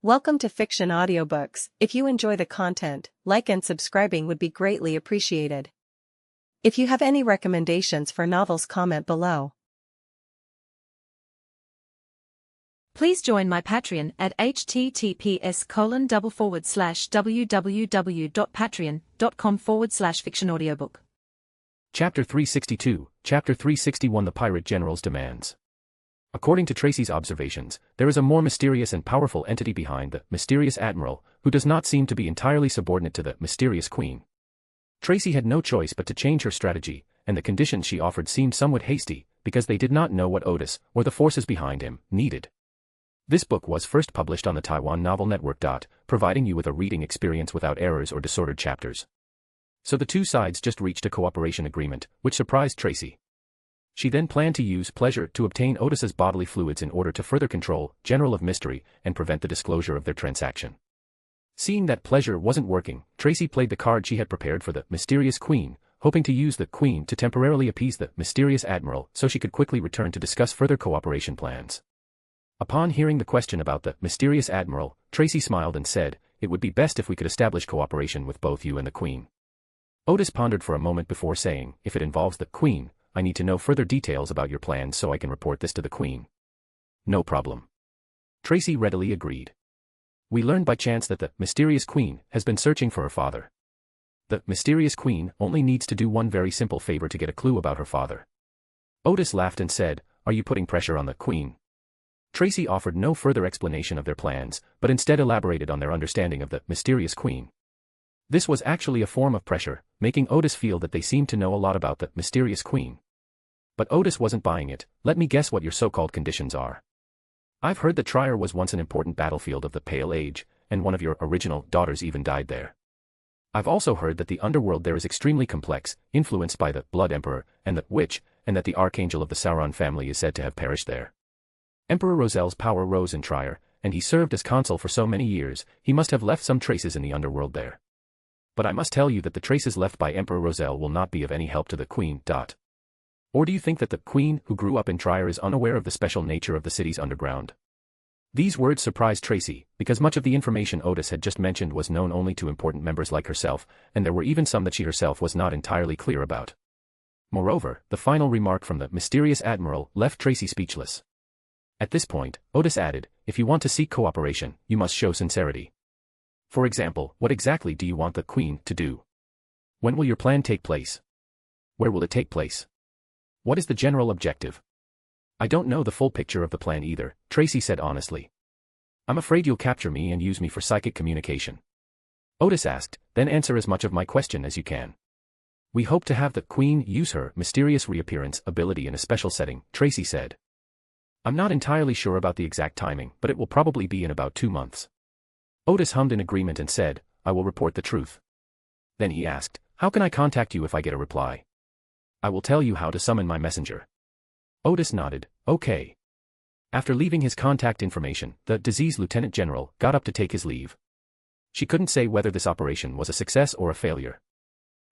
Welcome to Fiction Audiobooks. If you enjoy the content, like and subscribing would be greatly appreciated. If you have any recommendations for novels, comment below. Please join my Patreon at https://www.patreon.com/fictionaudiobook. Chapter 362, Chapter 361 The Pirate General's Demands. According to Tracy's observations, there is a more mysterious and powerful entity behind the mysterious admiral, who does not seem to be entirely subordinate to the mysterious queen. Tracy had no choice but to change her strategy, and the conditions she offered seemed somewhat hasty, because they did not know what Odis, or the forces behind him, needed. This book was first published on the Taiwan Novel Network. Providing you with a reading experience without errors or disordered chapters. So the two sides just reached a cooperation agreement, which surprised Tracy. She then planned to use Pleasure to obtain Odis's bodily fluids in order to further control General of Mystery and prevent the disclosure of their transaction. Seeing that Pleasure wasn't working, Tracy played the card she had prepared for the mysterious queen, hoping to use the queen to temporarily appease the mysterious admiral so she could quickly return to discuss further cooperation plans. Upon hearing the question about the mysterious admiral, Tracy smiled and said, "It would be best if we could establish cooperation with both you and the queen." Odis pondered for a moment before saying, "If it involves the queen, I need to know further details about your plans so I can report this to the queen." "No problem." Tracy readily agreed. "We learned by chance that the mysterious queen has been searching for her father. The mysterious queen only needs to do one very simple favor to get a clue about her father." Odis laughed and said, "Are you putting pressure on the queen?" Tracy offered no further explanation of their plans, but instead elaborated on their understanding of the mysterious queen. This was actually a form of pressure, making Odis feel that they seemed to know a lot about the mysterious queen. But Odis wasn't buying it. "Let me guess what your so-called conditions are. I've heard that Trier was once an important battlefield of the Pale Age, and one of your original daughters even died there. I've also heard that the underworld there is extremely complex, influenced by the Blood Emperor and the Witch, and that the Archangel of the Sauron family is said to have perished there. Emperor Rozel's power rose in Trier, and he served as consul for so many years, he must have left some traces in the underworld there. But I must tell you that the traces left by Emperor Rozel will not be of any help to the queen. Or do you think that the queen who grew up in Trier is unaware of the special nature of the city's underground?" These words surprised Tracy, because much of the information Odis had just mentioned was known only to important members like herself, and there were even some that she herself was not entirely clear about. Moreover, the final remark from the mysterious admiral left Tracy speechless. At this point, Odis added, "If you want to seek cooperation, you must show sincerity. For example, what exactly do you want the queen to do? When will your plan take place? Where will it take place? What is the general objective?" "I don't know the full picture of the plan either," Tracy said honestly. "I'm afraid you'll capture me and use me for psychic communication." Odis asked, "Then answer as much of my question as you can." "We hope to have the queen use her mysterious reappearance ability in a special setting," Tracy said. "I'm not entirely sure about the exact timing, but it will probably be in about 2 months." Odis hummed in agreement and said, "I will report the truth." Then he asked, "How can I contact you if I get a reply?" "I will tell you how to summon my messenger." Odis nodded, "Okay." After leaving his contact information, the diseased lieutenant general got up to take his leave. She couldn't say whether this operation was a success or a failure.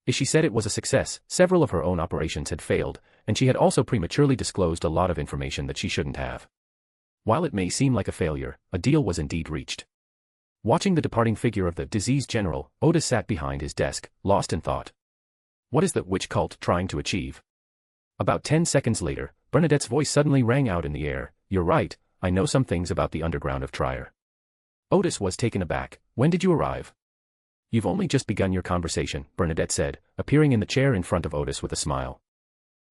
If she said it was a success, several of her own operations had failed, and she had also prematurely disclosed a lot of information that she shouldn't have. While it may seem like a failure, a deal was indeed reached. Watching the departing figure of the diseased general, Odis sat behind his desk, lost in thought. What is the witch cult trying to achieve? About 10 seconds later, Bernadette's voice suddenly rang out in the air, "You're right, I know some things about the underground of Trier." Odis was taken aback. "When did you arrive?" "You've only just begun your conversation," Bernadette said, appearing in the chair in front of Odis with a smile.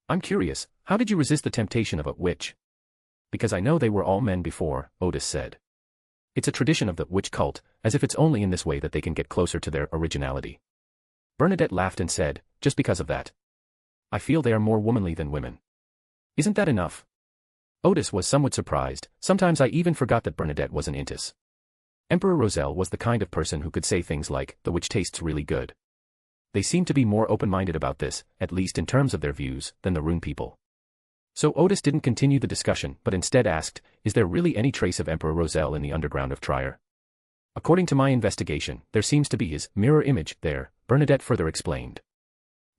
"I'm curious, how did you resist the temptation of a witch?" "Because I know they were all men before," Odis said. "It's a tradition of the witch cult, as if it's only in this way that they can get closer to their originality." Bernadette laughed and said, "Just because of that. I feel they are more womanly than women. Isn't that enough?" Odis was somewhat surprised. "Sometimes I even forgot that Bernadette was an Intis. Emperor Rozel was the kind of person who could say things like, 'The witch tastes really good.' They seem to be more open-minded about this, at least in terms of their views, than the Rune people." So Odis didn't continue the discussion but instead asked, "Is there really any trace of Emperor Rozel in the underground of Trier?" "According to my investigation, there seems to be his mirror image there," Bernadette further explained.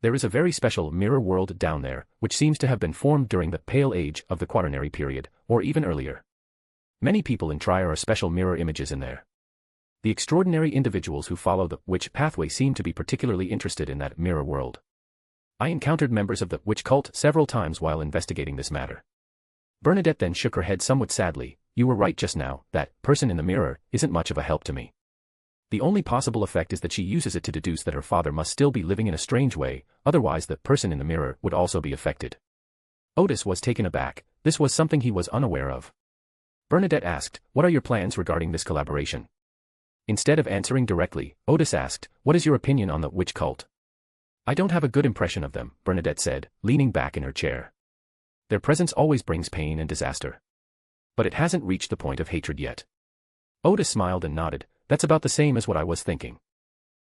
"There is a very special mirror world down there, which seems to have been formed during the Pale Age of the Quaternary period, or even earlier. Many people in Trier are special mirror images in there. The extraordinary individuals who follow the witch pathway seem to be particularly interested in that mirror world. I encountered members of the witch cult several times while investigating this matter. Bernadette then shook her head somewhat sadly. You were right just now, that person in the mirror isn't much of a help to me. The only possible effect is that she uses it to deduce that her father must still be living in a strange way, otherwise the person in the mirror would also be affected. Odis was taken aback. This was something he was unaware of. Bernadette asked, what are your plans regarding this collaboration? Instead of answering directly, Odis asked, what is your opinion on the witch cult? I don't have a good impression of them, Bernadette said, leaning back in her chair. Their presence always brings pain and disaster. But it hasn't reached the point of hatred yet. Odis smiled and nodded. That's about the same as what I was thinking.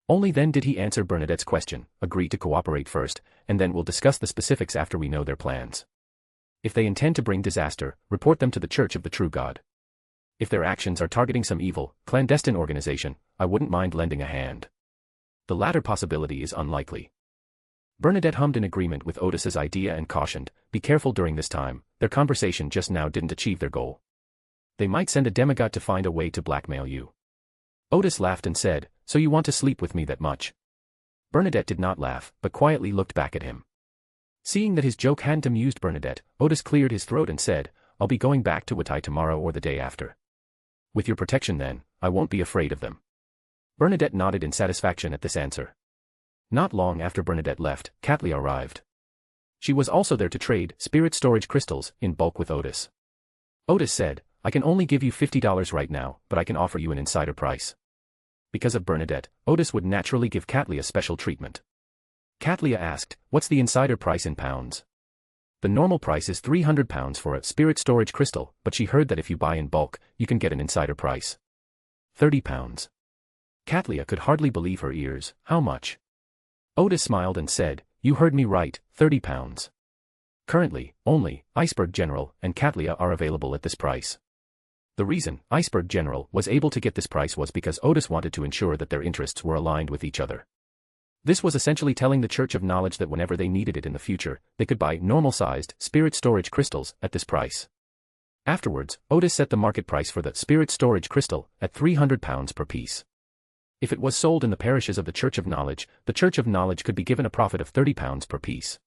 Only then did he answer Bernadette's question, agree to cooperate first, and then we'll discuss the specifics after we know their plans. If they intend to bring disaster, report them to the Church of the True God. If their actions are targeting some evil, clandestine organization, I wouldn't mind lending a hand. The latter possibility is unlikely. Bernadette hummed in agreement with Odis's idea and cautioned, be careful during this time, their conversation just now didn't achieve their goal. They might send a demigod to find a way to blackmail you. Odis laughed and said, so you want to sleep with me that much? Bernadette did not laugh, but quietly looked back at him. Seeing that his joke hadn't amused Bernadette, Odis cleared his throat and said, I'll be going back to Watai tomorrow or the day after. With your protection then, I won't be afraid of them. Bernadette nodded in satisfaction at this answer. Not long after Bernadette left, Catlia arrived. She was also there to trade spirit storage crystals in bulk with Odis. Odis said, I can only give you $50 right now, but I can offer you an insider price. Because of Bernadette, Odis would naturally give Catlia special treatment. Catlia asked, what's the insider price in pounds? The normal price is £300 for a spirit storage crystal, but she heard that if you buy in bulk, you can get an insider price. £30. Catlia could hardly believe her ears. How much? Odis smiled and said, you heard me right, £30. Currently, only Iceberg General and Catlia are available at this price. The reason Iceberg General was able to get this price was because Odis wanted to ensure that their interests were aligned with each other. This was essentially telling the Church of Knowledge that whenever they needed it in the future, they could buy normal-sized spirit storage crystals at this price. Afterwards, Odis set the market price for the spirit storage crystal at £300 per piece. If it was sold in the parishes of the Church of Knowledge, the Church of Knowledge could be given a profit of £30 per piece.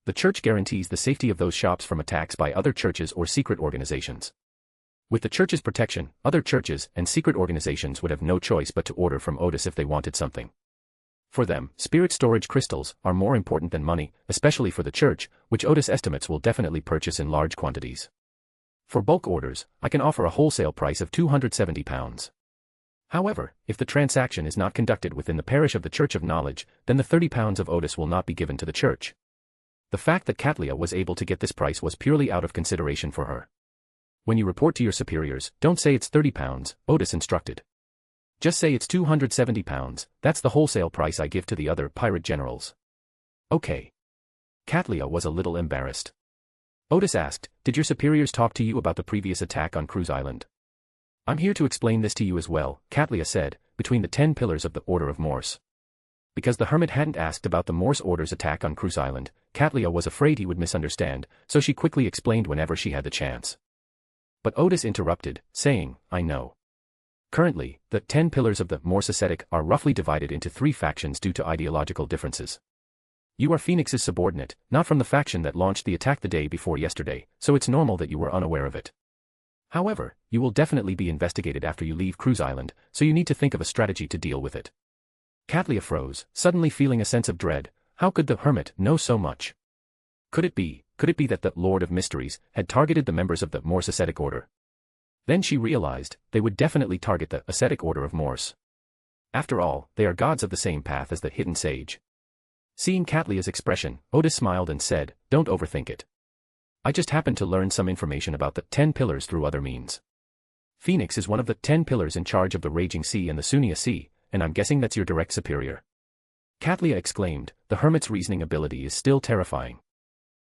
The Church guarantees the safety of those shops from attacks by other churches or secret organizations. With the Church's protection, other churches and secret organizations would have no choice but to order from Odis if they wanted something. For them, spirit storage crystals are more important than money, especially for the Church, which Odis estimates will definitely purchase in large quantities. For bulk orders, I can offer a wholesale price of £270. However, if the transaction is not conducted within the parish of the Church of Knowledge, then the £30 of Odis will not be given to the Church. The fact that Catlia was able to get this price was purely out of consideration for her. When you report to your superiors, don't say it's £30, Odis instructed. Just say it's £270, that's the wholesale price I give to the other pirate generals. Okay. Catlia was a little embarrassed. Odis asked, did your superiors talk to you about the previous attack on Cruise Island? I'm here to explain this to you as well, Catlia said, between the 10 pillars of the Order of Morse. Because the Hermit hadn't asked about the Morse Order's attack on Cruise Island, Catlia was afraid he would misunderstand, so she quickly explained whenever she had the chance. But Odis interrupted, saying, I know. Currently, the 10 pillars of the Moss Ascetic are roughly divided into 3 factions due to ideological differences. You are Phoenix's subordinate, not from the faction that launched the attack the day before yesterday, so it's normal that you were unaware of it. However, you will definitely be investigated after you leave Cruise Island, so you need to think of a strategy to deal with it. Catlia froze, suddenly feeling a sense of dread. How could the Hermit know so much? Could it be that the Lord of Mysteries had targeted the members of the Moss Ascetic Order? Then she realized, they would definitely target the Ascetic Order of Morse. After all, they are gods of the same path as the Hidden Sage. Seeing Catlia's expression, Odis smiled and said, don't overthink it. I just happened to learn some information about the 10 pillars through other means. Phoenix is one of the 10 pillars in charge of the Raging Sea and the Sunia Sea, and I'm guessing that's your direct superior. Catlia exclaimed, the Hermit's reasoning ability is still terrifying.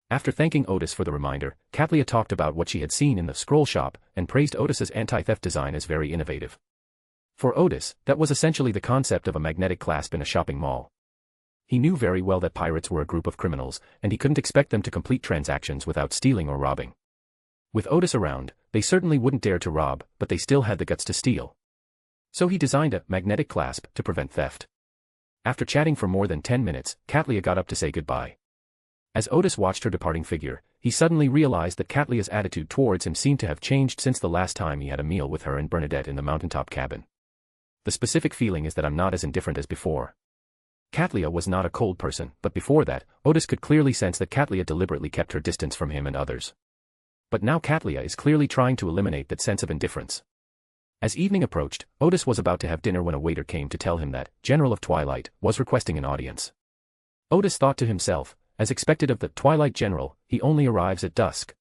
After thanking Odis for the reminder, Catlia talked about what she had seen in the scroll shop and praised Odis's anti-theft design as very innovative. For Odis, that was essentially the concept of a magnetic clasp in a shopping mall. He knew very well that pirates were a group of criminals, and he couldn't expect them to complete transactions without stealing or robbing. With Odis around, they certainly wouldn't dare to rob, but they still had the guts to steal. So he designed a magnetic clasp to prevent theft. After chatting for more than 10 minutes, Catlia got up to say goodbye. As Odis watched her departing figure, he suddenly realized that Catlia's attitude towards him seemed to have changed since the last time he had a meal with her and Bernadette in the mountaintop cabin. The specific feeling is that I'm not as indifferent as before. Catlia was not a cold person, but before that, Odis could clearly sense that Catlia deliberately kept her distance from him and others. But now Catlia is clearly trying to eliminate that sense of indifference. As evening approached, Odis was about to have dinner when a waiter came to tell him that General of Twilight was requesting an audience. Odis thought to himself, as expected of the Twilight General, he only arrives at dusk.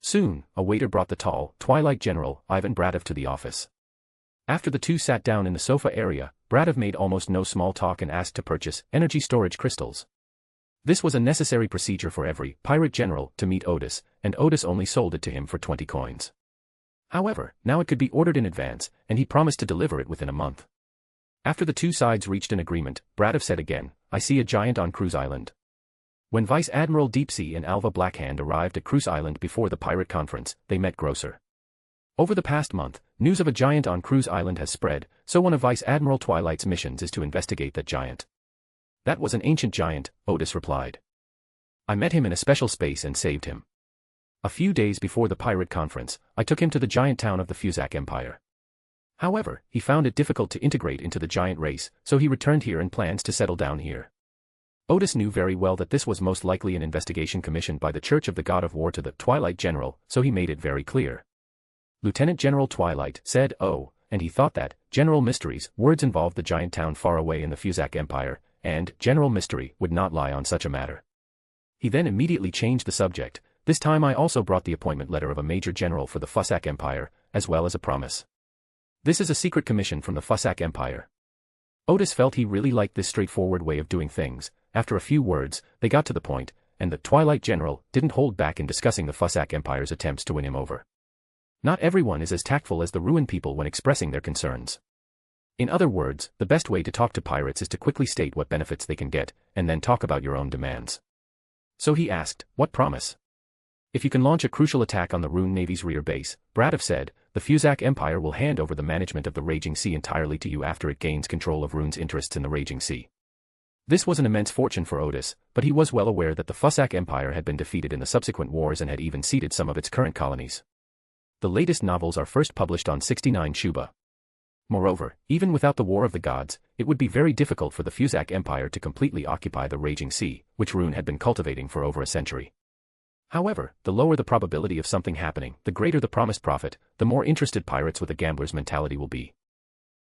Soon, a waiter brought the tall Twilight General, Ivan Bradov, to the office. After the two sat down in the sofa area, Bradov made almost no small talk and asked to purchase energy storage crystals. This was a necessary procedure for every pirate general to meet Odis, and Odis only sold it to him for 20 coins. However, now it could be ordered in advance, and he promised to deliver it within a month. After the two sides reached an agreement, Bradov said again, "I see a giant on Cruise Island." When Vice Admiral Deepsea and Alva Blackhand arrived at Cruise Island before the pirate conference, they met Grosser. Over the past month, news of a giant on Cruise Island has spread, so one of Vice Admiral Twilight's missions is to investigate that giant. "That was an ancient giant," Odis replied. "I met him in a special space and saved him. A few days before the pirate conference, I took him to the giant town of the Fuzak Empire. However, he found it difficult to integrate into the giant race, so he returned here and plans to settle down here." Odis knew very well that this was most likely an investigation commissioned by the Church of the God of War to the Twilight General, so he made it very clear. Lieutenant General Twilight said, "Oh," and he thought that General Mystery's words involved the giant town far away in the Fuzak Empire, and General Mystery would not lie on such a matter. He then immediately changed the subject. "This time I also brought the appointment letter of a major general for the Fuzak Empire, as well as a promise. This is a secret commission from the Fuzak Empire." Odis felt he really liked this straightforward way of doing things. After a few words, they got to the point, and the Twilight General didn't hold back in discussing the Fuzak Empire's attempts to win him over. Not everyone is as tactful as the Ruin people when expressing their concerns. In other words, the best way to talk to pirates is to quickly state what benefits they can get, and then talk about your own demands. So he asked, "What promise?" "If you can launch a crucial attack on the Rune Navy's rear base," Bradov said, "the Fuzak Empire will hand over the management of the Raging Sea entirely to you after it gains control of Rune's interests in the Raging Sea." This was an immense fortune for Odis, but he was well aware that the Fuzak Empire had been defeated in the subsequent wars and had even ceded some of its current colonies. The latest novels are first published on 69 Shuba. Moreover, even without the War of the Gods, it would be very difficult for the Fuzak Empire to completely occupy the Raging Sea, which Rune had been cultivating for over a century. However, the lower the probability of something happening, the greater the promised profit, the more interested pirates with a gambler's mentality will be.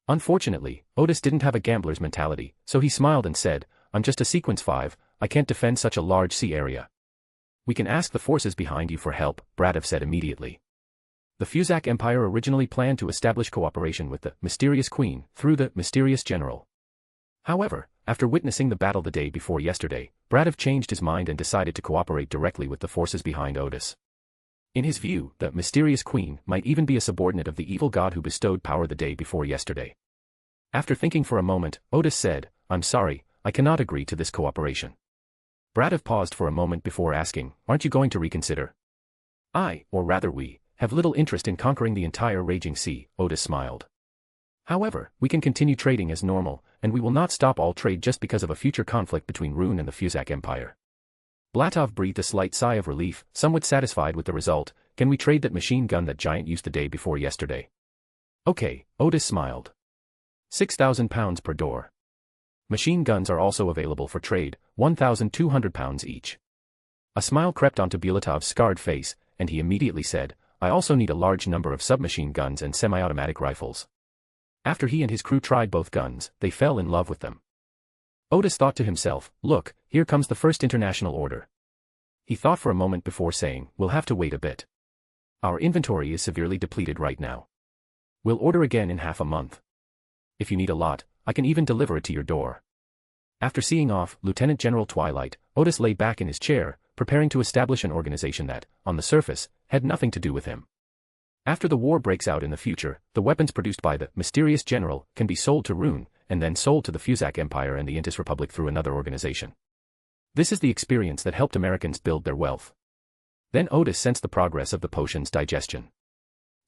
Unfortunately, Odis didn't have a gambler's mentality, so he smiled and said, "I'm just a Sequence 5, I can't defend such a large sea area." "We can ask the forces behind you for help," Bradov said immediately. The Fuzak Empire originally planned to establish cooperation with the Mysterious Queen through the Mysterious General. However, after witnessing the battle the day before yesterday, Bradov changed his mind and decided to cooperate directly with the forces behind Odis. In his view, the Mysterious Queen might even be a subordinate of the evil god who bestowed power the day before yesterday. After thinking for a moment, Odis said, "I'm sorry, I cannot agree to this cooperation." Bradov paused for a moment before asking, "Aren't you going to reconsider?" "I, or rather we, have little interest in conquering the entire Raging Sea," Odis smiled. "However, we can continue trading as normal, and we will not stop all trade just because of a future conflict between Rune and the Fuzak Empire." Blatov breathed a slight sigh of relief, somewhat satisfied with the result. "Can we trade that machine gun that giant used the day before yesterday?" "Okay," Odis smiled. 6,000 pounds per door. Machine guns are also available for trade, 1,200 pounds each. A smile crept onto Bulatov's scarred face, and he immediately said, "I also need a large number of submachine guns and semi-automatic rifles." After he and his crew tried both guns, they fell in love with them. Odis thought to himself, "Look, here comes the first international order." He thought for a moment before saying, "We'll have to wait a bit. Our inventory is severely depleted right now. We'll order again in half a month. If you need a lot, I can even deliver it to your door." After seeing off Lieutenant General Twilight, Odis lay back in his chair, preparing to establish an organization that, on the surface, had nothing to do with him. After the war breaks out in the future, the weapons produced by the Mysterious General can be sold to Rune, and then sold to the Fuzak Empire and the Intis Republic through another organization. This is the experience that helped Americans build their wealth. Then Odis sensed the progress of the potion's digestion.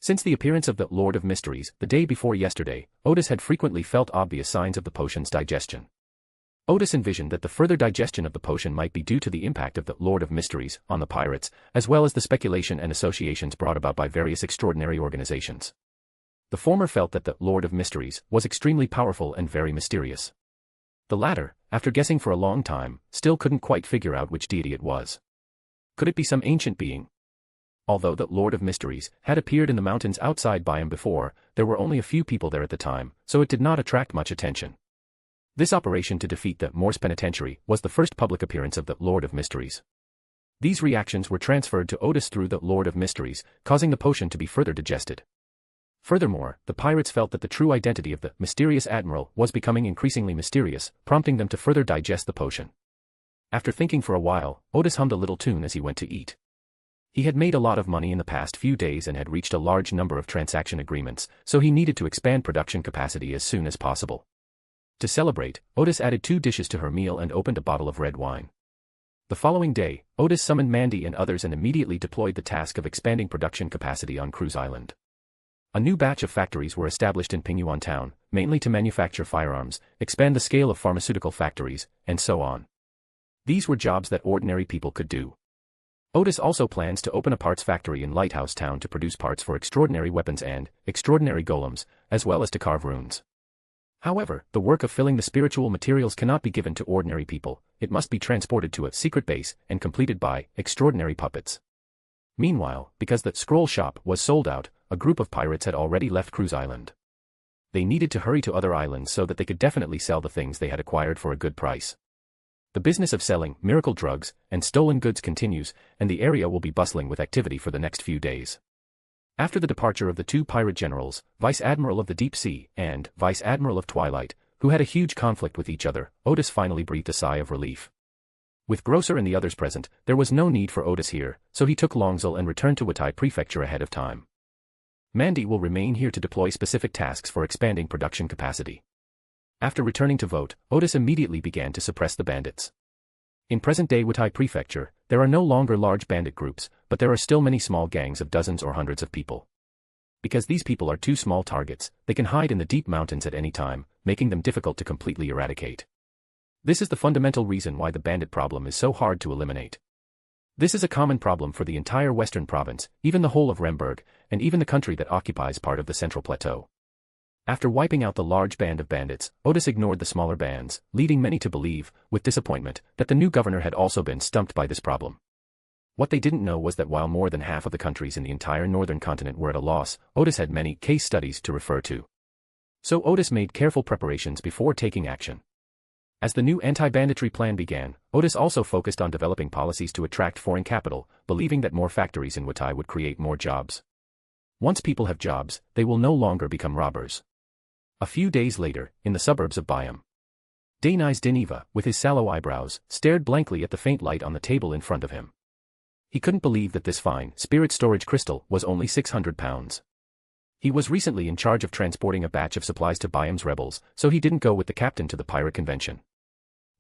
Since the appearance of the Lord of Mysteries the day before yesterday, Odis had frequently felt obvious signs of the potion's digestion. Odis envisioned that the further digestion of the potion might be due to the impact of the Lord of Mysteries on the pirates, as well as the speculation and associations brought about by various extraordinary organizations. The former felt that the Lord of Mysteries was extremely powerful and very mysterious. The latter, after guessing for a long time, still couldn't quite figure out which deity it was. Could it be some ancient being? Although the Lord of Mysteries had appeared in the mountains outside Byam before, there were only a few people there at the time, so it did not attract much attention. This operation to defeat the Moor's penitentiary was the first public appearance of the Lord of Mysteries. These reactions were transferred to Odis through the Lord of Mysteries, causing the potion to be further digested. Furthermore, the pirates felt that the true identity of the mysterious admiral was becoming increasingly mysterious, prompting them to further digest the potion. After thinking for a while, Odis hummed a little tune as he went to eat. He had made a lot of money in the past few days and had reached a large number of transaction agreements, so he needed to expand production capacity as soon as possible. To celebrate, Odis added 2 dishes to her meal and opened a bottle of red wine. The following day, Odis summoned Mandy and others and immediately deployed the task of expanding production capacity on Cruise Island. A new batch of factories were established in Pingyuan town, mainly to manufacture firearms, expand the scale of pharmaceutical factories, and so on. These were jobs that ordinary people could do. Odis also plans to open a parts factory in Lighthouse Town to produce parts for extraordinary weapons and extraordinary golems, as well as to carve runes. However, the work of filling the spiritual materials cannot be given to ordinary people, it must be transported to a secret base and completed by extraordinary puppets. Meanwhile, because the scroll shop was sold out, a group of pirates had already left Cruise Island. They needed to hurry to other islands so that they could definitely sell the things they had acquired for a good price. The business of selling miracle drugs and stolen goods continues, and the area will be bustling with activity for the next few days. After the departure of the 2 pirate generals, Vice Admiral of the Deep Sea and Vice Admiral of Twilight, who had a huge conflict with each other, Odis finally breathed a sigh of relief. With Grosser and the others present, there was no need for Odis here, so he took Longzil and returned to Watai Prefecture ahead of time. Mandy will remain here to deploy specific tasks for expanding production capacity. After returning to vote, Odis immediately began to suppress the bandits. In present-day Watai Prefecture, there are no longer large bandit groups, but there are still many small gangs of dozens or hundreds of people. Because these people are too small targets, they can hide in the deep mountains at any time, making them difficult to completely eradicate. This is the fundamental reason why the bandit problem is so hard to eliminate. This is a common problem for the entire western province, even the whole of Remberg, and even the country that occupies part of the central plateau. After wiping out the large band of bandits, Odis ignored the smaller bands, leading many to believe, with disappointment, that the new governor had also been stumped by this problem. What they didn't know was that while more than half of the countries in the entire northern continent were at a loss, Odis had many case studies to refer to. So Odis made careful preparations before taking action. As the new anti-banditry plan began, Odis also focused on developing policies to attract foreign capital, believing that more factories in Watai would create more jobs. Once people have jobs, they will no longer become robbers. A few days later, in the suburbs of Byam, Dainai's Deniva, with his sallow eyebrows, stared blankly at the faint light on the table in front of him. He couldn't believe that this fine, spirit storage crystal was only 600 pounds. He was recently in charge of transporting a batch of supplies to Byam's rebels, so he didn't go with the captain to the pirate convention.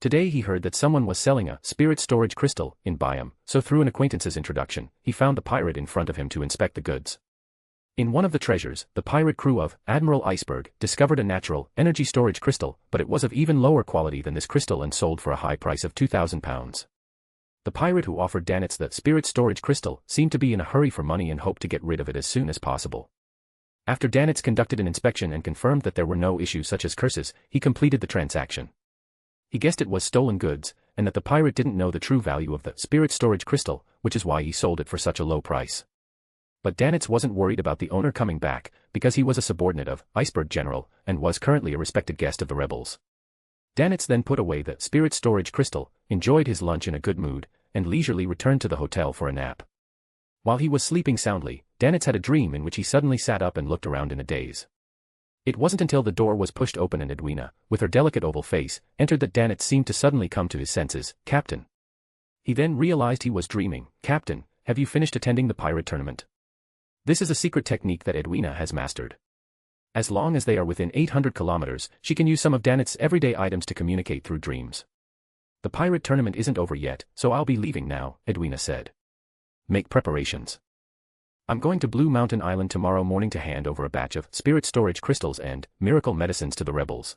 Today he heard that someone was selling a spirit storage crystal in Byam, so through an acquaintance's introduction, he found the pirate in front of him to inspect the goods. In one of the treasures, the pirate crew of Admiral Iceberg discovered a natural energy storage crystal, but it was of even lower quality than this crystal and sold for a high price of 2,000 pounds. The pirate who offered Danitz the spirit storage crystal seemed to be in a hurry for money and hoped to get rid of it as soon as possible. After Danitz conducted an inspection and confirmed that there were no issues such as curses, he completed the transaction. He guessed it was stolen goods, and that the pirate didn't know the true value of the spirit storage crystal, which is why he sold it for such a low price. But Danitz wasn't worried about the owner coming back, because he was a subordinate of Iceberg General, and was currently a respected guest of the rebels. Danitz then put away the spirit storage crystal, enjoyed his lunch in a good mood, and leisurely returned to the hotel for a nap. While he was sleeping soundly, Danitz had a dream in which he suddenly sat up and looked around in a daze. It wasn't until the door was pushed open and Edwina, with her delicate oval face, entered that Danitz seemed to suddenly come to his senses. "Captain." He then realized he was dreaming. "Captain, have you finished attending the pirate tournament?" This is a secret technique that Edwina has mastered. As long as they are within 800 kilometers, she can use some of Danitz's everyday items to communicate through dreams. "The pirate tournament isn't over yet, so I'll be leaving now," Edwina said. "Make preparations." I'm going to Blue Mountain Island tomorrow morning to hand over a batch of spirit storage crystals and miracle medicines to the rebels.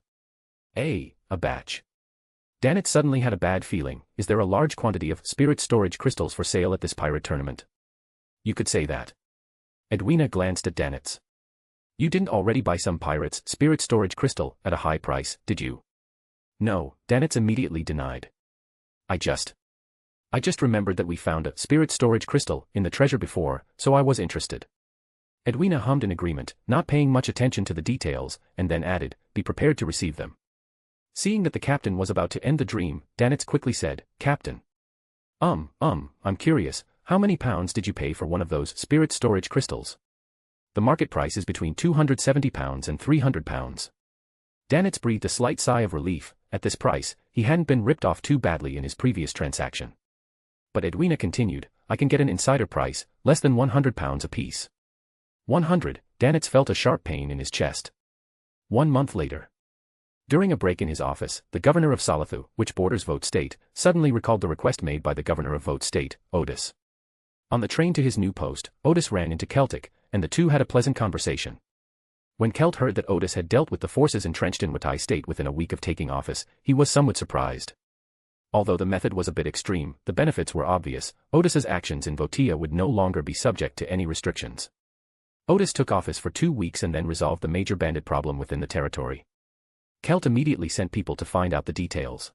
A batch. Bernadette suddenly had a bad feeling. Is there a large quantity of spirit storage crystals for sale at this pirate tournament? You could say that. Edwina glanced at Bernadette. You didn't already buy some pirate's spirit storage crystal at a high price, did you? No, Bernadette immediately denied. I just remembered that we found a spirit storage crystal in the treasure before, so I was interested. Edwina hummed in agreement, not paying much attention to the details, and then added, be prepared to receive them. Seeing that the captain was about to end the dream, Bernadette quickly said, Captain. I'm curious, how many pounds did you pay for one of those spirit storage crystals? The market price is between £270 and £300. Bernadette breathed a slight sigh of relief. At this price, he hadn't been ripped off too badly in his previous transaction. But Edwina continued, I can get an insider price, less than £100 apiece. 100, Bernadette felt a sharp pain in his chest. 1 month later. During a break in his office, the governor of Salathu, which borders Vote State, suddenly recalled the request made by the governor of Vote State, Odis. On the train to his new post, Odis ran into Celtic, and the two had a pleasant conversation. When Celt heard that Odis had dealt with the forces entrenched in Watai State within a week of taking office, he was somewhat surprised. Although the method was a bit extreme, the benefits were obvious. Odis's actions in Votia would no longer be subject to any restrictions. Odis took office for 2 weeks and then resolved the major bandit problem within the territory. Celt immediately sent people to find out the details.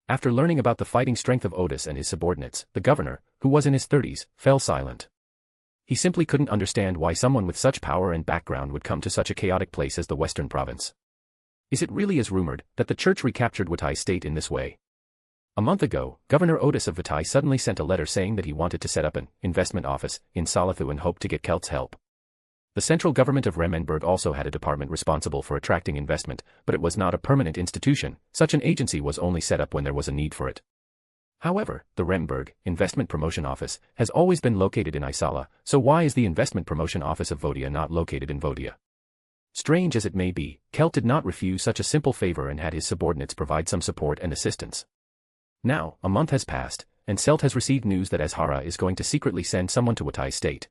After learning about the fighting strength of Odis and his subordinates, the governor, who was in his 30s, fell silent. He simply couldn't understand why someone with such power and background would come to such a chaotic place as the Western Province. Is it really as rumored that the church recaptured Watai State in this way? A month ago, Governor Odis of Watai suddenly sent a letter saying that he wanted to set up an investment office in Salathu and hoped to get Celt's help. The central government of Remmenburg also had a department responsible for attracting investment, but it was not a permanent institution. Such an agency was only set up when there was a need for it. However, the Remmenburg Investment Promotion Office has always been located in Isala, so why is the Investment Promotion Office of Votia not located in Votia? Strange as it may be, Celt did not refuse such a simple favor and had his subordinates provide some support and assistance. Now, a month has passed, and Celt has received news that Azhara is going to secretly send someone to Watai State.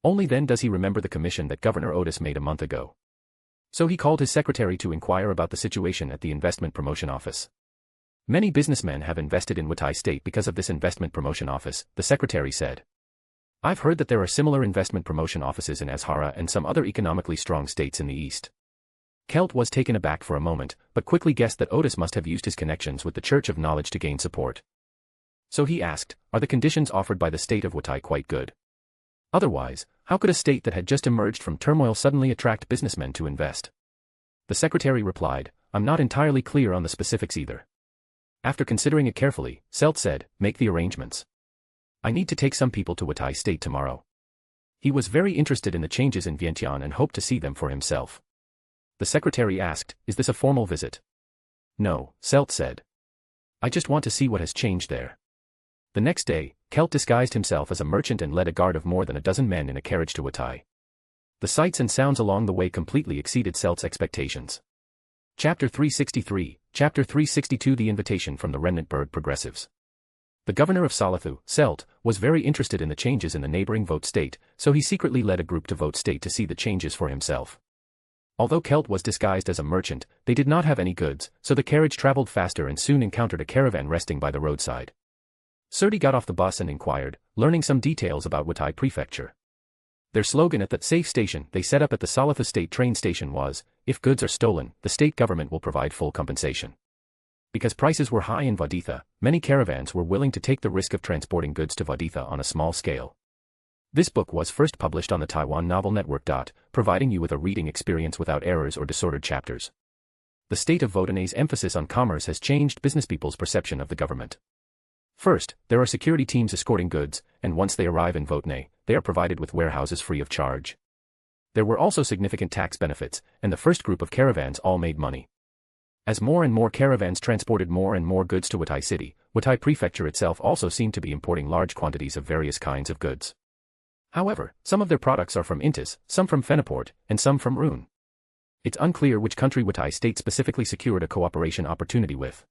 Only then does he remember the commission that Governor Odis made a month ago. So he called his secretary to inquire about the situation at the Investment Promotion Office. Many businessmen have invested in Watai State because of this Investment Promotion Office, the secretary said. I've heard that there are similar investment promotion offices in Azhara and some other economically strong states in the east. Celt was taken aback for a moment, but quickly guessed that Odis must have used his connections with the Church of Knowledge to gain support. So he asked, are the conditions offered by the state of Watai quite good? Otherwise, how could a state that had just emerged from turmoil suddenly attract businessmen to invest? The secretary replied, I'm not entirely clear on the specifics either. After considering it carefully, Celt said, make the arrangements. I need to take some people to Watai State tomorrow. He was very interested in the changes in Vientiane and hoped to see them for himself. The secretary asked, is this a formal visit? No, Celt said. I just want to see what has changed there. The next day, Celt disguised himself as a merchant and led a guard of more than a dozen men in a carriage to Watai. The sights and sounds along the way completely exceeded Celt's expectations. Chapter 363, Chapter 362 The Invitation from the Remnantburg Progressives. The governor of Salathu, Celt, was very interested in the changes in the neighboring Vote State, so he secretly led a group to Vote State to see the changes for himself. Although Celt was disguised as a merchant, they did not have any goods, so the carriage traveled faster and soon encountered a caravan resting by the roadside. Surdi got off the bus and inquired, learning some details about Watai Prefecture. Their slogan at the safe station they set up at the Salathu State train station was, if goods are stolen, the state government will provide full compensation. Because prices were high in Vaditha, many caravans were willing to take the risk of transporting goods to Vaditha on a small scale. This book was first published on the Taiwan Novel Network. Providing you with a reading experience without errors or disordered chapters. The state of Votanay's emphasis on commerce has changed businesspeople's perception of the government. First, there are security teams escorting goods, and once they arrive in Votanay, they are provided with warehouses free of charge. There were also significant tax benefits, and the first group of caravans all made money. As more and more caravans transported more and more goods to Watai City, Watai Prefecture itself also seemed to be importing large quantities of various kinds of goods. However, some of their products are from Intis, some from Fenaport, and some from Rune. It's unclear which country Watai State specifically secured a cooperation opportunity with.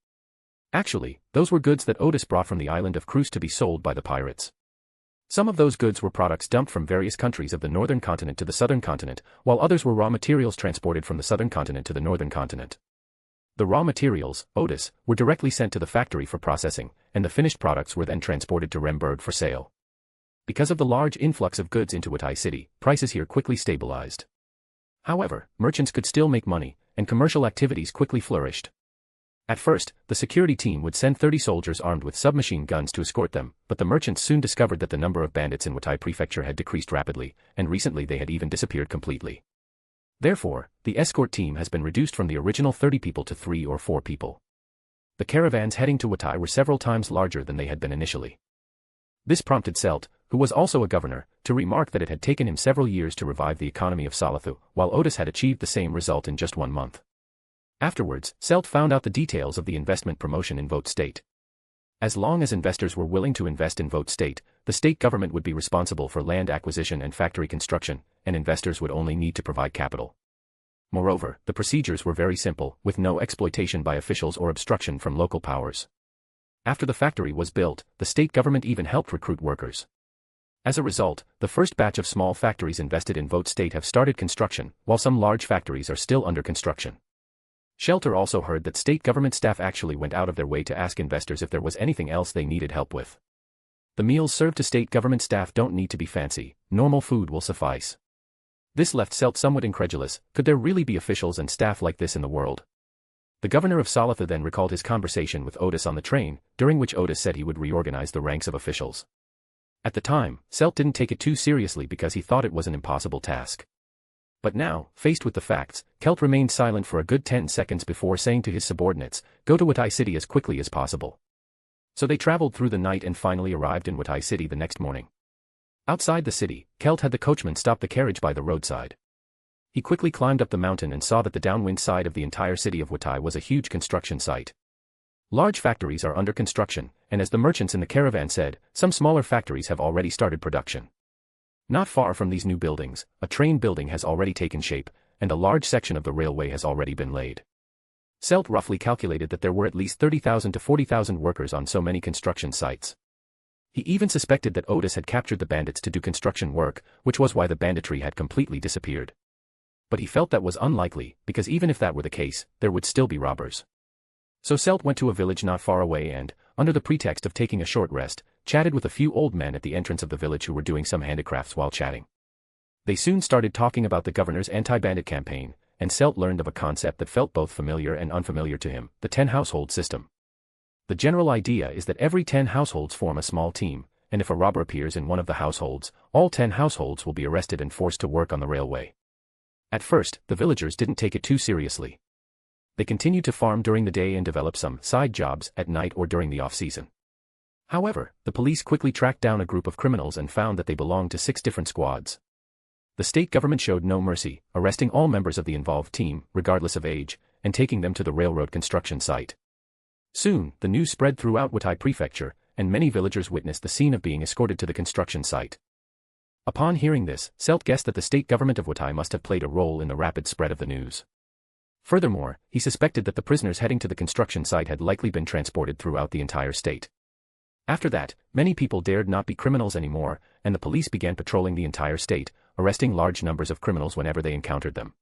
Actually, those were goods that Odis brought from the island of Cruz to be sold by the pirates. Some of those goods were products dumped from various countries of the northern continent to the southern continent, while others were raw materials transported from the southern continent to the northern continent. The raw materials, Odis, were directly sent to the factory for processing, and the finished products were then transported to Remberg for sale. Because of the large influx of goods into Watai city, prices here quickly stabilized. However, merchants could still make money, and commercial activities quickly flourished. At first, the security team would send 30 soldiers armed with submachine guns to escort them, but the merchants soon discovered that the number of bandits in Watai prefecture had decreased rapidly, and recently they had even disappeared completely. Therefore, the escort team has been reduced from the original 30 people to 3 or 4 people. The caravans heading to Watai were several times larger than they had been initially. This prompted Selt, who was also a governor, to remark that it had taken him several years to revive the economy of Salathu, while Odis had achieved the same result in just 1 month. Afterwards, Selt found out the details of the investment promotion in Vote State. As long as investors were willing to invest in Vote State, the state government would be responsible for land acquisition and factory construction, and investors would only need to provide capital. Moreover, the procedures were very simple, with no exploitation by officials or obstruction from local powers. After the factory was built, the state government even helped recruit workers. As a result, the first batch of small factories invested in Vote State have started construction, while some large factories are still under construction. Shelter also heard that state government staff actually went out of their way to ask investors if there was anything else they needed help with. The meals served to state government staff don't need to be fancy, normal food will suffice. This left Selt somewhat incredulous. Could there really be officials and staff like this in the world? The governor of Salatha then recalled his conversation with Odis on the train, during which Odis said he would reorganize the ranks of officials. At the time, Selt didn't take it too seriously because he thought it was an impossible task. But now, faced with the facts, Kelt remained silent for a good 10 seconds before saying to his subordinates, "Go to Watai city as quickly as possible." So they traveled through the night and finally arrived in Watai city the next morning. Outside the city, Kelt had the coachman stop the carriage by the roadside. He quickly climbed up the mountain and saw that the downwind side of the entire city of Watai was a huge construction site. Large factories are under construction, and as the merchants in the caravan said, some smaller factories have already started production. Not far from these new buildings, a train building has already taken shape, and a large section of the railway has already been laid. Selt roughly calculated that there were at least 30,000 to 40,000 workers on so many construction sites. He even suspected that Odis had captured the bandits to do construction work, which was why the banditry had completely disappeared. But he felt that was unlikely, because even if that were the case, there would still be robbers. So Selt went to a village not far away and, under the pretext of taking a short rest, chatted with a few old men at the entrance of the village who were doing some handicrafts while chatting. They soon started talking about the governor's anti-bandit campaign, and Selt learned of a concept that felt both familiar and unfamiliar to him, the 10 household system. The general idea is that every 10 households form a small team, and if a robber appears in one of the households, all 10 households will be arrested and forced to work on the railway. At first, the villagers didn't take it too seriously. They continued to farm during the day and develop some side jobs at night or during the off-season. However, the police quickly tracked down a group of criminals and found that they belonged to 6 different squads. The state government showed no mercy, arresting all members of the involved team, regardless of age, and taking them to the railroad construction site. Soon, the news spread throughout Watai prefecture, and many villagers witnessed the scene of being escorted to the construction site. Upon hearing this, Selt guessed that the state government of Watai must have played a role in the rapid spread of the news. Furthermore, he suspected that the prisoners heading to the construction site had likely been transported throughout the entire state. After that, many people dared not be criminals anymore, and the police began patrolling the entire state, arresting large numbers of criminals whenever they encountered them.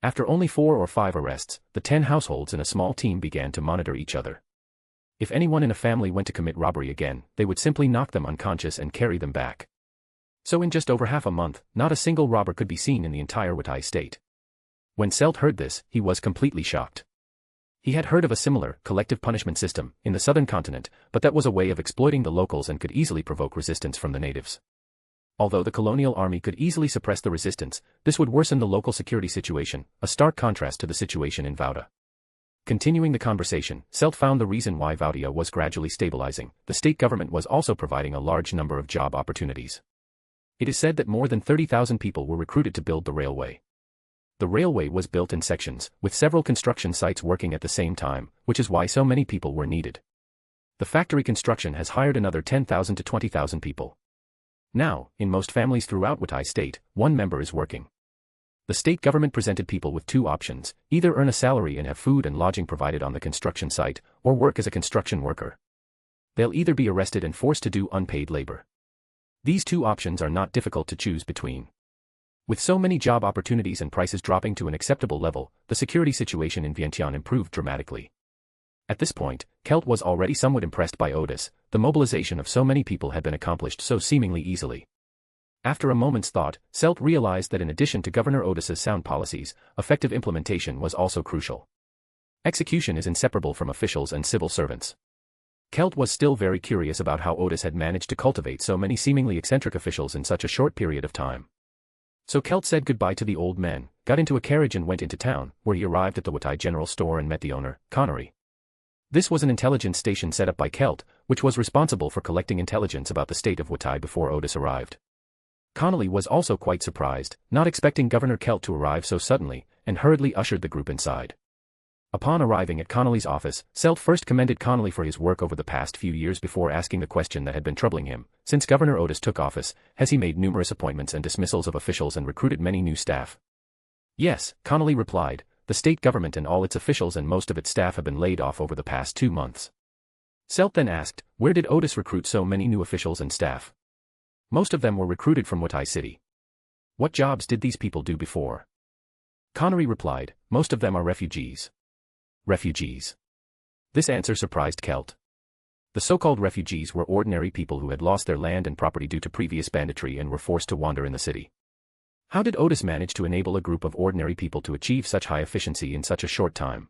After only 4 or 5 arrests, the 10 households in a small team began to monitor each other. If anyone in a family went to commit robbery again, they would simply knock them unconscious and carry them back. So in just over half a month, not a single robber could be seen in the entire Watai state. When Selt heard this, he was completely shocked. He had heard of a similar, collective punishment system, in the southern continent, but that was a way of exploiting the locals and could easily provoke resistance from the natives. Although the colonial army could easily suppress the resistance, this would worsen the local security situation, a stark contrast to the situation in Vauda. Continuing the conversation, Selt found the reason why Vauda was gradually stabilizing. The state government was also providing a large number of job opportunities. It is said that more than 30,000 people were recruited to build the railway. The railway was built in sections, with several construction sites working at the same time, which is why so many people were needed. The factory construction has hired another 10,000 to 20,000 people. Now, in most families throughout Watai state, one member is working. The state government presented people with 2 options, either earn a salary and have food and lodging provided on the construction site, or work as a construction worker. They'll either be arrested and forced to do unpaid labor. These two options are not difficult to choose between. With so many job opportunities and prices dropping to an acceptable level, the security situation in Vientiane improved dramatically. At this point, Celt was already somewhat impressed by Odis. The mobilization of so many people had been accomplished so seemingly easily. After a moment's thought, Celt realized that in addition to Governor Odis's sound policies, effective implementation was also crucial. Execution is inseparable from officials and civil servants. Celt was still very curious about how Odis had managed to cultivate so many seemingly eccentric officials in such a short period of time. So Celt said goodbye to the old men, got into a carriage and went into town, where he arrived at the Watai general store and met the owner, Connery. This was an intelligence station set up by Celt, which was responsible for collecting intelligence about the state of Watai before Odis arrived. Connolly was also quite surprised, not expecting Governor Celt to arrive so suddenly, and hurriedly ushered the group inside. Upon arriving at Connolly's office, Celt first commended Connolly for his work over the past few years before asking the question that had been troubling him. Since Governor Odis took office, has he made numerous appointments and dismissals of officials and recruited many new staff? Yes, Connolly replied, the state government and all its officials and most of its staff have been laid off over the past 2 months. Celt then asked, where did Odis recruit so many new officials and staff? Most of them were recruited from Watai City. What jobs did these people do before? Connery replied, most of them are refugees. Refugees. This answer surprised Celt. The so-called refugees were ordinary people who had lost their land and property due to previous banditry and were forced to wander in the city. How did Odis manage to enable a group of ordinary people to achieve such high efficiency in such a short time?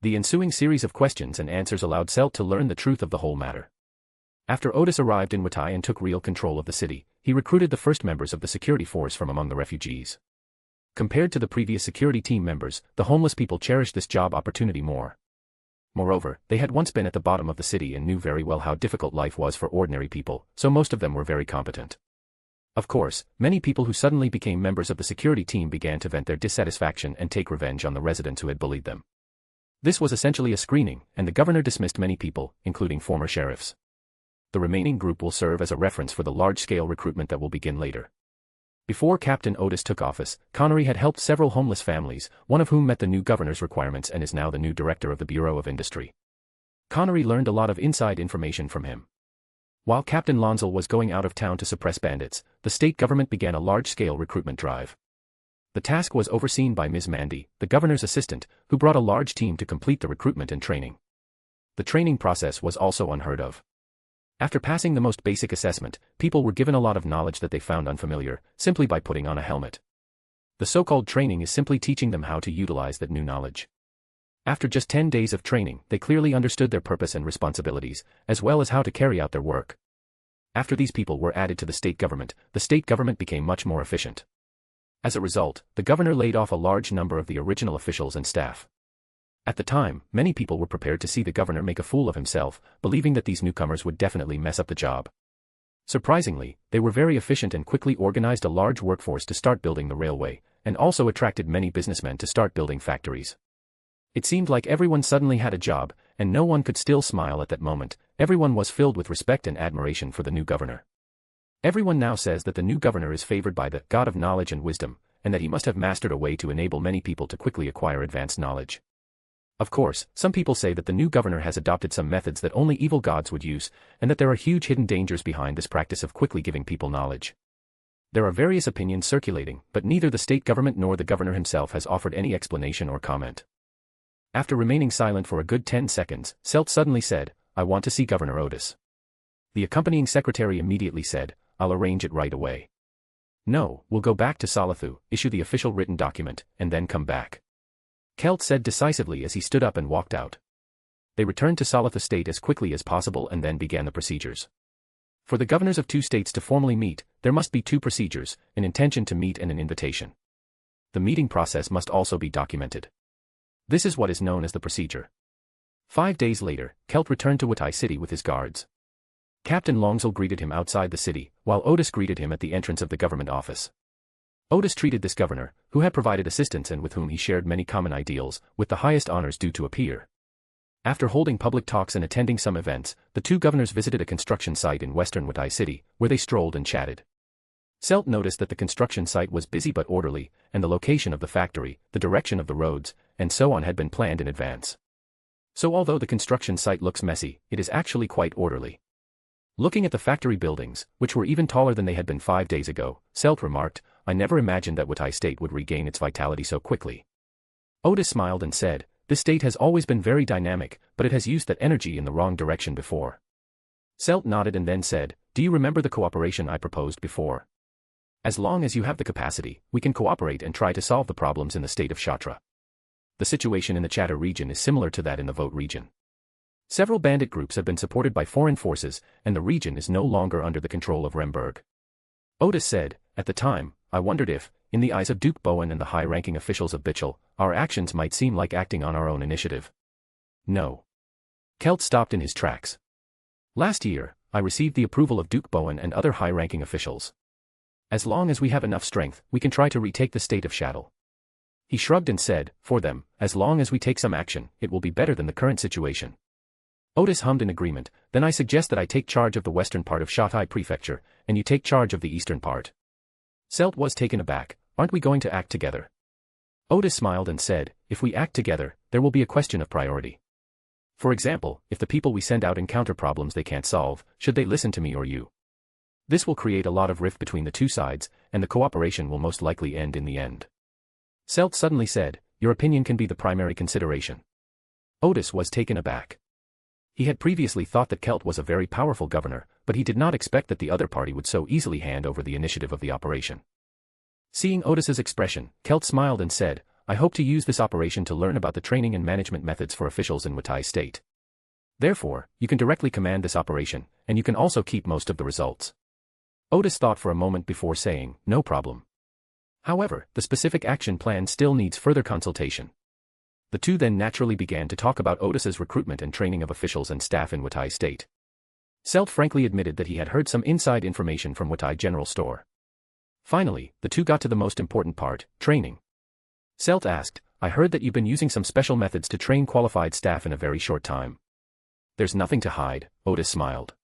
The ensuing series of questions and answers allowed Celt to learn the truth of the whole matter. After Odis arrived in Watai and took real control of the city, he recruited the first members of the security force from among the refugees. Compared to the previous security team members, the homeless people cherished this job opportunity more. Moreover, they had once been at the bottom of the city and knew very well how difficult life was for ordinary people, so most of them were very competent. Of course, many people who suddenly became members of the security team began to vent their dissatisfaction and take revenge on the residents who had bullied them. This was essentially a screening, and the governor dismissed many people, including former sheriffs. The remaining group will serve as a reference for the large-scale recruitment that will begin later. Before Captain Odis took office, Connery had helped several homeless families, one of whom met the new governor's requirements and is now the new director of the Bureau of Industry. Connery learned a lot of inside information from him. While Captain Lonzel was going out of town to suppress bandits, the state government began a large-scale recruitment drive. The task was overseen by Ms. Mandy, the governor's assistant, who brought a large team to complete the recruitment and training. The training process was also unheard of. After passing the most basic assessment, people were given a lot of knowledge that they found unfamiliar, simply by putting on a helmet. The so-called training is simply teaching them how to utilize that new knowledge. After just 10 days of training, they clearly understood their purpose and responsibilities, as well as how to carry out their work. After these people were added to the state government became much more efficient. As a result, the governor laid off a large number of the original officials and staff. At the time, many people were prepared to see the governor make a fool of himself, believing that these newcomers would definitely mess up the job. Surprisingly, they were very efficient and quickly organized a large workforce to start building the railway, and also attracted many businessmen to start building factories. It seemed like everyone suddenly had a job, and no one could still smile at that moment. Everyone was filled with respect and admiration for the new governor. Everyone now says that the new governor is favored by the God of knowledge and wisdom, and that he must have mastered a way to enable many people to quickly acquire advanced knowledge. Of course, some people say that the new governor has adopted some methods that only evil gods would use, and that there are huge hidden dangers behind this practice of quickly giving people knowledge. There are various opinions circulating, but neither the state government nor the governor himself has offered any explanation or comment. After remaining silent for a good 10 seconds, Celt suddenly said, I want to see Governor Odis. The accompanying secretary immediately said, I'll arrange it right away. No, we'll go back to Salathu, issue the official written document, and then come back. Celt said decisively as he stood up and walked out. They returned to Salathu state as quickly as possible and then began the procedures. For the governors of 2 states to formally meet, there must be 2 procedures, an intention to meet and an invitation. The meeting process must also be documented. This is what is known as the procedure. 5 days later, Celt returned to Watai City with his guards. Captain Longsel greeted him outside the city, while Odis greeted him at the entrance of the government office. Odis treated this governor, who had provided assistance and with whom he shared many common ideals, with the highest honors due to a peer. After holding public talks and attending some events, the 2 governors visited a construction site in western Watai City, where they strolled and chatted. Celt noticed that the construction site was busy but orderly, and the location of the factory, the direction of the roads, and so on had been planned in advance. So although the construction site looks messy, it is actually quite orderly. Looking at the factory buildings, which were even taller than they had been 5 days ago, Selt remarked, I never imagined that Watai state would regain its vitality so quickly. Odis smiled and said, this state has always been very dynamic, but it has used that energy in the wrong direction before. Selt nodded and then said, do you remember the cooperation I proposed before? As long as you have the capacity, we can cooperate and try to solve the problems in the state of Shatra. The situation in the Chatter region is similar to that in the Vote region. Several bandit groups have been supported by foreign forces, and the region is no longer under the control of Remberg. Odis said, at the time, I wondered if, in the eyes of Duke Bowen and the high-ranking officials of Bichel, our actions might seem like acting on our own initiative. No. Kelt stopped in his tracks. Last year, I received the approval of Duke Bowen and other high-ranking officials. As long as we have enough strength, we can try to retake the state of Shattel. He shrugged and said, for them, as long as we take some action, it will be better than the current situation. Odis hummed in agreement, then I suggest that I take charge of the western part of Watai Prefecture, and you take charge of the eastern part. Selt was taken aback, aren't we going to act together? Odis smiled and said, if we act together, there will be a question of priority. For example, if the people we send out encounter problems they can't solve, should they listen to me or you? This will create a lot of rift between the two sides, and the cooperation will most likely end in the end. Selt suddenly said, your opinion can be the primary consideration. Odis was taken aback. He had previously thought that Kelt was a very powerful governor, but he did not expect that the other party would so easily hand over the initiative of the operation. Seeing Odis's expression, Kelt smiled and said, I hope to use this operation to learn about the training and management methods for officials in Watai state. Therefore, you can directly command this operation, and you can also keep most of the results. Odis thought for a moment before saying, no problem. However, the specific action plan still needs further consultation. The two then naturally began to talk about Odis's recruitment and training of officials and staff in Watai state. Selt frankly admitted that he had heard some inside information from Watai General Store. Finally, the two got to the most important part, training. Selt asked, I heard that you've been using some special methods to train qualified staff in a very short time. There's nothing to hide, Odis smiled.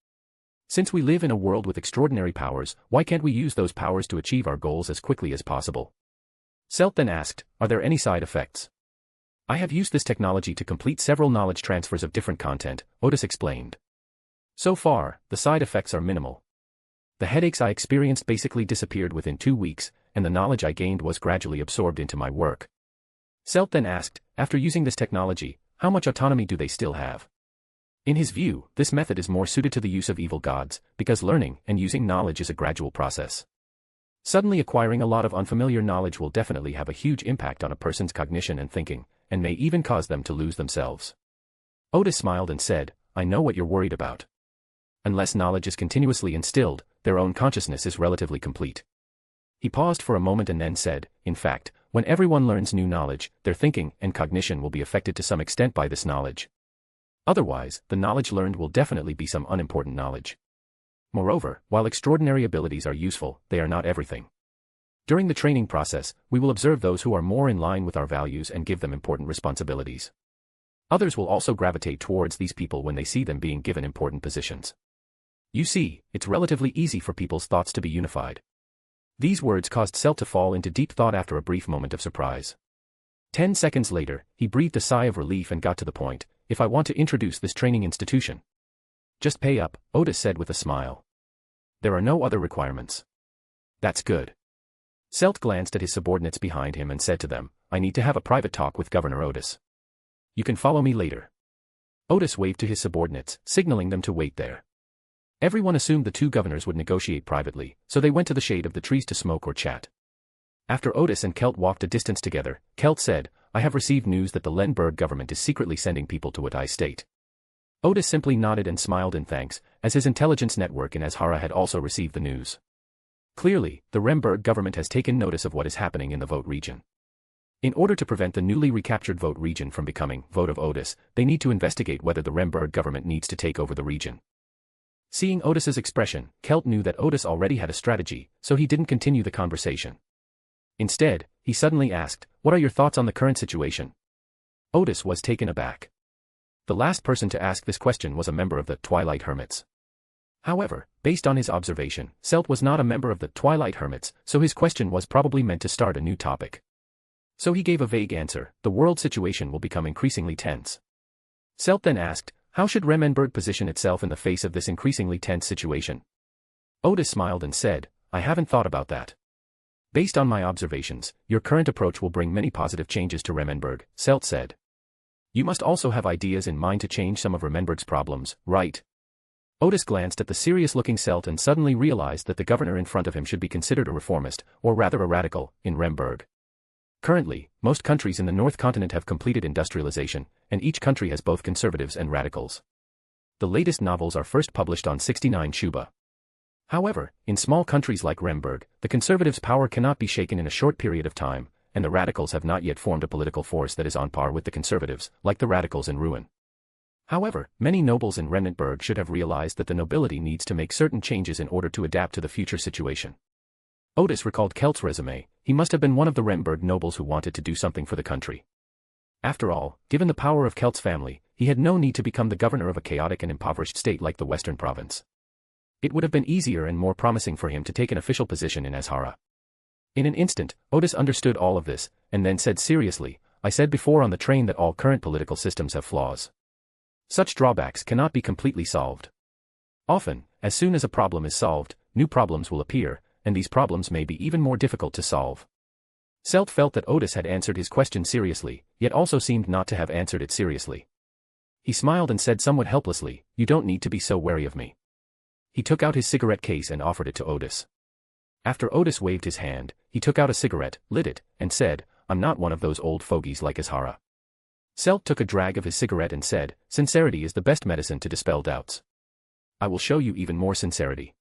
Since we live in a world with extraordinary powers, why can't we use those powers to achieve our goals as quickly as possible? Selt then asked, are there any side effects? I have used this technology to complete several knowledge transfers of different content, Odis explained. So far, the side effects are minimal. The headaches I experienced basically disappeared within 2 weeks, and the knowledge I gained was gradually absorbed into my work. Selt then asked, after using this technology, how much autonomy do they still have? In his view, this method is more suited to the use of evil gods, because learning and using knowledge is a gradual process. Suddenly acquiring a lot of unfamiliar knowledge will definitely have a huge impact on a person's cognition and thinking, and may even cause them to lose themselves. Odis smiled and said, I know what you're worried about. Unless knowledge is continuously instilled, their own consciousness is relatively complete. He paused for a moment and then said, in fact, when everyone learns new knowledge, their thinking and cognition will be affected to some extent by this knowledge. Otherwise, the knowledge learned will definitely be some unimportant knowledge. Moreover, while extraordinary abilities are useful, they are not everything. During the training process, we will observe those who are more in line with our values and give them important responsibilities. Others will also gravitate towards these people when they see them being given important positions. You see, it's relatively easy for people's thoughts to be unified. These words caused Selt to fall into deep thought after a brief moment of surprise. 10 seconds later, he breathed a sigh of relief and got to the point, if I want to introduce this training institution. Just pay up, Odis said with a smile. There are no other requirements. That's good. Selt glanced at his subordinates behind him and said to them, I need to have a private talk with Governor Odis. You can follow me later. Odis waved to his subordinates, signaling them to wait there. Everyone assumed the two governors would negotiate privately, so they went to the shade of the trees to smoke or chat. After Odis and Kelt walked a distance together, Kelt said, I have received news that the Lenberg government is secretly sending people to Watai state. Odis simply nodded and smiled in thanks, as his intelligence network in Azhara had also received the news. Clearly, the Remberg government has taken notice of what is happening in the Vote region. In order to prevent the newly recaptured Vote region from becoming Vote of Odis, they need to investigate whether the Remberg government needs to take over the region. Seeing Odis's expression, Kelt knew that Odis already had a strategy, so he didn't continue the conversation. Instead, he suddenly asked, what are your thoughts on the current situation? Odis was taken aback. The last person to ask this question was a member of the Twilight Hermits. However, based on his observation, Selt was not a member of the Twilight Hermits, so his question was probably meant to start a new topic. So he gave a vague answer, the world situation will become increasingly tense. Selt then asked, How should Remenberg position itself in the face of this increasingly tense situation? Odis smiled and said, I haven't thought about that. Based on my observations, your current approach will bring many positive changes to Remenberg, Selt said. You must also have ideas in mind to change some of Remenberg's problems, right? Odis glanced at the serious-looking Selt and suddenly realized that the governor in front of him should be considered a reformist, or rather a radical, in Remberg. Currently, most countries in the North Continent have completed industrialization, and each country has both conservatives and radicals. The latest novels are first published on 69 Shuba. However, in small countries like Remberg, the conservatives' power cannot be shaken in a short period of time, and the radicals have not yet formed a political force that is on par with the conservatives, like the radicals in Ruin. However, many nobles in Remnantburg should have realized that the nobility needs to make certain changes in order to adapt to the future situation. Odis recalled Kelt's resume. He must have been one of the Remberg nobles who wanted to do something for the country. After all, given the power of Kelt's family, he had no need to become the governor of a chaotic and impoverished state like the Western Province. It would have been easier and more promising for him to take an official position in Azhara. In an instant, Odis understood all of this, and then said seriously, I said before on the train that all current political systems have flaws. Such drawbacks cannot be completely solved. Often, as soon as a problem is solved, new problems will appear, and these problems may be even more difficult to solve. Selt felt that Odis had answered his question seriously, yet also seemed not to have answered it seriously. He smiled and said somewhat helplessly, You don't need to be so wary of me. He took out his cigarette case and offered it to Odis. After Odis waved his hand, he took out a cigarette, lit it, and said, I'm not one of those old fogies like Azhara. Selt took a drag of his cigarette and said, Sincerity is the best medicine to dispel doubts. I will show you even more sincerity.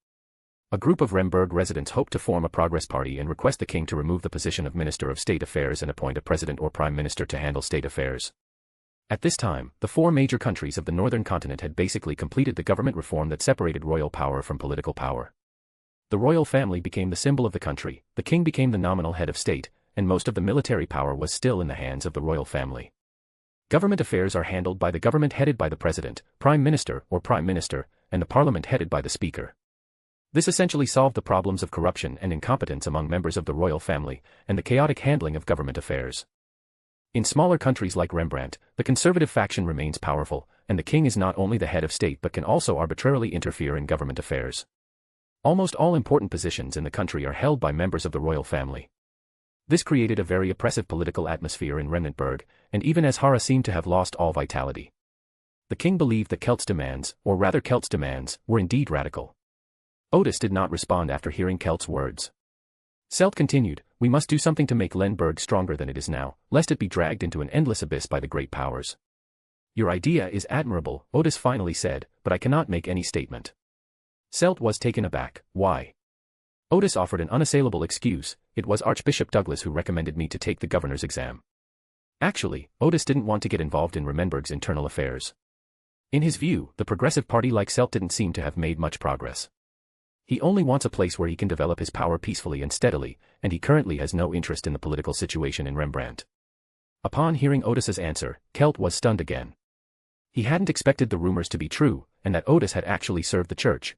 A group of Remberg residents hope to form a progress party and request the king to remove the position of Minister of State Affairs and appoint a president or prime minister to handle state affairs. At this time, the four major countries of the northern continent had basically completed the government reform that separated royal power from political power. The royal family became the symbol of the country, the king became the nominal head of state, and most of the military power was still in the hands of the royal family. Government affairs are handled by the government headed by the president, prime minister, and the parliament headed by the speaker. This essentially solved the problems of corruption and incompetence among members of the royal family, and the chaotic handling of government affairs. In smaller countries like Rembrandt, the conservative faction remains powerful, and the king is not only the head of state but can also arbitrarily interfere in government affairs. Almost all important positions in the country are held by members of the royal family. This created a very oppressive political atmosphere in Remnantburg, and even Azhara seemed to have lost all vitality. The king believed that Kelt's demands, were indeed radical. Odis did not respond after hearing Kelt's words. Selt continued, We must do something to make Lenberg stronger than it is now, lest it be dragged into an endless abyss by the great powers. Your idea is admirable, Odis finally said, but I cannot make any statement. Selt was taken aback. Why? Odis offered an unassailable excuse, it was Archbishop Douglas who recommended me to take the governor's exam. Actually, Odis didn't want to get involved in Remenberg's internal affairs. In his view, the progressive party like Selt didn't seem to have made much progress. He only wants a place where he can develop his power peacefully and steadily, and he currently has no interest in the political situation in Rembrandt. Upon hearing Odis's answer, Kelt was stunned again. He hadn't expected the rumors to be true, and that Odis had actually served the church.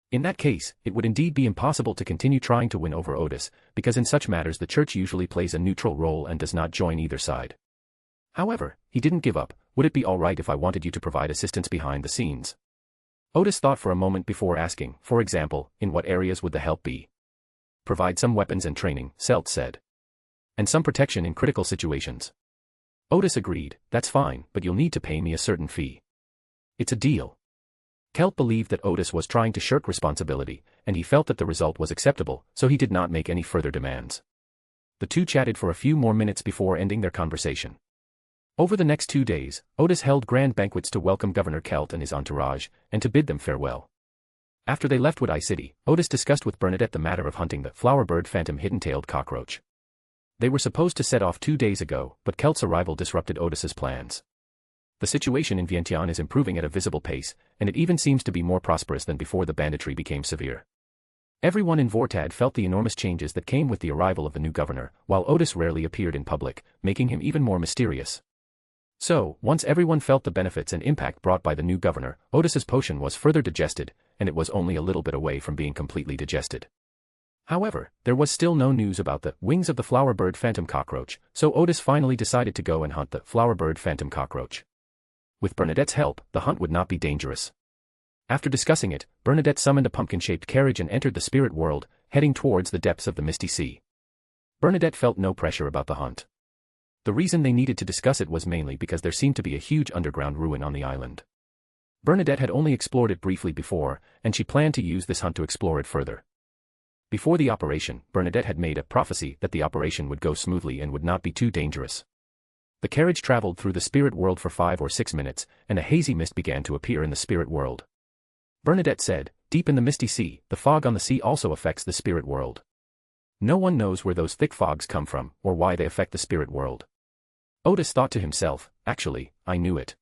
In that case, it would indeed be impossible to continue trying to win over Odis, because in such matters the church usually plays a neutral role and does not join either side. However, he didn't give up. Would it be alright if I wanted you to provide assistance behind the scenes? Odis thought for a moment before asking, for example, in what areas would the help be? Provide some weapons and training, Selt said. And some protection in critical situations. Odis agreed, that's fine, but you'll need to pay me a certain fee. It's a deal. Kelt believed that Odis was trying to shirk responsibility, and he felt that the result was acceptable, so he did not make any further demands. The two chatted for a few more minutes before ending their conversation. Over the next 2 days, Odis held grand banquets to welcome Governor Kelt and his entourage, and to bid them farewell. After they left Watai City, Odis discussed with Bernadette the matter of hunting the flowerbird phantom hidden-tailed cockroach. They were supposed to set off 2 days ago, but Kelt's arrival disrupted Odis's plans. The situation in Vientiane is improving at a visible pace, and it even seems to be more prosperous than before the banditry became severe. Everyone in Vortad felt the enormous changes that came with the arrival of the new governor, while Odis rarely appeared in public, making him even more mysterious. So, once everyone felt the benefits and impact brought by the new governor, Odis's potion was further digested, and it was only a little bit away from being completely digested. However, there was still no news about the wings of the flowerbird phantom cockroach, so Odis finally decided to go and hunt the flowerbird phantom cockroach. With Bernadette's help, the hunt would not be dangerous. After discussing it, Bernadette summoned a pumpkin-shaped carriage and entered the spirit world, heading towards the depths of the misty sea. Bernadette felt no pressure about the hunt. The reason they needed to discuss it was mainly because there seemed to be a huge underground ruin on the island. Bernadette had only explored it briefly before, and she planned to use this hunt to explore it further. Before the operation, Bernadette had made a prophecy that the operation would go smoothly and would not be too dangerous. The carriage traveled through the spirit world for 5 or 6 minutes, and a hazy mist began to appear in the spirit world. Bernadette said, "Deep in the misty sea, the fog on the sea also affects the spirit world. No one knows where those thick fogs come from, or why they affect the spirit world." Odis thought to himself, "Actually, I knew it.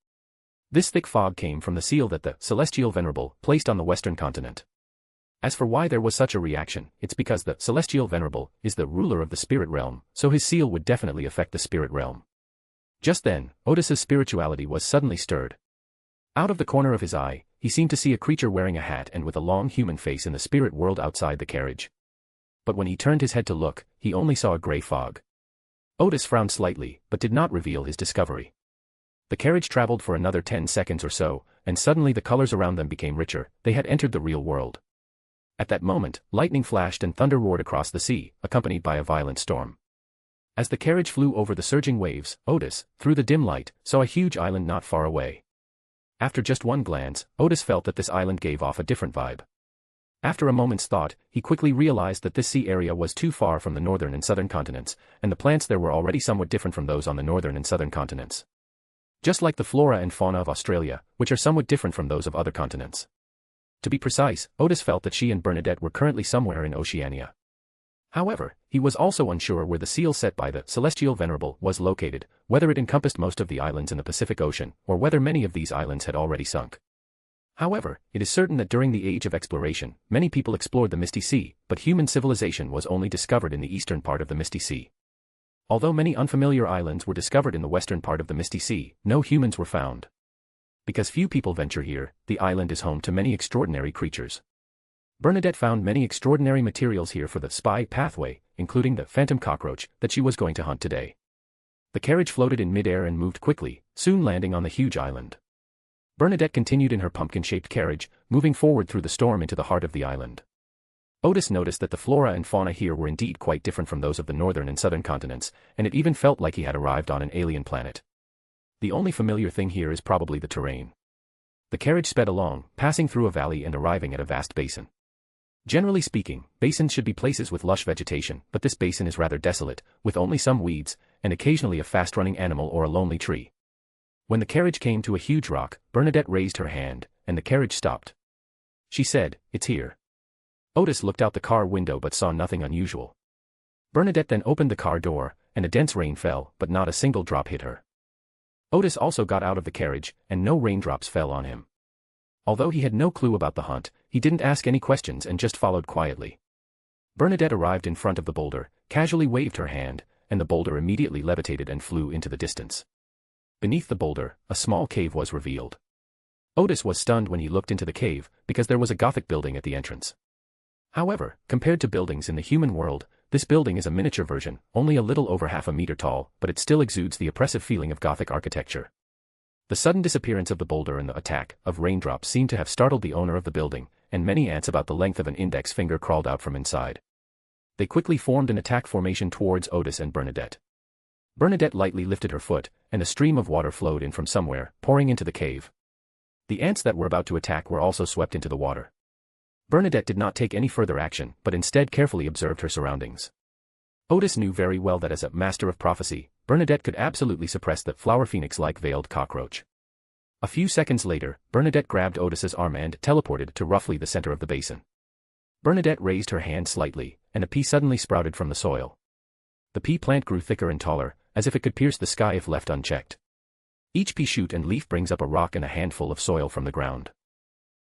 This thick fog came from the seal that the Celestial Venerable placed on the western continent. As for why there was such a reaction, it's because the Celestial Venerable is the ruler of the spirit realm, so his seal would definitely affect the spirit realm." Just then, Odis's spirituality was suddenly stirred. Out of the corner of his eye, he seemed to see a creature wearing a hat and with a long human face in the spirit world outside the carriage. But when he turned his head to look, he only saw a grey fog. Odis frowned slightly, but did not reveal his discovery. The carriage traveled for another 10 seconds or so, and suddenly the colors around them became richer. They had entered the real world. At that moment, lightning flashed and thunder roared across the sea, accompanied by a violent storm. As the carriage flew over the surging waves, Odis, through the dim light, saw a huge island not far away. After just one glance, Odis felt that this island gave off a different vibe. After a moment's thought, he quickly realized that this sea area was too far from the northern and southern continents, and the plants there were already somewhat different from those on the northern and southern continents. Just like the flora and fauna of Australia, which are somewhat different from those of other continents. To be precise, Odis felt that she and Bernadette were currently somewhere in Oceania. However, he was also unsure where the seal set by the Celestial Venerable was located, whether it encompassed most of the islands in the Pacific Ocean, or whether many of these islands had already sunk. However, it is certain that during the Age of Exploration, many people explored the Misty Sea, but human civilization was only discovered in the eastern part of the Misty Sea. Although many unfamiliar islands were discovered in the western part of the Misty Sea, no humans were found. Because few people venture here, the island is home to many extraordinary creatures. Bernadette found many extraordinary materials here for the spy pathway, including the phantom cockroach that she was going to hunt today. The carriage floated in midair and moved quickly, soon landing on the huge island. Bernadette continued in her pumpkin-shaped carriage, moving forward through the storm into the heart of the island. Odis noticed that the flora and fauna here were indeed quite different from those of the northern and southern continents, and it even felt like he had arrived on an alien planet. The only familiar thing here is probably the terrain. The carriage sped along, passing through a valley and arriving at a vast basin. Generally speaking, basins should be places with lush vegetation, but this basin is rather desolate, with only some weeds, and occasionally a fast-running animal or a lonely tree. When the carriage came to a huge rock, Bernadette raised her hand, and the carriage stopped. She said, "It's here." Odis looked out the car window but saw nothing unusual. Bernadette then opened the car door, and a dense rain fell, but not a single drop hit her. Odis also got out of the carriage, and no raindrops fell on him. Although he had no clue about the hunt, he didn't ask any questions and just followed quietly. Bernadette arrived in front of the boulder, casually waved her hand, and the boulder immediately levitated and flew into the distance. Beneath the boulder, a small cave was revealed. Odis was stunned when he looked into the cave, because there was a Gothic building at the entrance. However, compared to buildings in the human world, this building is a miniature version, only a little over half a meter tall, but it still exudes the oppressive feeling of Gothic architecture. The sudden disappearance of the boulder and the attack of raindrops seemed to have startled the owner of the building, and many ants about the length of an index finger crawled out from inside. They quickly formed an attack formation towards Odis and Bernadette. Bernadette lightly lifted her foot, and a stream of water flowed in from somewhere, pouring into the cave. The ants that were about to attack were also swept into the water. Bernadette did not take any further action, but instead carefully observed her surroundings. Odis knew very well that as a master of prophecy, Bernadette could absolutely suppress the flower phoenix-like veiled cockroach. A few seconds later, Bernadette grabbed Odis's arm and teleported to roughly the center of the basin. Bernadette raised her hand slightly, and a pea suddenly sprouted from the soil. The pea plant grew thicker and taller, as if it could pierce the sky if left unchecked. Each pea shoot and leaf brings up a rock and a handful of soil from the ground.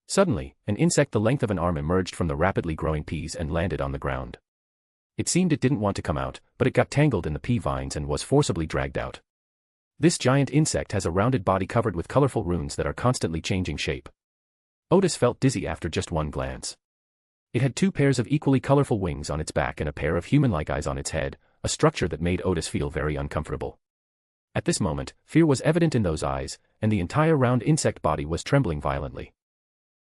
Suddenly, an insect the length of an arm emerged from the rapidly growing peas and landed on the ground. It seemed it didn't want to come out, but it got tangled in the pea vines and was forcibly dragged out. This giant insect has a rounded body covered with colorful runes that are constantly changing shape. Odis felt dizzy after just one glance. It had 2 pairs of equally colorful wings on its back and a pair of human-like eyes on its head, a structure that made Odis feel very uncomfortable. At this moment, fear was evident in those eyes, and the entire round insect body was trembling violently.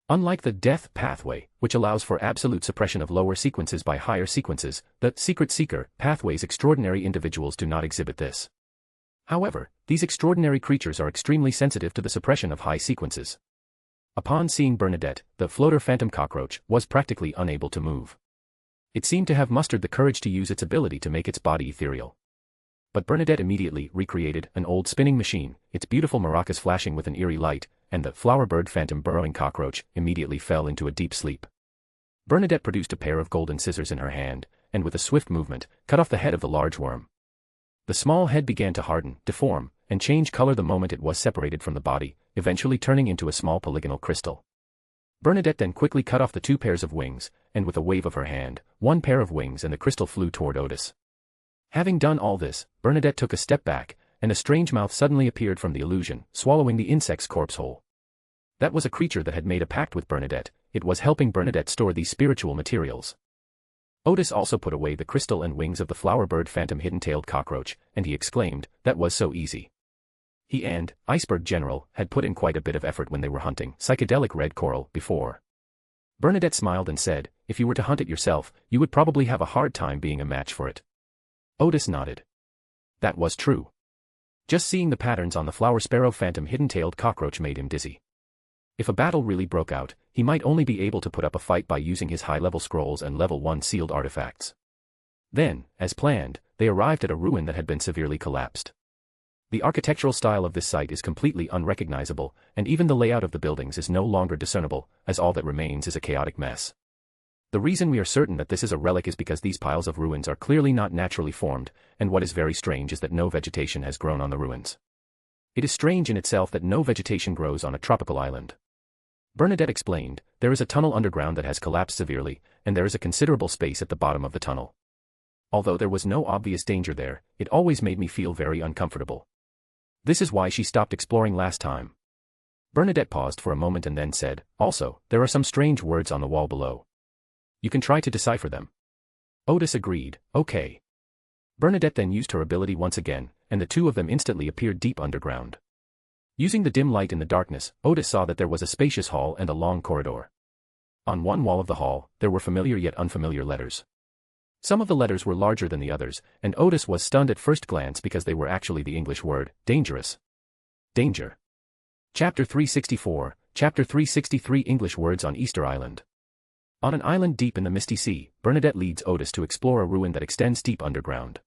Unlike the death pathway, which allows for absolute suppression of lower sequences by higher sequences, the secret seeker pathway's extraordinary individuals do not exhibit this. However, these extraordinary creatures are extremely sensitive to the suppression of high sequences. Upon seeing Bernadette, the floater phantom cockroach was practically unable to move. It seemed to have mustered the courage to use its ability to make its body ethereal. But Bernadette immediately recreated an old spinning machine, its beautiful maracas flashing with an eerie light, and the flowerbird phantom burrowing cockroach immediately fell into a deep sleep. Bernadette produced a pair of golden scissors in her hand, and with a swift movement, cut off the head of the large worm. The small head began to harden, deform, and change color the moment it was separated from the body, eventually turning into a small polygonal crystal. Bernadette then quickly cut off the 2 pairs of wings, and with a wave of her hand, 1 pair of wings and the crystal flew toward Odis. Having done all this, Bernadette took a step back, and a strange mouth suddenly appeared from the illusion, swallowing the insect's corpse whole. That was a creature that had made a pact with Bernadette. It was helping Bernadette store these spiritual materials. Odis also put away the crystal and wings of the flowerbird phantom hidden-tailed cockroach, and he exclaimed, "That was so easy." He and Iceberg General had put in quite a bit of effort when they were hunting psychedelic red coral before. Bernadette smiled and said, "If you were to hunt it yourself, you would probably have a hard time being a match for it." Odis nodded. That was true. Just seeing the patterns on the flower sparrow phantom hidden-tailed cockroach made him dizzy. If a battle really broke out, he might only be able to put up a fight by using his high-level scrolls and level 1 sealed artifacts. Then, as planned, they arrived at a ruin that had been severely collapsed. The architectural style of this site is completely unrecognizable, and even the layout of the buildings is no longer discernible, as all that remains is a chaotic mess. The reason we are certain that this is a relic is because these piles of ruins are clearly not naturally formed, and what is very strange is that no vegetation has grown on the ruins. It is strange in itself that no vegetation grows on a tropical island. Bernadette explained, there is a tunnel underground that has collapsed severely, and there is a considerable space at the bottom of the tunnel. Although there was no obvious danger there, it always made me feel very uncomfortable. This is why she stopped exploring last time. Bernadette paused for a moment and then said, "Also, there are some strange words on the wall below. You can try to decipher them." Odis agreed, "Okay." Bernadette then used her ability once again, and the 2 of them instantly appeared deep underground. Using the dim light in the darkness, Odis saw that there was a spacious hall and a long corridor. On one wall of the hall, there were familiar yet unfamiliar letters. Some of the letters were larger than the others, and Odis was stunned at first glance because they were actually the English word, dangerous. Danger. Chapter 364, Chapter 363 English Words on Easter Island. On an island deep in the misty sea, Bernadette leads Odis to explore a ruin that extends deep underground.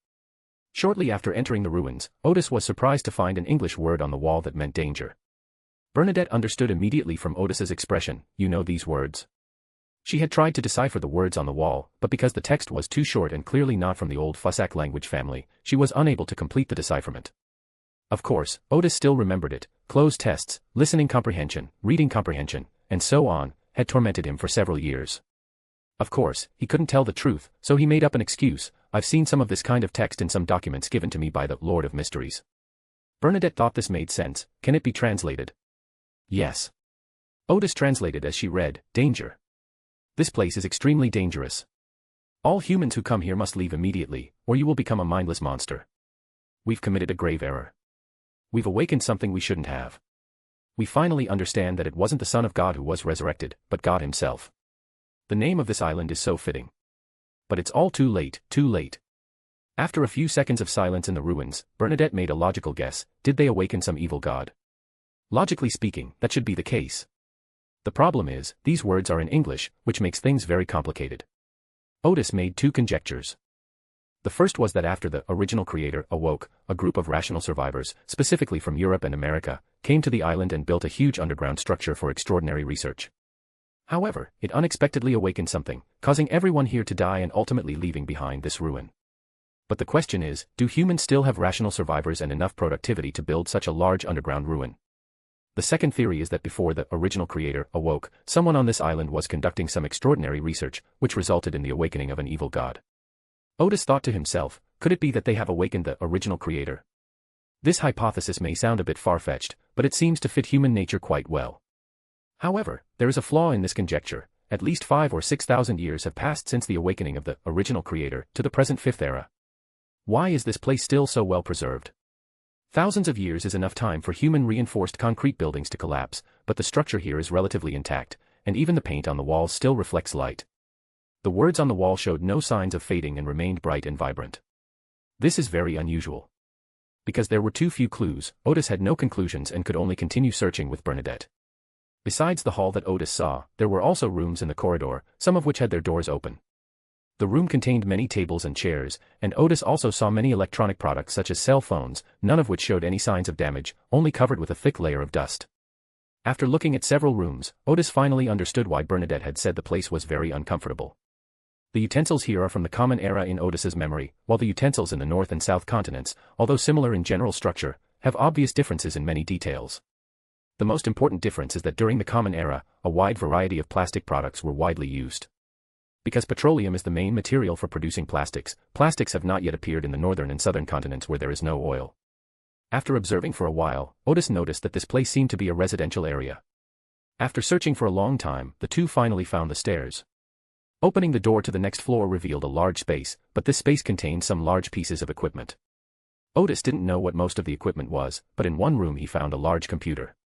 Shortly after entering the ruins, Odis was surprised to find an English word on the wall that meant danger. Bernadette understood immediately from Odis's expression, "You know these words?" She had tried to decipher the words on the wall, but because the text was too short and clearly not from the old Fussac language family, she was unable to complete the decipherment. Of course, Odis still remembered it. Closed tests, listening comprehension, reading comprehension, and so on, had tormented him for several years. Of course, he couldn't tell the truth, so he made up an excuse. "I've seen some of this kind of text in some documents given to me by the Lord of Mysteries." Bernadette thought this made sense. "Can it be translated?" "Yes." Odis translated as she read, "Danger. This place is extremely dangerous. All humans who come here must leave immediately, or you will become a mindless monster. We've committed a grave error. We've awakened something we shouldn't have. We finally understand that it wasn't the Son of God who was resurrected, but God himself. The name of this island is so fitting. But it's all too late, too late." After a few seconds of silence in the ruins, Bernadette made a logical guess. Did they awaken some evil god? Logically speaking, that should be the case. The problem is, these words are in English, which makes things very complicated. Odis made 2 conjectures. The first was that after the original creator awoke, a group of rational survivors, specifically from Europe and America, came to the island and built a huge underground structure for extraordinary research. However, it unexpectedly awakened something, causing everyone here to die and ultimately leaving behind this ruin. But the question is, do humans still have rational survivors and enough productivity to build such a large underground ruin? The second theory is that before the original creator awoke, someone on this island was conducting some extraordinary research, which resulted in the awakening of an evil god. Odis thought to himself, could it be that they have awakened the original creator? This hypothesis may sound a bit far-fetched, but it seems to fit human nature quite well. However, there is a flaw in this conjecture. At least 5,000 or 6,000 years have passed since the awakening of the original creator to the present 5th era. Why is this place still so well preserved? Thousands of years is enough time for human-reinforced concrete buildings to collapse, but the structure here is relatively intact, and even the paint on the walls still reflects light. The words on the wall showed no signs of fading and remained bright and vibrant. This is very unusual. Because there were too few clues, Odis had no conclusions and could only continue searching with Bernadette. Besides the hall that Odis saw, there were also rooms in the corridor, some of which had their doors open. The room contained many tables and chairs, and Odis also saw many electronic products such as cell phones, none of which showed any signs of damage, only covered with a thick layer of dust. After looking at several rooms, Odis finally understood why Bernadette had said the place was very uncomfortable. The utensils here are from the common era in Odis's memory, while the utensils in the North and South continents, although similar in general structure, have obvious differences in many details. The most important difference is that during the common era, a wide variety of plastic products were widely used. Because petroleum is the main material for producing plastics, plastics have not yet appeared in the northern and southern continents where there is no oil. After observing for a while, Odis noticed that this place seemed to be a residential area. After searching for a long time, the two finally found the stairs. Opening the door to the next floor revealed a large space, but this space contained some large pieces of equipment. Odis didn't know what most of the equipment was, but in one room he found a large computer.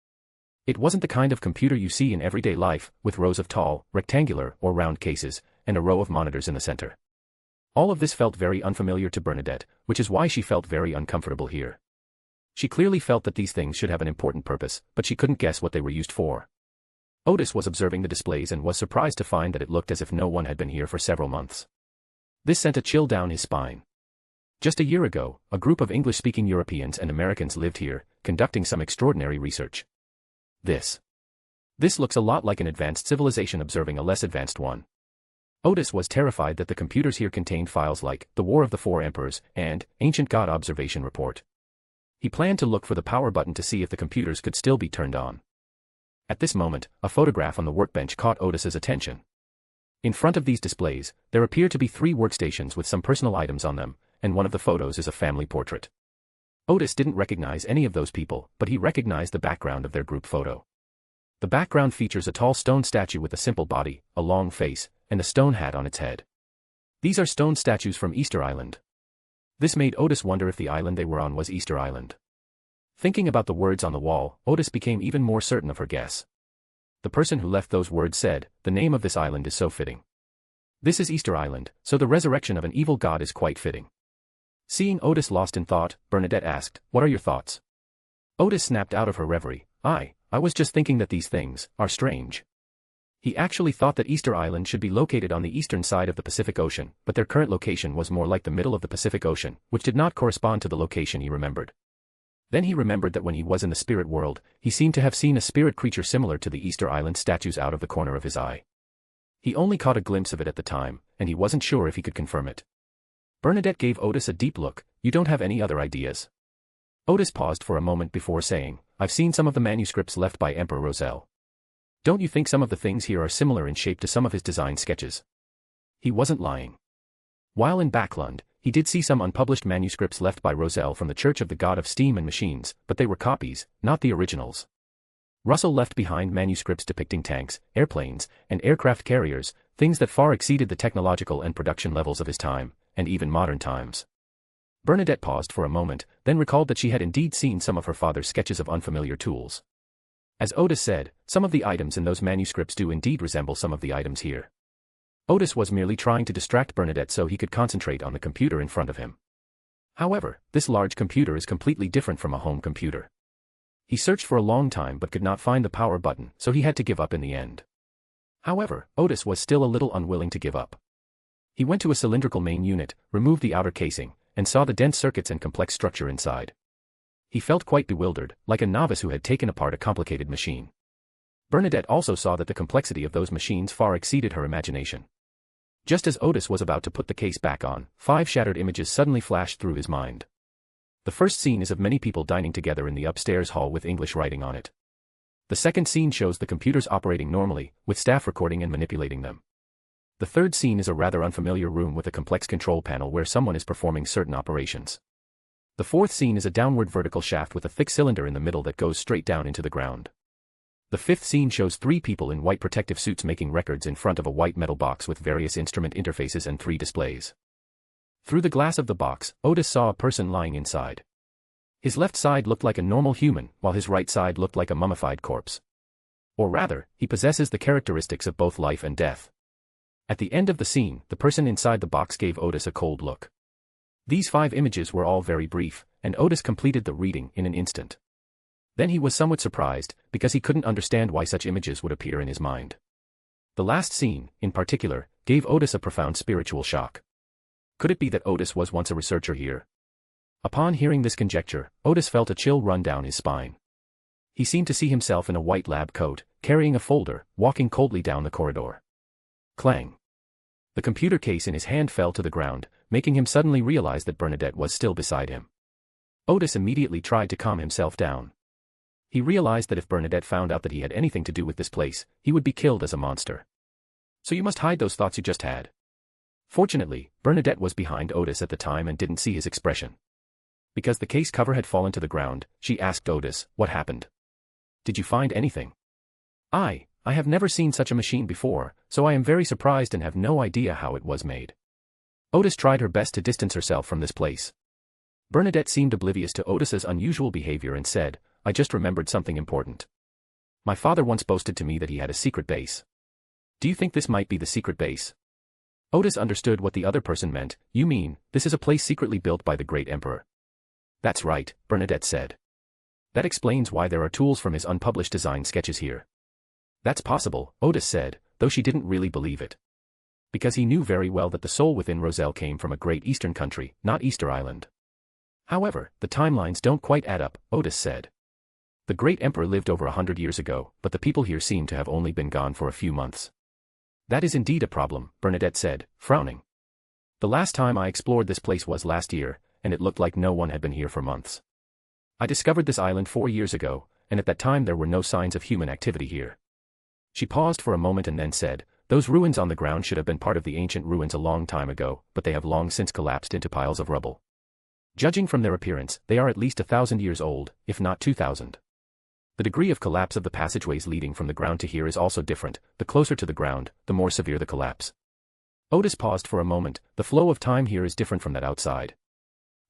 It wasn't the kind of computer you see in everyday life, with rows of tall, rectangular, or round cases, and a row of monitors in the center. All of this felt very unfamiliar to Bernadette, which is why she felt very uncomfortable here. She clearly felt that these things should have an important purpose, but she couldn't guess what they were used for. Odis was observing the displays and was surprised to find that it looked as if no one had been here for several months. This sent a chill down his spine. Just a year ago, a group of English-speaking Europeans and Americans lived here, conducting some extraordinary research. This looks a lot like an advanced civilization observing a less advanced one. Odis was terrified that the computers here contained files like The War of the Four Emperors and Ancient God Observation Report. He planned to look for the power button to see if the computers could still be turned on. At this moment, a photograph on the workbench caught Odis's attention. In front of these displays, there appear to be 3 workstations with some personal items on them, and one of the photos is a family portrait. Odis didn't recognize any of those people, but he recognized the background of their group photo. The background features a tall stone statue with a simple body, a long face, and a stone hat on its head. These are stone statues from Easter Island. This made Odis wonder if the island they were on was Easter Island. Thinking about the words on the wall, Odis became even more certain of her guess. The person who left those words said, "The name of this island is so fitting. This is Easter Island, so the resurrection of an evil god is quite fitting." Seeing Odis lost in thought, Bernadette asked, "What are your thoughts?" Odis snapped out of her reverie, I was just thinking that these things are strange." He actually thought that Easter Island should be located on the eastern side of the Pacific Ocean, but their current location was more like the middle of the Pacific Ocean, which did not correspond to the location he remembered. Then he remembered that when he was in the spirit world, he seemed to have seen a spirit creature similar to the Easter Island statues out of the corner of his eye. He only caught a glimpse of it at the time, and he wasn't sure if he could confirm it. Bernadette gave Odis a deep look. "You don't have any other ideas?" Odis paused for a moment before saying, "I've seen some of the manuscripts left by Emperor Roselle. Don't you think some of the things here are similar in shape to some of his design sketches?" He wasn't lying. While in Backland, he did see some unpublished manuscripts left by Roselle from the Church of the God of Steam and Machines, but they were copies, not the originals. Russell left behind manuscripts depicting tanks, airplanes, and aircraft carriers, things that far exceeded the technological and production levels of his time, and even modern times. Bernadette paused for a moment, then recalled that she had indeed seen some of her father's sketches of unfamiliar tools. As Odis said, some of the items in those manuscripts do indeed resemble some of the items here. Odis was merely trying to distract Bernadette so he could concentrate on the computer in front of him. However, this large computer is completely different from a home computer. He searched for a long time but could not find the power button, so he had to give up in the end. However, Odis was still a little unwilling to give up. He went to a cylindrical main unit, removed the outer casing, and saw the dense circuits and complex structure inside. He felt quite bewildered, like a novice who had taken apart a complicated machine. Bernadette also saw that the complexity of those machines far exceeded her imagination. Just as Odis was about to put the case back on, 5 shattered images suddenly flashed through his mind. The first scene is of many people dining together in the upstairs hall with English writing on it. The second scene shows the computers operating normally, with staff recording and manipulating them. The third scene is a rather unfamiliar room with a complex control panel where someone is performing certain operations. The fourth scene is a downward vertical shaft with a thick cylinder in the middle that goes straight down into the ground. The fifth scene shows 3 people in white protective suits making records in front of a white metal box with various instrument interfaces and 3 displays. Through the glass of the box, Odis saw a person lying inside. His left side looked like a normal human, while his right side looked like a mummified corpse. Or rather, he possesses the characteristics of both life and death. At the end of the scene, the person inside the box gave Odis a cold look. These 5 images were all very brief, and Odis completed the reading in an instant. Then he was somewhat surprised, because he couldn't understand why such images would appear in his mind. The last scene, in particular, gave Odis a profound spiritual shock. Could it be that Odis was once a researcher here? Upon hearing this conjecture, Odis felt a chill run down his spine. He seemed to see himself in a white lab coat, carrying a folder, walking coldly down the corridor. Clang. The computer case in his hand fell to the ground, making him suddenly realize that Bernadette was still beside him. Odis immediately tried to calm himself down. He realized that if Bernadette found out that he had anything to do with this place, he would be killed as a monster. So you must hide those thoughts you just had. Fortunately, Bernadette was behind Odis at the time and didn't see his expression. Because the case cover had fallen to the ground, she asked Odis, "What happened? Did you find anything?" I have never seen such a machine before, so I am very surprised and have no idea how it was made." Odis tried her best to distance herself from this place. Bernadette seemed oblivious to Odis's unusual behavior and said, "I just remembered something important. My father once boasted to me that he had a secret base. Do you think this might be the secret base?" Odis understood what the other person meant. "You mean, this is a place secretly built by the great emperor?" "That's right," Bernadette said. "That explains why there are tools from his unpublished design sketches here." "That's possible," Odis said, though she didn't really believe it. Because he knew very well that the soul within Roselle came from a great eastern country, not Easter Island. "However, the timelines don't quite add up," Odis said. "The great emperor lived over 100 years ago, but the people here seem to have only been gone for a few months." "That is indeed a problem," Bernadette said, frowning. "The last time I explored this place was last year, and it looked like no one had been here for months. I discovered this island 4 years ago, and at that time there were no signs of human activity here." She paused for a moment and then said, "Those ruins on the ground should have been part of the ancient ruins a long time ago, but they have long since collapsed into piles of rubble. Judging from their appearance, they are at least 1,000 years old, if not 2,000. The degree of collapse of the passageways leading from the ground to here is also different. The closer to the ground, the more severe the collapse." Odis paused for a moment. "The flow of time here is different from that outside."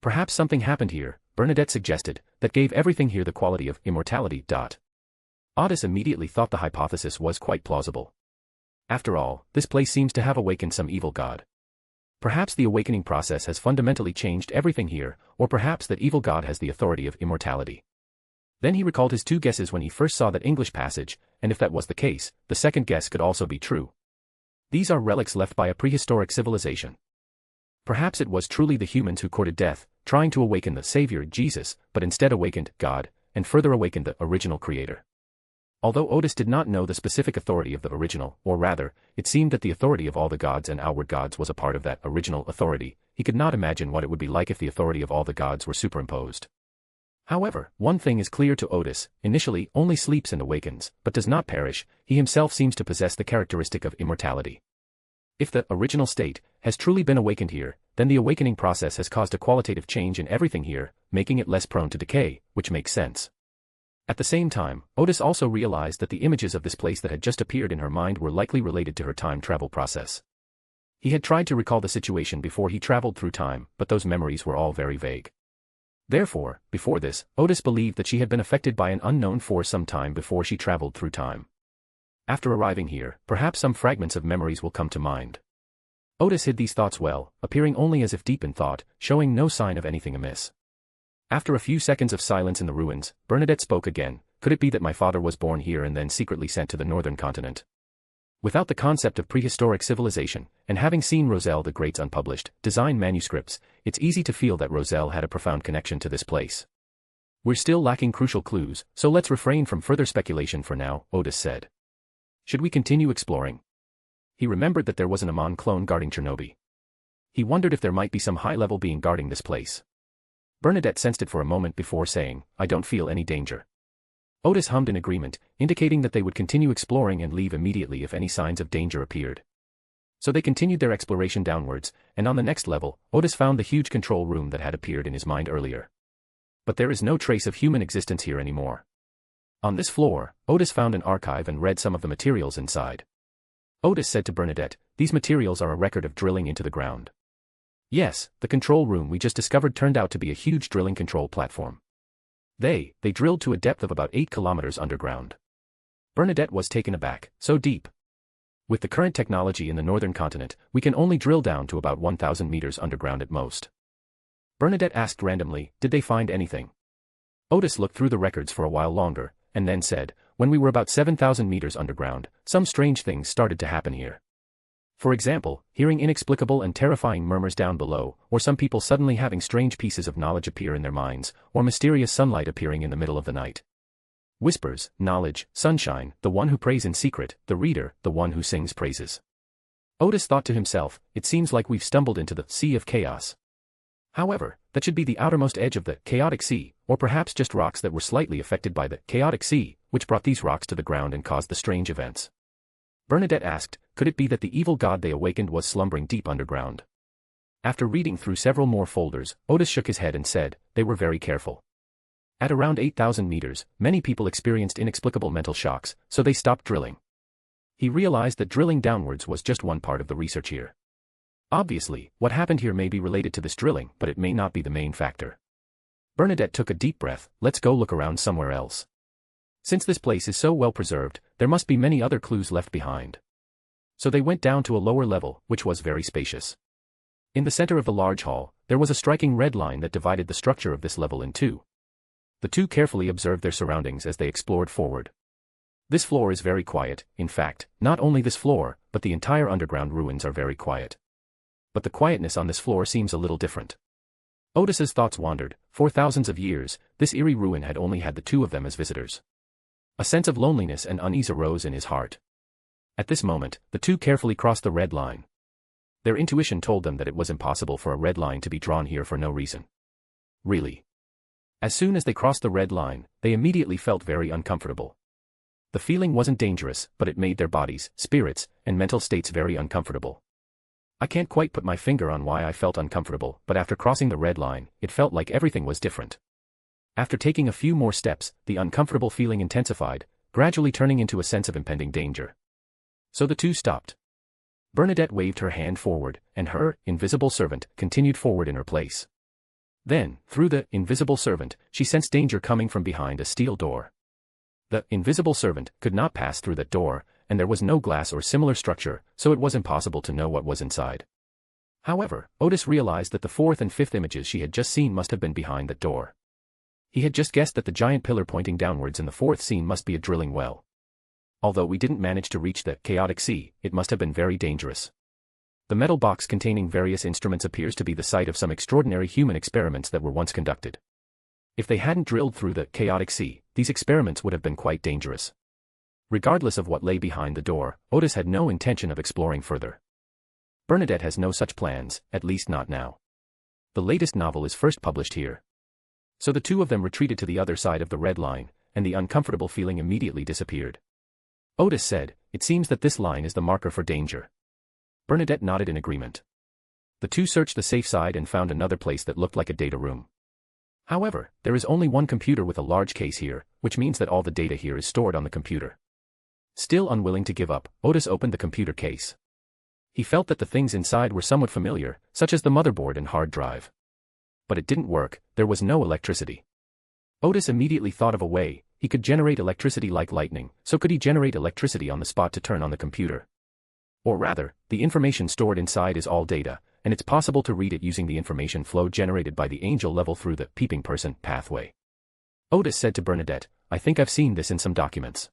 "Perhaps something happened here," Bernadette suggested, "that gave everything here the quality of immortality." Odis immediately thought the hypothesis was quite plausible. After all, this place seems to have awakened some evil god. Perhaps the awakening process has fundamentally changed everything here, or perhaps that evil god has the authority of immortality. Then he recalled his 2 guesses when he first saw that English passage, and if that was the case, the second guess could also be true. These are relics left by a prehistoric civilization. Perhaps it was truly the humans who courted death, trying to awaken the Savior, Jesus, but instead awakened God, and further awakened the original creator. Although Odis did not know the specific authority of the original, or rather, it seemed that the authority of all the gods and outward gods was a part of that original authority, he could not imagine what it would be like if the authority of all the gods were superimposed. However, one thing is clear to Odis: initially only sleeps and awakens, but does not perish. He himself seems to possess the characteristic of immortality. If the original state has truly been awakened here, then the awakening process has caused a qualitative change in everything here, making it less prone to decay, which makes sense. At the same time, Odis also realized that the images of this place that had just appeared in her mind were likely related to her time travel process. He had tried to recall the situation before he traveled through time, but those memories were all very vague. Therefore, before this, Odis believed that she had been affected by an unknown force some time before she traveled through time. After arriving here, perhaps some fragments of memories will come to mind. Odis hid these thoughts well, appearing only as if deep in thought, showing no sign of anything amiss. After a few seconds of silence in the ruins, Bernadette spoke again. "Could it be that my father was born here and then secretly sent to the northern continent?" Without the concept of prehistoric civilization, and having seen Roselle the Great's unpublished design manuscripts, it's easy to feel that Roselle had a profound connection to this place. "We're still lacking crucial clues, so let's refrain from further speculation for now," Odis said. "Should we continue exploring?" He remembered that there was an Amon clone guarding Chernobyl. He wondered if there might be some high-level being guarding this place. Bernadette sensed it for a moment before saying, "I don't feel any danger." Odis hummed in agreement, indicating that they would continue exploring and leave immediately if any signs of danger appeared. So they continued their exploration downwards, and on the next level, Odis found the huge control room that had appeared in his mind earlier. But there is no trace of human existence here anymore. On this floor, Odis found an archive and read some of the materials inside. Odis said to Bernadette, "These materials are a record of drilling into the ground." Yes, the control room we just discovered turned out to be a huge drilling control platform. They drilled to a depth of about 8 kilometers underground. Bernadette was taken aback. So deep. With the current technology in the northern continent, we can only drill down to about 1,000 meters underground at most. Bernadette asked randomly, did they find anything? Odis looked through the records for a while longer, and then said, when we were about 7,000 meters underground, some strange things started to happen here. For example, hearing inexplicable and terrifying murmurs down below, or some people suddenly having strange pieces of knowledge appear in their minds, or mysterious sunlight appearing in the middle of the night. Whispers, knowledge, sunshine, the one who prays in secret, the reader, the one who sings praises. Odis thought to himself, it seems like we've stumbled into the Sea of Chaos. However, that should be the outermost edge of the chaotic sea, or perhaps just rocks that were slightly affected by the chaotic sea, which brought these rocks to the ground and caused the strange events. Bernadette asked, could it be that the evil god they awakened was slumbering deep underground? After reading through several more folders, Odis shook his head and said, they were very careful. At around 8,000 meters, many people experienced inexplicable mental shocks, so they stopped drilling. He realized that drilling downwards was just one part of the research here. Obviously, what happened here may be related to this drilling, but it may not be the main factor. Bernadette took a deep breath, let's go look around somewhere else. Since this place is so well preserved, there must be many other clues left behind. So they went down to a lower level, which was very spacious. In the center of the large hall, there was a striking red line that divided the structure of this level in two. The two carefully observed their surroundings as they explored forward. This floor is very quiet, in fact, not only this floor, but the entire underground ruins are very quiet. But the quietness on this floor seems a little different. Odis's thoughts wandered. For thousands of years, this eerie ruin had only had the two of them as visitors. A sense of loneliness and unease arose in his heart. At this moment, the two carefully crossed the red line. Their intuition told them that it was impossible for a red line to be drawn here for no reason. Really. As soon as they crossed the red line, they immediately felt very uncomfortable. The feeling wasn't dangerous, but it made their bodies, spirits, and mental states very uncomfortable. I can't quite put my finger on why I felt uncomfortable, but after crossing the red line, it felt like everything was different. After taking a few more steps, the uncomfortable feeling intensified, gradually turning into a sense of impending danger. So the two stopped. Bernadette waved her hand forward, and her invisible servant continued forward in her place. Then, through the invisible servant, she sensed danger coming from behind a steel door. The invisible servant could not pass through that door, and there was no glass or similar structure, so it was impossible to know what was inside. However, Odis realized that the fourth and fifth images she had just seen must have been behind that door. He had just guessed that the giant pillar pointing downwards in the fourth scene must be a drilling well. Although we didn't manage to reach the chaotic sea, it must have been very dangerous. The metal box containing various instruments appears to be the site of some extraordinary human experiments that were once conducted. If they hadn't drilled through the chaotic sea, these experiments would have been quite dangerous. Regardless of what lay behind the door, Odis had no intention of exploring further. Bernadette has no such plans, at least not now. The latest novel is first published here. So the two of them retreated to the other side of the red line, and the uncomfortable feeling immediately disappeared. Odis said, it seems that this line is the marker for danger. Bernadette nodded in agreement. The two searched the safe side and found another place that looked like a data room. However, there is only one computer with a large case here, which means that all the data here is stored on the computer. Still unwilling to give up, Odis opened the computer case. He felt that the things inside were somewhat familiar, such as the motherboard and hard drive. But it didn't work, there was no electricity. Odis immediately thought of a way. He could generate electricity like lightning, so could he generate electricity on the spot to turn on the computer? Or rather, the information stored inside is all data, and it's possible to read it using the information flow generated by the angel level through the peeping person pathway. Odis said to Bernadette, I think I've seen this in some documents.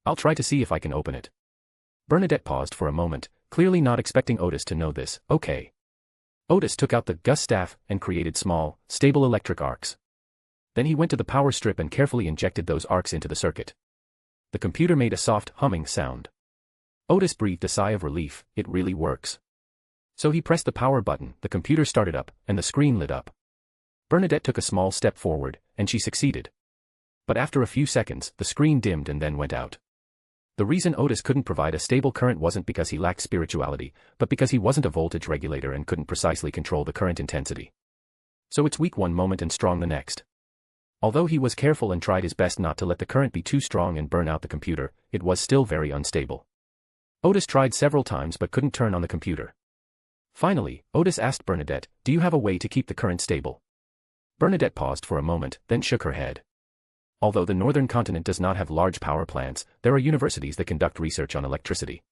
I'll try to see if I can open it. Bernadette paused for a moment, clearly not expecting Odis to know this. Okay. Odis took out the Gus staff and created small, stable electric arcs. Then he went to the power strip and carefully injected those arcs into the circuit. The computer made a soft, humming sound. Odis breathed a sigh of relief, it really works. So he pressed the power button, the computer started up, and the screen lit up. Bernadette took a small step forward, and she succeeded. But after a few seconds, the screen dimmed and then went out. The reason Odis couldn't provide a stable current wasn't because he lacked spirituality, but because he wasn't a voltage regulator and couldn't precisely control the current intensity. So it's weak one moment and strong the next. Although he was careful and tried his best not to let the current be too strong and burn out the computer, it was still very unstable. Odis tried several times but couldn't turn on the computer. Finally, Odis asked Bernadette, do you have a way to keep the current stable? Bernadette paused for a moment, then shook her head. Although the northern continent does not have large power plants, there are universities that conduct research on electricity.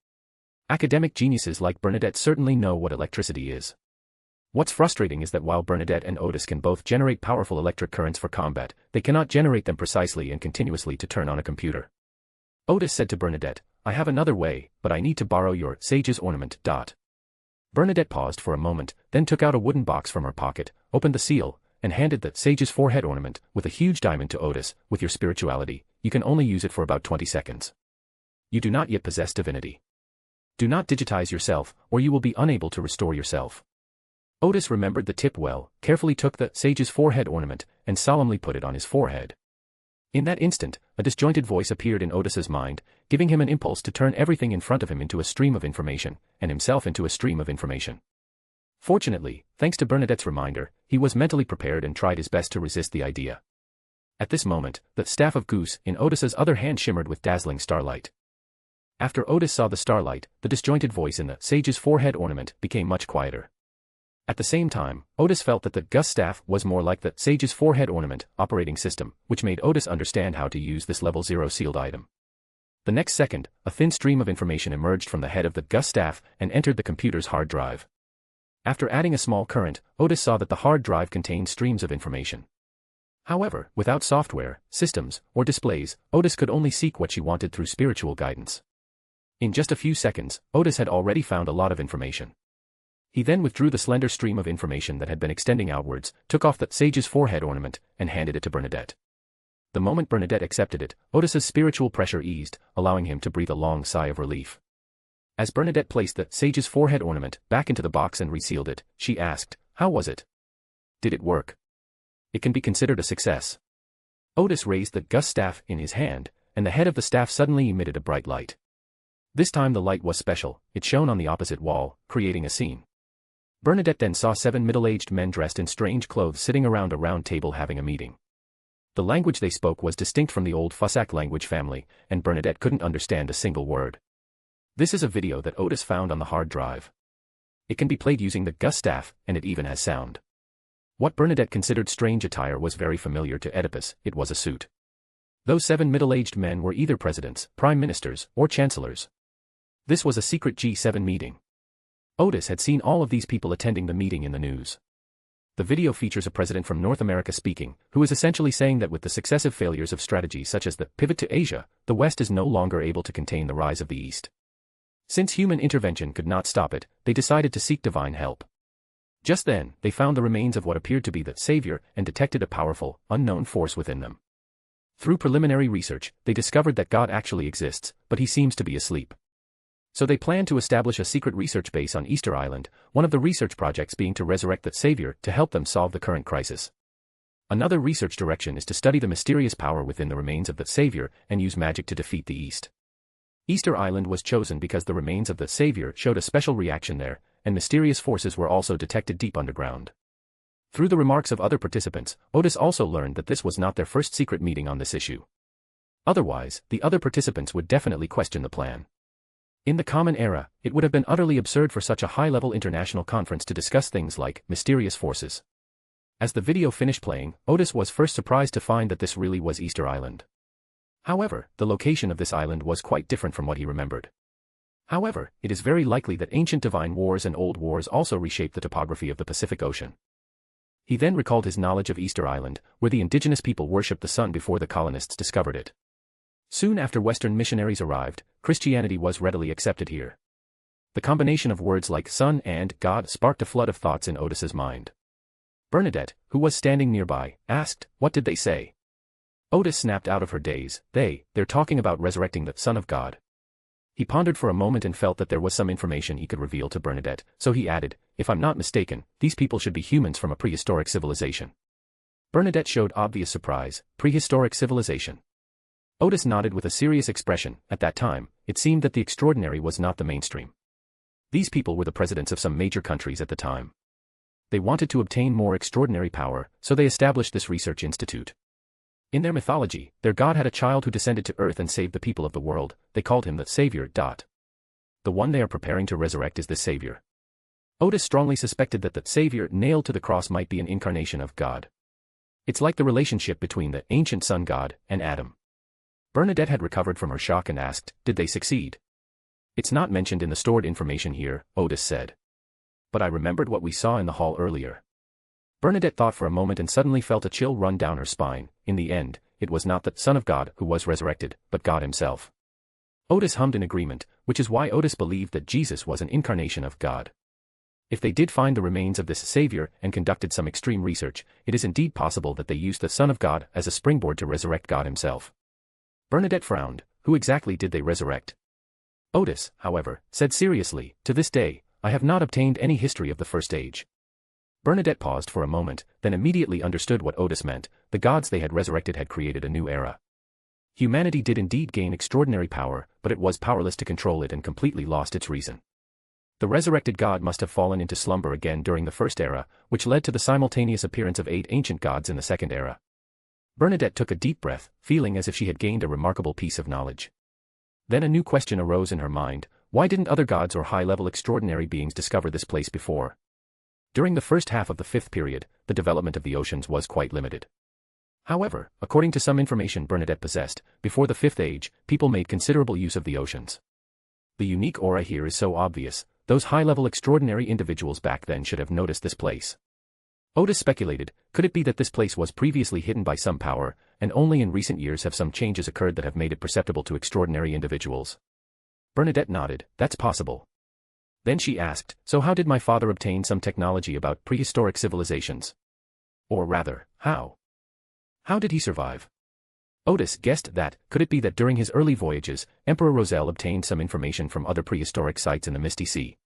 Academic geniuses like Bernadette certainly know what electricity is. What's frustrating is that while Bernadette and Odis can both generate powerful electric currents for combat, they cannot generate them precisely and continuously to turn on a computer. Odis said to Bernadette, I have another way, but I need to borrow your sage's ornament. Bernadette paused for a moment, then took out a wooden box from her pocket, opened the seal, and handed the sage's forehead ornament, with a huge diamond to Odis. With your spirituality, you can only use it for about 20 seconds. You do not yet possess divinity. Do not digitize yourself, or you will be unable to restore yourself. Odis remembered the tip well, carefully took the sage's forehead ornament, and solemnly put it on his forehead. In that instant, a disjointed voice appeared in Odis's mind, giving him an impulse to turn everything in front of him into a stream of information, and himself into a stream of information. Fortunately, thanks to Bernadette's reminder, he was mentally prepared and tried his best to resist the idea. At this moment, the staff of goose in Odis's other hand shimmered with dazzling starlight. After Odis saw the starlight, the disjointed voice in the sage's forehead ornament became much quieter. At the same time, Odis felt that the Gus staff was more like the sage's forehead ornament operating system, which made Odis understand how to use this level 0 sealed item. The next second, a thin stream of information emerged from the head of the Gus staff and entered the computer's hard drive. After adding a small current, Odis saw that the hard drive contained streams of information. However, without software, systems, or displays, Odis could only seek what she wanted through spiritual guidance. In just a few seconds, Odis had already found a lot of information. He then withdrew the slender stream of information that had been extending outwards, took off the sage's forehead ornament, and handed it to Bernadette. The moment Bernadette accepted it, Odis's spiritual pressure eased, allowing him to breathe a long sigh of relief. As Bernadette placed the sage's forehead ornament back into the box and resealed it, she asked, "How was it? Did it work?" "It can be considered a success." Odis raised the Gus staff in his hand, and the head of the staff suddenly emitted a bright light. This time the light was special, it shone on the opposite wall, creating a scene. Bernadette then saw 7 middle-aged men dressed in strange clothes sitting around a round table having a meeting. The language they spoke was distinct from the old Fussac language family, and Bernadette couldn't understand a single word. This is a video that Odis found on the hard drive. It can be played using the Gus staff, and it even has sound. What Bernadette considered strange attire was very familiar to Oedipus. It was a suit. Those 7 middle-aged men were either presidents, prime ministers, or chancellors. This was a secret G7 meeting. Odis had seen all of these people attending the meeting in the news. The video features a president from North America speaking, who is essentially saying that with the successive failures of strategies such as the pivot to Asia, the West is no longer able to contain the rise of the East. Since human intervention could not stop it, they decided to seek divine help. Just then, they found the remains of what appeared to be the savior and detected a powerful, unknown force within them. Through preliminary research, they discovered that God actually exists, but he seems to be asleep. So they plan to establish a secret research base on Easter Island, one of the research projects being to resurrect the Savior to help them solve the current crisis. Another research direction is to study the mysterious power within the remains of the Savior and use magic to defeat the East. Easter Island was chosen because the remains of the Savior showed a special reaction there, and mysterious forces were also detected deep underground. Through the remarks of other participants, Odis also learned that this was not their first secret meeting on this issue. Otherwise, the other participants would definitely question the plan. In the Common Era, it would have been utterly absurd for such a high-level international conference to discuss things like mysterious forces. As the video finished playing, Odis was first surprised to find that this really was Easter Island. However, the location of this island was quite different from what he remembered. However, it is very likely that ancient divine wars and old wars also reshaped the topography of the Pacific Ocean. He then recalled his knowledge of Easter Island, where the indigenous people worshipped the sun before the colonists discovered it. Soon after Western missionaries arrived, Christianity was readily accepted here. The combination of words like sun and God sparked a flood of thoughts in Odis's mind. Bernadette, who was standing nearby, asked, "What did they say?" Odis snapped out of her daze. They're talking about resurrecting the Son of God." He pondered for a moment and felt that there was some information he could reveal to Bernadette, so he added, "If I'm not mistaken, these people should be humans from a prehistoric civilization." Bernadette showed obvious surprise. Prehistoric civilization. Odis nodded with a serious expression. At that time, it seemed that the extraordinary was not the mainstream. These people were the presidents of some major countries at the time. They wanted to obtain more extraordinary power, so they established this research institute. In their mythology, their god had a child who descended to Earth and saved the people of the world. They called him the Savior. The one they are preparing to resurrect is the Savior. Odis strongly suspected that the Savior nailed to the cross might be an incarnation of God. It's like the relationship between the ancient sun god and Adam. Bernadette had recovered from her shock and asked, did they succeed? It's not mentioned in the stored information here, Odis said. But I remembered what we saw in the hall earlier. Bernadette thought for a moment and suddenly felt a chill run down her spine. In the end, it was not the Son of God who was resurrected, but God himself. Odis hummed in agreement, which is why Odis believed that Jesus was an incarnation of God. If they did find the remains of this Savior and conducted some extreme research, it is indeed possible that they used the Son of God as a springboard to resurrect God himself. Bernadette frowned. Who exactly did they resurrect? Odis, however, said seriously, to this day, I have not obtained any history of the First Age. Bernadette paused for a moment, then immediately understood what Odis meant. The gods they had resurrected had created a new era. Humanity did indeed gain extraordinary power, but it was powerless to control it and completely lost its reason. The resurrected god must have fallen into slumber again during the First Era, which led to the simultaneous appearance of 8 ancient gods in the Second Era. Bernadette took a deep breath, feeling as if she had gained a remarkable piece of knowledge. Then a new question arose in her mind: why didn't other gods or high-level extraordinary beings discover this place before? During the first half of the 5th period, the development of the oceans was quite limited. However, according to some information Bernadette possessed, before the 5th Age, people made considerable use of the oceans. The unique aura here is so obvious. Those high-level extraordinary individuals back then should have noticed this place. Odis speculated, could it be that this place was previously hidden by some power, and only in recent years have some changes occurred that have made it perceptible to extraordinary individuals? Bernadette nodded, that's possible. Then she asked, so how did my father obtain some technology about prehistoric civilizations? Or rather, how? How did he survive? Odis guessed that, could it be that during his early voyages, Emperor Roselle obtained some information from other prehistoric sites in the Misty Sea?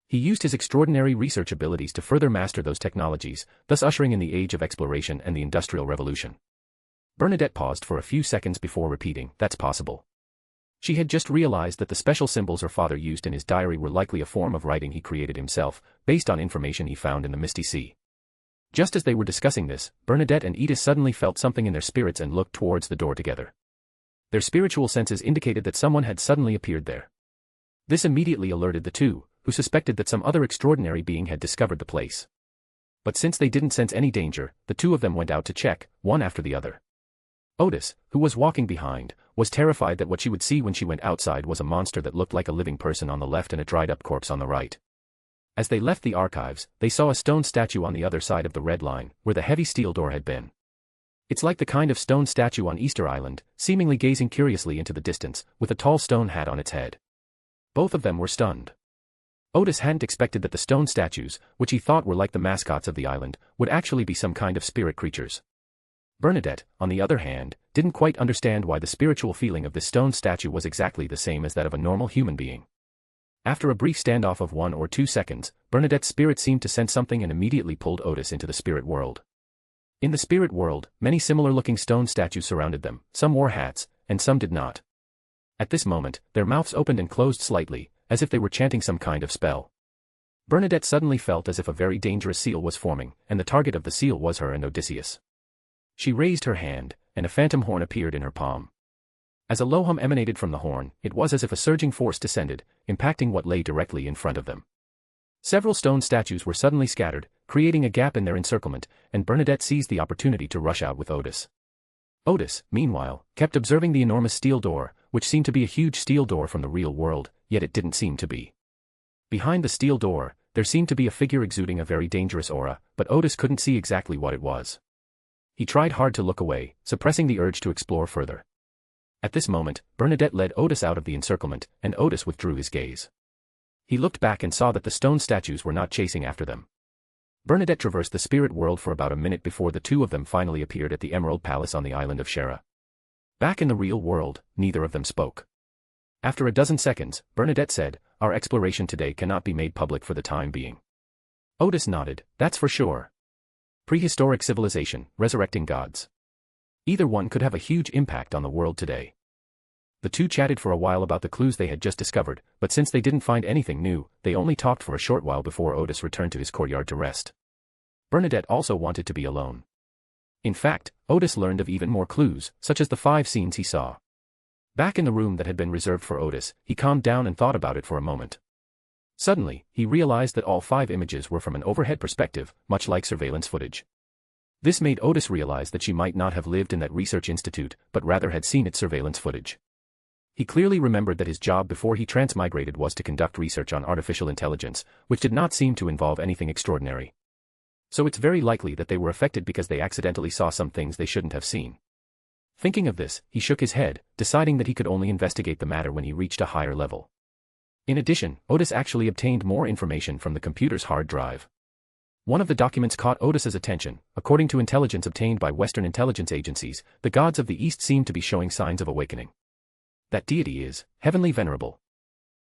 He used his extraordinary research abilities to further master those technologies, thus ushering in the age of exploration and the Industrial Revolution. Bernadette paused for a few seconds before repeating, that's possible. She had just realized that the special symbols her father used in his diary were likely a form of writing he created himself, based on information he found in the Misty Sea. Just as they were discussing this, Bernadette and Edith suddenly felt something in their spirits and looked towards the door together. Their spiritual senses indicated that someone had suddenly appeared there. This immediately alerted the two, who suspected that some other extraordinary being had discovered the place. But since they didn't sense any danger, the two of them went out to check, one after the other. Odis, who was walking behind, was terrified that what she would see when she went outside was a monster that looked like a living person on the left and a dried-up corpse on the right. As they left the archives, they saw a stone statue on the other side of the red line, where the heavy steel door had been. It's like the kind of stone statue on Easter Island, seemingly gazing curiously into the distance, with a tall stone hat on its head. Both of them were stunned. Odis hadn't expected that the stone statues, which he thought were like the mascots of the island, would actually be some kind of spirit creatures. Bernadette, on the other hand, didn't quite understand why the spiritual feeling of this stone statue was exactly the same as that of a normal human being. After a brief standoff of 1 or 2 seconds, Bernadette's spirit seemed to sense something and immediately pulled Odis into the spirit world. In the spirit world, many similar-looking stone statues surrounded them, some wore hats, and some did not. At this moment, their mouths opened and closed slightly, as if they were chanting some kind of spell. Bernadette suddenly felt as if a very dangerous seal was forming, and the target of the seal was her and Odysseus. She raised her hand, and a phantom horn appeared in her palm. As a low hum emanated from the horn, it was as if a surging force descended, impacting what lay directly in front of them. Several stone statues were suddenly scattered, creating a gap in their encirclement, and Bernadette seized the opportunity to rush out with Odis. Odis, meanwhile, kept observing the enormous steel door, which seemed to be a huge steel door from the real world, yet it didn't seem to be. Behind the steel door, there seemed to be a figure exuding a very dangerous aura, but Odis couldn't see exactly what it was. He tried hard to look away, suppressing the urge to explore further. At this moment, Bernadette led Odis out of the encirclement, and Odis withdrew his gaze. He looked back and saw that the stone statues were not chasing after them. Bernadette traversed the spirit world for about a minute before the two of them finally appeared at the Emerald Palace on the island of Shera. Back in the real world, neither of them spoke. After a dozen seconds, Bernadette said, "Our exploration today cannot be made public for the time being." Odis nodded, "That's for sure. Prehistoric civilization, resurrecting gods. Either one could have a huge impact on the world today." The two chatted for a while about the clues they had just discovered, but since they didn't find anything new, they only talked for a short while before Odis returned to his courtyard to rest. Bernadette also wanted to be alone. In fact, Odis learned of even more clues, such as the 5 scenes he saw. Back in the room that had been reserved for Odis, he calmed down and thought about it for a moment. Suddenly, he realized that all 5 images were from an overhead perspective, much like surveillance footage. This made Odis realize that she might not have lived in that research institute, but rather had seen its surveillance footage. He clearly remembered that his job before he transmigrated was to conduct research on artificial intelligence, which did not seem to involve anything extraordinary. So it's very likely that they were affected because they accidentally saw some things they shouldn't have seen. Thinking of this, he shook his head, deciding that he could only investigate the matter when he reached a higher level. In addition, Odis actually obtained more information from the computer's hard drive. One of the documents caught Odis's attention. According to intelligence obtained by Western intelligence agencies, the gods of the East seem to be showing signs of awakening. That deity is heavenly venerable.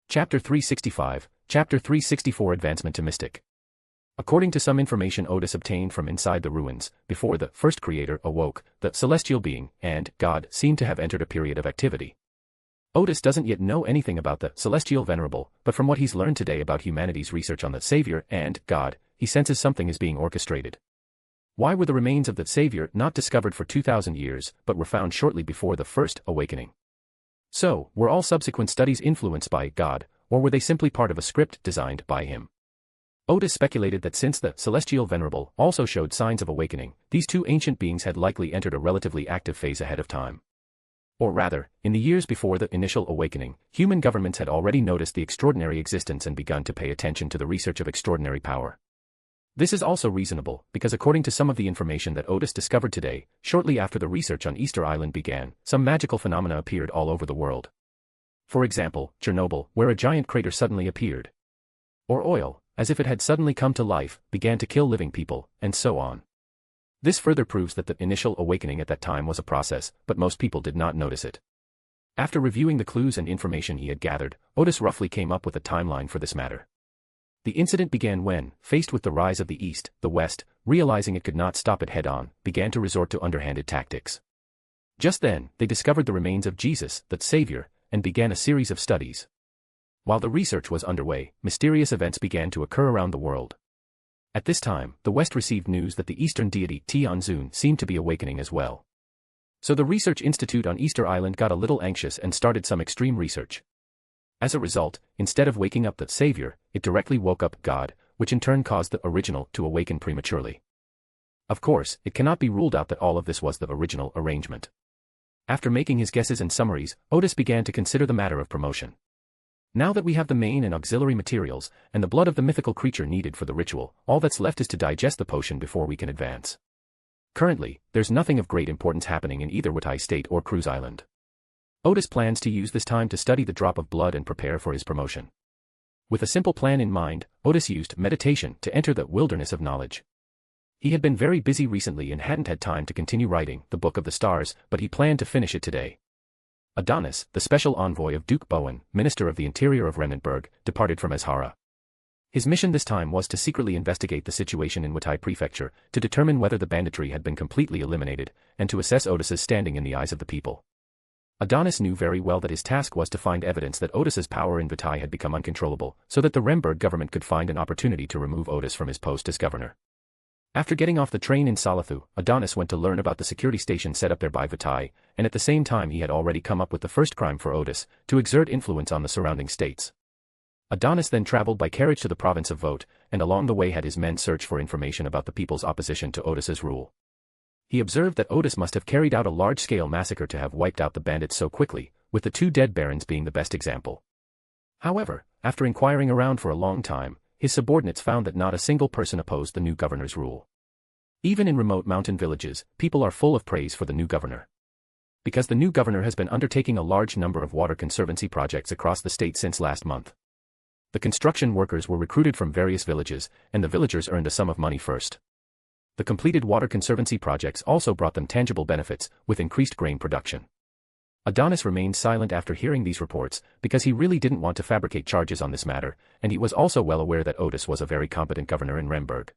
Chapter 365, Chapter 364 Advancement to Mystic. According to some information Odis obtained from inside the ruins, before the first creator awoke, the celestial being and God seemed to have entered a period of activity. Odis doesn't yet know anything about the celestial venerable, but from what he's learned today about humanity's research on the Savior and God, he senses something is being orchestrated. Why were the remains of the Savior not discovered for 2,000 years, but were found shortly before the first awakening? So, were all subsequent studies influenced by God, or were they simply part of a script designed by him? Odis speculated that since the celestial venerable also showed signs of awakening, these two ancient beings had likely entered a relatively active phase ahead of time. Or rather, in the years before the initial awakening, human governments had already noticed the extraordinary existence and begun to pay attention to the research of extraordinary power. This is also reasonable, because according to some of the information that Odis discovered today, shortly after the research on Easter Island began, some magical phenomena appeared all over the world. For example, Chernobyl, where a giant crater suddenly appeared. Or oil, as if it had suddenly come to life, began to kill living people, and so on. This further proves that the initial awakening at that time was a process, but most people did not notice it. After reviewing the clues and information he had gathered, Odis roughly came up with a timeline for this matter. The incident began when, faced with the rise of the East, the West, realizing it could not stop it head-on, began to resort to underhanded tactics. Just then, they discovered the remains of Jesus, the Savior, and began a series of studies. While the research was underway, mysterious events began to occur around the world. At this time, the West received news that the Eastern deity Tianzun seemed to be awakening as well. So the Research Institute on Easter Island got a little anxious and started some extreme research. As a result, instead of waking up the Savior, it directly woke up God, which in turn caused the original to awaken prematurely. Of course, it cannot be ruled out that all of this was the original arrangement. After making his guesses and summaries, Odis began to consider the matter of promotion. Now that we have the main and auxiliary materials, and the blood of the mythical creature needed for the ritual, all that's left is to digest the potion before we can advance. Currently, there's nothing of great importance happening in either Watai state or Cruise Island. Odis plans to use this time to study the drop of blood and prepare for his promotion. With a simple plan in mind, Odis used meditation to enter the wilderness of knowledge. He had been very busy recently and hadn't had time to continue writing the Book of the Stars, but he planned to finish it today. Adonis, the special envoy of Duke Bowen, Minister of the Interior of Remnantburg, departed from Azhara. His mission this time was to secretly investigate the situation in Watai Prefecture, to determine whether the banditry had been completely eliminated, and to assess Odis's standing in the eyes of the people. Adonis knew very well that his task was to find evidence that Odis's power in Watai had become uncontrollable, so that the Remburg government could find an opportunity to remove Odis from his post as governor. After getting off the train in Salathu, Adonis went to learn about the security station set up there by Watai, and at the same time he had already come up with the first crime for Odis, to exert influence on the surrounding states. Adonis then traveled by carriage to the province of Vote, and along the way had his men search for information about the people's opposition to Odis's rule. He observed that Odis must have carried out a large-scale massacre to have wiped out the bandits so quickly, with the two dead barons being the best example. However, after inquiring around for a long time, his subordinates found that not a single person opposed the new governor's rule. Even in remote mountain villages, people are full of praise for the new governor. Because the new governor has been undertaking a large number of water conservancy projects across the state since last month. The construction workers were recruited from various villages, and the villagers earned a sum of money first. The completed water conservancy projects also brought them tangible benefits, with increased grain production. Adonis remained silent after hearing these reports, because he really didn't want to fabricate charges on this matter, and he was also well aware that Odis was a very competent governor in Remburg.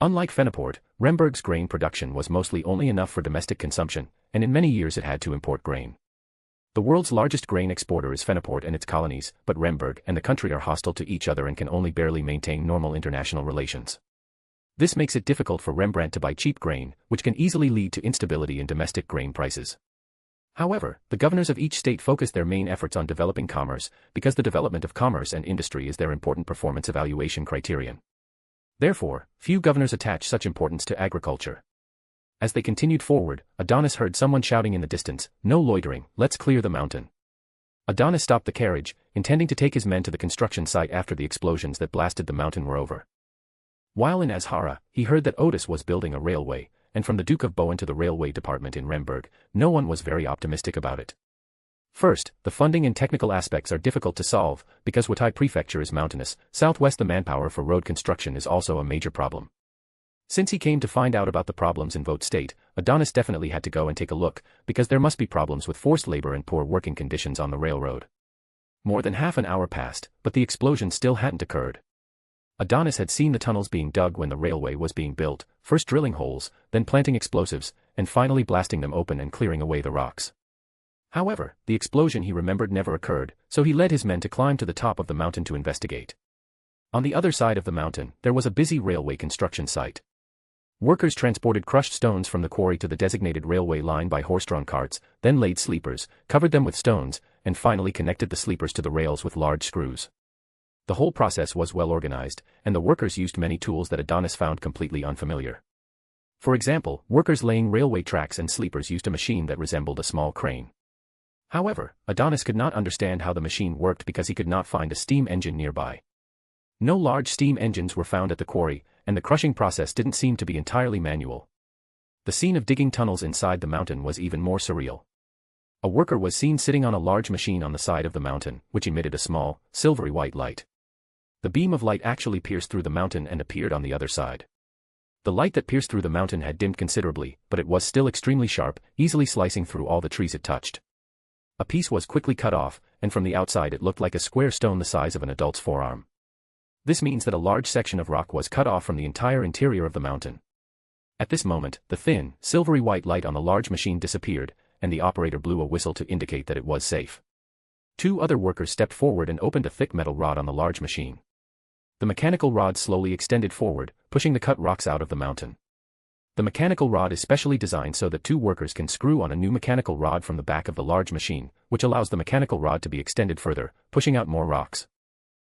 Unlike Fenaport, Remburg's grain production was mostly only enough for domestic consumption, and in many years it had to import grain. The world's largest grain exporter is Fenaport and its colonies, but Remburg and the country are hostile to each other and can only barely maintain normal international relations. This makes it difficult for Rembrandt to buy cheap grain, which can easily lead to instability in domestic grain prices. However, the governors of each state focus their main efforts on developing commerce, because the development of commerce and industry is their important performance evaluation criterion. Therefore, few governors attach such importance to agriculture. As they continued forward, Adonis heard someone shouting in the distance, "No loitering, let's clear the mountain." Adonis stopped the carriage, intending to take his men to the construction site after the explosions that blasted the mountain were over. While in Azhara, he heard that Odis was building a railway, and from the Duke of Bowen to the railway department in Remberg, no one was very optimistic about it. First, the funding and technical aspects are difficult to solve, because Watai Prefecture is mountainous. Southwest, the manpower for road construction is also a major problem. Since he came to find out about the problems in Vote State, Adonis definitely had to go and take a look, because there must be problems with forced labor and poor working conditions on the railroad. More than half an hour passed, but the explosion still hadn't occurred. Adonis had seen the tunnels being dug when the railway was being built, first drilling holes, then planting explosives, and finally blasting them open and clearing away the rocks. However, the explosion he remembered never occurred, so he led his men to climb to the top of the mountain to investigate. On the other side of the mountain, there was a busy railway construction site. Workers transported crushed stones from the quarry to the designated railway line by horse-drawn carts, then laid sleepers, covered them with stones, and finally connected the sleepers to the rails with large screws. The whole process was well organized, and the workers used many tools that Adonis found completely unfamiliar. For example, workers laying railway tracks and sleepers used a machine that resembled a small crane. However, Adonis could not understand how the machine worked because he could not find a steam engine nearby. No large steam engines were found at the quarry, and the crushing process didn't seem to be entirely manual. The scene of digging tunnels inside the mountain was even more surreal. A worker was seen sitting on a large machine on the side of the mountain, which emitted a small, silvery white light. The beam of light actually pierced through the mountain and appeared on the other side. The light that pierced through the mountain had dimmed considerably, but it was still extremely sharp, easily slicing through all the trees it touched. A piece was quickly cut off, and from the outside it looked like a square stone the size of an adult's forearm. This means that a large section of rock was cut off from the entire interior of the mountain. At this moment, the thin, silvery white light on the large machine disappeared, and the operator blew a whistle to indicate that it was safe. Two other workers stepped forward and opened a thick metal rod on the large machine. The mechanical rod slowly extended forward, pushing the cut rocks out of the mountain. The mechanical rod is specially designed so that two workers can screw on a new mechanical rod from the back of the large machine, which allows the mechanical rod to be extended further, pushing out more rocks.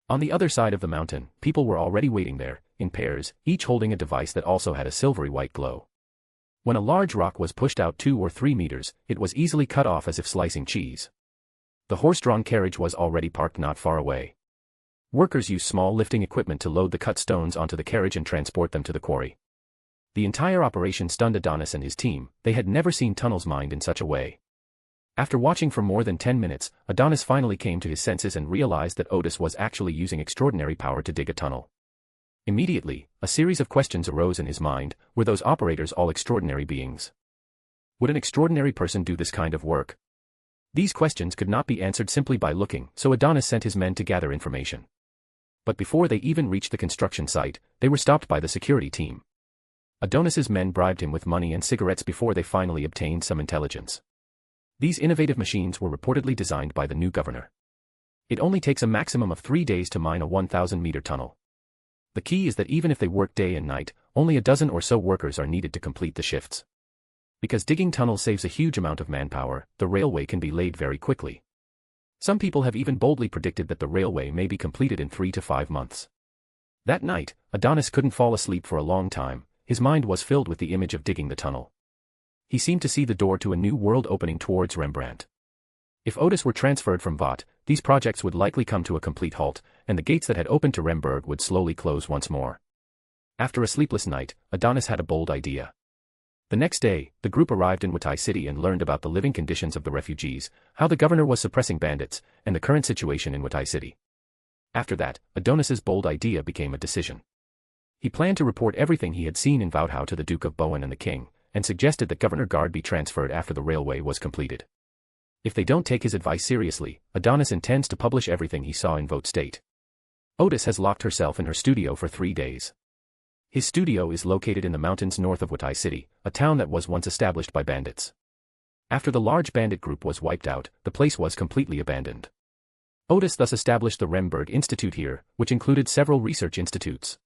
On the other side of the mountain, people were already waiting there, in pairs, each holding a device that also had a silvery white glow. When a large rock was pushed out 2 or 3 meters, it was easily cut off as if slicing cheese. The horse-drawn carriage was already parked not far away. Workers used small lifting equipment to load the cut stones onto the carriage and transport them to the quarry. The entire operation stunned Adonis and his team. They had never seen tunnels mined in such a way. After watching for more than 10 minutes, Adonis finally came to his senses and realized that Odis was actually using extraordinary power to dig a tunnel. Immediately, a series of questions arose in his mind. Were those operators all extraordinary beings? Would an extraordinary person do this kind of work? These questions could not be answered simply by looking, so Adonis sent his men to gather information. But before they even reached the construction site, they were stopped by the security team. Adonis's men bribed him with money and cigarettes before they finally obtained some intelligence. These innovative machines were reportedly designed by the new governor. It only takes a maximum of 3 days to mine a 1,000-meter tunnel. The key is that even if they work day and night, only a dozen or so workers are needed to complete the shifts. Because digging tunnels saves a huge amount of manpower, the railway can be laid very quickly. Some people have even boldly predicted that the railway may be completed in 3 to 5 months. That night, Adonis couldn't fall asleep for a long time. His mind was filled with the image of digging the tunnel. He seemed to see the door to a new world opening towards Rembrandt. If Odis were transferred from Vought, these projects would likely come to a complete halt, and the gates that had opened to Remberg would slowly close once more. After a sleepless night, Adonis had a bold idea. The next day, the group arrived in Watai City and learned about the living conditions of the refugees, how the governor was suppressing bandits, and the current situation in Watai City. After that, Adonis's bold idea became a decision. He planned to report everything he had seen in Vaudhau to the Duke of Bowen and the king, and suggested that Governor Gard be transferred after the railway was completed. If they don't take his advice seriously, Adonis intends to publish everything he saw in Vote State. Odis has locked herself in her studio for 3 days. His studio is located in the mountains north of Watai City, a town that was once established by bandits. After the large bandit group was wiped out, the place was completely abandoned. Odis thus established the Remberg Institute here, which included several research institutes.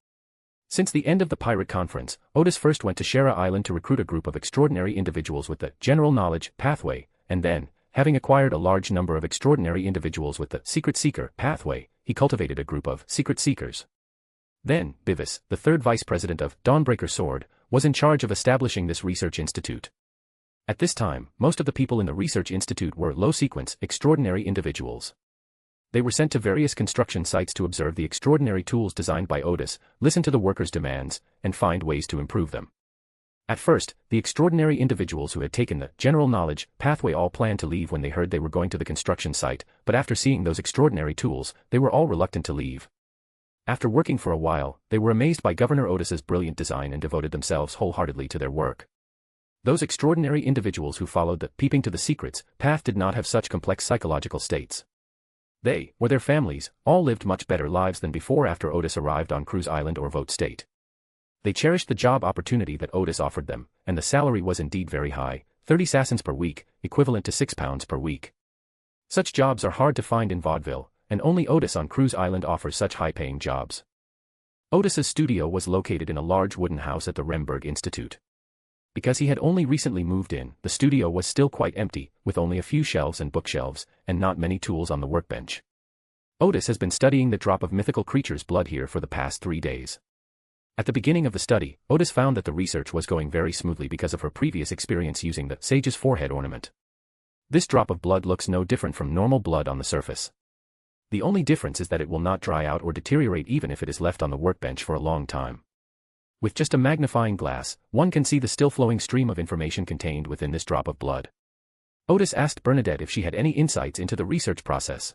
Since the end of the pirate conference, Odis first went to Shara Island to recruit a group of extraordinary individuals with the general knowledge pathway, and then, having acquired a large number of extraordinary individuals with the secret seeker pathway, he cultivated a group of secret seekers. Then, Bivis, the third vice president of Dawnbreaker Sword, was in charge of establishing this research institute. At this time, most of the people in the research institute were low-sequence, extraordinary individuals. They were sent to various construction sites to observe the extraordinary tools designed by Odis, listen to the workers' demands, and find ways to improve them. At first, the extraordinary individuals who had taken the general knowledge pathway all planned to leave when they heard they were going to the construction site, but after seeing those extraordinary tools, they were all reluctant to leave. After working for a while, they were amazed by Governor Odis's brilliant design and devoted themselves wholeheartedly to their work. Those extraordinary individuals who followed the peeping to the secrets path did not have such complex psychological states. They, or their families, all lived much better lives than before after Odis arrived on Cruise Island or Vote State. They cherished the job opportunity that Odis offered them, and the salary was indeed very high, 30 sassons per week, equivalent to £6 per week. Such jobs are hard to find in vaudeville, and only Odis on Cruise Island offers such high-paying jobs. Odis's studio was located in a large wooden house at the Remberg Institute. Because he had only recently moved in, the studio was still quite empty, with only a few shelves and bookshelves, and not many tools on the workbench. Odis has been studying the drop of mythical creatures' blood here for the past 3 days. At the beginning of the study, Odis found that the research was going very smoothly because of her previous experience using the sage's forehead ornament. This drop of blood looks no different from normal blood on the surface. The only difference is that it will not dry out or deteriorate even if it is left on the workbench for a long time. With just a magnifying glass, one can see the still flowing stream of information contained within this drop of blood. Odis asked Bernadette if she had any insights into the research process.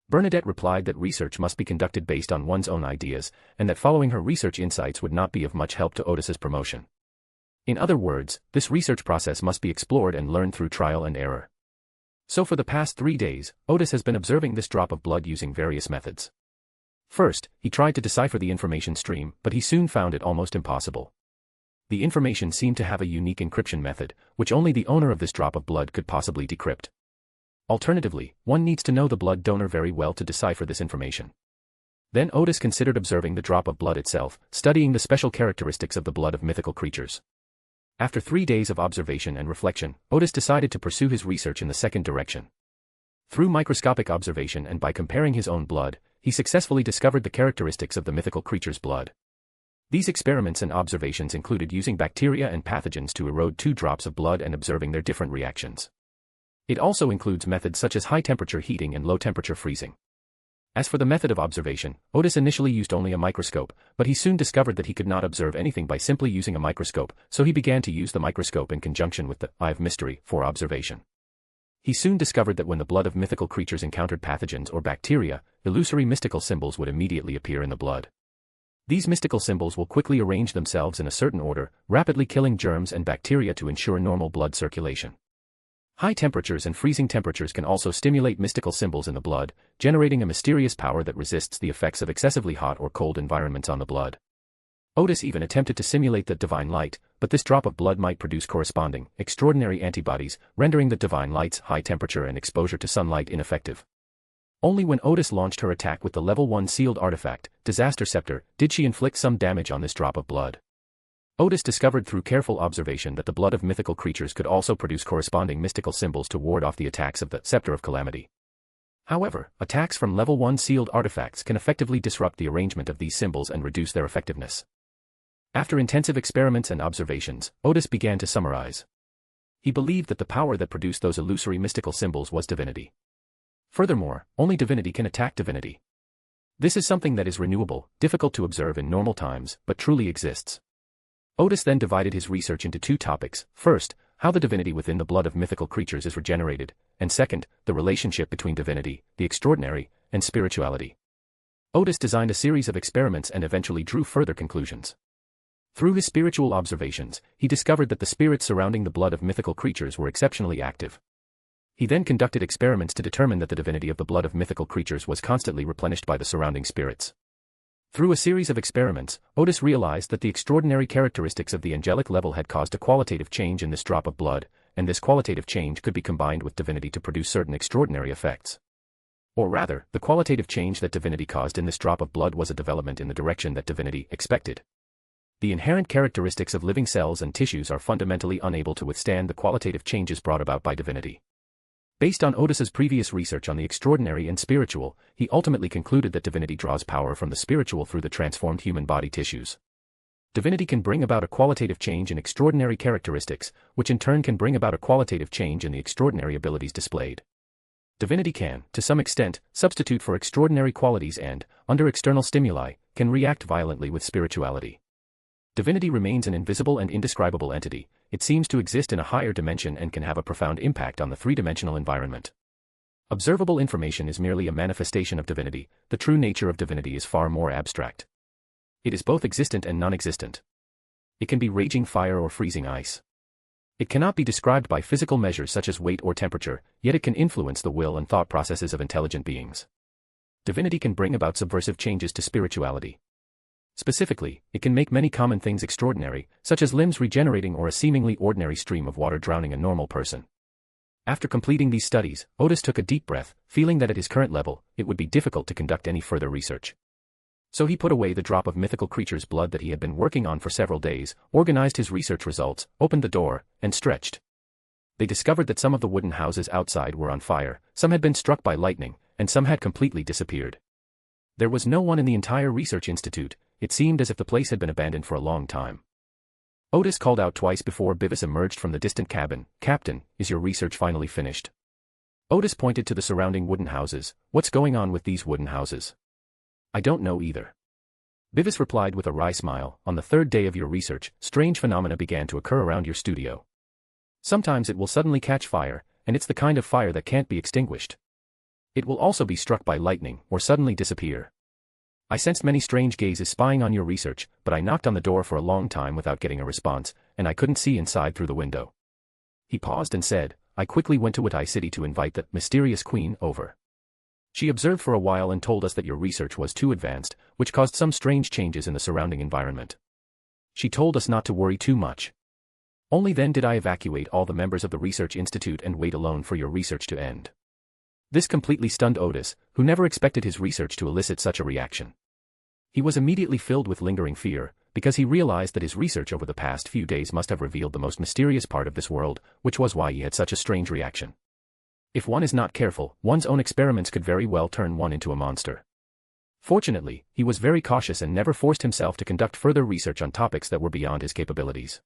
Bernadette replied that research must be conducted based on one's own ideas, and that following her research insights would not be of much help to Odis's promotion. In other words, this research process must be explored and learned through trial and error. So for the past 3 days, Odis has been observing this drop of blood using various methods. First, he tried to decipher the information stream, but he soon found it almost impossible. The information seemed to have a unique encryption method, which only the owner of this drop of blood could possibly decrypt. Alternatively, one needs to know the blood donor very well to decipher this information. Then Odis considered observing the drop of blood itself, studying the special characteristics of the blood of mythical creatures. After 3 days of observation and reflection, Odis decided to pursue his research in the second direction. Through microscopic observation and by comparing his own blood, he successfully discovered the characteristics of the mythical creature's blood. These experiments and observations included using bacteria and pathogens to erode 2 drops of blood and observing their different reactions. It also includes methods such as high-temperature heating and low-temperature freezing. As for the method of observation, Odis initially used only a microscope, but he soon discovered that he could not observe anything by simply using a microscope, so he began to use the microscope in conjunction with the eye of mystery for observation. He soon discovered that when the blood of mythical creatures encountered pathogens or bacteria, illusory mystical symbols would immediately appear in the blood. These mystical symbols will quickly arrange themselves in a certain order, rapidly killing germs and bacteria to ensure normal blood circulation. High temperatures and freezing temperatures can also stimulate mystical symbols in the blood, generating a mysterious power that resists the effects of excessively hot or cold environments on the blood. Odis even attempted to simulate the divine light, but this drop of blood might produce corresponding, extraordinary antibodies, rendering the divine light's high temperature and exposure to sunlight ineffective. Only when Odis launched her attack with the level 1 sealed artifact, Disaster Scepter, did she inflict some damage on this drop of blood. Odis discovered through careful observation that the blood of mythical creatures could also produce corresponding mystical symbols to ward off the attacks of the Scepter of Calamity. However, attacks from level 1 sealed artifacts can effectively disrupt the arrangement of these symbols and reduce their effectiveness. After intensive experiments and observations, Odis began to summarize. He believed that the power that produced those illusory mystical symbols was divinity. Furthermore, only divinity can attack divinity. This is something that is renewable, difficult to observe in normal times, but truly exists. Odis then divided his research into 2 topics: first, how the divinity within the blood of mythical creatures is regenerated, and second, the relationship between divinity, the extraordinary, and spirituality. Odis designed a series of experiments and eventually drew further conclusions. Through his spiritual observations, he discovered that the spirits surrounding the blood of mythical creatures were exceptionally active. He then conducted experiments to determine that the divinity of the blood of mythical creatures was constantly replenished by the surrounding spirits. Through a series of experiments, Odis realized that the extraordinary characteristics of the angelic level had caused a qualitative change in this drop of blood, and this qualitative change could be combined with divinity to produce certain extraordinary effects. Or rather, the qualitative change that divinity caused in this drop of blood was a development in the direction that divinity expected. The inherent characteristics of living cells and tissues are fundamentally unable to withstand the qualitative changes brought about by divinity. Based on Odis's previous research on the extraordinary and spiritual, he ultimately concluded that divinity draws power from the spiritual through the transformed human body tissues. Divinity can bring about a qualitative change in extraordinary characteristics, which in turn can bring about a qualitative change in the extraordinary abilities displayed. Divinity can, to some extent, substitute for extraordinary qualities and, under external stimuli, can react violently with spirituality. Divinity remains an invisible and indescribable entity. It seems to exist in a higher dimension and can have a profound impact on the three-dimensional environment. Observable information is merely a manifestation of divinity. The true nature of divinity is far more abstract. It is both existent and non-existent. It can be raging fire or freezing ice. It cannot be described by physical measures such as weight or temperature, yet it can influence the will and thought processes of intelligent beings. Divinity can bring about subversive changes to spirituality. Specifically, it can make many common things extraordinary, such as limbs regenerating or a seemingly ordinary stream of water drowning a normal person. After completing these studies, Odis took a deep breath, feeling that at his current level, it would be difficult to conduct any further research. So he put away the drop of mythical creature's blood that he had been working on for several days, organized his research results, opened the door, and stretched. They discovered that some of the wooden houses outside were on fire, some had been struck by lightning, and some had completely disappeared. There was no one in the entire research institute. It seemed as if the place had been abandoned for a long time. Odis called out twice before Bivis emerged from the distant cabin. "Captain, is your research finally finished?" Odis pointed to the surrounding wooden houses. "What's going on with these wooden houses?" "I don't know either." Bivis replied with a wry smile. "On the third day of your research, strange phenomena began to occur around your studio. Sometimes it will suddenly catch fire, and it's the kind of fire that can't be extinguished. It will also be struck by lightning, or suddenly disappear. I sensed many strange gazes spying on your research, but I knocked on the door for a long time without getting a response, and I couldn't see inside through the window." He paused and said, "I quickly went to Watai City to invite the mysterious queen over. She observed for a while and told us that your research was too advanced, which caused some strange changes in the surrounding environment. She told us not to worry too much. Only then did I evacuate all the members of the research institute and wait alone for your research to end." This completely stunned Odis, who never expected his research to elicit such a reaction. He was immediately filled with lingering fear, because he realized that his research over the past few days must have revealed the most mysterious part of this world, which was why he had such a strange reaction. If one is not careful, one's own experiments could very well turn one into a monster. Fortunately, he was very cautious and never forced himself to conduct further research on topics that were beyond his capabilities.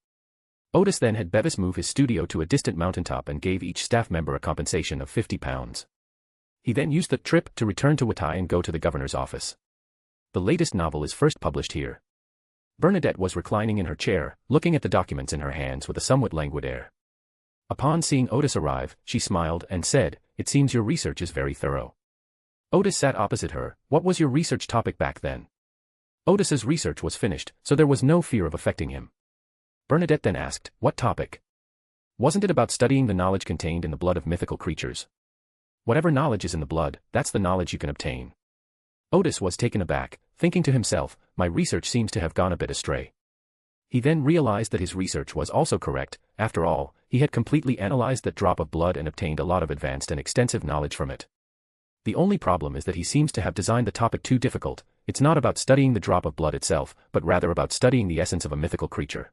Odis then had Bevis move his studio to a distant mountaintop and gave each staff member a compensation of £50. He then used the trip to return to Watai and go to the governor's office. The latest novel is first published here. Bernadette was reclining in her chair, looking at the documents in her hands with a somewhat languid air. Upon seeing Odis arrive, she smiled and said, "It seems your research is very thorough." Odis sat opposite her. "What was your research topic back then?" Odis's research was finished, so there was no fear of affecting him. Bernadette then asked, "What topic? Wasn't it about studying the knowledge contained in the blood of mythical creatures?" "Whatever knowledge is in the blood, that's the knowledge you can obtain." Odis was taken aback, thinking to himself, "My research seems to have gone a bit astray." He then realized that his research was also correct. After all, he had completely analyzed that drop of blood and obtained a lot of advanced and extensive knowledge from it. The only problem is that he seems to have designed the topic too difficult. It's not about studying the drop of blood itself, but rather about studying the essence of a mythical creature.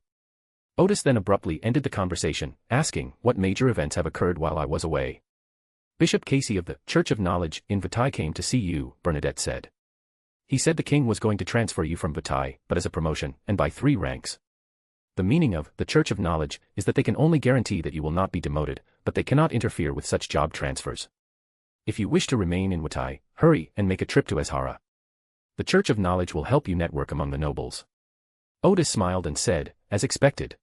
Odis then abruptly ended the conversation, asking, "What major events have occurred while I was away?" "Bishop Casey of the Church of Knowledge in Watai came to see you," Bernadette said. "He said the king was going to transfer you from Watai, but as a promotion, and by 3 ranks. The meaning of the Church of Knowledge is that they can only guarantee that you will not be demoted, but they cannot interfere with such job transfers. If you wish to remain in Watai, hurry and make a trip to Ezhara. The Church of Knowledge will help you network among the nobles." Odis smiled and said, "As expected."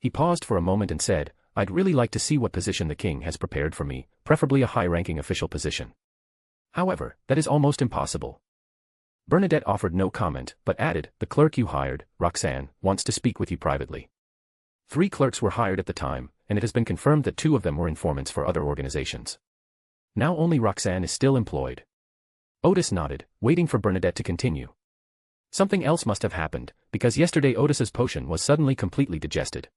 He paused for a moment and said, "I'd really like to see what position the king has prepared for me, preferably a high-ranking official position. However, that is almost impossible." Bernadette offered no comment, but added, "The clerk you hired, Roxanne, wants to speak with you privately." 3 clerks were hired at the time, and it has been confirmed that 2 of them were informants for other organizations. Now only Roxanne is still employed. Odis nodded, waiting for Bernadette to continue. Something else must have happened, because yesterday Odis's potion was suddenly completely digested.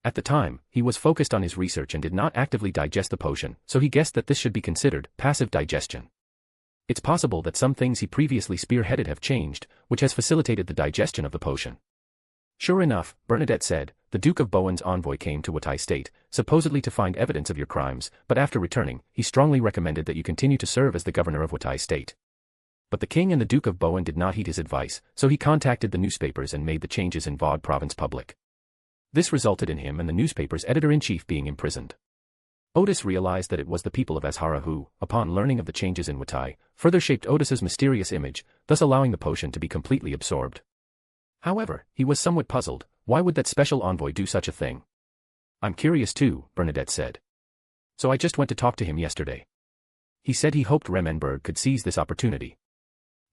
At the time, he was focused on his research and did not actively digest the potion, so he guessed that this should be considered passive digestion. It's possible that some things he previously spearheaded have changed, which has facilitated the digestion of the potion. "Sure enough," Bernadette said, "the Duke of Bowen's envoy came to Watai State, supposedly to find evidence of your crimes, but after returning, he strongly recommended that you continue to serve as the governor of Watai State." But the king and the Duke of Bowen did not heed his advice, so he contacted the newspapers and made the changes in Vaud province public. This resulted in him and the newspaper's editor-in-chief being imprisoned. Odis realized that it was the people of Azhara who, upon learning of the changes in Watai, further shaped Odis's mysterious image, thus allowing the potion to be completely absorbed. However, he was somewhat puzzled. Why would that special envoy do such a thing? I'm curious too, Bernadette said. So I just went to talk to him yesterday. He said he hoped Remenberg could seize this opportunity.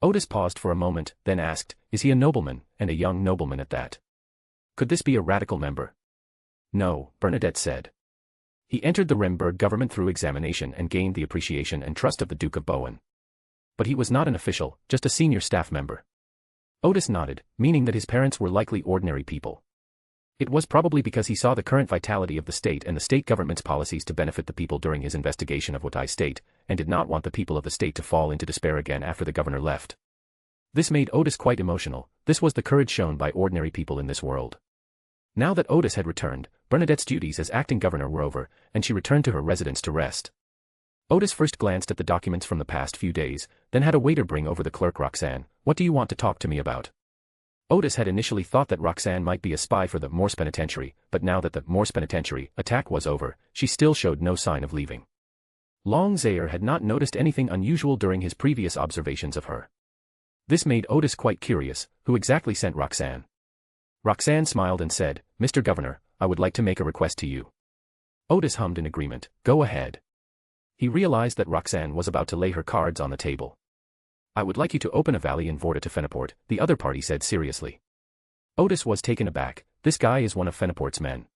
Odis paused for a moment, then asked, is he a nobleman, and a young nobleman at that? Could this be a radical member? No, Bernadette said. He entered the Remberg government through examination and gained the appreciation and trust of the Duke of Bowen. But he was not an official, just a senior staff member. Odis nodded, meaning that his parents were likely ordinary people. It was probably because he saw the current vitality of the state and the state government's policies to benefit the people during his investigation of Watai state, and did not want the people of the state to fall into despair again after the governor left. This made Odis quite emotional. This was the courage shown by ordinary people in this world. Now that Odis had returned, Bernadette's duties as acting governor were over, and she returned to her residence to rest. Odis first glanced at the documents from the past few days, then had a waiter bring over the clerk Roxanne. What do you want to talk to me about? Odis had initially thought that Roxanne might be a spy for the Moors Penitentiary, but now that the Moors Penitentiary attack was over, she still showed no sign of leaving. Long Zaire had not noticed anything unusual during his previous observations of her. This made Odis quite curious. Who exactly sent Roxanne? Roxanne smiled and said, Mr. Governor, I would like to make a request to you. Odis hummed in agreement. Go ahead. He realized that Roxanne was about to lay her cards on the table. I would like you to open a valley in Vorta to Feniport, the other party said seriously. Odis was taken aback. This guy is one of Feniport's men.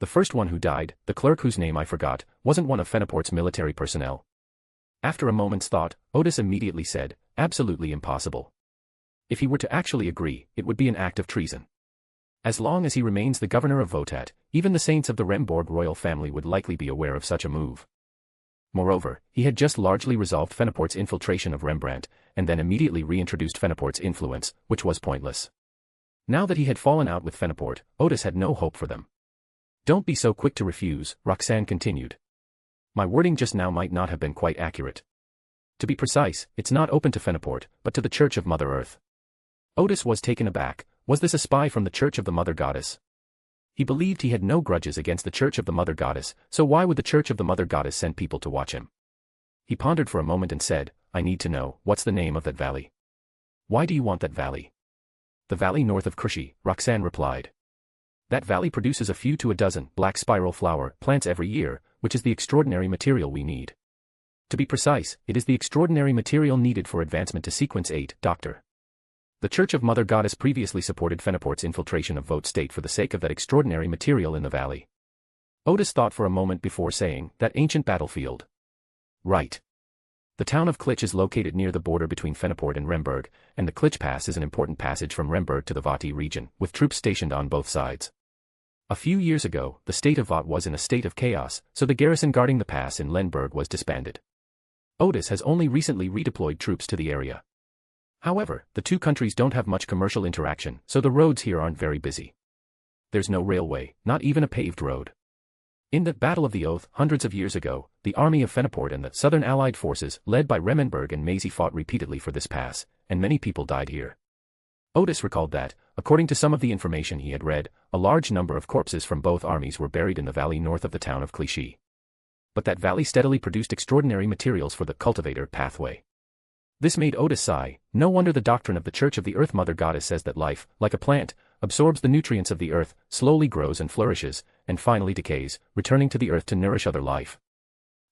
The first one who died, the clerk whose name I forgot, wasn't one of Feniport's military personnel. After a moment's thought, Odis immediately said, absolutely impossible. If he were to actually agree, it would be an act of treason. As long as he remains the governor of Votat, even the saints of the Remborg royal family would likely be aware of such a move. Moreover, he had just largely resolved Feniport's infiltration of Rembrandt, and then immediately reintroduced Feniport's influence, which was pointless. Now that he had fallen out with Feniport, Odis had no hope for them. Don't be so quick to refuse, Roxanne continued. My wording just now might not have been quite accurate. To be precise, it's not open to Feniport, but to the Church of Mother Earth. Odis was taken aback. Was this a spy from the Church of the Mother Goddess? He believed he had no grudges against the Church of the Mother Goddess, so why would the Church of the Mother Goddess send people to watch him? He pondered for a moment and said, I need to know, what's the name of that valley? Why do you want that valley? The valley north of Krushi, Roxanne replied. That valley produces a few to a dozen black spiral flower plants every year, which is the extraordinary material we need. To be precise, it is the extraordinary material needed for advancement to Sequence 8, Doctor. The Church of Mother Goddess previously supported Feniport's infiltration of Vote State for the sake of that extraordinary material in the valley. Odis thought for a moment before saying, that ancient battlefield. Right. The town of Klitsch is located near the border between Feniport and Remberg, and the Klitsch Pass is an important passage from Remberg to the Vati region, with troops stationed on both sides. A few years ago, the state of Vot was in a state of chaos, so the garrison guarding the pass in Lenberg was disbanded. Odis has only recently redeployed troops to the area. However, the two countries don't have much commercial interaction, so the roads here aren't very busy. There's no railway, not even a paved road. In the Battle of the Oath, hundreds of years ago, the army of Feniport and the Southern Allied forces, led by Remenberg and Maisie, fought repeatedly for this pass, and many people died here. Odis recalled that, according to some of the information he had read, a large number of corpses from both armies were buried in the valley north of the town of Clichy. But that valley steadily produced extraordinary materials for the cultivator pathway. This made Odis sigh. No wonder the doctrine of the Church of the Earth Mother Goddess says that life, like a plant, absorbs the nutrients of the earth, slowly grows and flourishes, and finally decays, returning to the earth to nourish other life.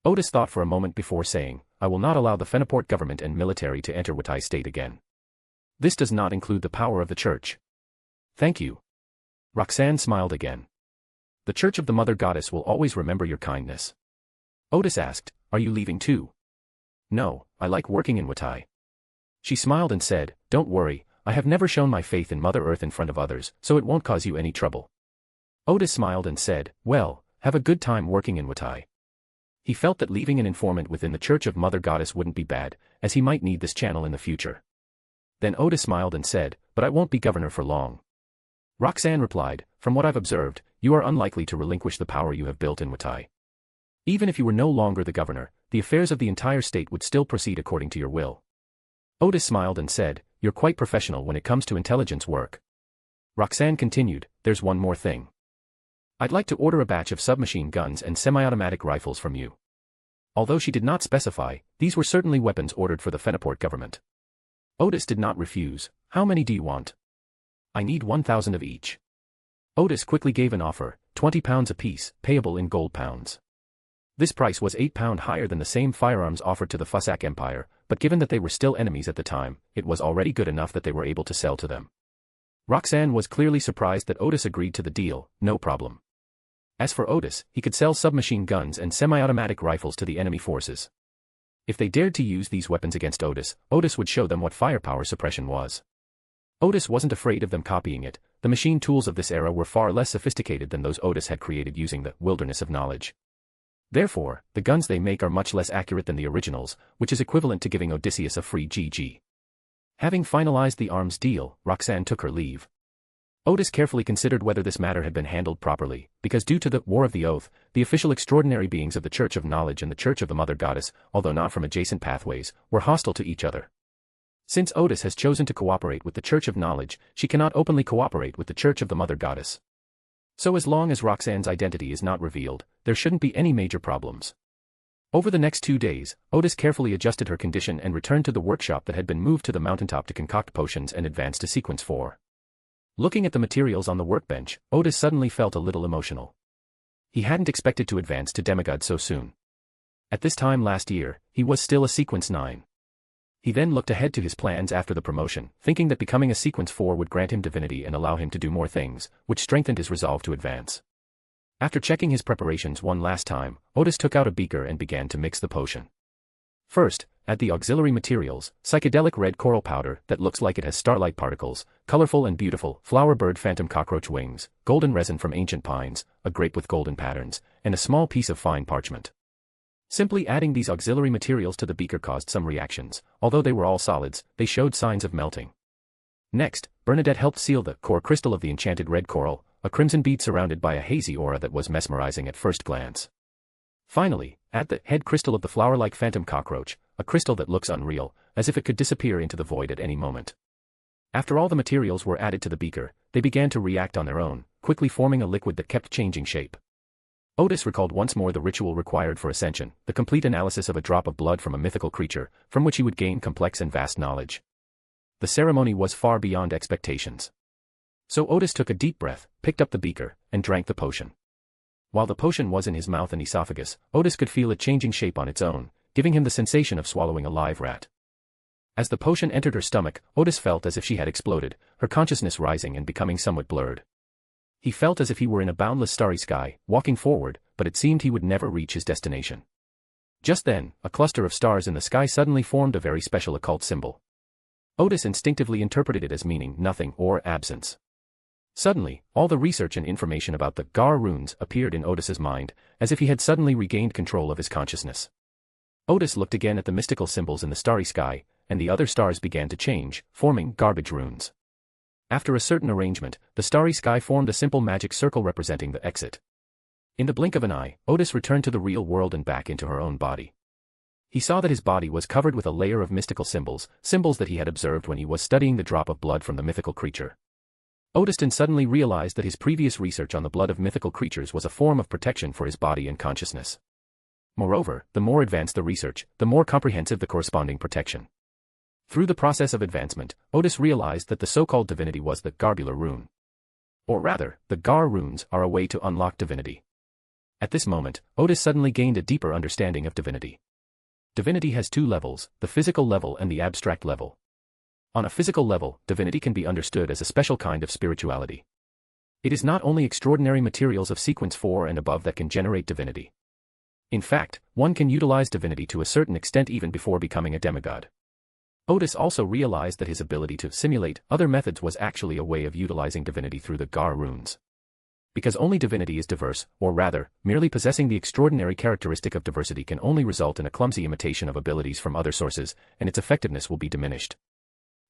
Odis thought for a moment before saying, I will not allow the Feniport government and military to enter Watai state again. This does not include the power of the Church. Thank you. Roxanne smiled again. The Church of the Mother Goddess will always remember your kindness. Odis asked, are you leaving too? No, I like working in Watai. She smiled and said, don't worry, I have never shown my faith in Mother Earth in front of others, so it won't cause you any trouble. Odis smiled and said, well, have a good time working in Watai. He felt that leaving an informant within the Church of Mother Goddess wouldn't be bad, as he might need this channel in the future. Then Odis smiled and said, but I won't be governor for long. Roxanne replied, from what I've observed, you are unlikely to relinquish the power you have built in Watai. Even if you were no longer the governor, the affairs of the entire state would still proceed according to your will. Odis smiled and said, "You're quite professional when it comes to intelligence work." Roxanne continued, "There's one more thing. I'd like to order a batch of submachine guns and semi-automatic rifles from you." Although she did not specify, these were certainly weapons ordered for the Feniport government. Odis did not refuse. "How many do you want?" "I need 1,000 of each." Odis quickly gave an offer, 20 pounds apiece, payable in gold pounds. This price was £8 higher than the same firearms offered to the Fussac Empire, but given that they were still enemies at the time, it was already good enough that they were able to sell to them. Roxanne was clearly surprised that Odis agreed to the deal. No problem. As for Odis, he could sell submachine guns and semi-automatic rifles to the enemy forces. If they dared to use these weapons against Odis, Odis would show them what firepower suppression was. Odis wasn't afraid of them copying it. The machine tools of this era were far less sophisticated than those Odis had created using the wilderness of knowledge. Therefore, the guns they make are much less accurate than the originals, which is equivalent to giving Odysseus a free GG. Having finalized the arms deal, Roxanne took her leave. Odis carefully considered whether this matter had been handled properly, because due to the War of the Oath, the official extraordinary beings of the Church of Knowledge and the Church of the Mother Goddess, although not from adjacent pathways, were hostile to each other. Since Odis has chosen to cooperate with the Church of Knowledge, she cannot openly cooperate with the Church of the Mother Goddess. So as long as Roxanne's identity is not revealed, there shouldn't be any major problems. Over the next 2 days, Odis carefully adjusted her condition and returned to the workshop that had been moved to the mountaintop to concoct potions and advance to Sequence 4. Looking at the materials on the workbench, Odis suddenly felt a little emotional. He hadn't expected to advance to demigod so soon. At this time last year, he was still a Sequence 9. He then looked ahead to his plans after the promotion, thinking that becoming a Sequence 4 would grant him divinity and allow him to do more things, which strengthened his resolve to advance. After checking his preparations one last time, Odis took out a beaker and began to mix the potion. First, add the auxiliary materials, psychedelic red coral powder that looks like it has starlight particles, colorful and beautiful flower bird phantom cockroach wings, golden resin from ancient pines, a grape with golden patterns, and a small piece of fine parchment. Simply adding these auxiliary materials to the beaker caused some reactions. Although they were all solids, they showed signs of melting. Next, Bernadette helped seal the core crystal of the enchanted red coral, a crimson bead surrounded by a hazy aura that was mesmerizing at first glance. Finally, add the head crystal of the flower-like phantom cockroach, a crystal that looks unreal, as if it could disappear into the void at any moment. After all the materials were added to the beaker, they began to react on their own, quickly forming a liquid that kept changing shape. Odis recalled once more the ritual required for ascension, the complete analysis of a drop of blood from a mythical creature, from which he would gain complex and vast knowledge. The ceremony was far beyond expectations. So Odis took a deep breath, picked up the beaker, and drank the potion. While the potion was in his mouth and esophagus, Odis could feel it changing shape on its own, giving him the sensation of swallowing a live rat. As the potion entered her stomach, Odis felt as if she had exploded, her consciousness rising and becoming somewhat blurred. He felt as if he were in a boundless starry sky, walking forward, but it seemed he would never reach his destination. Just then, a cluster of stars in the sky suddenly formed a very special occult symbol. Odis instinctively interpreted it as meaning nothing or absence. Suddenly, all the research and information about the Gar runes appeared in Odis's mind, as if he had suddenly regained control of his consciousness. Odis looked again at the mystical symbols in the starry sky, and the other stars began to change, forming garbage runes. After a certain arrangement, the starry sky formed a simple magic circle representing the exit. In the blink of an eye, Odis returned to the real world and back into her own body. He saw that his body was covered with a layer of mystical symbols, symbols that he had observed when he was studying the drop of blood from the mythical creature. Odin suddenly realized that his previous research on the blood of mythical creatures was a form of protection for his body and consciousness. Moreover, the more advanced the research, the more comprehensive the corresponding protection. Through the process of advancement, Odis realized that the so-called divinity was the Garbular rune. Or rather, the Gar runes are a way to unlock divinity. At this moment, Odis suddenly gained a deeper understanding of divinity. Divinity has two levels, the physical level and the abstract level. On a physical level, divinity can be understood as a special kind of spirituality. It is not only extraordinary materials of sequence 4 and above that can generate divinity. In fact, one can utilize divinity to a certain extent even before becoming a demigod. Odis also realized that his ability to simulate other methods was actually a way of utilizing divinity through the Gar runes. Because only divinity is diverse, or rather, merely possessing the extraordinary characteristic of diversity can only result in a clumsy imitation of abilities from other sources, and its effectiveness will be diminished.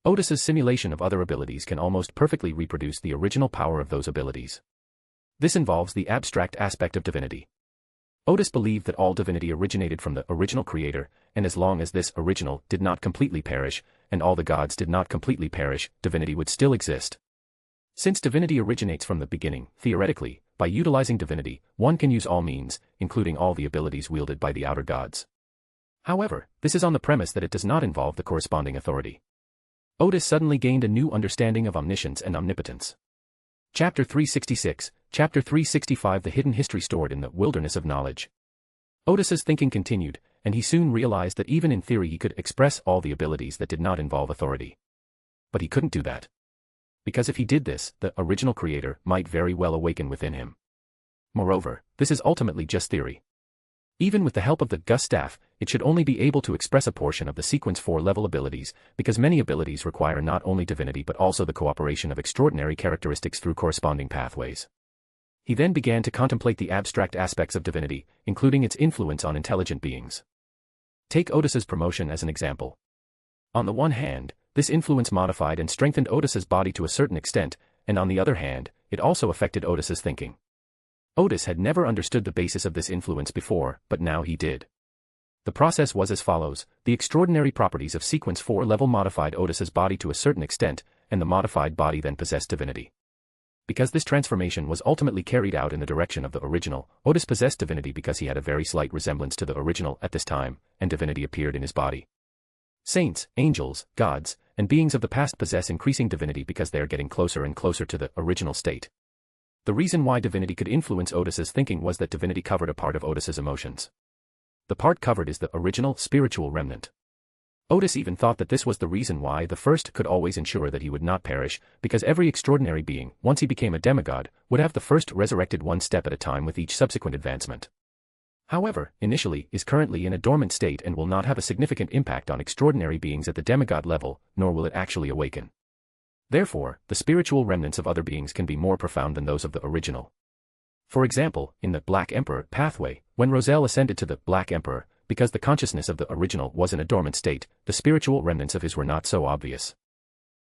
Odis's simulation of other abilities can almost perfectly reproduce the original power of those abilities. This involves the abstract aspect of divinity. Odis believed that all divinity originated from the original creator, and as long as this original did not completely perish, and all the gods did not completely perish, divinity would still exist. Since divinity originates from the beginning, theoretically, by utilizing divinity, one can use all means, including all the abilities wielded by the outer gods. However, this is on the premise that it does not involve the corresponding authority. Odis suddenly gained a new understanding of omniscience and omnipotence. Chapter 366, Chapter 365 The Hidden History Stored in the Wilderness of Knowledge. Odis's thinking continued, and he soon realized that even in theory he could express all the abilities that did not involve authority. But he couldn't do that. Because if he did this, the original creator might very well awaken within him. Moreover, this is ultimately just theory. Even with the help of the Gus staff, it should only be able to express a portion of the sequence 4 level abilities, because many abilities require not only divinity but also the cooperation of extraordinary characteristics through corresponding pathways. He then began to contemplate the abstract aspects of divinity, including its influence on intelligent beings. Take Odis's promotion as an example. On the one hand, this influence modified and strengthened Odis's body to a certain extent, and on the other hand, it also affected Odis's thinking. Odis had never understood the basis of this influence before, but now he did. The process was as follows: the extraordinary properties of sequence 4 level modified Odis's body to a certain extent, and the modified body then possessed divinity. Because this transformation was ultimately carried out in the direction of the original, Odis possessed divinity because he had a very slight resemblance to the original at this time, and divinity appeared in his body. Saints, angels, gods, and beings of the past possess increasing divinity because they are getting closer and closer to the original state. The reason why divinity could influence Odis's thinking was that divinity covered a part of Odis's emotions. The part covered is the original spiritual remnant. Odis even thought that this was the reason why the first could always ensure that he would not perish, because every extraordinary being, once he became a demigod, would have the first resurrected one step at a time with each subsequent advancement. However, initially is currently in a dormant state and will not have a significant impact on extraordinary beings at the demigod level, nor will it actually awaken. Therefore, the spiritual remnants of other beings can be more profound than those of the original. For example, in the Black Emperor pathway, when Roselle ascended to the Black Emperor, because the consciousness of the original was in a dormant state, the spiritual remnants of his were not so obvious.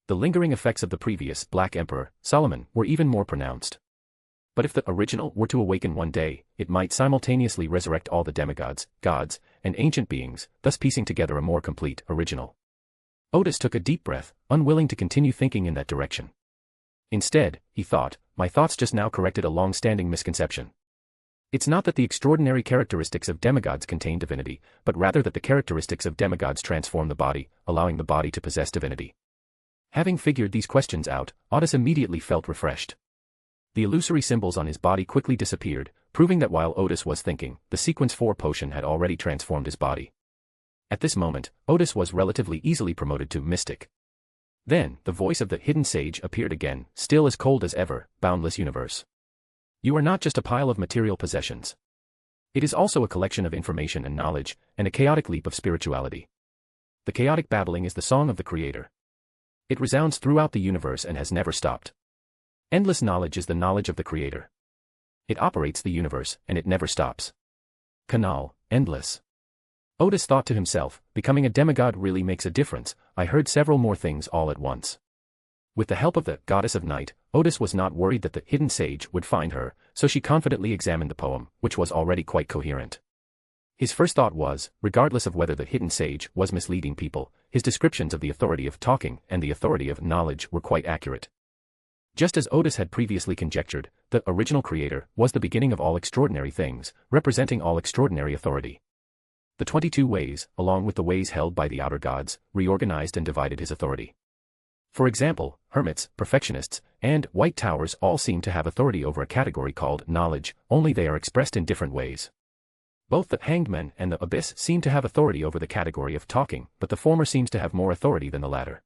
The lingering effects of the previous Black Emperor, Solomon, were even more pronounced. But if the original were to awaken one day, it might simultaneously resurrect all the demigods, gods, and ancient beings, thus piecing together a more complete original. Odis took a deep breath, unwilling to continue thinking in that direction. Instead, he thought, my thoughts just now corrected a long-standing misconception. It's not that the extraordinary characteristics of demigods contain divinity, but rather that the characteristics of demigods transform the body, allowing the body to possess divinity. Having figured these questions out, Odis immediately felt refreshed. The illusory symbols on his body quickly disappeared, proving that while Odis was thinking, the sequence 4 potion had already transformed his body. At this moment, Odis was relatively easily promoted to mystic. Then, the voice of the hidden sage appeared again, still as cold as ever, boundless universe. You are not just a pile of material possessions. It is also a collection of information and knowledge, and a chaotic leap of spirituality. The chaotic babbling is the song of the Creator. It resounds throughout the universe and has never stopped. Endless knowledge is the knowledge of the Creator. It operates the universe, and it never stops. Canal, endless. Odis thought to himself, becoming a demigod really makes a difference. I heard several more things all at once. With the help of the goddess of night, Odis was not worried that the hidden sage would find her, so she confidently examined the poem, which was already quite coherent. His first thought was, regardless of whether the hidden sage was misleading people, his descriptions of the authority of talking and the authority of knowledge were quite accurate. Just as Odis had previously conjectured, the original creator was the beginning of all extraordinary things, representing all extraordinary authority. The 22 ways, along with the ways held by the outer gods, reorganized and divided his authority. For example, hermits, perfectionists, and white towers all seem to have authority over a category called knowledge, only they are expressed in different ways. Both the hanged men and the abyss seem to have authority over the category of talking, but the former seems to have more authority than the latter.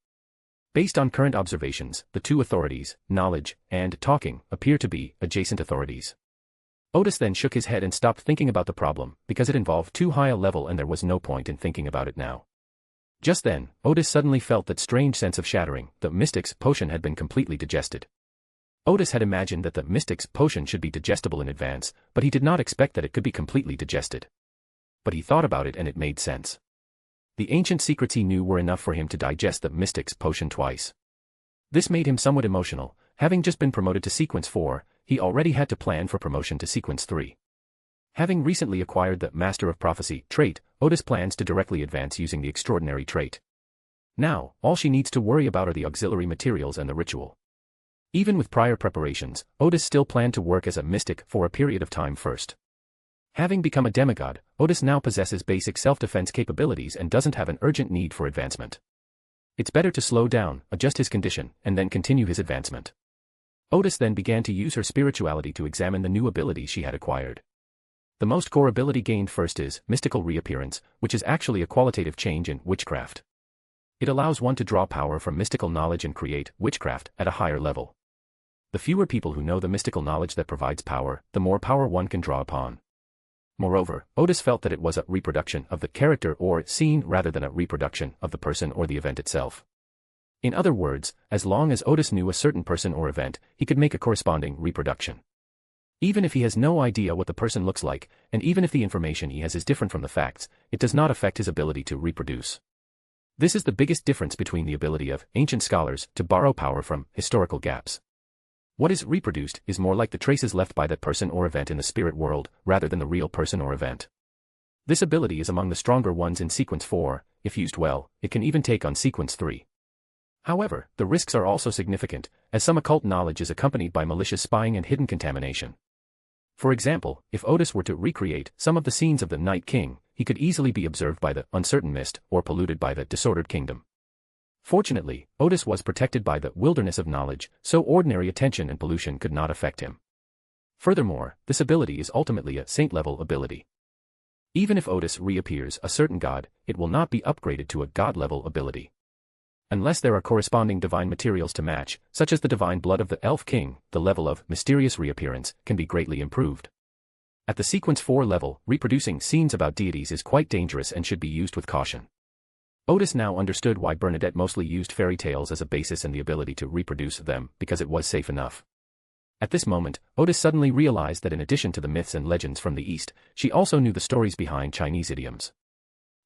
Based on current observations, the two authorities, knowledge and talking, appear to be adjacent authorities. Odis then shook his head and stopped thinking about the problem, because it involved too high a level and there was no point in thinking about it now. Just then, Odis suddenly felt that strange sense of shattering. The mystic's potion had been completely digested. Odis had imagined that the mystic's potion should be digestible in advance, but he did not expect that it could be completely digested. But he thought about it and it made sense. The ancient secrets he knew were enough for him to digest the mystic's potion twice. This made him somewhat emotional. Having just been promoted to sequence 4, he already had to plan for promotion to sequence 3. Having recently acquired the Master of Prophecy trait, Odis plans to directly advance using the Extraordinary trait. Now, all she needs to worry about are the auxiliary materials and the ritual. Even with prior preparations, Odis still planned to work as a mystic for a period of time first. Having become a demigod, Odis now possesses basic self-defense capabilities and doesn't have an urgent need for advancement. It's better to slow down, adjust his condition, and then continue his advancement. Odis then began to use her spirituality to examine the new abilities she had acquired. The most core ability gained first is mystical reappearance, which is actually a qualitative change in witchcraft. It allows one to draw power from mystical knowledge and create witchcraft at a higher level. The fewer people who know the mystical knowledge that provides power, the more power one can draw upon. Moreover, Odis felt that it was a reproduction of the character or scene rather than a reproduction of the person or the event itself. In other words, as long as Odis knew a certain person or event, he could make a corresponding reproduction. Even if he has no idea what the person looks like, and even if the information he has is different from the facts, it does not affect his ability to reproduce. This is the biggest difference between the ability of ancient scholars to borrow power from historical gaps. What is reproduced is more like the traces left by that person or event in the spirit world, rather than the real person or event. This ability is among the stronger ones in Sequence 4, if used well, it can even take on Sequence 3. However, the risks are also significant, as some occult knowledge is accompanied by malicious spying and hidden contamination. For example, if Odis were to recreate some of the scenes of the Night King, he could easily be observed by the uncertain mist or polluted by the disordered kingdom. Fortunately, Odis was protected by the wilderness of knowledge, so ordinary attention and pollution could not affect him. Furthermore, this ability is ultimately a saint-level ability. Even if Odis reappears a certain god, it will not be upgraded to a god-level ability. Unless there are corresponding divine materials to match, such as the divine blood of the Elf King, the level of mysterious reappearance can be greatly improved. At the Sequence 4 level, reproducing scenes about deities is quite dangerous and should be used with caution. Odis now understood why Bernadette mostly used fairy tales as a basis and the ability to reproduce them, because it was safe enough. At this moment, Odis suddenly realized that in addition to the myths and legends from the East, she also knew the stories behind Chinese idioms.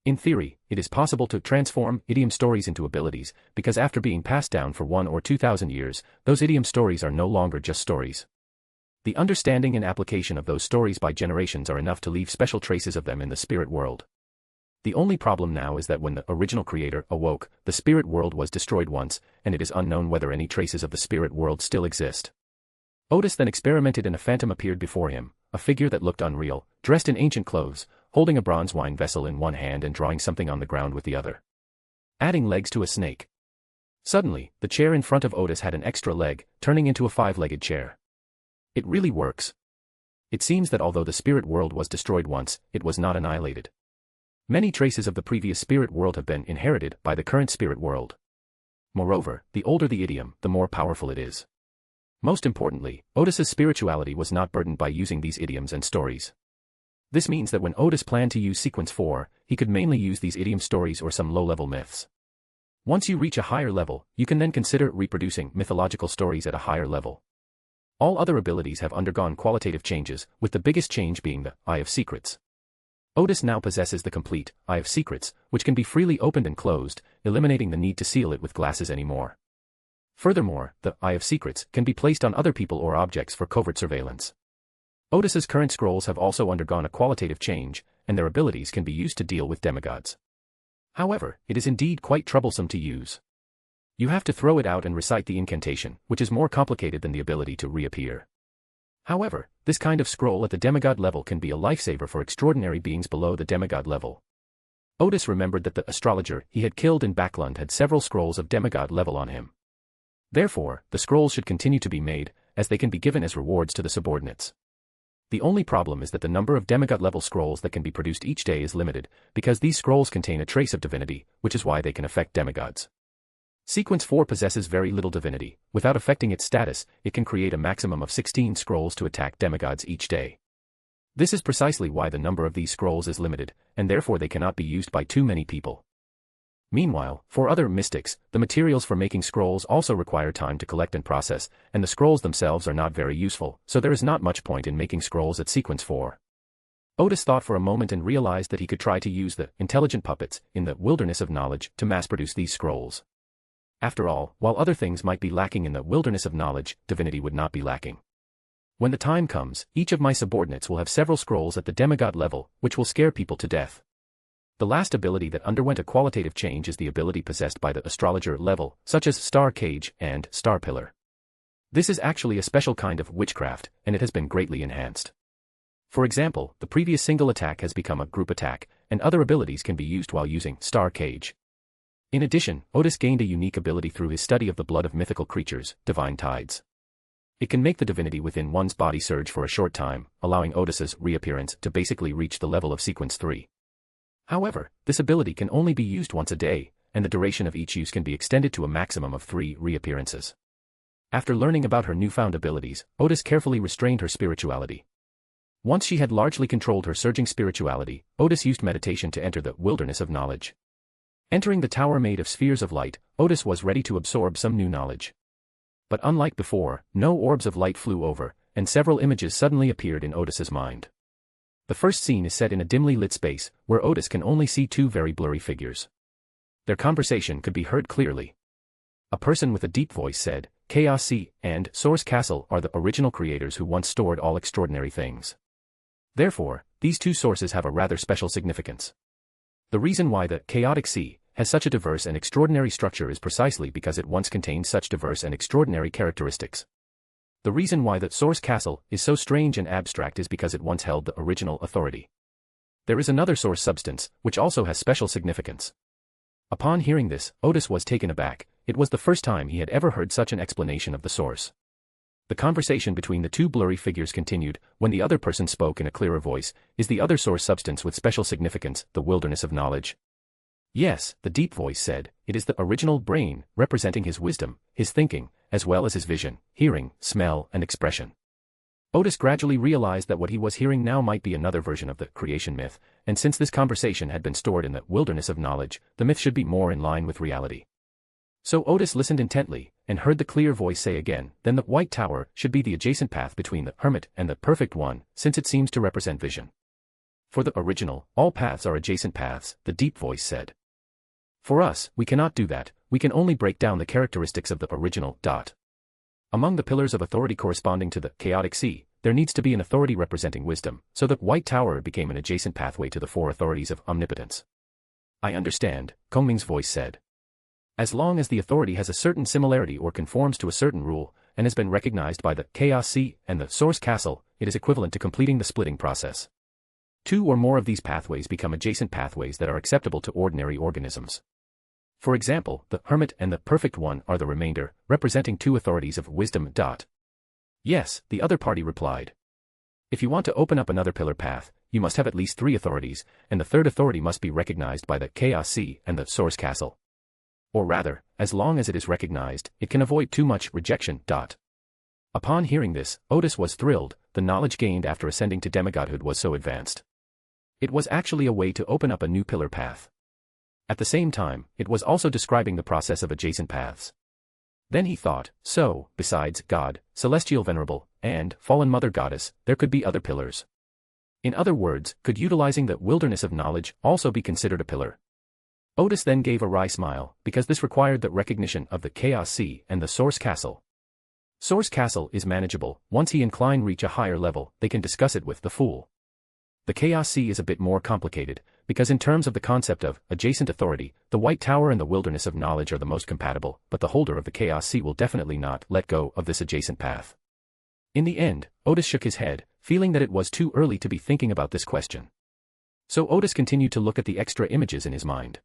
In theory, it is possible to transform idiom stories into abilities, because after being passed down for 1,000 or 2,000 years, those idiom stories are no longer just stories. The understanding and application of those stories by generations are enough to leave special traces of them in the spirit world. The only problem now is that when the original creator awoke, the spirit world was destroyed once, and it is unknown whether any traces of the spirit world still exist. Odis then experimented and a phantom appeared before him, a figure that looked unreal, dressed in ancient clothes, holding a bronze wine vessel in one hand and drawing something on the ground with the other. Adding legs to a snake. Suddenly, the chair in front of Odis had an extra leg, turning into a 5-legged chair. It really works. It seems that although the spirit world was destroyed once, it was not annihilated. Many traces of the previous spirit world have been inherited by the current spirit world. Moreover, the older the idiom, the more powerful it is. Most importantly, Odis's spirituality was not burdened by using these idioms and stories. This means that when Odis planned to use Sequence 4, he could mainly use these idiom stories or some low-level myths. Once you reach a higher level, you can then consider reproducing mythological stories at a higher level. All other abilities have undergone qualitative changes, with the biggest change being the Eye of Secrets. Odis now possesses the complete Eye of Secrets, which can be freely opened and closed, eliminating the need to seal it with glasses anymore. Furthermore, the Eye of Secrets can be placed on other people or objects for covert surveillance. Odis's current scrolls have also undergone a qualitative change, and their abilities can be used to deal with demigods. However, it is indeed quite troublesome to use. You have to throw it out and recite the incantation, which is more complicated than the ability to reappear. However, this kind of scroll at the demigod level can be a lifesaver for extraordinary beings below the demigod level. Odis remembered that the astrologer he had killed in Backland had several scrolls of demigod level on him. Therefore, the scrolls should continue to be made, as they can be given as rewards to the subordinates. The only problem is that the number of demigod level scrolls that can be produced each day is limited, because these scrolls contain a trace of divinity, which is why they can affect demigods. Sequence 4 possesses very little divinity. Without affecting its status, it can create a maximum of 16 scrolls to attack demigods each day. This is precisely why the number of these scrolls is limited, and therefore they cannot be used by too many people. Meanwhile, for other mystics, the materials for making scrolls also require time to collect and process, and the scrolls themselves are not very useful, so there is not much point in making scrolls at Sequence 4. Odis thought for a moment and realized that he could try to use the intelligent puppets in the wilderness of knowledge to mass-produce these scrolls. After all, while other things might be lacking in the wilderness of knowledge, divinity would not be lacking. When the time comes, each of my subordinates will have several scrolls at the demigod level, which will scare people to death. The last ability that underwent a qualitative change is the ability possessed by the astrologer level, such as Star Cage and Star Pillar. This is actually a special kind of witchcraft, and it has been greatly enhanced. For example, the previous single attack has become a group attack, and other abilities can be used while using Star Cage. In addition, Odis gained a unique ability through his study of the blood of mythical creatures, Divine Tides. It can make the divinity within one's body surge for a short time, allowing Odis's reappearance to basically reach the level of Sequence 3. However, this ability can only be used once a day, and the duration of each use can be extended to a maximum of 3 reappearances. After learning about her newfound abilities, Odis carefully restrained her spirituality. Once she had largely controlled her surging spirituality, Odis used meditation to enter the wilderness of knowledge. Entering the tower made of spheres of light, Odis was ready to absorb some new knowledge. But unlike before, no orbs of light flew over, and several images suddenly appeared in Odis's mind. The first scene is set in a dimly lit space, where Odis can only see 2 very blurry figures. Their conversation could be heard clearly. A person with a deep voice said, "Chaos Sea and Source Castle are the original creators who once stored all extraordinary things. Therefore, these 2 sources have a rather special significance. The reason why the Chaotic Sea has such a diverse and extraordinary structure is precisely because it once contained such diverse and extraordinary characteristics. The reason why the Source Castle is so strange and abstract is because it once held the original authority. There is another source substance, which also has special significance." Upon hearing this, Odis was taken aback. It was the first time he had ever heard such an explanation of the source. The conversation between the 2 blurry figures continued. When the other person spoke in a clearer voice, "Is the other source substance with special significance the wilderness of knowledge?" "Yes," the deep voice said, "it is the original brain, representing his wisdom, his thinking, as well as his vision, hearing, smell, and expression." Odis gradually realized that what he was hearing now might be another version of the creation myth, and since this conversation had been stored in the wilderness of knowledge, the myth should be more in line with reality. So Odis listened intently, and heard the clear voice say again, "Then the White Tower should be the adjacent path between the Hermit and the Perfect One, since it seems to represent vision." "For the original, all paths are adjacent paths," the deep voice said. "For us, we cannot do that, we can only break down the characteristics of the original. Among the pillars of authority corresponding to the Chaotic Sea, there needs to be an authority representing wisdom, so the White Tower became an adjacent pathway to the 4 authorities of omnipotence." "I understand," Kongming's voice said. "As long as the authority has a certain similarity or conforms to a certain rule, and has been recognized by the Chaos Sea and the Source Castle, it is equivalent to completing the splitting process. 2 or more of these pathways become adjacent pathways that are acceptable to ordinary organisms. For example, the Hermit and the Perfect One are the remainder, representing 2 authorities of wisdom. "Yes," the other party replied. "If you want to open up another pillar path, you must have at least 3 authorities, and the 3rd authority must be recognized by the Chaos Sea and the Source Castle. Or rather, as long as it is recognized, it can avoid too much rejection. Upon hearing this, Odis was thrilled. The knowledge gained after ascending to demigodhood was so advanced. It was actually a way to open up a new pillar path. At the same time, it was also describing the process of adjacent paths. Then he thought, so, besides God, Celestial Venerable, and Fallen Mother Goddess, there could be other pillars. In other words, could utilizing the wilderness of knowledge also be considered a pillar? Odis then gave a wry smile, because this required the recognition of the Chaos Sea and the Source Castle. Source Castle is manageable. Once he and Klein reach a higher level, they can discuss it with the Fool. The Chaos Sea is a bit more complicated, because in terms of the concept of adjacent authority, the White Tower and the wilderness of knowledge are the most compatible, but the holder of the Chaos Sea will definitely not let go of this adjacent path. In the end, Odis shook his head, feeling that it was too early to be thinking about this question. So Odis continued to look at the extra images in his mind.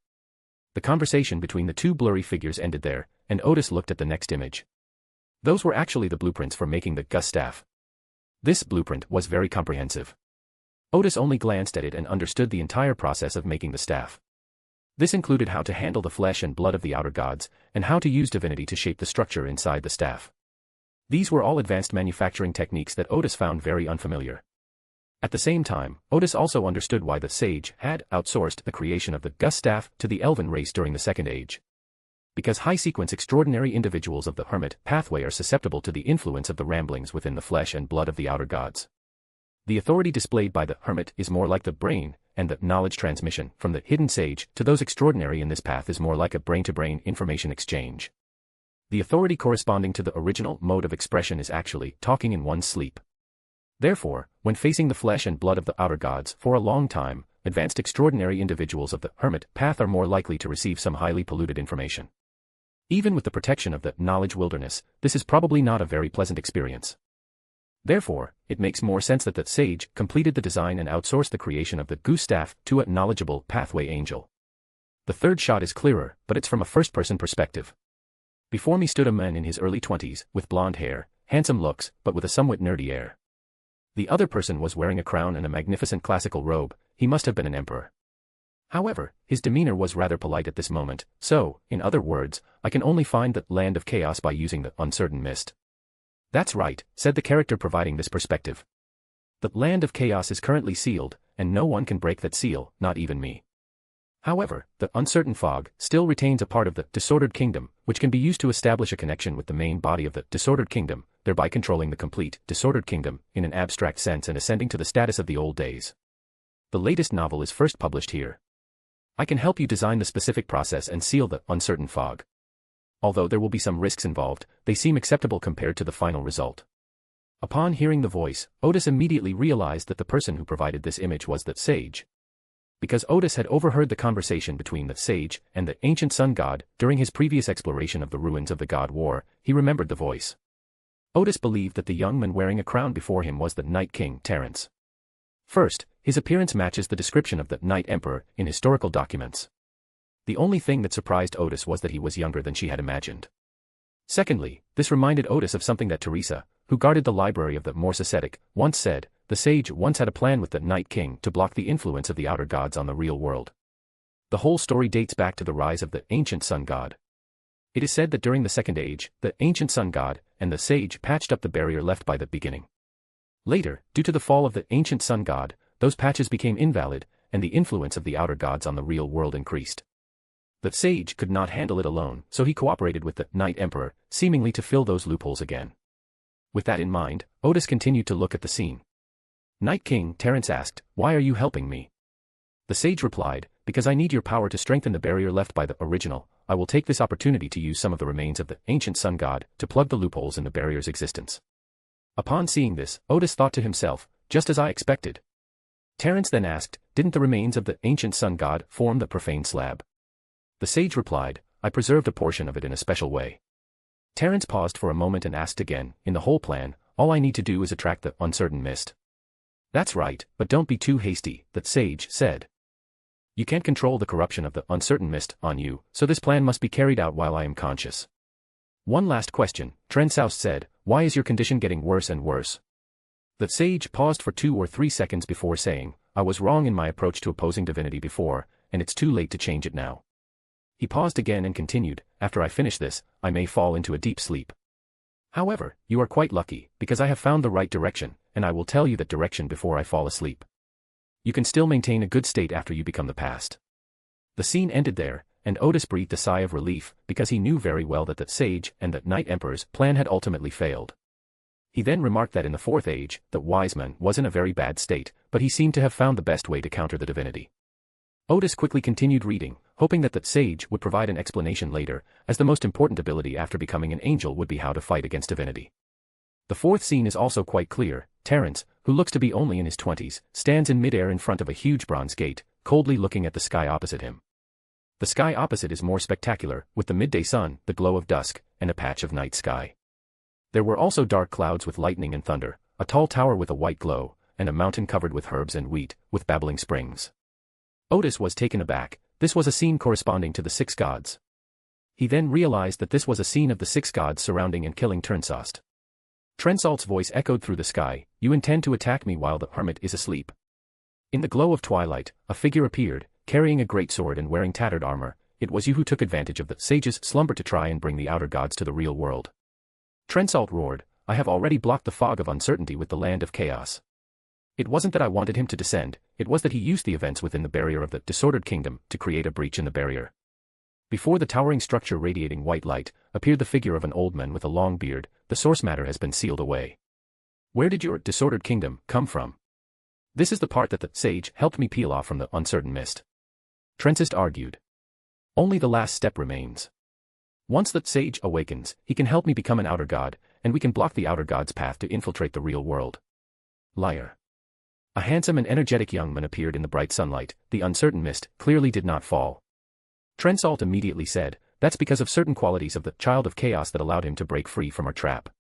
The conversation between the 2 blurry figures ended there, and Odis looked at the next image. Those were actually the blueprints for making the Gus staff. This blueprint was very comprehensive. Odis only glanced at it and understood the entire process of making the staff. This included how to handle the flesh and blood of the outer gods, and how to use divinity to shape the structure inside the staff. These were all advanced manufacturing techniques that Odis found very unfamiliar. At the same time, Odis also understood why the sage had outsourced the creation of the Gus staff to the elven race during the Second Age. Because high-sequence extraordinary individuals of the Hermit pathway are susceptible to the influence of the ramblings within the flesh and blood of the outer gods. The authority displayed by the Hermit is more like the brain, and the knowledge transmission from the hidden sage to those extraordinary in this path is more like a brain-to-brain information exchange. The authority corresponding to the original mode of expression is actually talking in one's sleep. Therefore, when facing the flesh and blood of the outer gods for a long time, advanced extraordinary individuals of the Hermit path are more likely to receive some highly polluted information. Even with the protection of the knowledge wilderness, this is probably not a very pleasant experience. Therefore, it makes more sense that the sage completed the design and outsourced the creation of the goose staff to a knowledgeable pathway angel. The third shot is clearer, but it's from a first-person perspective. Before me stood a man in his early 20s, with blonde hair, handsome looks, but with a somewhat nerdy air. The other person was wearing a crown and a magnificent classical robe. He must have been an emperor. However, his demeanor was rather polite at this moment, so, in other words, I can only find the land of chaos by using the uncertain mist. That's right, said the character providing this perspective. The land of chaos is currently sealed, and no one can break that seal, not even me. However, the uncertain fog still retains a part of the disordered kingdom, which can be used to establish a connection with the main body of the disordered kingdom, thereby controlling the complete disordered kingdom in an abstract sense and ascending to the status of the old days. The latest novel is first published here. I can help you design the specific process and seal the uncertain fog. Although there will be some risks involved, they seem acceptable compared to the final result. Upon hearing the voice, Odis immediately realized that the person who provided this image was the sage. Because Odis had overheard the conversation between the sage and the ancient sun god during his previous exploration of the ruins of the god War, he remembered the voice. Odis believed that the young man wearing a crown before him was the Night King Terence. First, his appearance matches the description of the Night Emperor in historical documents. The only thing that surprised Odis was that he was younger than she had imagined. Secondly, this reminded Odis of something that Teresa, who guarded the library of the Moss Ascetic, once said. The sage once had a plan with the Night King to block the influence of the outer gods on the real world. The whole story dates back to the rise of the ancient sun god. It is said that during the Second Age, the ancient sun god and the sage patched up the barrier left by the beginning. Later, due to the fall of the ancient sun god, those patches became invalid, and the influence of the outer gods on the real world increased. The sage could not handle it alone, so he cooperated with the Night Emperor, seemingly to fill those loopholes again. With that in mind, Odis continued to look at the scene. Night King Terence asked, "Why are you helping me?" The sage replied, "Because I need your power to strengthen the barrier left by the original. I will take this opportunity to use some of the remains of the ancient sun god to plug the loopholes in the barrier's existence." Upon seeing this, Odis thought to himself, just as I expected. Terence then asked, "Didn't the remains of the ancient sun god form the profane slab?" The sage replied, "I preserved a portion of it in a special way." Terence paused for a moment and asked again, "In the whole plan, all I need to do is attract the uncertain mist." "That's right, but don't be too hasty," the sage said. "You can't control the corruption of the uncertain mist on you, so this plan must be carried out while I am conscious." "One last question," Trensaus said, "why is your condition getting worse and worse?" The sage paused for 2 or 3 seconds before saying, "I was wrong in my approach to opposing divinity before, and it's too late to change it now." He paused again and continued, "After I finish this, I may fall into a deep sleep. However, you are quite lucky, because I have found the right direction, and I will tell you that direction before I fall asleep. You can still maintain a good state after you become the past." The scene ended there, and Odis breathed a sigh of relief, because he knew very well that the sage and the Night Emperor's plan had ultimately failed. He then remarked that in the Fourth Age, the wise man was in a very bad state, but he seemed to have found the best way to counter the divinity. Odis quickly continued reading, hoping that the sage would provide an explanation later, as the most important ability after becoming an angel would be how to fight against divinity. The fourth scene is also quite clear. Terence, who looks to be only in his 20s, stands in midair in front of a huge bronze gate, coldly looking at the sky opposite him. The sky opposite is more spectacular, with the midday sun, the glow of dusk, and a patch of night sky. There were also dark clouds with lightning and thunder, a tall tower with a white glow, and a mountain covered with herbs and wheat, with babbling springs. Odis was taken aback. This was a scene corresponding to the 6 gods. He then realized that this was a scene of the 6 gods surrounding and killing Trensaust. Trensault's voice echoed through the sky, "You intend to attack me while the hermit is asleep." In the glow of twilight, a figure appeared, carrying a great sword and wearing tattered armor. "It was you who took advantage of the sage's slumber to try and bring the outer gods to the real world." Trensault roared, "I have already blocked the fog of uncertainty with the land of chaos." It wasn't that I wanted him to descend, it was that he used the events within the barrier of the disordered kingdom to create a breach in the barrier. Before the towering structure radiating white light, appeared the figure of an old man with a long beard. "The source matter has been sealed away. Where did your disordered kingdom come from?" "This is the part that the sage helped me peel off from the uncertain mist," Trensaust argued. "Only the last step remains. Once the sage awakens, he can help me become an outer god, and we can block the outer god's path to infiltrate the real world." Liar. A handsome and energetic young man appeared in the bright sunlight. The uncertain mist clearly did not fall. Trensalt immediately said, "That's because of certain qualities of the child of chaos that allowed him to break free from our trap.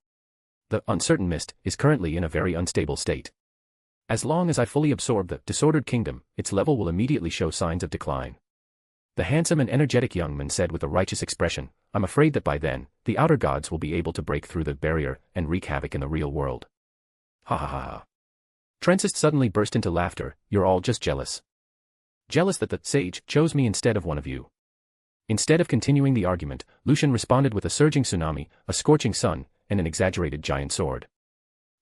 The uncertain mist is currently in a very unstable state. As long as I fully absorb the disordered kingdom, its level will immediately show signs of decline." The handsome and energetic young man said with a righteous expression, "I'm afraid that by then, the outer gods will be able to break through the barrier and wreak havoc in the real world." Ha ha ha ha. Trensist suddenly burst into laughter. "You're all just jealous. Jealous that the sage chose me instead of one of you." Instead of continuing the argument, Lucian responded with a surging tsunami, a scorching sun, and an exaggerated giant sword.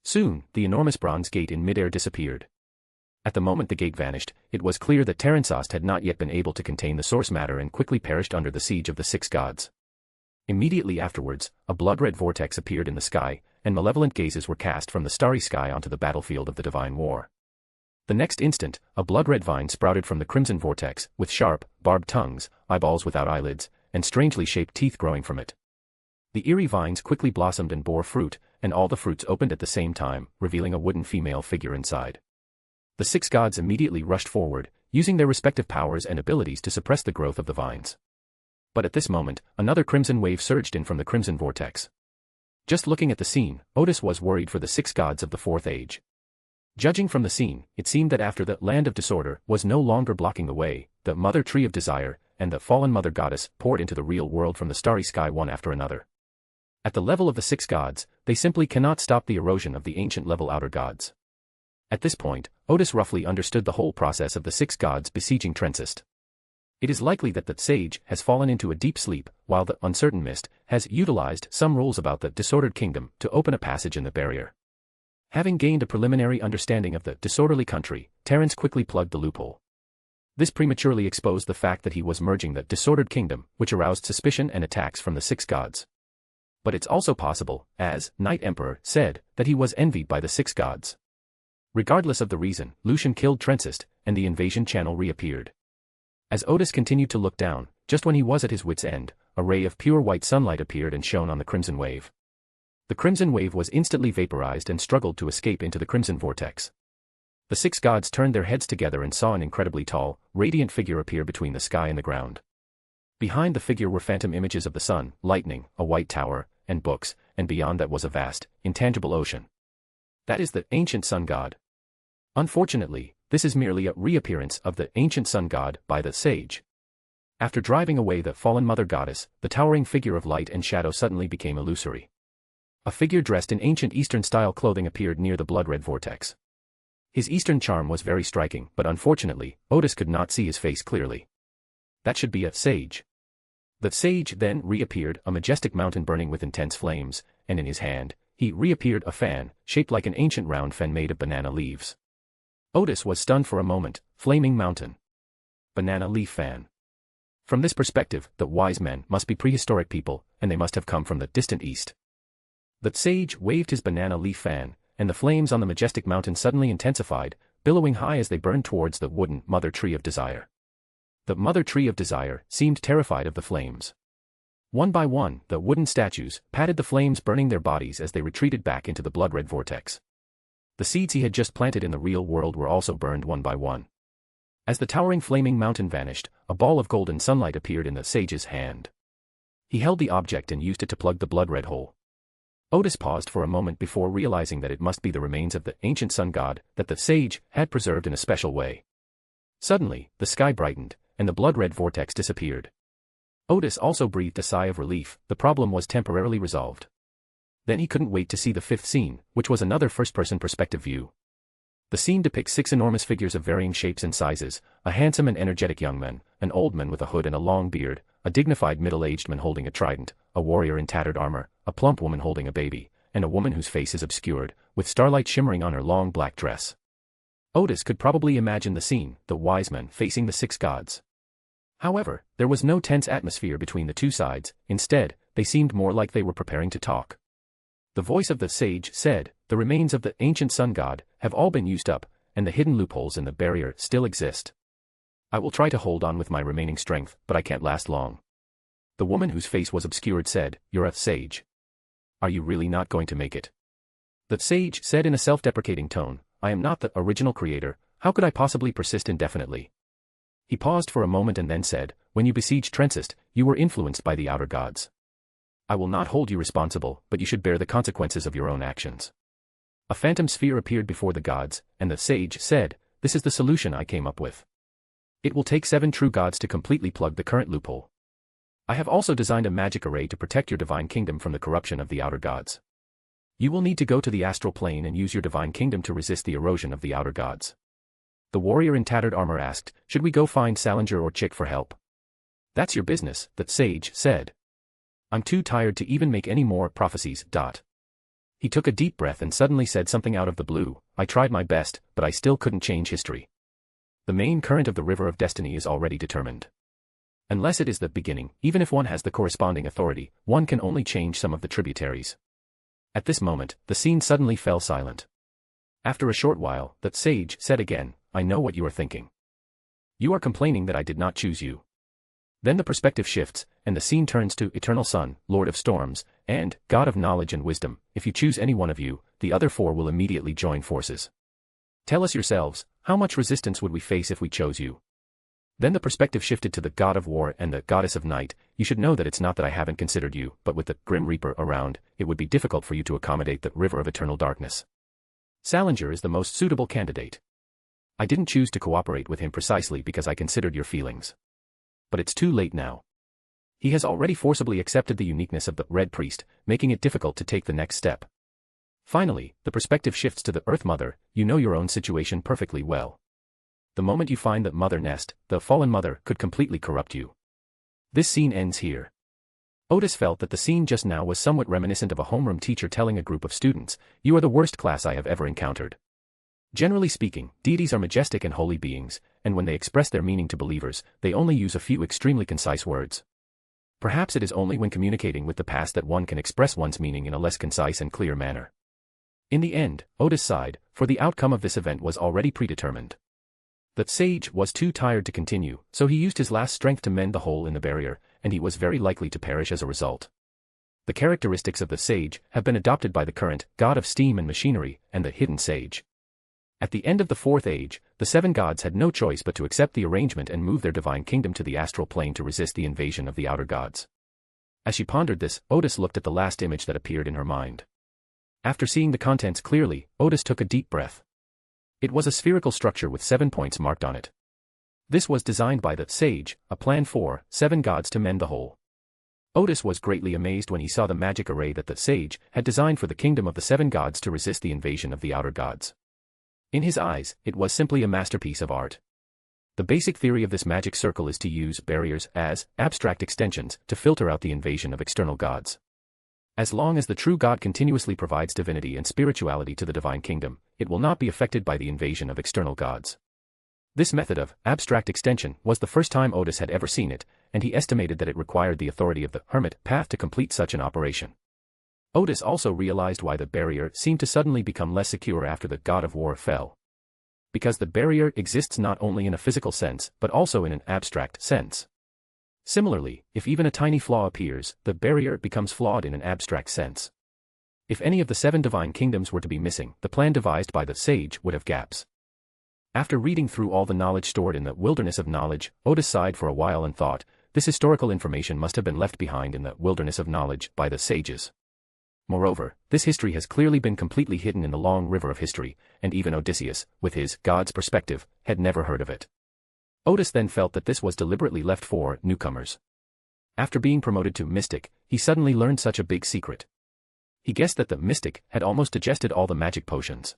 Soon, the enormous bronze gate in midair disappeared. At the moment the gate vanished, it was clear that Terransost had not yet been able to contain the source matter and quickly perished under the siege of the six gods. Immediately afterwards, a blood-red vortex appeared in the sky, and malevolent gazes were cast from the starry sky onto the battlefield of the divine war. The next instant, a blood-red vine sprouted from the crimson vortex, with sharp, barbed tongues, eyeballs without eyelids, and strangely shaped teeth growing from it. The eerie vines quickly blossomed and bore fruit, and all the fruits opened at the same time, revealing a wooden female figure inside. The six gods immediately rushed forward, using their respective powers and abilities to suppress the growth of the vines. But at this moment, another crimson wave surged in from the crimson vortex. Just looking at the scene, Odis was worried for the six gods of the Fourth Age. Judging from the scene, it seemed that after the Land of Disorder was no longer blocking the way, the Mother Tree of Desire, and the fallen Mother Goddess poured into the real world from the starry sky one after another. At the level of the six gods, they simply cannot stop the erosion of the ancient level outer gods. At this point, Odis roughly understood the whole process of the six gods besieging Trensist. It is likely that the sage has fallen into a deep sleep, while the uncertain mist has utilized some rules about the disordered kingdom to open a passage in the barrier. Having gained a preliminary understanding of the disorderly country, Terrence quickly plugged the loophole. This prematurely exposed the fact that he was merging the disordered kingdom, which aroused suspicion and attacks from the six gods. But it's also possible, as Night Emperor said, that he was envied by the six gods. Regardless of the reason, Lucian killed Trensist, and the invasion channel reappeared. As Odis continued to look down, just when he was at his wit's end, a ray of pure white sunlight appeared and shone on the crimson wave. The crimson wave was instantly vaporized and struggled to escape into the crimson vortex. The six gods turned their heads together and saw an incredibly tall, radiant figure appear between the sky and the ground. Behind the figure were phantom images of the sun, lightning, a white tower, and books, and beyond that was a vast, intangible ocean. That is the ancient sun god. Unfortunately, this is merely a reappearance of the ancient sun god by the sage. After driving away the fallen mother goddess, the towering figure of light and shadow suddenly became illusory. A figure dressed in ancient Eastern-style clothing appeared near the blood-red vortex. His Eastern charm was very striking, but unfortunately, Odis could not see his face clearly. That should be a sage. The sage then reappeared, a majestic mountain burning with intense flames, and in his hand, he reappeared a fan, shaped like an ancient round fan made of banana leaves. Odis was stunned for a moment. Flaming mountain. Banana leaf fan. From this perspective, the wise men must be prehistoric people, and they must have come from the distant east. The sage waved his banana leaf fan, and the flames on the majestic mountain suddenly intensified, billowing high as they burned towards the wooden Mother Tree of Desire. The Mother Tree of Desire seemed terrified of the flames. One by one, the wooden statues patted the flames, burning their bodies as they retreated back into the blood-red vortex. The seeds he had just planted in the real world were also burned one by one. As the towering flaming mountain vanished, a ball of golden sunlight appeared in the sage's hand. He held the object and used it to plug the blood-red hole. Odis paused for a moment before realizing that it must be the remains of the ancient sun god that the sage had preserved in a special way. Suddenly, the sky brightened, and the blood-red vortex disappeared. Odis also breathed a sigh of relief. The problem was temporarily resolved. Then he couldn't wait to see the fifth scene, which was another first-person perspective view. The scene depicts six enormous figures of varying shapes and sizes, a handsome and energetic young man, an old man with a hood and a long beard, a dignified middle-aged man holding a trident, a warrior in tattered armor, a plump woman holding a baby, and a woman whose face is obscured, with starlight shimmering on her long black dress. Odis could probably imagine the scene, the wise men facing the six gods. However, there was no tense atmosphere between the two sides. Instead, they seemed more like they were preparing to talk. The voice of the sage said, "The remains of the ancient sun god have all been used up, and the hidden loopholes in the barrier still exist. I will try to hold on with my remaining strength, but I can't last long." The woman whose face was obscured said, "You're a sage. Are you really not going to make it?" The sage said in a self-deprecating tone, I am not the original creator, how could I possibly persist indefinitely? He paused for a moment and then said, when you besieged Trencist, you were influenced by the outer gods. I will not hold you responsible, but you should bear the consequences of your own actions. A phantom sphere appeared before the gods, and the sage said, this is the solution I came up with. It will take 7 true gods to completely plug the current loophole. I have also designed a magic array to protect your divine kingdom from the corruption of the outer gods. You will need to go to the astral plane and use your divine kingdom to resist the erosion of the outer gods. The warrior in tattered armor asked, should we go find Salinger or Chick for help? That's your business, the sage said. I'm too tired to even make any more prophecies. He took a deep breath and suddenly said something out of the blue, I tried my best, but I still couldn't change history. The main current of the river of destiny is already determined. Unless it is the beginning, even if one has the corresponding authority, one can only change some of the tributaries. At this moment, the scene suddenly fell silent. After a short while, the sage said again, I know what you are thinking. You are complaining that I did not choose you. Then the perspective shifts, and the scene turns to Eternal Sun, Lord of Storms, and God of Knowledge and Wisdom. If you choose any one of you, the other 4 will immediately join forces. Tell us yourselves, how much resistance would we face if we chose you? Then the perspective shifted to the God of War and the Goddess of Night. You should know that it's not that I haven't considered you, but with the Grim Reaper around, it would be difficult for you to accommodate the River of Eternal Darkness. Salinger is the most suitable candidate. I didn't choose to cooperate with him precisely because I considered your feelings. But it's too late now. He has already forcibly accepted the uniqueness of the Red Priest, making it difficult to take the next step. Finally, the perspective shifts to the Earth Mother. You know your own situation perfectly well. The moment you find that Mother Nest, the fallen mother, could completely corrupt you. This scene ends here. Odis felt that the scene just now was somewhat reminiscent of a homeroom teacher telling a group of students, you are the worst class I have ever encountered. Generally speaking, deities are majestic and holy beings, and when they express their meaning to believers, they only use a few extremely concise words. Perhaps it is only when communicating with the past that one can express one's meaning in a less concise and clear manner. In the end, Odis sighed, for the outcome of this event was already predetermined. The sage was too tired to continue, so he used his last strength to mend the hole in the barrier, and he was very likely to perish as a result. The characteristics of the sage have been adopted by the current God of Steam and Machinery, and the hidden sage. At the end of the 4th age, the 7 gods had no choice but to accept the arrangement and move their divine kingdom to the astral plane to resist the invasion of the outer gods. As she pondered this, Odis looked at the last image that appeared in her mind. After seeing the contents clearly, Odis took a deep breath. It was a spherical structure with 7 points marked on it. This was designed by the sage, a plan for 7 gods to mend the whole. Odis was greatly amazed when he saw the magic array that the sage had designed for the kingdom of the 7 gods to resist the invasion of the outer gods. In his eyes, it was simply a masterpiece of art. The basic theory of this magic circle is to use barriers as abstract extensions to filter out the invasion of external gods. As long as the true God continuously provides divinity and spirituality to the divine kingdom, it will not be affected by the invasion of external gods. This method of abstract extension was the first time Odis had ever seen it, and he estimated that it required the authority of the Hermit path to complete such an operation. Odis also realized why the barrier seemed to suddenly become less secure after the God of War fell. Because the barrier exists not only in a physical sense, but also in an abstract sense. Similarly, if even a tiny flaw appears, the barrier becomes flawed in an abstract sense. If any of the 7 divine kingdoms were to be missing, the plan devised by the sage would have gaps. After reading through all the knowledge stored in the wilderness of knowledge, Odis sighed for a while and thought, this historical information must have been left behind in the wilderness of knowledge by the sages. Moreover, this history has clearly been completely hidden in the long river of history, and even Odysseus, with his God's perspective, had never heard of it. Odis then felt that this was deliberately left for newcomers. After being promoted to mystic, he suddenly learned such a big secret. He guessed that the mystic had almost digested all the magic potions.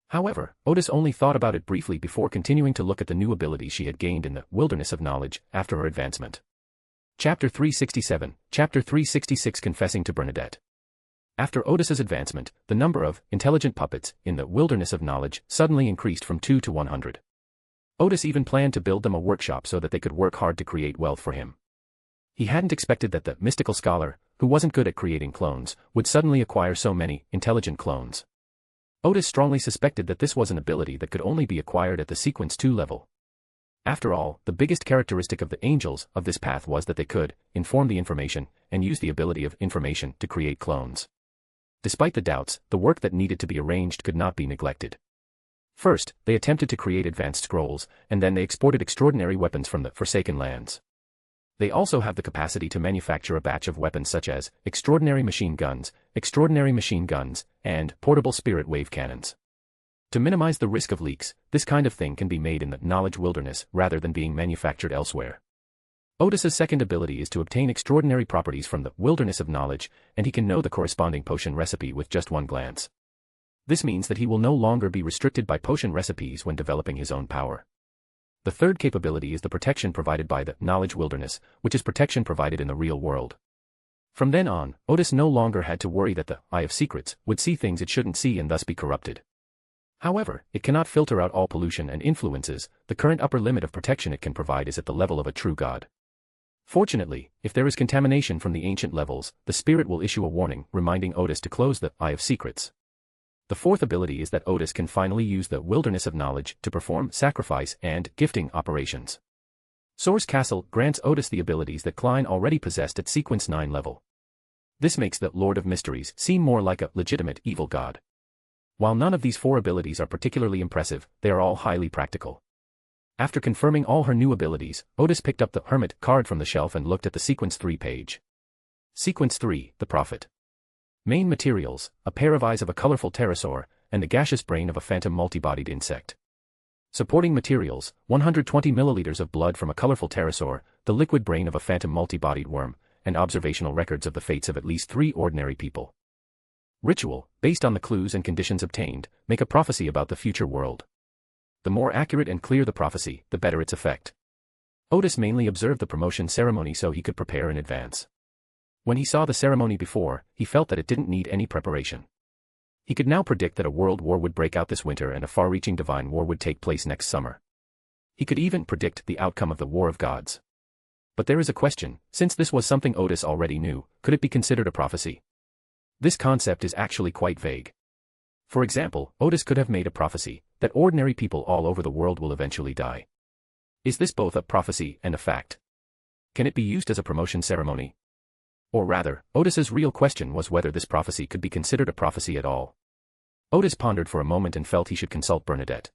However, Odis only thought about it briefly before continuing to look at the new abilities she had gained in the wilderness of knowledge after her advancement. Chapter 367, Chapter 366 Confessing to Bernadette. After Odis's advancement, the number of intelligent puppets in the wilderness of knowledge suddenly increased from 2 to 100. Odis even planned to build them a workshop so that they could work hard to create wealth for him. He hadn't expected that the mystical scholar, who wasn't good at creating clones, would suddenly acquire so many intelligent clones. Odis strongly suspected that this was an ability that could only be acquired at the sequence 2 level. After all, the biggest characteristic of the angels of this path was that they could inform the information and use the ability of information to create clones. Despite the doubts, the work that needed to be arranged could not be neglected. First, they attempted to create advanced scrolls, and then they exported extraordinary weapons from the Forsaken Lands. They also have the capacity to manufacture a batch of weapons such as extraordinary machine guns, and portable spirit wave cannons. To minimize the risk of leaks, this kind of thing can be made in the knowledge wilderness rather than being manufactured elsewhere. Odis's second ability is to obtain extraordinary properties from the wilderness of knowledge, and he can know the corresponding potion recipe with just one glance. This means that he will no longer be restricted by potion recipes when developing his own power. The third capability is the protection provided by the knowledge wilderness, which is protection provided in the real world. From then on, Odis no longer had to worry that the Eye of Secrets would see things it shouldn't see and thus be corrupted. However, it cannot filter out all pollution and influences. The current upper limit of protection it can provide is at the level of a true god. Fortunately, if there is contamination from the ancient levels, the spirit will issue a warning, reminding Odis to close the Eye of Secrets. The fourth ability is that Odis can finally use the Wilderness of Knowledge to perform sacrifice and gifting operations. Source Castle grants Odis the abilities that Klein already possessed at Sequence 9 level. This makes the Lord of Mysteries seem more like a legitimate evil god. While none of these four abilities are particularly impressive, they are all highly practical. After confirming all her new abilities, Odis picked up the Hermit card from the shelf and looked at the Sequence 3 page. Sequence 3, the Prophet. Main materials, a pair of eyes of a colorful pterosaur, and the gaseous brain of a phantom multi-bodied insect. Supporting materials, 120 milliliters of blood from a colorful pterosaur, the liquid brain of a phantom multi-bodied worm, and observational records of the fates of at least 3 ordinary people. Ritual, based on the clues and conditions obtained, make a prophecy about the future world. The more accurate and clear the prophecy, the better its effect. Odis mainly observed the promotion ceremony so he could prepare in advance. When he saw the ceremony before, he felt that it didn't need any preparation. He could now predict that a world war would break out this winter and a far-reaching divine war would take place next summer. He could even predict the outcome of the War of Gods. But there is a question: since this was something Odis already knew, could it be considered a prophecy? This concept is actually quite vague. For example, Odis could have made a prophecy that ordinary people all over the world will eventually die. Is this both a prophecy and a fact? Can it be used as a promotion ceremony? Or rather, Odis's real question was whether this prophecy could be considered a prophecy at all. Odis pondered for a moment and felt he should consult Bernadette.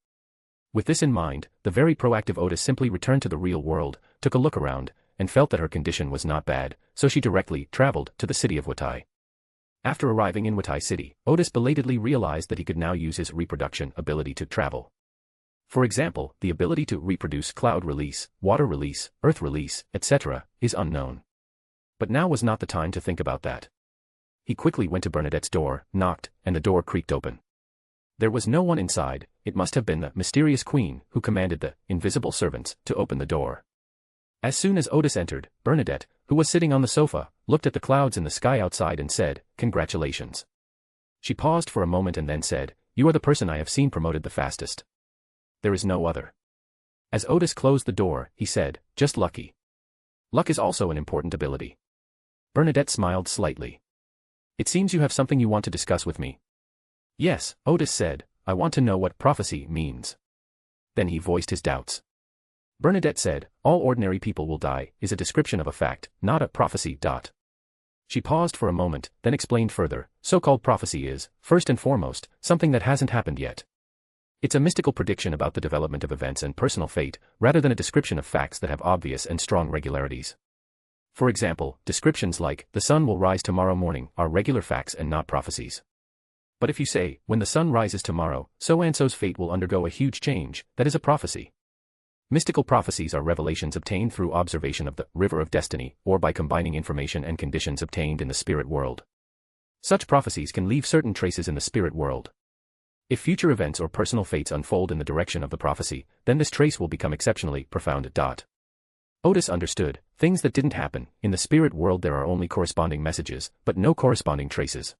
With this in mind, the very proactive Odis simply returned to the real world, took a look around, and felt that her condition was not bad, so she directly traveled to the city of Watai. After arriving in Watai City, Odis belatedly realized that he could now use his reproduction ability to travel. For example, the ability to reproduce cloud release, water release, earth release, etc., is unknown. But now was not the time to think about that. He quickly went to Bernadette's door, knocked, and the door creaked open. There was no one inside. It must have been the mysterious queen who commanded the invisible servants to open the door. As soon as Odis entered, Bernadette, who was sitting on the sofa, looked at the clouds in the sky outside and said, "Congratulations." She paused for a moment and then said, "You are the person I have seen promoted the fastest. There is no other." As Odis closed the door, he said, "Just lucky." Luck is also an important ability. Bernadette smiled slightly. "It seems you have something you want to discuss with me." "Yes," Odis said, "I want to know what prophecy means." Then he voiced his doubts. Bernadette said, "All ordinary people will die," is a description of a fact, not a prophecy. She paused for a moment, then explained further, "So-called prophecy is, first and foremost, something that hasn't happened yet. It's a mystical prediction about the development of events and personal fate, rather than a description of facts that have obvious and strong regularities. For example, descriptions like, the sun will rise tomorrow morning, are regular facts and not prophecies. But if you say, when the sun rises tomorrow, so-and-so's fate will undergo a huge change, that is a prophecy. Mystical prophecies are revelations obtained through observation of the river of destiny, or by combining information and conditions obtained in the spirit world. Such prophecies can leave certain traces in the spirit world. If future events or personal fates unfold in the direction of the prophecy, then this trace will become exceptionally profound. Odis understood, things that didn't happen. In the spirit world there are only corresponding messages, but no corresponding traces.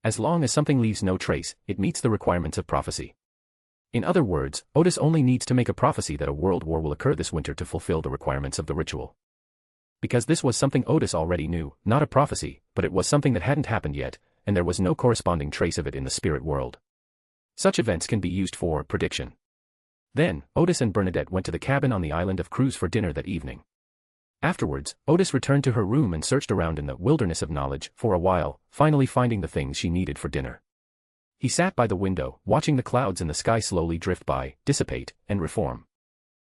As long as something leaves no trace, it meets the requirements of prophecy. In other words, Odis only needs to make a prophecy that a world war will occur this winter to fulfill the requirements of the ritual. Because this was something Odis already knew, not a prophecy, but it was something that hadn't happened yet, and there was no corresponding trace of it in the spirit world. Such events can be used for prediction. Then, Odis and Bernadette went to the cabin on the island of Cruz for dinner that evening. Afterwards, Odis returned to her room and searched around in the wilderness of knowledge for a while, finally finding the things she needed for dinner. He sat by the window, watching the clouds in the sky slowly drift by, dissipate, and reform.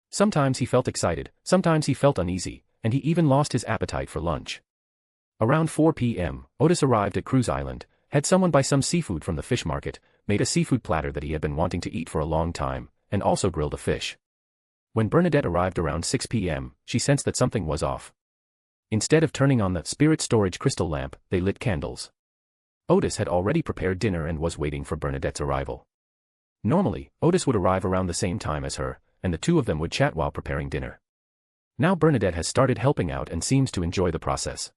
Sometimes he felt excited, sometimes he felt uneasy, and he even lost his appetite for lunch. Around 4 p.m., Odis arrived at Cruise Island, had someone buy some seafood from the fish market, made a seafood platter that he had been wanting to eat for a long time, and also grilled a fish. When Bernadette arrived around 6 p.m., she sensed that something was off. Instead of turning on the spirit storage crystal lamp, they lit candles. Odis had already prepared dinner and was waiting for Bernadette's arrival. Normally, Odis would arrive around the same time as her, and the two of them would chat while preparing dinner. Now Bernadette has started helping out and seems to enjoy the process.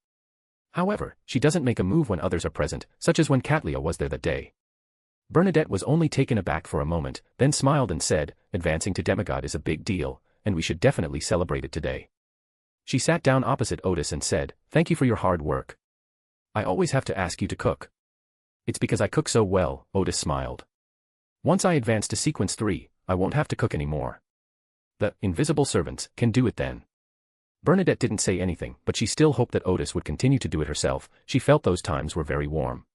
However, she doesn't make a move when others are present, such as when Catlia was there that day. Bernadette was only taken aback for a moment, then smiled and said, "Advancing to demigod is a big deal, and we should definitely celebrate it today." She sat down opposite Odis and said, "Thank you for your hard work. I always have to ask you to cook." "It's because I cook so well," Odis smiled. "Once I advance to sequence 3, I won't have to cook anymore. The invisible servants can do it then." Bernadette didn't say anything, but she still hoped that Odis would continue to do it herself. She felt those times were very warm.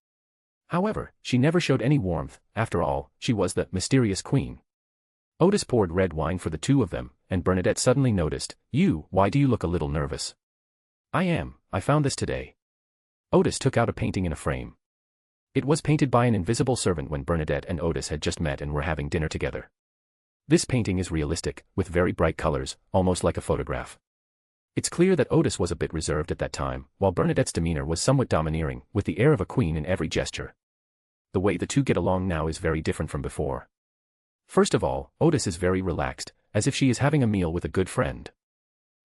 However, she never showed any warmth. After all, she was the mysterious queen. Odis poured red wine for the two of them, and Bernadette suddenly noticed, Why do you look a little nervous?" I found this today." Odis took out a painting in a frame. It was painted by an invisible servant when Bernadette and Odis had just met and were having dinner together. This painting is realistic, with very bright colors, almost like a photograph. It's clear that Odis was a bit reserved at that time, while Bernadette's demeanor was somewhat domineering, with the air of a queen in every gesture. The way the two get along now is very different from before. First of all, Odis is very relaxed, as if she is having a meal with a good friend.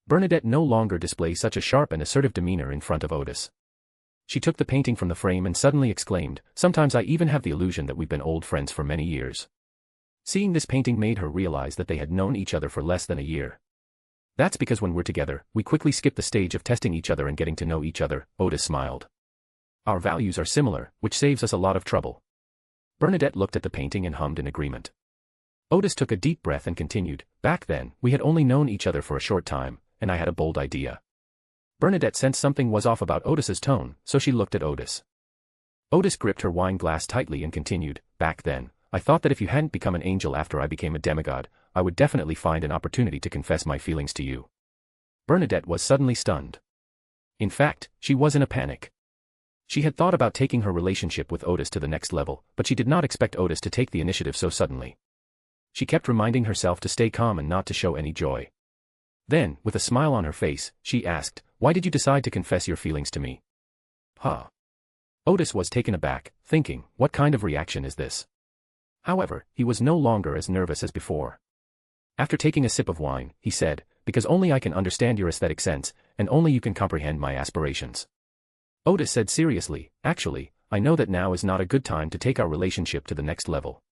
Bernadette no longer displays such a sharp and assertive demeanor in front of Odis. She took the painting from the frame and suddenly exclaimed, "Sometimes I even have the illusion that we've been old friends for many years." Seeing this painting made her realize that they had known each other for less than a year. "That's because when we're together, we quickly skip the stage of testing each other and getting to know each other," Odis smiled. "Our values are similar, which saves us a lot of trouble." Bernadette looked at the painting and hummed in agreement. Odis took a deep breath and continued, "Back then, we had only known each other for a short time, and I had a bold idea." Bernadette sensed something was off about Odis's tone, so she looked at Odis. Odis gripped her wine glass tightly and continued, "Back then, I thought that if you hadn't become an angel after I became a demigod, I would definitely find an opportunity to confess my feelings to you." Bernadette was suddenly stunned. In fact, she was in a panic. She had thought about taking her relationship with Odis to the next level, but she did not expect Odis to take the initiative so suddenly. She kept reminding herself to stay calm and not to show any joy. Then, with a smile on her face, she asked, "Why did you decide to confess your feelings to me?" "Huh?" Odis was taken aback, thinking, what kind of reaction is this? However, he was no longer as nervous as before. After taking a sip of wine, he said, "Because only I can understand your aesthetic sense, and only you can comprehend my aspirations." Odis said seriously, "Actually, I know that now is not a good time to take our relationship to the next level.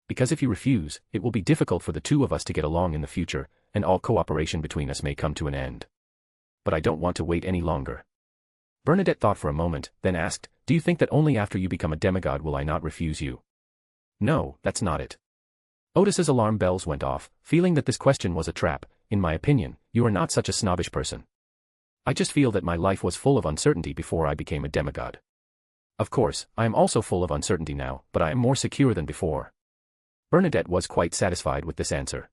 Because if you refuse, it will be difficult for the two of us to get along in the future, and all cooperation between us may come to an end. But I don't want to wait any longer." Bernadette thought for a moment, then asked, "Do you think that only after you become a demigod will I not refuse you?" "No, that's not it." Odis's alarm bells went off, feeling that this question was a trap. "In my opinion, you are not such a snobbish person. I just feel that my life was full of uncertainty before I became a demigod. Of course, I am also full of uncertainty now, but I am more secure than before." Bernadette was quite satisfied with this answer.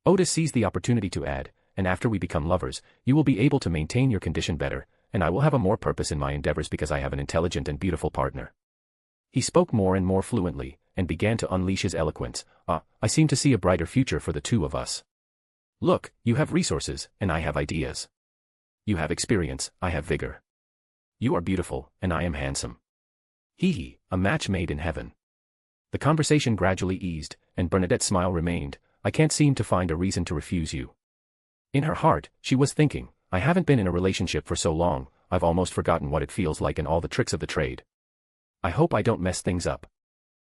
Odis seized the opportunity to add, "And after we become lovers, you will be able to maintain your condition better, and I will have a more purpose in my endeavors because I have an intelligent and beautiful partner." He spoke more and more fluently, and began to unleash his eloquence. I seem to see a brighter future for the two of us. Look, you have resources, and I have ideas. You have experience, I have vigor. You are beautiful, and I am handsome. Hee, a match made in heaven." The conversation gradually eased, and Bernadette's smile remained. "I can't seem to find a reason to refuse you." In her heart, she was thinking, "I haven't been in a relationship for so long, I've almost forgotten what it feels like and all the tricks of the trade. I hope I don't mess things up."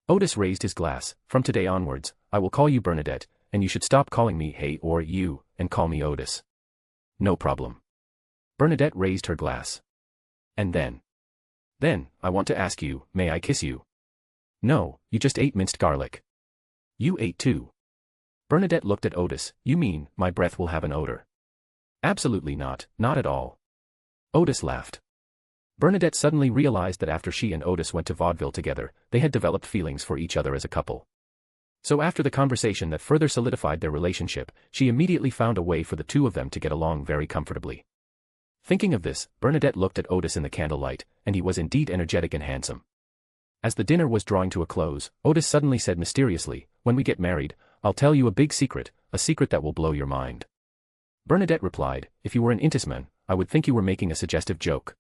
Odis raised his glass. "From today onwards, I will call you Bernadette, and you should stop calling me hey or you, and call me Odis." "No problem." Bernadette raised her glass. "And then?" "Then, I want to ask you, may I kiss you?" "No, you just ate minced garlic." "You ate too." Bernadette looked at Odis. "You mean, my breath will have an odor?" "Absolutely not, not at all." Odis laughed. Bernadette suddenly realized that after she and Odis went to vaudeville together, they had developed feelings for each other as a couple. So after the conversation that further solidified their relationship, she immediately found a way for the two of them to get along very comfortably. Thinking of this, Bernadette looked at Odis in the candlelight, and he was indeed energetic and handsome. As the dinner was drawing to a close, Odis suddenly said mysteriously, "When we get married, I'll tell you a big secret, a secret that will blow your mind." Bernadette replied, "If you were an Intisman, I would think you were making a suggestive joke."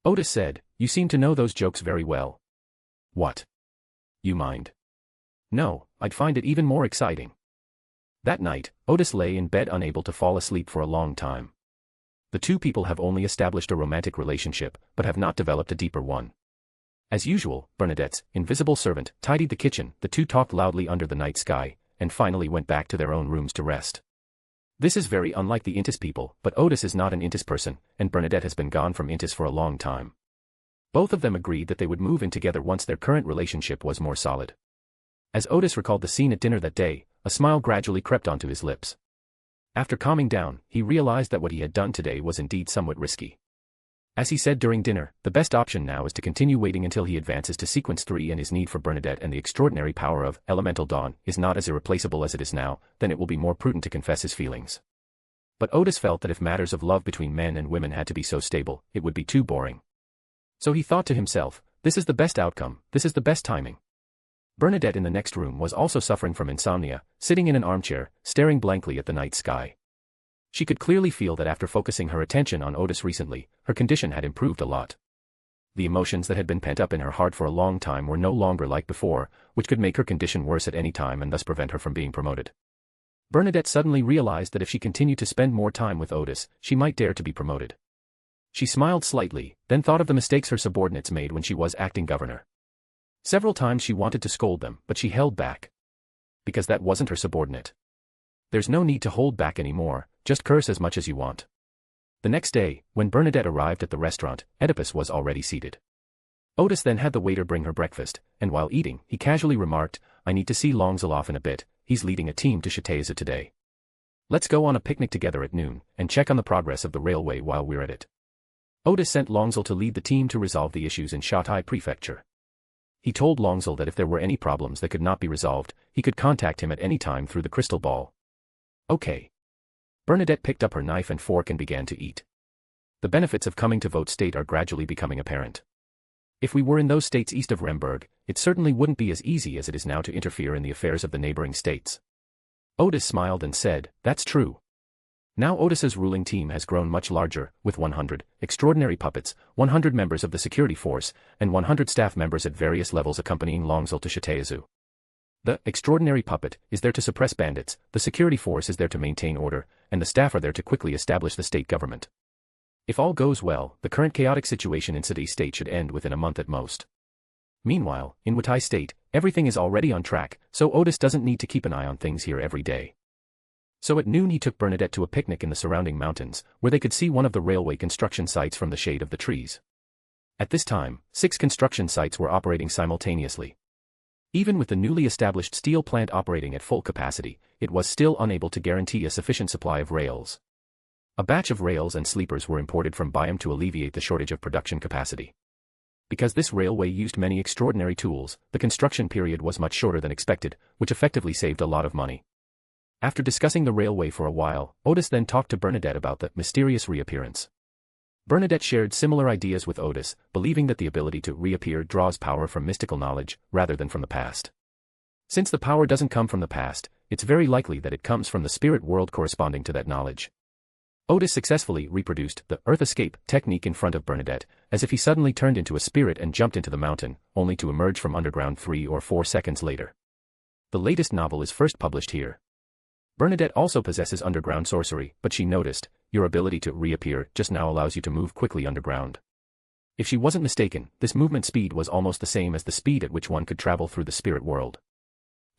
Odis said, "You seem to know those jokes very well." "What? You mind?" "No, I'd find it even more exciting." That night, Odis lay in bed unable to fall asleep for a long time. The two people have only established a romantic relationship, but have not developed a deeper one. As usual, Bernadette's invisible servant tidied the kitchen, the two talked loudly under the night sky, and finally went back to their own rooms to rest. This is very unlike the Intis people, but Odis is not an Intis person, and Bernadette has been gone from Intis for a long time. Both of them agreed that they would move in together once their current relationship was more solid. As Odis recalled the scene at dinner that day, a smile gradually crept onto his lips. After calming down, he realized that what he had done today was indeed somewhat risky. As he said during dinner, the best option now is to continue waiting until he advances to Sequence 3 and his need for Bernadette and the extraordinary power of Elemental Dawn is not as irreplaceable as it is now, then it will be more prudent to confess his feelings. But Odis felt that if matters of love between men and women had to be so stable, it would be too boring. So he thought to himself, this is the best outcome, this is the best timing. Bernadette in the next room was also suffering from insomnia, sitting in an armchair, staring blankly at the night sky. She could clearly feel that after focusing her attention on Odis recently, her condition had improved a lot. The emotions that had been pent up in her heart for a long time were no longer like before, which could make her condition worse at any time and thus prevent her from being promoted. Bernadette suddenly realized that if she continued to spend more time with Odis, she might dare to be promoted. She smiled slightly, then thought of the mistakes her subordinates made when she was acting governor. Several times she wanted to scold them, but she held back. Because that wasn't her subordinate. There's no need to hold back anymore, just curse as much as you want. The next day, when Bernadette arrived at the restaurant, Oedipus was already seated. Odis then had the waiter bring her breakfast, and while eating, he casually remarked, "I need to see Longsel off in a bit, he's leading a team to Chataza today. Let's go on a picnic together at noon, and check on the progress of the railway while we're at it." Odis sent Longsel to lead the team to resolve the issues in Watai Prefecture. He told Longsel that if there were any problems that could not be resolved, he could contact him at any time through the crystal ball. Okay. Bernadette picked up her knife and fork and began to eat. The benefits of coming to Vote State are gradually becoming apparent. If we were in those states east of Remberg, it certainly wouldn't be as easy as it is now to interfere in the affairs of the neighboring states. Odis smiled and said, "That's true." Now Odis's ruling team has grown much larger, with 100 extraordinary puppets, 100 members of the security force, and 100 staff members at various levels accompanying Longsel to Chatazu. The extraordinary puppet is there to suppress bandits, the security force is there to maintain order, and the staff are there to quickly establish the state government. If all goes well, the current chaotic situation in City State should end within a month at most. Meanwhile, in Watai State, everything is already on track, so Odis doesn't need to keep an eye on things here every day. So at noon he took Bernadette to a picnic in the surrounding mountains, where they could see one of the railway construction sites from the shade of the trees. At this time, 6 construction sites were operating simultaneously. Even with the newly established steel plant operating at full capacity, it was still unable to guarantee a sufficient supply of rails. A batch of rails and sleepers were imported from Byam to alleviate the shortage of production capacity. Because this railway used many extraordinary tools, the construction period was much shorter than expected, which effectively saved a lot of money. After discussing the railway for a while, Odis then talked to Bernadette about the mysterious reappearance. Bernadette shared similar ideas with Odis, believing that the ability to reappear draws power from mystical knowledge, rather than from the past. Since the power doesn't come from the past, it's very likely that it comes from the spirit world corresponding to that knowledge. Odis successfully reproduced the Earth Escape technique in front of Bernadette, as if he suddenly turned into a spirit and jumped into the mountain, only to emerge from underground 3 or 4 seconds later. The latest novel is first published here. Bernadette also possesses underground sorcery, but she noticed, your ability to reappear just now allows you to move quickly underground. If she wasn't mistaken, this movement speed was almost the same as the speed at which one could travel through the spirit world.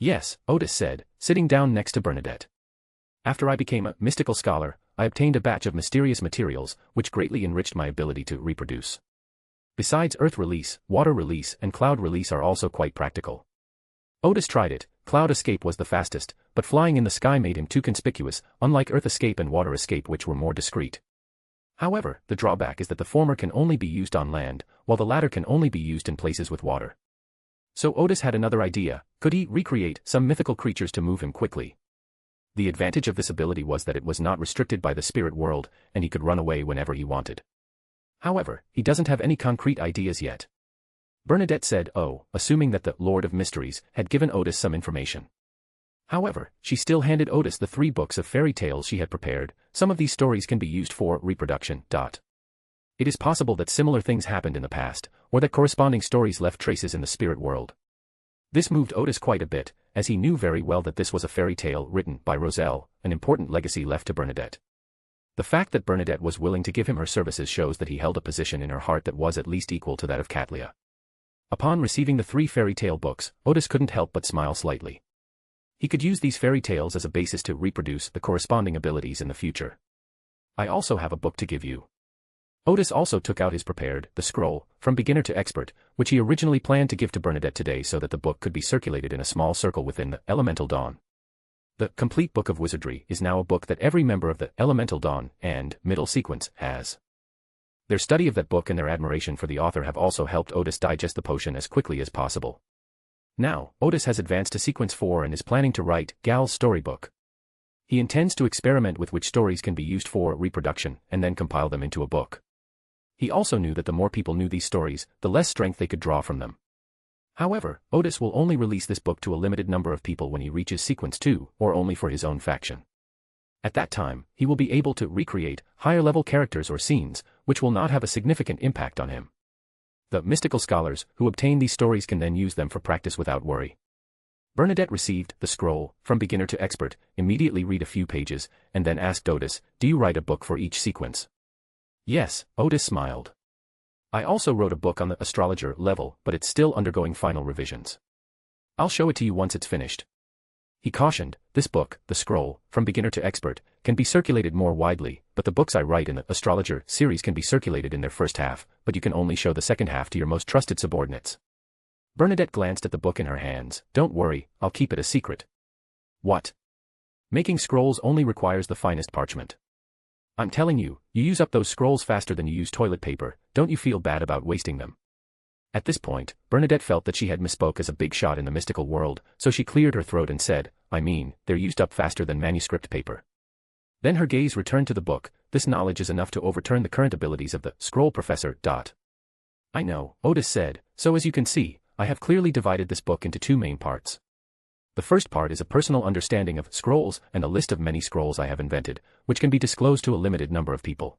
Yes, Odis said, sitting down next to Bernadette. After I became a mystical scholar, I obtained a batch of mysterious materials, which greatly enriched my ability to reproduce. Besides earth release, water release and cloud release are also quite practical. Odis tried it. Cloud escape was the fastest, but flying in the sky made him too conspicuous, unlike earth escape and water escape which were more discreet. However, the drawback is that the former can only be used on land, while the latter can only be used in places with water. So Odis had another idea: could he recreate some mythical creatures to move him quickly? The advantage of this ability was that it was not restricted by the spirit world, and he could run away whenever he wanted. However, he doesn't have any concrete ideas yet. Bernadette said, assuming that the Lord of Mysteries had given Odis some information. However, she still handed Odis the 3 books of fairy tales she had prepared. Some of these stories can be used for reproduction. It is possible that similar things happened in the past, or that corresponding stories left traces in the spirit world. This moved Odis quite a bit, as he knew very well that this was a fairy tale written by Roselle, an important legacy left to Bernadette. The fact that Bernadette was willing to give him her services shows that he held a position in her heart that was at least equal to that of Catlia. Upon receiving the 3 fairy tale books, Odis couldn't help but smile slightly. He could use these fairy tales as a basis to reproduce the corresponding abilities in the future. I also have a book to give you. Odis also took out his prepared, the scroll, from beginner to expert, which he originally planned to give to Bernadette today so that the book could be circulated in a small circle within the Elemental Dawn. The Complete Book of Wizardry is now a book that every member of the Elemental Dawn and Middle Sequence has. Their study of that book and their admiration for the author have also helped Odis digest the potion as quickly as possible. Now, Odis has advanced to Sequence 4 and is planning to write Gal's storybook. He intends to experiment with which stories can be used for reproduction and then compile them into a book. He also knew that the more people knew these stories, the less strength they could draw from them. However, Odis will only release this book to a limited number of people when he reaches Sequence 2, or only for his own faction. At that time, he will be able to recreate higher-level characters or scenes, which will not have a significant impact on him. The mystical scholars who obtain these stories can then use them for practice without worry. Bernadette received the scroll, from beginner to expert, immediately read a few pages, and then asked Odis, "Do you write a book for each sequence?" "Yes," Odis smiled. "I also wrote a book on the astrologer level, but it's still undergoing final revisions. I'll show it to you once it's finished." He cautioned, "This book, the scroll, from beginner to expert, can be circulated more widely, but the books I write in the astrologer series can be circulated in their first half, but you can only show the second half to your most trusted subordinates." Bernadette glanced at the book in her hands. "Don't worry, I'll keep it a secret." "What? Making scrolls only requires the finest parchment. I'm telling you, you use up those scrolls faster than you use toilet paper. Don't you feel bad about wasting them?" At this point, Bernadette felt that she had misspoke as a big shot in the mystical world, so she cleared her throat and said, "I mean, they're used up faster than manuscript paper." Then her gaze returned to the book. "This knowledge is enough to overturn the current abilities of the scroll professor. "I know," Odis said, "so as you can see, I have clearly divided this book into 2 main parts. The first part is a personal understanding of scrolls and a list of many scrolls I have invented, which can be disclosed to a limited number of people.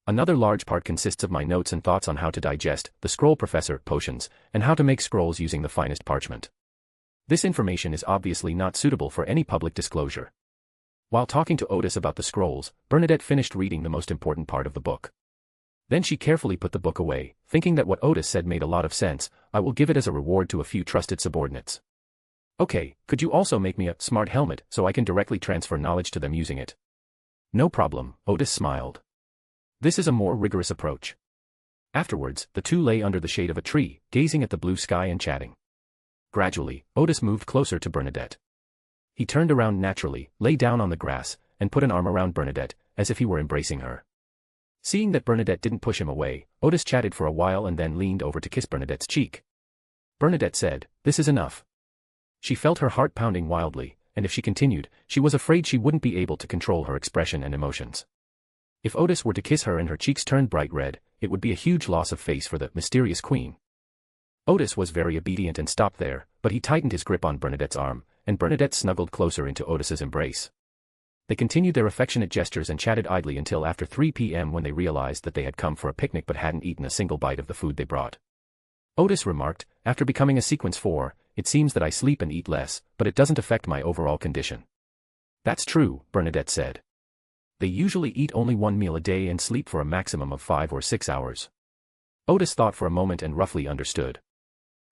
Another large part consists of my notes and thoughts on how to digest the scroll professor potions, and how to make scrolls using the finest parchment. This information is obviously not suitable for any public disclosure." While talking to Odis about the scrolls, Bernadette finished reading the most important part of the book. Then she carefully put the book away, thinking that what Odis said made a lot of sense. "I will give it as a reward to a few trusted subordinates." "Okay, could you also make me a smart helmet so I can directly transfer knowledge to them using it?" "No problem," Odis smiled. "This is a more rigorous approach." Afterwards, the 2 lay under the shade of a tree, gazing at the blue sky and chatting. Gradually, Odis moved closer to Bernadette. He turned around naturally, lay down on the grass, and put an arm around Bernadette, as if he were embracing her. Seeing that Bernadette didn't push him away, Odis chatted for a while and then leaned over to kiss Bernadette's cheek. Bernadette said, "This is enough." She felt her heart pounding wildly, and if she continued, she was afraid she wouldn't be able to control her expression and emotions. If Odis were to kiss her and her cheeks turned bright red, it would be a huge loss of face for the mysterious queen. Odis was very obedient and stopped there, but he tightened his grip on Bernadette's arm, and Bernadette snuggled closer into Odis's embrace. They continued their affectionate gestures and chatted idly until after 3 p.m. when they realized that they had come for a picnic but hadn't eaten a single bite of the food they brought. Odis remarked, "After becoming a Sequence 4, it seems that I sleep and eat less, but it doesn't affect my overall condition." "That's true," Bernadette said. "They usually eat only 1 meal a day and sleep for a maximum of 5 or 6 hours." Odis thought for a moment and roughly understood.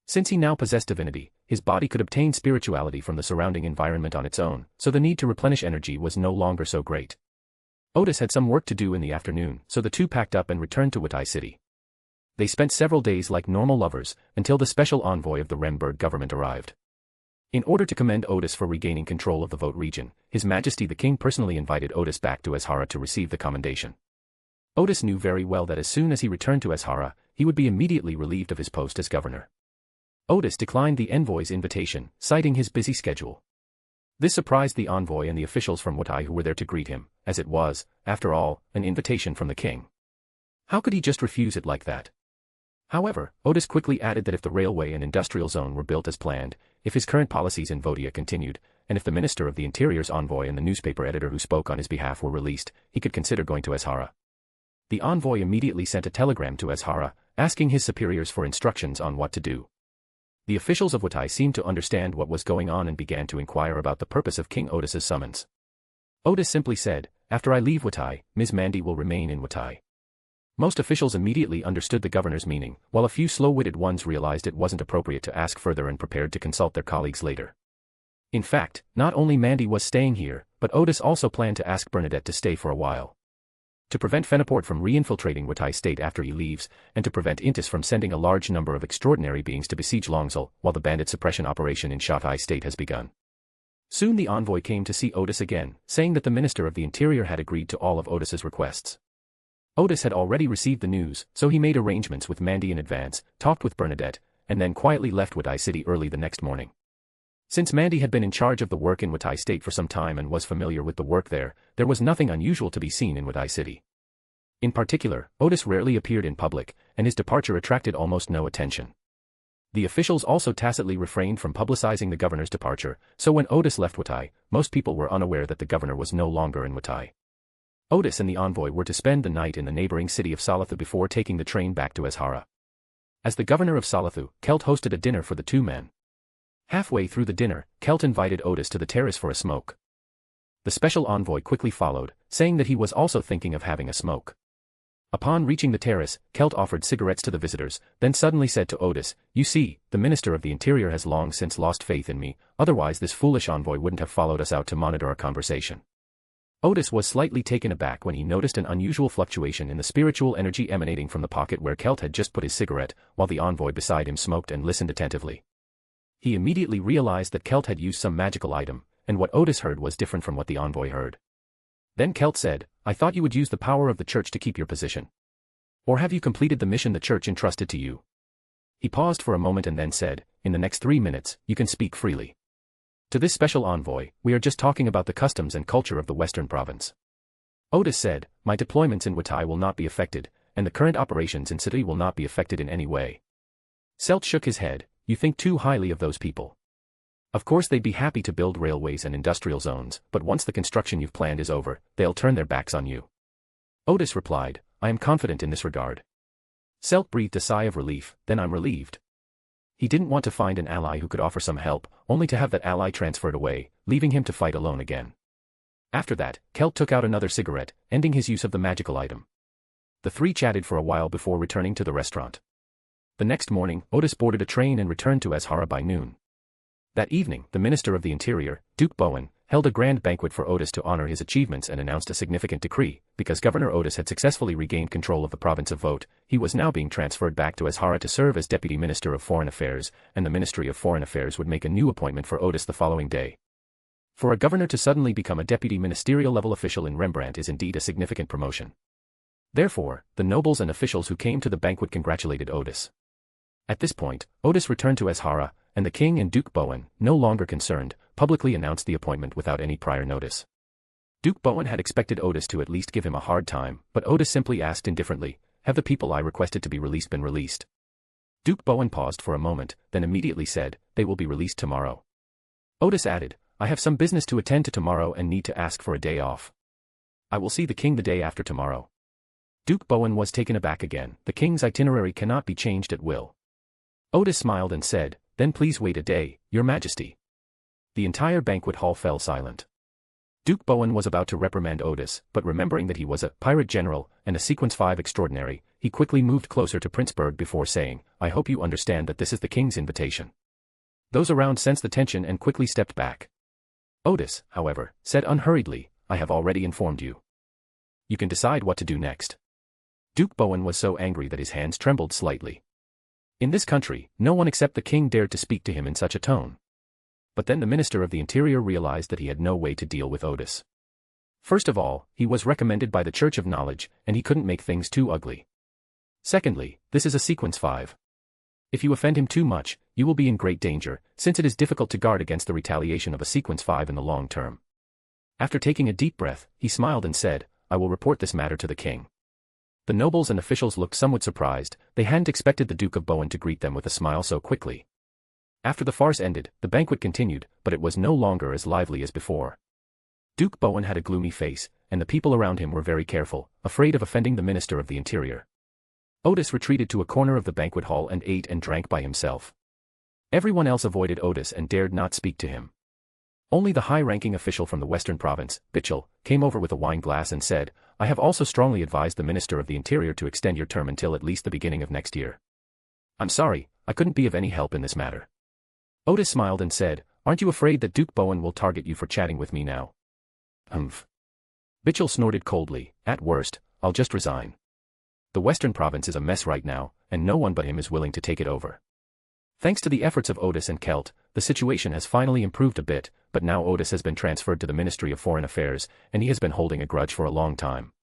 Since he now possessed divinity, his body could obtain spirituality from the surrounding environment on its own, so the need to replenish energy was no longer so great. Odis had some work to do in the afternoon, so the 2 packed up and returned to Watai City. They spent several days like normal lovers, until the special envoy of the Remberg government arrived. In order to commend Odis for regaining control of the Vote region, His Majesty the King personally invited Odis back to Azhara to receive the commendation. Odis knew very well that as soon as he returned to Azhara, he would be immediately relieved of his post as governor. Odis declined the envoy's invitation, citing his busy schedule. This surprised the envoy and the officials from Watai who were there to greet him, as it was, after all, an invitation from the king. How could he just refuse it like that? However, Odis quickly added that if the railway and industrial zone were built as planned, if his current policies in Votia continued, and if the Minister of the Interior's envoy and the newspaper editor who spoke on his behalf were released, he could consider going to Azhara. The envoy immediately sent a telegram to Azhara, asking his superiors for instructions on what to do. The officials of Watai seemed to understand what was going on and began to inquire about the purpose of King Odis's summons. Odis simply said, "After I leave Watai, Ms. Mandy will remain in Watai." Most officials immediately understood the governor's meaning, while a few slow-witted ones realized it wasn't appropriate to ask further and prepared to consult their colleagues later. In fact, not only Mandy was staying here, but Odis also planned to ask Bernadette to stay for a while. To prevent Fenaport from re-infiltrating Watai state after he leaves, and to prevent Intis from sending a large number of extraordinary beings to besiege Longzul, while the bandit suppression operation in Shatai state has begun. Soon the envoy came to see Odis again, saying that the Minister of the Interior had agreed to all of Odis's requests. Odis had already received the news, so he made arrangements with Mandy in advance, talked with Bernadette, and then quietly left Watai city early the next morning. Since Mandy had been in charge of the work in Watai state for some time and was familiar with the work there was nothing unusual to be seen in Watai city. In particular, Odis rarely appeared in public, and his departure attracted almost no attention. The officials also tacitly refrained from publicizing the governor's departure, so when Odis left Watai, most people were unaware that the governor was no longer in Watai. Odis and the envoy were to spend the night in the neighboring city of Salathu before taking the train back to Azhara. As the governor of Salathu, Kelt hosted a dinner for the two men. Halfway through the dinner, Kelt invited Odis to the terrace for a smoke. The special envoy quickly followed, saying that he was also thinking of having a smoke. Upon reaching the terrace, Kelt offered cigarettes to the visitors, then suddenly said to Odis, "You see, the Minister of the Interior has long since lost faith in me, otherwise this foolish envoy wouldn't have followed us out to monitor our conversation." Odis was slightly taken aback when he noticed an unusual fluctuation in the spiritual energy emanating from the pocket where Kelt had just put his cigarette, while the envoy beside him smoked and listened attentively. He immediately realized that Kelt had used some magical item, and what Odis heard was different from what the envoy heard. Then Kelt said, "I thought you would use the power of the church to keep your position. Or have you completed the mission the church entrusted to you?" He paused for a moment and then said, "In the next 3 minutes, you can speak freely." To this special envoy, "We are just talking about the customs and culture of the western province." Odis said, "My deployments in Watai will not be affected, and the current operations in city will not be affected in any way." Selt shook his head, "You think too highly of those people. Of course they'd be happy to build railways and industrial zones, but once the construction you've planned is over, they'll turn their backs on you." Odis replied, "I am confident in this regard." Selt breathed a sigh of relief, "Then I'm relieved." He didn't want to find an ally who could offer some help, only to have that ally transferred away, leaving him to fight alone again. After that, Kelt took out another cigarette, ending his use of the magical item. The three chatted for a while before returning to the restaurant. The next morning, Odis boarded a train and returned to Azhara by noon. That evening, the Minister of the Interior, Duke Bowen, held a grand banquet for Odis to honor his achievements and announced a significant decree. Because Governor Odis had successfully regained control of the province of Vote, he was now being transferred back to Azhara to serve as Deputy Minister of Foreign Affairs, and the Ministry of Foreign Affairs would make a new appointment for Odis the following day. For a governor to suddenly become a deputy ministerial-level official in Rembrandt is indeed a significant promotion. Therefore, the nobles and officials who came to the banquet congratulated Odis. At this point, Odis returned to Azhara, and the king and Duke Bowen, no longer concerned, publicly announced the appointment without any prior notice. Duke Bowen had expected Odis to at least give him a hard time, but Odis simply asked indifferently, "Have the people I requested to be released been released?" Duke Bowen paused for a moment, then immediately said, "They will be released tomorrow." Odis added, "I have some business to attend to tomorrow and need to ask for a day off. I will see the king the day after tomorrow." Duke Bowen was taken aback again. The king's itinerary cannot be changed at will. Odis smiled and said, "Then please wait a day, Your Majesty." The entire banquet hall fell silent. Duke Bowen was about to reprimand Odis, but remembering that he was a pirate general and a Sequence 5 extraordinary, he quickly moved closer to Prince Berg before saying, "I hope you understand that this is the king's invitation." Those around sensed the tension and quickly stepped back. Odis, however, said unhurriedly, "I have already informed you. You can decide what to do next." Duke Bowen was so angry that his hands trembled slightly. In this country, no one except the king dared to speak to him in such a tone. But then the Minister of the Interior realized that he had no way to deal with Odis. First of all, he was recommended by the Church of Knowledge, and he couldn't make things too ugly. Secondly, this is a sequence 5. If you offend him too much, you will be in great danger, since it is difficult to guard against the retaliation of a sequence 5 in the long term. After taking a deep breath, he smiled and said, I will report this matter to the king. The nobles and officials looked somewhat surprised. They hadn't expected the Duke of Bowen to greet them with a smile so quickly. After the farce ended, the banquet continued, but it was no longer as lively as before. Duke Bowen had a gloomy face, and the people around him were very careful, afraid of offending the Minister of the Interior. Odis retreated to a corner of the banquet hall and ate and drank by himself. Everyone else avoided Odis and dared not speak to him. Only the high-ranking official from the western province, Bichel, came over with a wine glass and said, I have also strongly advised the Minister of the Interior to extend your term until at least the beginning of next year. I'm sorry, I couldn't be of any help in this matter. Odis smiled and said, Aren't you afraid that Duke Bowen will target you for chatting with me now? Humph. Bichel snorted coldly, At worst, I'll just resign. The western province is a mess right now, and no one but him is willing to take it over. Thanks to the efforts of Odis and Kelt, the situation has finally improved a bit, but now Odis has been transferred to the Ministry of Foreign Affairs, and he has been holding a grudge for a long time.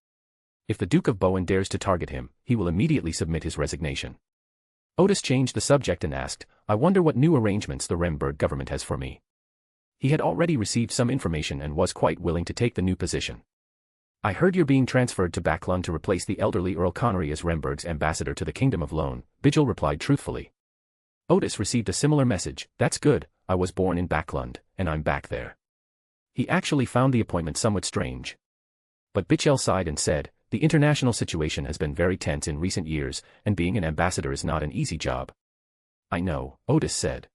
If the Duke of Bowen dares to target him, he will immediately submit his resignation. Odis changed the subject and asked, I wonder what new arrangements the Remberg government has for me. He had already received some information and was quite willing to take the new position. I heard you're being transferred to Backland to replace the elderly Earl Connery as Remberg's ambassador to the Kingdom of Loan, Bichel replied truthfully. Odis received a similar message, That's good, I was born in Backland, and I'm back there. He actually found the appointment somewhat strange. But Bichel sighed and said, The international situation has been very tense in recent years, and being an ambassador is not an easy job. I know, Odis said.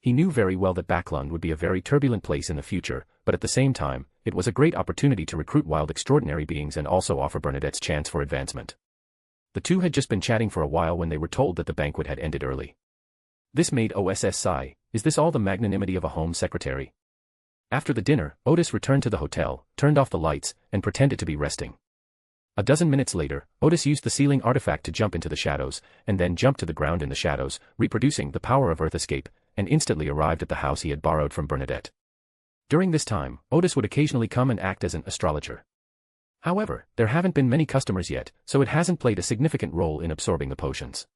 He knew very well that Backland would be a very turbulent place in the future, but at the same time, it was a great opportunity to recruit wild extraordinary beings and also offer Bernadette's chance for advancement. The two had just been chatting for a while when they were told that the banquet had ended early. This made OSS sigh, Is this all the magnanimity of a home secretary? After the dinner, Odis returned to the hotel, turned off the lights, and pretended to be resting. A dozen minutes later, Odis used the ceiling artifact to jump into the shadows, and then jumped to the ground in the shadows, reproducing the power of Earth Escape, and instantly arrived at the house he had borrowed from Bernadette. During this time, Odis would occasionally come and act as an astrologer. However, there haven't been many customers yet, so it hasn't played a significant role in absorbing the potions.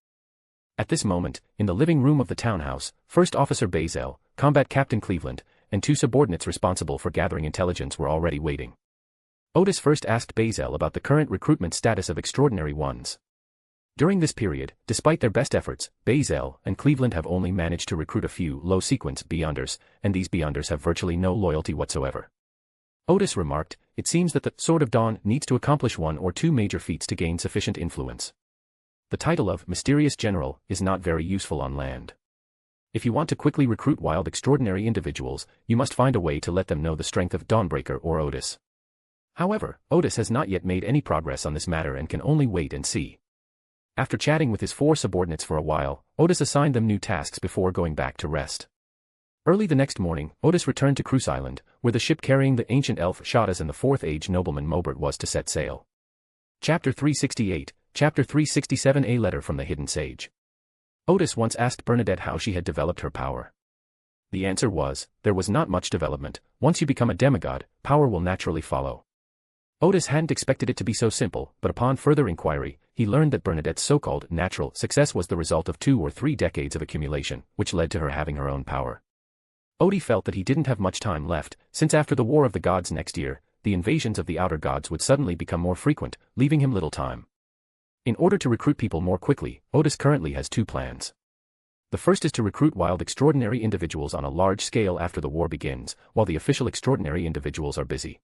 At this moment, in the living room of the townhouse, First Officer Bazel, Combat Captain Cleveland, and two subordinates responsible for gathering intelligence were already waiting. Odis first asked Bazel about the current recruitment status of Extraordinary Ones. During this period, despite their best efforts, Bazel and Cleveland have only managed to recruit a few low-sequence Beyonders, and these Beyonders have virtually no loyalty whatsoever. Odis remarked, It seems that the Sword of Dawn needs to accomplish one or two major feats to gain sufficient influence. The title of Mysterious General is not very useful on land. If you want to quickly recruit wild extraordinary individuals, you must find a way to let them know the strength of Dawnbreaker or Odis. However, Odis has not yet made any progress on this matter and can only wait and see. After chatting with his four subordinates for a while, Odis assigned them new tasks before going back to rest. Early the next morning, Odis returned to Cruise Island, where the ship carrying the ancient elf Shadas and the Fourth Age nobleman Mobert was to set sail. Chapter 368, Chapter 367 A Letter from the Hidden Sage. Odis once asked Bernadette how she had developed her power. The answer was, there was not much development. Once you become a demigod, power will naturally follow. Odis hadn't expected it to be so simple, but upon further inquiry, he learned that Bernadette's so-called natural success was the result of 2 or 3 decades of accumulation, which led to her having her own power. Odis felt that he didn't have much time left, since after the War of the Gods next year, the invasions of the outer gods would suddenly become more frequent, leaving him little time. In order to recruit people more quickly, Odis currently has 2 plans. The first is to recruit wild extraordinary individuals on a large scale after the war begins, while the official extraordinary individuals are busy.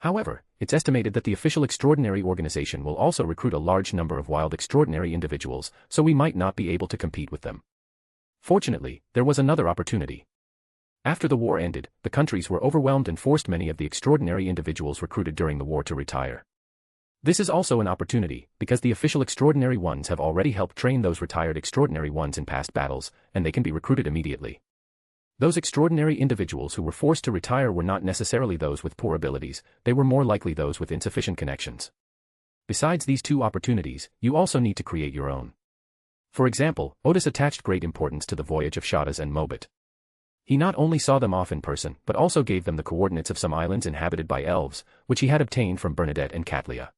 However, it's estimated that the official extraordinary organization will also recruit a large number of wild extraordinary individuals, so we might not be able to compete with them. Fortunately, there was another opportunity. After the war ended, the countries were overwhelmed and forced many of the extraordinary individuals recruited during the war to retire. This is also an opportunity, because the official extraordinary ones have already helped train those retired extraordinary ones in past battles, and they can be recruited immediately. Those extraordinary individuals who were forced to retire were not necessarily those with poor abilities, they were more likely those with insufficient connections. Besides these 2 opportunities, you also need to create your own. For example, Odis attached great importance to the voyage of Shadas and Mobet. He not only saw them off in person but also gave them the coordinates of some islands inhabited by elves, which he had obtained from Bernadette and Catlia.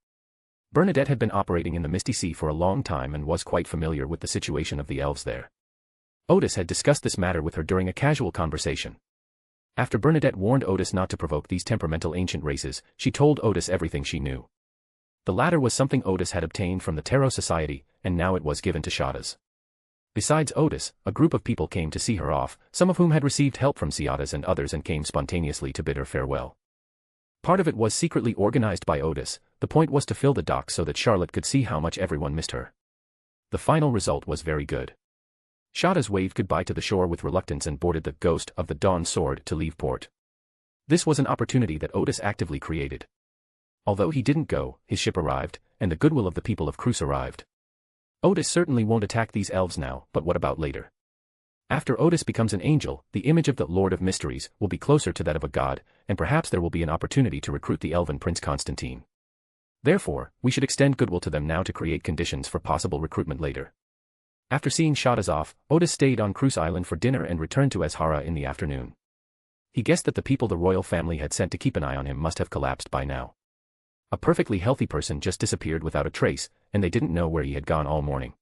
Bernadette had been operating in the Misty Sea for a long time and was quite familiar with the situation of the elves there. Odis had discussed this matter with her during a casual conversation. After Bernadette warned Odis not to provoke these temperamental ancient races, she told Odis everything she knew. The latter was something Odis had obtained from the Tarot Society, and now it was given to Shadas. Besides Odis, a group of people came to see her off, some of whom had received help from Shadas and others and came spontaneously to bid her farewell. Part of it was secretly organized by Odis. The point was to fill the docks so that Charlotte could see how much everyone missed her. The final result was very good. Shadas waved goodbye to the shore with reluctance and boarded the Ghost of the Dawn Sword to leave port. This was an opportunity that Odis actively created. Although he didn't go, his ship arrived, and the goodwill of the people of Cruz arrived. Odis certainly won't attack these elves now, but what about later? After Odis becomes an angel, the image of the Lord of Mysteries will be closer to that of a god, and perhaps there will be an opportunity to recruit the elven Prince Constantine. Therefore, we should extend goodwill to them now to create conditions for possible recruitment later. After seeing Shadas off, Odis stayed on Cruz Island for dinner and returned to Azhara in the afternoon. He guessed that the people the royal family had sent to keep an eye on him must have collapsed by now. A perfectly healthy person just disappeared without a trace, and they didn't know where he had gone all morning.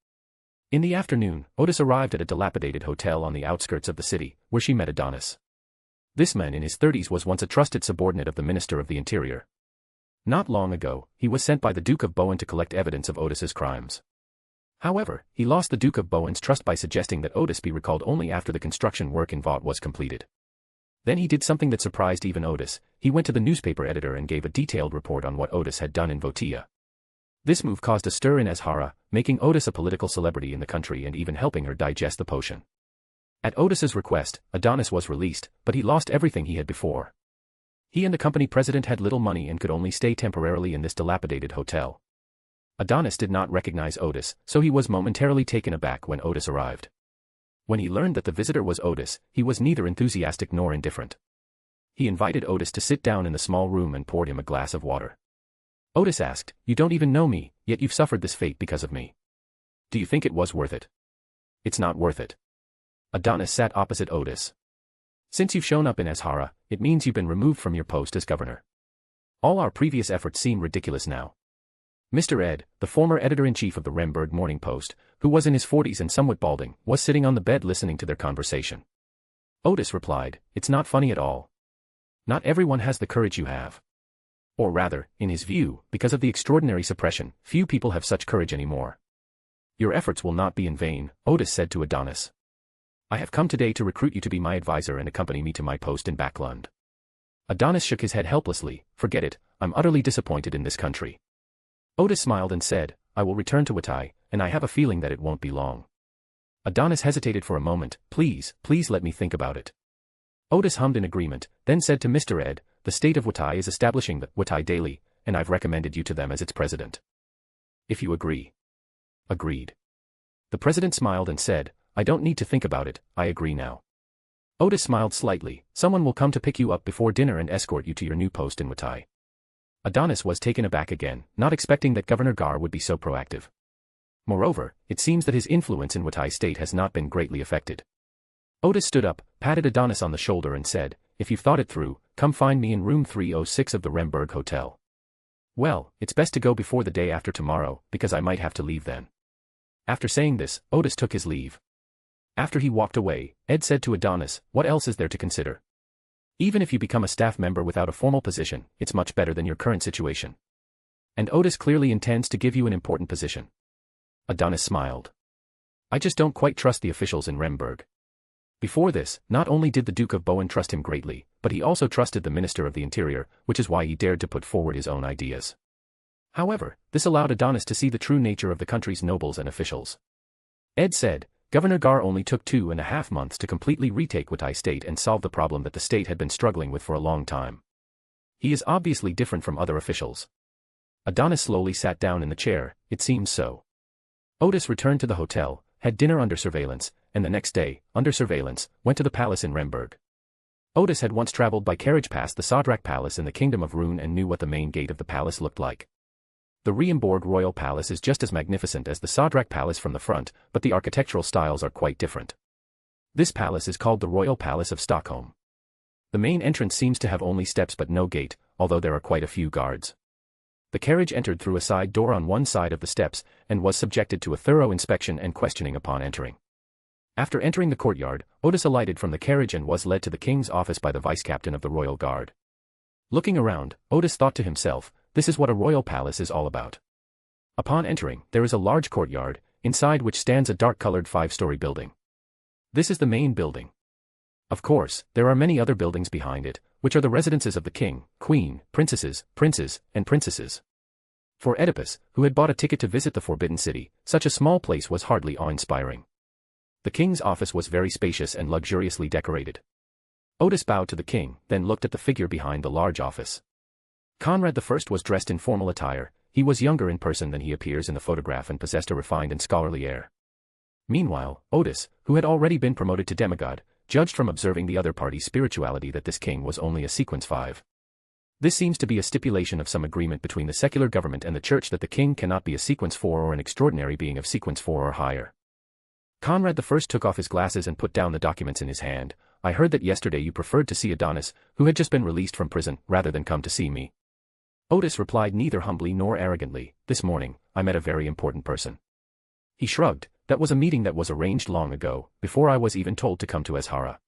In the afternoon, Odis arrived at a dilapidated hotel on the outskirts of the city, where she met Adonis. This man in his 30s was once a trusted subordinate of the Minister of the Interior. Not long ago, he was sent by the Duke of Bowen to collect evidence of Odis's crimes. However, he lost the Duke of Bowen's trust by suggesting that Odis be recalled only after the construction work in Vought was completed. Then he did something that surprised even Odis. He went to the newspaper editor and gave a detailed report on what Odis had done in Votia. This move caused a stir in Azhara, making Odis a political celebrity in the country and even helping her digest the potion. At Odis's request, Adonis was released, but he lost everything he had before. He and the company president had little money and could only stay temporarily in this dilapidated hotel. Adonis did not recognize Odis, so he was momentarily taken aback when Odis arrived. When he learned that the visitor was Odis, he was neither enthusiastic nor indifferent. He invited Odis to sit down in the small room and poured him a glass of water. Odis asked, "You don't even know me, yet you've suffered this fate because of me. Do you think it was worth it?" "It's not worth it." Adonis sat opposite Odis. "Since you've shown up in Azhara, it means you've been removed from your post as governor. All our previous efforts seem ridiculous now." Mr. Ed, the former editor-in-chief of the Remberg Morning Post, who was in his 40s and somewhat balding, was sitting on the bed listening to their conversation. Odis replied, "It's not funny at all. Not everyone has the courage you have. Or rather, in his view, because of the extraordinary suppression, few people have such courage anymore. Your efforts will not be in vain," Odis said to Adonis. "I have come today to recruit you to be my advisor and accompany me to my post in Backland." Adonis shook his head helplessly. "Forget it, I'm utterly disappointed in this country." Odis smiled and said, "I will return to Watai, and I have a feeling that it won't be long." Adonis hesitated for a moment. Please let me think about it." Odis hummed in agreement, then said to Mr. Ed, "The state of Watai is establishing the Watai Daily, and I've recommended you to them as its president. If you agree." "Agreed." The president smiled and said, "I don't need to think about it, I agree now." Odis smiled slightly. "Someone will come to pick you up before dinner and escort you to your new post in Watai." Adonis was taken aback again, not expecting that Governor Gar would be so proactive. Moreover, it seems that his influence in Watai state has not been greatly affected. Odis stood up, patted Adonis on the shoulder and said, "If you've thought it through, come find me in room 306 of the Remberg Hotel." "Well, it's best to go before the day after tomorrow, because I might have to leave then." After saying this, Odis took his leave. After he walked away, Ed said to Adonis, "What else is there to consider? Even if you become a staff member without a formal position, it's much better than your current situation. And Odis clearly intends to give you an important position." Adonis smiled. "I just don't quite trust the officials in Remberg." Before this, not only did the Duke of Bowen trust him greatly, but he also trusted the Minister of the Interior, which is why he dared to put forward his own ideas. However, this allowed Adonis to see the true nature of the country's nobles and officials. Ed said, "Governor Gar only took 2.5 months to completely retake Watai state and solve the problem that the state had been struggling with for a long time. He is obviously different from other officials." Adonis slowly sat down in the chair. "It seems so." Odis returned to the hotel, had dinner under surveillance, and the next day, under surveillance, went to the palace in Remberg. Odis had once traveled by carriage past the Sodrak Palace in the Kingdom of Rune and knew what the main gate of the palace looked like. The Riemborg Royal Palace is just as magnificent as the Sodrak Palace from the front, but the architectural styles are quite different. This palace is called the Royal Palace of Stockholm. The main entrance seems to have only steps but no gate, although there are quite a few guards. The carriage entered through a side door on one side of the steps, and was subjected to a thorough inspection and questioning upon entering. After entering the courtyard, Odis alighted from the carriage and was led to the king's office by the vice-captain of the Royal Guard. Looking around, Odis thought to himself, this is what a royal palace is all about. Upon entering, there is a large courtyard, inside which stands a dark-colored 5-story building. This is the main building. Of course, there are many other buildings behind it, which are the residences of the king, queen, princesses, princes, and princesses. For Oedipus, who had bought a ticket to visit the Forbidden City, such a small place was hardly awe-inspiring. The king's office was very spacious and luxuriously decorated. Odis bowed to the king, then looked at the figure behind the large office. Conrad I was dressed in formal attire. He was younger in person than he appears in the photograph and possessed a refined and scholarly air. Meanwhile, Odis, who had already been promoted to demigod, judged from observing the other party's spirituality that this king was only a sequence 5. This seems to be a stipulation of some agreement between the secular government and the church that the king cannot be a sequence 4 or an extraordinary being of sequence 4 or higher. Conrad I took off his glasses and put down the documents in his hand. I heard that yesterday you preferred to see Adonis, who had just been released from prison, rather than come to see me. Odis replied neither humbly nor arrogantly, this morning, I met a very important person. He shrugged, that was a meeting that was arranged long ago, before I was even told to come to Ashara.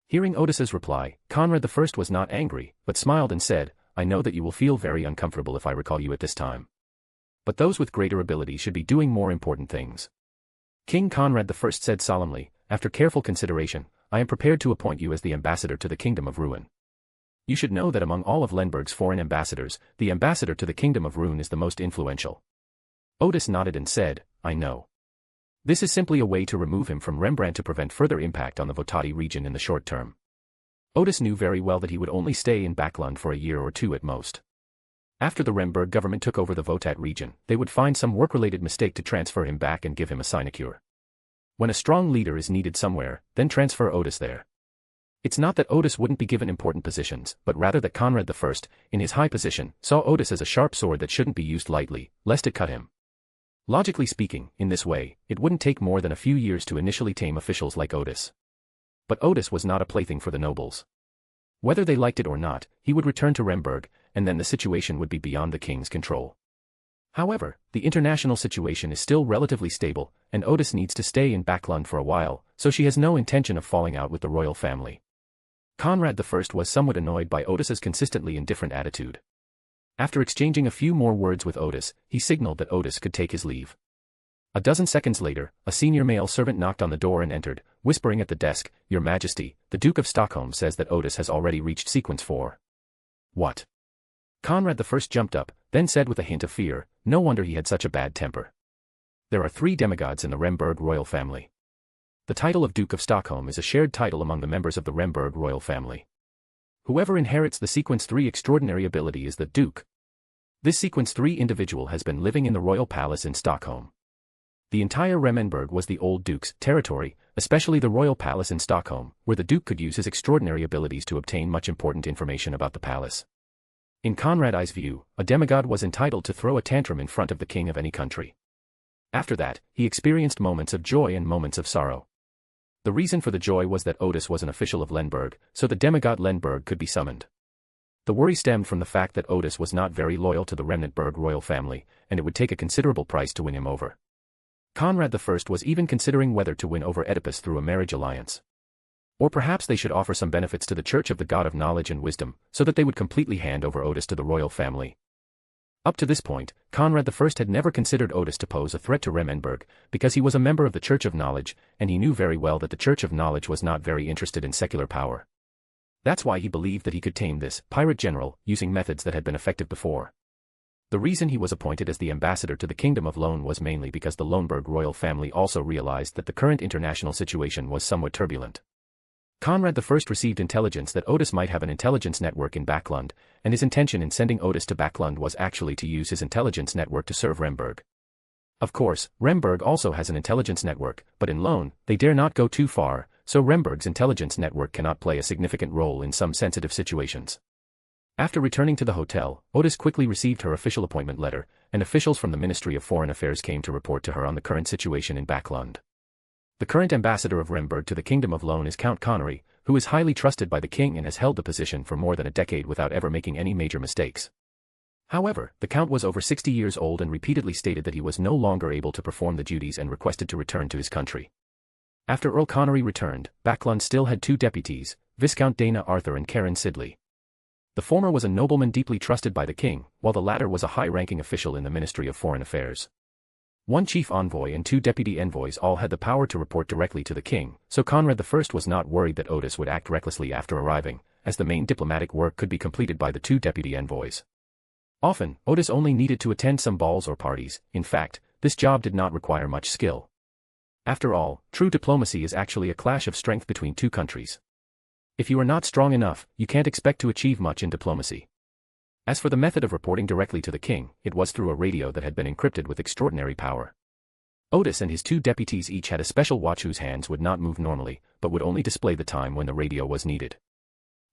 Hearing Odis's reply, Conrad I was not angry, but smiled and said, I know that you will feel very uncomfortable if I recall you at this time. But those with greater ability should be doing more important things. King Conrad I said solemnly, after careful consideration, I am prepared to appoint you as the ambassador to the Kingdom of Ruin. You should know that among all of Lenberg's foreign ambassadors, the ambassador to the Kingdom of Ruin is the most influential. Odis nodded and said, I know. This is simply a way to remove him from Rembrandt to prevent further impact on the Watai region in the short term. Odis knew very well that he would only stay in Backland for a year or two at most. After the Remberg government took over the Watai region, they would find some work-related mistake to transfer him back and give him a sinecure. When a strong leader is needed somewhere, then transfer Odis there. It's not that Odis wouldn't be given important positions, but rather that Conrad I, in his high position, saw Odis as a sharp sword that shouldn't be used lightly, lest it cut him. Logically speaking, in this way, it wouldn't take more than a few years to initially tame officials like Odis. But Odis was not a plaything for the nobles. Whether they liked it or not, he would return to Remberg, and then the situation would be beyond the king's control. However, the international situation is still relatively stable, and Odis needs to stay in Backland for a while, so she has no intention of falling out with the royal family. Conrad I was somewhat annoyed by Odis's consistently indifferent attitude. After exchanging a few more words with Odis, he signaled that Odis could take his leave. A dozen seconds later, a senior male servant knocked on the door and entered, whispering at the desk, Your Majesty, the Duke of Stockholm says that Odis has already reached sequence 4. What? Conrad I jumped up, then said with a hint of fear, no wonder he had such a bad temper. There are 3 demigods in the Remberg royal family. The title of Duke of Stockholm is a shared title among the members of the Remberg royal family. Whoever inherits the sequence 3 extraordinary ability is the Duke. This sequence 3 individual has been living in the royal palace in Stockholm. The entire Remmenberg was the old Duke's territory, especially the royal palace in Stockholm, where the Duke could use his extraordinary abilities to obtain much important information about the palace. In Conrad I's view, a demigod was entitled to throw a tantrum in front of the king of any country. After that, he experienced moments of joy and moments of sorrow. The reason for the joy was that Odis was an official of Lenberg, so the demigod Lenberg could be summoned. The worry stemmed from the fact that Odis was not very loyal to the Remnantberg royal family, and it would take a considerable price to win him over. Conrad I was even considering whether to win over Oedipus through a marriage alliance. Or perhaps they should offer some benefits to the Church of the God of Knowledge and Wisdom, so that they would completely hand over Odis to the royal family. Up to this point, Conrad I had never considered Odis to pose a threat to Remmenberg, because he was a member of the Church of Knowledge, and he knew very well that the Church of Knowledge was not very interested in secular power. That's why he believed that he could tame this pirate general, using methods that had been effective before. The reason he was appointed as the ambassador to the Kingdom of Lone was mainly because the Loneberg royal family also realized that the current international situation was somewhat turbulent. Conrad I received intelligence that Odis might have an intelligence network in Backland, and his intention in sending Odis to Backland was actually to use his intelligence network to serve Remberg. Of course, Remberg also has an intelligence network, but in Lone, they dare not go too far, so Remberg's intelligence network cannot play a significant role in some sensitive situations. After returning to the hotel, Odis quickly received her official appointment letter, and officials from the Ministry of Foreign Affairs came to report to her on the current situation in Backland. The current ambassador of Remberg to the Kingdom of Lone is Count Connery, who is highly trusted by the king and has held the position for more than a decade without ever making any major mistakes. However, the Count was over 60 years old and repeatedly stated that he was no longer able to perform the duties and requested to return to his country. After Earl Connery returned, Backland still had two deputies, Viscount Dana Arthur and Karen Sidley. The former was a nobleman deeply trusted by the king, while the latter was a high-ranking official in the Ministry of Foreign Affairs. One chief envoy and two deputy envoys all had the power to report directly to the king, so Conrad I was not worried that Odis would act recklessly after arriving, as the main diplomatic work could be completed by the two deputy envoys. Often, Odis only needed to attend some balls or parties. In fact, this job did not require much skill. After all, true diplomacy is actually a clash of strength between two countries. If you are not strong enough, you can't expect to achieve much in diplomacy. As for the method of reporting directly to the king, it was through a radio that had been encrypted with extraordinary power. Odis and his two deputies each had a special watch whose hands would not move normally, but would only display the time when the radio was needed.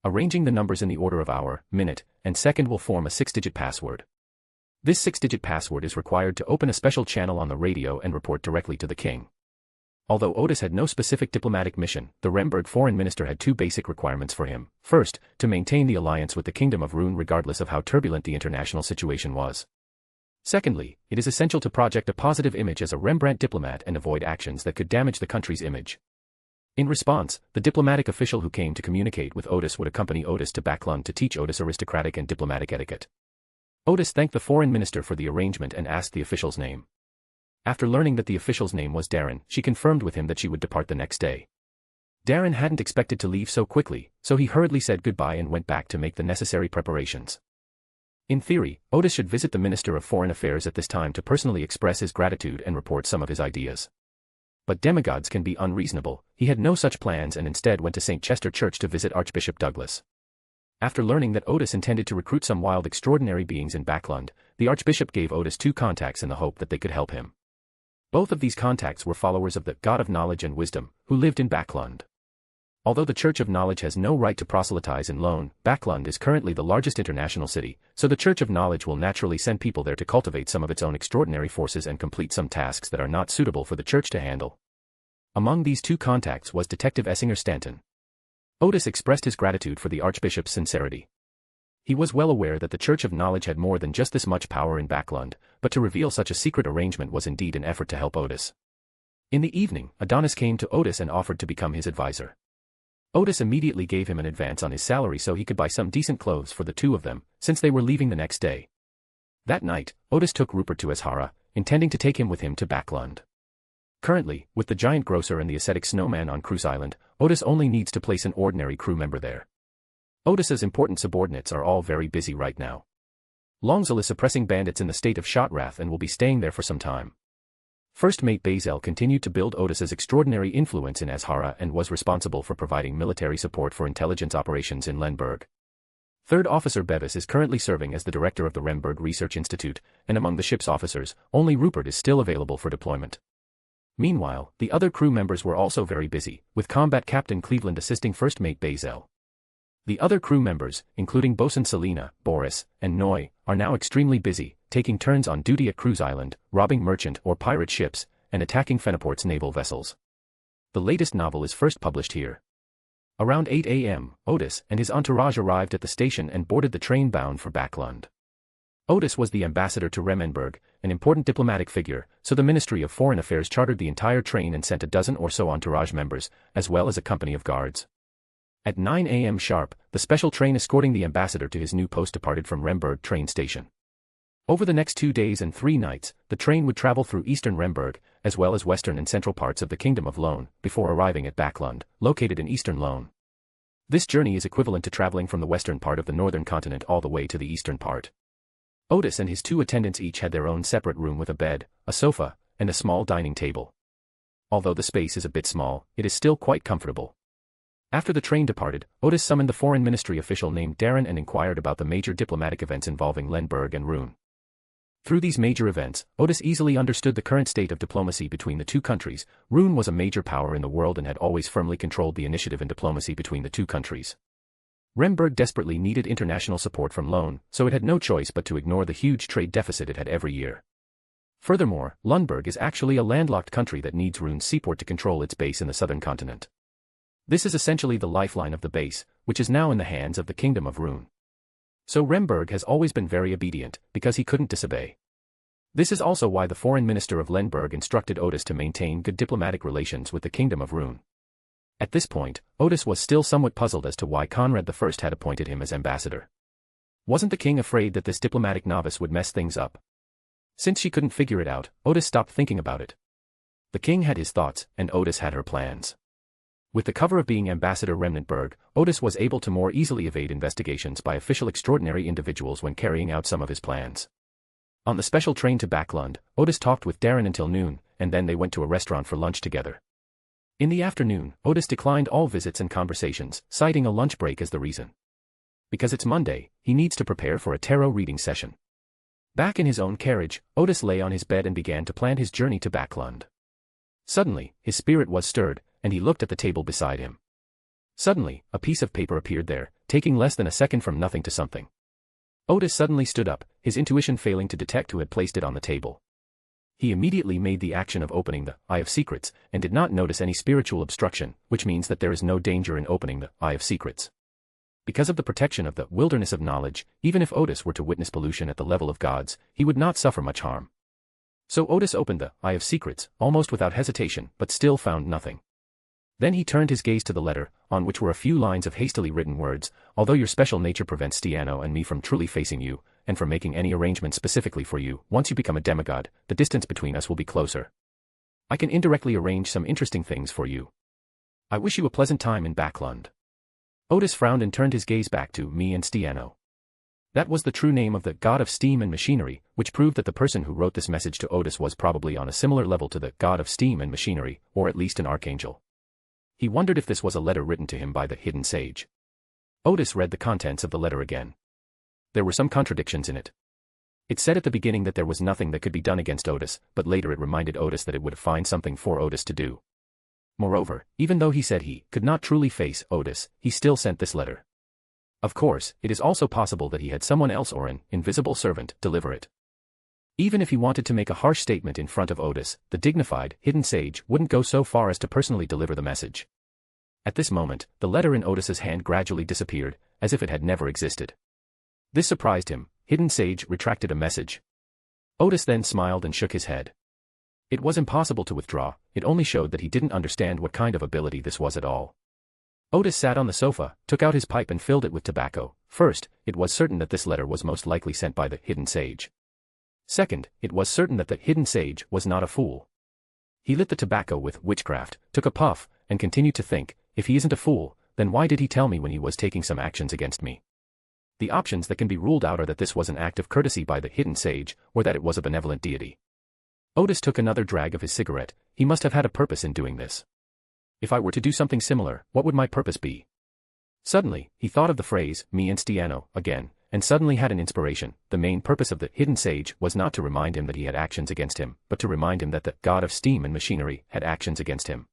Arranging the numbers in the order of hour, minute, and second will form a 6-digit password. This 6-digit password is required to open a special channel on the radio and report directly to the king. Although Odis had no specific diplomatic mission, the Remberg foreign minister had two basic requirements for him. First, to maintain the alliance with the Kingdom of Rune regardless of how turbulent the international situation was. Secondly, it is essential to project a positive image as a Rembrandt diplomat and avoid actions that could damage the country's image. In response, the diplomatic official who came to communicate with Odis would accompany Odis to Backland to teach Odis aristocratic and diplomatic etiquette. Odis thanked the foreign minister for the arrangement and asked the official's name. After learning that the official's name was Darren, she confirmed with him that she would depart the next day. Darren hadn't expected to leave so quickly, so he hurriedly said goodbye and went back to make the necessary preparations. In theory, Odis should visit the Minister of Foreign Affairs at this time to personally express his gratitude and report some of his ideas. But demigods can be unreasonable. He had no such plans and instead went to St. Chester Church to visit Archbishop Douglas. After learning that Odis intended to recruit some wild extraordinary beings in Backland, the Archbishop gave Odis two contacts in the hope that they could help him. Both of these contacts were followers of the God of Knowledge and Wisdom, who lived in Backland. Although the Church of Knowledge has no right to proselytize in Lone, Backland is currently the largest international city, so the Church of Knowledge will naturally send people there to cultivate some of its own extraordinary forces and complete some tasks that are not suitable for the Church to handle. Among these two contacts was Detective Essinger Stanton. Odis expressed his gratitude for the Archbishop's sincerity. He was well aware that the Church of Knowledge had more than just this much power in Backland, but to reveal such a secret arrangement was indeed an effort to help Odis. In the evening, Adonis came to Odis and offered to become his advisor. Odis immediately gave him an advance on his salary so he could buy some decent clothes for the two of them, since they were leaving the next day. That night, Odis took Rupert to Ashara, intending to take him with him to Backland. Currently, with the giant grocer and the ascetic snowman on Cruise Island, Odis only needs to place an ordinary crew member there. Odis's important subordinates are all very busy right now. Longzil is suppressing bandits in the state of Shotwrath and will be staying there for some time. First Mate Bazel continued to build Odis's extraordinary influence in Ashara and was responsible for providing military support for intelligence operations in Lenberg. Third Officer Bevis is currently serving as the director of the Remberg Research Institute, and among the ship's officers, only Rupert is still available for deployment. Meanwhile, the other crew members were also very busy, with Combat Captain Cleveland assisting First Mate Bazel. The other crew members, including Bosun Selina, Boris, and Noy, are now extremely busy, taking turns on duty at Cruise Island, robbing merchant or pirate ships, and attacking Fenneport's naval vessels. The latest novel is first published here. Around 8 a.m., Odis and his entourage arrived at the station and boarded the train bound for Backland. Odis was the ambassador to Remenberg, an important diplomatic figure, so the Ministry of Foreign Affairs chartered the entire train and sent a dozen or so entourage members, as well as a company of guards. At 9 a.m. sharp, the special train escorting the ambassador to his new post departed from Remberg train station. Over the next 2 days and 3 nights, the train would travel through eastern Remberg, as well as western and central parts of the Kingdom of Lone, before arriving at Backland, located in eastern Lone. This journey is equivalent to traveling from the western part of the northern continent all the way to the eastern part. Odis and his two attendants each had their own separate room with a bed, a sofa, and a small dining table. Although the space is a bit small, it is still quite comfortable. After the train departed, Odis summoned the foreign ministry official named Darren and inquired about the major diplomatic events involving Lenberg and Rune. Through these major events, Odis easily understood the current state of diplomacy between the two countries. Rune was a major power in the world and had always firmly controlled the initiative in diplomacy between the two countries. Remberg desperately needed international support from Lone, so it had no choice but to ignore the huge trade deficit it had every year. Furthermore, Lundberg is actually a landlocked country that needs Rune's seaport to control its base in the southern continent. This is essentially the lifeline of the base, which is now in the hands of the Kingdom of Rune. So Remberg has always been very obedient, because he couldn't disobey. This is also why the foreign minister of Lundberg instructed Odis to maintain good diplomatic relations with the Kingdom of Rune. At this point, Odis was still somewhat puzzled as to why Conrad I had appointed him as ambassador. Wasn't the king afraid that this diplomatic novice would mess things up? Since she couldn't figure it out, Odis stopped thinking about it. The king had his thoughts, and Odis had her plans. With the cover of being Ambassador Remnantberg, Odis was able to more easily evade investigations by official extraordinary individuals when carrying out some of his plans. On the special train to Backland, Odis talked with Darren until noon, and then they went to a restaurant for lunch together. In the afternoon, Odis declined all visits and conversations, citing a lunch break as the reason. Because it's Monday, he needs to prepare for a tarot reading session. Back in his own carriage, Odis lay on his bed and began to plan his journey to Backland. Suddenly, his spirit was stirred, and he looked at the table beside him. Suddenly, a piece of paper appeared there, taking less than a second from nothing to something. Odis suddenly stood up, his intuition failing to detect who had placed it on the table. He immediately made the action of opening the Eye of Secrets, and did not notice any spiritual obstruction, which means that there is no danger in opening the Eye of Secrets. Because of the protection of the wilderness of knowledge, even if Odis were to witness pollution at the level of gods, he would not suffer much harm. So Odis opened the Eye of Secrets, almost without hesitation, but still found nothing. Then he turned his gaze to the letter, on which were a few lines of hastily written words: although your special nature prevents Stiano and me from truly facing you, and from making any arrangements specifically for you, once you become a demigod, the distance between us will be closer. I can indirectly arrange some interesting things for you. I wish you a pleasant time in Backland. Odis frowned and turned his gaze back to me and Stiano. That was the true name of the god of steam and machinery, which proved that the person who wrote this message to Odis was probably on a similar level to the god of steam and machinery, or at least an archangel. He wondered if this was a letter written to him by the hidden sage. Odis read the contents of the letter again. There were some contradictions in it. It said at the beginning that there was nothing that could be done against Odis, but later it reminded Odis that it would find something for Odis to do. Moreover, even though he said he could not truly face Odis, he still sent this letter. Of course, it is also possible that he had someone else or an invisible servant deliver it. Even if he wanted to make a harsh statement in front of Odis, the dignified, hidden sage wouldn't go so far as to personally deliver the message. At this moment, the letter in Odis's hand gradually disappeared, as if it had never existed. This surprised him. Hidden sage retracted a message. Odis then smiled and shook his head. It was impossible to withdraw, it only showed that he didn't understand what kind of ability this was at all. Odis sat on the sofa, took out his pipe and filled it with tobacco. First, it was certain that this letter was most likely sent by the hidden sage. Second, it was certain that the hidden sage was not a fool. He lit the tobacco with witchcraft, took a puff, and continued to think, if he isn't a fool, then why did he tell me when he was taking some actions against me? The options that can be ruled out are that this was an act of courtesy by the hidden sage, or that it was a benevolent deity. Odis took another drag of his cigarette. He must have had a purpose in doing this. If I were to do something similar, what would my purpose be? Suddenly, he thought of the phrase, me and Stiano, again, and suddenly had an inspiration. The main purpose of the hidden sage was not to remind him that he had actions against him, but to remind him that the god of steam and machinery had actions against him.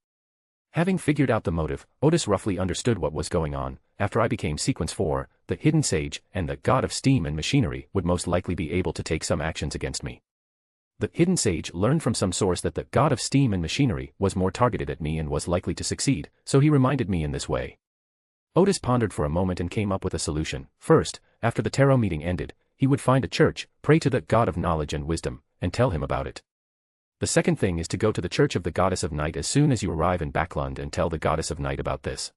Having figured out the motive, Odis roughly understood what was going on. After I became Sequence 4, the hidden sage and the god of steam and machinery would most likely be able to take some actions against me. The hidden sage learned from some source that the god of steam and machinery was more targeted at me and was likely to succeed, so he reminded me in this way. Odis pondered for a moment and came up with a solution. First, after the tarot meeting ended, he would find a church, pray to the god of knowledge and wisdom, and tell him about it. The second thing is to go to the church of the goddess of night as soon as you arrive in Backland and tell the goddess of night about this.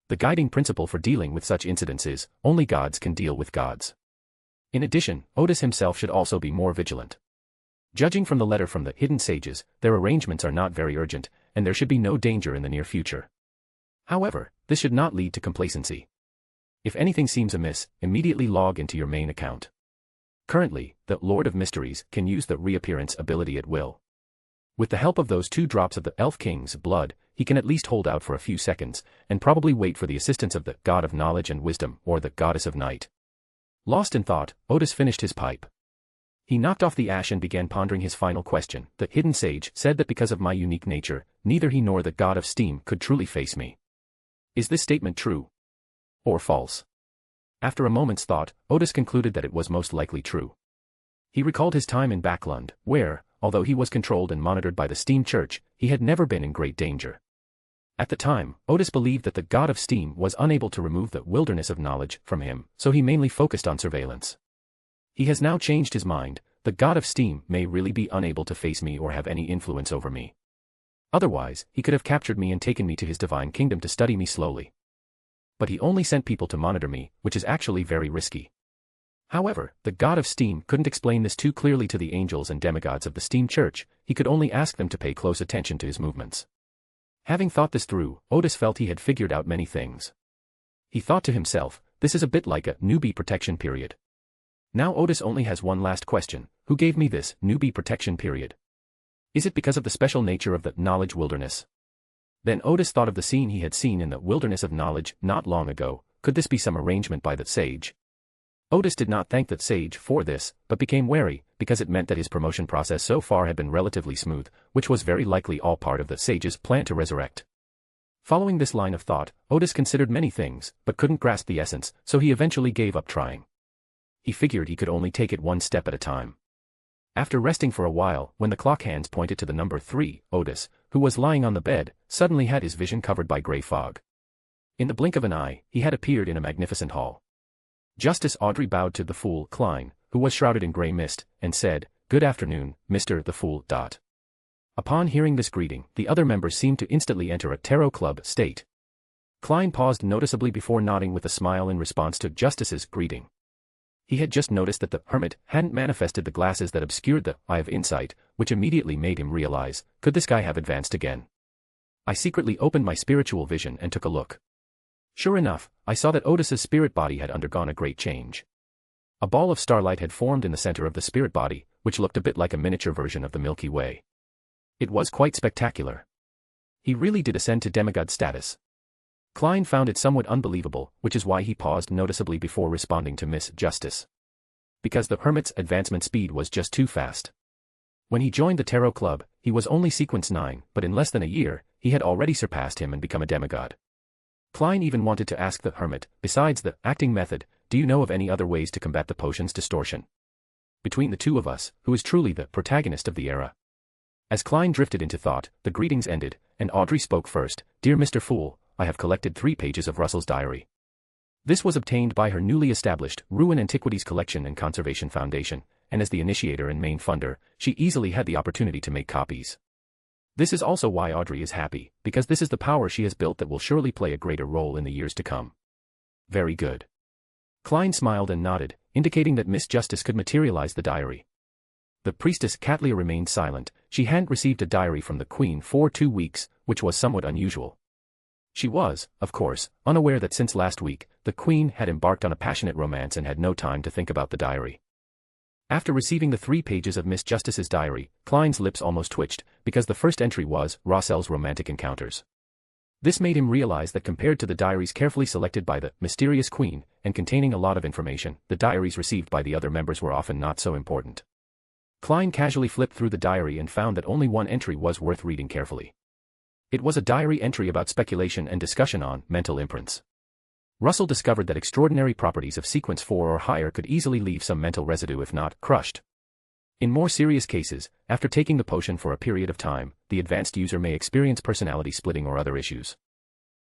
The guiding principle for dealing with such incidents is, only gods can deal with gods. In addition, Odis himself should also be more vigilant. Judging from the letter from the hidden sages, their arrangements are not very urgent, and there should be no danger in the near future. However, this should not lead to complacency. If anything seems amiss, immediately log into your main account. Currently, the Lord of Mysteries can use the reappearance ability at will. With the help of those 2 drops of the Elf King's blood, he can at least hold out for a few seconds, and probably wait for the assistance of the god of knowledge and wisdom or the goddess of night. Lost in thought, Odis finished his pipe. He knocked off the ash and began pondering his final question. The hidden sage said that because of my unique nature, neither he nor the god of steam could truly face me. Is this statement true? Or false? After a moment's thought, Odis concluded that it was most likely true. He recalled his time in Backland, where, although he was controlled and monitored by the Steam Church, he had never been in great danger. At the time, Odis believed that the god of steam was unable to remove the wilderness of knowledge from him, so he mainly focused on surveillance. He has now changed his mind. The god of steam may really be unable to face me or have any influence over me. Otherwise, he could have captured me and taken me to his divine kingdom to study me slowly. But he only sent people to monitor me, which is actually very risky. However, the god of steam couldn't explain this too clearly to the angels and demigods of the Steam Church. He could only ask them to pay close attention to his movements. Having thought this through, Odis felt he had figured out many things. He thought to himself, this is a bit like a newbie protection period. Now Odis only has one last question: who gave me this newbie protection period? Is it because of the special nature of the knowledge wilderness? Then Odis thought of the scene he had seen in the wilderness of knowledge not long ago. Could this be some arrangement by the sage? Odis did not thank the sage for this, but became wary, because it meant that his promotion process so far had been relatively smooth, which was very likely all part of the sage's plan to resurrect. Following this line of thought, Odis considered many things, but couldn't grasp the essence, so he eventually gave up trying. He figured he could only take it one step at a time. After resting for a while, when the clock hands pointed to the number 3, Odis, who was lying on the bed, suddenly had his vision covered by grey fog. In the blink of an eye, he had appeared in a magnificent hall. Justice Audrey bowed to the fool Klein, who was shrouded in grey mist, and said, "Good afternoon, Mr. the Fool." Upon hearing this greeting, the other members seemed to instantly enter a tarot club state. Klein paused noticeably before nodding with a smile in response to Justice's greeting. He had just noticed that the Hermit hadn't manifested the glasses that obscured the Eye of Insight, which immediately made him realize, could this guy have advanced again? I secretly opened my spiritual vision and took a look. Sure enough, I saw that Odis's spirit body had undergone a great change. A ball of starlight had formed in the center of the spirit body, which looked a bit like a miniature version of the Milky Way. It was quite spectacular. He really did ascend to demigod status. Klein found it somewhat unbelievable, which is why he paused noticeably before responding to Miss Justice. Because the Hermit's advancement speed was just too fast. When he joined the Tarot Club, he was only sequence 9, but in less than a year, he had already surpassed him and become a demigod. Klein even wanted to ask the Hermit, besides the acting method, do you know of any other ways to combat the potion's distortion? Between the two of us, who is truly the protagonist of the era? As Klein drifted into thought, the greetings ended, and Audrey spoke first. Dear Mr. Fool, I have collected 3 pages of Russell's diary. This was obtained by her newly established Ruin Antiquities Collection and Conservation Foundation, and as the initiator and main funder, she easily had the opportunity to make copies. This is also why Audrey is happy, because this is the power she has built that will surely play a greater role in the years to come. Very good. Klein smiled and nodded, indicating that Miss Justice could materialize the diary. The priestess Catlia remained silent. She hadn't received a diary from the Queen for 2 weeks, which was somewhat unusual. She was, of course, unaware that since last week, the Queen had embarked on a passionate romance and had no time to think about the diary. After receiving the 3 pages of Miss Justice's diary, Klein's lips almost twitched, because the first entry was Russell's romantic encounters. This made him realize that compared to the diaries carefully selected by the mysterious Queen, and containing a lot of information, the diaries received by the other members were often not so important. Klein casually flipped through the diary and found that only one entry was worth reading carefully. It was a diary entry about speculation and discussion on mental imprints. Russell discovered that extraordinary properties of sequence 4 or higher could easily leave some mental residue if not crushed. In more serious cases, after taking the potion for a period of time, the advanced user may experience personality splitting or other issues.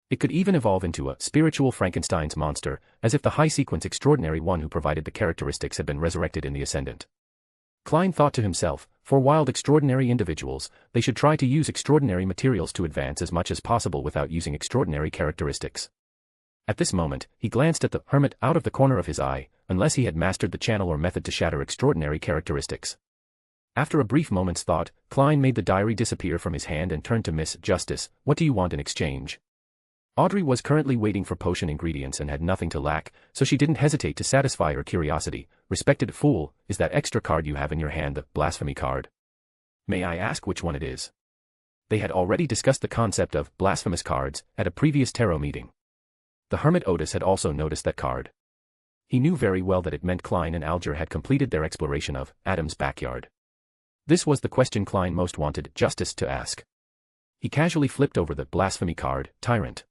It could even evolve into a spiritual Frankenstein's monster, as if the high sequence extraordinary one who provided the characteristics had been resurrected in the Ascendant. Klein thought to himself, for wild extraordinary individuals, they should try to use extraordinary materials to advance as much as possible without using extraordinary characteristics. At this moment, he glanced at the Hermit out of the corner of his eye, unless he had mastered the channel or method to shatter extraordinary characteristics. After a brief moment's thought, Klein made the diary disappear from his hand and turned to Miss Justice. What do you want in exchange? Audrey was currently waiting for potion ingredients and had nothing to lack, so she didn't hesitate to satisfy her curiosity. Respected fool, is that extra card you have in your hand the blasphemy card? May I ask which one it is? They had already discussed the concept of blasphemous cards at a previous tarot meeting. The Hermit Odis had also noticed that card. He knew very well that it meant Klein and Alger had completed their exploration of Adam's backyard. This was the question Klein most wanted Justice to ask. He casually flipped over the blasphemy card, Tyrant.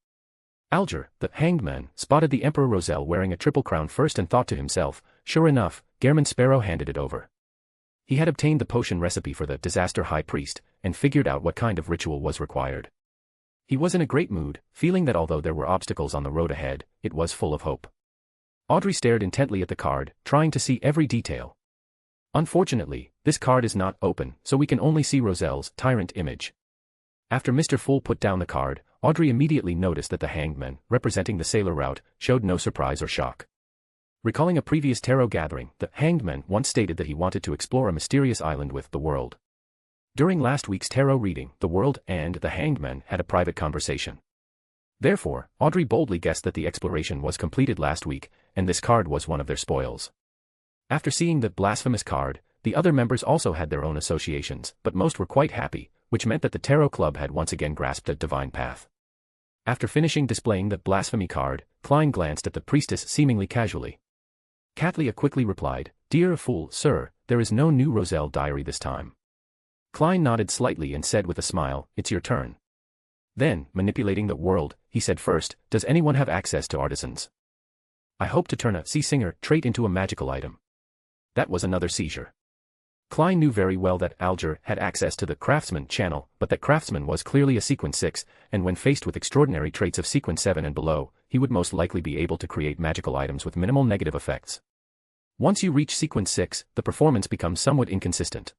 Alger, the hanged man, spotted the Emperor Roselle wearing a triple crown first and thought to himself, sure enough, Gehrman Sparrow handed it over. He had obtained the potion recipe for the disaster high priest, and figured out what kind of ritual was required. He was in a great mood, feeling that although there were obstacles on the road ahead, it was full of hope. Audrey stared intently at the card, trying to see every detail. Unfortunately, this card is not open, so we can only see Roselle's tyrant image. After Mr. Fool put down the card, Audrey immediately noticed that the hanged man, representing the sailor route, showed no surprise or shock. Recalling a previous tarot gathering, the hanged man once stated that he wanted to explore a mysterious island with the world. During last week's tarot reading, the world and the hanged man had a private conversation. Therefore, Audrey boldly guessed that the exploration was completed last week, and this card was one of their spoils. After seeing the blasphemous card, the other members also had their own associations, but most were quite happy, which meant that the tarot club had once again grasped a divine path. After finishing displaying the blasphemy card, Klein glanced at the priestess seemingly casually. Catlia quickly replied, "Dear fool, sir, there is no new Roselle diary this time." Klein nodded slightly and said with a smile, "It's your turn." Then, manipulating the world, he said first, "Does anyone have access to artisans? I hope to turn a sea singer trait into a magical item." That was another seizure. Klein knew very well that Alger had access to the craftsman channel, but that craftsman was clearly a sequence 6, and when faced with extraordinary traits of sequence 7 and below, he would most likely be able to create magical items with minimal negative effects. Once you reach sequence 6, the performance becomes somewhat inconsistent.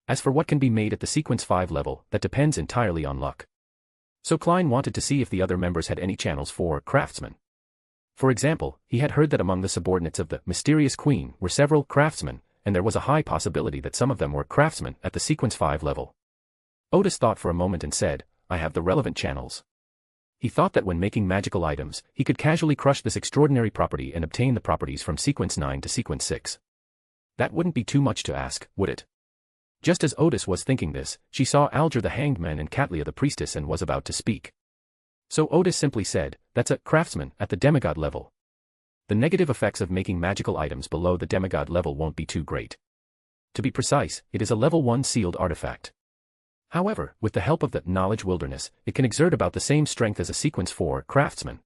As for what can be made at the sequence 5 level, that depends entirely on luck. So Klein wanted to see if the other members had any channels for craftsmen. For example, he had heard that among the subordinates of the mysterious queen were several craftsmen, and there was a high possibility that some of them were craftsmen at the sequence 5 level. Odis thought for a moment and said, "I have the relevant channels." He thought that when making magical items, he could casually crush this extraordinary property and obtain the properties from sequence 9 to sequence 6. That wouldn't be too much to ask, would it? Just as Odis was thinking this, she saw Alger the hanged man and Catlia the priestess and was about to speak. So Odis simply said, "That's a craftsman at the demigod level. The negative effects of making magical items below the demigod level won't be too great. To be precise, it is a level 1 sealed artifact. However, with the help of the knowledge wilderness, it can exert about the same strength as a sequence 4 craftsman."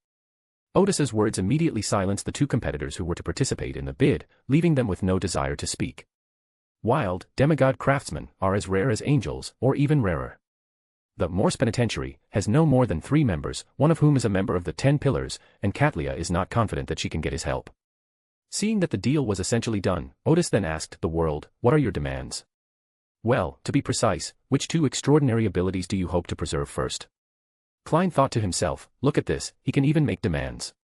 Odis's words immediately silenced the two competitors who were to participate in the bid, leaving them with no desire to speak. Wild, demigod craftsmen are as rare as angels, or even rarer. The Moor's penitentiary has no more than 3 members, one of whom is a member of the 10 Pillars, and Catlia is not confident that she can get his help. Seeing that the deal was essentially done, Odis then asked the world, "What are your demands?" "Well, to be precise, which 2 extraordinary abilities do you hope to preserve first?" Klein thought to himself, "Look at this, he can even make demands."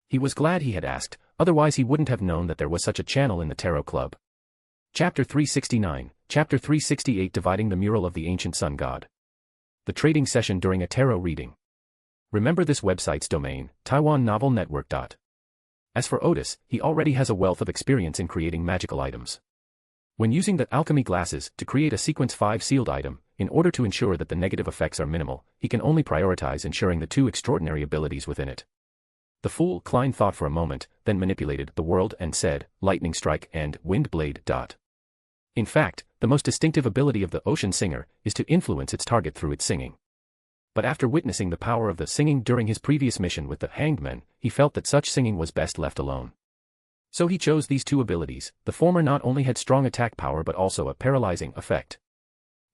He was glad he had asked, otherwise he wouldn't have known that there was such a channel in the Tarot Club. Chapter 369, Chapter 368 Dividing the Mural of the Ancient Sun God. The trading session during a tarot reading. Remember this website's domain, TaiwanNovelNetwork. As for Odis, he already has a wealth of experience in creating magical items. When using the alchemy glasses to create a sequence 5 sealed item, in order to ensure that the negative effects are minimal, he can only prioritize ensuring the 2 extraordinary abilities within it. The fool Klein thought for a moment, then manipulated the world and said, "Lightning Strike and Wind Blade." In fact, the most distinctive ability of the Ocean Singer is to influence its target through its singing. But after witnessing the power of the singing during his previous mission with the hanged men, he felt that such singing was best left alone. So he chose these 2 abilities. The former not only had strong attack power but also a paralyzing effect.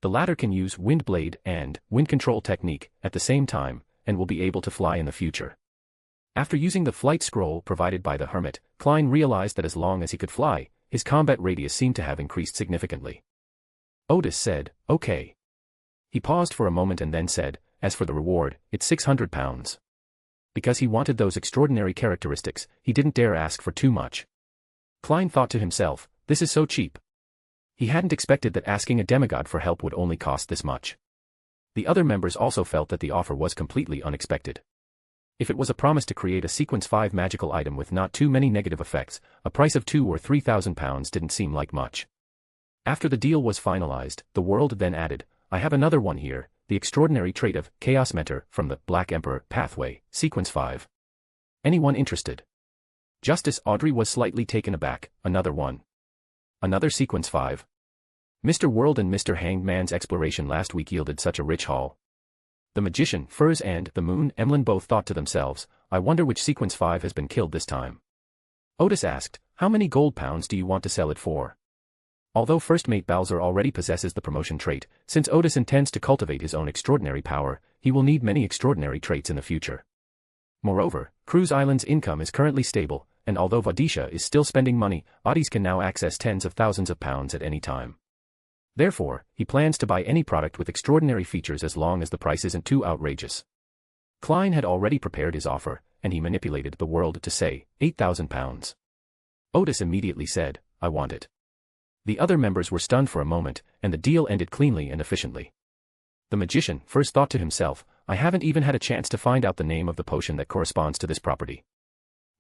The latter can use Wind Blade and Wind Control technique at the same time, and will be able to fly in the future. After using the flight scroll provided by the Hermit, Klein realized that as long as he could fly, his combat radius seemed to have increased significantly. Odis said, "Okay." He paused for a moment and then said, "As for the reward, it's 600 pounds. Because he wanted those extraordinary characteristics, he didn't dare ask for too much. Klein thought to himself, "This is so cheap." He hadn't expected that asking a demigod for help would only cost this much. The other members also felt that the offer was completely unexpected. If it was a promise to create a sequence 5 magical item with not too many negative effects, a price of 2 or 3,000 pounds didn't seem like much. After the deal was finalized, the world then added, "I have another one here, the extraordinary trait of Chaos Mentor from the Black Emperor Pathway, sequence 5. Anyone interested?" Justice Audrey was slightly taken aback. "Another one? Another sequence 5? Mr. World and Mr. Hanged Man's exploration last week yielded such a rich haul." The magician, Furs and the moon, Emlyn both thought to themselves, "I wonder which sequence 5 has been killed this time." Odis asked, "How many gold pounds do you want to sell it for?" Although First Mate Balzer already possesses the promotion trait, since Odis intends to cultivate his own extraordinary power, he will need many extraordinary traits in the future. Moreover, Cruise Island's income is currently stable, and although Vadisha is still spending money, Odis can now access tens of thousands of pounds at any time. Therefore, he plans to buy any product with extraordinary features as long as the price isn't too outrageous. Klein had already prepared his offer, and he manipulated the world to say, 8,000 pounds. Odis immediately said, I want it. The other members were stunned for a moment, and the deal ended cleanly and efficiently. The magician first thought to himself, I haven't even had a chance to find out the name of the potion that corresponds to this property.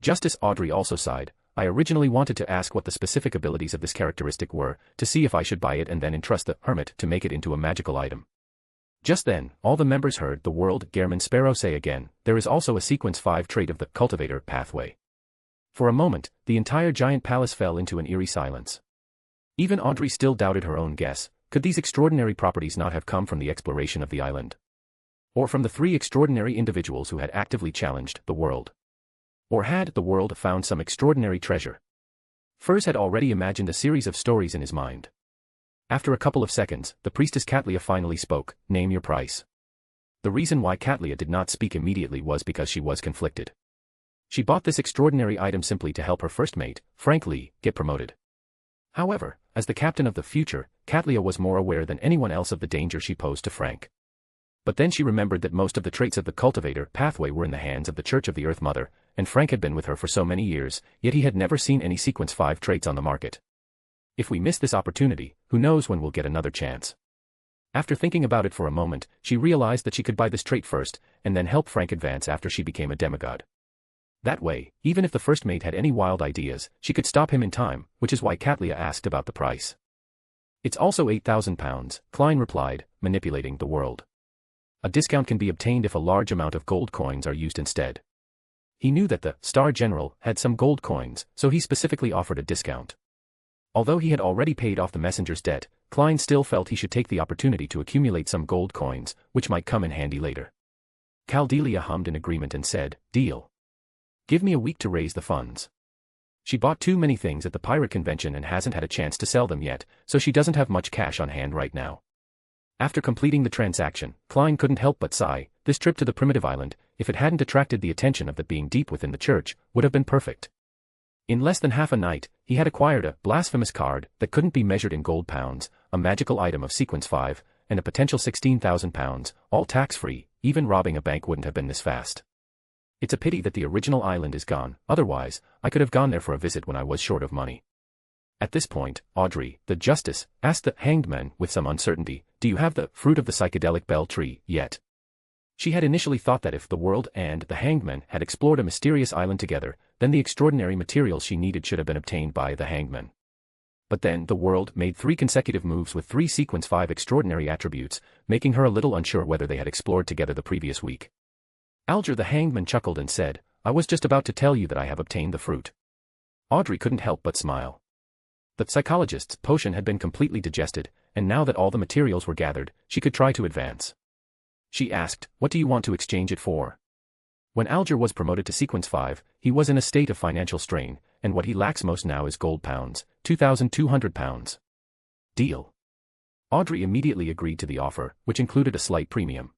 Justice Audrey also sighed, I originally wanted to ask what the specific abilities of this characteristic were, to see if I should buy it and then entrust the Hermit to make it into a magical item. Just then, all the members heard the world Gehrman Sparrow say again, there is also a sequence 5 trait of the cultivator pathway. For a moment, the entire giant palace fell into an eerie silence. Even Audrey still doubted her own guess, could these extraordinary properties not have come from the exploration of the island? Or from the 3 extraordinary individuals who had actively challenged the world? Or had the world found some extraordinary treasure? Furs had already imagined a series of stories in his mind. After a couple of seconds, the priestess Catlia finally spoke, name your price. The reason why Catlia did not speak immediately was because she was conflicted. She bought this extraordinary item simply to help her first mate, Frank Lee, get promoted. However, as the captain of the future, Catlia was more aware than anyone else of the danger she posed to Frank. But then she remembered that most of the traits of the cultivator pathway were in the hands of the Church of the Earth Mother, and Frank had been with her for so many years, yet he had never seen any sequence 5 traits on the market. If we miss this opportunity, who knows when we'll get another chance. After thinking about it for a moment, she realized that she could buy this trait first, and then help Frank advance after she became a demigod. That way, even if the first mate had any wild ideas, she could stop him in time, which is why Catlia asked about the price. It's also 8,000 pounds, Klein replied, manipulating the world. A discount can be obtained if a large amount of gold coins are used instead. He knew that the Star General had some gold coins, so he specifically offered a discount. Although he had already paid off the messenger's debt, Klein still felt he should take the opportunity to accumulate some gold coins, which might come in handy later. Caldelia hummed in agreement and said, deal. Give me a week to raise the funds. She bought too many things at the pirate convention and hasn't had a chance to sell them yet, so she doesn't have much cash on hand right now. After completing the transaction, Klein couldn't help but sigh, this trip to the primitive island, if it hadn't attracted the attention of the being deep within the church, would have been perfect. In less than half a night, he had acquired a blasphemous card that couldn't be measured in gold pounds, a magical item of sequence 5, and a potential 16,000 pounds, all tax-free. Even robbing a bank wouldn't have been this fast. It's a pity that the original island is gone, otherwise, I could have gone there for a visit when I was short of money. At this point, Audrey, the justice, asked the hanged man with some uncertainty, do you have the fruit of the psychedelic bell tree yet? She had initially thought that if the world and the hanged man had explored a mysterious island together, then the extraordinary materials she needed should have been obtained by the hanged man. But then the world made 3 consecutive moves with 3 sequence 5 extraordinary attributes, making her a little unsure whether they had explored together the previous week. Alger the hanged man chuckled and said, I was just about to tell you that I have obtained the fruit. Audrey couldn't help but smile. The psychologist's potion had been completely digested, and now that all the materials were gathered, she could try to advance. She asked, what do you want to exchange it for? When Alger was promoted to sequence 5, he was in a state of financial strain, and what he lacks most now is gold pounds, 2,200 pounds. Deal. Audrey immediately agreed to the offer, which included a slight premium.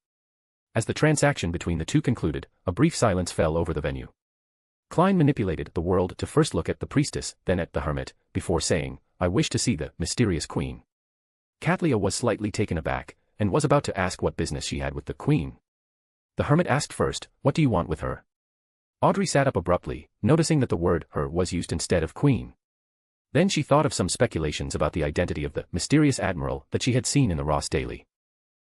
As the transaction between the two concluded, a brief silence fell over the venue. Klein manipulated the world to first look at the priestess, then at the hermit, before saying, I wish to see the mysterious queen. Catlia was slightly taken aback, and was about to ask what business she had with the queen. The hermit asked first, what do you want with her? Audrey sat up abruptly, noticing that the word her was used instead of queen. Then she thought of some speculations about the identity of the mysterious admiral that she had seen in the Ross Daily.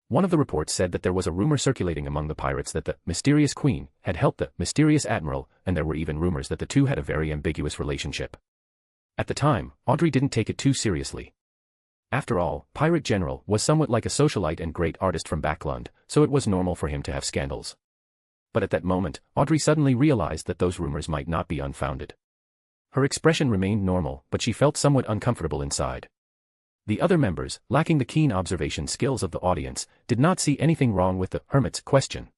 One of the reports said that there was a rumor circulating among the pirates that the mysterious queen had helped the mysterious admiral, and there were even rumors that the two had a very ambiguous relationship. At the time, Audrey didn't take it too seriously. After all, Pirate General was somewhat like a socialite and great artist from Backland, so it was normal for him to have scandals. But at that moment, Audrey suddenly realized that those rumors might not be unfounded. Her expression remained normal, but she felt somewhat uncomfortable inside. The other members, lacking the keen observation skills of the audience, did not see anything wrong with the hermit's question.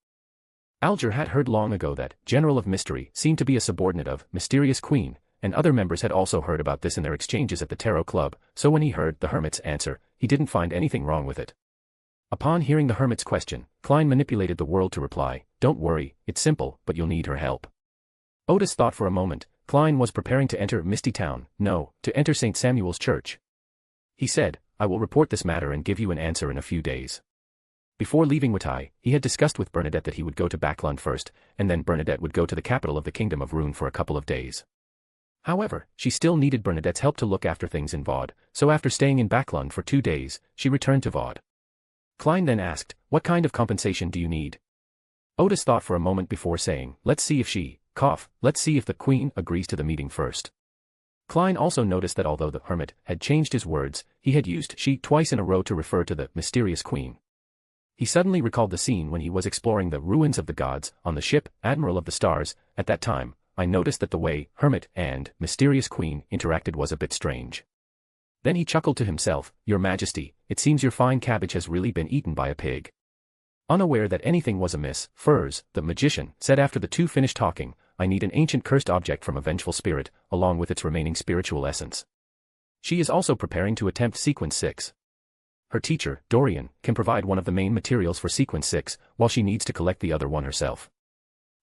Alger had heard long ago that General of Mystery seemed to be a subordinate of Mysterious Queen, and other members had also heard about this in their exchanges at the Tarot Club, so when he heard the Hermit's answer, he didn't find anything wrong with it. Upon hearing the Hermit's question, Klein manipulated the world to reply, "Don't worry, it's simple, but you'll need her help." Odis thought for a moment. Klein was preparing to enter Misty Town, no, to enter St. Samuel's Church. He said, "I will report this matter and give you an answer in a few days." Before leaving Watai, he had discussed with Bernadette that he would go to Backland first, and then Bernadette would go to the capital of the Kingdom of Rune for a couple of days. However, she still needed Bernadette's help to look after things in Vod, so after staying in Backland for 2 days, she returned to Vod. Klein then asked, "What kind of compensation do you need?" Odis thought for a moment before saying, "Let's see if let's see if the Queen agrees to the meeting first." Klein also noticed that although the Hermit had changed his words, he had used she twice in a row to refer to the mysterious Queen. He suddenly recalled the scene when he was exploring the ruins of the gods on the ship Admiral of the Stars. At that time, I noticed that the way Hermit and mysterious Queen interacted was a bit strange. Then he chuckled to himself, "Your Majesty, it seems your fine cabbage has really been eaten by a pig." Unaware that anything was amiss, Furs, the magician, said after the two finished talking, "I need an ancient cursed object from a vengeful spirit, along with its remaining spiritual essence. She is also preparing to attempt Sequence 6. Her teacher, Dorian, can provide one of the main materials for Sequence 6, while she needs to collect the other one herself."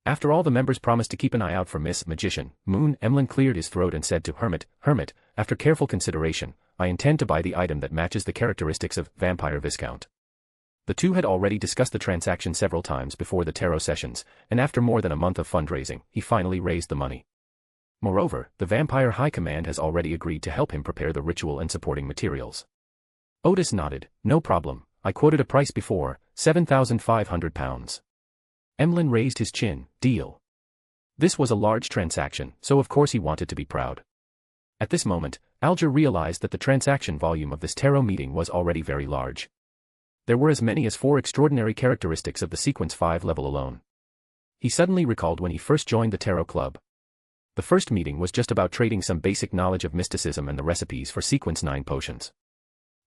After all the members promised to keep an eye out for Miss Magician, Moon Emlyn cleared his throat and said to Hermit, "After careful consideration, I intend to buy the item that matches the characteristics of Vampire Viscount." The two had already discussed the transaction several times before the tarot sessions, and after more than a month of fundraising, he finally raised the money. Moreover, the Vampire High Command has already agreed to help him prepare the ritual and supporting materials. Odis nodded, "No problem, I quoted a price before, £7,500. Emlyn raised his chin, "Deal." This was a large transaction, so of course he wanted to be proud. At this moment, Alger realized that the transaction volume of this tarot meeting was already very large. There were as many as 4 extraordinary characteristics of the Sequence 5 level alone. He suddenly recalled when he first joined the Tarot Club. The first meeting was just about trading some basic knowledge of mysticism and the recipes for Sequence 9 potions.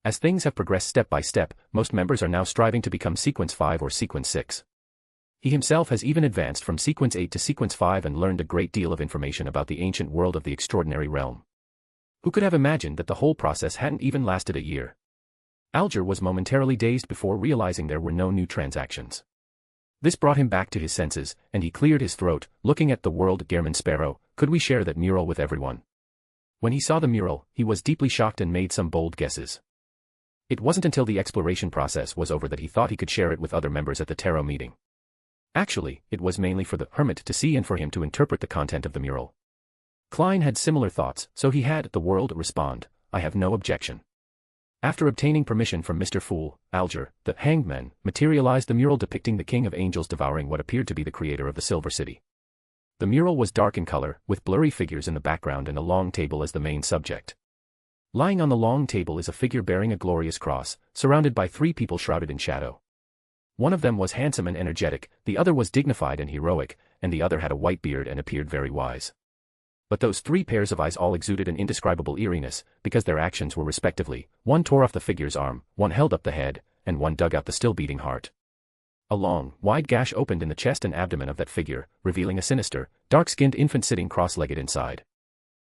As things have progressed step by step, most members are now striving to become Sequence 5 or Sequence 6. He himself has even advanced from Sequence 8 to Sequence 5 and learned a great deal of information about the ancient world of the extraordinary realm. Who could have imagined that the whole process hadn't even lasted a year? Alger was momentarily dazed before realizing there were no new transactions. This brought him back to his senses, and he cleared his throat, looking at the world. "Gehrman Sparrow, could we share that mural with everyone?" When he saw the mural, he was deeply shocked and made some bold guesses. It wasn't until the exploration process was over that he thought he could share it with other members at the tarot meeting. Actually, it was mainly for the Hermit to see and for him to interpret the content of the mural. Klein had similar thoughts, so he had the world respond, "I have no objection." After obtaining permission from Mr. Fool, Alger, the Hanged Man, materialized the mural depicting the King of Angels devouring what appeared to be the creator of the Silver City. The mural was dark in color, with blurry figures in the background and a long table as the main subject. Lying on the long table is a figure bearing a glorious cross, surrounded by 3 people shrouded in shadow. One of them was handsome and energetic, the other was dignified and heroic, and the other had a white beard and appeared very wise. But those 3 pairs of eyes all exuded an indescribable eeriness, because their actions were respectively, one tore off the figure's arm, one held up the head, and one dug out the still-beating heart. A long, wide gash opened in the chest and abdomen of that figure, revealing a sinister, dark-skinned infant sitting cross-legged inside.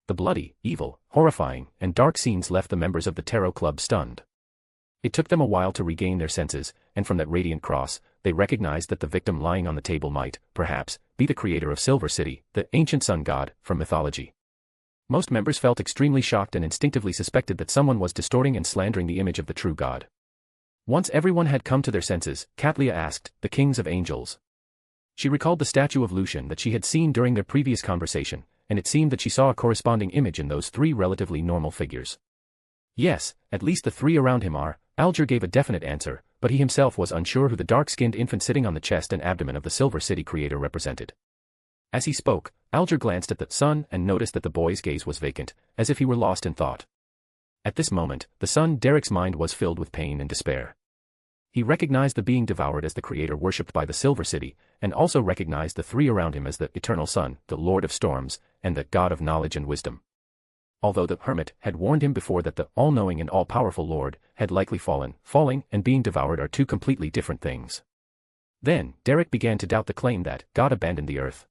The bloody, evil, horrifying, and dark scenes left the members of the Tarot Club stunned. It took them a while to regain their senses, and from that radiant cross, they recognized that the victim lying on the table might, perhaps, be the creator of Silver City, the ancient sun god, from mythology. Most members felt extremely shocked and instinctively suspected that someone was distorting and slandering the image of the true god. Once everyone had come to their senses, Catlia asked, "The kings of angels?" She recalled the statue of Lucian that she had seen during their previous conversation, and it seemed that she saw a corresponding image in those 3 relatively normal figures. "Yes, at least the 3 around him are," Alger gave a definite answer, but he himself was unsure who the dark-skinned infant sitting on the chest and abdomen of the Silver City creator represented. As he spoke, Alger glanced at the son and noticed that the boy's gaze was vacant, as if he were lost in thought. At this moment, the son Derek's mind was filled with pain and despair. He recognized the being devoured as the creator worshipped by the Silver City, and also recognized the 3 around him as the Eternal Sun, the Lord of Storms, and the God of Knowledge and Wisdom. Although the Hermit had warned him before that the all-knowing and all-powerful Lord had likely falling and being devoured are 2 completely different things. Then, Derek began to doubt the claim that God abandoned the earth.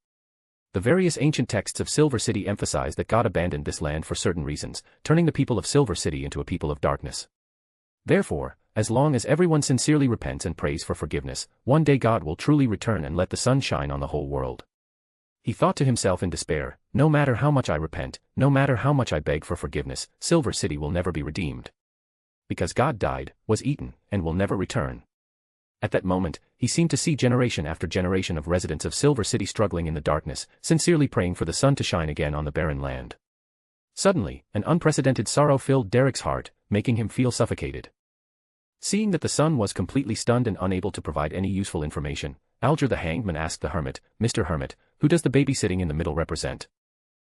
The various ancient texts of Silver City emphasize that God abandoned this land for certain reasons, turning the people of Silver City into a people of darkness. Therefore, as long as everyone sincerely repents and prays for forgiveness, one day God will truly return and let the sun shine on the whole world. He thought to himself in despair, no matter how much I repent, no matter how much I beg for forgiveness, Silver City will never be redeemed. Because God died, was eaten, and will never return. At that moment, he seemed to see generation after generation of residents of Silver City struggling in the darkness, sincerely praying for the sun to shine again on the barren land. Suddenly, an unprecedented sorrow filled Derek's heart, making him feel suffocated. Seeing that the sun was completely stunned and unable to provide any useful information, Alger the hangman asked the hermit, Mr. Hermit, who does the baby sitting in the middle represent?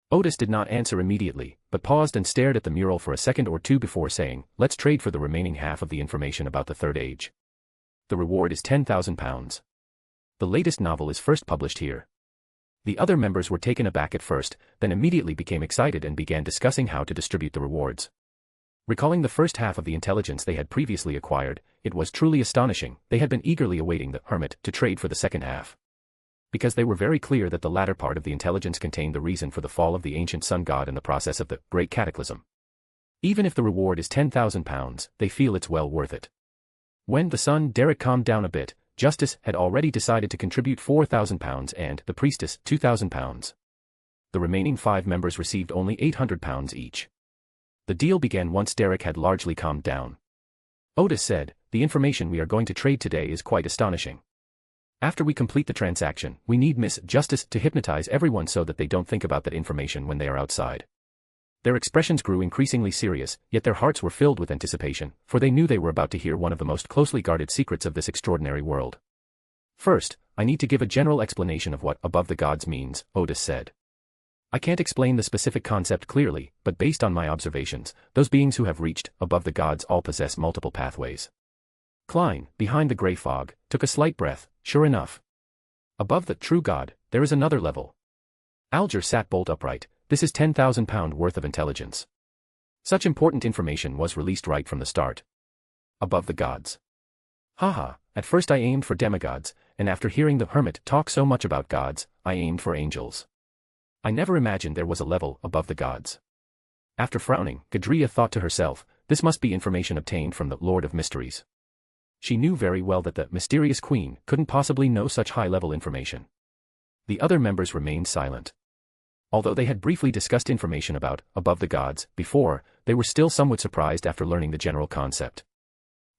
Odis did not answer immediately, but paused and stared at the mural for a second or two before saying, let's trade for the remaining half of the information about the Third Age. The reward is £10,000. The latest novel is first published here. The other members were taken aback at first, then immediately became excited and began discussing how to distribute the rewards. Recalling the first half of the intelligence they had previously acquired, it was truly astonishing. They had been eagerly awaiting the hermit to trade for the second half. Because they were very clear that the latter part of the intelligence contained the reason for the fall of the ancient sun god and the process of the Great Cataclysm. Even if the reward is £10,000, they feel it's well worth it. When the son Derek calmed down a bit, Justice had already decided to contribute £4,000 and the priestess £2,000. The remaining 5 members received only £800 each. The deal began once Derek had largely calmed down. Odis said, the information we are going to trade today is quite astonishing. After we complete the transaction, we need Miss Justice to hypnotize everyone so that they don't think about that information when they are outside. Their expressions grew increasingly serious, yet their hearts were filled with anticipation, for they knew they were about to hear one of the most closely guarded secrets of this extraordinary world. First, I need to give a general explanation of what above the gods means, Odis said. I can't explain the specific concept clearly, but based on my observations, those beings who have reached above the gods all possess multiple pathways. Klein, behind the grey fog, took a slight breath. Sure enough. Above the true god, there is another level. Alger sat bolt upright. This is £10,000 worth of intelligence. Such important information was released right from the start. Above the gods. Haha, at first I aimed for demigods, and after hearing the hermit talk so much about gods, I aimed for angels. I never imagined there was a level above the gods. After frowning, Gadria thought to herself, this must be information obtained from the Lord of Mysteries. She knew very well that the mysterious queen couldn't possibly know such high-level information. The other members remained silent. Although they had briefly discussed information about above the gods before, they were still somewhat surprised after learning the general concept.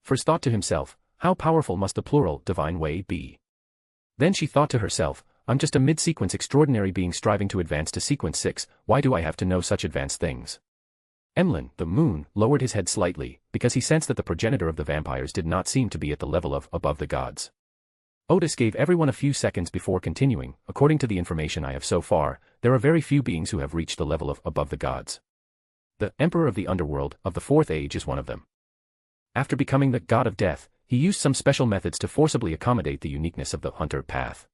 First thought to himself, how powerful must the plural divine way be? Then she thought to herself, I'm just a mid-sequence extraordinary being striving to advance to sequence 6, why do I have to know such advanced things? Emlyn, the moon, lowered his head slightly, because he sensed that the progenitor of the vampires did not seem to be at the level of above the gods. Odis gave everyone a few seconds before continuing. According to the information I have so far, there are very few beings who have reached the level of above the gods. The Emperor of the Underworld, of the Fourth Age is one of them. After becoming the god of death, he used some special methods to forcibly accommodate the uniqueness of the hunter path.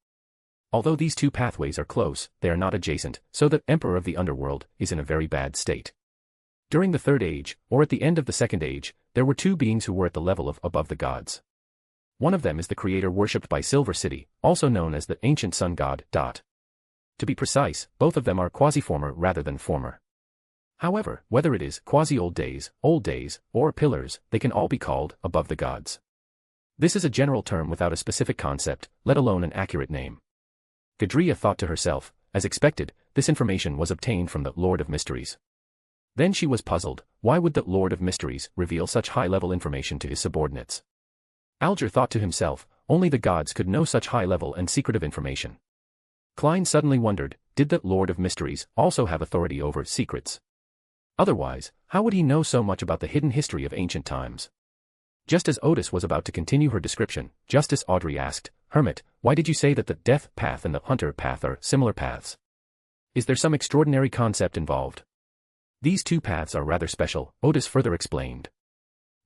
Although these two pathways are close, they are not adjacent, so the Emperor of the Underworld is in a very bad state. During the Third Age, or at the end of the Second Age, there were 2 beings who were at the level of above the gods. One of them is the creator worshipped by Silver City, also known as the ancient sun god. To be precise, both of them are quasi-former rather than former. However, whether it is quasi-old days, or pillars, they can all be called above the gods. This is a general term without a specific concept, let alone an accurate name. Gadria thought to herself, as expected, this information was obtained from the Lord of Mysteries. Then she was puzzled, why would the Lord of Mysteries reveal such high-level information to his subordinates? Alger thought to himself, only the gods could know such high-level and secretive information. Klein suddenly wondered, did the Lord of Mysteries also have authority over secrets? Otherwise, how would he know so much about the hidden history of ancient times? Just as Odis was about to continue her description, Justice Audrey asked, Hermit, why did you say that the death path and the hunter path are similar paths? Is there some extraordinary concept involved? These 2 paths are rather special, Odis further explained.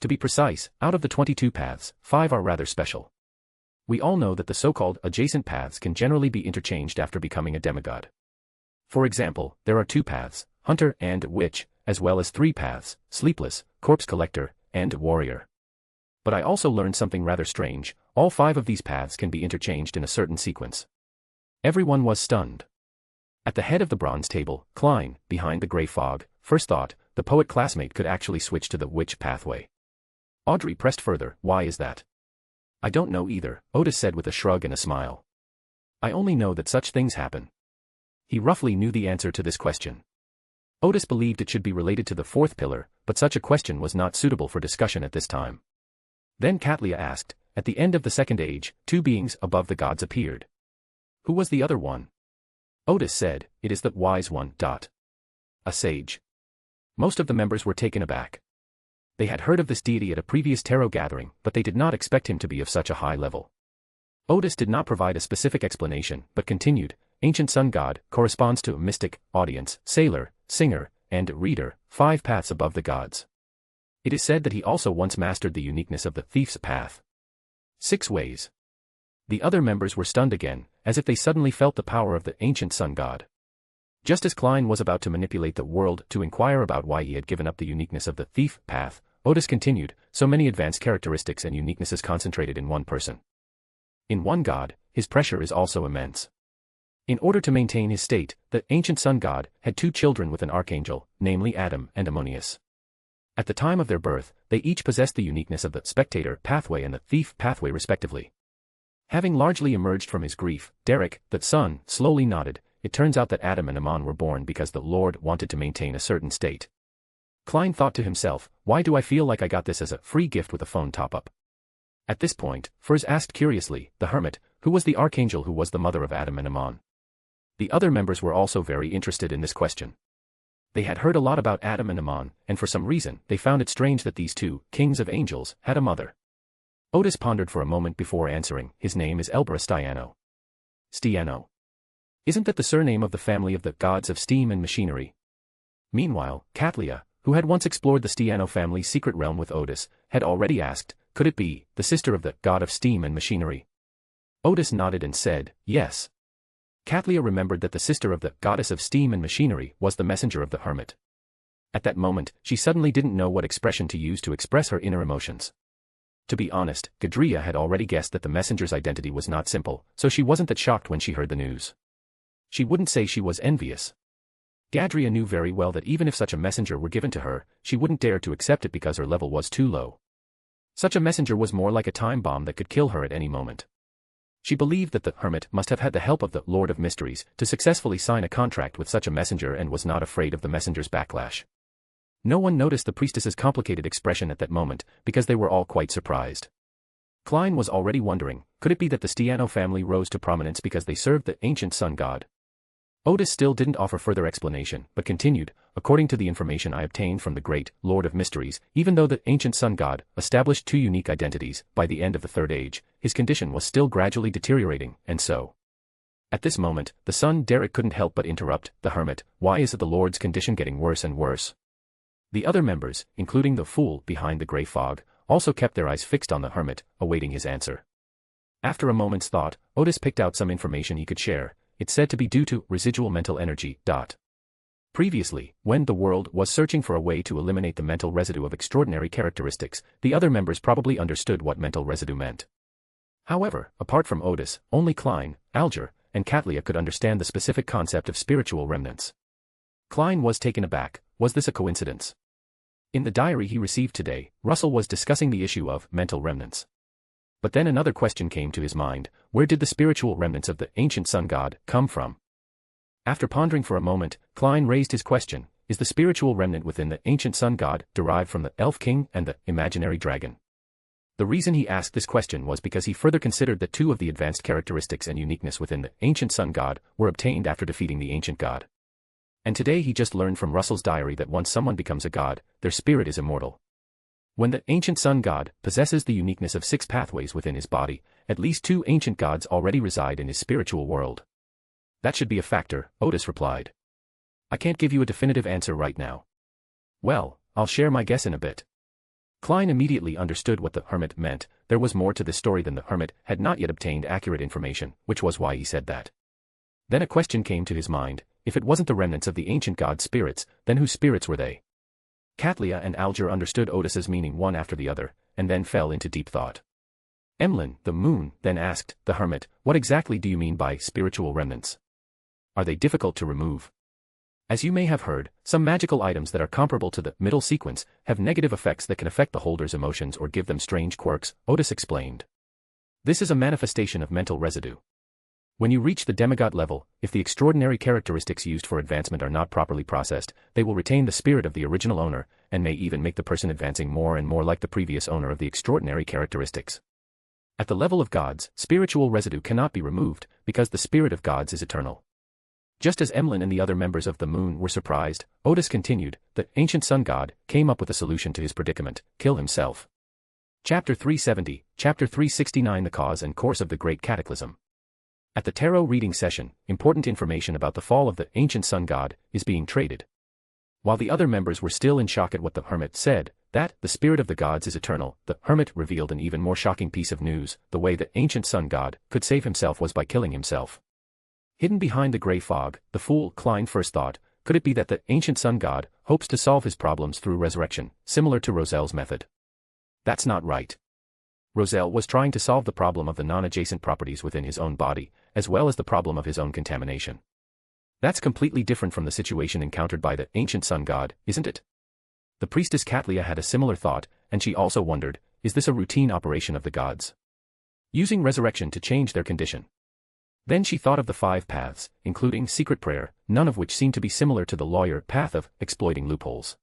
To be precise, out of the 22 paths, 5 are rather special. We all know that the so-called adjacent paths can generally be interchanged after becoming a demigod. For example, there are 2 paths, hunter and witch, as well as 3 paths, sleepless, corpse collector, and warrior. But I also learned something rather strange, all 5 of these paths can be interchanged in a certain sequence. Everyone was stunned. At the head of the bronze table, Klein, behind the grey fog, first thought, the poet classmate could actually switch to the witch pathway. Audrey pressed further, why is that? I don't know either, Odis said with a shrug and a smile. I only know that such things happen. He roughly knew the answer to this question. Odis believed it should be related to the fourth pillar, but such a question was not suitable for discussion at this time. Then Catlia asked, at the end of the second age, two beings above the gods appeared. Who was the other one? Odis said, it is the wise one. A sage. Most of the members were taken aback. They had heard of this deity at a previous tarot gathering, but they did not expect him to be of such a high level. Odis did not provide a specific explanation, but continued, ancient sun god, corresponds to a mystic, audience, sailor, singer, and reader, 5 paths above the gods. It is said that he also once mastered the uniqueness of the thief's path. 6 ways. The other members were stunned again, as if they suddenly felt the power of the ancient sun god. Just as Klein was about to manipulate the world to inquire about why he had given up the uniqueness of the thief path, Odis continued, so many advanced characteristics and uniquenesses concentrated in one person. In one god, his pressure is also immense. In order to maintain his state, the ancient sun god had 2 children with an archangel, namely Adam and Ammonius. At the time of their birth, they each possessed the uniqueness of the spectator pathway and the thief pathway respectively. Having largely emerged from his grief, Derek, the son, slowly nodded. It turns out that Adam and Ammon were born because the Lord wanted to maintain a certain state. Klein thought to himself, why do I feel like I got this as a free gift with a phone top-up? At this point, Furs asked curiously, the Hermit, who was the archangel who was the mother of Adam and Ammon? The other members were also very interested in this question. They had heard a lot about Adam and Ammon, and for some reason, they found it strange that these 2 kings of angels had a mother. Odis pondered for a moment before answering, his name is Elbera Stiano. Stiano. Isn't that the surname of the family of the gods of steam and machinery? Meanwhile, Catlia, who had once explored the Stiano family's secret realm with Odis, had already asked, could it be the sister of the god of steam and machinery? Odis nodded and said, yes. Catlia remembered that the sister of the goddess of steam and machinery was the messenger of the Hermit. At that moment, she suddenly didn't know what expression to use to express her inner emotions. To be honest, Gadria had already guessed that the messenger's identity was not simple, so she wasn't that shocked when she heard the news. She wouldn't say she was envious. Gadria knew very well that even if such a messenger were given to her, she wouldn't dare to accept it because her level was too low. Such a messenger was more like a time bomb that could kill her at any moment. She believed that the Hermit must have had the help of the Lord of Mysteries to successfully sign a contract with such a messenger and was not afraid of the messenger's backlash. No one noticed the priestess's complicated expression at that moment, because they were all quite surprised. Klein was already wondering, could it be that the Stiano family rose to prominence because they served the ancient sun god? Odis still didn't offer further explanation, but continued, according to the information I obtained from the great Lord of Mysteries, even though the ancient sun god established 2 unique identities, by the end of the 3rd age, his condition was still gradually deteriorating, and so. At this moment, the son Derek couldn't help but interrupt, the Hermit, why is the Lord's condition getting worse and worse? The other members, including the fool behind the grey fog, also kept their eyes fixed on the Hermit, awaiting his answer. After a moment's thought, Odis picked out some information he could share. It's said to be due to residual mental energy. Previously, when the world was searching for a way to eliminate the mental residue of extraordinary characteristics, the other members probably understood what mental residue meant. However, apart from Odis, only Klein, Alger, and Catlia could understand the specific concept of spiritual remnants. Klein was taken aback. Was this a coincidence? In the diary he received today, Russell was discussing the issue of mental remnants. But then another question came to his mind, where did the spiritual remnants of the ancient sun god come from? After pondering for a moment, Klein raised his question, is the spiritual remnant within the ancient sun god derived from the elf king and the imaginary dragon? The reason he asked this question was because he further considered that 2 of the advanced characteristics and uniqueness within the ancient sun god were obtained after defeating the ancient god. And today he just learned from Russell's diary that once someone becomes a god, their spirit is immortal. When the ancient sun god possesses the uniqueness of 6 pathways within his body, at least 2 ancient gods already reside in his spiritual world. That should be a factor, Odis replied. I can't give you a definitive answer right now. Well, I'll share my guess in a bit. Klein immediately understood what the Hermit meant. There was more to this story than the Hermit had not yet obtained accurate information, which was why he said that. Then a question came to his mind, if it wasn't the remnants of the ancient god spirits, then whose spirits were they? Catlia and Alger understood Odis's meaning one after the other, and then fell into deep thought. Emlyn, the moon, then asked the Hermit, what exactly do you mean by spiritual remnants? Are they difficult to remove? As you may have heard, some magical items that are comparable to the middle sequence have negative effects that can affect the holder's emotions or give them strange quirks, Odis explained. This is a manifestation of mental residue. When you reach the demigod level, if the extraordinary characteristics used for advancement are not properly processed, they will retain the spirit of the original owner, and may even make the person advancing more and more like the previous owner of the extraordinary characteristics. At the level of gods, spiritual residue cannot be removed, because the spirit of gods is eternal. Just as Emlyn and the other members of the Moon were surprised, Odis continued, the ancient sun god came up with a solution to his predicament: kill himself. Chapter 370, Chapter 369 The Cause and Course of the Great Cataclysm. At the tarot reading session, important information about the fall of the ancient sun god is being traded. While the other members were still in shock at what the Hermit said, that the spirit of the gods is eternal, the Hermit revealed an even more shocking piece of news: the way the ancient sun god could save himself was by killing himself. Hidden behind the grey fog, the fool Klein first thought, could it be that the ancient sun god hopes to solve his problems through resurrection, similar to Roselle's method? That's not right. Roselle was trying to solve the problem of the non-adjacent properties within his own body, as well as the problem of his own contamination. That's completely different from the situation encountered by the ancient sun god, isn't it? The priestess Catlia had a similar thought, and she also wondered, is this a routine operation of the gods? Using resurrection to change their condition. Then she thought of the 5 paths, including secret prayer, none of which seemed to be similar to the lawyer path of exploiting loopholes.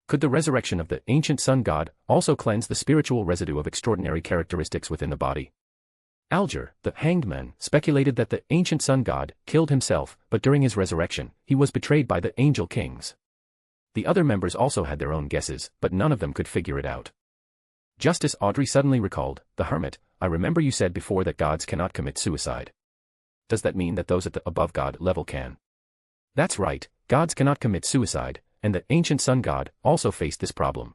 Could the resurrection of the ancient sun god also cleanse the spiritual residue of extraordinary characteristics within the body? Alger, the hanged man, speculated that the ancient sun god killed himself, but during his resurrection, he was betrayed by the angel kings. The other members also had their own guesses, but none of them could figure it out. Justice Audrey suddenly recalled, the Hermit, I remember you said before that gods cannot commit suicide. Does that mean that those at the above god level can? That's right, gods cannot commit suicide, and the ancient sun god also faced this problem.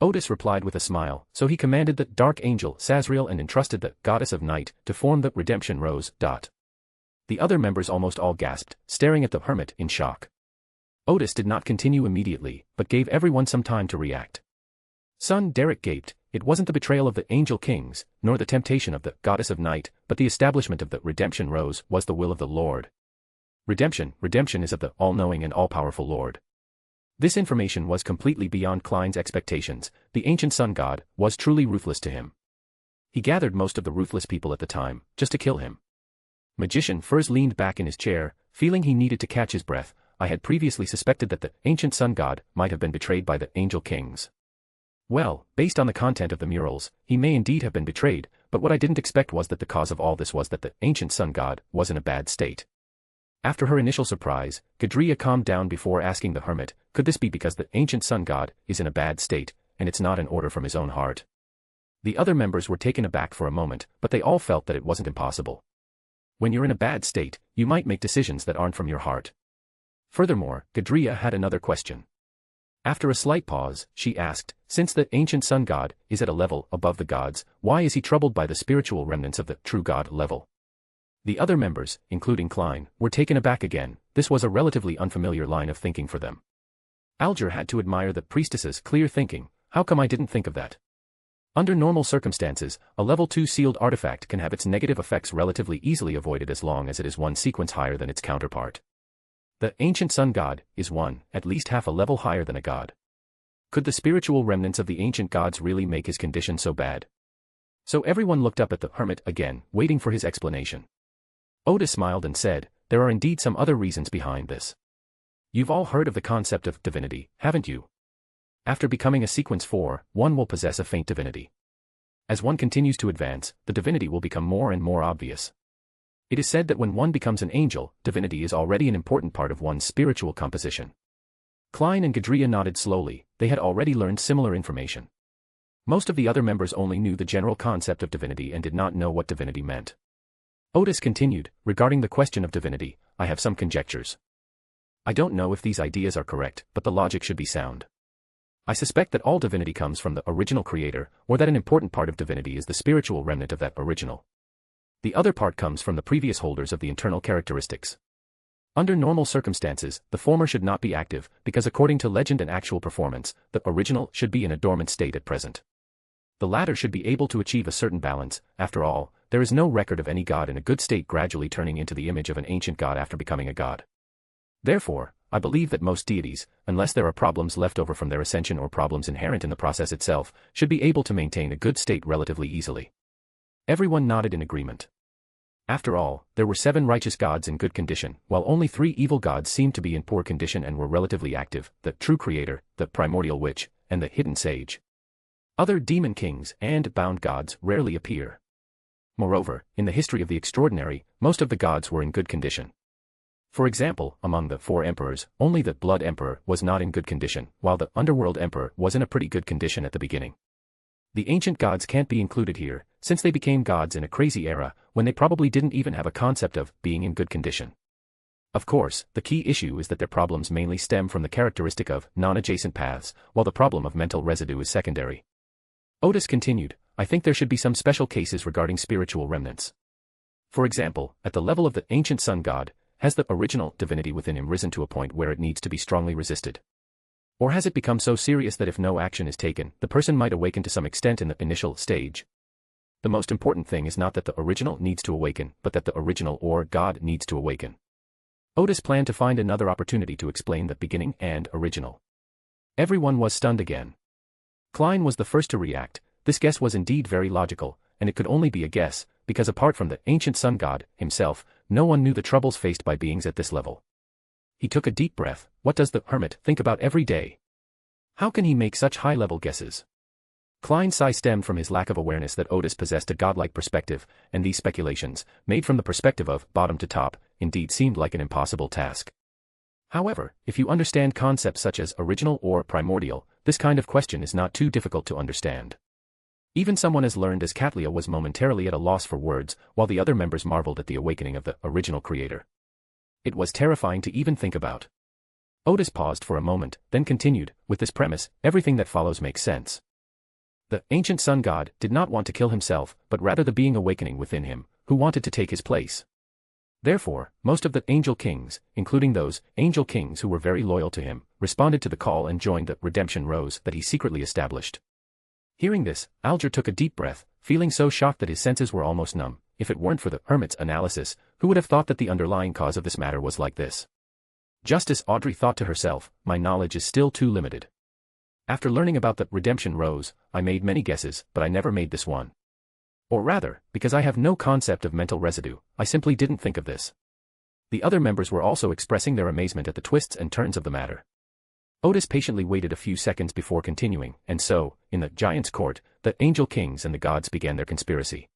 Odis replied with a smile, so he commanded the dark angel Sazriel and entrusted the goddess of night to form the redemption rose. The other members almost all gasped, staring at the Hermit in shock. Odis did not continue immediately, but gave everyone some time to react. Son Derek gaped, it wasn't the betrayal of the angel kings, nor the temptation of the goddess of night, but the establishment of the redemption rose was the will of the Lord. Redemption is of the all-knowing and all-powerful Lord. This information was completely beyond Klein's expectations. The ancient sun god was truly ruthless to him. He gathered most of the ruthless people at the time, just to kill him. Magician Furs leaned back in his chair, feeling he needed to catch his breath. I had previously suspected that the ancient sun god might have been betrayed by the angel kings. Well, based on the content of the murals, he may indeed have been betrayed, but what I didn't expect was that the cause of all this was that the ancient sun god was in a bad state. After her initial surprise, Gadria calmed down before asking the Hermit, could this be because the ancient sun god is in a bad state, and it's not an order from his own heart? The other members were taken aback for a moment, but they all felt that it wasn't impossible. When you're in a bad state, you might make decisions that aren't from your heart. Furthermore, Gadria had another question. After a slight pause, she asked, since the ancient sun god is at a level above the gods, why is he troubled by the spiritual remnants of the true god level? The other members, including Klein, were taken aback again. This was a relatively unfamiliar line of thinking for them. Alger had to admire the priestess's clear thinking. How come I didn't think of that? Under normal circumstances, a level 2 sealed artifact can have its negative effects relatively easily avoided as long as it is one sequence higher than its counterpart. The ancient sun god is at least half a level higher than a god. Could the spiritual remnants of the ancient gods really make his condition so bad? So everyone looked up at the Hermit again, waiting for his explanation. Odis smiled and said, there are indeed some other reasons behind this. You've all heard of the concept of divinity, haven't you? After becoming a sequence 4, one will possess a faint divinity. As one continues to advance, the divinity will become more and more obvious. It is said that when one becomes an angel, divinity is already an important part of one's spiritual composition. Klein and Gadria nodded slowly, they had already learned similar information. Most of the other members only knew the general concept of divinity and did not know what divinity meant. Odis continued, regarding the question of divinity, I have some conjectures. I don't know if these ideas are correct, but the logic should be sound. I suspect that all divinity comes from the original creator, or that an important part of divinity is the spiritual remnant of that original. The other part comes from the previous holders of the internal characteristics. Under normal circumstances, the former should not be active, because according to legend and actual performance, the original should be in a dormant state at present. The latter should be able to achieve a certain balance. After all, there is no record of any god in a good state gradually turning into the image of an ancient god after becoming a god. Therefore, I believe that most deities, unless there are problems left over from their ascension or problems inherent in the process itself, should be able to maintain a good state relatively easily. Everyone nodded in agreement. After all, there were 7 righteous gods in good condition, while only 3 evil gods seemed to be in poor condition and were relatively active: the true creator, the primordial witch, and the hidden sage. Other demon kings and bound gods rarely appear. Moreover, in the history of the extraordinary, most of the gods were in good condition. For example, among the 4 emperors, only the Blood Emperor was not in good condition, while the Underworld Emperor was in a pretty good condition at the beginning. The ancient gods can't be included here, since they became gods in a crazy era, when they probably didn't even have a concept of being in good condition. Of course, the key issue is that their problems mainly stem from the characteristic of non-adjacent paths, while the problem of mental residue is secondary. Odis continued, I think there should be some special cases regarding spiritual remnants. For example, at the level of the ancient sun god, has the original divinity within him risen to a point where it needs to be strongly resisted? Or has it become so serious that if no action is taken, the person might awaken to some extent in the initial stage? The most important thing is not that the original needs to awaken, but that the original or God needs to awaken. Odis planned to find another opportunity to explain the beginning and original. Everyone was stunned again. Klein was the first to react. This guess was indeed very logical, and it could only be a guess, because apart from the ancient sun god himself, no one knew the troubles faced by beings at this level. He took a deep breath. What does the hermit think about every day? How can he make such high-level guesses? Klein's sigh stemmed from his lack of awareness that Odis possessed a godlike perspective, and these speculations, made from the perspective of bottom to top, indeed seemed like an impossible task. However, if you understand concepts such as original or primordial, this kind of question is not too difficult to understand. Even someone as learned as Catlia was momentarily at a loss for words, while the other members marveled at the awakening of the original creator. It was terrifying to even think about. Odis paused for a moment, then continued, with this premise, everything that follows makes sense. The ancient sun god did not want to kill himself, but rather the being awakening within him, who wanted to take his place. Therefore, most of the angel kings, including those angel kings who were very loyal to him, responded to the call and joined the redemption rose that he secretly established. Hearing this, Alger took a deep breath, feeling so shocked that his senses were almost numb. If it weren't for the hermit's analysis, who would have thought that the underlying cause of this matter was like this? Justice Audrey thought to herself, my knowledge is still too limited. After learning about the redemption rose, I made many guesses, but I never made this one. Or rather, because I have no concept of mental residue, I simply didn't think of this. The other members were also expressing their amazement at the twists and turns of the matter. Odis patiently waited a few seconds before continuing, and so, in the giant's court, the angel kings and the gods began their conspiracy.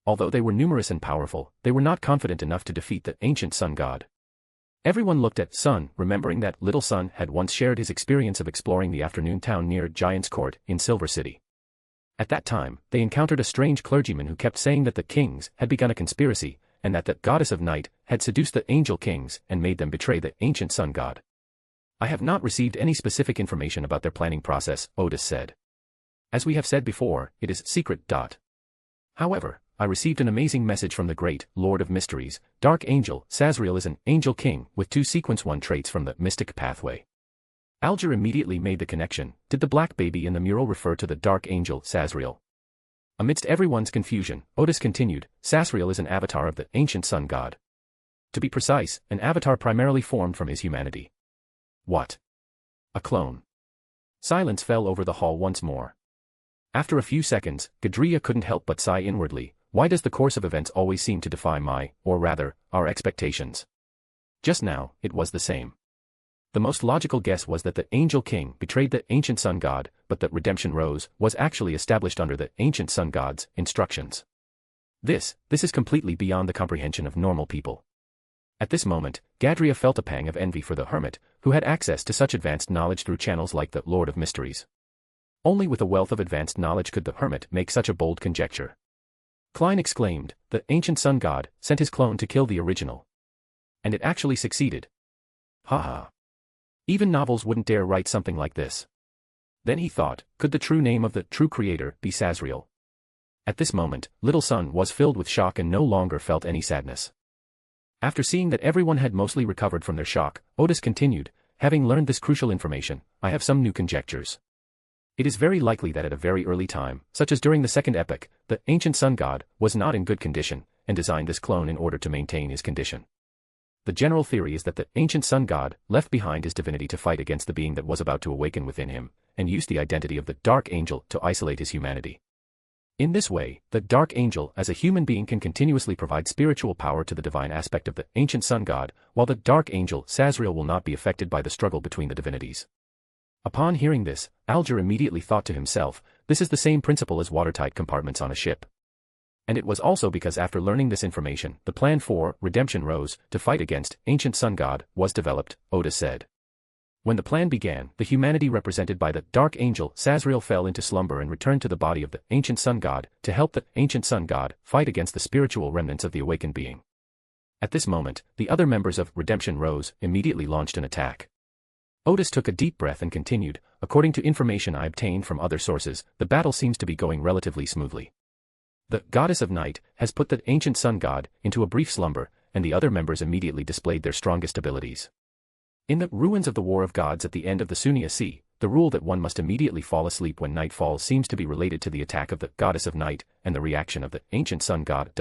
Although they were numerous and powerful, they were not confident enough to defeat the ancient sun god. Everyone looked at Sun, remembering that Little Sun had once shared his experience of exploring the afternoon town near Giant's Court in Silver City. At that time, they encountered a strange clergyman who kept saying that the kings had begun a conspiracy, and that the goddess of night had seduced the angel kings and made them betray the ancient sun god. I have not received any specific information about their planning process, Odis said. As we have said before, it is secret. However, I received an amazing message from the great Lord of Mysteries. Dark Angel Sazriel is an angel king with 2 sequence 1 traits from the mystic pathway. Alger immediately made the connection. Did the black baby in the mural refer to the Dark Angel Sazriel? Amidst everyone's confusion, Odis continued, Sazriel is an avatar of the ancient sun god. To be precise, an avatar primarily formed from his humanity. What? A clone. Silence fell over the hall once more. After a few seconds, Gadria couldn't help but sigh inwardly. Why does the course of events always seem to defy my, or rather, our expectations? Just now, it was the same. The most logical guess was that the Angel King betrayed the ancient sun god, but that Redemption Rose was actually established under the ancient sun god's instructions. This is completely beyond the comprehension of normal people. At this moment, Gadria felt a pang of envy for the Hermit, who had access to such advanced knowledge through channels like the Lord of Mysteries. Only with a wealth of advanced knowledge could the Hermit make such a bold conjecture. Klein exclaimed, the ancient sun god sent his clone to kill the original. And it actually succeeded. Ha. Even novels wouldn't dare write something like this. Then he thought, could the true name of the true creator be Sazriel? At this moment, Little Sun was filled with shock and no longer felt any sadness. After seeing that everyone had mostly recovered from their shock, Odis continued, having learned this crucial information, I have some new conjectures. It is very likely that at a very early time, such as during the Second Epoch, the ancient sun god was not in good condition, and designed this clone in order to maintain his condition. The general theory is that the ancient sun god left behind his divinity to fight against the being that was about to awaken within him, and used the identity of the Dark Angel to isolate his humanity. In this way, the Dark Angel as a human being can continuously provide spiritual power to the divine aspect of the ancient sun god, while the Dark Angel Sazriel will not be affected by the struggle between the divinities. Upon hearing this, Alger immediately thought to himself, this is the same principle as watertight compartments on a ship. And it was also because after learning this information, the plan for redemption rose to fight against ancient sun god was developed, Odis said. When the plan began, the humanity represented by the Dark Angel Sazriel fell into slumber and returned to the body of the ancient sun god to help the ancient sun god fight against the spiritual remnants of the awakened being. At this moment, the other members of Redemption Rose immediately launched an attack. Odis took a deep breath and continued, according to information I obtained from other sources, the battle seems to be going relatively smoothly. The Goddess of Night has put the ancient sun god into a brief slumber, and the other members immediately displayed their strongest abilities. In the ruins of the War of Gods at the end of the Sunia Sea, the rule that one must immediately fall asleep when night falls seems to be related to the attack of the Goddess of Night and the reaction of the ancient sun god.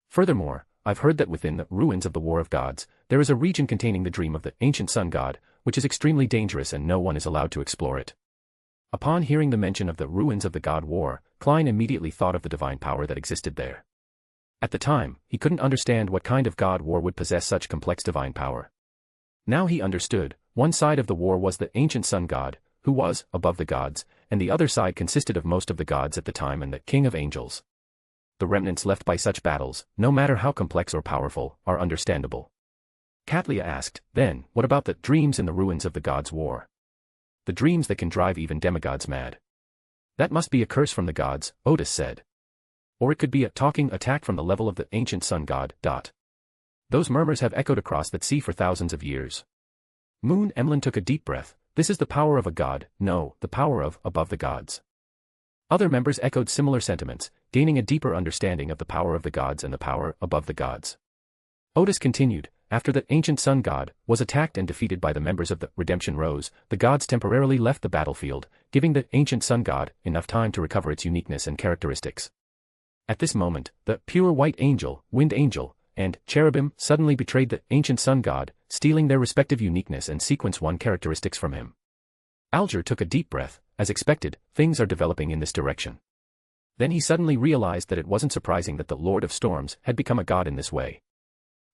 Furthermore, I've heard that within the ruins of the War of Gods, there is a region containing the dream of the ancient sun god, which is extremely dangerous and no one is allowed to explore it. Upon hearing the mention of the ruins of the god War, Klein immediately thought of the divine power that existed there. At the time, he couldn't understand what kind of god War would possess such complex divine power. Now he understood, one side of the war was the ancient sun god, who was above the gods, and the other side consisted of most of the gods at the time and the king of angels. The remnants left by such battles, no matter how complex or powerful, are understandable. Catlia asked, then, what about the dreams in the ruins of the gods' war? The dreams that can drive even demigods mad. That must be a curse from the gods, Odis said. Or it could be a talking attack from the level of the ancient sun god. Those murmurs have echoed across that sea for thousands of years. Moon Emlyn took a deep breath, this is the power of a god, no, the power of above the gods. Other members echoed similar sentiments, gaining a deeper understanding of the power of the gods and the power above the gods. Odis continued, after the ancient sun god was attacked and defeated by the members of the Redemption Rose, the gods temporarily left the battlefield, giving the ancient sun god enough time to recover its uniqueness and characteristics. At this moment, the pure white angel, wind angel, and cherubim suddenly betrayed the ancient sun god, stealing their respective uniqueness and sequence 1 characteristics from him. Alger took a deep breath, as expected, things are developing in this direction. Then he suddenly realized that it wasn't surprising that the Lord of Storms had become a god in this way.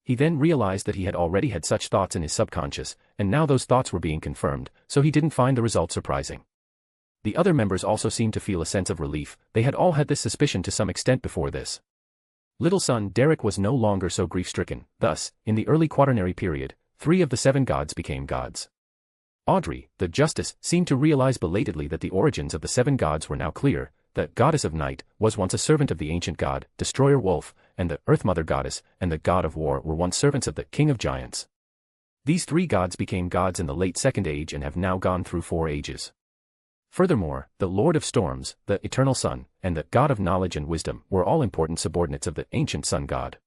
He then realized that he had already had such thoughts in his subconscious, and now those thoughts were being confirmed, so he didn't find the result surprising. The other members also seemed to feel a sense of relief, they had all had this suspicion to some extent before this. Little son Derek was no longer so grief-stricken, thus, in the early quaternary period, 3 of the 7 gods became gods. Audrey, the Justice, seemed to realize belatedly that the origins of the 7 gods were now clear. The Goddess of Night was once a servant of the ancient god, Destroyer Wolf, and the Earth Mother Goddess and the God of War were once servants of the King of Giants. These 3 gods became gods in the late Second Age and have now gone through 4 ages. Furthermore, the Lord of Storms, the Eternal Sun, and the God of Knowledge and Wisdom were all important subordinates of the ancient sun god.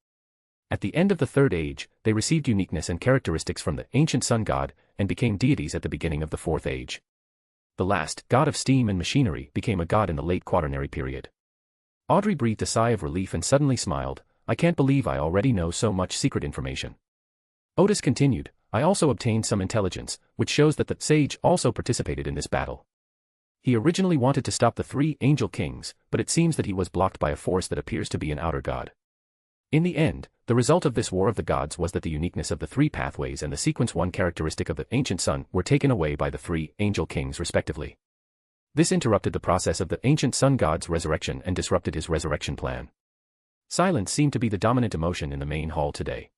At the end of the Third Age, they received uniqueness and characteristics from the ancient sun god, and became deities at the beginning of the Fourth Age. The last, God of Steam and Machinery, became a god in the late quaternary period. Audrey breathed a sigh of relief and suddenly smiled, I can't believe I already know so much secret information. Odis continued, I also obtained some intelligence, which shows that the sage also participated in this battle. He originally wanted to stop the 3 angel kings, but it seems that he was blocked by a force that appears to be an outer god. In the end, the result of this war of the gods was that the uniqueness of the 3 pathways and the sequence 1 characteristic of the ancient sun were taken away by the 3 angel kings respectively. This interrupted the process of the ancient sun god's resurrection and disrupted his resurrection plan. Silence seemed to be the dominant emotion in the main hall today.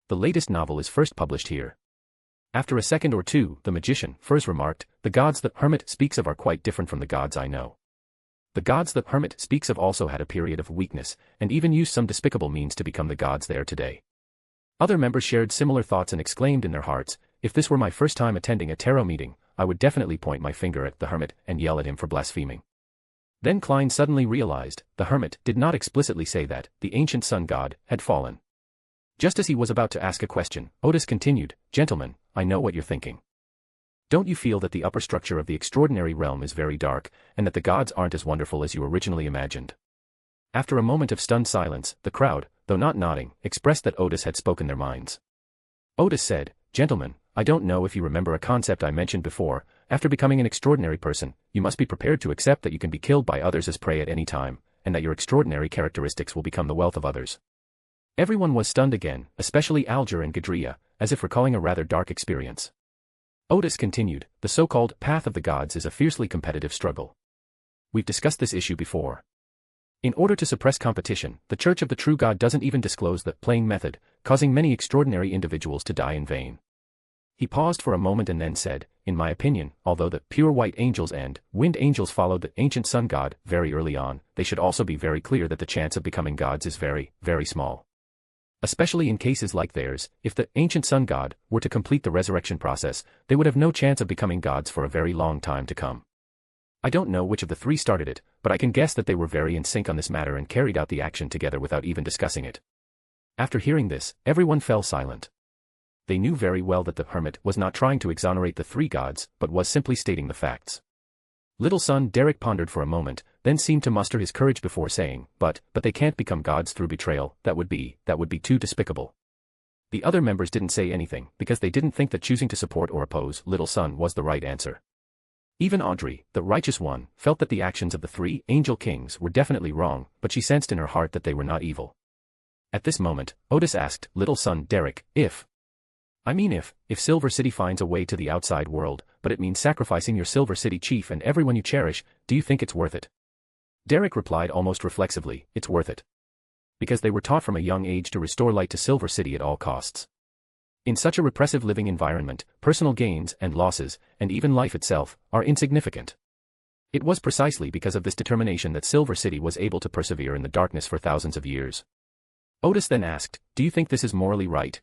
The latest novel is first published here. After a second or two, the magician first remarked, the gods the Hermit speaks of are quite different from the gods I know. The gods the Hermit speaks of also had a period of weakness, and even used some despicable means to become the gods they are today. Other members shared similar thoughts and exclaimed in their hearts, if this were my first time attending a tarot meeting, I would definitely point my finger at the Hermit and yell at him for blaspheming. Then Klein suddenly realized, the Hermit did not explicitly say that the ancient sun god had fallen. Just as he was about to ask a question, Odis continued, gentlemen, I know what you're thinking. Don't you feel that the upper structure of the extraordinary realm is very dark, and that the gods aren't as wonderful as you originally imagined? After a moment of stunned silence, the crowd, though not nodding, expressed that Odis had spoken their minds. Odis said, "Gentlemen, I don't know if you remember a concept I mentioned before. After becoming an extraordinary person, you must be prepared to accept that you can be killed by others as prey at any time, and that your extraordinary characteristics will become the wealth of others." Everyone was stunned again, especially Alger and Gadria, as if recalling a rather dark experience. Odis continued, "The so-called path of the gods is a fiercely competitive struggle. We've discussed this issue before. In order to suppress competition, the Church of the True God doesn't even disclose the playing method, causing many extraordinary individuals to die in vain." He paused for a moment and then said, "In my opinion, although the pure white angels and wind angels followed the ancient sun god very early on, they should also be very clear that the chance of becoming gods is very, very small. Especially in cases like theirs, if the ancient sun god were to complete the resurrection process, they would have no chance of becoming gods for a very long time to come. I don't know which of the three started it, but I can guess that they were very in sync on this matter and carried out the action together without even discussing it." After hearing this, everyone fell silent. They knew very well that the Hermit was not trying to exonerate the three gods, but was simply stating the facts. Little son Derek pondered for a moment, then seemed to muster his courage before saying, but they can't become gods through betrayal. That would be too despicable." The other members didn't say anything, because they didn't think that choosing to support or oppose Little Son was the right answer. Even Audrey, the righteous one, felt that the actions of the three angel kings were definitely wrong, but she sensed in her heart that they were not evil. At this moment, Odis asked Little Son Derek, if Silver City finds a way to the outside world, but it means sacrificing your Silver City chief and everyone you cherish, do you think it's worth it?" Derek replied almost reflexively, "It's worth it. Because they were taught from a young age to restore light to Silver City at all costs. In such a repressive living environment, personal gains and losses, and even life itself, are insignificant. It was precisely because of this determination that Silver City was able to persevere in the darkness for thousands of years." Odis then asked, "Do you think this is morally right?"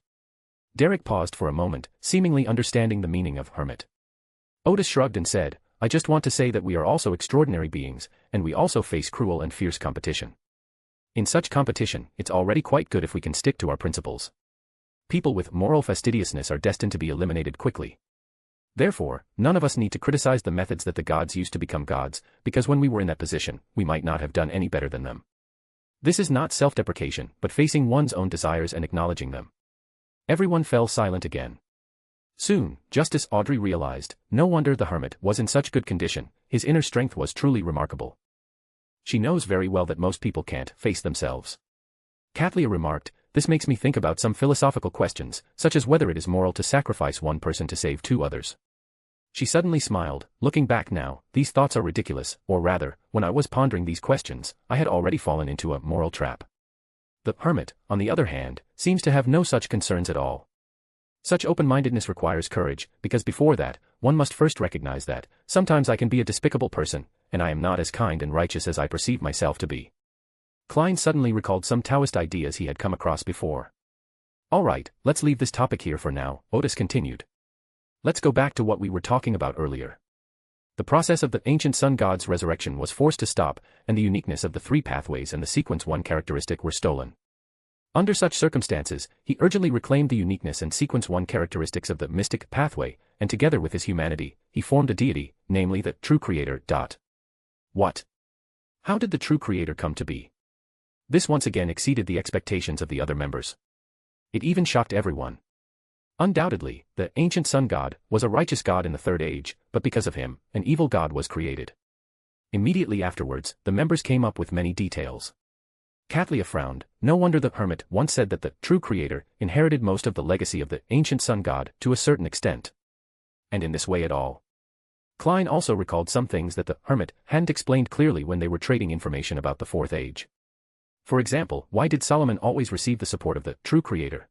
Derek paused for a moment, seemingly understanding the meaning of Hermit. Odis shrugged and said, "I just want to say that we are also extraordinary beings, and we also face cruel and fierce competition. In such competition, it's already quite good if we can stick to our principles. People with moral fastidiousness are destined to be eliminated quickly. Therefore, none of us need to criticize the methods that the gods used to become gods, because when we were in that position, we might not have done any better than them. This is not self-deprecation, but facing one's own desires and acknowledging them." Everyone fell silent again. Soon, Justice Audrey realized, no wonder the Hermit was in such good condition, his inner strength was truly remarkable. She knows very well that most people can't face themselves. Catlia remarked, "This makes me think about some philosophical questions, such as whether it is moral to sacrifice one person to save two others." She suddenly smiled, looking back now, these thoughts are ridiculous, or rather, when I was pondering these questions, I had already fallen into a moral trap. The Hermit, on the other hand, seems to have no such concerns at all. Such open-mindedness requires courage, because before that, one must first recognize that, sometimes I can be a despicable person, and I am not as kind and righteous as I perceive myself to be. Klein suddenly recalled some Taoist ideas he had come across before. "All right, let's leave this topic here for now," Odis continued. "Let's go back to what we were talking about earlier. The process of the ancient sun god's resurrection was forced to stop, and the uniqueness of the three pathways and the sequence 1 characteristic were stolen. Under such circumstances, he urgently reclaimed the uniqueness and sequence 1 characteristics of the mystic pathway, and together with his humanity, he formed a deity, namely the true creator. What? How did the true creator come to be?" This once again exceeded the expectations of the other members. It even shocked everyone. Undoubtedly, the ancient sun god was a righteous god in the Third Age, but because of him, an evil god was created. Immediately afterwards, the members came up with many details. Catlia frowned. No wonder the Hermit once said that the true creator inherited most of the legacy of the ancient sun god to a certain extent. And in this way at all. Klein also recalled some things that the Hermit hadn't explained clearly when they were trading information about the Fourth Age. For example, why did Solomon always receive the support of the true creator?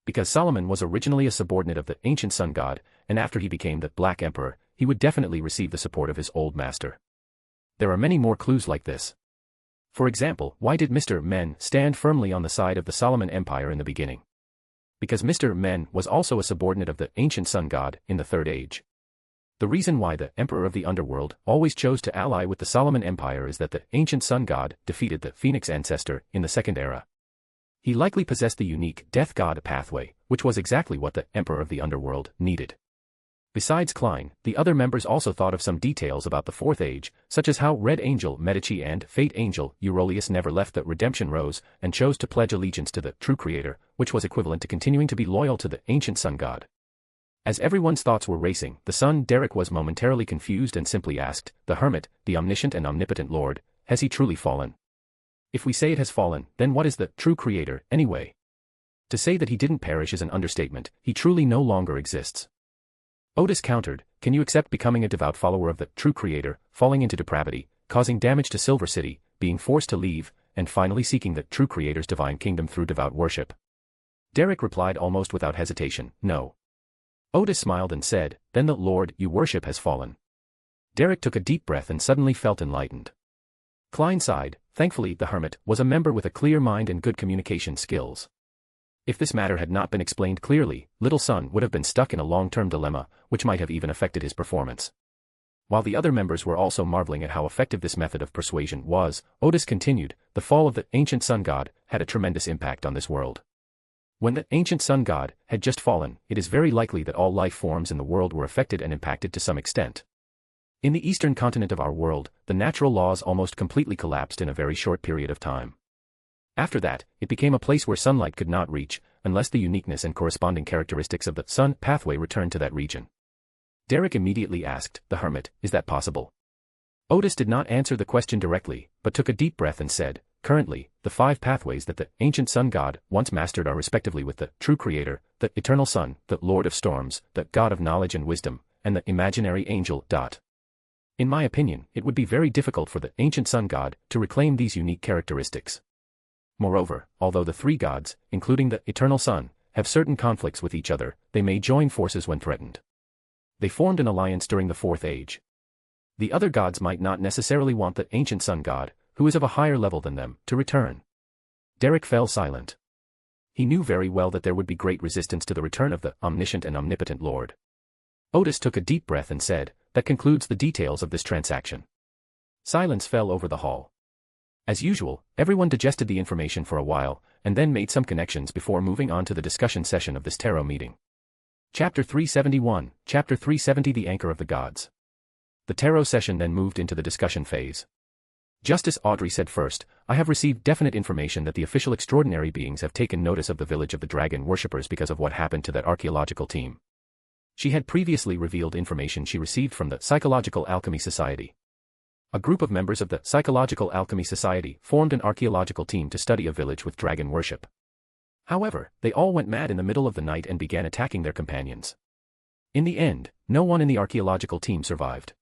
Because Solomon was originally a subordinate of the ancient sun god, and after he became the Black Emperor, he would definitely receive the support of his old master. There are many more clues like this. For example, why did Mr. Men stand firmly on the side of the Solomon Empire in the beginning? Because Mr. Men was also a subordinate of the ancient sun god in the Third Age. The reason why the Emperor of the Underworld always chose to ally with the Solomon Empire is that the ancient sun god defeated the Phoenix ancestor in the Second Era. He likely possessed the unique death god pathway, which was exactly what the Emperor of the Underworld needed. Besides Klein, the other members also thought of some details about the Fourth Age, such as how Red Angel Medici and Fate Angel Eurolius never left the Redemption Rose and chose to pledge allegiance to the true creator, which was equivalent to continuing to be loyal to the ancient sun god. As everyone's thoughts were racing, the son Derek was momentarily confused and simply asked, "The Hermit, the omniscient and omnipotent Lord, has he truly fallen? If we say it has fallen, then what is the true creator, anyway? To say that he didn't perish is an understatement, he truly no longer exists." Odis countered, "Can you accept becoming a devout follower of the true creator, falling into depravity, causing damage to Silver City, being forced to leave, and finally seeking the true creator's divine kingdom through devout worship?" Derek replied almost without hesitation, "No." Odis smiled and said, "Then the Lord you worship has fallen." Derek took a deep breath and suddenly felt enlightened. Klein sighed. Thankfully, the Hermit was a member with a clear mind and good communication skills. If this matter had not been explained clearly, Little Son would have been stuck in a long-term dilemma, which might have even affected his performance. While the other members were also marveling at how effective this method of persuasion was, Odis continued, "The fall of the ancient sun god had a tremendous impact on this world. When the ancient sun god had just fallen, it is very likely that all life forms in the world were affected and impacted to some extent. In the eastern continent of our world, the natural laws almost completely collapsed in a very short period of time. After that, it became a place where sunlight could not reach, unless the uniqueness and corresponding characteristics of the sun pathway returned to that region." Derek immediately asked, "The Hermit, is that possible?" Odis did not answer the question directly, but took a deep breath and said, "Currently, the 5 pathways that the ancient sun god once mastered are respectively with the true creator, the eternal sun, the lord of storms, the god of knowledge and wisdom, and the imaginary angel. In my opinion, it would be very difficult for the ancient sun god to reclaim these unique characteristics. Moreover, although the 3 gods, including the eternal sun, have certain conflicts with each other, they may join forces when threatened. They formed an alliance during the Fourth Age. The other gods might not necessarily want the ancient sun god, who is of a higher level than them, to return." Derek fell silent. He knew very well that there would be great resistance to the return of the omniscient and omnipotent Lord. Odis took a deep breath and said, "That concludes the details of this transaction." Silence fell over the hall. As usual, everyone digested the information for a while, and then made some connections before moving on to the discussion session of this tarot meeting. Chapter 371, Chapter 370 The Anchor of the Gods. The tarot session then moved into the discussion phase. Justice Audrey said first, "I have received definite information that the official extraordinary beings have taken notice of the village of the dragon worshippers because of what happened to that archaeological team." She had previously revealed information she received from the Psychological Alchemy Society. A group of members of the Psychological Alchemy Society formed an archaeological team to study a village with dragon worship. However, they all went mad in the middle of the night and began attacking their companions. In the end, no one in the archaeological team survived.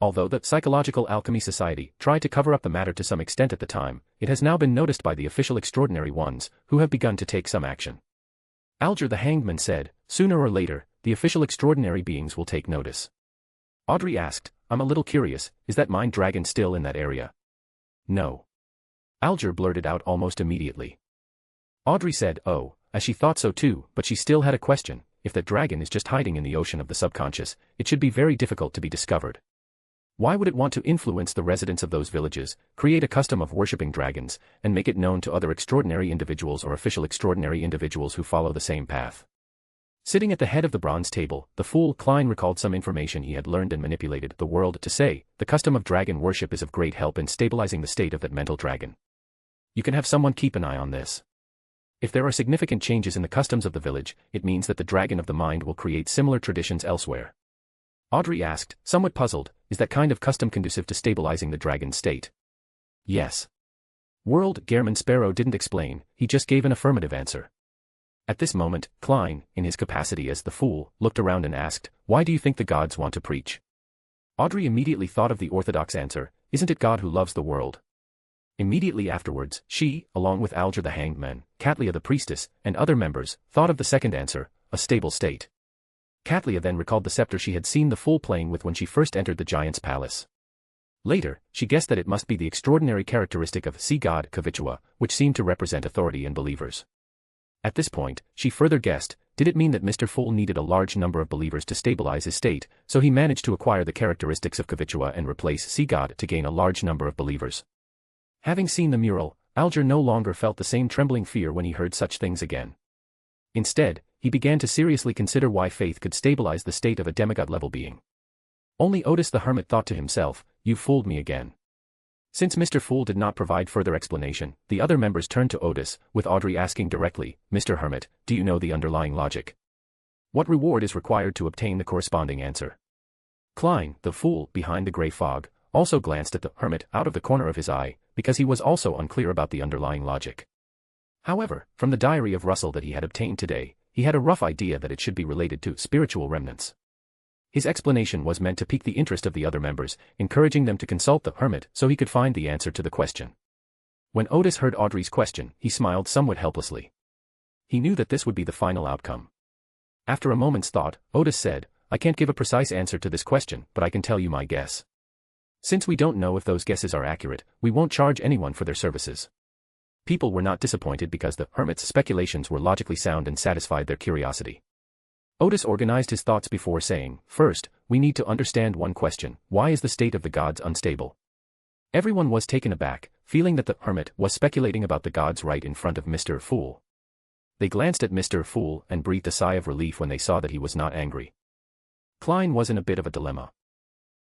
Although the Psychological Alchemy Society tried to cover up the matter to some extent at the time, it has now been noticed by the official extraordinary ones, who have begun to take some action. Alger the Hangman said, "Sooner or later, the official extraordinary beings will take notice." Audrey asked, "I'm a little curious, is that mind dragon still in that area?" "No." Alger blurted out almost immediately. Audrey said, "Oh," as she thought so too, but she still had a question. If that dragon is just hiding in the ocean of the subconscious, it should be very difficult to be discovered. Why would it want to influence the residents of those villages, create a custom of worshipping dragons, and make it known to other extraordinary individuals or official extraordinary individuals who follow the same path? Sitting at the head of the bronze table, the fool Klein recalled some information he had learned and manipulated the world to say, "The custom of dragon worship is of great help in stabilizing the state of that mental dragon. You can have someone keep an eye on this. If there are significant changes in the customs of the village, it means that the dragon of the mind will create similar traditions elsewhere." Audrey asked, somewhat puzzled, "Is that kind of custom conducive to stabilizing the dragon's state?" "Yes." World Gehrman Sparrow didn't explain, he just gave an affirmative answer. At this moment, Klein, in his capacity as the fool, looked around and asked, "Why do you think the gods want to preach?" Audrey immediately thought of the orthodox answer, "Isn't it God who loves the world?" Immediately afterwards, she, along with Alger the Hanged Man, Catlia the Priestess, and other members, thought of the second answer, a stable state. Catlia then recalled the scepter she had seen the fool playing with when she first entered the giant's palace. Later, she guessed that it must be the extraordinary characteristic of sea god Kavichua, which seemed to represent authority and believers. At this point, she further guessed, did it mean that Mr. Fool needed a large number of believers to stabilize his state, so he managed to acquire the characteristics of Kavichua and replace sea god to gain a large number of believers? Having seen the mural, Alger no longer felt the same trembling fear when he heard such things again. Instead, he began to seriously consider why faith could stabilize the state of a demigod-level being. Only Odis the Hermit thought to himself, "You fooled me again." Since Mr. Fool did not provide further explanation, the other members turned to Odis, with Audrey asking directly, "Mr. Hermit, do you know the underlying logic? What reward is required to obtain the corresponding answer?" Klein, the fool behind the grey fog, also glanced at the Hermit out of the corner of his eye, because he was also unclear about the underlying logic. However, from the diary of Russell that he had obtained today, he had a rough idea that it should be related to spiritual remnants. His explanation was meant to pique the interest of the other members, encouraging them to consult the Hermit so he could find the answer to the question. When Odis heard Audrey's question, he smiled somewhat helplessly. He knew that this would be the final outcome. After a moment's thought, Odis said, "I can't give a precise answer to this question, but I can tell you my guess. Since we don't know if those guesses are accurate, we won't charge anyone for their services." People were not disappointed because the Hermit's speculations were logically sound and satisfied their curiosity. Odis organized his thoughts before saying, "First, we need to understand one question: why is the state of the gods unstable?" Everyone was taken aback, feeling that the Hermit was speculating about the gods right in front of Mr. Fool. They glanced at Mr. Fool and breathed a sigh of relief when they saw that he was not angry. Klein was in a bit of a dilemma.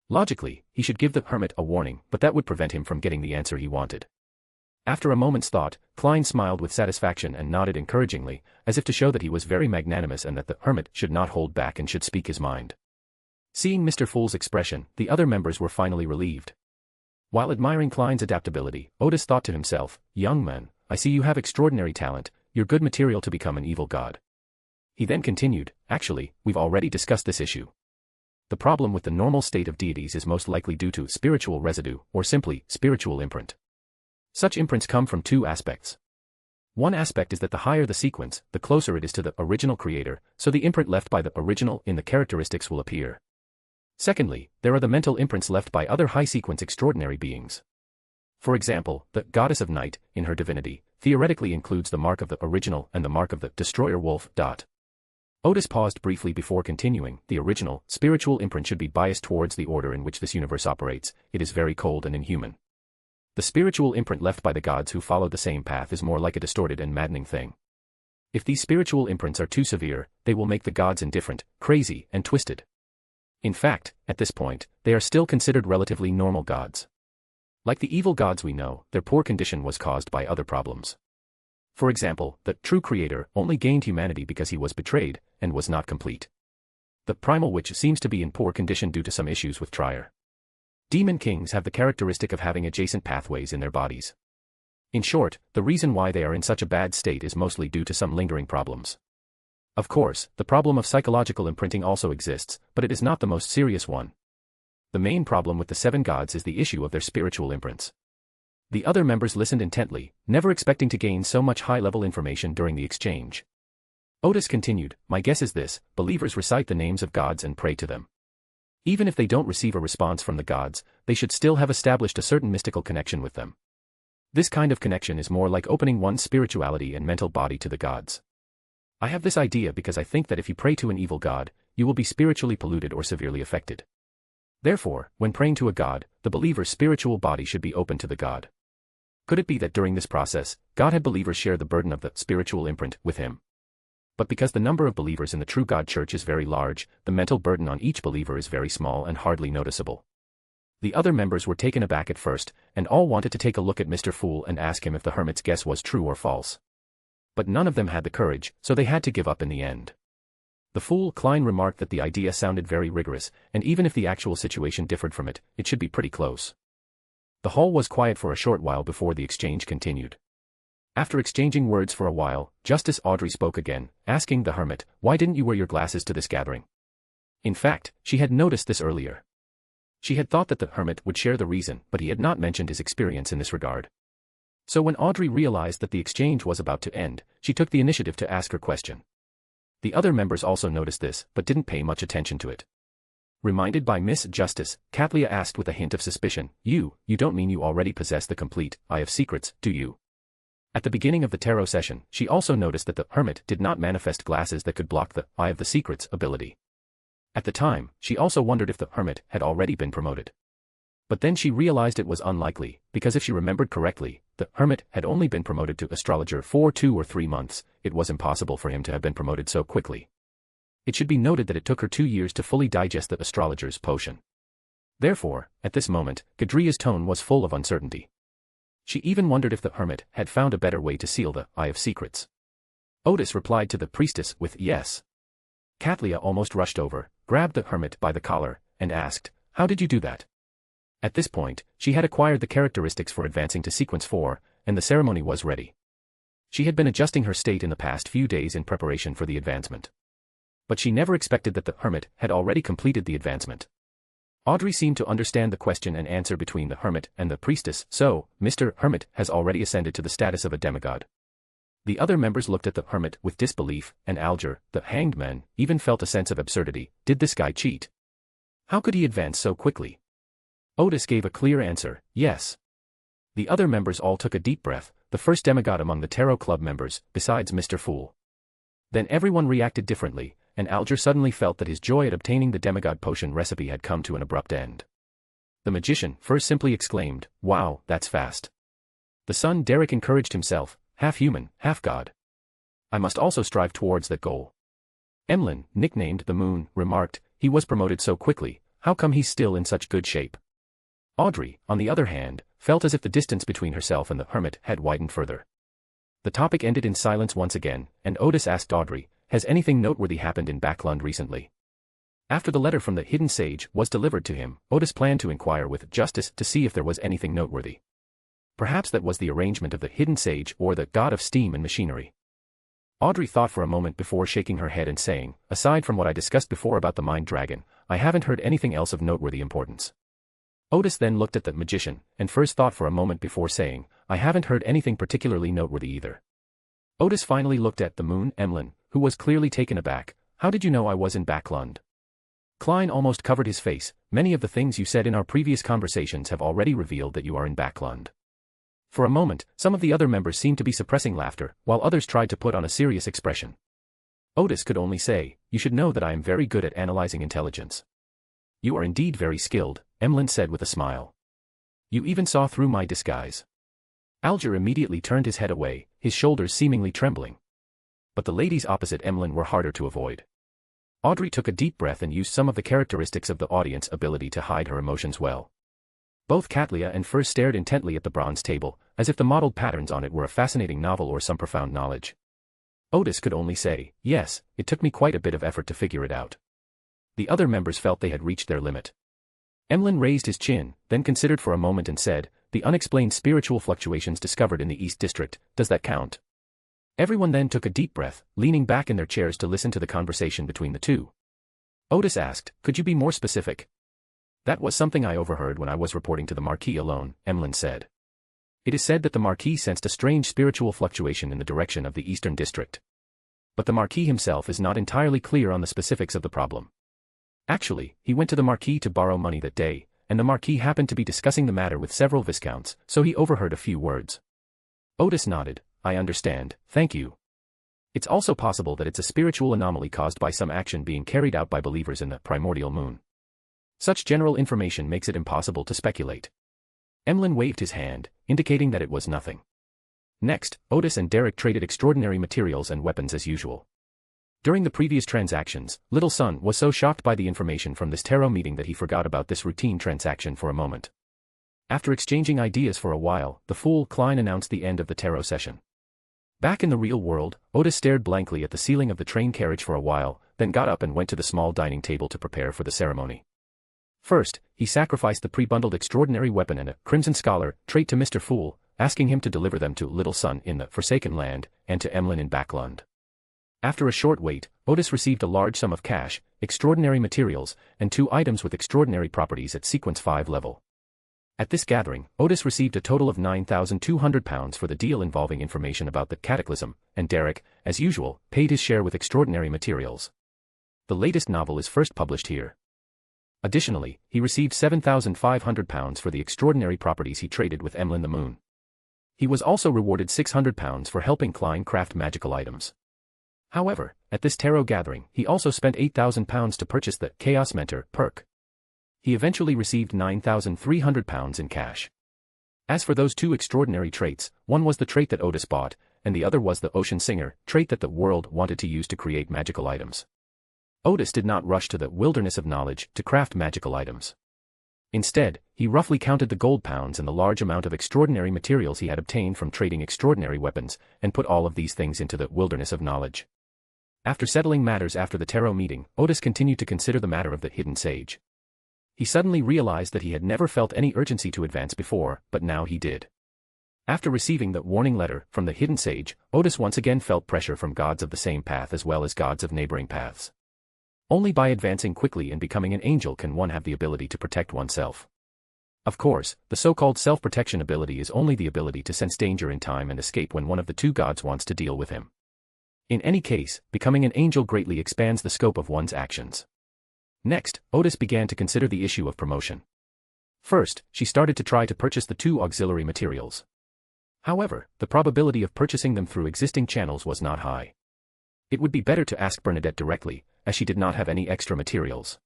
Logically, he should give the Hermit a warning, but that would prevent him from getting the answer he wanted. After a moment's thought, Klein smiled with satisfaction and nodded encouragingly, as if to show that he was very magnanimous and that the Hermit should not hold back and should speak his mind. Seeing Mr. Fool's expression, the other members were finally relieved. While admiring Klein's adaptability, Odis thought to himself, "Young man, I see you have extraordinary talent, you're good material to become an evil god." He then continued, "Actually, we've already discussed this issue. The problem with the normal state of deities is most likely due to spiritual residue, or simply, spiritual imprint. Such imprints come from two aspects. One aspect is that the higher the sequence, the closer it is to the original creator, so the imprint left by the original in the characteristics will appear. Secondly, there are the mental imprints left by other high-sequence extraordinary beings. For example, the goddess of night, in her divinity, theoretically includes the mark of the original and the mark of the destroyer wolf. Odis paused briefly before continuing. The original, spiritual imprint should be biased towards the order in which this universe operates. It is very cold and inhuman. The spiritual imprint left by the gods who follow the same path is more like a distorted and maddening thing. If these spiritual imprints are too severe, they will make the gods indifferent, crazy, and twisted. In fact, at this point, they are still considered relatively normal gods. Like the evil gods we know, their poor condition was caused by other problems. For example, the true creator only gained humanity because he was betrayed, and was not complete. The primal witch seems to be in poor condition due to some issues with Trier. Demon kings have the characteristic of having adjacent pathways in their bodies. In short, the reason why they are in such a bad state is mostly due to some lingering problems. Of course, the problem of psychological imprinting also exists, but it is not the most serious one. The main problem with the seven gods is the issue of their spiritual imprints. The other members listened intently, never expecting to gain so much high-level information during the exchange. Odis continued, "My guess is this: believers recite the names of gods and pray to them. Even if they don't receive a response from the gods, they should still have established a certain mystical connection with them. This kind of connection is more like opening one's spirituality and mental body to the gods. I have this idea because I think that if you pray to an evil god, you will be spiritually polluted or severely affected. Therefore, when praying to a god, the believer's spiritual body should be open to the god. Could it be that during this process, God had believers share the burden of the spiritual imprint with him? But because the number of believers in the true God Church is very large, the mental burden on each believer is very small and hardly noticeable." The other members were taken aback at first, and all wanted to take a look at Mr. Fool and ask him if the Hermit's guess was true or false. But none of them had the courage, so they had to give up in the end. The fool Klein remarked that the idea sounded very rigorous, and even if the actual situation differed from it, it should be pretty close. The hall was quiet for a short while before the exchange continued. After exchanging words for a while, Justice Audrey spoke again, asking the Hermit, "Why didn't you wear your glasses to this gathering?" In fact, she had noticed this earlier. She had thought that the Hermit would share the reason, but he had not mentioned his experience in this regard. So when Audrey realized that the exchange was about to end, she took the initiative to ask her question. The other members also noticed this, but didn't pay much attention to it. Reminded by Miss Justice, Catlia asked with a hint of suspicion, You don't mean you already possess the complete Eye of Secrets, do you?" At the beginning of the tarot session, she also noticed that the Hermit did not manifest glasses that could block the Eye of the Secrets ability. At the time, she also wondered if the Hermit had already been promoted. But then she realized it was unlikely, because if she remembered correctly, the Hermit had only been promoted to astrologer for 2 or 3 months. It was impossible for him to have been promoted so quickly. It should be noted that it took her 2 years to fully digest the astrologer's potion. Therefore, at this moment, Gadria's tone was full of uncertainty. She even wondered if the Hermit had found a better way to seal the Eye of Secrets. Odis replied to the priestess with yes. Catlia almost rushed over, grabbed the Hermit by the collar, and asked, "How did you do that?" At this point, she had acquired the characteristics for advancing to Sequence 4, and the ceremony was ready. She had been adjusting her state in the past few days in preparation for the advancement. But she never expected that the Hermit had already completed the advancement. Audrey seemed to understand the question and answer between the Hermit and the priestess. "So, Mr. Hermit has already ascended to the status of a demigod." The other members looked at the Hermit with disbelief, and Alger, the hanged man, even felt a sense of absurdity. Did this guy cheat? How could he advance so quickly? Odis gave a clear answer, yes. The other members all took a deep breath, the first demigod among the Tarot Club members, besides Mr. Fool. Then everyone reacted differently, and Alger suddenly felt that his joy at obtaining the demigod potion recipe had come to an abrupt end. The magician first simply exclaimed, "Wow, that's fast." The son Derek encouraged himself, half human, half god. "I must also strive towards that goal." Emlyn, nicknamed the Moon, remarked, "He was promoted so quickly, how come he's still in such good shape?" Audrey, on the other hand, felt as if the distance between herself and the Hermit had widened further. The topic ended in silence once again, and Odis asked Audrey, "Has anything noteworthy happened in Backland recently?" After the letter from the hidden sage was delivered to him, Odis planned to inquire with Justice to see if there was anything noteworthy. Perhaps that was the arrangement of the hidden sage or the god of steam and machinery. Audrey thought for a moment before shaking her head and saying, "Aside from what I discussed before about the mind dragon, I haven't heard anything else of noteworthy importance." Odis then looked at the magician, and first thought for a moment before saying, "I haven't heard anything particularly noteworthy either." Odis finally looked at the Moon, Emlyn, who was clearly taken aback. "How did you know I was in Backland?" Klein almost covered his face. "Many of the things you said in our previous conversations have already revealed that you are in Backland." For a moment, some of the other members seemed to be suppressing laughter, while others tried to put on a serious expression. Odis could only say, "You should know that I am very good at analyzing intelligence." "You are indeed very skilled," Emlyn said with a smile. "You even saw through my disguise." Alger immediately turned his head away, his shoulders seemingly trembling. But the ladies opposite Emlyn were harder to avoid. Audrey took a deep breath and used some of the characteristics of the audience ability to hide her emotions well. Both Catlia and Fur stared intently at the bronze table, as if the modeled patterns on it were a fascinating novel or some profound knowledge. Odis could only say, "Yes, it took me quite a bit of effort to figure it out." The other members felt they had reached their limit. Emlyn raised his chin, then considered for a moment and said, "The unexplained spiritual fluctuations discovered in the East District, does that count?" Everyone then took a deep breath, leaning back in their chairs to listen to the conversation between the two. Odis asked, "Could you be more specific?" "That was something I overheard when I was reporting to the Marquis alone," Emlyn said. "It is said that the Marquis sensed a strange spiritual fluctuation in the direction of the Eastern District. But the Marquis himself is not entirely clear on the specifics of the problem. Actually, he went to the Marquis to borrow money that day, and the Marquis happened to be discussing the matter with several viscounts, so he overheard a few words." Odis nodded. "I understand, thank you. It's also possible that it's a spiritual anomaly caused by some action being carried out by believers in the primordial moon. Such general information makes it impossible to speculate." Emlyn waved his hand, indicating that it was nothing. Next, Odis and Derek traded extraordinary materials and weapons as usual. During the previous transactions, Little Sun was so shocked by the information from this tarot meeting that he forgot about this routine transaction for a moment. After exchanging ideas for a while, the fool Klein announced the end of the tarot session. Back in the real world, Odis stared blankly at the ceiling of the train carriage for a while, then got up and went to the small dining table to prepare for the ceremony. First, he sacrificed the pre-bundled extraordinary weapon and a Crimson Scholar trait to Mr. Fool, asking him to deliver them to Little Sun in the Forsaken Land, and to Emlyn in Backland. After a short wait, Odis received a large sum of cash, extraordinary materials, and 2 items with extraordinary properties at Sequence 5 level. At this gathering, Odis received a total of £9,200 for the deal involving information about the Cataclysm, and Derek, as usual, paid his share with extraordinary materials. The latest novel is first published here. Additionally, he received £7,500 for the extraordinary properties he traded with Emlyn the Moon. He was also rewarded £600 for helping Klein craft magical items. However, at this tarot gathering, he also spent £8,000 to purchase the Chaos Mentor perk. He eventually received £9,300 in cash. As for those two extraordinary traits, one was the trait that Odis bought, and the other was the Ocean Singer trait that the world wanted to use to create magical items. Odis did not rush to the wilderness of knowledge to craft magical items. Instead, he roughly counted the gold pounds and the large amount of extraordinary materials he had obtained from trading extraordinary weapons, and put all of these things into the wilderness of knowledge. After settling matters after the tarot meeting, Odis continued to consider the matter of the hidden sage. He suddenly realized that he had never felt any urgency to advance before, but now he did. After receiving the warning letter from the hidden sage, Odis once again felt pressure from gods of the same path as well as gods of neighboring paths. Only by advancing quickly and becoming an angel can one have the ability to protect oneself. Of course, the so-called self-protection ability is only the ability to sense danger in time and escape when one of the two gods wants to deal with him. In any case, becoming an angel greatly expands the scope of one's actions. Next, Odis began to consider the issue of promotion. First, she started to try to purchase the two auxiliary materials. However, the probability of purchasing them through existing channels was not high. It would be better to ask Bernadette directly, as she did not have any extra materials.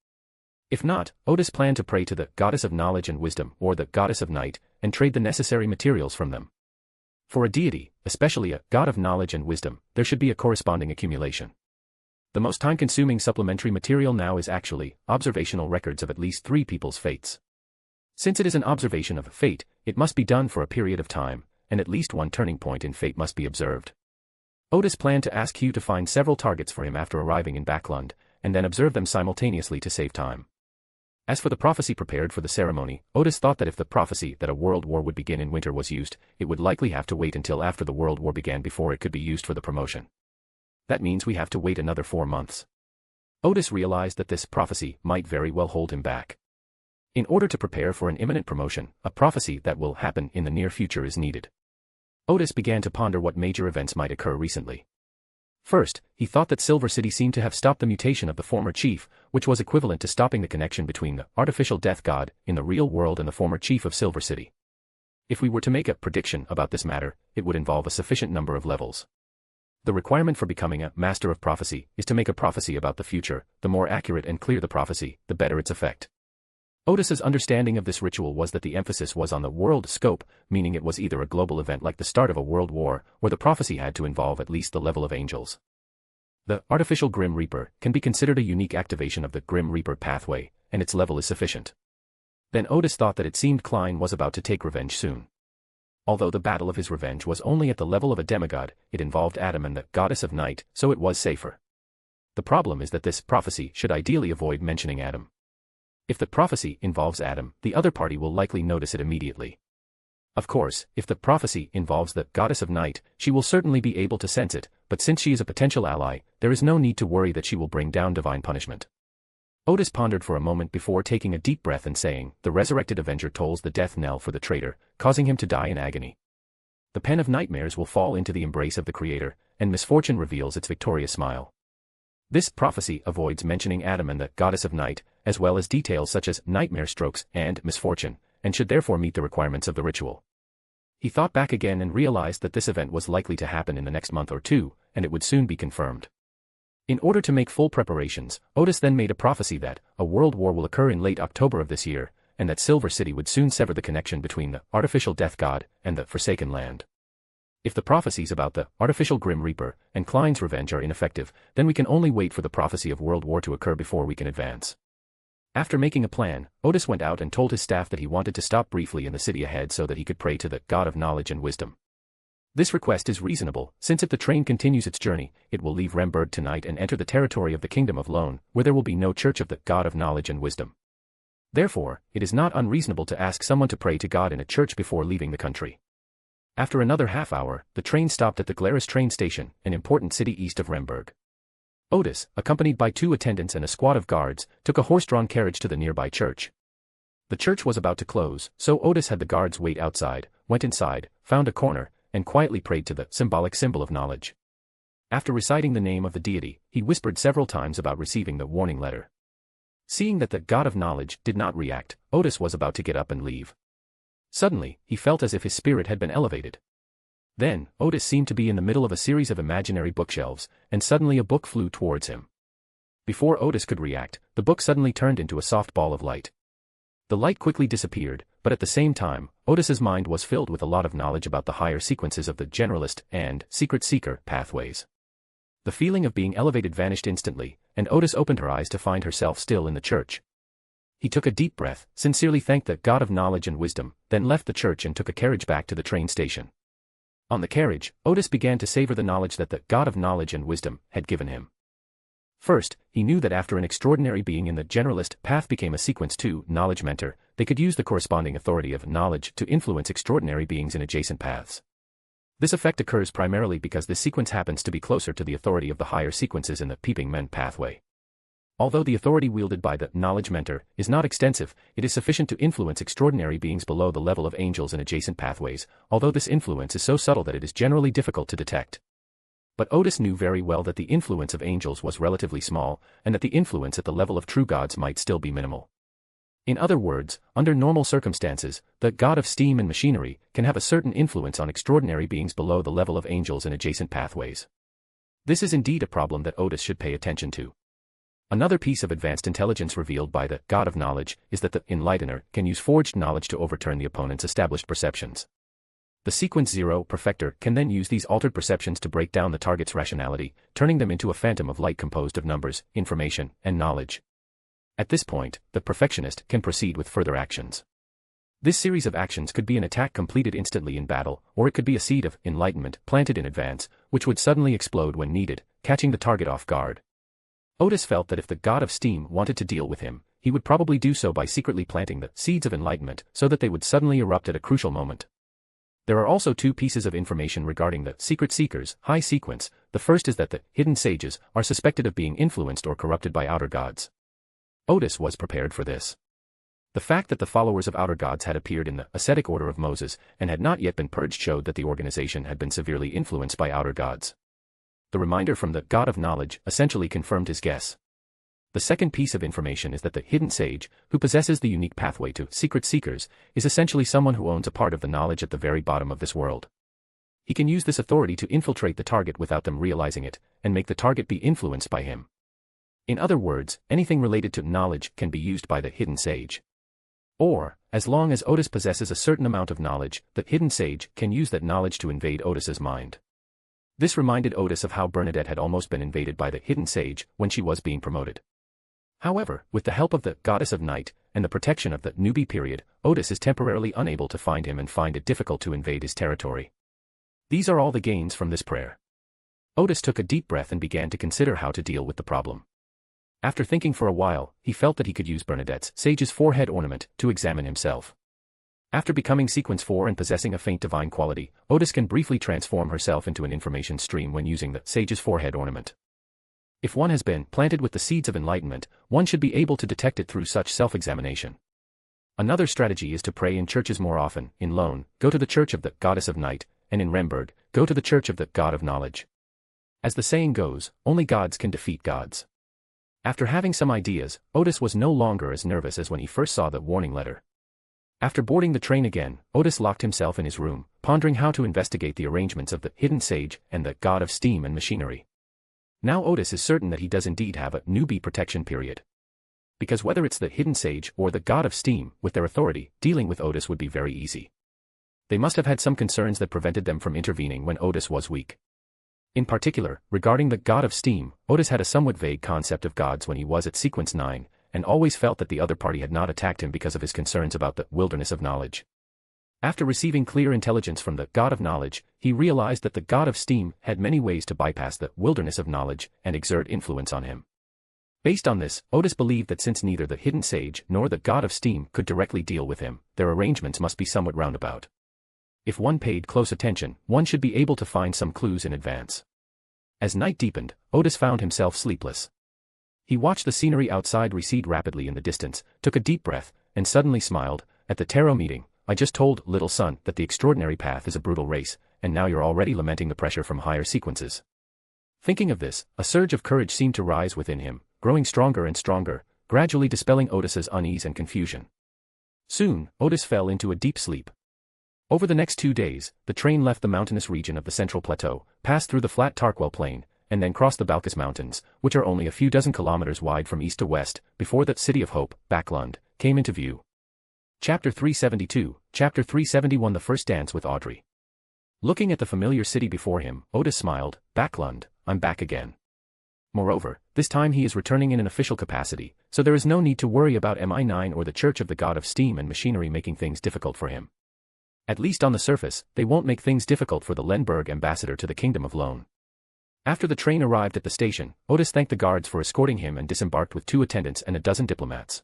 If not, Odis planned to pray to the goddess of knowledge and wisdom or the goddess of night, and trade the necessary materials from them. For a deity, especially a god of knowledge and wisdom, there should be a corresponding accumulation. The most time-consuming supplementary material now is actually observational records of at least 3 people's fates. Since it is an observation of a fate, it must be done for a period of time, and at least one turning point in fate must be observed. Odis planned to ask Hugh to find several targets for him after arriving in Backland, and then observe them simultaneously to save time. As for the prophecy prepared for the ceremony, Odis thought that if the prophecy that a world war would begin in winter was used, it would likely have to wait until after the world war began before it could be used for the promotion. That means we have to wait another 4 months. Odis realized that this prophecy might very well hold him back. In order to prepare for an imminent promotion, a prophecy that will happen in the near future is needed. Odis began to ponder what major events might occur recently. First, he thought that Silver City seemed to have stopped the mutation of the former chief, which was equivalent to stopping the connection between the artificial death god in the real world and the former chief of Silver City. If we were to make a prediction about this matter, it would involve a sufficient number of levels. The requirement for becoming a master of prophecy is to make a prophecy about the future. The more accurate and clear the prophecy, the better its effect. Odis's understanding of this ritual was that the emphasis was on the world scope, meaning it was either a global event like the start of a world war, or the prophecy had to involve at least the level of angels. The artificial Grim Reaper can be considered a unique activation of the Grim Reaper pathway, and its level is sufficient. Then Odis thought that it seemed Klein was about to take revenge soon. Although the battle of his revenge was only at the level of a demigod, it involved Adam and the goddess of night, so it was safer. The problem is that this prophecy should ideally avoid mentioning Adam. If the prophecy involves Adam, the other party will likely notice it immediately. Of course, if the prophecy involves the goddess of night, she will certainly be able to sense it, but since she is a potential ally, there is no need to worry that she will bring down divine punishment. Odis pondered for a moment before taking a deep breath and saying, "The resurrected Avenger tolls the death knell for the traitor, causing him to die in agony. The pen of nightmares will fall into the embrace of the Creator, and misfortune reveals its victorious smile." This prophecy avoids mentioning Adam and the goddess of night, as well as details such as nightmare strokes and misfortune, and should therefore meet the requirements of the ritual. He thought back again and realized that this event was likely to happen in the next month or 2, and it would soon be confirmed. In order to make full preparations, Odis then made a prophecy that a world war will occur in late October of this year, and that Silver City would soon sever the connection between the artificial death god and the Forsaken Land. If the prophecies about the artificial Grim Reaper and Klein's revenge are ineffective, then we can only wait for the prophecy of World War to occur before we can advance. After making a plan, Odis went out and told his staff that he wanted to stop briefly in the city ahead so that he could pray to the god of knowledge and wisdom. This request is reasonable, since if the train continues its journey, it will leave Remberg tonight and enter the territory of the Kingdom of Lone, where there will be no church of the god of knowledge and wisdom. Therefore, it is not unreasonable to ask someone to pray to God in a church before leaving the country. After another half-hour, the train stopped at the Glarus train station, an important city east of Remberg. Odis, accompanied by 2 attendants and a squad of guards, took a horse-drawn carriage to the nearby church. The church was about to close, so Odis had the guards wait outside, went inside, found a corner, and quietly prayed to the symbolic symbol of knowledge. After reciting the name of the deity, he whispered several times about receiving the warning letter. Seeing that the god of knowledge did not react, Odis was about to get up and leave. Suddenly, he felt as if his spirit had been elevated. Then, Odis seemed to be in the middle of a series of imaginary bookshelves, and suddenly a book flew towards him. Before Odis could react, the book suddenly turned into a soft ball of light. The light quickly disappeared, but at the same time, Odis's mind was filled with a lot of knowledge about the higher sequences of the generalist and secret seeker pathways. The feeling of being elevated vanished instantly, and Odis opened her eyes to find herself still in the church. He took a deep breath, sincerely thanked the God of knowledge and wisdom, then left the church and took a carriage back to the train station. On the carriage, Odis began to savor the knowledge that the God of knowledge and wisdom had given him. First, he knew that after an extraordinary being in the generalist path became a sequence 2 knowledge mentor, they could use the corresponding authority of knowledge to influence extraordinary beings in adjacent paths. This effect occurs primarily because this sequence happens to be closer to the authority of the higher sequences in the Peeping Men pathway. Although the authority wielded by the knowledge mentor is not extensive, it is sufficient to influence extraordinary beings below the level of angels in adjacent pathways, although this influence is so subtle that it is generally difficult to detect. But Odis knew very well that the influence of angels was relatively small, and that the influence at the level of true gods might still be minimal. In other words, under normal circumstances, the god of steam and machinery can have a certain influence on extraordinary beings below the level of angels in adjacent pathways. This is indeed a problem that Odis should pay attention to. Another piece of advanced intelligence revealed by the God of Knowledge is that the Enlightener can use forged knowledge to overturn the opponent's established perceptions. The Sequence 0 Perfecter can then use these altered perceptions to break down the target's rationality, turning them into a phantom of light composed of numbers, information, and knowledge. At this point, the Perfectionist can proceed with further actions. This series of actions could be an attack completed instantly in battle, or it could be a seed of enlightenment planted in advance, which would suddenly explode when needed, catching the target off guard. Odis felt that if the god of steam wanted to deal with him, he would probably do so by secretly planting the seeds of enlightenment so that they would suddenly erupt at a crucial moment. There are also two pieces of information regarding the secret seekers' high sequence. The first is that the hidden sages are suspected of being influenced or corrupted by outer gods. Odis was prepared for this. The fact that the followers of outer gods had appeared in the ascetic order of Moses and had not yet been purged showed that the organization had been severely influenced by outer gods. The reminder from the God of Knowledge essentially confirmed his guess. The second piece of information is that the hidden sage, who possesses the unique pathway to secret seekers, is essentially someone who owns a part of the knowledge at the very bottom of this world. He can use this authority to infiltrate the target without them realizing it, and make the target be influenced by him. In other words, anything related to knowledge can be used by the hidden sage. Or, as long as Odis possesses a certain amount of knowledge, the hidden sage can use that knowledge to invade Odis's mind. This reminded Odis of how Bernadette had almost been invaded by the hidden sage when she was being promoted. However, with the help of the goddess of night and the protection of the newbie period, Odis is temporarily unable to find him and find it difficult to invade his territory. These are all the gains from this prayer. Odis took a deep breath and began to consider how to deal with the problem. After thinking for a while, he felt that he could use Bernadette's sage's forehead ornament to examine himself. After becoming Sequence 4 and possessing a faint divine quality, Odis can briefly transform herself into an information stream when using the sage's forehead ornament. If one has been planted with the seeds of enlightenment, one should be able to detect it through such self-examination. Another strategy is to pray in churches more often. In Lone, go to the church of the goddess of night, and in Remberg, go to the church of the god of knowledge. As the saying goes, only gods can defeat gods. After having some ideas, Odis was no longer as nervous as when he first saw the warning letter. After boarding the train again, Odis locked himself in his room, pondering how to investigate the arrangements of the hidden sage and the god of steam and machinery. Now Odis is certain that he does indeed have a newbie protection period. Because whether it's the hidden sage or the god of steam, with their authority, dealing with Odis would be very easy. They must have had some concerns that prevented them from intervening when Odis was weak. In particular, regarding the god of steam, Odis had a somewhat vague concept of gods when he was at Sequence 9, and always felt that the other party had not attacked him because of his concerns about the wilderness of knowledge. After receiving clear intelligence from the god of knowledge, he realized that the god of steam had many ways to bypass the wilderness of knowledge and exert influence on him. Based on this, Odis believed that since neither the hidden sage nor the god of steam could directly deal with him, their arrangements must be somewhat roundabout. If one paid close attention, one should be able to find some clues in advance. As night deepened, Odis found himself sleepless. He watched the scenery outside recede rapidly in the distance, took a deep breath, and suddenly smiled. At the tarot meeting, I just told little son that the extraordinary path is a brutal race, and now you're already lamenting the pressure from higher sequences. Thinking of this, a surge of courage seemed to rise within him, growing stronger and stronger, gradually dispelling Odis's unease and confusion. Soon, Odis fell into a deep sleep. Over the next 2 days, the train left the mountainous region of the central plateau, passed through the flat Tarkwell plain, and then crossed the Balkas Mountains, which are only a few dozen kilometers wide from east to west, before the city of Hope, Backland, came into view. Chapter 372, Chapter 371 The First Dance with Audrey. Looking at the familiar city before him, Odis smiled. Backland, I'm back again. Moreover, this time he is returning in an official capacity, so there is no need to worry about MI9 or the Church of the God of Steam and Machinery making things difficult for him. At least on the surface, they won't make things difficult for the Lemberg ambassador to the Kingdom of Loan. After the train arrived at the station, Odis thanked the guards for escorting him and disembarked with 2 attendants and a dozen diplomats.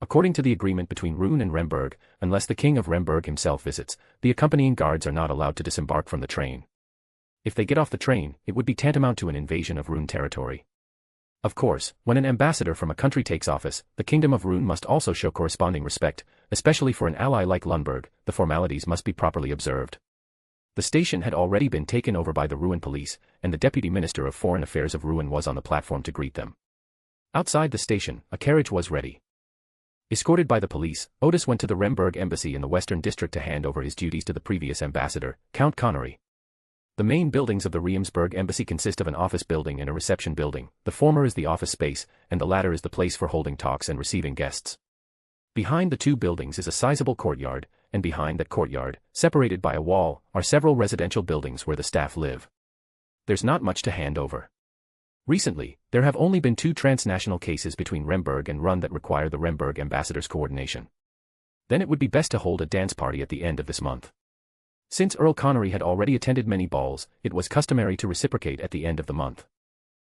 According to the agreement between Rune and Remberg, unless the King of Remberg himself visits, the accompanying guards are not allowed to disembark from the train. If they get off the train, it would be tantamount to an invasion of Rune territory. Of course, when an ambassador from a country takes office, the Kingdom of Rune must also show corresponding respect, especially for an ally like Lundberg. The formalities must be properly observed. The station had already been taken over by the Ruin police, and the Deputy Minister of Foreign Affairs of Ruin was on the platform to greet them. Outside the station, a carriage was ready. Escorted by the police, Odis went to the Remberg embassy in the Western District to hand over his duties to the previous ambassador, Count Connery. The main buildings of the Reimsburg embassy consist of an office building and a reception building. The former is the office space, and the latter is the place for holding talks and receiving guests. Behind the 2 buildings is a sizable courtyard, and behind that courtyard, separated by a wall, are several residential buildings where the staff live. There's not much to hand over. Recently, there have only been 2 transnational cases between Remberg and Run that require the Remberg ambassador's coordination. Then it would be best to hold a dance party at the end of this month. Since Earl Connery had already attended many balls, it was customary to reciprocate at the end of the month.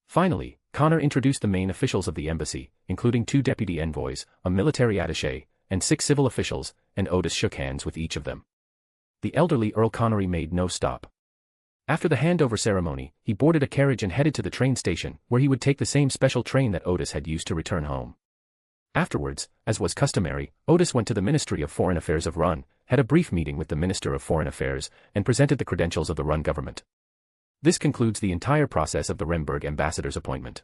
Finally, Connor introduced the main officials of the embassy, including 2 deputy envoys, a military attaché, and 6 civil officials, and Odis shook hands with each of them. The elderly Earl Connery made no stop. After the handover ceremony, he boarded a carriage and headed to the train station, where he would take the same special train that Odis had used to return home. Afterwards, as was customary, Odis went to the Ministry of Foreign Affairs of Run, had a brief meeting with the Minister of Foreign Affairs, and presented the credentials of the Run government. This concludes the entire process of the Remberg ambassador's appointment.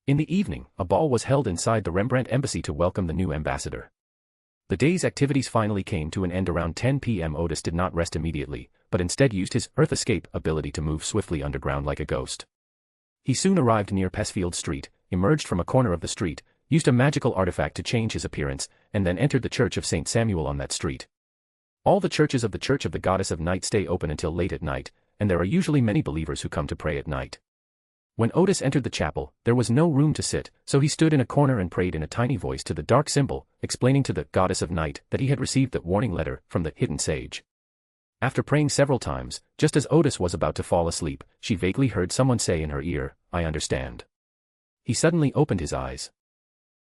In the evening, a ball was held inside the Rembrandt embassy to welcome the new ambassador. The day's activities finally came to an end around 10 p.m. Odis did not rest immediately, but instead used his Earth Escape ability to move swiftly underground like a ghost. He soon arrived near Pesfield Street, emerged from a corner of the street, used a magical artifact to change his appearance, and then entered the Church of St. Samuel on that street. All the churches of the Church of the Goddess of Night stay open until late at night, and there are usually many believers who come to pray at night. When Odis entered the chapel, there was no room to sit, so he stood in a corner and prayed in a tiny voice to the dark symbol, explaining to the Goddess of Night that he had received the warning letter from the hidden sage. After praying several times, just as Odis was about to fall asleep, she vaguely heard someone say in her ear, "I understand." He suddenly opened his eyes.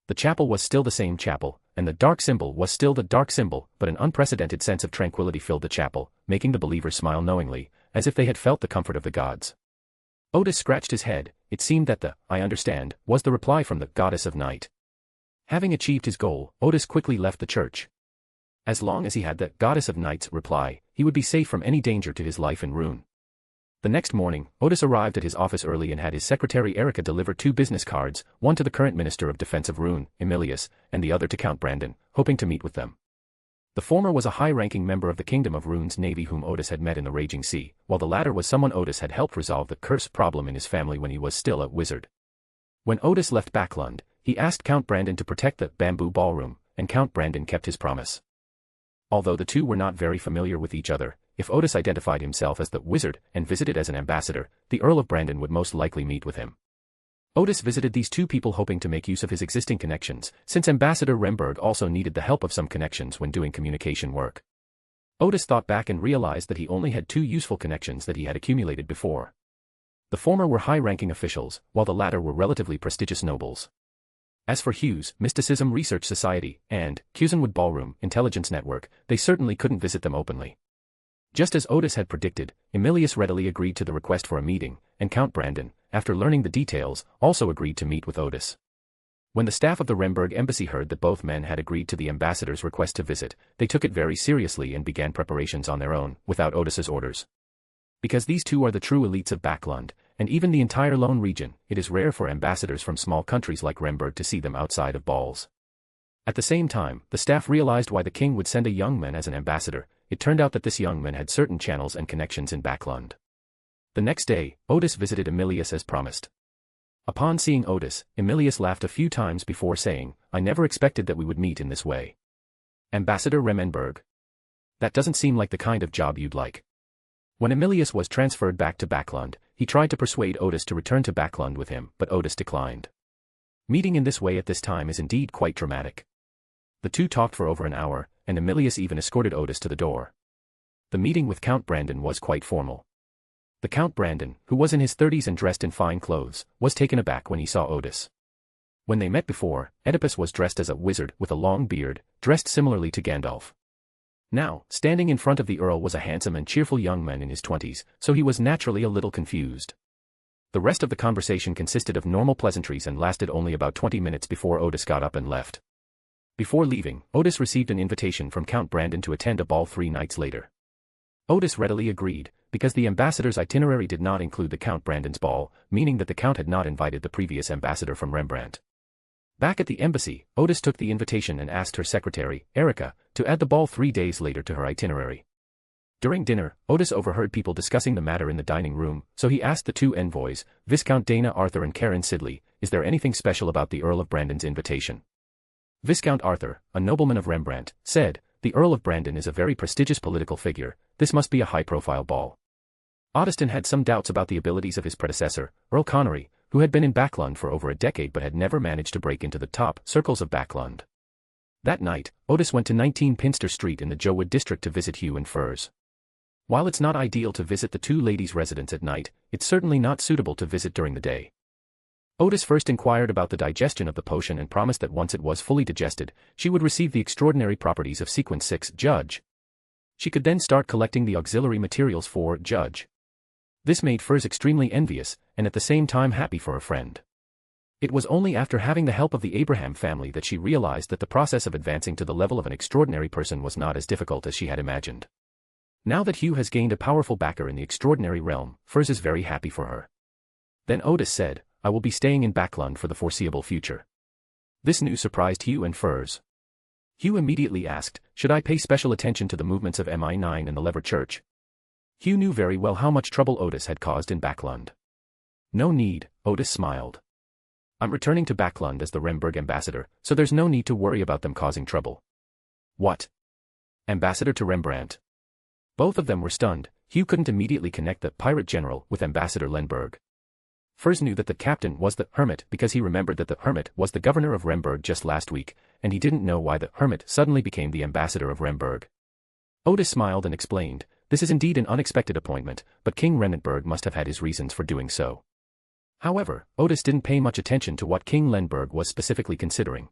The chapel was still the same chapel, and the dark symbol was still the dark symbol, but an unprecedented sense of tranquility filled the chapel, making the believers smile knowingly, as if they had felt the comfort of the gods. Odis scratched his head. It seemed that the "I understand" was the reply from the Goddess of Night. Having achieved his goal, Odis quickly left the church. As long as he had the Goddess of Night's reply, he would be safe from any danger to his life in Rune. The next morning, Odis arrived at his office early and had his secretary Erica deliver 2 business cards, one to the current Minister of Defense of Rune, Emilius, and the other to Count Brandon, hoping to meet with them. The former was a high-ranking member of the Kingdom of Rune's navy whom Odis had met in the Raging Sea, while the latter was someone Odis had helped resolve the curse problem in his family when he was still a wizard. When Odis left Backland, he asked Count Brandon to protect the bamboo ballroom, and Count Brandon kept his promise. Although the two were not very familiar with each other, if Odis identified himself as the wizard and visited as an ambassador, the Earl of Brandon would most likely meet with him. Odis visited these 2 people hoping to make use of his existing connections, since Ambassador Remberg also needed the help of some connections when doing communication work. Odis thought back and realized that he only had 2 useful connections that he had accumulated before. The former were high-ranking officials, while the latter were relatively prestigious nobles. As for Hughes, Mysticism Research Society, and Cusenwood Ballroom Intelligence Network, they certainly couldn't visit them openly. Just as Odis had predicted, Emilius readily agreed to the request for a meeting, and Count Brandon, after learning the details, also agreed to meet with Odis. When the staff of the Remberg embassy heard that both men had agreed to the ambassador's request to visit, they took it very seriously and began preparations on their own, without Odis's orders. Because these 2 are the true elites of Backland, and even the entire Lone region, it is rare for ambassadors from small countries like Remberg to see them outside of balls. At the same time, the staff realized why the king would send a young man as an ambassador. It turned out that this young man had certain channels and connections in Backland. The next day, Odis visited Emilius as promised. Upon seeing Odis, Emilius laughed a few times before saying, "I never expected that we would meet in this way." Ambassador Remenberg. That doesn't seem like the kind of job you'd like. When Emilius was transferred back to Backland, he tried to persuade Odis to return to Backland with him, but Odis declined. Meeting in this way at this time is indeed quite dramatic. The two talked for over an hour, and Emilius even escorted Odis to the door. The meeting with Count Brandon was quite formal. The Count Brandon, who was in his 30s and dressed in fine clothes, was taken aback when he saw Odis. When they met before, Oedipus was dressed as a wizard with a long beard, dressed similarly to Gandalf. Now, standing in front of the Earl was a handsome and cheerful young man in his 20s, so he was naturally a little confused. The rest of the conversation consisted of normal pleasantries and lasted only about 20 minutes before Odis got up and left. Before leaving, Odis received an invitation from Count Brandon to attend a ball 3 nights later. Odis readily agreed, because the ambassador's itinerary did not include the Count Brandon's ball, meaning that the Count had not invited the previous ambassador from Rembrandt. Back at the embassy, Odis took the invitation and asked her secretary, Erica, to add the ball 3 days later to her itinerary. During dinner, Odis overheard people discussing the matter in the dining room, so he asked the 2 envoys, Viscount Dana Arthur and Karen Sidley, is there anything special about the Earl of Brandon's invitation? Viscount Arthur, a nobleman of Rembrandt, said, the Earl of Brandon is a very prestigious political figure, this must be a high-profile ball. Odiston had some doubts about the abilities of his predecessor, Earl Connery, who had been in Backland for over a decade but had never managed to break into the top circles of Backland. That night, Odis went to 19 Pinster Street in the Jowood district to visit Hugh and Furs. While it's not ideal to visit the 2 ladies' residence at night, it's certainly not suitable to visit during the day. Odis first inquired about the digestion of the potion and promised that once it was fully digested, she would receive the extraordinary properties of Sequence 6 Judge. She could then start collecting the auxiliary materials for Judge. This made Furs extremely envious, and at the same time happy for a friend. It was only after having the help of the Abraham family that she realized that the process of advancing to the level of an extraordinary person was not as difficult as she had imagined. Now that Hugh has gained a powerful backer in the extraordinary realm, Furs is very happy for her. Then Odis said, I will be staying in Backland for the foreseeable future. This news surprised Hugh and Furs. Hugh immediately asked, should I pay special attention to the movements of Mi9 and the Lever Church? Hugh knew very well how much trouble Odis had caused in Backland. No need, Odis smiled. I'm returning to Backland as the Remberg ambassador, so there's no need to worry about them causing trouble. What? Ambassador to Rembrandt? Both of them were stunned. Hugh couldn't immediately connect the pirate general with Ambassador Lenberg. Furs knew that the captain was the Hermit because he remembered that the Hermit was the governor of Remberg just last week, and he didn't know why the Hermit suddenly became the ambassador of Remberg. Odis smiled and explained, this is indeed an unexpected appointment, but King Renenberg must have had his reasons for doing so. However, Odis didn't pay much attention to what King Lenberg was specifically considering.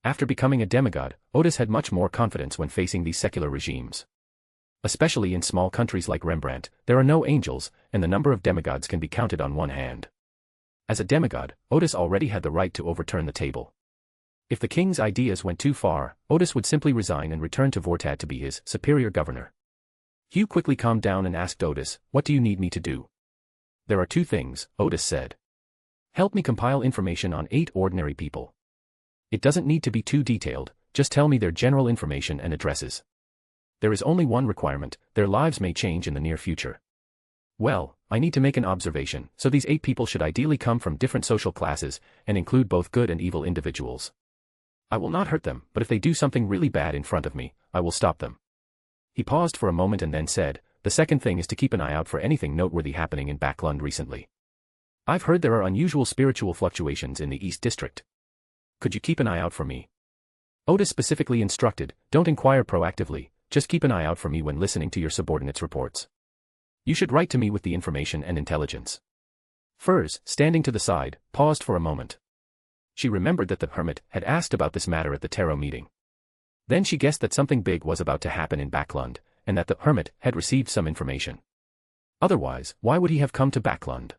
After becoming a demigod, Odis had much more confidence when facing these secular regimes. Especially in small countries like Rembrandt, there are no angels, and the number of demigods can be counted on one hand. As a demigod, Odis already had the right to overturn the table. If the king's ideas went too far, Odis would simply resign and return to Vortat to be his superior governor. Hugh quickly calmed down and asked Odis, what do you need me to do? There are 2 things, Odis said. Help me compile information on 8 ordinary people. It doesn't need to be too detailed, just tell me their general information and addresses. There is only one requirement, their lives may change in the near future. Well, I need to make an observation, so these 8 people should ideally come from different social classes, and include both good and evil individuals. I will not hurt them, but if they do something really bad in front of me, I will stop them. He paused for a moment and then said, the second thing is to keep an eye out for anything noteworthy happening in Backland recently. I've heard there are unusual spiritual fluctuations in the East District. Could you keep an eye out for me? Odis specifically instructed, don't inquire proactively, just keep an eye out for me when listening to your subordinates' reports. You should write to me with the information and intelligence. Furs, standing to the side, paused for a moment. She remembered that the Hermit had asked about this matter at the tarot meeting. Then she guessed that something big was about to happen in Backland, and that the Hermit had received some information. Otherwise, why would he have come to Backland?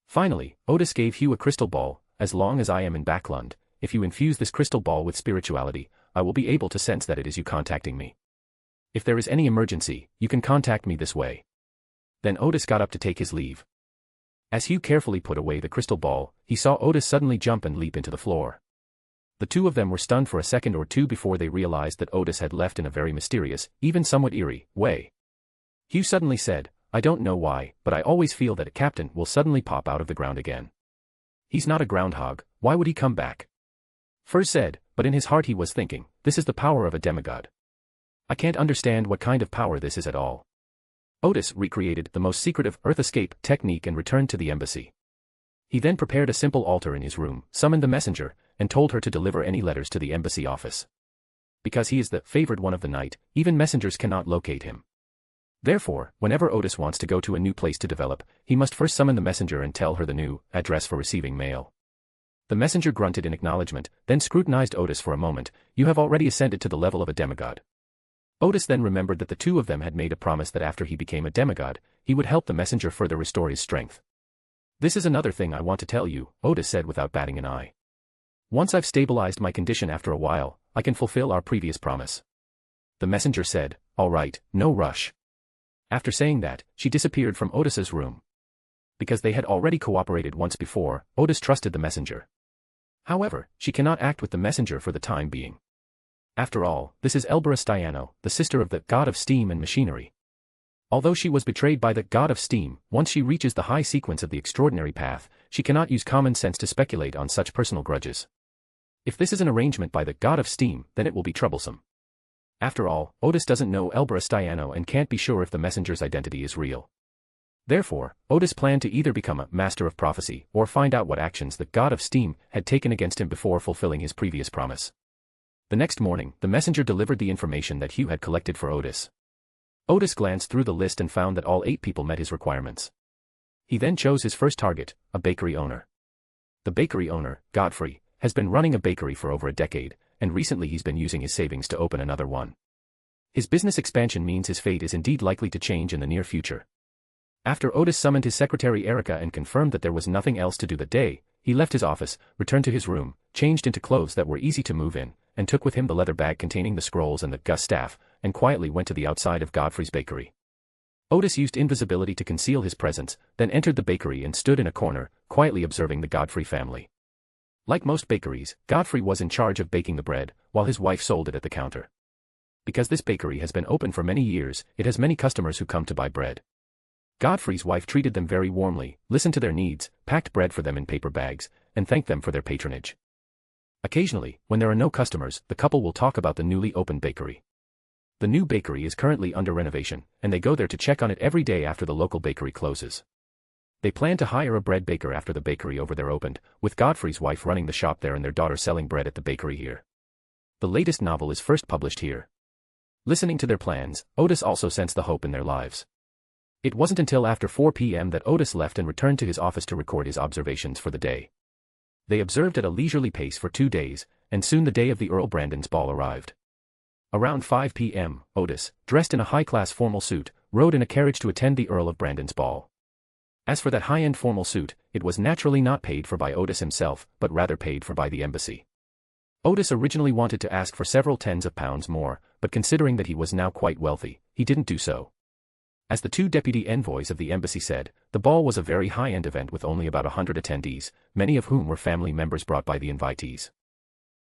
Finally, Odis gave Hugh a crystal ball. As long as I am in Backland, if you infuse this crystal ball with spirituality, I will be able to sense that it is you contacting me. If there is any emergency, you can contact me this way. Then Odis got up to take his leave. As Hugh carefully put away the crystal ball, he saw Odis suddenly jump and leap into the floor. The 2 of them were stunned for a second or 2 before they realized that Odis had left in a very mysterious, even somewhat eerie, way. Hugh suddenly said, I don't know why, but I always feel that a captain will suddenly pop out of the ground again. He's not a groundhog, why would he come back? Furs said, but in his heart he was thinking, this is the power of a demigod. I can't understand what kind of power this is at all. Odis recreated the most secretive Earth escape technique and returned to the embassy. He then prepared a simple altar in his room, summoned the messenger, and told her to deliver any letters to the embassy office. Because he is the favored one of the night, even messengers cannot locate him. Therefore, whenever Odis wants to go to a new place to develop, he must first summon the messenger and tell her the new address for receiving mail. The messenger grunted in acknowledgement, then scrutinized Odis for a moment. You have already ascended to the level of a demigod. Odis then remembered that the two of them had made a promise that after he became a demigod, he would help the messenger further restore his strength. This is another thing I want to tell you, Odis said without batting an eye. Once I've stabilized my condition after a while, I can fulfill our previous promise. The messenger said, all right, no rush. After saying that, she disappeared from Odis's room. Because they had already cooperated once before, Odis trusted the messenger. However, she cannot act with the messenger for the time being. After all, this is Elbera, the sister of the god of steam and machinery. Although she was betrayed by the god of steam, once she reaches the high sequence of the extraordinary path, she cannot use common sense to speculate on such personal grudges. If this is an arrangement by the god of steam, then it will be troublesome. After all, Odis doesn't know Elbera and can't be sure if the messenger's identity is real. Therefore, Odis planned to either become a master of prophecy or find out what actions the god of steam had taken against him before fulfilling his previous promise. The next morning, the messenger delivered the information that Hugh had collected for Odis. Odis glanced through the list and found that all 8 people met his requirements. He then chose his first target, a bakery owner. The bakery owner, Godfrey, has been running a bakery for over a decade, and recently he's been using his savings to open another one. His business expansion means his fate is indeed likely to change in the near future. After Odis summoned his secretary Erica and confirmed that there was nothing else to do that day, he left his office, returned to his room, changed into clothes that were easy to move in, and took with him the leather bag containing the scrolls and the Gus staff, and quietly went to the outside of Godfrey's bakery. Odis used invisibility to conceal his presence, then entered the bakery and stood in a corner, quietly observing the Godfrey family. Like most bakeries, Godfrey was in charge of baking the bread, while his wife sold it at the counter. Because this bakery has been open for many years, it has many customers who come to buy bread. Godfrey's wife treated them very warmly, listened to their needs, packed bread for them in paper bags, and thanked them for their patronage. Occasionally, when there are no customers, the couple will talk about the newly opened bakery. The new bakery is currently under renovation, and they go there to check on it every day after the local bakery closes. They plan to hire a bread baker after the bakery over there opened, with Godfrey's wife running the shop there and their daughter selling bread at the bakery here. The latest novel is first published here. Listening to their plans, Odis also sensed the hope in their lives. It wasn't until after 4 p.m. that Odis left and returned to his office to record his observations for the day. They observed at a leisurely pace for 2 days, and soon the day of the Earl Brandon's ball arrived. Around 5 p.m., Odis, dressed in a high-class formal suit, rode in a carriage to attend the Earl of Brandon's ball. As for that high-end formal suit, it was naturally not paid for by Odis himself, but rather paid for by the embassy. Odis originally wanted to ask for several tens of pounds more, but considering that he was now quite wealthy, he didn't do so. As the 2 deputy envoys of the embassy said, the ball was a very high-end event with only about 100 attendees, many of whom were family members brought by the invitees.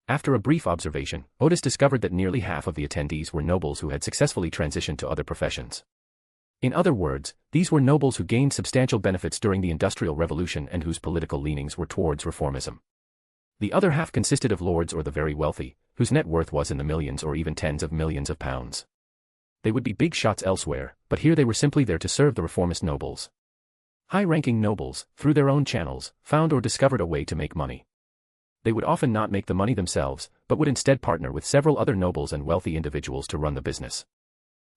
After a brief observation, Odis discovered that nearly half of the attendees were nobles who had successfully transitioned to other professions. In other words, these were nobles who gained substantial benefits during the Industrial Revolution and whose political leanings were towards reformism. The other half consisted of lords or the very wealthy, whose net worth was in the millions or even tens of millions of pounds. They would be big shots elsewhere, but here they were simply there to serve the reformist nobles. High-ranking nobles, through their own channels, found or discovered a way to make money. They would often not make the money themselves, but would instead partner with several other nobles and wealthy individuals to run the business.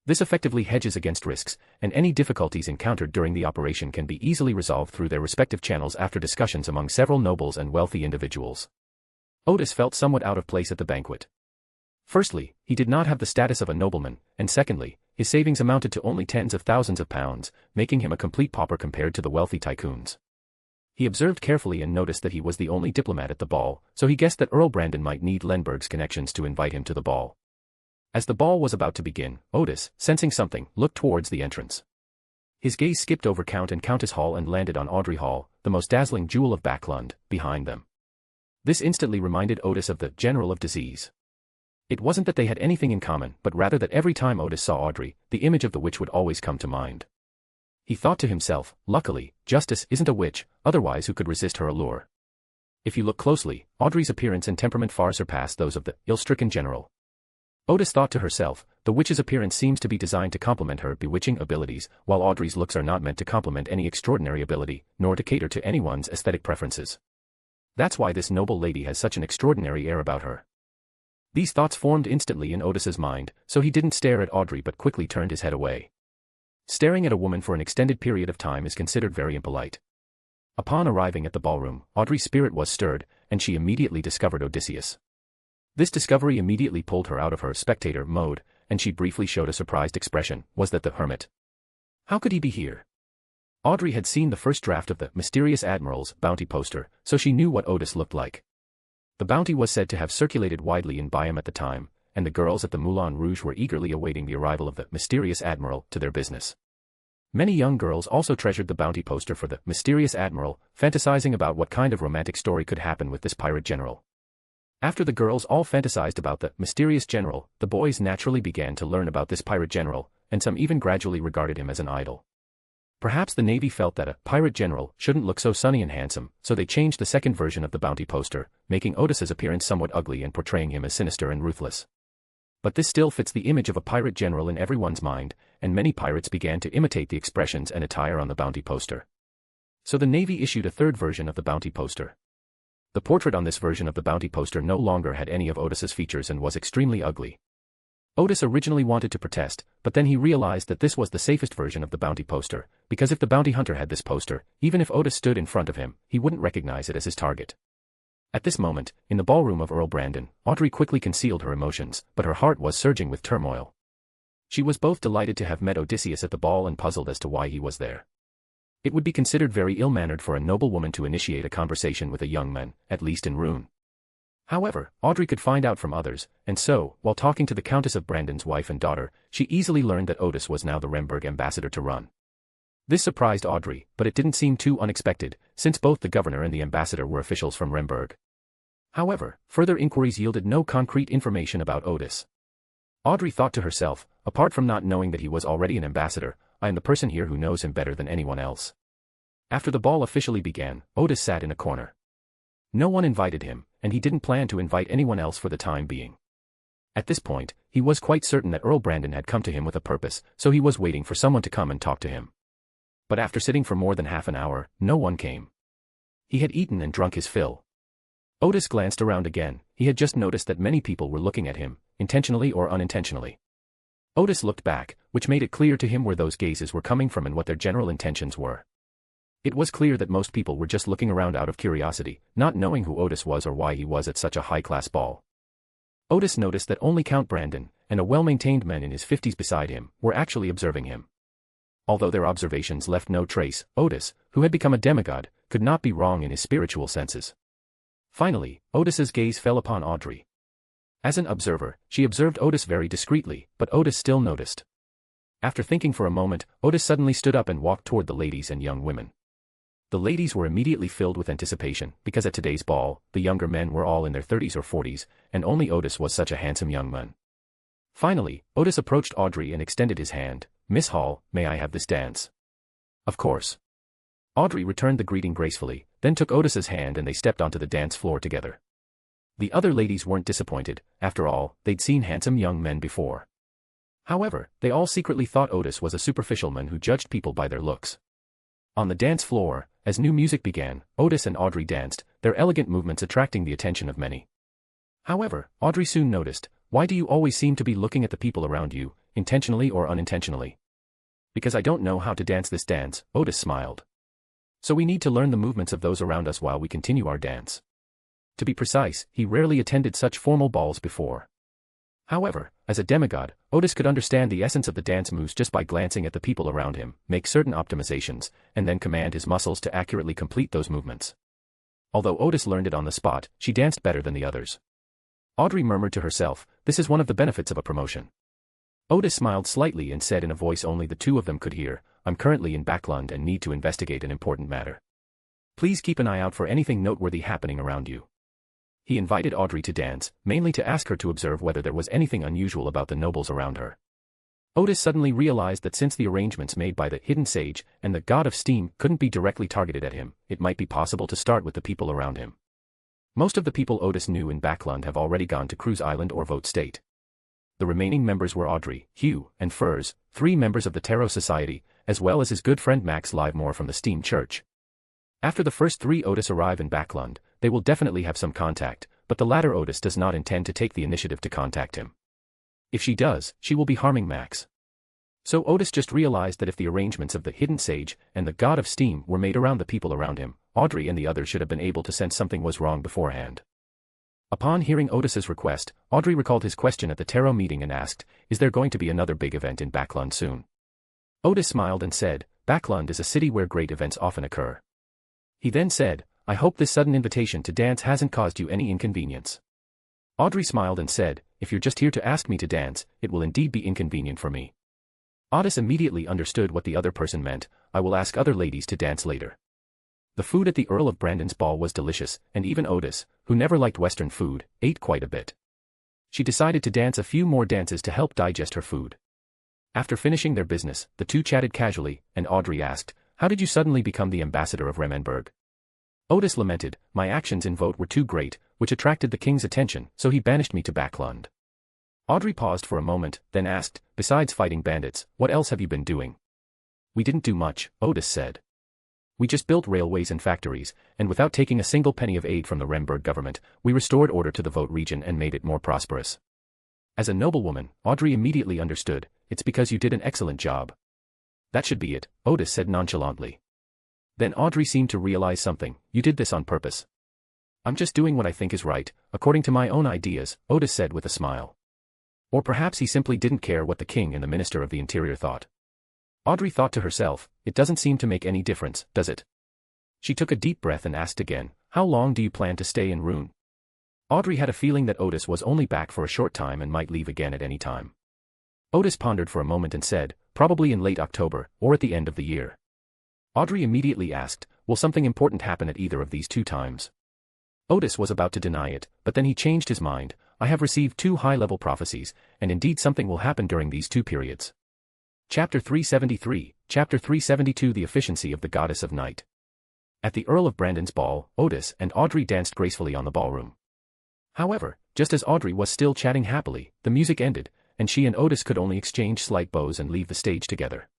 This effectively hedges against risks, and any difficulties encountered during the operation can be easily resolved through their respective channels after discussions among several nobles and wealthy individuals. Odis felt somewhat out of place at the banquet. Firstly, he did not have the status of a nobleman, and secondly, his savings amounted to only tens of thousands of pounds, making him a complete pauper compared to the wealthy tycoons. He observed carefully and noticed that he was the only diplomat at the ball, so he guessed that Earl Brandon might need Lenberg's connections to invite him to the ball. As the ball was about to begin, Odis, sensing something, looked towards the entrance. His gaze skipped over Count and Countess Hall and landed on Audrey Hall, the most dazzling jewel of Backland, behind them. This instantly reminded Odis of the General of Disease. It wasn't that they had anything in common, but rather that every time Odis saw Audrey, the image of the witch would always come to mind. He thought to himself, luckily, Justice isn't a witch, otherwise who could resist her allure? If you look closely, Audrey's appearance and temperament far surpass those of the ill-stricken general. Odis thought to herself, the witch's appearance seems to be designed to complement her bewitching abilities, while Audrey's looks are not meant to complement any extraordinary ability, nor to cater to anyone's aesthetic preferences. That's why this noble lady has such an extraordinary air about her. These thoughts formed instantly in Odis's mind, so he didn't stare at Audrey but quickly turned his head away. Staring at a woman for an extended period of time is considered very impolite. Upon arriving at the ballroom, Audrey's spirit was stirred, and she immediately discovered Odysseus. This discovery immediately pulled her out of her spectator mode, and she briefly showed a surprised expression. Was that the Hermit? How could he be here? Audrey had seen the first draft of the Mysterious Admiral's bounty poster, so she knew what Odis looked like. The bounty was said to have circulated widely in Byam at the time, and the girls at the Moulin Rouge were eagerly awaiting the arrival of the Mysterious Admiral to their business. Many young girls also treasured the bounty poster for the Mysterious Admiral, fantasizing about what kind of romantic story could happen with this pirate general. After the girls all fantasized about the mysterious general, the boys naturally began to learn about this pirate general, and some even gradually regarded him as an idol. Perhaps the Navy felt that a pirate general shouldn't look so sunny and handsome, so they changed the second version of the bounty poster, making Odis's appearance somewhat ugly and portraying him as sinister and ruthless. But this still fits the image of a pirate general in everyone's mind, and many pirates began to imitate the expressions and attire on the bounty poster. So the Navy issued a third version of the bounty poster. The portrait on this version of the bounty poster no longer had any of Odis's features and was extremely ugly. Odis originally wanted to protest, but then he realized that this was the safest version of the bounty poster, because if the bounty hunter had this poster, even if Odis stood in front of him, he wouldn't recognize it as his target. At this moment, in the ballroom of Earl Brandon, Audrey quickly concealed her emotions, but her heart was surging with turmoil. She was both delighted to have met Odysseus at the ball and puzzled as to why he was there. It would be considered very ill-mannered for a noble woman to initiate a conversation with a young man, at least in Rune. However, Audrey could find out from others, and so, while talking to the Countess of Brandon's wife and daughter, she easily learned that Odis was now the Remberg ambassador to Run. This surprised Audrey, but it didn't seem too unexpected, since both the governor and the ambassador were officials from Remberg. However, further inquiries yielded no concrete information about Odis. Audrey thought to herself, apart from not knowing that he was already an ambassador, I am the person here who knows him better than anyone else. After the ball officially began, Odis sat in a corner. No one invited him, and he didn't plan to invite anyone else for the time being. At this point, he was quite certain that Earl Brandon had come to him with a purpose, so he was waiting for someone to come and talk to him. But after sitting for more than half an hour, no one came. He had eaten and drunk his fill. Odis glanced around again. He had just noticed that many people were looking at him, intentionally or unintentionally. Odis looked back, which made it clear to him where those gazes were coming from and what their general intentions were. It was clear that most people were just looking around out of curiosity, not knowing who Odis was or why he was at such a high-class ball. Odis noticed that only Count Brandon, and a well-maintained man in his 50s beside him, were actually observing him. Although their observations left no trace, Odis, who had become a demigod, could not be wrong in his spiritual senses. Finally, Odis's gaze fell upon Audrey. As an observer, she observed Odis very discreetly, but Odis still noticed. After thinking for a moment, Odis suddenly stood up and walked toward the ladies and young women. The ladies were immediately filled with anticipation, because at today's ball, the younger men were all in their 30s or 40s, and only Odis was such a handsome young man. Finally, Odis approached Audrey and extended his hand. Miss Hall, may I have this dance? Of course. Audrey returned the greeting gracefully, then took Odis's hand and they stepped onto the dance floor together. The other ladies weren't disappointed. After all, they'd seen handsome young men before. However, they all secretly thought Odis was a superficial man who judged people by their looks. On the dance floor, as new music began, Odis and Audrey danced, their elegant movements attracting the attention of many. However, Audrey soon noticed, why do you always seem to be looking at the people around you, intentionally or unintentionally? Because I don't know how to dance this dance, Odis smiled. So we need to learn the movements of those around us while we continue our dance. To be precise, he rarely attended such formal balls before. However, as a demigod, Odis could understand the essence of the dance moves just by glancing at the people around him, make certain optimizations, and then command his muscles to accurately complete those movements. Although Odis learned it on the spot, she danced better than the others. Audrey murmured to herself, this is one of the benefits of a promotion. Odis smiled slightly and said in a voice only the two of them could hear, I'm currently in Backland and need to investigate an important matter. Please keep an eye out for anything noteworthy happening around you. He invited Audrey to dance, mainly to ask her to observe whether there was anything unusual about the nobles around her. Odis suddenly realized that since the arrangements made by the hidden sage and the god of steam couldn't be directly targeted at him, it might be possible to start with the people around him. Most of the people Odis knew in Backland have already gone to Cruise Island or Vote State. The remaining members were Audrey, Hugh, and Furs, 3 members of the Tarot Society, as well as his good friend Max Livemore from the Steam Church. After the first 3 Odis arrive in Backland, they will definitely have some contact, but the latter Odis does not intend to take the initiative to contact him. If she does, she will be harming Max. So Odis just realized that if the arrangements of the Hidden Sage and the God of Steam were made around the people around him, Audrey and the others should have been able to sense something was wrong beforehand. Upon hearing Odis's request, Audrey recalled his question at the tarot meeting and asked, "Is there going to be another big event in Backland soon?" Odis smiled and said, "Backland is a city where great events often occur." He then said, "I hope this sudden invitation to dance hasn't caused you any inconvenience." Audrey smiled and said, "If you're just here to ask me to dance, it will indeed be inconvenient for me." Odis immediately understood what the other person meant. "I will ask other ladies to dance later." The food at the Earl of Brandon's ball was delicious, and even Odis, who never liked Western food, ate quite a bit. She decided to dance a few more dances to help digest her food. After finishing their business, the two chatted casually, and Audrey asked, "How did you suddenly become the ambassador of Remenberg?" Odis lamented, "My actions in Vote were too great, which attracted the king's attention, so he banished me to Backland." Audrey paused for a moment, then asked, "Besides fighting bandits, what else have you been doing?" "We didn't do much," Odis said. "We just built railways and factories, and without taking a single penny of aid from the Remberg government, we restored order to the Vote region and made it more prosperous." As a noblewoman, Audrey immediately understood, "It's because you did an excellent job." "That should be it," Odis said nonchalantly. Then Audrey seemed to realize something. "You did this on purpose." "I'm just doing what I think is right, according to my own ideas," Odis said with a smile. Or perhaps he simply didn't care what the king and the Minister of the Interior thought. Audrey thought to herself, "It doesn't seem to make any difference, does it?" She took a deep breath and asked again, "How long do you plan to stay in Rune?" Audrey had a feeling that Odis was only back for a short time and might leave again at any time. Odis pondered for a moment and said, "Probably in late October, or at the end of the year." Audrey immediately asked, "Will something important happen at either of these 2 times?" Odis was about to deny it, but then he changed his mind. "I have received 2 high-level prophecies, and indeed something will happen during these 2 periods. Chapter 373, Chapter 372 The Efficiency of the Goddess of Night. At the Earl of Brandon's ball, Odis and Audrey danced gracefully on the ballroom. However, just as Audrey was still chatting happily, the music ended, and she and Odis could only exchange slight bows and leave the stage together.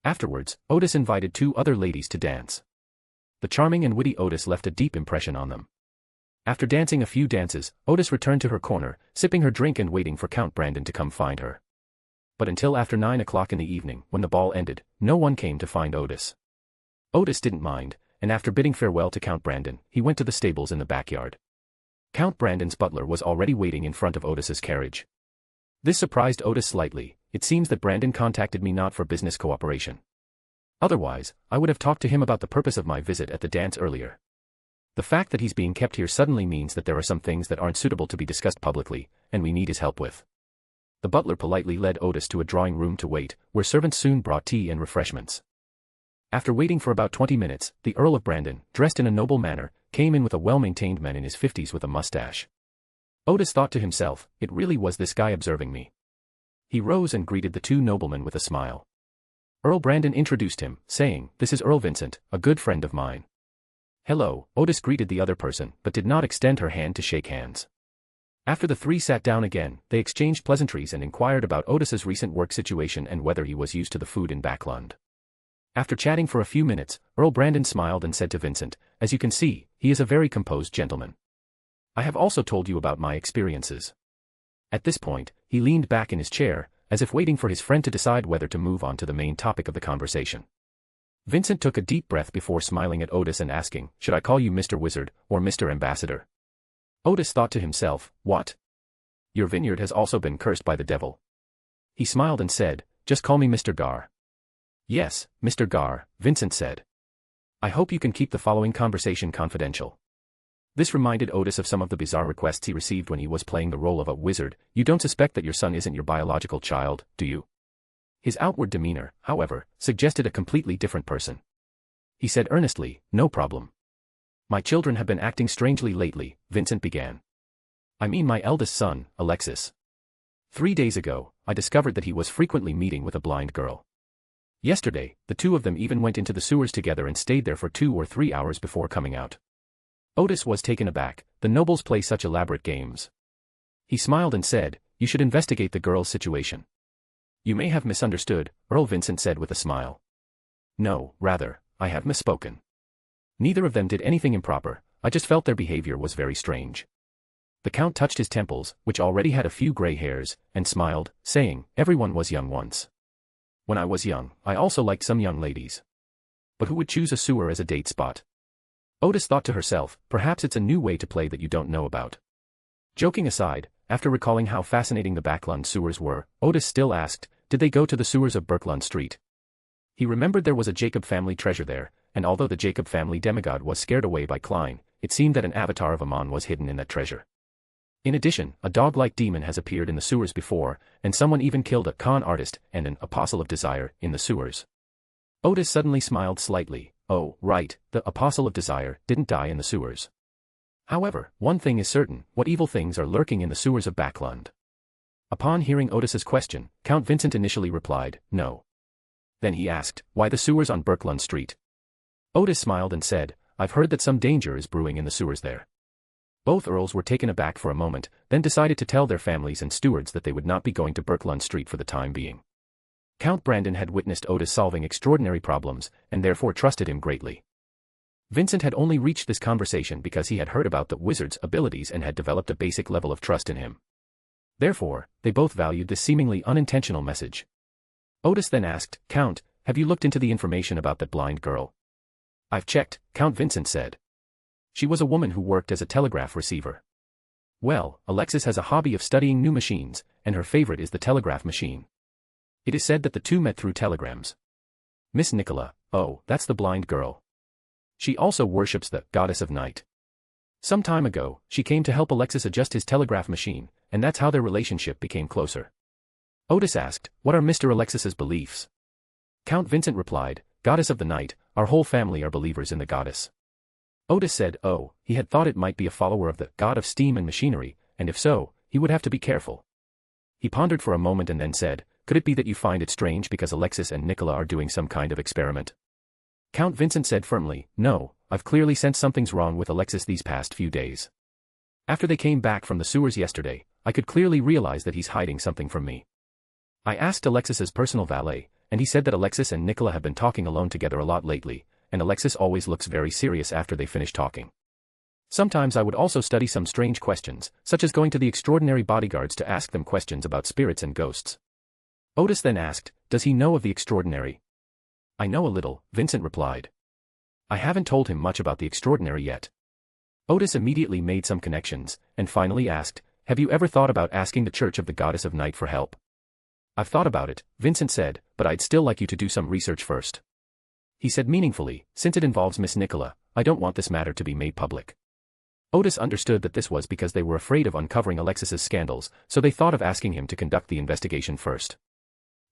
Afterwards, Odis invited 2 other ladies to dance. The charming and witty Odis left a deep impression on them. After dancing a few dances, Odis returned to her corner, sipping her drink and waiting for Count Brandon to come find her. But until after 9 o'clock in the evening, when the ball ended, no one came to find Odis. Odis didn't mind, and after bidding farewell to Count Brandon, he went to the stables in the backyard. Count Brandon's butler was already waiting in front of Odis's carriage. This surprised Odis slightly. "It seems that Brandon contacted me not for business cooperation. Otherwise, I would have talked to him about the purpose of my visit at the dance earlier. The fact that he's being kept here suddenly means that there are some things that aren't suitable to be discussed publicly, and we need his help with." The butler politely led Odis to a drawing room to wait, where servants soon brought tea and refreshments. After waiting for about 20 minutes, the Earl of Brandon, dressed in a noble manner, came in with a well-maintained man in his 50s with a mustache. Odis thought to himself, "It really was this guy observing me." He rose and greeted the 2 noblemen with a smile. Earl Brandon introduced him, saying, "This is Earl Vincent, a good friend of mine." "Hello," Odis greeted the other person, but did not extend her hand to shake hands. After the 3 sat down again, they exchanged pleasantries and inquired about Odis's recent work situation and whether he was used to the food in Backland. After chatting for a few minutes, Earl Brandon smiled and said to Vincent, "As you can see, he is a very composed gentleman. I have also told you about my experiences." At this point, he leaned back in his chair, as if waiting for his friend to decide whether to move on to the main topic of the conversation. Vincent took a deep breath before smiling at Odis and asking, "Should I call you Mr. Wizard, or Mr. Ambassador?" Odis thought to himself, "What? Your vineyard has also been cursed by the devil." He smiled and said, "Just call me Mr. Gar." "Yes, Mr. Gar," Vincent said. "I hope you can keep the following conversation confidential." This reminded Odis of some of the bizarre requests he received when he was playing the role of a wizard. "You don't suspect that your son isn't your biological child, do you?" His outward demeanor, however, suggested a completely different person. He said earnestly, "No problem. My children have been acting strangely lately," Vincent began. "I mean my eldest son, Alexis. 3 days ago, I discovered that he was frequently meeting with a blind girl. Yesterday, the 2 of them even went into the sewers together and stayed there for 2 or 3 hours before coming out. Odis was taken aback. The nobles play such elaborate games. He smiled and said, you should investigate the girl's situation. You may have misunderstood, Earl Vincent said with a smile. No, rather, I have misspoken. Neither of them did anything improper, I just felt their behavior was very strange. The Count touched his temples, which already had a few gray hairs, and smiled, saying, everyone was young once. When I was young, I also liked some young ladies. But who would choose a sewer as a date spot? Odis thought to herself, perhaps it's a new way to play that you don't know about. Joking aside, after recalling how fascinating the Backland sewers were, Odis still asked, did they go to the sewers of Backland Street? He remembered there was a Jacob family treasure there, and although the Jacob family demigod was scared away by Klein, it seemed that an avatar of Amon was hidden in that treasure. In addition, a dog-like demon has appeared in the sewers before, and someone even killed a con artist and an apostle of desire in the sewers. Odis suddenly smiled slightly. Oh, right, the apostle of desire didn't die in the sewers. However, one thing is certain, what evil things are lurking in the sewers of Backland? Upon hearing Odis's question, Count Vincent initially replied, no. Then he asked, why the sewers on Backland Street? Odis smiled and said, I've heard that some danger is brewing in the sewers there. Both earls were taken aback for a moment, then decided to tell their families and stewards that they would not be going to Backland Street for the time being. Count Brandon had witnessed Odis solving extraordinary problems, and therefore trusted him greatly. Vincent had only reached this conversation because he had heard about the wizard's abilities and had developed a basic level of trust in him. Therefore, they both valued this seemingly unintentional message. Odis then asked, Count, have you looked into the information about that blind girl? I've checked, Count Vincent said. She was a woman who worked as a telegraph receiver. Well, Alexis has a hobby of studying new machines, and her favorite is the telegraph machine. It is said that the two met through telegrams. Miss Nicola, oh, that's the blind girl. She also worships the goddess of night. Some time ago, she came to help Alexis adjust his telegraph machine, and that's how their relationship became closer. Odis asked, what are Mr. Alexis's beliefs? Count Vincent replied, goddess of the night, our whole family are believers in the goddess. Odis said, oh, he had thought it might be a follower of the god of steam and machinery, and if so, he would have to be careful. He pondered for a moment and then said, could it be that you find it strange because Alexis and Nicola are doing some kind of experiment? Count Vincent said firmly, no, I've clearly sensed something's wrong with Alexis these past few days. After they came back from the sewers yesterday, I could clearly realize that he's hiding something from me. I asked Alexis's personal valet, and he said that Alexis and Nicola have been talking alone together a lot lately, and Alexis always looks very serious after they finish talking. Sometimes I would also study some strange questions, such as going to the extraordinary bodyguards to ask them questions about spirits and ghosts. Odis then asked, does he know of the extraordinary? I know a little, Vincent replied. I haven't told him much about the extraordinary yet. Odis immediately made some connections, and finally asked, have you ever thought about asking the Church of the Goddess of Night for help? I've thought about it, Vincent said, but I'd still like you to do some research first. He said meaningfully, since it involves Miss Nicola, I don't want this matter to be made public. Odis understood that this was because they were afraid of uncovering Alexis's scandals, so they thought of asking him to conduct the investigation first.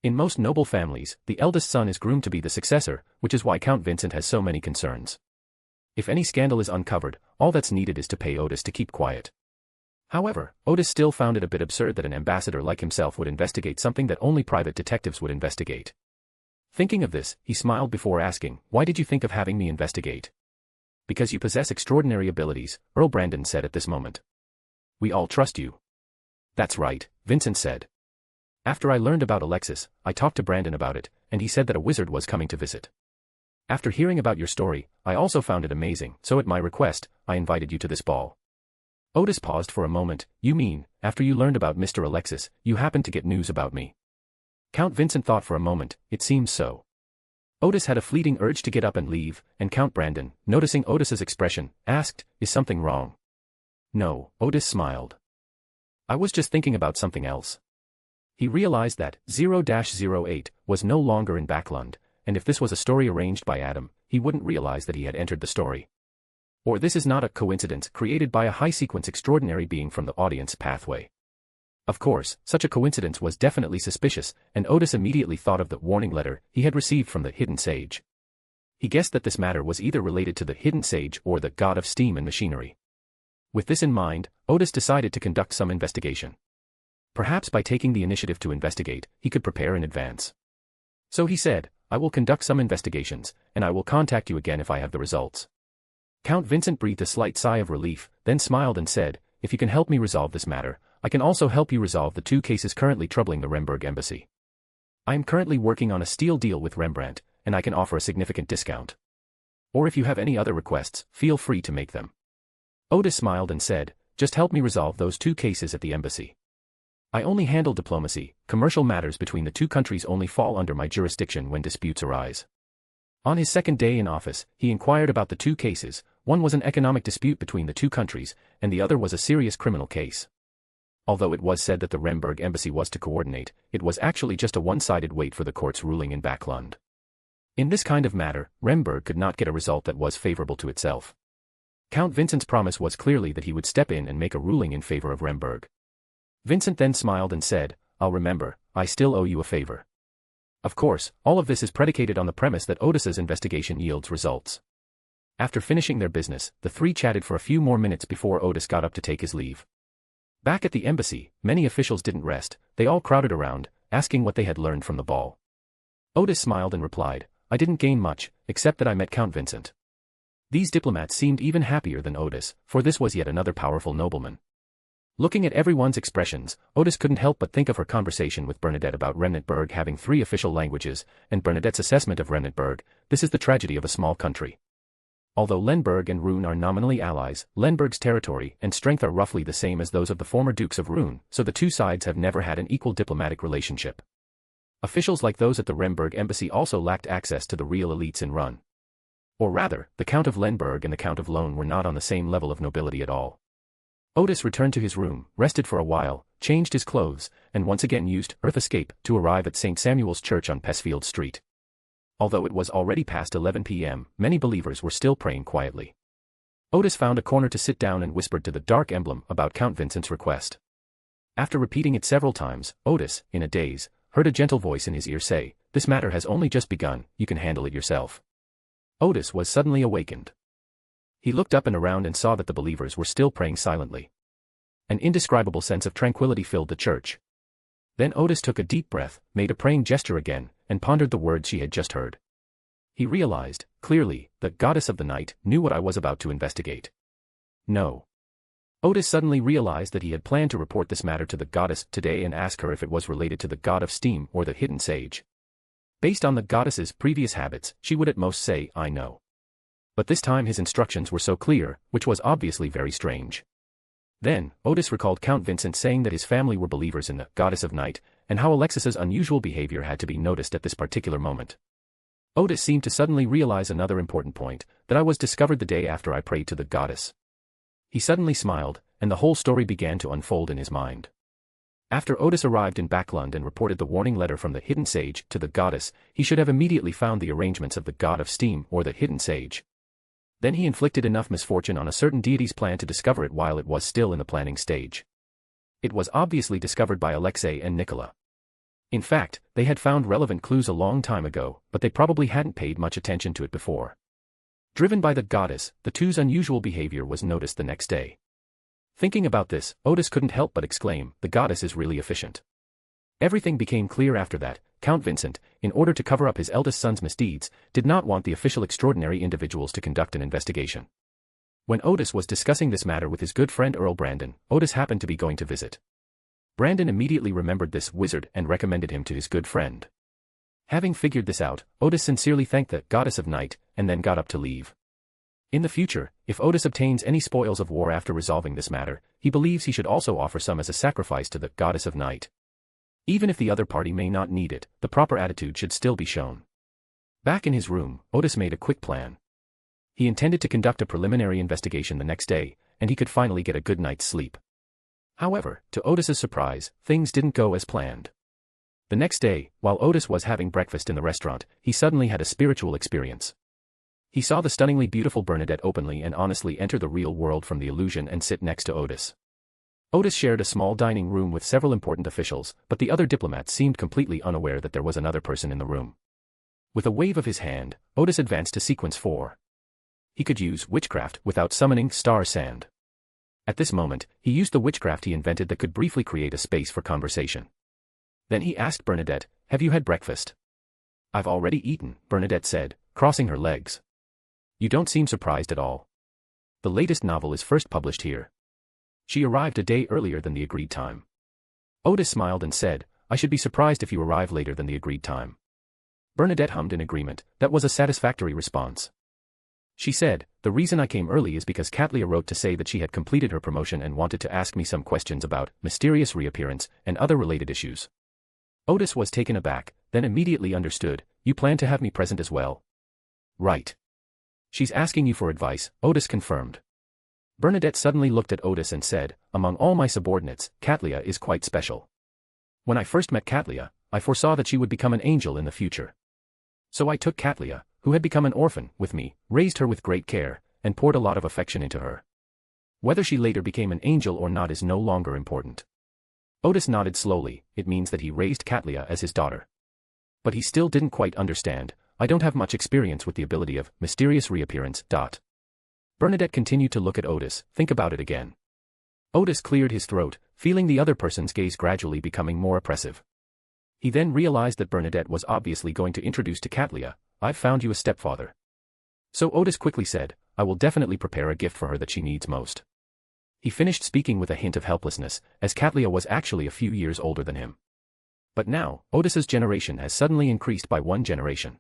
In most noble families, the eldest son is groomed to be the successor, which is why Count Vincent has so many concerns. If any scandal is uncovered, all that's needed is to pay Odis to keep quiet. However, Odis still found it a bit absurd that an ambassador like himself would investigate something that only private detectives would investigate. Thinking of this, he smiled before asking, why did you think of having me investigate? Because you possess extraordinary abilities, Earl Brandon said at this moment. We all trust you. That's right, Vincent said. After I learned about Alexis, I talked to Brandon about it, and he said that a wizard was coming to visit. After hearing about your story, I also found it amazing, so at my request, I invited you to this ball. Odis paused for a moment. You mean, after you learned about Mr. Alexis, you happened to get news about me? Count Vincent thought for a moment, it seems so. Odis had a fleeting urge to get up and leave, and Count Brandon, noticing Odis's expression, asked, is something wrong? No, Odis smiled. I was just thinking about something else. He realized that 0-08 was no longer in Backland, and if this was a story arranged by Adam, he wouldn't realize that he had entered the story. Or this is not a coincidence created by a high-sequence extraordinary being from the audience pathway. Of course, such a coincidence was definitely suspicious, and Odis immediately thought of the warning letter he had received from the Hidden Sage. He guessed that this matter was either related to the Hidden Sage or the god of steam and machinery. With this in mind, Odis decided to conduct some investigation. Perhaps by taking the initiative to investigate, he could prepare in advance. So he said, I will conduct some investigations, and I will contact you again if I have the results. Count Vincent breathed a slight sigh of relief, then smiled and said, "If you can help me resolve this matter, I can also help you resolve the 2 cases currently troubling the Remberg embassy. I am currently working on a steel deal with Rembrandt, and I can offer a significant discount. Or if you have any other requests, feel free to make them." Odis smiled and said, "Just help me resolve those 2 cases at the embassy. I only handle diplomacy, commercial matters between the 2 countries only fall under my jurisdiction when disputes arise." On his second day in office, he inquired about the 2 cases. One was an economic dispute between the 2 countries, and the other was a serious criminal case. Although it was said that the Remberg embassy was to coordinate, it was actually just a one-sided wait for the court's ruling in Backland. In this kind of matter, Remberg could not get a result that was favorable to itself. Count Vincent's promise was clearly that he would step in and make a ruling in favor of Remberg. Vincent then smiled and said, "I'll remember, I still owe you a favor." Of course, all of this is predicated on the premise that Odis's investigation yields results. After finishing their business, the 3 chatted for a few more minutes before Odis got up to take his leave. Back at the embassy, many officials didn't rest, they all crowded around, asking what they had learned from the ball. Odis smiled and replied, "I didn't gain much, except that I met Count Vincent." These diplomats seemed even happier than Odis, for this was yet another powerful nobleman. Looking at everyone's expressions, Odis couldn't help but think of her conversation with Bernadette about Remnantberg having 3 official languages, and Bernadette's assessment of Remnantberg. This is the tragedy of a small country. Although Lemberg and Rune are nominally allies, Lemberg's territory and strength are roughly the same as those of the former dukes of Rune, so the 2 sides have never had an equal diplomatic relationship. Officials like those at the Remberg embassy also lacked access to the real elites in Run. Or rather, the Count of Lemberg and the Count of Lone were not on the same level of nobility at all. Odis returned to his room, rested for a while, changed his clothes, and once again used Earth Escape to arrive at St. Samuel's Church on Pesfield Street. Although it was already past 11 p.m., many believers were still praying quietly. Odis found a corner to sit down and whispered to the dark emblem about Count Vincent's request. After repeating it several times, Odis, in a daze, heard a gentle voice in his ear say, "This matter has only just begun, you can handle it yourself." Odis was suddenly awakened. He looked up and around and saw that the believers were still praying silently. An indescribable sense of tranquility filled the church. Then Odis took a deep breath, made a praying gesture again, and pondered the words she had just heard. He realized, clearly, the goddess of the night knew what I was about to investigate. No. Odis suddenly realized that he had planned to report this matter to the goddess today and ask her if it was related to the god of steam or the hidden sage. Based on the goddess's previous habits, she would at most say, "I know." But this time his instructions were so clear, which was obviously very strange. Then, Odis recalled Count Vincent saying that his family were believers in the goddess of night, and how Alexis's unusual behavior had to be noticed at this particular moment. Odis seemed to suddenly realize another important point, that I was discovered the day after I prayed to the goddess. He suddenly smiled, and the whole story began to unfold in his mind. After Odis arrived in Backland and reported the warning letter from the hidden sage to the goddess, he should have immediately found the arrangements of the god of steam or the hidden sage. Then he inflicted enough misfortune on a certain deity's plan to discover it while it was still in the planning stage. It was obviously discovered by Alexei and Nicola. In fact, they had found relevant clues a long time ago, but they probably hadn't paid much attention to it before. Driven by the goddess, the two's unusual behavior was noticed the next day. Thinking about this, Odis couldn't help but exclaim, "The goddess is really efficient." Everything became clear after that. Count Vincent, in order to cover up his eldest son's misdeeds, did not want the official extraordinary individuals to conduct an investigation. When Odis was discussing this matter with his good friend Earl Brandon, Odis happened to be going to visit. Brandon immediately remembered this wizard and recommended him to his good friend. Having figured this out, Odis sincerely thanked the goddess of night, and then got up to leave. In the future, if Odis obtains any spoils of war after resolving this matter, he believes he should also offer some as a sacrifice to the goddess of night. Even if the other party may not need it, the proper attitude should still be shown. Back in his room, Odis made a quick plan. He intended to conduct a preliminary investigation the next day, and he could finally get a good night's sleep. However, to Odis's surprise, things didn't go as planned. The next day, while Odis was having breakfast in the restaurant, he suddenly had a spiritual experience. He saw the stunningly beautiful Bernadette openly and honestly enter the real world from the illusion and sit next to Odis. Odis shared a small dining room with several important officials, but the other diplomats seemed completely unaware that there was another person in the room. With a wave of his hand, Odis advanced to sequence 4. He could use witchcraft without summoning star sand. At this moment, he used the witchcraft he invented that could briefly create a space for conversation. Then he asked Bernadette, "Have you had breakfast?" "I've already eaten," Bernadette said, crossing her legs. "You don't seem surprised at all." the latest novel is first published here. She arrived a day earlier than the agreed time. Odis smiled and said, I should be surprised if you arrive later than the agreed time. Bernadette hummed in agreement. That was a satisfactory response. She said, the reason I came early is because Catlia wrote to say that she had completed her promotion and wanted to ask me some questions about mysterious reappearance and other related issues. Odis was taken aback, then immediately understood, you plan to have me present as well? Right. She's asking you for advice, Odis confirmed. Bernadette suddenly looked at Odis and said, among all my subordinates, Catlia is quite special. When I first met Catlia, I foresaw that she would become an angel in the future. So I took Catlia, who had become an orphan, with me, raised her with great care, and poured a lot of affection into her. Whether she later became an angel or not is no longer important. Odis nodded slowly, it means that he raised Catlia as his daughter. But he still didn't quite understand, I don't have much experience with the ability of mysterious reappearance. Bernadette continued to look at Odis, think about it again. Odis cleared his throat, feeling the other person's gaze gradually becoming more oppressive. He then realized that Bernadette was obviously going to introduce to Catlia, I've found you a stepfather. So Odis quickly said, I will definitely prepare a gift for her that she needs most. He finished speaking with a hint of helplessness, as Catlia was actually a few years older than him. But now, Odis's generation has suddenly increased by 1 generation.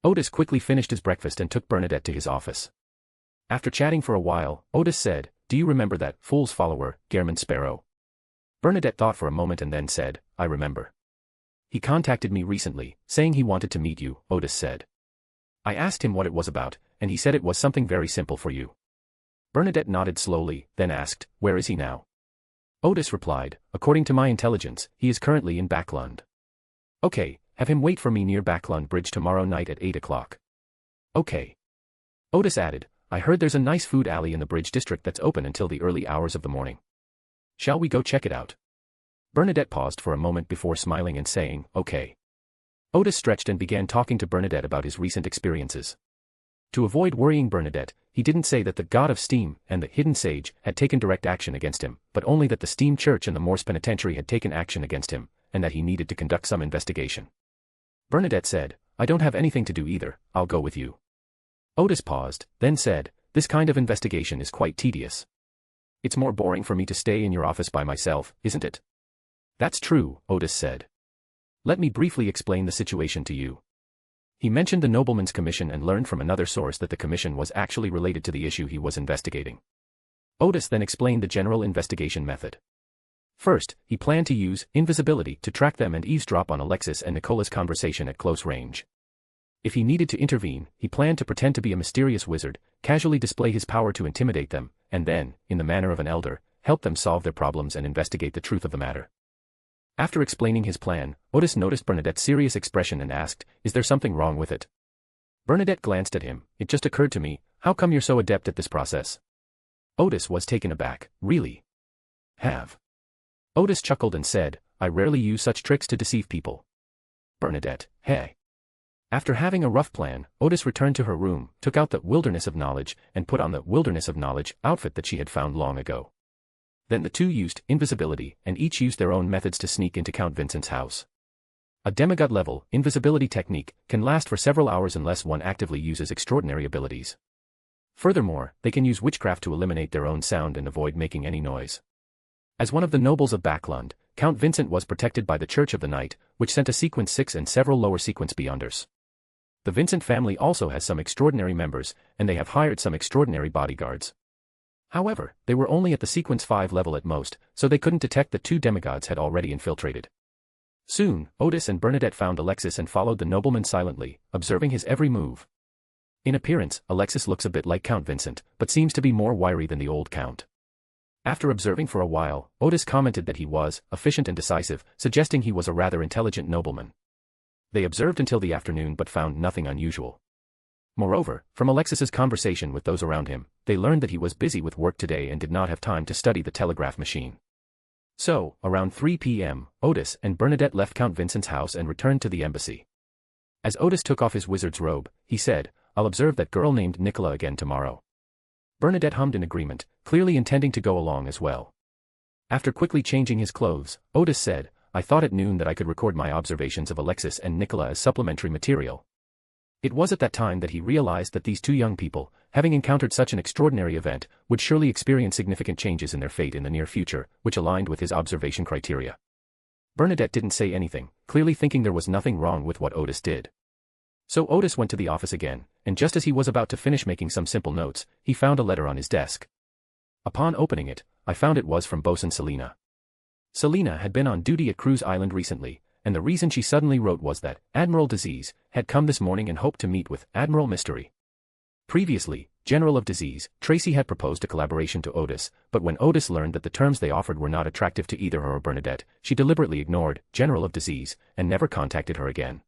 Odis quickly finished his breakfast and took Bernadette to his office. After chatting for a while, Odis said, do you remember that fool's follower, Gehrman Sparrow? Bernadette thought for a moment and then said, I remember. He contacted me recently, saying he wanted to meet you, Odis said. I asked him what it was about, and he said it was something very simple for you. Bernadette nodded slowly, then asked, where is he now? Odis replied, according to my intelligence, he is currently in Backland. Okay, have him wait for me near Backland Bridge tomorrow night at 8 o'clock. Okay. Odis added, I heard there's a nice food alley in the Bridge district that's open until the early hours of the morning. Shall we go check it out? Bernadette paused for a moment before smiling and saying, okay. Odis stretched and began talking to Bernadette about his recent experiences. To avoid worrying Bernadette, he didn't say that the god of steam and the hidden sage had taken direct action against him, but only that the steam church and the Moor's penitentiary had taken action against him, and that he needed to conduct some investigation. Bernadette said, I don't have anything to do either, I'll go with you. Odis paused, then said, this kind of investigation is quite tedious. It's more boring for me to stay in your office by myself, isn't it? That's true, Odis said. Let me briefly explain the situation to you. He mentioned the nobleman's commission and learned from another source that the commission was actually related to the issue he was investigating. Odis then explained the general investigation method. First, he planned to use invisibility to track them and eavesdrop on Alexis and Nicola's conversation at close range. If he needed to intervene, he planned to pretend to be a mysterious wizard, casually display his power to intimidate them, and then, in the manner of an elder, help them solve their problems and investigate the truth of the matter. After explaining his plan, Odis noticed Bernadette's serious expression and asked, is there something wrong with it? Bernadette glanced at him, it just occurred to me, how come you're so adept at this process? Odis was taken aback, really? Have. Odis chuckled and said, I rarely use such tricks to deceive people. Bernadette, hey. After having a rough plan, Odis returned to her room, took out the Wilderness of Knowledge, and put on the Wilderness of Knowledge outfit that she had found long ago. Then the two used invisibility, and each used their own methods to sneak into Count Vincent's house. A demigod-level invisibility technique can last for several hours unless one actively uses extraordinary abilities. Furthermore, they can use witchcraft to eliminate their own sound and avoid making any noise. As one of the nobles of Backland, Count Vincent was protected by the Church of the Night, which sent a Sequence 6 and several lower Sequence Beyonders. The Vincent family also has some extraordinary members, and they have hired some extraordinary bodyguards. However, they were only at the Sequence 5 level at most, so they couldn't detect that two demigods had already infiltrated. Soon, Odis and Bernadette found Alexis and followed the nobleman silently, observing his every move. In appearance, Alexis looks a bit like Count Vincent, but seems to be more wiry than the old Count. After observing for a while, Odis commented that he was efficient and decisive, suggesting he was a rather intelligent nobleman. They observed until the afternoon but found nothing unusual. Moreover, from Alexis's conversation with those around him, they learned that he was busy with work today and did not have time to study the telegraph machine. So, around 3 p.m., Odis and Bernadette left Count Vincent's house and returned to the embassy. As Odis took off his wizard's robe, he said, I'll observe that girl named Nicola again tomorrow. Bernadette hummed in agreement, clearly intending to go along as well. After quickly changing his clothes, Odis said, I thought at noon that I could record my observations of Alexis and Nicola as supplementary material. It was at that time that he realized that these two young people, having encountered such an extraordinary event, would surely experience significant changes in their fate in the near future, which aligned with his observation criteria. Bernadette didn't say anything, clearly thinking there was nothing wrong with what Odis did. So Odis went to the office again, and just as he was about to finish making some simple notes, he found a letter on his desk. Upon opening it, I found it was from Bosun Selina. Selina had been on duty at Cruise Island recently, and the reason she suddenly wrote was that Admiral Disease had come this morning and hoped to meet with Admiral Mystery. Previously, General of Disease, Tracy had proposed a collaboration to Odis, but when Odis learned that the terms they offered were not attractive to either her or Bernadette, she deliberately ignored General of Disease and never contacted her again.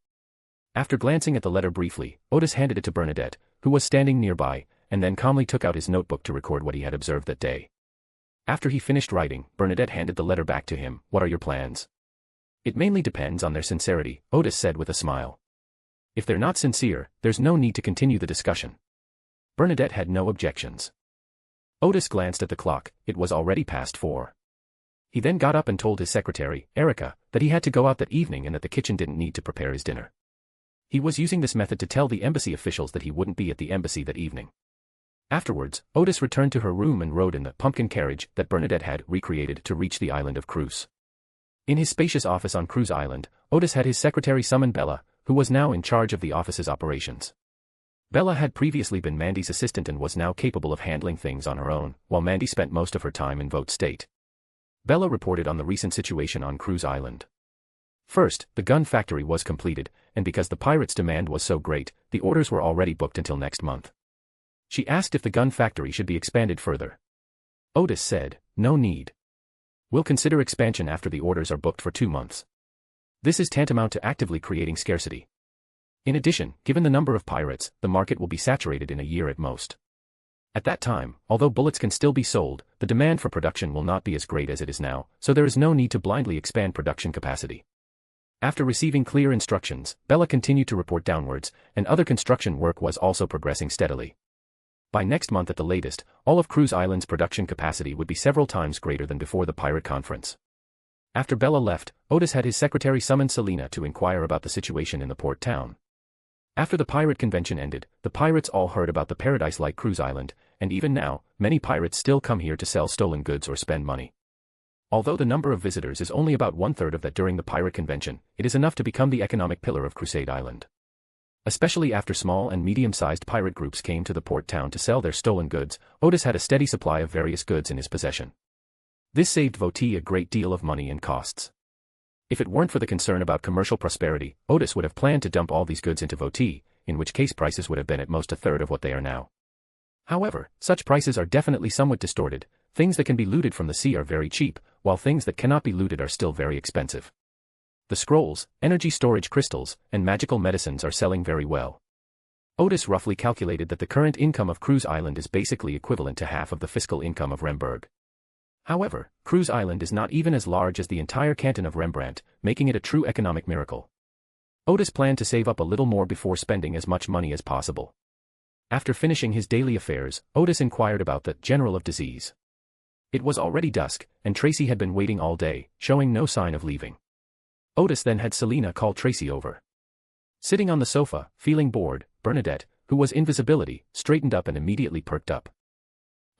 After glancing at the letter briefly, Odis handed it to Bernadette, who was standing nearby, and then calmly took out his notebook to record what he had observed that day. After he finished writing, Bernadette handed the letter back to him. "What are your plans?" "It mainly depends on their sincerity," Odis said with a smile. "If they're not sincere, there's no need to continue the discussion." Bernadette had no objections. Odis glanced at the clock. It was already past 4. He then got up and told his secretary, Erica, that he had to go out that evening and that the kitchen didn't need to prepare his dinner. He was using this method to tell the embassy officials that he wouldn't be at the embassy that evening. Afterwards, Odis returned to her room and rode in the pumpkin carriage that Bernadette had recreated to reach the island of Cruise. In his spacious office on Cruise Island, Odis had his secretary summon Bella, who was now in charge of the office's operations. Bella had previously been Mandy's assistant and was now capable of handling things on her own, while Mandy spent most of her time in Vote State. Bella reported on the recent situation on Cruise Island. First, the gun factory was completed, and because the pirates' demand was so great, the orders were already booked until next month. She asked if the gun factory should be expanded further. Odis said, "No need. We'll consider expansion after the orders are booked for 2 months. This is tantamount to actively creating scarcity. In addition, given the number of pirates, the market will be saturated in a year at most. At that time, although bullets can still be sold, the demand for production will not be as great as it is now, so there is no need to blindly expand production capacity." After receiving clear instructions, Bella continued to report downwards, and other construction work was also progressing steadily. By next month at the latest, all of Cruise Island's production capacity would be several times greater than before the pirate conference. After Bella left, Odis had his secretary summon Selina to inquire about the situation in the port town. After the pirate convention ended, the pirates all heard about the paradise-like Cruise Island, and even now, many pirates still come here to sell stolen goods or spend money. Although the number of visitors is only about 1/3 of that during the pirate convention, it is enough to become the economic pillar of Crusade Island. Especially after small and medium-sized pirate groups came to the port town to sell their stolen goods, Odis had a steady supply of various goods in his possession. This saved Watai a great deal of money and costs. If it weren't for the concern about commercial prosperity, Odis would have planned to dump all these goods into Watai, in which case prices would have been at most 1/3 of what they are now. However, such prices are definitely somewhat distorted. Things that can be looted from the sea are very cheap, while things that cannot be looted are still very expensive. The scrolls, energy storage crystals, and magical medicines are selling very well. Odis roughly calculated that the current income of Cruise Island is basically equivalent to half of the fiscal income of Remberg. However, Cruise Island is not even as large as the entire canton of Rembrandt, making it a true economic miracle. Odis planned to save up a little more before spending as much money as possible. After finishing his daily affairs, Odis inquired about the General of Disease. It was already dusk, and Tracy had been waiting all day, showing no sign of leaving. Odis then had Selina call Tracy over. Sitting on the sofa, feeling bored, Bernadette, who was invisibility, straightened up and immediately perked up.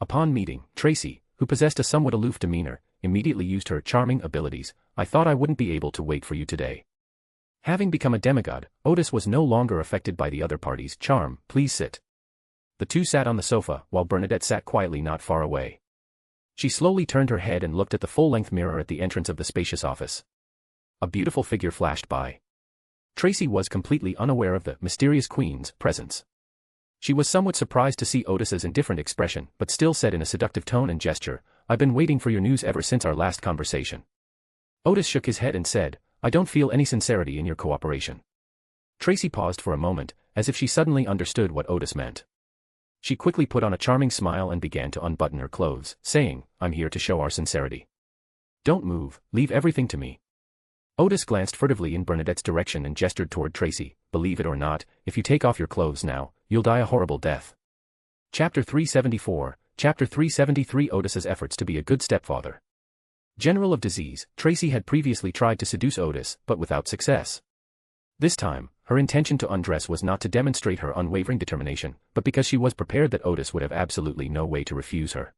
Upon meeting, Tracy, who possessed a somewhat aloof demeanor, immediately used her charming abilities. "I thought I wouldn't be able to wait for you today." Having become a demigod, Odis was no longer affected by the other party's charm. "Please sit." The two sat on the sofa, while Bernadette sat quietly not far away. She slowly turned her head and looked at the full-length mirror at the entrance of the spacious office. A beautiful figure flashed by. Tracy was completely unaware of the mysterious queen's presence. She was somewhat surprised to see Odis's indifferent expression, but still said in a seductive tone and gesture, "I've been waiting for your news ever since our last conversation." Odis shook his head and said, "I don't feel any sincerity in your cooperation." Tracy paused for a moment, as if she suddenly understood what Odis meant. She quickly put on a charming smile and began to unbutton her clothes, saying, "I'm here to show our sincerity. Don't move, leave everything to me." Odis glanced furtively in Bernadette's direction and gestured toward Tracy. "Believe it or not, if you take off your clothes now, you'll die a horrible death." Chapter 374, Chapter 373 Odis's efforts to be a good stepfather. General of Disease, Tracy had previously tried to seduce Odis, but without success. This time, her intention to undress was not to demonstrate her unwavering determination, but because she was prepared that Odis would have absolutely no way to refuse her.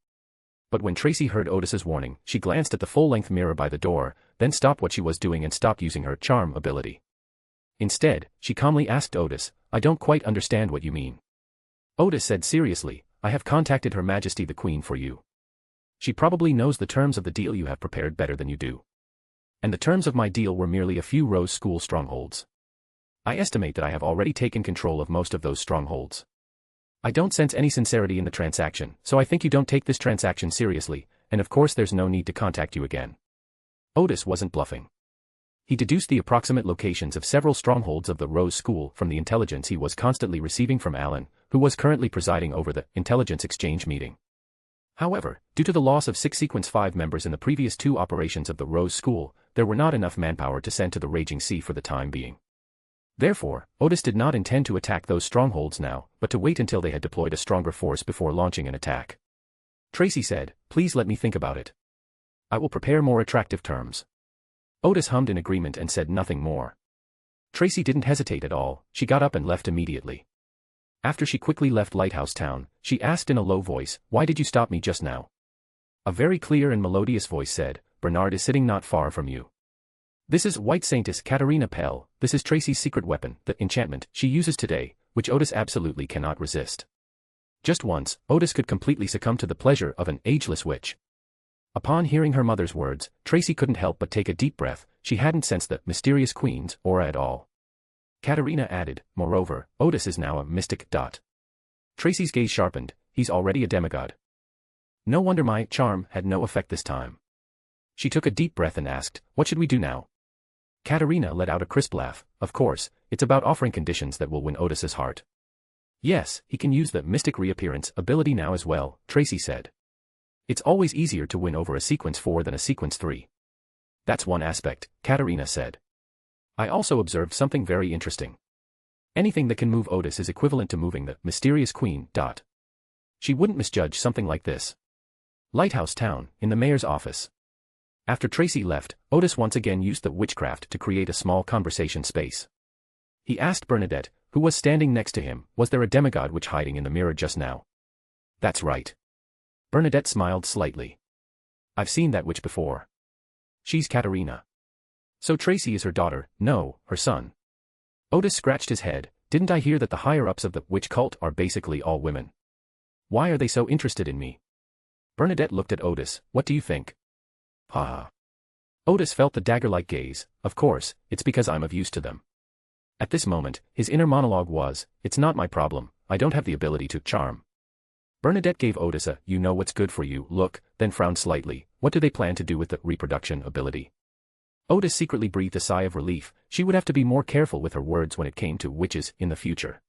But when Tracy heard Odis's warning, she glanced at the full-length mirror by the door, then stopped what she was doing and stopped using her charm ability. Instead, she calmly asked Odis, "I don't quite understand what you mean." Odis said seriously, "I have contacted Her Majesty the Queen for you. She probably knows the terms of the deal you have prepared better than you do. And the terms of my deal were merely a few Rose School strongholds. I estimate that I have already taken control of most of those strongholds. I don't sense any sincerity in the transaction, so I think you don't take this transaction seriously, and of course there's no need to contact you again." Odis wasn't bluffing. He deduced the approximate locations of several strongholds of the Rose School from the intelligence he was constantly receiving from Alan, who was currently presiding over the intelligence exchange meeting. However, due to the loss of 6 Sequence 5 members in the previous 2 operations of the Rose School, there were not enough manpower to send to the Raging Sea for the time being. Therefore, Odis did not intend to attack those strongholds now, but to wait until they had deployed a stronger force before launching an attack. Tracy said, "Please let me think about it. I will prepare more attractive terms." Odis hummed in agreement and said nothing more. Tracy didn't hesitate at all, she got up and left immediately. After she quickly left Lighthouse Town, she asked in a low voice, "Why did you stop me just now?" A very clear and melodious voice said, "Bernard is sitting not far from you. This is White Saintess Katarina Pell, this is Tracy's secret weapon, the enchantment she uses today, which Odis absolutely cannot resist." Just once, Odis could completely succumb to the pleasure of an ageless witch. Upon hearing her mother's words, Tracy couldn't help but take a deep breath, she hadn't sensed the mysterious queen's aura at all. Katarina added, "Moreover, Odis is now a mystic. Tracy's gaze sharpened, he's already a demigod. No wonder my charm had no effect this time." She took a deep breath and asked, "What should we do now?" Katarina let out a crisp laugh, "Of course, it's about offering conditions that will win Odis's heart." "Yes, he can use the mystic reappearance ability now as well," Tracy said. "It's always easier to win over a Sequence 4 than a Sequence 3. "That's one aspect," Katarina said. "I also observed something very interesting. Anything that can move Odis is equivalent to moving the mysterious queen. She wouldn't misjudge something like this." Lighthouse Town, in the mayor's office. After Tracy left, Odis once again used the witchcraft to create a small conversation space. He asked Bernadette, who was standing next to him, was there a demigod witch hiding in the mirror just now? "That's right." Bernadette smiled slightly. "I've seen that witch before. She's Katarina." "So Tracy is her daughter?" "No, her son." Odis scratched his head, "Didn't I hear that the higher-ups of the witch cult are basically all women? Why are they so interested in me?" Bernadette looked at Odis, "What do you think?" "Ha." Odis felt the dagger-like gaze, "Of course, it's because I'm of use to them." At this moment, his inner monologue was, "It's not my problem, I don't have the ability to charm." Bernadette gave Odis a, "You know what's good for you" look, then frowned slightly, "What do they plan to do with the reproduction ability?" Odis secretly breathed a sigh of relief, she would have to be more careful with her words when it came to witches in the future.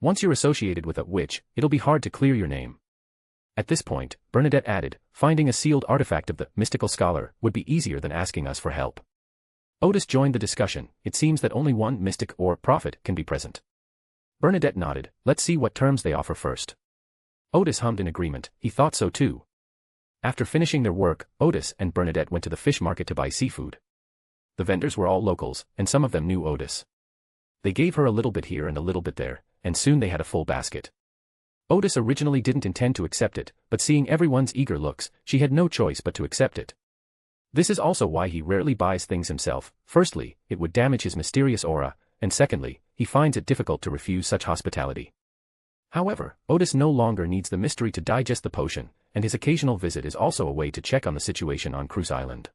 Once you're associated with a witch, it'll be hard to clear your name. At this point, Bernadette added, "Finding a sealed artifact of the mystical scholar would be easier than asking us for help." Odis joined the discussion, "It seems that only one mystic or prophet can be present." Bernadette nodded, "Let's see what terms they offer first." Odis hummed in agreement, he thought so too. After finishing their work, Odis and Bernadette went to the fish market to buy seafood. The vendors were all locals, and some of them knew Odis. They gave her a little bit here and a little bit there, and soon they had a full basket. Odis originally didn't intend to accept it, but seeing everyone's eager looks, she had no choice but to accept it. This is also why he rarely buys things himself. Firstly, it would damage his mysterious aura, and secondly, he finds it difficult to refuse such hospitality. However, Odis no longer needs the mystery to digest the potion, and his occasional visit is also a way to check on the situation on Cruise Island.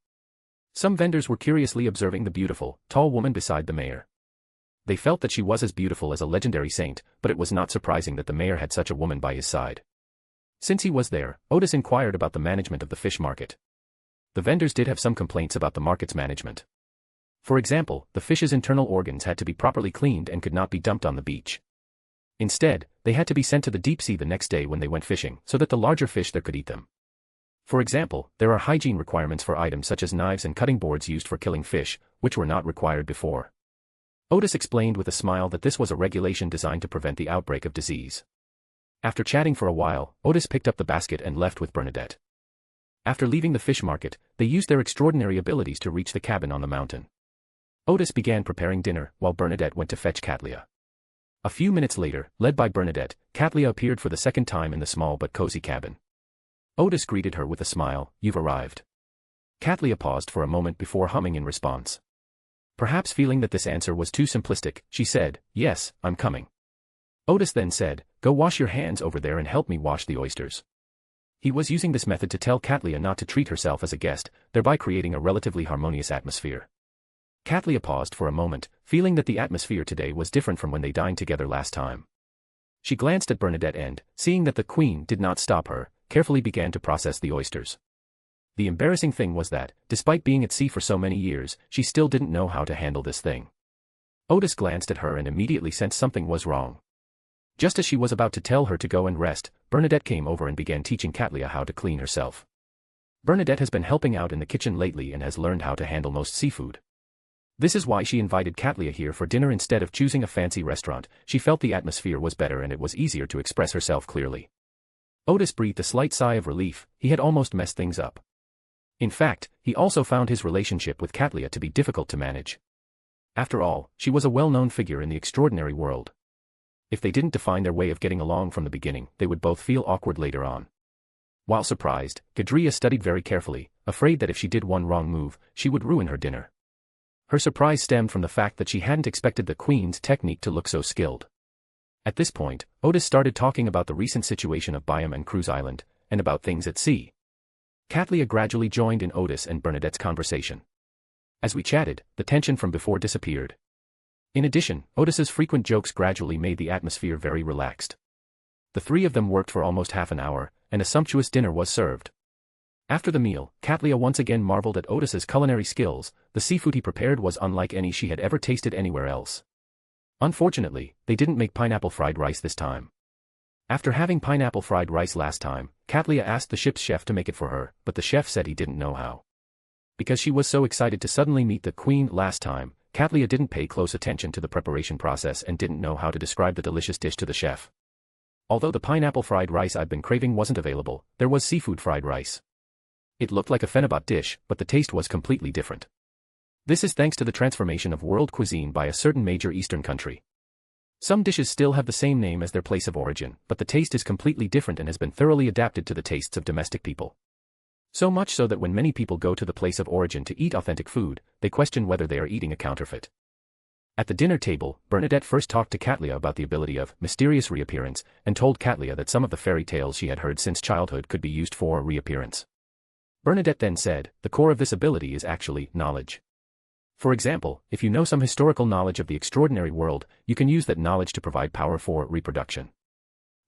Some vendors were curiously observing the beautiful, tall woman beside the mayor. They felt that she was as beautiful as a legendary saint, but it was not surprising that the mayor had such a woman by his side. Since he was there, Odis inquired about the management of the fish market. The vendors did have some complaints about the market's management. For example, the fish's internal organs had to be properly cleaned and could not be dumped on the beach. Instead, they had to be sent to the deep sea the next day when they went fishing, so that the larger fish there could eat them. For example, there are hygiene requirements for items such as knives and cutting boards used for killing fish, which were not required before. Odis explained with a smile that this was a regulation designed to prevent the outbreak of disease. After chatting for a while, Odis picked up the basket and left with Bernadette. After leaving the fish market, they used their extraordinary abilities to reach the cabin on the mountain. Odis began preparing dinner, while Bernadette went to fetch Catlia. A few minutes later, led by Bernadette, Catlia appeared for the second time in the small but cozy cabin. Odis greeted her with a smile. "You've arrived." Catlia paused for a moment before humming in response. Perhaps feeling that this answer was too simplistic, she said, "Yes, I'm coming." Odis then said, "Go wash your hands over there and help me wash the oysters." He was using this method to tell Catlia not to treat herself as a guest, thereby creating a relatively harmonious atmosphere. Catlia paused for a moment, feeling that the atmosphere today was different from when they dined together last time. She glanced at Bernadette and, seeing that the queen did not stop her, carefully began to process the oysters. The embarrassing thing was that, despite being at sea for so many years, she still didn't know how to handle this thing. Odis glanced at her and immediately sensed something was wrong. Just as she was about to tell her to go and rest, Bernadette came over and began teaching Catlia how to clean herself. Bernadette has been helping out in the kitchen lately and has learned how to handle most seafood. This is why she invited Catlia here for dinner instead of choosing a fancy restaurant. She felt the atmosphere was better and it was easier to express herself clearly. Odis breathed a slight sigh of relief. He had almost messed things up. In fact, he also found his relationship with Catlia to be difficult to manage. After all, she was a well-known figure in the extraordinary world. If they didn't define their way of getting along from the beginning, they would both feel awkward later on. While surprised, Gadria studied very carefully, afraid that if she did one wrong move, she would ruin her dinner. Her surprise stemmed from the fact that she hadn't expected the queen's technique to look so skilled. At this point, Odis started talking about the recent situation of Byam and Cruise Island, and about things at sea. Catlia gradually joined in Odis and Bernadette's conversation. As we chatted, the tension from before disappeared. In addition, Odis's frequent jokes gradually made the atmosphere very relaxed. The three of them worked for almost half an hour, and a sumptuous dinner was served. After the meal, Catlia once again marveled at Odis's culinary skills. The seafood he prepared was unlike any she had ever tasted anywhere else. Unfortunately, they didn't make pineapple fried rice this time. After having pineapple fried rice last time, Catlia asked the ship's chef to make it for her, but the chef said he didn't know how. Because she was so excited to suddenly meet the queen last time, Catlia didn't pay close attention to the preparation process and didn't know how to describe the delicious dish to the chef. Although the pineapple fried rice I'd been craving wasn't available, there was seafood fried rice. It looked like a phenabot dish, but the taste was completely different. This is thanks to the transformation of world cuisine by a certain major Eastern country. Some dishes still have the same name as their place of origin, but the taste is completely different and has been thoroughly adapted to the tastes of domestic people. So much so that when many people go to the place of origin to eat authentic food, they question whether they are eating a counterfeit. At the dinner table, Bernadette first talked to Catlia about the ability of mysterious reappearance, and told Catlia that some of the fairy tales she had heard since childhood could be used for reappearance. Bernadette then said, the core of this ability is actually knowledge. For example, if you know some historical knowledge of the extraordinary world, you can use that knowledge to provide power for reproduction.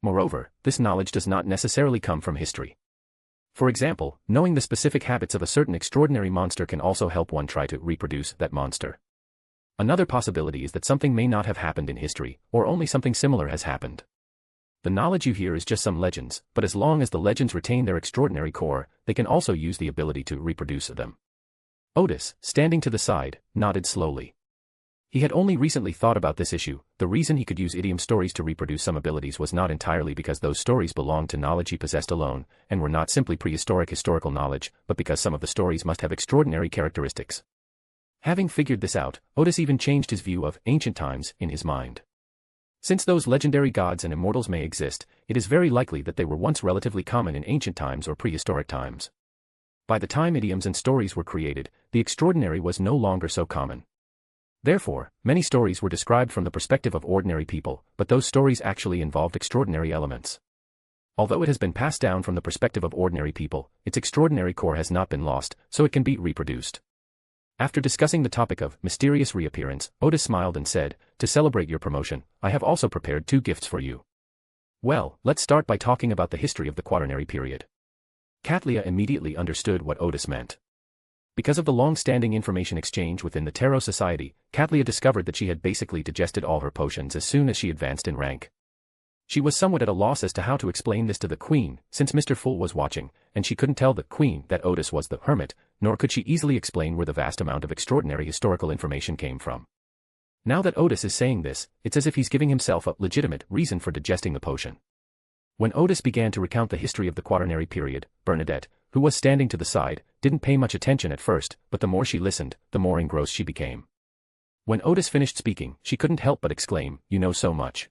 Moreover, this knowledge does not necessarily come from history. For example, knowing the specific habits of a certain extraordinary monster can also help one try to reproduce that monster. Another possibility is that something may not have happened in history, or only something similar has happened. The knowledge you hear is just some legends, but as long as the legends retain their extraordinary core, they can also use the ability to reproduce them. Odis, standing to the side, nodded slowly. He had only recently thought about this issue. The reason he could use idiom stories to reproduce some abilities was not entirely because those stories belonged to knowledge he possessed alone, and were not simply prehistoric historical knowledge, but because some of the stories must have extraordinary characteristics. Having figured this out, Odis even changed his view of ancient times in his mind. Since those legendary gods and immortals may exist, it is very likely that they were once relatively common in ancient times or prehistoric times. By the time idioms and stories were created, the extraordinary was no longer so common. Therefore, many stories were described from the perspective of ordinary people, but those stories actually involved extraordinary elements. Although it has been passed down from the perspective of ordinary people, its extraordinary core has not been lost, so it can be reproduced. After discussing the topic of mysterious reappearance, Odis smiled and said, to celebrate your promotion, I have also prepared 2 gifts for you. Well, let's start by talking about the history of the Quaternary period. Catlia immediately understood what Odis meant. Because of the long-standing information exchange within the Tarot Society, Catlia discovered that she had basically digested all her potions as soon as she advanced in rank. She was somewhat at a loss as to how to explain this to the Queen, since Mr. Fool was watching, and she couldn't tell the Queen that Odis was the Hermit, nor could she easily explain where the vast amount of extraordinary historical information came from. Now that Odis is saying this, it's as if he's giving himself a legitimate reason for digesting the potion. When Odis began to recount the history of the Quaternary period, Bernadette, who was standing to the side, didn't pay much attention at first, but the more she listened, the more engrossed she became. When Odis finished speaking, she couldn't help but exclaim, "You know so much."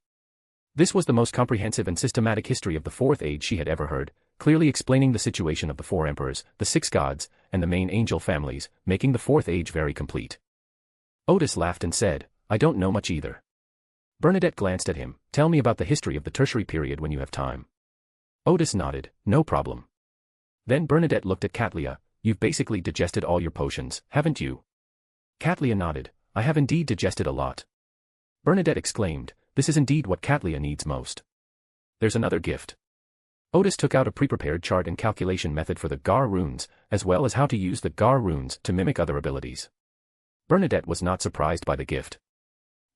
This was the most comprehensive and systematic history of the Fourth Age she had ever heard, clearly explaining the situation of the four emperors, the six gods, and the main angel families, making the Fourth Age very complete. Odis laughed and said, "I don't know much either." Bernadette glanced at him. "Tell me about the history of the tertiary period when you have time." Odis nodded, "No problem." Then Bernadette looked at Catlia. "You've basically digested all your potions, haven't you?" Catlia nodded, "I have indeed digested a lot." Bernadette exclaimed, "This is indeed what Catlia needs most. There's another gift." Odis took out a pre-prepared chart and calculation method for the Gar runes, as well as how to use the Gar runes to mimic other abilities. Bernadette was not surprised by the gift.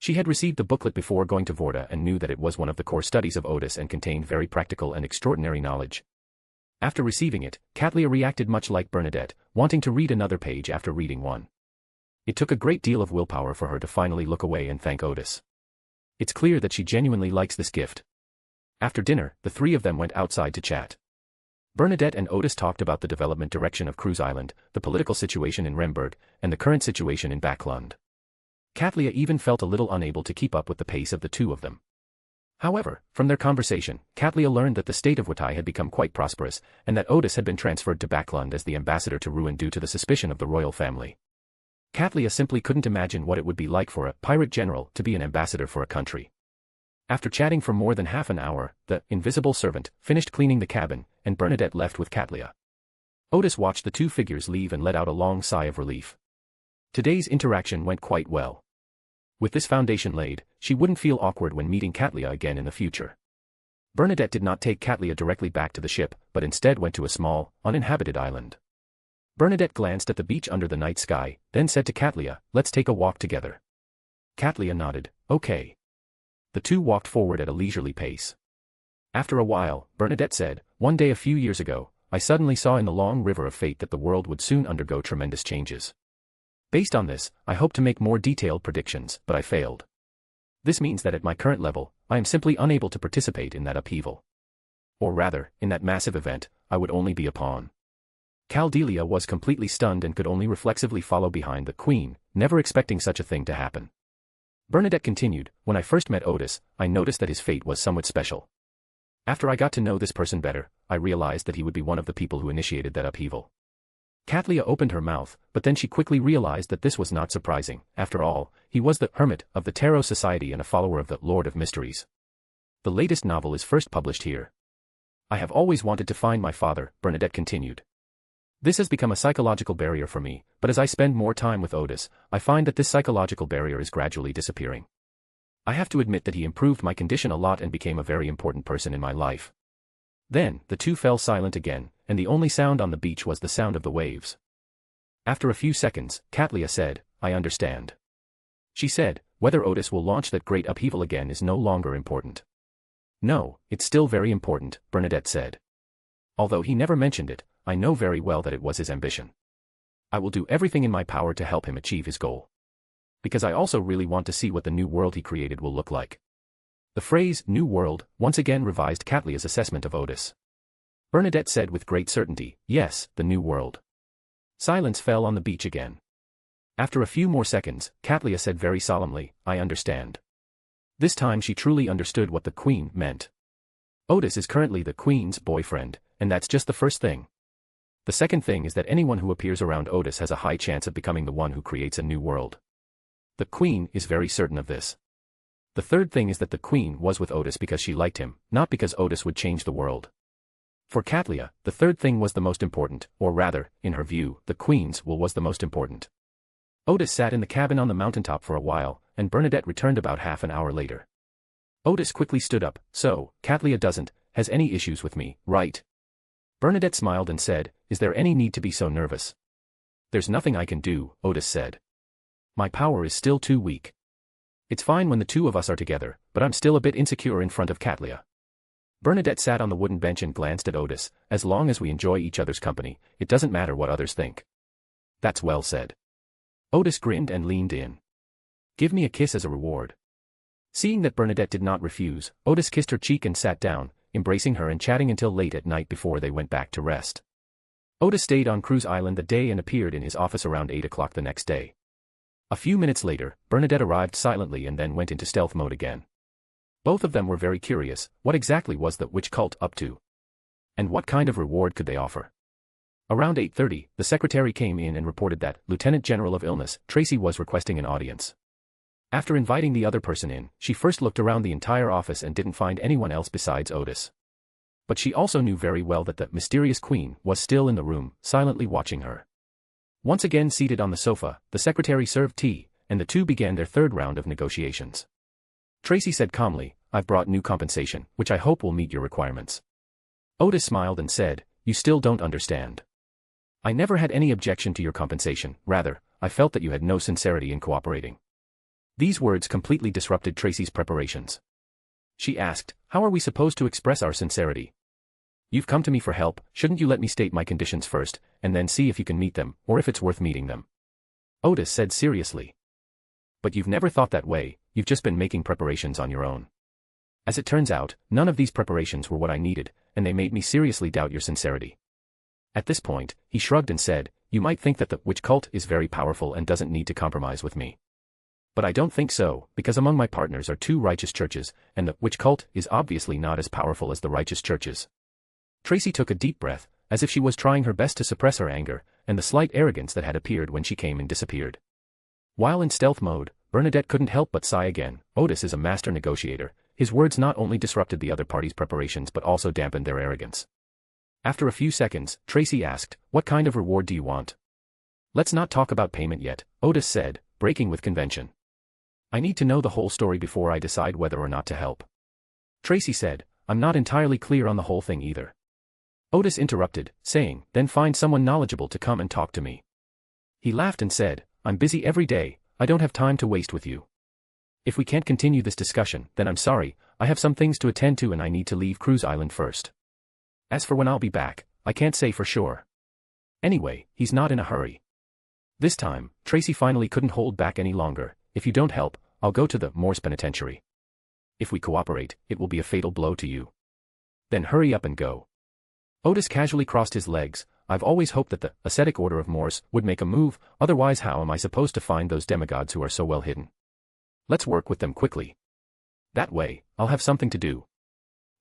She had received the booklet before going to Vorda and knew that it was one of the core studies of Odis and contained very practical and extraordinary knowledge. After receiving it, Catlia reacted much like Bernadette, wanting to read another page after reading one. It took a great deal of willpower for her to finally look away and thank Odis. It's clear that she genuinely likes this gift. After dinner, the three of them went outside to chat. Bernadette and Odis talked about the development direction of Cruise Island, the political situation in Remberg, and the current situation in Backland. Catlia even felt a little unable to keep up with the pace of the two of them. However, from their conversation, Catlia learned that the state of Watai had become quite prosperous, and that Odis had been transferred to Backland as the ambassador to Ruin due to the suspicion of the royal family. Catlia simply couldn't imagine what it would be like for a pirate general to be an ambassador for a country. After chatting for more than half an hour, the invisible servant finished cleaning the cabin, and Bernadette left with Catlia. Odis watched the two figures leave and let out a long sigh of relief. Today's interaction went quite well. With this foundation laid, she wouldn't feel awkward when meeting Catlia again in the future. Bernadette did not take Catlia directly back to the ship, but instead went to a small, uninhabited island. Bernadette glanced at the beach under the night sky, then said to Catlia, "Let's take a walk together." Catlia nodded, "Okay." The two walked forward at a leisurely pace. After a while, Bernadette said, "One day a few years ago, I suddenly saw in the long river of fate that the world would soon undergo tremendous changes. Based on this, I hope to make more detailed predictions, but I failed. This means that at my current level, I am simply unable to participate in that upheaval. Or rather, in that massive event, I would only be a pawn." Caldelia was completely stunned and could only reflexively follow behind the queen, never expecting such a thing to happen. Bernadette continued, "When I first met Odis, I noticed that his fate was somewhat special. After I got to know this person better, I realized that he would be one of the people who initiated that upheaval." Catlia opened her mouth, but then she quickly realized that this was not surprising. After all, he was the Hermit of the Tarot Society and a follower of the Lord of Mysteries. The latest novel is first published here. "I have always wanted to find my father," Bernadette continued. "This has become a psychological barrier for me, but as I spend more time with Odis, I find that this psychological barrier is gradually disappearing. I have to admit that he improved my condition a lot and became a very important person in my life." Then, the two fell silent again, and the only sound on the beach was the sound of the waves. After a few seconds, Catlia said, "I understand." She said, "Whether Odis will launch that great upheaval again is no longer important." "No, it's still very important," Bernadette said. "Although he never mentioned it, I know very well that it was his ambition. I will do everything in my power to help him achieve his goal. Because I also really want to see what the new world he created will look like." The phrase, "new world," once again revised Catlia's assessment of Odis. Bernadette said with great certainty, "Yes, the new world." Silence fell on the beach again. After a few more seconds, Catlia said very solemnly, "I understand." This time she truly understood what the queen meant. Odis is currently the queen's boyfriend, and that's just the first thing. The second thing is that anyone who appears around Odis has a high chance of becoming the one who creates a new world. The queen is very certain of this. The third thing is that the queen was with Odis because she liked him, not because Odis would change the world. For Catlia, the third thing was the most important, or rather, in her view, the queen's will was the most important. Odis sat in the cabin on the mountaintop for a while, and Bernadette returned about half an hour later. Odis quickly stood up, "So, Catlia doesn't has any issues with me, right?" Bernadette smiled and said, "Is there any need to be so nervous?" "There's nothing I can do," Odis said. "My power is still too weak. It's fine when the two of us are together, but I'm still a bit insecure in front of Catlia." Bernadette sat on the wooden bench and glanced at Odis. "As long as we enjoy each other's company, it doesn't matter what others think." "That's well said." Odis grinned and leaned in. "Give me a kiss as a reward." Seeing that Bernadette did not refuse, Odis kissed her cheek and sat down, embracing her and chatting until late at night before they went back to rest. Odis stayed on Cruise Island that day and appeared in his office around 8 o'clock the next day. A few minutes later, Bernadette arrived silently and then went into stealth mode again. Both of them were very curious, what exactly was the witch cult up to? And what kind of reward could they offer? Around 8:30, the secretary came in and reported that Lieutenant General of Illness, Tracy, was requesting an audience. After inviting the other person in, she first looked around the entire office and didn't find anyone else besides Odis. But she also knew very well that the mysterious queen was still in the room, silently watching her. Once again seated on the sofa, the secretary served tea, and the two began their third round of negotiations. Tracy said calmly, "I've brought new compensation, which I hope will meet your requirements." Odis smiled and said, "You still don't understand. I never had any objection to your compensation, rather, I felt that you had no sincerity in cooperating." These words completely disrupted Tracy's preparations. She asked, "How are we supposed to express our sincerity? You've come to me for help, shouldn't you let me state my conditions first, and then see if you can meet them, or if it's worth meeting them?" Odis said seriously. "But you've never thought that way, you've just been making preparations on your own. As it turns out, none of these preparations were what I needed, and they made me seriously doubt your sincerity." At this point, he shrugged and said, "You might think that the witch cult is very powerful and doesn't need to compromise with me. But I don't think so, because among my partners are two righteous churches, and the witch cult is obviously not as powerful as the righteous churches." Tracy took a deep breath, as if she was trying her best to suppress her anger, and the slight arrogance that had appeared when she came and disappeared. While in stealth mode, Bernadette couldn't help but sigh again. Odis is a master negotiator. His words not only disrupted the other party's preparations but also dampened their arrogance. After a few seconds, Tracy asked, "What kind of reward do you want?" "Let's not talk about payment yet," Odis said, breaking with convention. "I need to know the whole story before I decide whether or not to help." Tracy said, "I'm not entirely clear on the whole thing either." Odis interrupted, saying, "Then find someone knowledgeable to come and talk to me." He laughed and said, "I'm busy every day, I don't have time to waste with you. If we can't continue this discussion, then I'm sorry, I have some things to attend to and I need to leave Cruise Island first. As for when I'll be back, I can't say for sure. Anyway, he's not in a hurry." This time, Tracy finally couldn't hold back any longer. "If you don't help, I'll go to the Moor's penitentiary. If we cooperate, it will be a fatal blow to you. Then hurry up and go." Odis casually crossed his legs. "I've always hoped that the Ascetic Order of Moors would make a move, otherwise how am I supposed to find those demigods who are so well hidden? Let's work with them quickly. That way, I'll have something to do."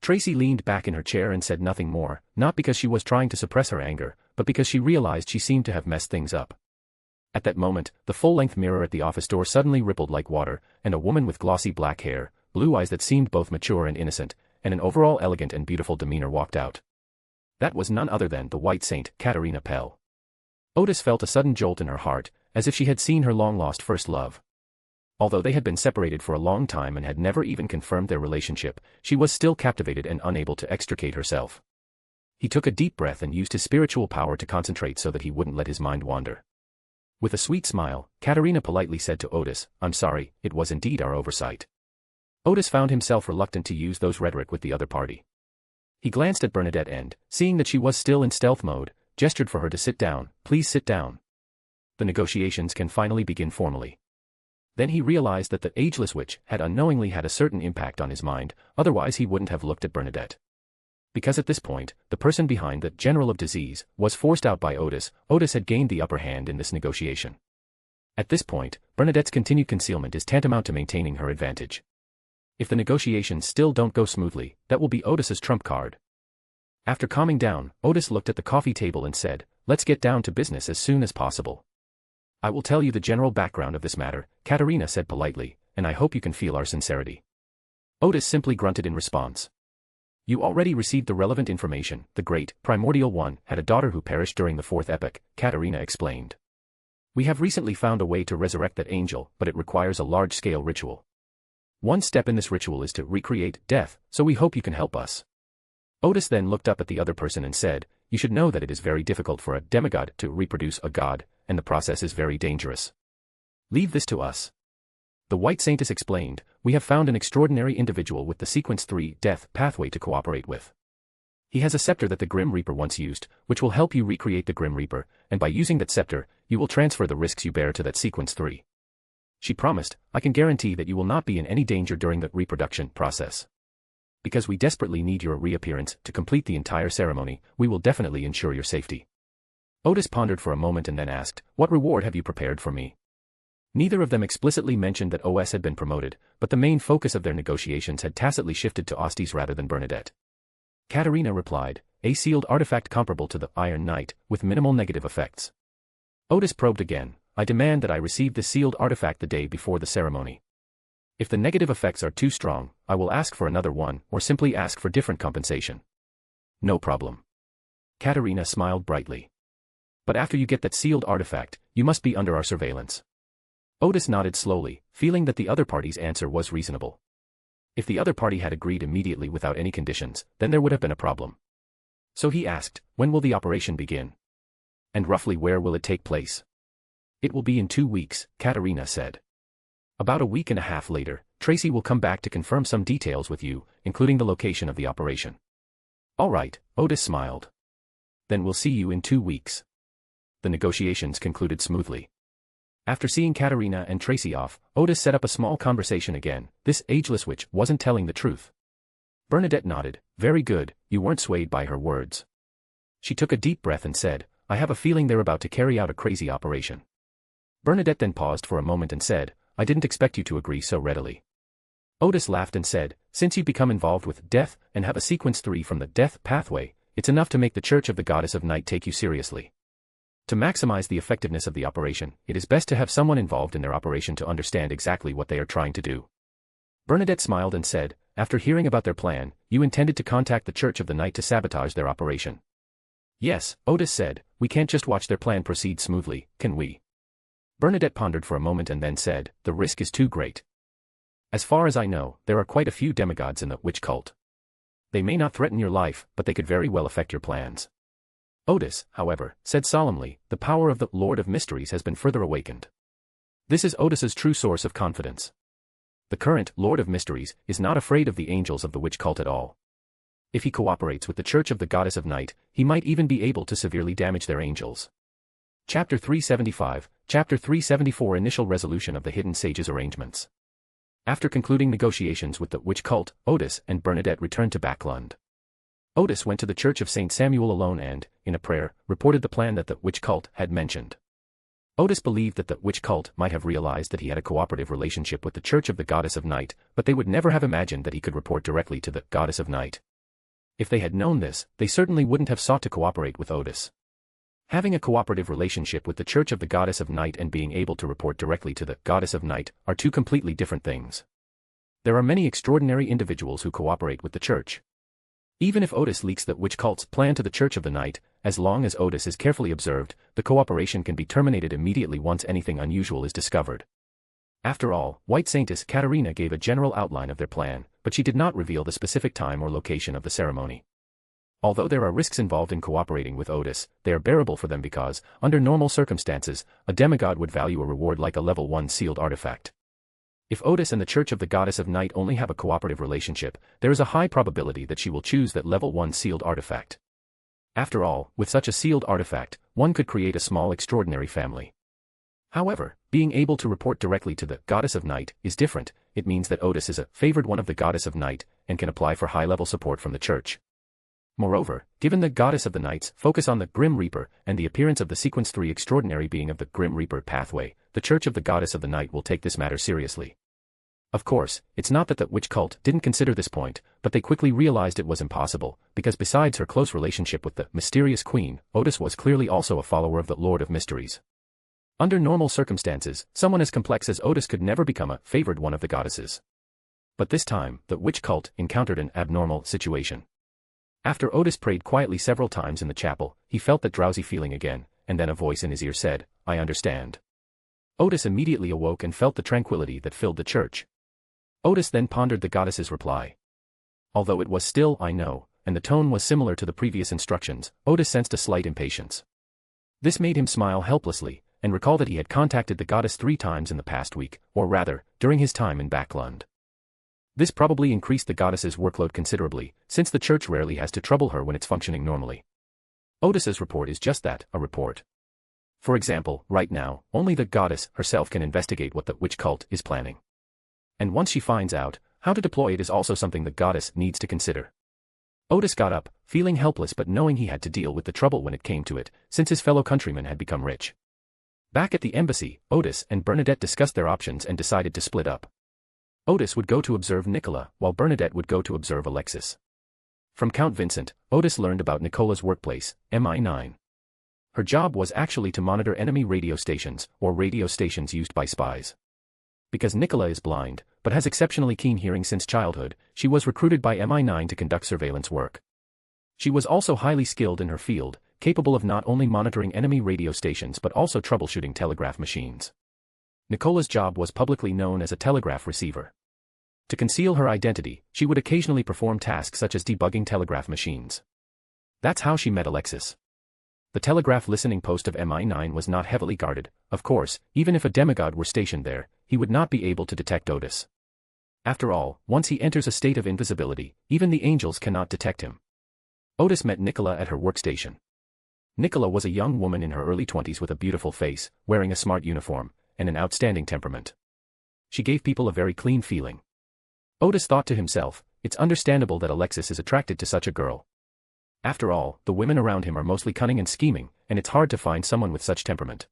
Tracy leaned back in her chair and said nothing more, not because she was trying to suppress her anger, but because she realized she seemed to have messed things up. At that moment, the full-length mirror at the office door suddenly rippled like water, and a woman with glossy black hair, blue eyes that seemed both mature and innocent, and an overall elegant and beautiful demeanor walked out. That was none other than the White Saint, Katarina Pell. Odis felt a sudden jolt in her heart, as if she had seen her long-lost first love. Although they had been separated for a long time and had never even confirmed their relationship, she was still captivated and unable to extricate herself. He took a deep breath and used his spiritual power to concentrate so that he wouldn't let his mind wander. With a sweet smile, Katarina politely said to Odis, "I'm sorry, it was indeed our oversight." Odis found himself reluctant to use those rhetoric with the other party. He glanced at Bernadette and, seeing that she was still in stealth mode, gestured for her to sit down. "Please sit down. The negotiations can finally begin formally." Then he realized that the ageless witch had unknowingly had a certain impact on his mind, otherwise he wouldn't have looked at Bernadette. Because at this point, the person behind the General of Disease was forced out by Odis. Odis had gained the upper hand in this negotiation. At this point, Bernadette's continued concealment is tantamount to maintaining her advantage. If the negotiations still don't go smoothly, that will be Odis's trump card. After calming down, Odis looked at the coffee table and said, "Let's get down to business as soon as possible. I will tell you the general background of this matter," Katarina said politely, "and I hope you can feel our sincerity." Odis simply grunted in response. "You already received the relevant information. The great, primordial one had a daughter who perished during the fourth epoch," Katarina explained. "We have recently found a way to resurrect that angel, but it requires a large-scale ritual. One step in this ritual is to recreate death, so we hope you can help us." Odis then looked up at the other person and said, "You should know that it is very difficult for a demigod to reproduce a god, and the process is very dangerous. Leave this to us." The White Saintess explained, "We have found an extraordinary individual with the Sequence 3 death pathway to cooperate with. He has a scepter that the Grim Reaper once used, which will help you recreate the Grim Reaper, and by using that scepter, you will transfer the risks you bear to that Sequence 3. She promised, I can guarantee that you will not be in any danger during the reproduction process. Because we desperately need your reappearance to complete the entire ceremony, we will definitely ensure your safety." Odis pondered for a moment and then asked, "What reward have you prepared for me?" Neither of them explicitly mentioned that OS had been promoted, but the main focus of their negotiations had tacitly shifted to Odis rather than Bernadette. Katerina replied, a sealed artifact comparable to the Iron Knight, with minimal negative effects. Odis probed again, I demand that I receive the sealed artifact the day before the ceremony. If the negative effects are too strong, I will ask for another one, or simply ask for different compensation. No problem. Katerina smiled brightly. But after you get that sealed artifact, you must be under our surveillance. Odis nodded slowly, feeling that the other party's answer was reasonable. If the other party had agreed immediately without any conditions, then there would have been a problem. So he asked, when will the operation begin? And roughly where will it take place? It will be in 2 weeks, Katerina said. About a week and a half later, Tracy will come back to confirm some details with you, including the location of the operation. All right, Odis smiled. Then we'll see you in 2 weeks. The negotiations concluded smoothly. After seeing Katerina and Tracy off, Odis set up a small conversation again. This ageless witch wasn't telling the truth. Bernadette nodded, very good, you weren't swayed by her words. She took a deep breath and said, I have a feeling they're about to carry out a crazy operation. Bernadette then paused for a moment and said, I didn't expect you to agree so readily. Odis laughed and said, since you become involved with death and have a sequence 3 from the death pathway, it's enough to make the Church of the Goddess of Night take you seriously. To maximize the effectiveness of the operation, it is best to have someone involved in their operation to understand exactly what they are trying to do. Bernadette smiled and said, after hearing about their plan, you intended to contact the Church of the Night to sabotage their operation. Yes, Odis said, we can't just watch their plan proceed smoothly, can we? Bernadette pondered for a moment and then said, the risk is too great. As far as I know, there are quite a few demigods in the witch cult. They may not threaten your life, but they could very well affect your plans. Odis, however, said solemnly, the power of the Lord of Mysteries has been further awakened. This is Odis's true source of confidence. The current Lord of Mysteries is not afraid of the angels of the witch cult at all. If he cooperates with the Church of the Goddess of Night, he might even be able to severely damage their angels. Chapter 375, Chapter 374 Initial Resolution of the Hidden Sage's Arrangements. After concluding negotiations with the witch cult, Odis and Bernadette returned to Backland. Odis went to the Church of St. Samuel alone and, in a prayer, reported the plan that the witch cult had mentioned. Odis believed that the witch cult might have realized that he had a cooperative relationship with the Church of the Goddess of Night, but they would never have imagined that he could report directly to the Goddess of Night. If they had known this, they certainly wouldn't have sought to cooperate with Odis. Having a cooperative relationship with the Church of the Goddess of Night and being able to report directly to the Goddess of Night are two completely different things. There are many extraordinary individuals who cooperate with the Church. Even if Odis leaks the witch cult's plan to the Church of the Night, as long as Odis is carefully observed, the cooperation can be terminated immediately once anything unusual is discovered. After all, White Saintess Katerina gave a general outline of their plan, but she did not reveal the specific time or location of the ceremony. Although there are risks involved in cooperating with Odis, they are bearable for them because, under normal circumstances, a demigod would value a reward like a level 1 sealed artifact. If Odis and the Church of the Goddess of Night only have a cooperative relationship, there is a high probability that she will choose that level 1 sealed artifact. After all, with such a sealed artifact, one could create a small extraordinary family. However, being able to report directly to the Goddess of Night is different. It means that Odis is a favored one of the Goddess of Night, and can apply for high-level support from the Church. Moreover, given the Goddess of the Night's focus on the Grim Reaper and the appearance of the Sequence 3 extraordinary being of the Grim Reaper pathway, the Church of the Goddess of the Night will take this matter seriously. Of course, it's not that the witch cult didn't consider this point, but they quickly realized it was impossible, because besides her close relationship with the mysterious queen, Odis was clearly also a follower of the Lord of Mysteries. Under normal circumstances, someone as complex as Odis could never become a favored one of the goddesses. But this time, the witch cult encountered an abnormal situation. After Odis prayed quietly several times in the chapel, he felt that drowsy feeling again, and then a voice in his ear said, I understand. Odis immediately awoke and felt the tranquility that filled the church. Odis then pondered the goddess's reply. Although it was still, I know, and the tone was similar to the previous instructions, Odis sensed a slight impatience. This made him smile helplessly, and recall that he had contacted the goddess 3 times in the past week, or rather, during his time in Backland. This probably increased the goddess's workload considerably, since the church rarely has to trouble her when it's functioning normally. Odis's report is just that, a report. For example, right now, only the goddess herself can investigate what the witch cult is planning. And once she finds out, how to deploy it is also something the goddess needs to consider. Odis got up, feeling helpless but knowing he had to deal with the trouble when it came to it, since his fellow countrymen had become rich. Back at the embassy, Odis and Bernadette discussed their options and decided to split up. Odis would go to observe Nicola, while Bernadette would go to observe Alexis. From Count Vincent, Odis learned about Nicola's workplace, MI9. Her job was actually to monitor enemy radio stations, or radio stations used by spies. Because Nicola is blind, but has exceptionally keen hearing since childhood, she was recruited by MI9 to conduct surveillance work. She was also highly skilled in her field, capable of not only monitoring enemy radio stations but also troubleshooting telegraph machines. Nicola's job was publicly known as a telegraph receiver. To conceal her identity, she would occasionally perform tasks such as debugging telegraph machines. That's how she met Alexis. The telegraph listening post of MI9 was not heavily guarded. Of course, even if a demigod were stationed there, he would not be able to detect Odis. After all, once he enters a state of invisibility, even the angels cannot detect him. Odis met Nicola at her workstation. Nicola was a young woman in her early 20s with a beautiful face, wearing a smart uniform, and an outstanding temperament. She gave people a very clean feeling. Odis thought to himself, it's understandable that Alexis is attracted to such a girl. After all, the women around him are mostly cunning and scheming, and it's hard to find someone with such temperament.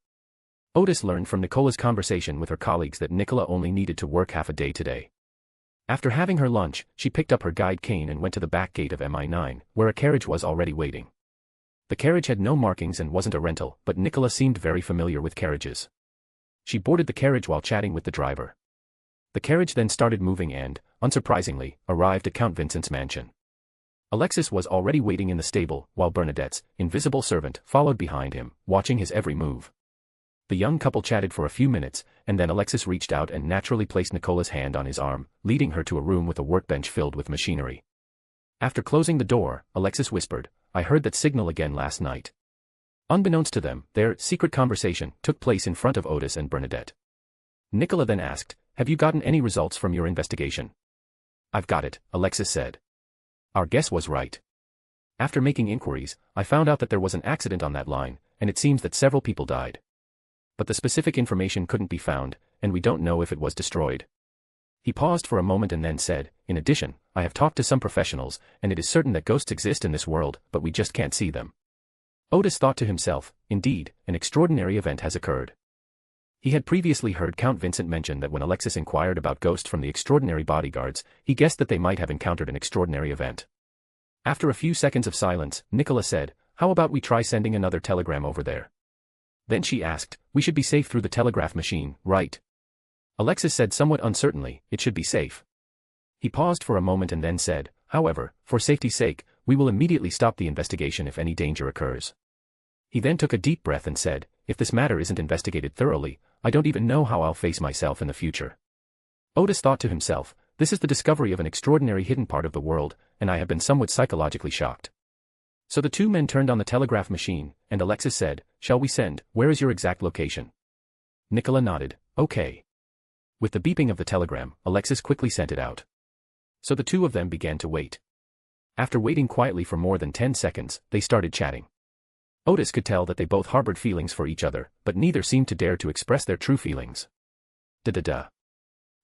Odis learned from Nicola's conversation with her colleagues that Nicola only needed to work half a day today. After having her lunch, she picked up her guide cane and went to the back gate of MI9, where a carriage was already waiting. The carriage had no markings and wasn't a rental, but Nicola seemed very familiar with carriages. She boarded the carriage while chatting with the driver. The carriage then started moving and, unsurprisingly, arrived at Count Vincent's mansion. Alexis was already waiting in the stable, while Bernadette's invisible servant followed behind him, watching his every move. The young couple chatted for a few minutes, and then Alexis reached out and naturally placed Nicola's hand on his arm, leading her to a room with a workbench filled with machinery. After closing the door, Alexis whispered, "I heard that signal again last night." Unbeknownst to them, their secret conversation took place in front of Odis and Bernadette. Nicola then asked, "Have you gotten any results from your investigation?" "I've got it," Alexis said. "Our guess was right. After making inquiries, I found out that there was an accident on that line, and it seems that several people died. But the specific information couldn't be found, and we don't know if it was destroyed." He paused for a moment and then said, "In addition, I have talked to some professionals, and it is certain that ghosts exist in this world, but we just can't see them." Odis thought to himself, indeed, an extraordinary event has occurred. He had previously heard Count Vincent mention that when Alexis inquired about ghosts from the extraordinary bodyguards, he guessed that they might have encountered an extraordinary event. After a few seconds of silence, Nicola said, "How about we try sending another telegram over there?" Then she asked, "We should be safe through the telegraph machine, right?" Alexis said somewhat uncertainly, "It should be safe." He paused for a moment and then said, "However, for safety's sake, we will immediately stop the investigation if any danger occurs." He then took a deep breath and said, "If this matter isn't investigated thoroughly, I don't even know how I'll face myself in the future." Odis thought to himself, "This is the discovery of an extraordinary hidden part of the world, and I have been somewhat psychologically shocked." So the two men turned on the telegraph machine, and Alexis said, "Shall we send? Where is your exact location?" Nicola nodded, "Okay." With the beeping of the telegram, Alexis quickly sent it out. So the two of them began to wait. After waiting quietly for more than 10 seconds, they started chatting. Odis could tell that they both harbored feelings for each other, but neither seemed to dare to express their true feelings. Da-da-da.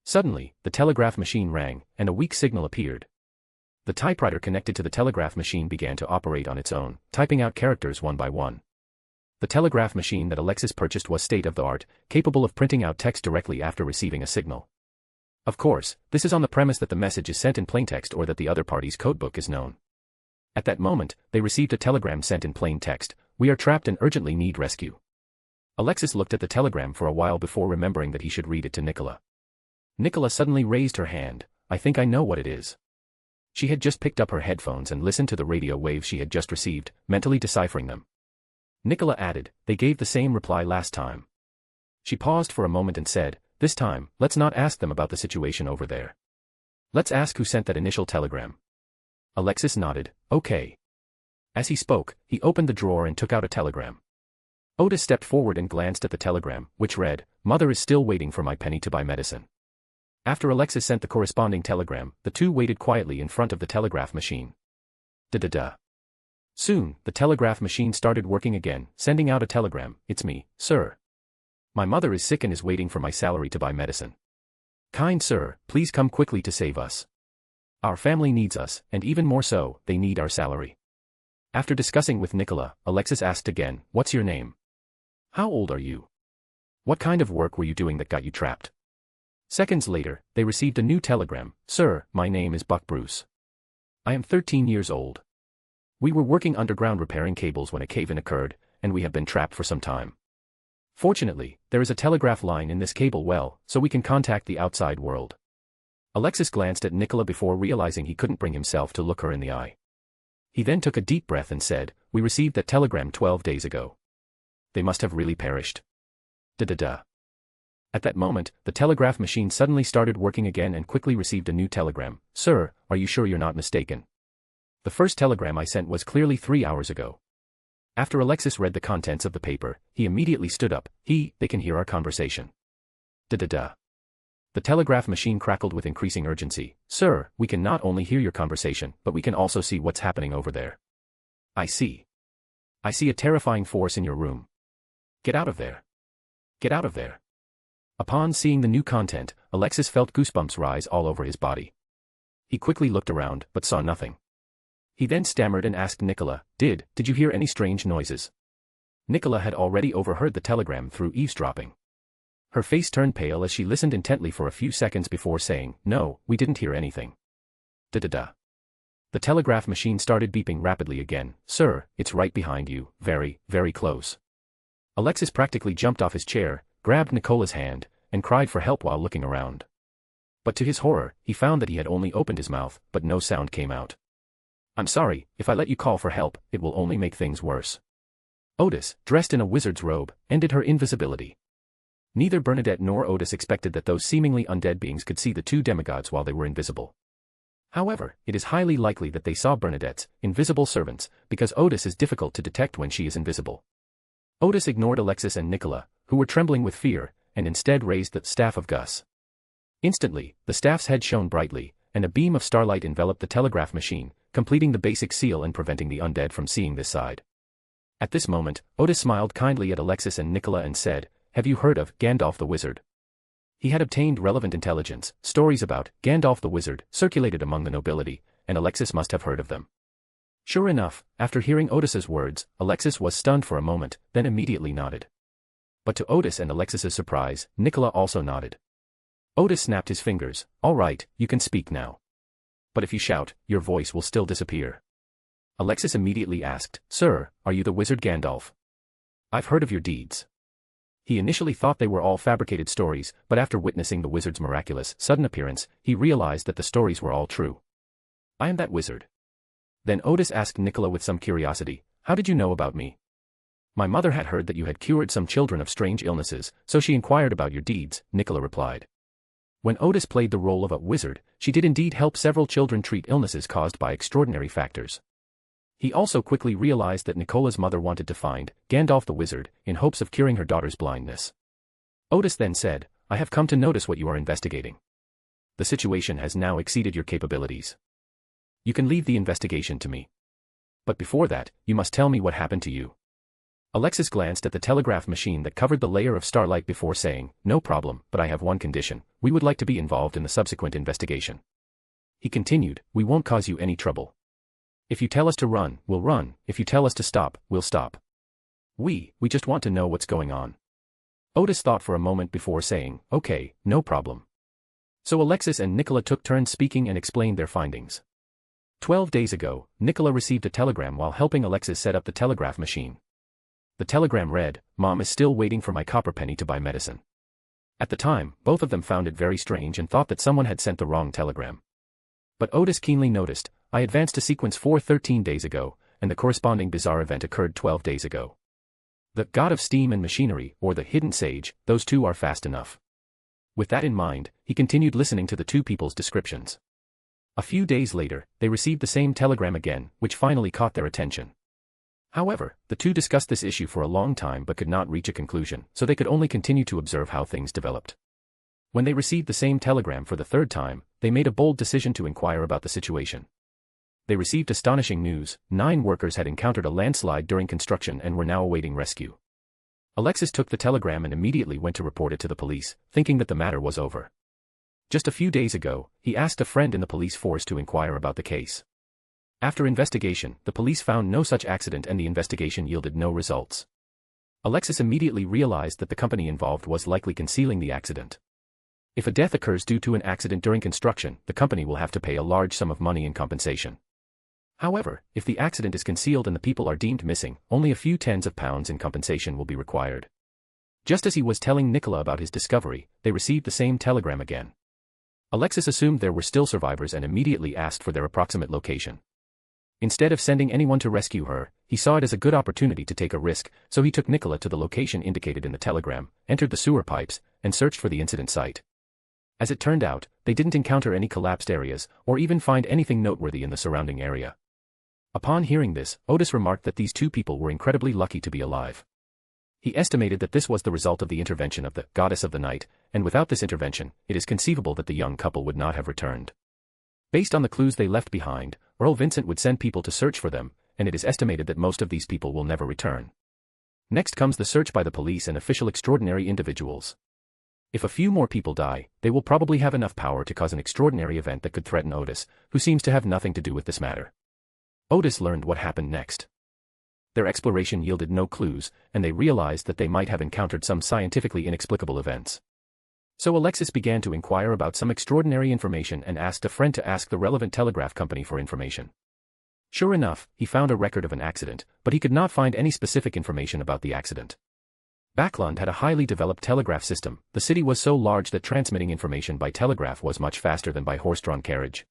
Suddenly, the telegraph machine rang, and a weak signal appeared. The typewriter connected to the telegraph machine began to operate on its own, typing out characters one by one. The telegraph machine that Alexis purchased was state-of-the-art, capable of printing out text directly after receiving a signal. Of course, this is on the premise that the message is sent in plaintext or that the other party's codebook is known. At that moment, they received a telegram sent in plain text, "We are trapped and urgently need rescue." Alexis looked at the telegram for a while before remembering that he should read it to Nicola. Nicola suddenly raised her hand, "I think I know what it is." She had just picked up her headphones and listened to the radio waves she had just received, mentally deciphering them. Nicola added, "They gave the same reply last time." She paused for a moment and said, "This time, let's not ask them about the situation over there. Let's ask who sent that initial telegram." Alexis nodded, "Okay." As he spoke, he opened the drawer and took out a telegram. Odis stepped forward and glanced at the telegram, which read, "Mother is still waiting for my penny to buy medicine." After Alexis sent the corresponding telegram, the two waited quietly in front of the telegraph machine. Da-da-da. Soon, the telegraph machine started working again, sending out a telegram, "It's me, sir. My mother is sick and is waiting for my salary to buy medicine. Kind sir, please come quickly to save us. Our family needs us, and even more so, they need our salary." After discussing with Nicola, Alexis asked again, "What's your name? How old are you?" What kind of work were you doing that got you trapped? Seconds later, they received a new telegram. Sir, my name is Buck Bruce. I am 13 years old. We were working underground repairing cables when a cave-in occurred, and we have been trapped for some time. Fortunately, there is a telegraph line in this cable well, so we can contact the outside world. Alexis glanced at Nicola before realizing he couldn't bring himself to look her in the eye. He then took a deep breath and said, "We received that telegram 12 days ago. They must have really perished." Da-da-da. At that moment, the telegraph machine suddenly started working again and quickly received a new telegram. Sir, are you sure you're not mistaken? The first telegram I sent was clearly 3 hours ago. After Alexis read the contents of the paper, he immediately stood up. They can hear our conversation. Da-da-da. The telegraph machine crackled with increasing urgency. Sir, we can not only hear your conversation, but we can also see what's happening over there. I see a terrifying force in your room. Get out of there. Get out of there. Upon seeing the new content, Alexis felt goosebumps rise all over his body. He quickly looked around, but saw nothing. He then stammered and asked Nicola, Did you hear any strange noises? Nicola had already overheard the telegram through eavesdropping. Her face turned pale as she listened intently for a few seconds before saying, No, we didn't hear anything. Da-da-da. The telegraph machine started beeping rapidly again. Sir, it's right behind you, very, very close. Alexis practically jumped off his chair, grabbed Nicola's hand, and cried for help while looking around. But to his horror, he found that he had only opened his mouth, but no sound came out. I'm sorry, if I let you call for help, it will only make things worse. Odis, dressed in a wizard's robe, ended her invisibility. Neither Bernadette nor Odis expected that those seemingly undead beings could see the two demigods while they were invisible. However, it is highly likely that they saw Bernadette's invisible servants, because Odis is difficult to detect when she is invisible. Odis ignored Alexis and Nicola, who were trembling with fear, and instead raised the staff of Gus. Instantly, the staff's head shone brightly, and a beam of starlight enveloped the telegraph machine, completing the basic seal and preventing the undead from seeing this side. At this moment, Odis smiled kindly at Alexis and Nicola and said, Have you heard of Gandalf the Wizard? He had obtained relevant intelligence. Stories about Gandalf the Wizard circulated among the nobility, and Alexis must have heard of them. Sure enough, after hearing Odis's words, Alexis was stunned for a moment, then immediately nodded. But to Odis and Alexis's surprise, Nicola also nodded. Odis snapped his fingers. All right, you can speak now. But if you shout, your voice will still disappear. Alexis immediately asked, Sir, are you the wizard Gandalf? I've heard of your deeds. He initially thought they were all fabricated stories, but after witnessing the wizard's miraculous, sudden appearance, he realized that the stories were all true. I am that wizard. Then Odis asked Nicola with some curiosity, How did you know about me? My mother had heard that you had cured some children of strange illnesses, so she inquired about your deeds, Nicola replied. When Odis played the role of a wizard, she did indeed help several children treat illnesses caused by extraordinary factors. He also quickly realized that Nicola's mother wanted to find Gandalf the Wizard in hopes of curing her daughter's blindness. Odis then said, I have come to notice what you are investigating. The situation has now exceeded your capabilities. You can leave the investigation to me. But before that, you must tell me what happened to you. Alexis glanced at the telegraph machine that covered the layer of starlight before saying, No problem, but I have one condition. We would like to be involved in the subsequent investigation. He continued, We won't cause you any trouble. If you tell us to run, we'll run. If you tell us to stop, we'll stop. We just want to know what's going on. Odis thought for a moment before saying, Okay, no problem. So Alexis and Nicola took turns speaking and explained their findings. 12 days ago, Nicola received a telegram while helping Alexis set up the telegraph machine. The telegram read, Mom is still waiting for my copper penny to buy medicine. At the time, both of them found it very strange and thought that someone had sent the wrong telegram. But Odis keenly noticed, I advanced to sequence 4 13 days ago, and the corresponding bizarre event occurred 12 days ago. The god of steam and machinery, or the hidden sage, those two are fast enough. With that in mind, he continued listening to the two people's descriptions. A few days later, they received the same telegram again, which finally caught their attention. However, the two discussed this issue for a long time but could not reach a conclusion, so they could only continue to observe how things developed. When they received the same telegram for the third time, they made a bold decision to inquire about the situation. They received astonishing news: 9 workers had encountered a landslide during construction and were now awaiting rescue. Alexis took the telegram and immediately went to report it to the police, thinking that the matter was over. Just a few days ago, he asked a friend in the police force to inquire about the case. After investigation, the police found no such accident and the investigation yielded no results. Alexis immediately realized that the company involved was likely concealing the accident. If a death occurs due to an accident during construction, the company will have to pay a large sum of money in compensation. However, if the accident is concealed and the people are deemed missing, only a few tens of pounds in compensation will be required. Just as he was telling Nicola about his discovery, they received the same telegram again. Alexis assumed there were still survivors and immediately asked for their approximate location. Instead of sending anyone to rescue her, he saw it as a good opportunity to take a risk, so he took Nicola to the location indicated in the telegram, entered the sewer pipes, and searched for the incident site. As it turned out, they didn't encounter any collapsed areas, or even find anything noteworthy in the surrounding area. Upon hearing this, Odis remarked that these two people were incredibly lucky to be alive. He estimated that this was the result of the intervention of the goddess of the night, and without this intervention, it is conceivable that the young couple would not have returned. Based on the clues they left behind, Earl Vincent would send people to search for them, and it is estimated that most of these people will never return. Next comes the search by the police and official extraordinary individuals. If a few more people die, they will probably have enough power to cause an extraordinary event that could threaten Odis, who seems to have nothing to do with this matter. Odis learned what happened next. Their exploration yielded no clues, and they realized that they might have encountered some scientifically inexplicable events. So Alexis began to inquire about some extraordinary information and asked a friend to ask the relevant telegraph company for information. Sure enough, he found a record of an accident, but he could not find any specific information about the accident. Backland had a highly developed telegraph system. The city was so large that transmitting information by telegraph was much faster than by horse-drawn carriage.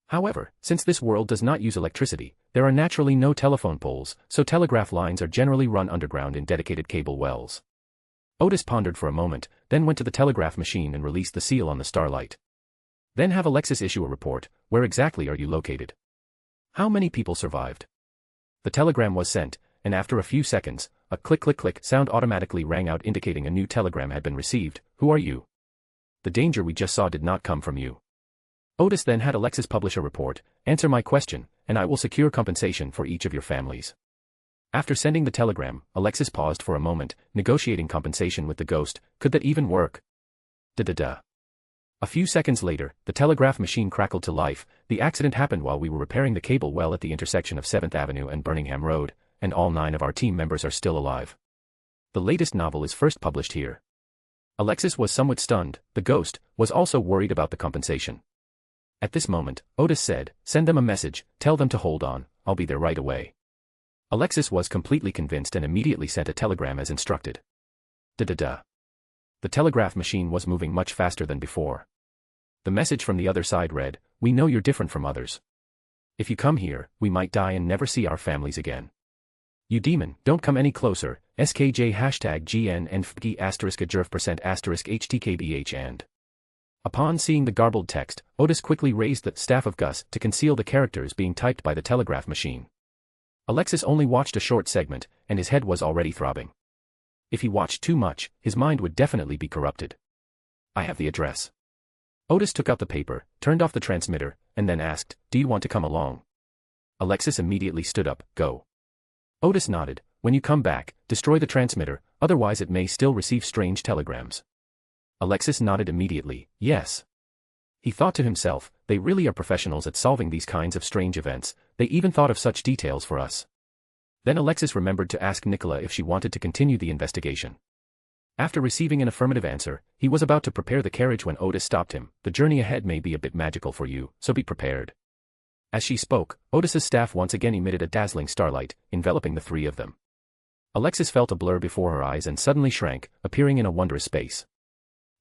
However, since this world does not use electricity, there are naturally no telephone poles, so telegraph lines are generally run underground in dedicated cable wells. Odis pondered for a moment, then went to the telegraph machine and released the seal on the starlight. Then have Alexis issue a report. Where exactly are you located? How many people survived? The telegram was sent, and after a few seconds, a click-click-click sound automatically rang out indicating a new telegram had been received. Who are you? The danger we just saw did not come from you. Odis then had Alexis publish a report. Answer my question, and I will secure compensation for each of your families. After sending the telegram, Alexis paused for a moment, negotiating compensation with the ghost. Could that even work? Da-da-da. A few seconds later, the telegraph machine crackled to life. The accident happened while we were repairing the cable well at the intersection of 7th Avenue and Birmingham Road, and all 9 of our team members are still alive. The latest novel is first published here. Alexis was somewhat stunned. The ghost was also worried about the compensation. At this moment, Odis said, send them a message, tell them to hold on, I'll be there right away. Alexis was completely convinced and immediately sent a telegram as instructed. Da-da-da. The telegraph machine was moving much faster than before. The message from the other side read, we know you're different from others. If you come here, we might die and never see our families again. You demon, don't come any closer, SKJ #GN and FG **% *HTKBH and. Upon seeing the garbled text, Odis quickly raised the staff of Gus to conceal the characters being typed by the telegraph machine. Alexis only watched a short segment, and his head was already throbbing. If he watched too much, his mind would definitely be corrupted. I have the address. Odis took out the paper, turned off the transmitter, and then asked, do you want to come along? Alexis immediately stood up, go. Odis nodded, when you come back, destroy the transmitter, otherwise it may still receive strange telegrams. Alexis nodded immediately, yes. He thought to himself, they really are professionals at solving these kinds of strange events, they even thought of such details for us. Then Alexis remembered to ask Nicola if she wanted to continue the investigation. After receiving an affirmative answer, he was about to prepare the carriage when Odis stopped him. The journey ahead may be a bit magical for you, so be prepared. As she spoke, Odis's staff once again emitted a dazzling starlight, enveloping the 3 of them. Alexis felt a blur before her eyes and suddenly shrank, appearing in a wondrous space.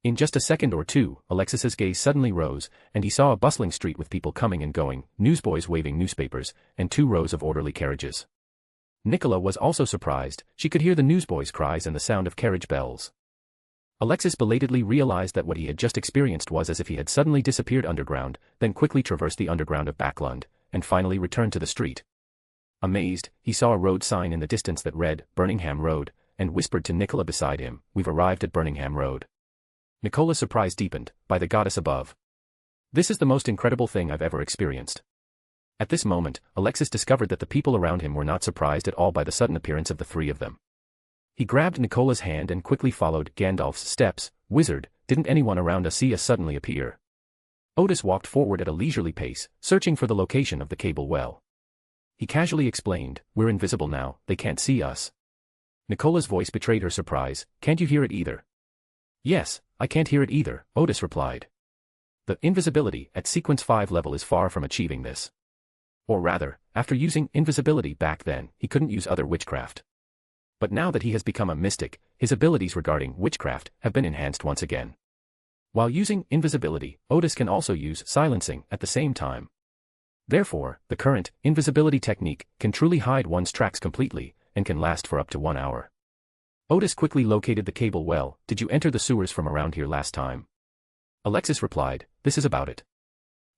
In just a second or two, Alexis's gaze suddenly rose, and he saw a bustling street with people coming and going, newsboys waving newspapers, and 2 rows of orderly carriages. Nicola was also surprised. She could hear the newsboys' cries and the sound of carriage bells. Alexis belatedly realized that what he had just experienced was as if he had suddenly disappeared underground, then quickly traversed the underground of Backland, and finally returned to the street. Amazed, he saw a road sign in the distance that read, Birmingham Road, and whispered to Nicola beside him, we've arrived at Birmingham Road. Nicola's surprise deepened, by the goddess above. This is the most incredible thing I've ever experienced. At this moment, Alexis discovered that the people around him were not surprised at all by the sudden appearance of the 3 of them. He grabbed Nicola's hand and quickly followed Gandalf's steps. Wizard, didn't anyone around us see us suddenly appear? Odis walked forward at a leisurely pace, searching for the location of the cable well. He casually explained, we're invisible now, they can't see us. Nicola's voice betrayed her surprise. Can't you hear it either? Yes, I can't hear it either, Odis replied. The invisibility at sequence 5 level is far from achieving this. Or rather, after using invisibility back then, he couldn't use other witchcraft. But now that he has become a mystic, his abilities regarding witchcraft have been enhanced once again. While using invisibility, Odis can also use silencing at the same time. Therefore, the current invisibility technique can truly hide one's tracks completely, and can last for up to 1 hour. Odis quickly located the cable well. Did you enter the sewers from around here last time? Alexis replied, this is about it.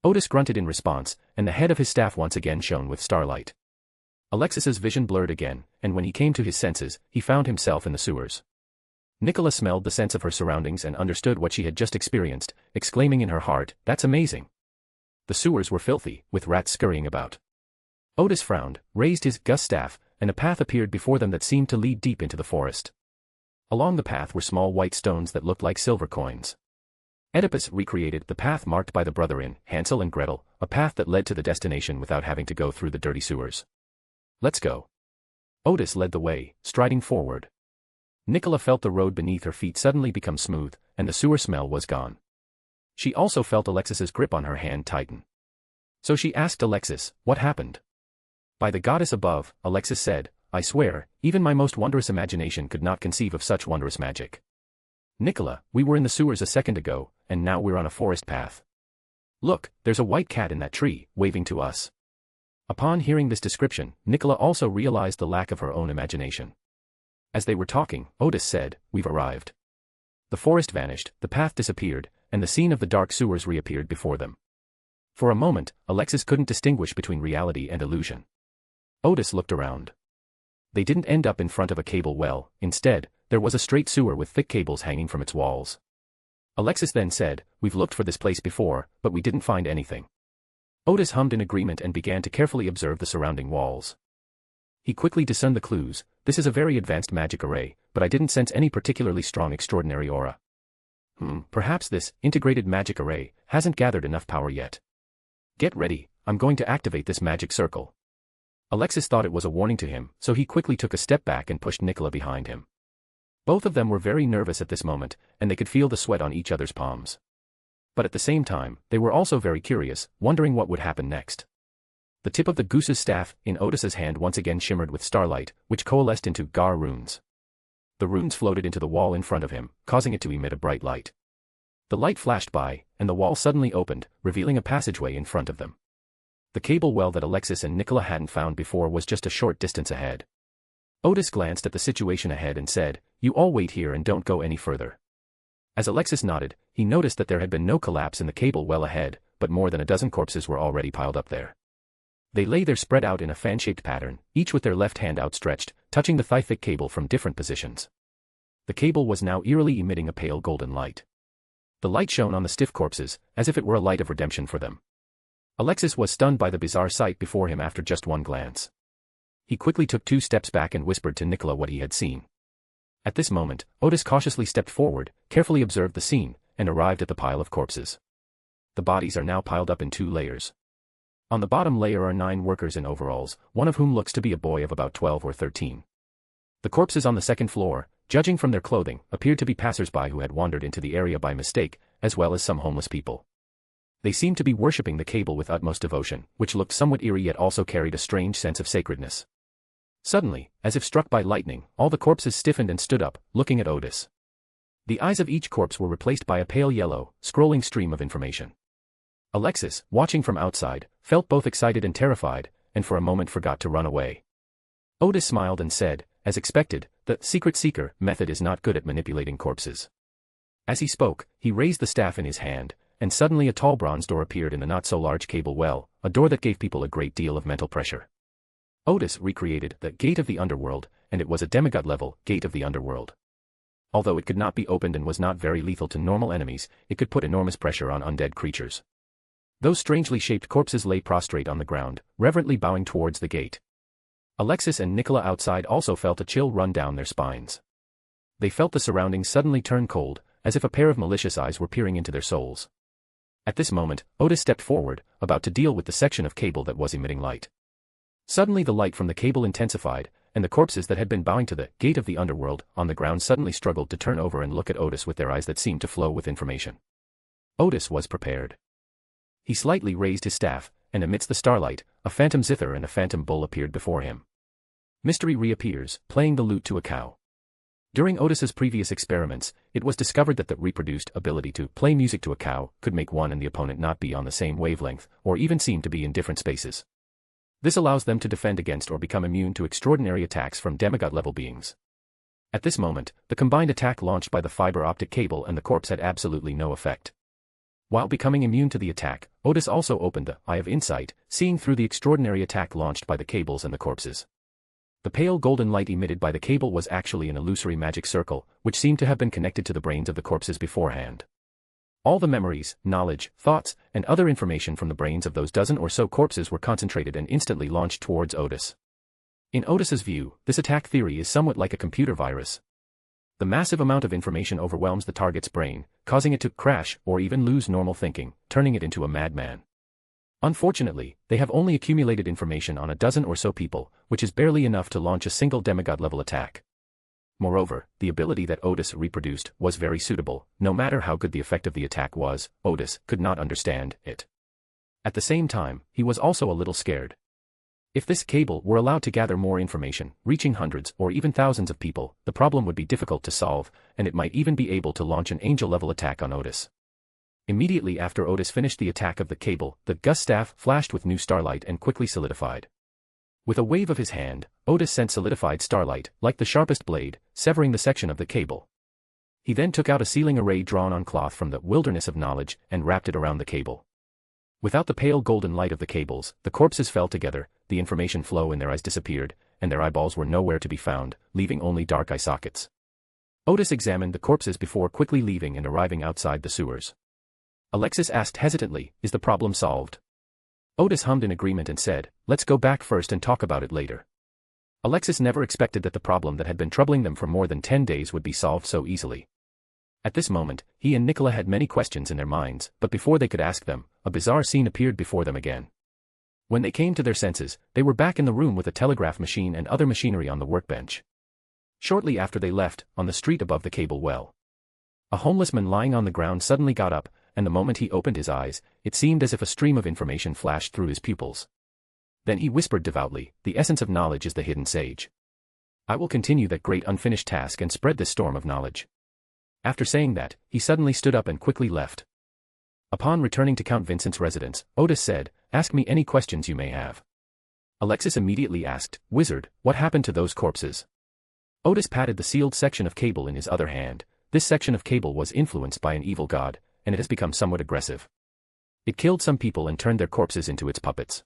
Odis grunted in response, and the head of his staff once again shone with starlight. Alexis's vision blurred again, and when he came to his senses, he found himself in the sewers. Nicola smelled the sense of her surroundings and understood what she had just experienced, exclaiming in her heart, that's amazing. The sewers were filthy, with rats scurrying about. Odis frowned, raised his gus staff, and a path appeared before them that seemed to lead deep into the forest. Along the path were small white stones that looked like silver coins. Oedipus recreated the path marked by the brother in Hansel and Gretel, a path that led to the destination without having to go through the dirty sewers. Let's go. Odis led the way, striding forward. Nicola felt the road beneath her feet suddenly become smooth, and the sewer smell was gone. She also felt Alexis's grip on her hand tighten. So she asked Alexis, what happened? By the goddess above, Alexis said, I swear, even my most wondrous imagination could not conceive of such wondrous magic. Nicola, we were in the sewers a second ago, and now we're on a forest path. Look, there's a white cat in that tree, waving to us. Upon hearing this description, Nicola also realized the lack of her own imagination. As they were talking, Odis said, we've arrived. The forest vanished, the path disappeared, and the scene of the dark sewers reappeared before them. For a moment, Alexis couldn't distinguish between reality and illusion. Odis looked around. They didn't end up in front of a cable well, instead, there was a straight sewer with thick cables hanging from its walls. Alexis then said, we've looked for this place before, but we didn't find anything. Odis hummed in agreement and began to carefully observe the surrounding walls. He quickly discerned the clues. This is a very advanced magic array, but I didn't sense any particularly strong extraordinary aura. Perhaps this integrated magic array hasn't gathered enough power yet. Get ready, I'm going to activate this magic circle. Alexis thought it was a warning to him, so he quickly took a step back and pushed Nicola behind him. Both of them were very nervous at this moment, and they could feel the sweat on each other's palms. But at the same time, they were also very curious, wondering what would happen next. The tip of the goose's staff in Odis's hand once again shimmered with starlight, which coalesced into Gar runes. The runes floated into the wall in front of him, causing it to emit a bright light. The light flashed by, and the wall suddenly opened, revealing a passageway in front of them. The cable well that Alexis and Nicola hadn't found before was just a short distance ahead. Odis glanced at the situation ahead and said, you all wait here and don't go any further. As Alexis nodded, he noticed that there had been no collapse in the cable well ahead, but more than a dozen corpses were already piled up there. They lay there spread out in a fan-shaped pattern, each with their left hand outstretched, touching the thigh-thick cable from different positions. The cable was now eerily emitting a pale golden light. The light shone on the stiff corpses, as if it were a light of redemption for them. Alexis was stunned by the bizarre sight before him after just one glance. He quickly took 2 steps back and whispered to Nicola what he had seen. At this moment, Odis cautiously stepped forward, carefully observed the scene, and arrived at the pile of corpses. The bodies are now piled up in 2 layers. On the bottom layer are 9 workers in overalls, one of whom looks to be a boy of about 12 or 13. The corpses on the second floor, judging from their clothing, appeared to be passers-by who had wandered into the area by mistake, as well as some homeless people. They seemed to be worshipping the cable with utmost devotion, which looked somewhat eerie yet also carried a strange sense of sacredness. Suddenly, as if struck by lightning, all the corpses stiffened and stood up, looking at Odis. The eyes of each corpse were replaced by a pale yellow, scrolling stream of information. Alexis, watching from outside, felt both excited and terrified, and for a moment forgot to run away. Odis smiled and said, as expected, the secret seeker method is not good at manipulating corpses. As he spoke, he raised the staff in his hand, and suddenly a tall bronze door appeared in the not-so-large cable well, a door that gave people a great deal of mental pressure. Odis recreated the Gate of the Underworld, and it was a demigod-level Gate of the Underworld. Although it could not be opened and was not very lethal to normal enemies, it could put enormous pressure on undead creatures. Those strangely shaped corpses lay prostrate on the ground, reverently bowing towards the gate. Alexis and Nicola outside also felt a chill run down their spines. They felt the surroundings suddenly turn cold, as if a pair of malicious eyes were peering into their souls. At this moment, Odis stepped forward, about to deal with the section of cable that was emitting light. Suddenly the light from the cable intensified, and the corpses that had been bowing to the gate of the underworld on the ground suddenly struggled to turn over and look at Odis with their eyes that seemed to flow with information. Odis was prepared. He slightly raised his staff, and amidst the starlight, a phantom zither and a phantom bull appeared before him. Mystery reappears, playing the lute to a cow. During Odis's previous experiments, it was discovered that the reproduced ability to play music to a cow could make one and the opponent not be on the same wavelength, or even seem to be in different spaces. This allows them to defend against or become immune to extraordinary attacks from demigod-level beings. At this moment, the combined attack launched by the fiber optic cable and the corpse had absolutely no effect. While becoming immune to the attack, Odis also opened the Eye of Insight, seeing through the extraordinary attack launched by the cables and the corpses. The pale golden light emitted by the cable was actually an illusory magic circle, which seemed to have been connected to the brains of the corpses beforehand. All the memories, knowledge, thoughts, and other information from the brains of those dozen or so corpses were concentrated and instantly launched towards Odis. In Odis's view, this attack theory is somewhat like a computer virus. The massive amount of information overwhelms the target's brain, causing it to crash or even lose normal thinking, turning it into a madman. Unfortunately, they have only accumulated information on a dozen or so people, which is barely enough to launch a single demigod-level attack. Moreover, the ability that Odis reproduced was very suitable. No matter how good the effect of the attack was, Odis could not understand it. At the same time, he was also a little scared. If this cable were allowed to gather more information, reaching hundreds or even thousands of people, the problem would be difficult to solve, and it might even be able to launch an angel-level attack on Odis. Immediately after Odis finished the attack of the cable, the Gus staff flashed with new starlight and quickly solidified. With a wave of his hand, Odis sent solidified starlight, like the sharpest blade, severing the section of the cable. He then took out a sealing array drawn on cloth from the wilderness of knowledge and wrapped it around the cable. Without the pale golden light of the cables, the corpses fell together, the information flow in their eyes disappeared, and their eyeballs were nowhere to be found, leaving only dark eye sockets. Odis examined the corpses before quickly leaving and arriving outside the sewers. Alexis asked hesitantly, "Is the problem solved?" Odis hummed in agreement and said, "Let's go back first and talk about it later." Alexis never expected that the problem that had been troubling them for more than 10 days would be solved so easily. At this moment, he and Nicola had many questions in their minds, but before they could ask them, a bizarre scene appeared before them again. When they came to their senses, they were back in the room with a telegraph machine and other machinery on the workbench. Shortly after they left, on the street above the cable well, a homeless man lying on the ground suddenly got up, and the moment he opened his eyes, it seemed as if a stream of information flashed through his pupils. Then he whispered devoutly, "The essence of knowledge is the hidden sage. I will continue that great unfinished task and spread this storm of knowledge." After saying that, he suddenly stood up and quickly left. Upon returning to Count Vincent's residence, Odis said, "Ask me any questions you may have." Alexis immediately asked, "Wizard, what happened to those corpses?" Odis patted the sealed section of cable in his other hand. This section of cable was influenced by an evil god, and it has become somewhat aggressive. It killed some people and turned their corpses into its puppets.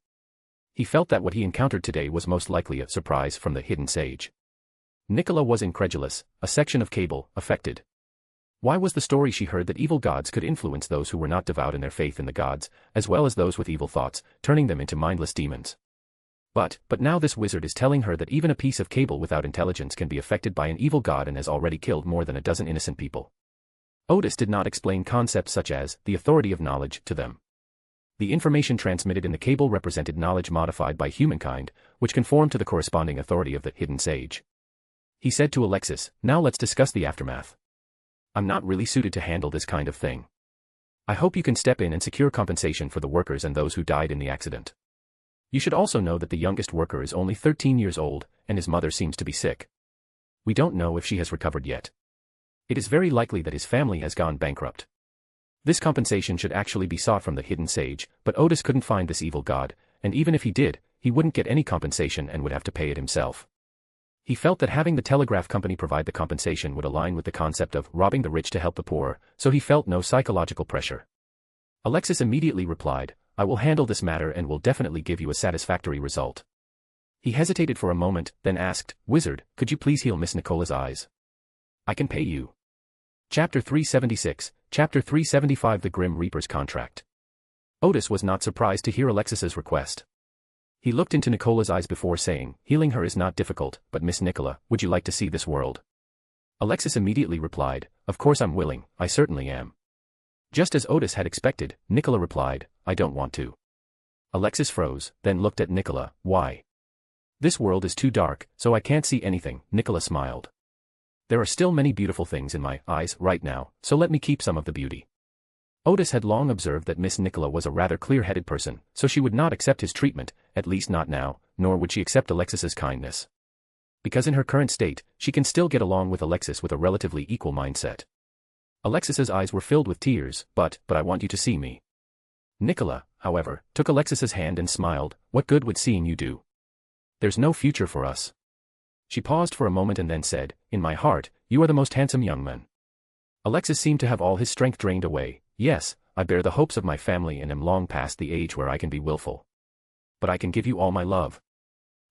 He felt that what he encountered today was most likely a surprise from the hidden sage. Nicola was incredulous. A section of cable, affected. Why was the story she heard that evil gods could influence those who were not devout in their faith in the gods, as well as those with evil thoughts, turning them into mindless demons? But now this wizard is telling her that even a piece of cable without intelligence can be affected by an evil god and has already killed more than a dozen innocent people. Odis did not explain concepts such as the authority of knowledge to them. The information transmitted in the cable represented knowledge modified by humankind, which conformed to the corresponding authority of the hidden sage. He said to Alexis, "Now let's discuss the aftermath. I'm not really suited to handle this kind of thing. I hope you can step in and secure compensation for the workers and those who died in the accident. You should also know that the youngest worker is only 13 years old, and his mother seems to be sick. We don't know if she has recovered yet. It is very likely that his family has gone bankrupt. This compensation should actually be sought from the hidden sage, but Odis couldn't find this evil god, and even if he did, he wouldn't get any compensation and would have to pay it himself. He felt that having the telegraph company provide the compensation would align with the concept of robbing the rich to help the poor, so he felt no psychological pressure. Alexis immediately replied, "I will handle this matter and will definitely give you a satisfactory result." He hesitated for a moment, then asked, "Wizard, could you please heal Miss Nicola's eyes? I can pay you." Chapter 376, Chapter 375 The Grim Reaper's Contract. Odis was not surprised to hear Alexis's request. He looked into Nicola's eyes before saying, "Healing her is not difficult, but Miss Nicola, would you like to see this world?" Alexis immediately replied, "Of course I'm willing, I certainly am." Just as Odis had expected, Nicola replied, "I don't want to." Alexis froze, then looked at Nicola, "Why?" This world is too dark, so I can't see anything, Nicola smiled. There are still many beautiful things in my eyes right now, so let me keep some of the beauty. Odis had long observed that Miss Nicola was a rather clear-headed person, so she would not accept his treatment, at least not now, nor would she accept Alexis's kindness. Because in her current state, she can still get along with Alexis with a relatively equal mindset. Alexis's eyes were filled with tears, but I want you to see me. Nicola, however, took Alexis's hand and smiled, what good would seeing you do? There's no future for us. She paused for a moment and then said, in my heart, you are the most handsome young man. Alexis seemed to have all his strength drained away. Yes, I bear the hopes of my family and am long past the age where I can be willful. But I can give you all my love.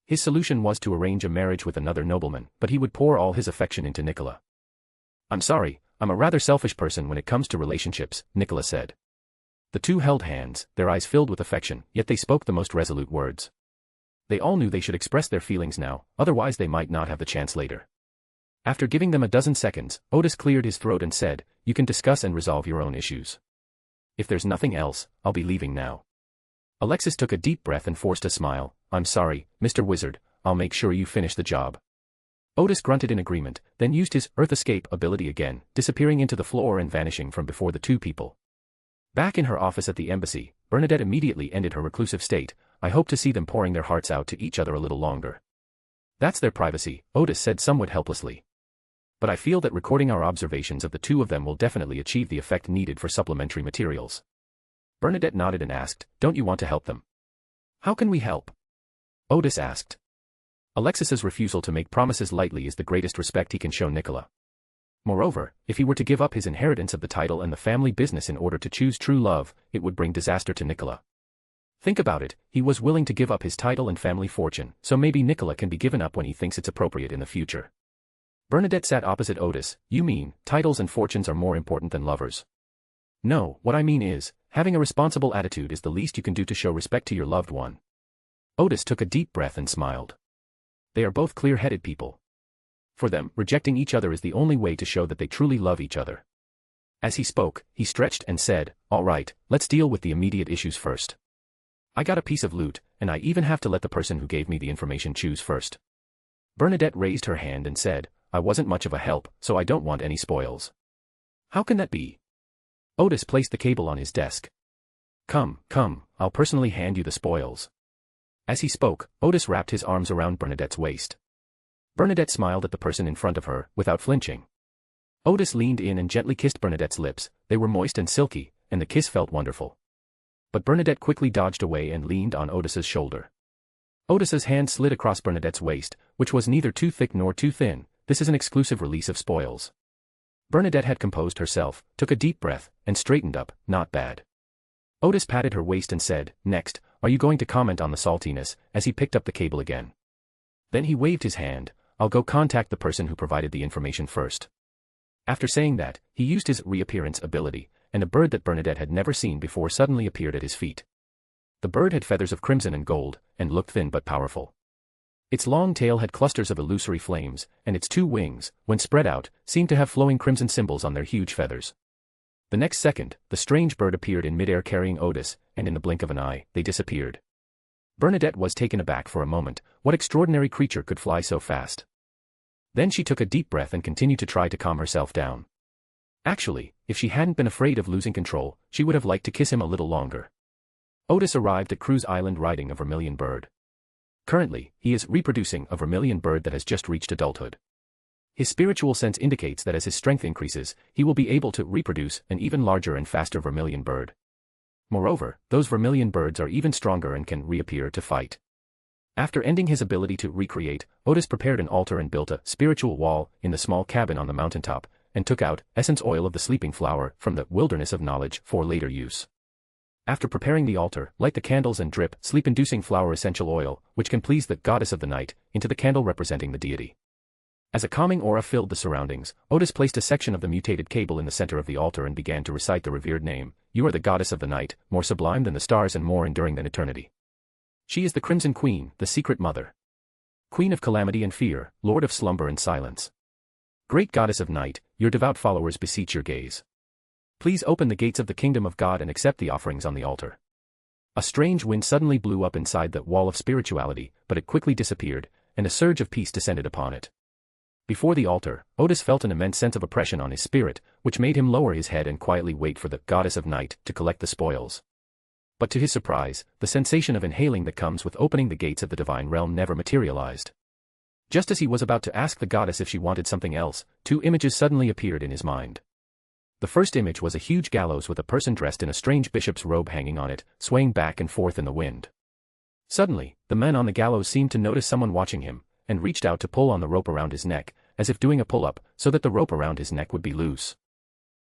His solution was to arrange a marriage with another nobleman, but he would pour all his affection into Nicola. I'm sorry, I'm a rather selfish person when it comes to relationships, Nicola said. The two held hands, their eyes filled with affection, yet they spoke the most resolute words. They all knew they should express their feelings now, otherwise they might not have the chance later. After giving them a dozen seconds, Odis cleared his throat and said, you can discuss and resolve your own issues. If there's nothing else, I'll be leaving now. Alexis took a deep breath and forced a smile. I'm sorry, Mr. Wizard, I'll make sure you finish the job. Odis grunted in agreement, then used his Earth Escape ability again, disappearing into the floor and vanishing from before the two people. Back in her office at the embassy, Bernadette immediately ended her reclusive state. I hope to see them pouring their hearts out to each other a little longer. That's their privacy, Odis said somewhat helplessly. But I feel that recording our observations of the two of them will definitely achieve the effect needed for supplementary materials. Bernadette nodded and asked, don't you want to help them? How can we help? Odis asked. Alexis's refusal to make promises lightly is the greatest respect he can show Nicola. Moreover, if he were to give up his inheritance of the title and the family business in order to choose true love, it would bring disaster to Nicola. Think about it, he was willing to give up his title and family fortune, so maybe Nicola can be given up when he thinks it's appropriate in the future. Bernadette sat opposite Odis. You mean, titles and fortunes are more important than lovers? No, what I mean is, having a responsible attitude is the least you can do to show respect to your loved one. Odis took a deep breath and smiled. They are both clear-headed people. For them, rejecting each other is the only way to show that they truly love each other. As he spoke, he stretched and said, all right, let's deal with the immediate issues first. I got a piece of loot, and I even have to let the person who gave me the information choose first. Bernadette raised her hand and said, I wasn't much of a help, so I don't want any spoils. How can that be? Odis placed the cable on his desk. Come, I'll personally hand you the spoils. As he spoke, Odis wrapped his arms around Bernadette's waist. Bernadette smiled at the person in front of her, without flinching. Odis leaned in and gently kissed Bernadette's lips. They were moist and silky, and the kiss felt wonderful. But Bernadette quickly dodged away and leaned on Odis's shoulder. Odis's hand slid across Bernadette's waist, which was neither too thick nor too thin. This is an exclusive release of spoils. Bernadette had composed herself, took a deep breath, and straightened up. Not bad. Odis patted her waist and said, next, are you going to comment on the saltiness, as he picked up the cable again? Then he waved his hand. I'll go contact the person who provided the information first. After saying that, he used his reappearance ability, and a bird that Bernadette had never seen before suddenly appeared at his feet. The bird had feathers of crimson and gold, and looked thin but powerful. Its long tail had clusters of illusory flames, and its two wings, when spread out, seemed to have flowing crimson symbols on their huge feathers. The next second, the strange bird appeared in midair carrying Odis, and in the blink of an eye, they disappeared. Bernadette was taken aback for a moment. What extraordinary creature could fly so fast? Then she took a deep breath and continued to try to calm herself down. Actually, if she hadn't been afraid of losing control, she would have liked to kiss him a little longer. Odis arrived at Cruise Island riding a vermilion bird. Currently, he is reproducing a vermilion bird that has just reached adulthood. His spiritual sense indicates that as his strength increases, he will be able to reproduce an even larger and faster vermilion bird. Moreover, those vermilion birds are even stronger and can reappear to fight. After ending his ability to recreate, Odis prepared an altar and built a spiritual wall in the small cabin on the mountaintop, and took out essence oil of the sleeping flower from the wilderness of knowledge for later use. After preparing the altar, light the candles and drip sleep-inducing flower essential oil, which can please the goddess of the night, into the candle representing the deity. As a calming aura filled the surroundings, Odis placed a section of the mutated cable in the center of the altar and began to recite the revered name. You are the goddess of the night, more sublime than the stars and more enduring than eternity. She is the Crimson Queen, the secret mother. Queen of calamity and fear, lord of slumber and silence. Great goddess of night, your devout followers beseech your gaze. Please open the gates of the kingdom of God and accept the offerings on the altar. A strange wind suddenly blew up inside the wall of spirituality, but it quickly disappeared, and a surge of peace descended upon it. Before the altar, Odis felt an immense sense of oppression on his spirit, which made him lower his head and quietly wait for the goddess of night to collect the spoils. But to his surprise, the sensation of inhaling that comes with opening the gates of the divine realm never materialized. Just as he was about to ask the goddess if she wanted something else, two images suddenly appeared in his mind. The first image was a huge gallows with a person dressed in a strange bishop's robe hanging on it, swaying back and forth in the wind. Suddenly, the man on the gallows seemed to notice someone watching him, and reached out to pull on the rope around his neck, as if doing a pull-up, so that the rope around his neck would be loose.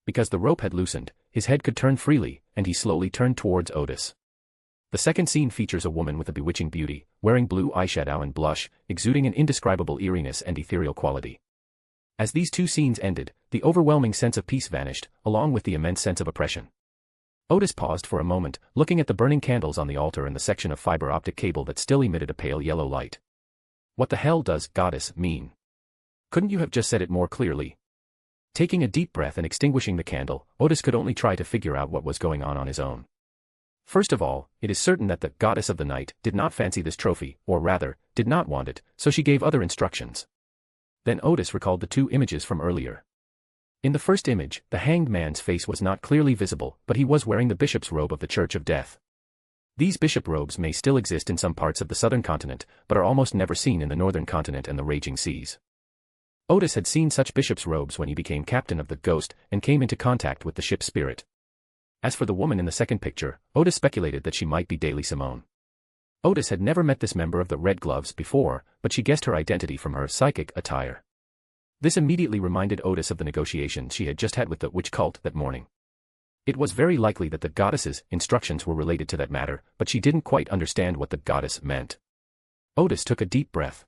Because the rope had loosened, his head could turn freely, and he slowly turned towards Odis. The second scene features a woman with a bewitching beauty, wearing blue eyeshadow and blush, exuding an indescribable eeriness and ethereal quality. As these two scenes ended, the overwhelming sense of peace vanished, along with the immense sense of oppression. Odis paused for a moment, looking at the burning candles on the altar and the section of fiber optic cable that still emitted a pale yellow light. What the hell does goddess mean? Couldn't you have just said it more clearly? Taking a deep breath and extinguishing the candle, Odis could only try to figure out what was going on his own. First of all, it is certain that the goddess of the night did not fancy this trophy, or rather, did not want it, so she gave other instructions. Then Odis recalled the two images from earlier. In the first image, the hanged man's face was not clearly visible, but he was wearing the bishop's robe of the Church of Death. These bishop robes may still exist in some parts of the southern continent, but are almost never seen in the northern continent and the raging seas. Odis had seen such bishop's robes when he became captain of the Ghost and came into contact with the ship's spirit. As for the woman in the second picture, Odis speculated that she might be Daily Simone. Odis had never met this member of the Red Gloves before, but she guessed her identity from her psychic attire. This immediately reminded Odis of the negotiations she had just had with the witch cult that morning. It was very likely that the goddess's instructions were related to that matter, but she didn't quite understand what the goddess meant. Odis took a deep breath.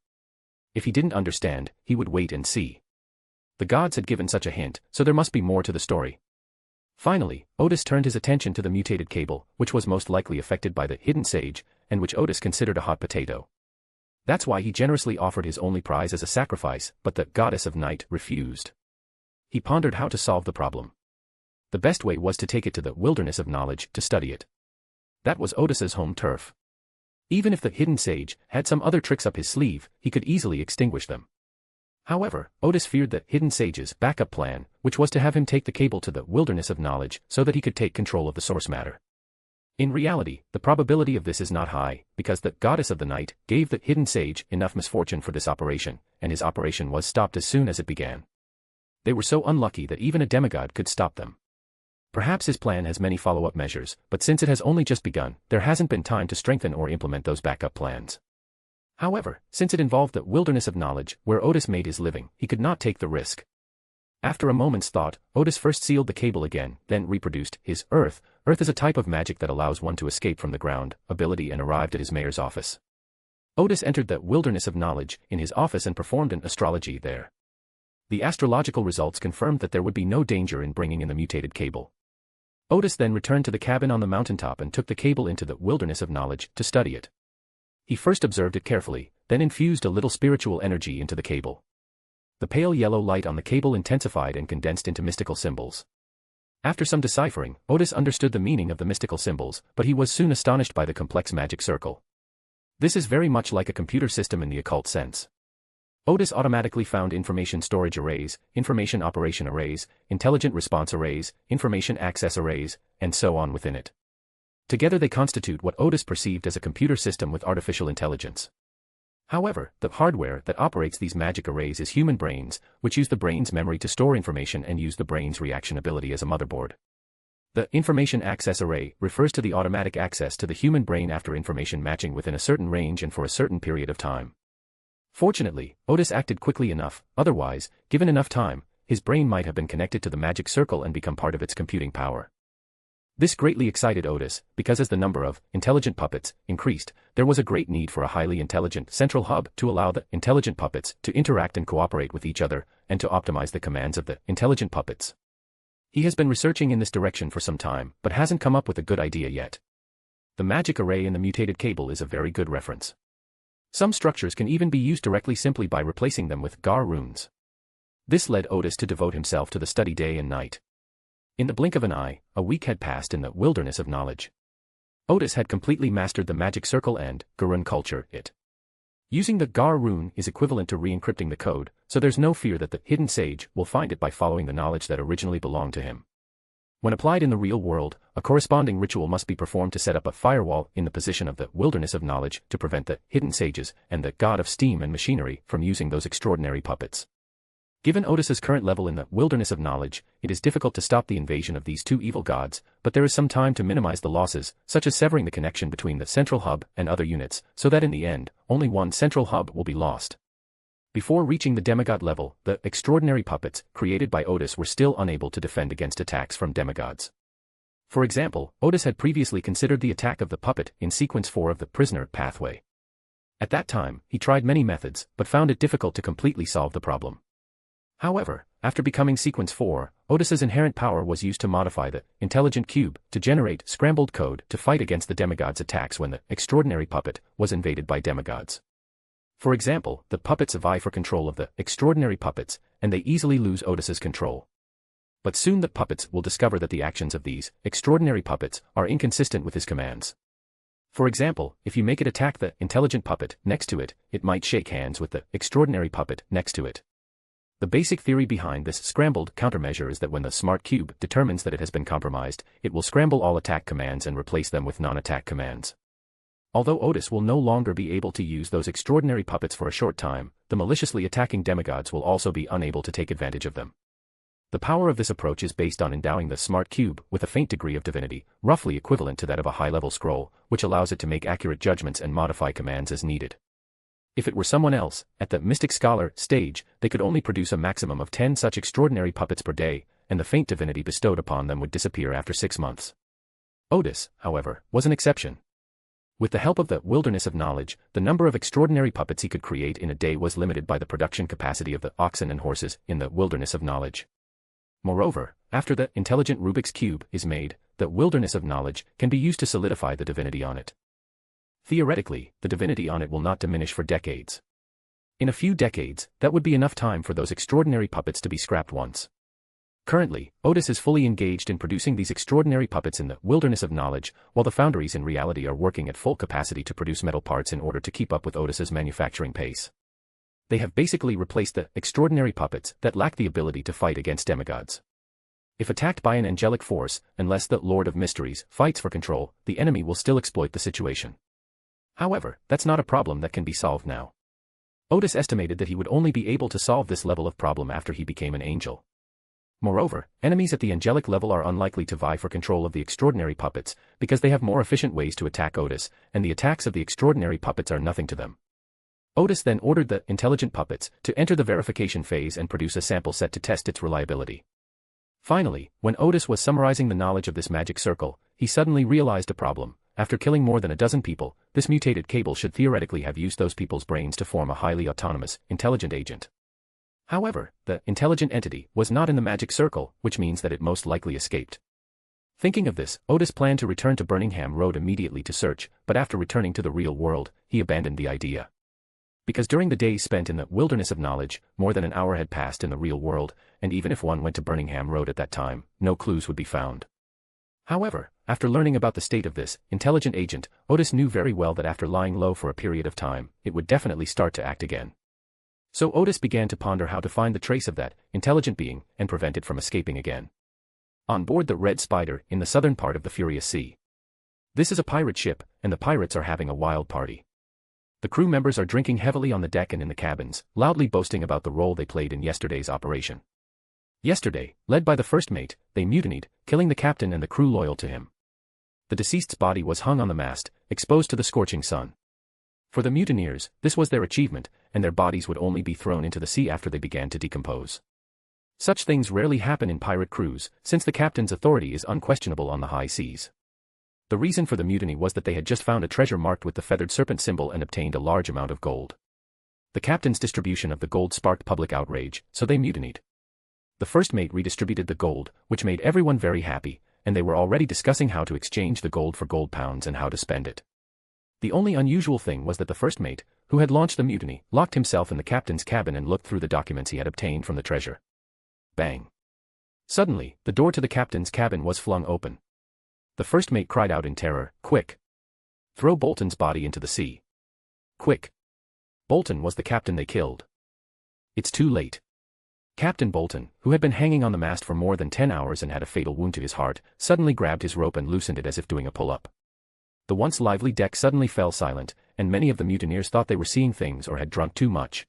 If he didn't understand, he would wait and see. The gods had given such a hint, so there must be more to the story. Finally, Odis turned his attention to the mutated cable, which was most likely affected by the hidden sage, and which Odis considered a hot potato. That's why he generously offered his only prize as a sacrifice, but the goddess of night refused. He pondered how to solve the problem. The best way was to take it to the wilderness of knowledge to study it. That was Odis's home turf. Even if the hidden sage had some other tricks up his sleeve, he could easily extinguish them. However, Odis feared the hidden sage's backup plan, which was to have him take the cable to the wilderness of knowledge so that he could take control of the source matter. In reality, the probability of this is not high, because the goddess of the night gave the hidden sage enough misfortune for this operation, and his operation was stopped as soon as it began. They were so unlucky that even a demigod could stop them. Perhaps his plan has many follow-up measures, but since it has only just begun, there hasn't been time to strengthen or implement those backup plans. However, since it involved the wilderness of knowledge, where Odis made his living, he could not take the risk. After a moment's thought, Odis first sealed the cable again, then reproduced his Earth. Earth is a type of magic that allows one to escape from the ground ability, and arrived at his mayor's office. Odis entered the wilderness of knowledge in his office and performed an astrology there. The astrological results confirmed that there would be no danger in bringing in the mutated cable. Odis then returned to the cabin on the mountaintop and took the cable into the wilderness of knowledge to study it. He first observed it carefully, then infused a little spiritual energy into the cable. The pale yellow light on the cable intensified and condensed into mystical symbols. After some deciphering, Odis understood the meaning of the mystical symbols, but he was soon astonished by the complex magic circle. This is very much like a computer system in the occult sense. Odis automatically found information storage arrays, information operation arrays, intelligent response arrays, information access arrays, and so on within it. Together they constitute what Odis perceived as a computer system with artificial intelligence. However, the hardware that operates these magic arrays is human brains, which use the brain's memory to store information and use the brain's reaction ability as a motherboard. The information access array refers to the automatic access to the human brain after information matching within a certain range and for a certain period of time. Fortunately, Odis acted quickly enough, otherwise, given enough time, his brain might have been connected to the magic circle and become part of its computing power. This greatly excited Odis, because as the number of intelligent puppets increased, there was a great need for a highly intelligent central hub to allow the intelligent puppets to interact and cooperate with each other, and to optimize the commands of the intelligent puppets. He has been researching in this direction for some time, but hasn't come up with a good idea yet. The magic array in the mutated cable is a very good reference. Some structures can even be used directly simply by replacing them with Gar runes. This led Odis to devote himself to the study day and night. In the blink of an eye, a week had passed in the wilderness of knowledge. Odis had completely mastered the magic circle and Gurun culture. Using the Gar rune is equivalent to re-encrypting the code, so there's no fear that the hidden sage will find it by following the knowledge that originally belonged to him. When applied in the real world, a corresponding ritual must be performed to set up a firewall in the position of the wilderness of knowledge to prevent the hidden sages and the god of steam and machinery from using those extraordinary puppets. Given Odis's current level in the wilderness of knowledge, it is difficult to stop the invasion of these two evil gods, but there is some time to minimize the losses, such as severing the connection between the central hub and other units, so that in the end, only one central hub will be lost. Before reaching the demigod level, the extraordinary puppets created by Odis were still unable to defend against attacks from demigods. For example, Odis had previously considered the attack of the puppet in sequence 4 of the prisoner pathway. At that time, he tried many methods, but found it difficult to completely solve the problem. However, after becoming sequence 4, Odis's inherent power was used to modify the intelligent cube to generate scrambled code to fight against the demigods' attacks when the extraordinary puppet was invaded by demigods. For example, the puppets vie for control of the extraordinary puppets, and they easily lose Odis's control. But soon the puppets will discover that the actions of these extraordinary puppets are inconsistent with his commands. For example, if you make it attack the intelligent puppet next to it, it might shake hands with the extraordinary puppet next to it. The basic theory behind this scrambled countermeasure is that when the smart cube determines that it has been compromised, it will scramble all attack commands and replace them with non-attack commands. Although Odis will no longer be able to use those extraordinary puppets for a short time, the maliciously attacking demigods will also be unable to take advantage of them. The power of this approach is based on endowing the smart cube with a faint degree of divinity, roughly equivalent to that of a high-level scroll, which allows it to make accurate judgments and modify commands as needed. If it were someone else, at the Mystic Scholar stage, they could only produce a maximum of 10 such extraordinary puppets per day, and the faint divinity bestowed upon them would disappear after 6 months. Odis, however, was an exception. With the help of the wilderness of knowledge, the number of extraordinary puppets he could create in a day was limited by the production capacity of the oxen and horses in the wilderness of knowledge. Moreover, after the intelligent Rubik's Cube is made, the wilderness of knowledge can be used to solidify the divinity on it. Theoretically, the divinity on it will not diminish for decades. In a few decades, that would be enough time for those extraordinary puppets to be scrapped once. Currently, Odis is fully engaged in producing these extraordinary puppets in the wilderness of knowledge, while the foundries in reality are working at full capacity to produce metal parts in order to keep up with Odis's manufacturing pace. They have basically replaced the extraordinary puppets that lack the ability to fight against demigods. If attacked by an angelic force, unless the Lord of Mysteries fights for control, the enemy will still exploit the situation. However, that's not a problem that can be solved now. Odis estimated that he would only be able to solve this level of problem after he became an angel. Moreover, enemies at the angelic level are unlikely to vie for control of the extraordinary puppets, because they have more efficient ways to attack Odis, and the attacks of the extraordinary puppets are nothing to them. Odis then ordered the intelligent puppets to enter the verification phase and produce a sample set to test its reliability. Finally, when Odis was summarizing the knowledge of this magic circle, he suddenly realized a problem. After killing more than a dozen people, this mutated cable should theoretically have used those people's brains to form a highly autonomous, intelligent agent. However, the intelligent entity was not in the magic circle, which means that it most likely escaped. Thinking of this, Odis planned to return to Birmingham Road immediately to search, but after returning to the real world, he abandoned the idea. Because during the days spent in the wilderness of knowledge, more than an hour had passed in the real world, and even if one went to Birmingham Road at that time, no clues would be found. However, after learning about the state of this intelligent agent, Odis knew very well that after lying low for a period of time, it would definitely start to act again. So Odis began to ponder how to find the trace of that intelligent being and prevent it from escaping again. On board the Red Spider in the southern part of the Furious Sea. This is a pirate ship, and the pirates are having a wild party. The crew members are drinking heavily on the deck and in the cabins, loudly boasting about the role they played in yesterday's operation. Yesterday, led by the first mate, they mutinied, killing the captain and the crew loyal to him. The deceased's body was hung on the mast, exposed to the scorching sun. For the mutineers, this was their achievement, and their bodies would only be thrown into the sea after they began to decompose. Such things rarely happen in pirate crews, since the captain's authority is unquestionable on the high seas. The reason for the mutiny was that they had just found a treasure marked with the feathered serpent symbol and obtained a large amount of gold. The captain's distribution of the gold sparked public outrage, so they mutinied. The first mate redistributed the gold, which made everyone very happy, and they were already discussing how to exchange the gold for gold pounds and how to spend it. The only unusual thing was that the first mate, who had launched the mutiny, locked himself in the captain's cabin and looked through the documents he had obtained from the treasure. Bang! Suddenly, the door to the captain's cabin was flung open. The first mate cried out in terror, "Quick! Throw Bolton's body into the sea. Quick! Bolton was the captain they killed." "It's too late." Captain Bolton, who had been hanging on the mast for more than 10 hours and had a fatal wound to his heart, suddenly grabbed his rope and loosened it as if doing a pull-up. The once lively deck suddenly fell silent, and many of the mutineers thought they were seeing things or had drunk too much.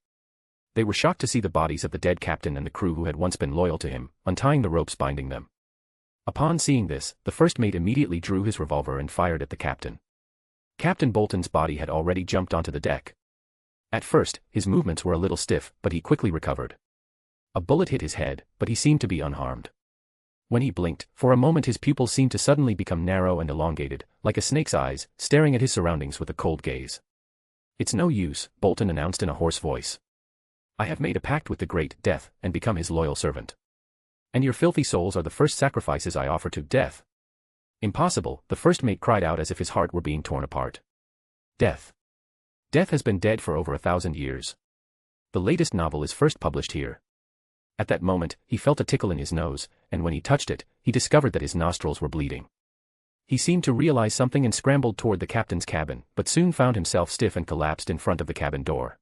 They were shocked to see the bodies of the dead captain and the crew who had once been loyal to him, untying the ropes binding them. Upon seeing this, the first mate immediately drew his revolver and fired at the captain. Captain Bolton's body had already jumped onto the deck. At first, his movements were a little stiff, but he quickly recovered. A bullet hit his head, but he seemed to be unharmed. When he blinked, for a moment his pupils seemed to suddenly become narrow and elongated, like a snake's eyes, staring at his surroundings with a cold gaze. "It's no use," Bolton announced in a hoarse voice. "I have made a pact with the great Death, and become his loyal servant. And your filthy souls are the first sacrifices I offer to Death." "Impossible," the first mate cried out as if his heart were being torn apart. "Death. Death has been dead for over 1,000 years. The latest novel is first published here." At that moment, he felt a tickle in his nose, and when he touched it, he discovered that his nostrils were bleeding. He seemed to realize something and scrambled toward the captain's cabin, but soon found himself stiff and collapsed in front of the cabin door.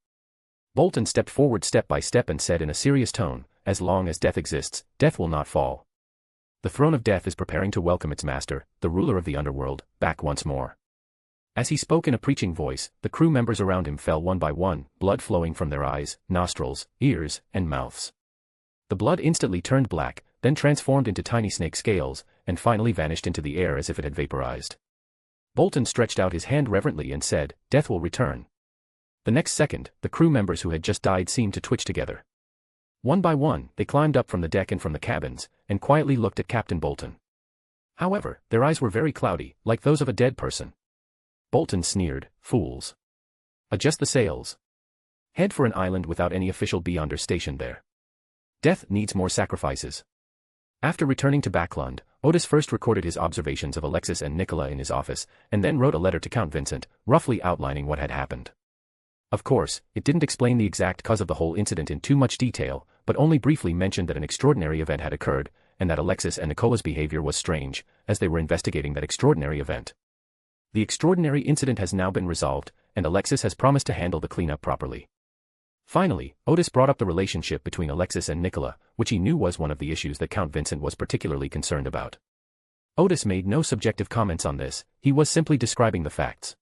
Bolton stepped forward step by step and said in a serious tone, "As long as Death exists, Death will not fall. The throne of Death is preparing to welcome its master, the ruler of the underworld, back once more." As he spoke in a preaching voice, the crew members around him fell one by one, blood flowing from their eyes, nostrils, ears, and mouths. The blood instantly turned black, then transformed into tiny snake scales, and finally vanished into the air as if it had vaporized. Bolton stretched out his hand reverently and said, "Death will return." The next second, the crew members who had just died seemed to twitch together. One by one, they climbed up from the deck and from the cabins, and quietly looked at Captain Bolton. However, their eyes were very cloudy, like those of a dead person. Bolton sneered, "Fools. Adjust the sails. Head for an island without any official beyonder stationed there. Death needs more sacrifices." After returning to Backland, Odis first recorded his observations of Alexis and Nicola in his office, and then wrote a letter to Count Vincent, roughly outlining what had happened. Of course, it didn't explain the exact cause of the whole incident in too much detail, but only briefly mentioned that an extraordinary event had occurred, and that Alexis and Nicola's behavior was strange, as they were investigating that extraordinary event. The extraordinary incident has now been resolved, and Alexis has promised to handle the cleanup properly. Finally, Odis brought up the relationship between Alexis and Nicola, which he knew was one of the issues that Count Vincent was particularly concerned about. Odis made no subjective comments on this, he was simply describing the facts.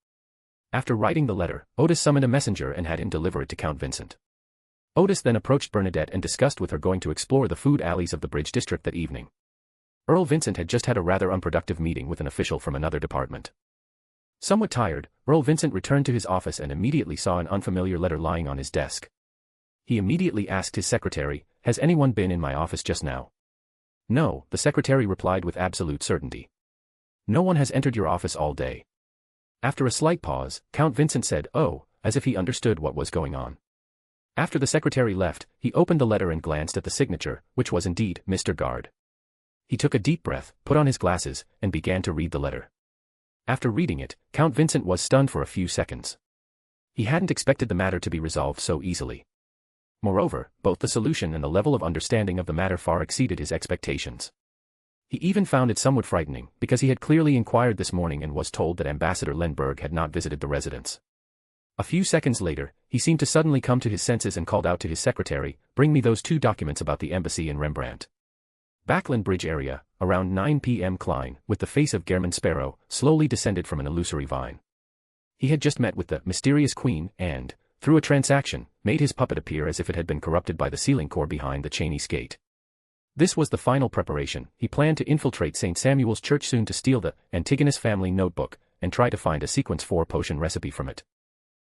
After writing the letter, Odis summoned a messenger and had him deliver it to Count Vincent. Odis then approached Bernadette and discussed with her going to explore the food alleys of the Bridge District that evening. Earl Vincent had just had a rather unproductive meeting with an official from another department. Somewhat tired, Earl Vincent returned to his office and immediately saw an unfamiliar letter lying on his desk. He immediately asked his secretary, "Has anyone been in my office just now?" "No," the secretary replied with absolute certainty. "No one has entered your office all day." After a slight pause, Count Vincent said, "Oh," as if he understood what was going on. After the secretary left, he opened the letter and glanced at the signature, which was indeed Mr. Gard. He took a deep breath, put on his glasses, and began to read the letter. After reading it, Count Vincent was stunned for a few seconds. He hadn't expected the matter to be resolved so easily. Moreover, both the solution and the level of understanding of the matter far exceeded his expectations. He even found it somewhat frightening, because he had clearly inquired this morning and was told that Ambassador Lenberg had not visited the residence. A few seconds later, he seemed to suddenly come to his senses and called out to his secretary, "Bring me those 2 documents about the embassy in Rembrandt." Backland Bridge area, around 9 p.m. Klein, with the face of Gehrman Sparrow, slowly descended from an illusory vine. He had just met with the mysterious queen and, through a transaction, made his puppet appear as if it had been corrupted by the sealing core behind the Cheney skate. This was the final preparation. He planned to infiltrate St. Samuel's Church soon to steal the Antigonus family notebook, and try to find a sequence 4 potion recipe from it.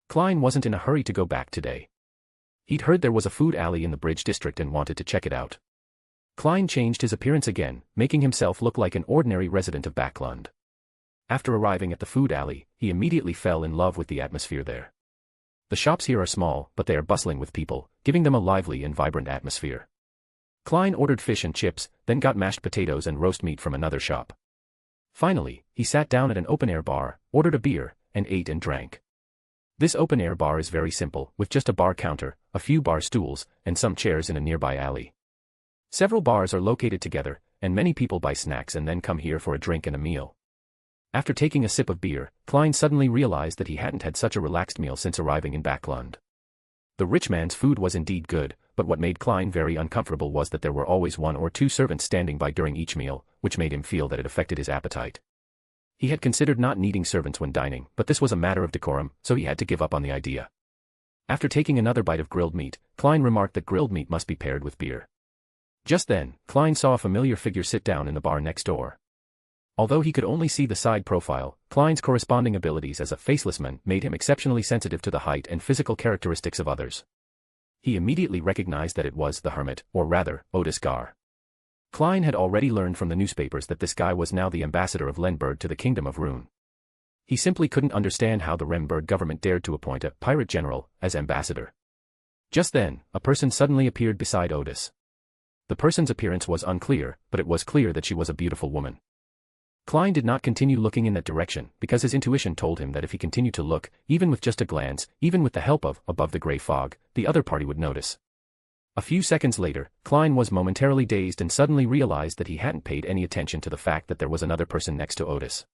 Klein wasn't in a hurry to go back today. He'd heard there was a food alley in the Bridge District and wanted to check it out. Klein changed his appearance again, making himself look like an ordinary resident of Backland. After arriving at the food alley, he immediately fell in love with the atmosphere there. The shops here are small, but they are bustling with people, giving them a lively and vibrant atmosphere. Klein ordered fish and chips, then got mashed potatoes and roast meat from another shop. Finally, he sat down at an open-air bar, ordered a beer, and ate and drank. This open-air bar is very simple, with just a bar counter, a few bar stools, and some chairs in a nearby alley. Several bars are located together, and many people buy snacks and then come here for a drink and a meal. After taking a sip of beer, Klein suddenly realized that he hadn't had such a relaxed meal since arriving in Backland. The rich man's food was indeed good, but what made Klein very uncomfortable was that there were always one or two servants standing by during each meal, which made him feel that it affected his appetite. He had considered not needing servants when dining, but this was a matter of decorum, so he had to give up on the idea. After taking another bite of grilled meat, Klein remarked that grilled meat must be paired with beer. Just then, Klein saw a familiar figure sit down in the bar next door. Although he could only see the side profile, Klein's corresponding abilities as a faceless man made him exceptionally sensitive to the height and physical characteristics of others. He immediately recognized that it was the Hermit, or rather, Odis Gard. Klein had already learned from the newspapers that this guy was now the ambassador of Lenberg to the Kingdom of Rune. He simply couldn't understand how the Remberg government dared to appoint a pirate general as ambassador. Just then, a person suddenly appeared beside Odis. The person's appearance was unclear, but it was clear that she was a beautiful woman. Klein did not continue looking in that direction because his intuition told him that if he continued to look, even with just a glance, even with the help of above the gray fog, the other party would notice. A few seconds later, Klein was momentarily dazed and suddenly realized that he hadn't paid any attention to the fact that there was another person next to Odis.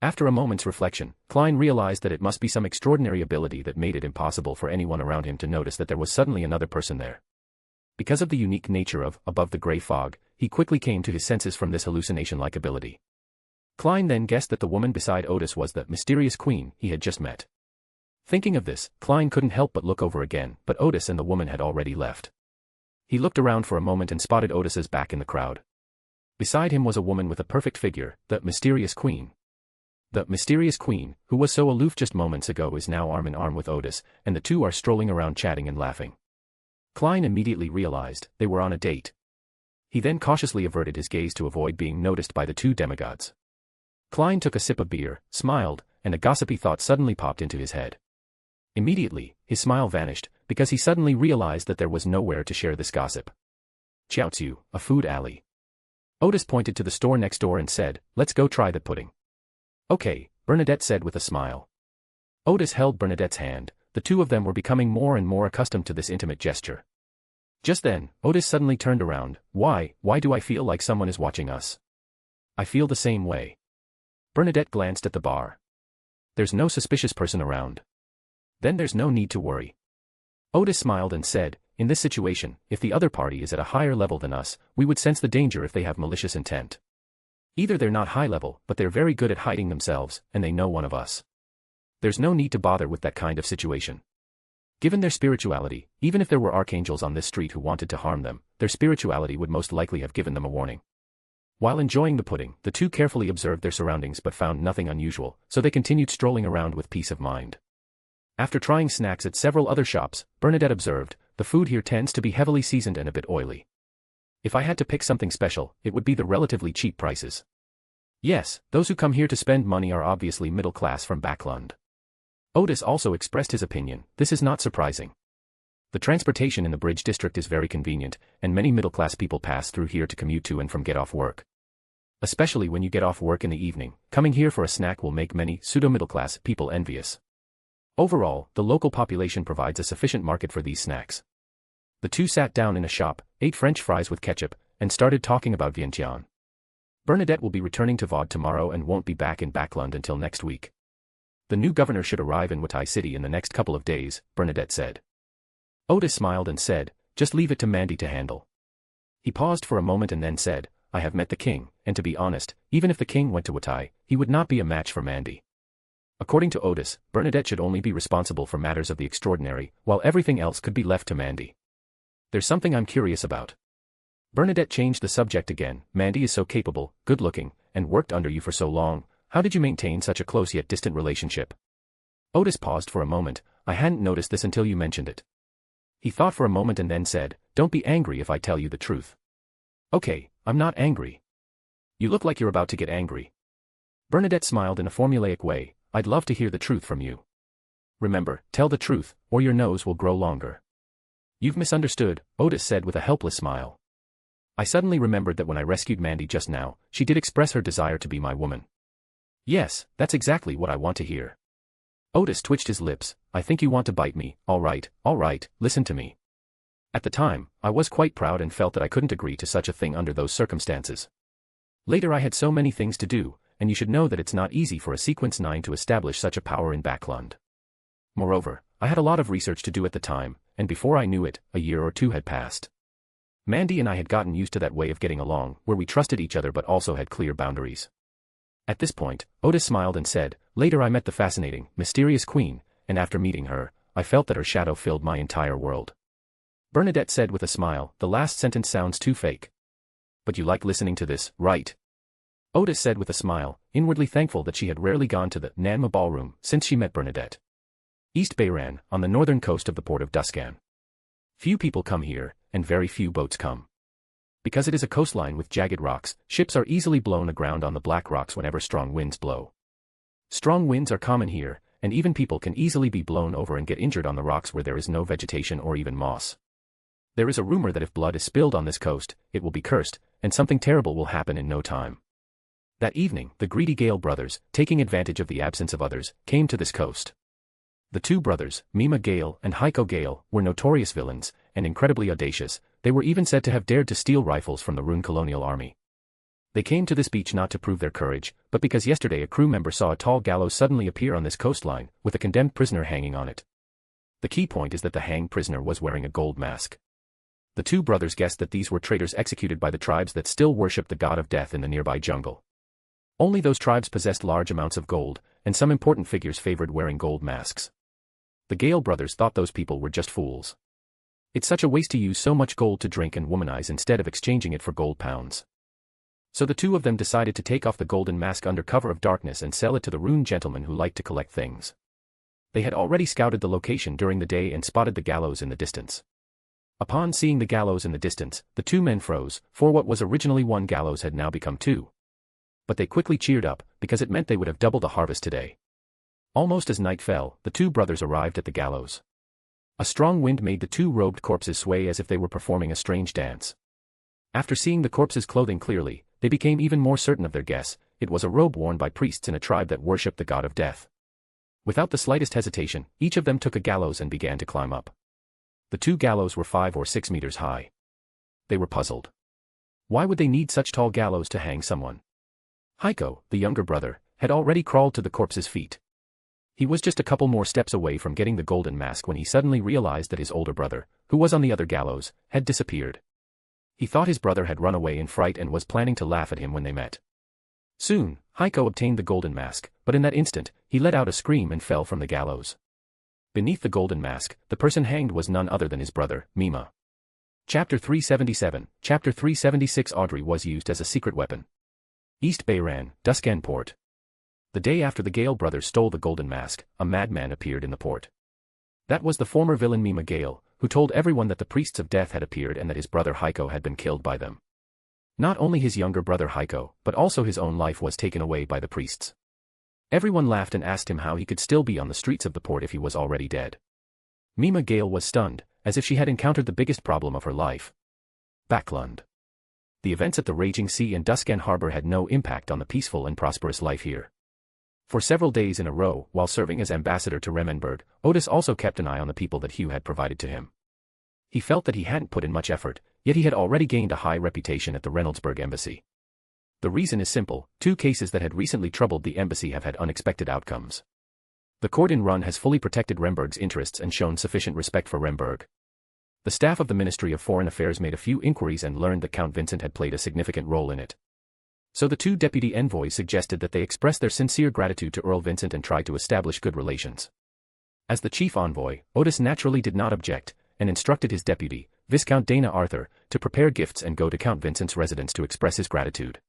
After a moment's reflection, Klein realized that it must be some extraordinary ability that made it impossible for anyone around him to notice that there was suddenly another person there. Because of the unique nature of above the gray fog, he quickly came to his senses from this hallucination-like ability. Klein then guessed that the woman beside Odis was the mysterious queen he had just met. Thinking of this, Klein couldn't help but look over again, but Odis and the woman had already left. He looked around for a moment and spotted Odis's back in the crowd. Beside him was a woman with a perfect figure, the mysterious queen. The mysterious queen, who was so aloof just moments ago, is now arm in arm with Odis, and the two are strolling around chatting and laughing. Klein immediately realized they were on a date. He then cautiously averted his gaze to avoid being noticed by the two demigods. Klein took a sip of beer, smiled, and a gossipy thought suddenly popped into his head. Immediately, his smile vanished, because he suddenly realized that there was nowhere to share this gossip. Chaozu, a food alley. Odis pointed to the store next door and said, "Let's go try the pudding." "Okay," Bernadette said with a smile. Odis held Bernadette's hand. The two of them were becoming more and more accustomed to this intimate gesture. Just then, Odis suddenly turned around. Why do I feel like someone is watching us? I feel the same way." Bernadette glanced at the bar. "There's no suspicious person around." "Then there's no need to worry." Odis smiled and said, "In this situation, if the other party is at a higher level than us, we would sense the danger if they have malicious intent. Either they're not high level, but they're very good at hiding themselves, and they know one of us. There's no need to bother with that kind of situation. Given their spirituality, even if there were archangels on this street who wanted to harm them, their spirituality would most likely have given them a warning." While enjoying the pudding, the two carefully observed their surroundings but found nothing unusual, so they continued strolling around with peace of mind. After trying snacks at several other shops, Bernadette observed, "The food here tends to be heavily seasoned and a bit oily. If I had to pick something special, it would be the relatively cheap prices. Yes, those who come here to spend money are obviously middle class from Backland." Odis also expressed his opinion. "This is not surprising. The transportation in the Bridge District is very convenient, and many middle-class people pass through here to commute to and from get off work. Especially when you get off work in the evening, coming here for a snack will make many pseudo-middle-class people envious. Overall, the local population provides a sufficient market for these snacks." The two sat down in a shop, ate French fries with ketchup, and started talking about Vientiane. Bernadette will be returning to Vaud tomorrow and won't be back in Backland until next week. The new governor should arrive in Watai City in the next couple of days, Bernadette said. Odis smiled and said, "Just leave it to Mandy to handle." He paused for a moment and then said, "I have met the king, and to be honest, even if the king went to Watai, he would not be a match for Mandy. According to Odis, Bernadette should only be responsible for matters of the extraordinary, while everything else could be left to Mandy. There's something I'm curious about." Bernadette changed the subject again. "Mandy is so capable, good-looking, and worked under you for so long. How did you maintain such a close yet distant relationship?" Odis paused for a moment. "I hadn't noticed this until you mentioned it." He thought for a moment and then said, "Don't be angry if I tell you the truth." "Okay, I'm not angry." "You look like you're about to get angry." Bernadette smiled in a formulaic way. "I'd love to hear the truth from you. Remember, tell the truth, or your nose will grow longer." "You've misunderstood," Odis said with a helpless smile. "I suddenly remembered that when I rescued Mandy just now, she did express her desire to be my woman." "Yes, that's exactly what I want to hear." Odis twitched his lips. "I think you want to bite me. All right, listen to me. At the time, I was quite proud and felt that I couldn't agree to such a thing under those circumstances. Later I had so many things to do, and you should know that it's not easy for a Sequence 9 to establish such a power in Backland. Moreover, I had a lot of research to do at the time, and before I knew it, a year or two had passed. Mandy and I had gotten used to that way of getting along, where we trusted each other but also had clear boundaries. At this point, Odis smiled and said, "Later I met the fascinating, mysterious queen, and after meeting her, I felt that her shadow filled my entire world." Bernadette said with a smile, "The last sentence sounds too fake. But you like listening to this, right?" Odis said with a smile, inwardly thankful that she had rarely gone to the Nanma ballroom since she met Bernadette. East Bayran, on the northern coast of the port of Duskan. Few people come here, and very few boats come. Because it is a coastline with jagged rocks, ships are easily blown aground on the black rocks whenever strong winds blow. Strong winds are common here, and even people can easily be blown over and get injured on the rocks where there is no vegetation or even moss. There is a rumor that if blood is spilled on this coast, it will be cursed, and something terrible will happen in no time. That evening, the greedy Gale brothers, taking advantage of the absence of others, came to this coast. The two brothers, Mima Gale and Heiko Gale, were notorious villains, and incredibly audacious. They were even said to have dared to steal rifles from the Rune colonial army. They came to this beach not to prove their courage, but because yesterday a crew member saw a tall gallows suddenly appear on this coastline, with a condemned prisoner hanging on it. The key point is that the hanged prisoner was wearing a gold mask. The two brothers guessed that these were traitors executed by the tribes that still worshipped the god of death in the nearby jungle. Only those tribes possessed large amounts of gold, and some important figures favored wearing gold masks. The Gale brothers thought those people were just fools. It's such a waste to use so much gold to drink and womanize instead of exchanging it for gold pounds. So the two of them decided to take off the golden mask under cover of darkness and sell it to the Rune gentlemen who liked to collect things. They had already scouted the location during the day and spotted the gallows in the distance. Upon seeing the gallows in the distance, the two men froze, for what was originally one gallows had now become two. But they quickly cheered up, because it meant they would have doubled the harvest today. Almost as night fell, the two brothers arrived at the gallows. A strong wind made the two robed corpses sway as if they were performing a strange dance. After seeing the corpses' clothing clearly, they became even more certain of their guess. It was a robe worn by priests in a tribe that worshipped the god of death. Without the slightest hesitation, each of them took a gallows and began to climb up. The two gallows were 5 or 6 meters high. They were puzzled. Why would they need such tall gallows to hang someone? Heiko, the younger brother, had already crawled to the corpse's feet. He was just a couple more steps away from getting the golden mask when he suddenly realized that his older brother, who was on the other gallows, had disappeared. He thought his brother had run away in fright and was planning to laugh at him when they met. Soon, Heiko obtained the golden mask, but in that instant, he let out a scream and fell from the gallows. Beneath the golden mask, the person hanged was none other than his brother, Mima. Chapter 377, Chapter 376 Audrey was used as a secret weapon. East Bayran, Duskan Port. The day after the Gale brothers stole the golden mask, a madman appeared in the port. That was the former villain Mima Gale, who told everyone that the priests of death had appeared and that his brother Heiko had been killed by them. Not only his younger brother Heiko, but also his own life was taken away by the priests. Everyone laughed and asked him how he could still be on the streets of the port if he was already dead. Mima Gale was stunned, as if she had encountered the biggest problem of her life. Backland. The events at the Raging Sea and Duskan Harbor had no impact on the peaceful and prosperous life here. For several days in a row, while serving as ambassador to Remenberg, Odis also kept an eye on the people that Hugh had provided to him. He felt that he hadn't put in much effort, yet he had already gained a high reputation at the Reynoldsburg embassy. The reason is simple: 2 cases that had recently troubled the embassy have had unexpected outcomes. The court in Run has fully protected Remberg's interests and shown sufficient respect for Remberg. The staff of the Ministry of Foreign Affairs made a few inquiries and learned that Count Vincent had played a significant role in it. So the 2 deputy envoys suggested that they express their sincere gratitude to Earl Vincent and try to establish good relations. As the chief envoy, Odis naturally did not object, and instructed his deputy, Viscount Dana Arthur, to prepare gifts and go to Count Vincent's residence to express his gratitude.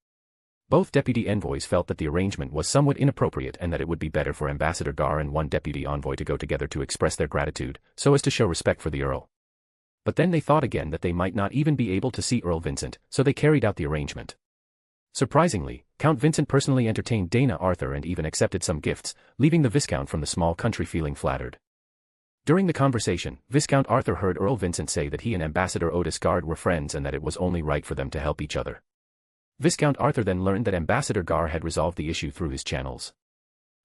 Both deputy envoys felt that the arrangement was somewhat inappropriate and that it would be better for Ambassador Gar and one deputy envoy to go together to express their gratitude, so as to show respect for the Earl. But then they thought again that they might not even be able to see Earl Vincent, so they carried out the arrangement. Surprisingly, Count Vincent personally entertained Dana Arthur and even accepted some gifts, leaving the Viscount from the small country feeling flattered. During the conversation, Viscount Arthur heard Earl Vincent say that he and Ambassador Odis Gard were friends and that it was only right for them to help each other. Viscount Arthur then learned that Ambassador Gar had resolved the issue through his channels.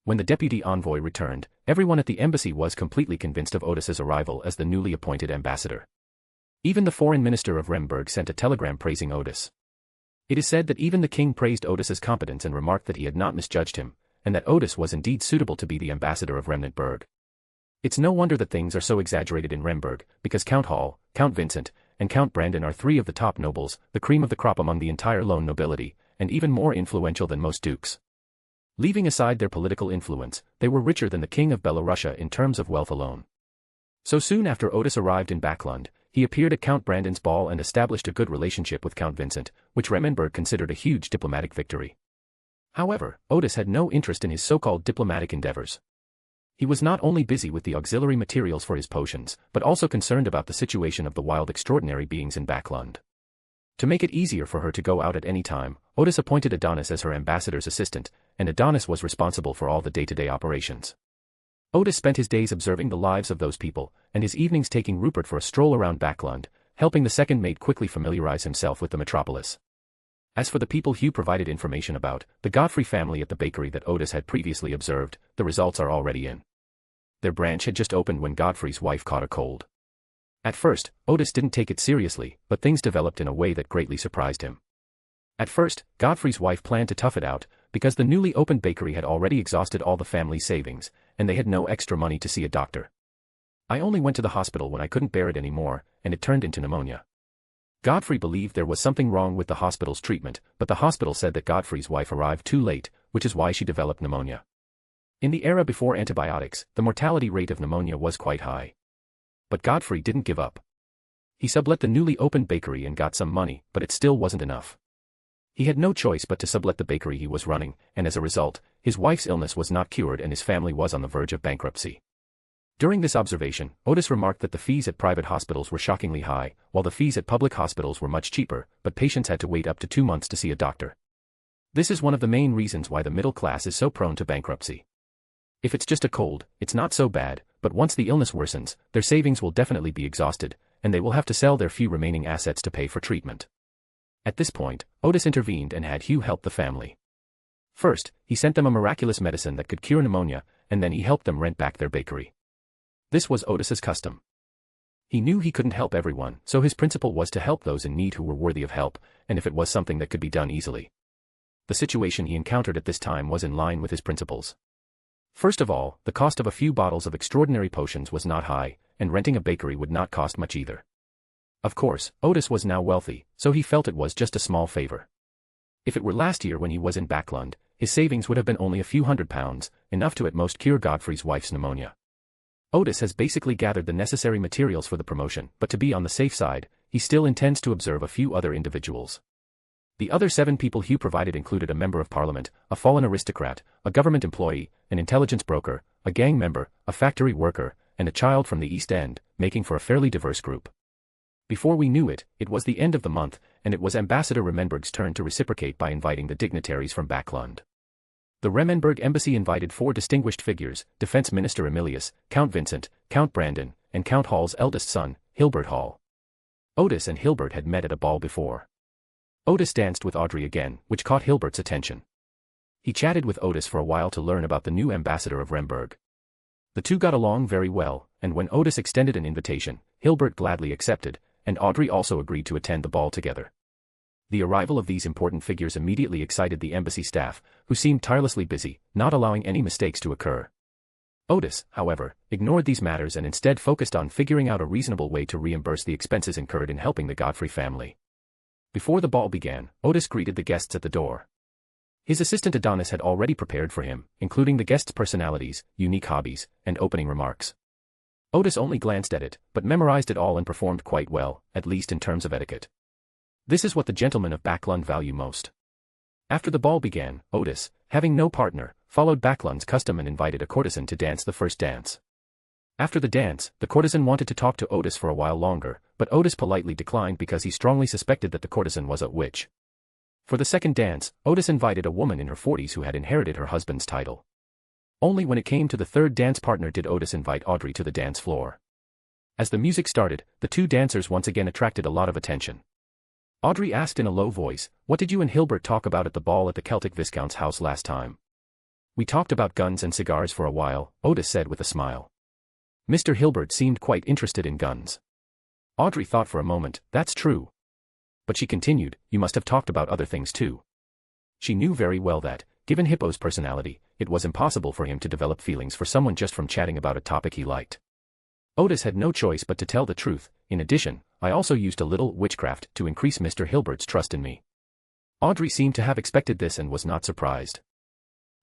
When the deputy envoy returned, everyone at the embassy was completely convinced of Odis's arrival as the newly appointed ambassador. Even the foreign minister of Remberg sent a telegram praising Odis. It is said that even the king praised Odis's competence and remarked that he had not misjudged him, and that Odis was indeed suitable to be the ambassador of Remnantburg. It's no wonder that things are so exaggerated in Remburg, because Count Hall, Count Vincent, and Count Brandon are three of the top nobles, the cream of the crop among the entire lone nobility, and even more influential than most dukes. Leaving aside their political influence, they were richer than the king of Belorussia in terms of wealth alone. So soon after Odis arrived in Backland, he appeared at Count Brandon's ball and established a good relationship with Count Vincent, which Remnantburg considered a huge diplomatic victory. However, Odis had no interest in his so-called diplomatic endeavors. He was not only busy with the auxiliary materials for his potions, but also concerned about the situation of the wild extraordinary beings in Backland. To make it easier for her to go out at any time, Odis appointed Adonis as her ambassador's assistant, and Adonis was responsible for all the day-to-day operations. Odis spent his days observing the lives of those people, and his evenings taking Rupert for a stroll around Backland, helping the second mate quickly familiarize himself with the metropolis. As for the people Hugh provided information about, the Godfrey family at the bakery that Odis had previously observed, the results are already in. Their branch had just opened when Godfrey's wife caught a cold. At first, Odis didn't take it seriously, but things developed in a way that greatly surprised him. At first, Godfrey's wife planned to tough it out, because the newly opened bakery had already exhausted all the family's savings, and they had no extra money to see a doctor. "I only went to the hospital when I couldn't bear it anymore, and it turned into pneumonia." Godfrey believed there was something wrong with the hospital's treatment, but the hospital said that Godfrey's wife arrived too late, which is why she developed pneumonia. In the era before antibiotics, the mortality rate of pneumonia was quite high. But Godfrey didn't give up. He sublet the newly opened bakery and got some money, but it still wasn't enough. He had no choice but to sublet the bakery he was running, and as a result, his wife's illness was not cured and his family was on the verge of bankruptcy. During this observation, Odis remarked that the fees at private hospitals were shockingly high, while the fees at public hospitals were much cheaper, but patients had to wait up to 2 months to see a doctor. This is one of the main reasons why the middle class is so prone to bankruptcy. If it's just a cold, it's not so bad, but once the illness worsens, their savings will definitely be exhausted, and they will have to sell their few remaining assets to pay for treatment. At this point, Odis intervened and had Hugh help the family. First, he sent them a miraculous medicine that could cure pneumonia, and then he helped them rent back their bakery. This was Odis's custom. He knew he couldn't help everyone, so his principle was to help those in need who were worthy of help, and if it was something that could be done easily. The situation he encountered at this time was in line with his principles. First of all, the cost of a few bottles of extraordinary potions was not high, and renting a bakery would not cost much either. Of course, Odis was now wealthy, so he felt it was just a small favor. If it were last year when he was in Backland, his savings would have been only a few £100s, enough to at most cure Godfrey's wife's pneumonia. Odis has basically gathered the necessary materials for the promotion, but to be on the safe side, he still intends to observe a few other individuals. The other 7 people Hugh provided included a member of parliament, a fallen aristocrat, a government employee, an intelligence broker, a gang member, a factory worker, and a child from the East End, making for a fairly diverse group. Before we knew it, it was the end of the month, and it was Ambassador Remnantburg's turn to reciprocate by inviting the dignitaries from Backland. The Remnantburg embassy invited 4 distinguished figures, Defense Minister Emilius, Count Vincent, Count Brandon, and Count Hall's eldest son, Hilbert Hall. Odis and Hilbert had met at a ball before. Odis danced with Audrey again, which caught Hilbert's attention. He chatted with Odis for a while to learn about the new ambassador of Remnantburg. The two got along very well, and when Odis extended an invitation, Hilbert gladly accepted, and Audrey also agreed to attend the ball together. The arrival of these important figures immediately excited the embassy staff, who seemed tirelessly busy, not allowing any mistakes to occur. Odis, however, ignored these matters and instead focused on figuring out a reasonable way to reimburse the expenses incurred in helping the Godfrey family. Before the ball began, Odis greeted the guests at the door. His assistant Adonis had already prepared for him, including the guests' personalities, unique hobbies, and opening remarks. Odis only glanced at it, but memorized it all and performed quite well, at least in terms of etiquette. This is what the gentlemen of Backland value most. After the ball began, Odis, having no partner, followed Backland's custom and invited a courtesan to dance the first dance. After the dance, the courtesan wanted to talk to Odis for a while longer, but Odis politely declined because he strongly suspected that the courtesan was a witch. For the second dance, Odis invited a woman in her 40s who had inherited her husband's title. Only when it came to the third dance partner did Odis invite Audrey to the dance floor. As the music started, the two dancers once again attracted a lot of attention. Audrey asked in a low voice, "What did you and Hilbert talk about at the ball at the Celtic Viscount's house last time?" "We talked about guns and cigars for a while," Odis said with a smile. Mr. Hilbert seemed quite interested in guns. Audrey thought for a moment, "That's true. But she continued, you must have talked about other things too. She knew very well that, given Hippo's personality, it was impossible for him to develop feelings for someone just from chatting about a topic he liked. Odis had no choice but to tell the truth. In addition, I also used a little witchcraft to increase Mr. Hilbert's trust in me. Audrey seemed to have expected this and was not surprised.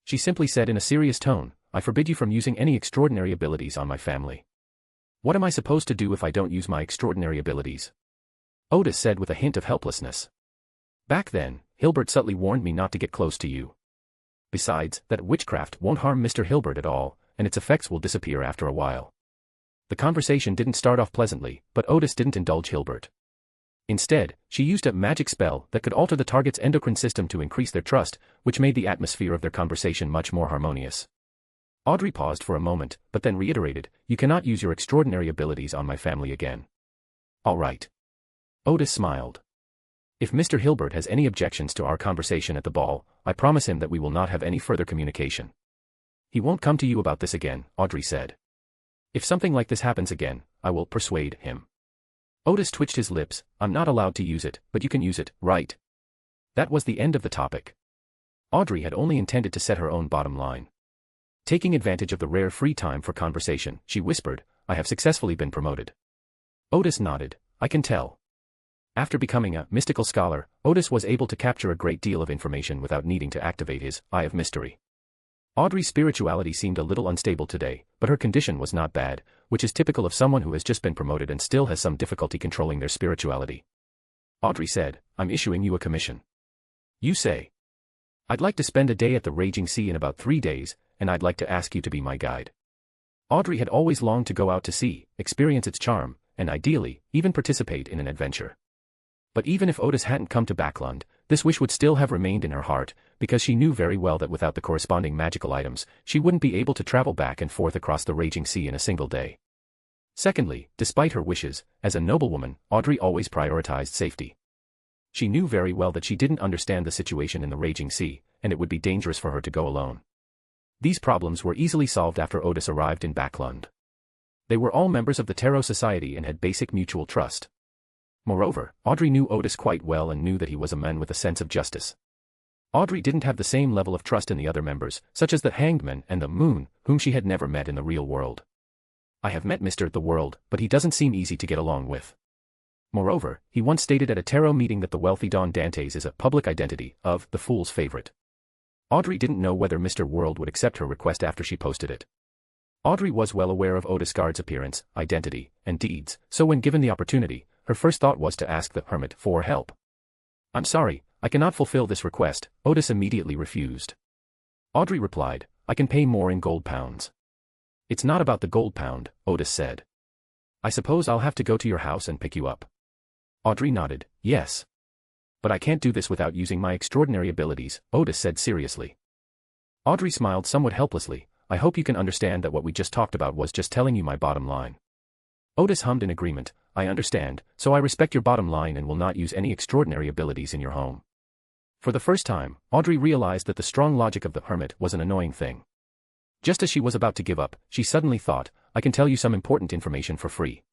She simply said in a serious tone, I forbid you from using any extraordinary abilities on my family. What am I supposed to do if I don't use my extraordinary abilities? Odis said with a hint of helplessness. Back then, Hilbert subtly warned me not to get close to you. Besides, that witchcraft won't harm Mr. Hilbert at all, and its effects will disappear after a while. The conversation didn't start off pleasantly, but Odis didn't indulge Hilbert. Instead, she used a magic spell that could alter the target's endocrine system to increase their trust, which made the atmosphere of their conversation much more harmonious. Audrey paused for a moment, but then reiterated, you cannot use your extraordinary abilities on my family again. All right. Odis smiled. If Mr. Hilbert has any objections to our conversation at the ball, I promise him that we will not have any further communication. He won't come to you about this again, Audrey said. If something like this happens again, I will persuade him. Odis twitched his lips, I'm not allowed to use it, but you can use it, right? That was the end of the topic. Audrey had only intended to set her own bottom line. Taking advantage of the rare free time for conversation, she whispered, I have successfully been promoted. Odis nodded, I can tell. After becoming a mystical scholar, Odis was able to capture a great deal of information without needing to activate his Eye of Mystery. Audrey's spirituality seemed a little unstable today, but her condition was not bad, which is typical of someone who has just been promoted and still has some difficulty controlling their spirituality. Audrey said, I'm issuing you a commission. You say. I'd like to spend a day at the Raging Sea in about 3 days, and I'd like to ask you to be my guide. Audrey had always longed to go out to sea, experience its charm, and ideally, even participate in an adventure. But even if Odis hadn't come to Backland, this wish would still have remained in her heart, because she knew very well that without the corresponding magical items, she wouldn't be able to travel back and forth across the Raging Sea in a single day. Secondly, despite her wishes, as a noblewoman, Audrey always prioritized safety. She knew very well that she didn't understand the situation in the Raging Sea, and it would be dangerous for her to go alone. These problems were easily solved after Odis arrived in Backland. They were all members of the Tarot Society and had basic mutual trust. Moreover, Audrey knew Odis quite well and knew that he was a man with a sense of justice. Audrey didn't have the same level of trust in the other members, such as the Hanged Man and the Moon, whom she had never met in the real world. I have met Mr. The World, but he doesn't seem easy to get along with. Moreover, he once stated at a tarot meeting that the wealthy Don Dantes is a public identity of the fool's favorite. Audrey didn't know whether Mr. World would accept her request after she posted it. Audrey was well aware of Odis Gard's appearance, identity, and deeds, so when given the opportunity, her first thought was to ask the Hermit for help. I'm sorry, I cannot fulfill this request, Odis immediately refused. Audrey replied, I can pay more in gold pounds. It's not about the gold pound, Odis said. I suppose I'll have to go to your house and pick you up. Audrey nodded, yes. But I can't do this without using my extraordinary abilities, Odis said seriously. Audrey smiled somewhat helplessly, I hope you can understand that what we just talked about was just telling you my bottom line. Odis hummed in agreement, I understand, so I respect your bottom line and will not use any extraordinary abilities in your home. For the first time, Audrey realized that the strong logic of the Hermit was an annoying thing. Just as she was about to give up, she suddenly thought, I can tell you some important information for free.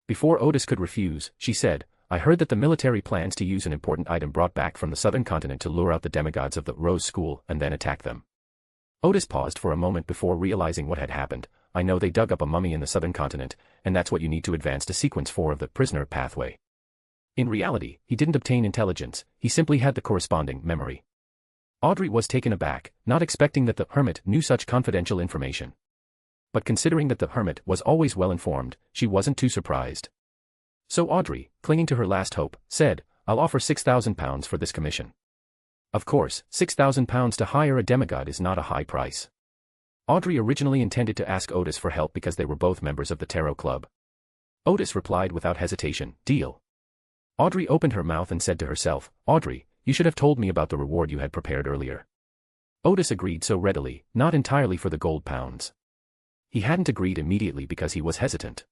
Before Odis could refuse, she said, I heard that the military plans to use an important item brought back from the southern continent to lure out the demigods of the Rose School and then attack them. Odis paused for a moment before realizing what had happened. I know they dug up a mummy in the southern continent, and that's what you need to advance to sequence 4 of the prisoner pathway. In reality, he didn't obtain intelligence, he simply had the corresponding memory. Audrey was taken aback, not expecting that the Hermit knew such confidential information. But considering that the Hermit was always well informed, she wasn't too surprised. So Audrey, clinging to her last hope, said, I'll offer £6,000 for this commission. Of course, £6,000 to hire a demigod is not a high price. Audrey originally intended to ask Odis for help because they were both members of the Tarot Club. Odis replied without hesitation, deal. Audrey opened her mouth and said to herself, Audrey, you should have told me about the reward you had prepared earlier. Odis agreed so readily, not entirely for the gold pounds. He hadn't agreed immediately because he was hesitant.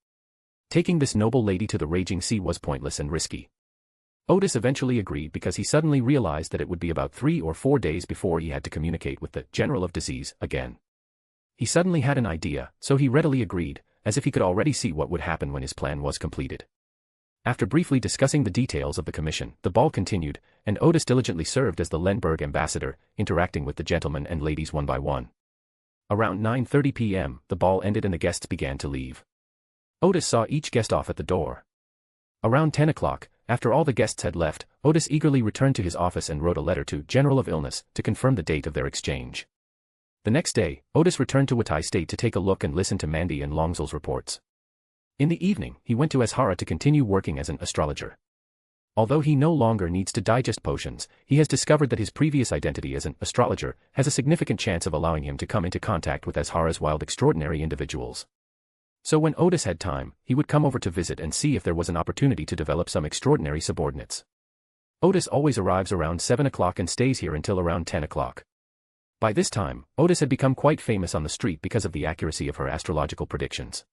Taking this noble lady to the Raging Sea was pointless and risky. Odis eventually agreed because he suddenly realized that it would be about 3 or 4 days before he had to communicate with the General of Disease again. He suddenly had an idea, so he readily agreed, as if he could already see what would happen when his plan was completed. After briefly discussing the details of the commission, the ball continued, and Odis diligently served as the Lenberg ambassador, interacting with the gentlemen and ladies one by one. Around 9:30 p.m., the ball ended and the guests began to leave. Odis saw each guest off at the door. Around 10 o'clock, after all the guests had left, Odis eagerly returned to his office and wrote a letter to General of Illness to confirm the date of their exchange. The next day, Odis returned to Watai State to take a look and listen to Mandy and Longzel's reports. In the evening, he went to Ashara to continue working as an astrologer. Although he no longer needs to digest potions, he has discovered that his previous identity as an astrologer has a significant chance of allowing him to come into contact with Ashara's wild extraordinary individuals. So when Odis had time, he would come over to visit and see if there was an opportunity to develop some extraordinary subordinates. Odis always arrives around 7 o'clock and stays here until around 10 o'clock. By this time, Odis had become quite famous on the street because of the accuracy of her astrological predictions.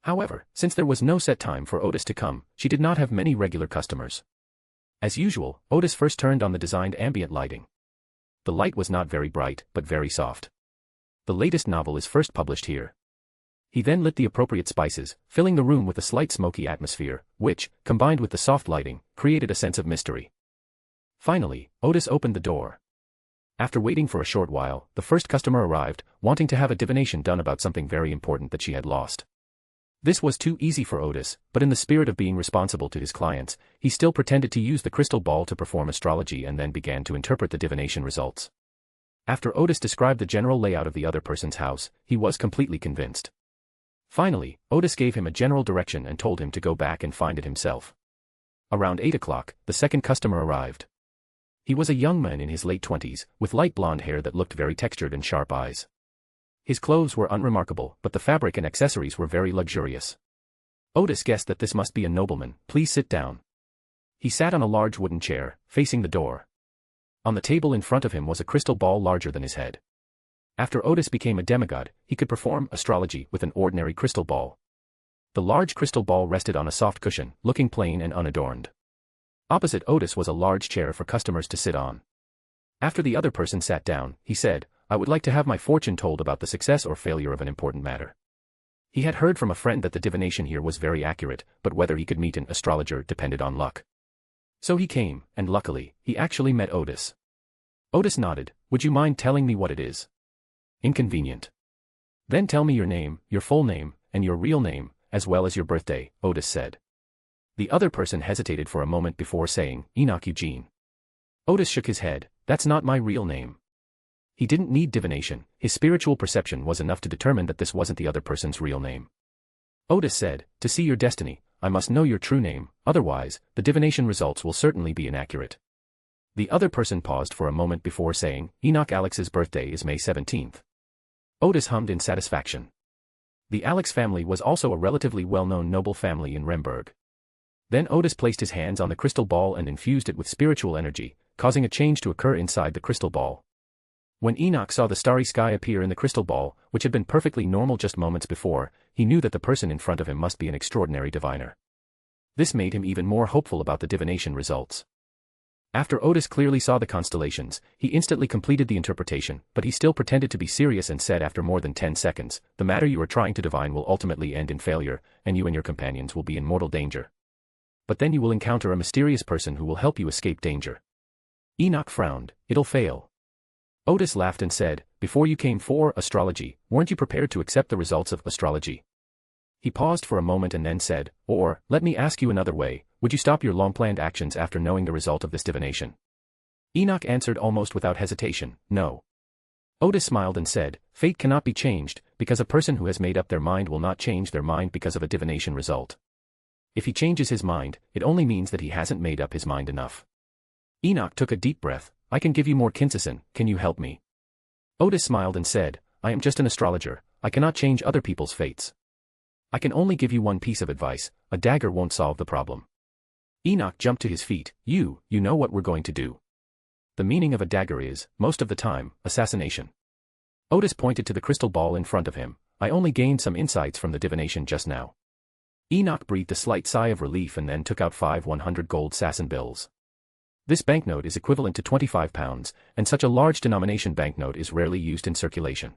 However, since there was no set time for Odis to come, she did not have many regular customers. As usual, Odis first turned on the designed ambient lighting. The light was not very bright, but very soft. The latest novel is first published here. He then lit the appropriate spices, filling the room with a slight smoky atmosphere, which, combined with the soft lighting, created a sense of mystery. Finally, Odis opened the door. After waiting for a short while, the first customer arrived, wanting to have a divination done about something very important that she had lost. This was too easy for Odis, but in the spirit of being responsible to his clients, he still pretended to use the crystal ball to perform astrology and then began to interpret the divination results. After Odis described the general layout of the other person's house, he was completely convinced. Finally, Odis gave him a general direction and told him to go back and find it himself. Around 8 o'clock, the second customer arrived. He was a young man in his late 20s, with light blonde hair that looked very textured and sharp eyes. His clothes were unremarkable, but the fabric and accessories were very luxurious. Odis guessed that this must be a nobleman. Please sit down. He sat on a large wooden chair, facing the door. On the table in front of him was a crystal ball larger than his head. After Odis became a demigod, he could perform astrology with an ordinary crystal ball. The large crystal ball rested on a soft cushion, looking plain and unadorned. Opposite Odis was a large chair for customers to sit on. After the other person sat down, he said, "I would like to have my fortune told about the success or failure of an important matter." He had heard from a friend that the divination here was very accurate, but whether he could meet an astrologer depended on luck. So he came, and luckily, he actually met Odis. Odis nodded. "Would you mind telling me what it is?" "Inconvenient." "Then tell me your name, your full name, and your real name, as well as your birthday," Odis said. The other person hesitated for a moment before saying, "Enoch Eugene." Odis shook his head. "That's not my real name." He didn't need divination, his spiritual perception was enough to determine that this wasn't the other person's real name. Odis said, "To see your destiny, I must know your true name, otherwise, the divination results will certainly be inaccurate." The other person paused for a moment before saying, "Enoch Alex's birthday is May 17th. Odis hummed in satisfaction. The Alex family was also a relatively well-known noble family in Remberg. Then Odis placed his hands on the crystal ball and infused it with spiritual energy, causing a change to occur inside the crystal ball. When Enoch saw the starry sky appear in the crystal ball, which had been perfectly normal just moments before, he knew that the person in front of him must be an extraordinary diviner. This made him even more hopeful about the divination results. After Odis clearly saw the constellations, he instantly completed the interpretation, but he still pretended to be serious and said after more than 10 seconds, "The matter you are trying to divine will ultimately end in failure, and you and your companions will be in mortal danger. But then you will encounter a mysterious person who will help you escape danger." Enoch frowned. "It'll fail." Odis laughed and said, "Before you came for astrology, weren't you prepared to accept the results of astrology?" He paused for a moment and then said, "Or, let me ask you another way, would you stop your long-planned actions after knowing the result of this divination?" Enoch answered almost without hesitation, "No." Odis smiled and said, "Fate cannot be changed, because a person who has made up their mind will not change their mind because of a divination result. If he changes his mind, it only means that he hasn't made up his mind enough." Enoch took a deep breath. "I can give you more Kinseson, can you help me?" Odis smiled and said, "I am just an astrologer, I cannot change other people's fates. I can only give you one piece of advice, a dagger won't solve the problem." Enoch jumped to his feet. You know what we're going to do." "The meaning of a dagger is, most of the time, assassination." Odis pointed to the crystal ball in front of him. "I only gained some insights from the divination just now." Enoch breathed a slight sigh of relief and then took out 5 100 gold Sasson bills. This banknote is equivalent to 25 pounds, and such a large denomination banknote is rarely used in circulation.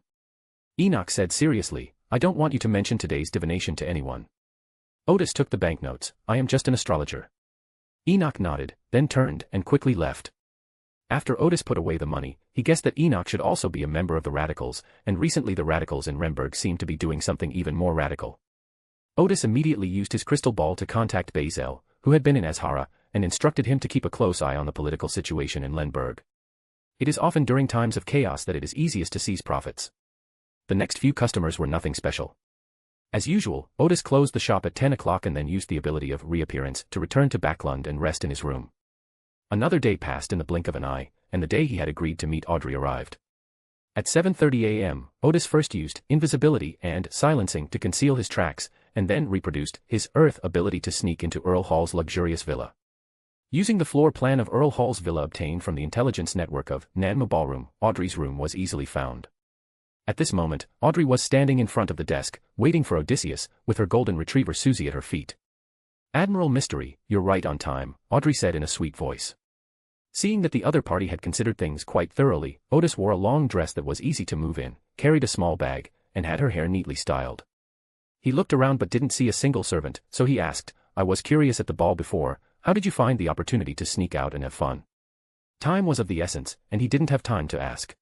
Enoch said seriously, "I don't want you to mention today's divination to anyone." Odis took the banknotes. I am just an astrologer. Enoch nodded, then turned and quickly left. After Odis put away the money, he guessed that Enoch should also be a member of the Radicals, and recently the Radicals in Remberg seemed to be doing something even more radical. Odis immediately used his crystal ball to contact Bazel, who had been in Azhara, and instructed him to keep a close eye on the political situation in Lenberg. It is often during times of chaos that it is easiest to seize profits. The next few customers were nothing special. As usual, Odis closed the shop at 10 o'clock and then used the ability of reappearance to return to Backland and rest in his room. Another day passed in the blink of an eye, and the day he had agreed to meet Audrey arrived. At 7:30 a.m., Odis first used invisibility and silencing to conceal his tracks, and then reproduced his Earth ability to sneak into Earl Hall's luxurious villa. Using the floor plan of Earl Hall's villa obtained from the intelligence network of Nanma Ballroom, Audrey's room was easily found. At this moment, Audrey was standing in front of the desk, waiting for Odysseus, with her golden retriever Susie at her feet. "Admiral Mystery, you're right on time," Audrey said in a sweet voice. Seeing that the other party had considered things quite thoroughly, Odis wore a long dress that was easy to move in, carried a small bag, and had her hair neatly styled. He looked around but didn't see a single servant, so he asked, "I was curious at the ball before, how did you find the opportunity to sneak out and have fun?" Time was of the essence, and he didn't have time to ask.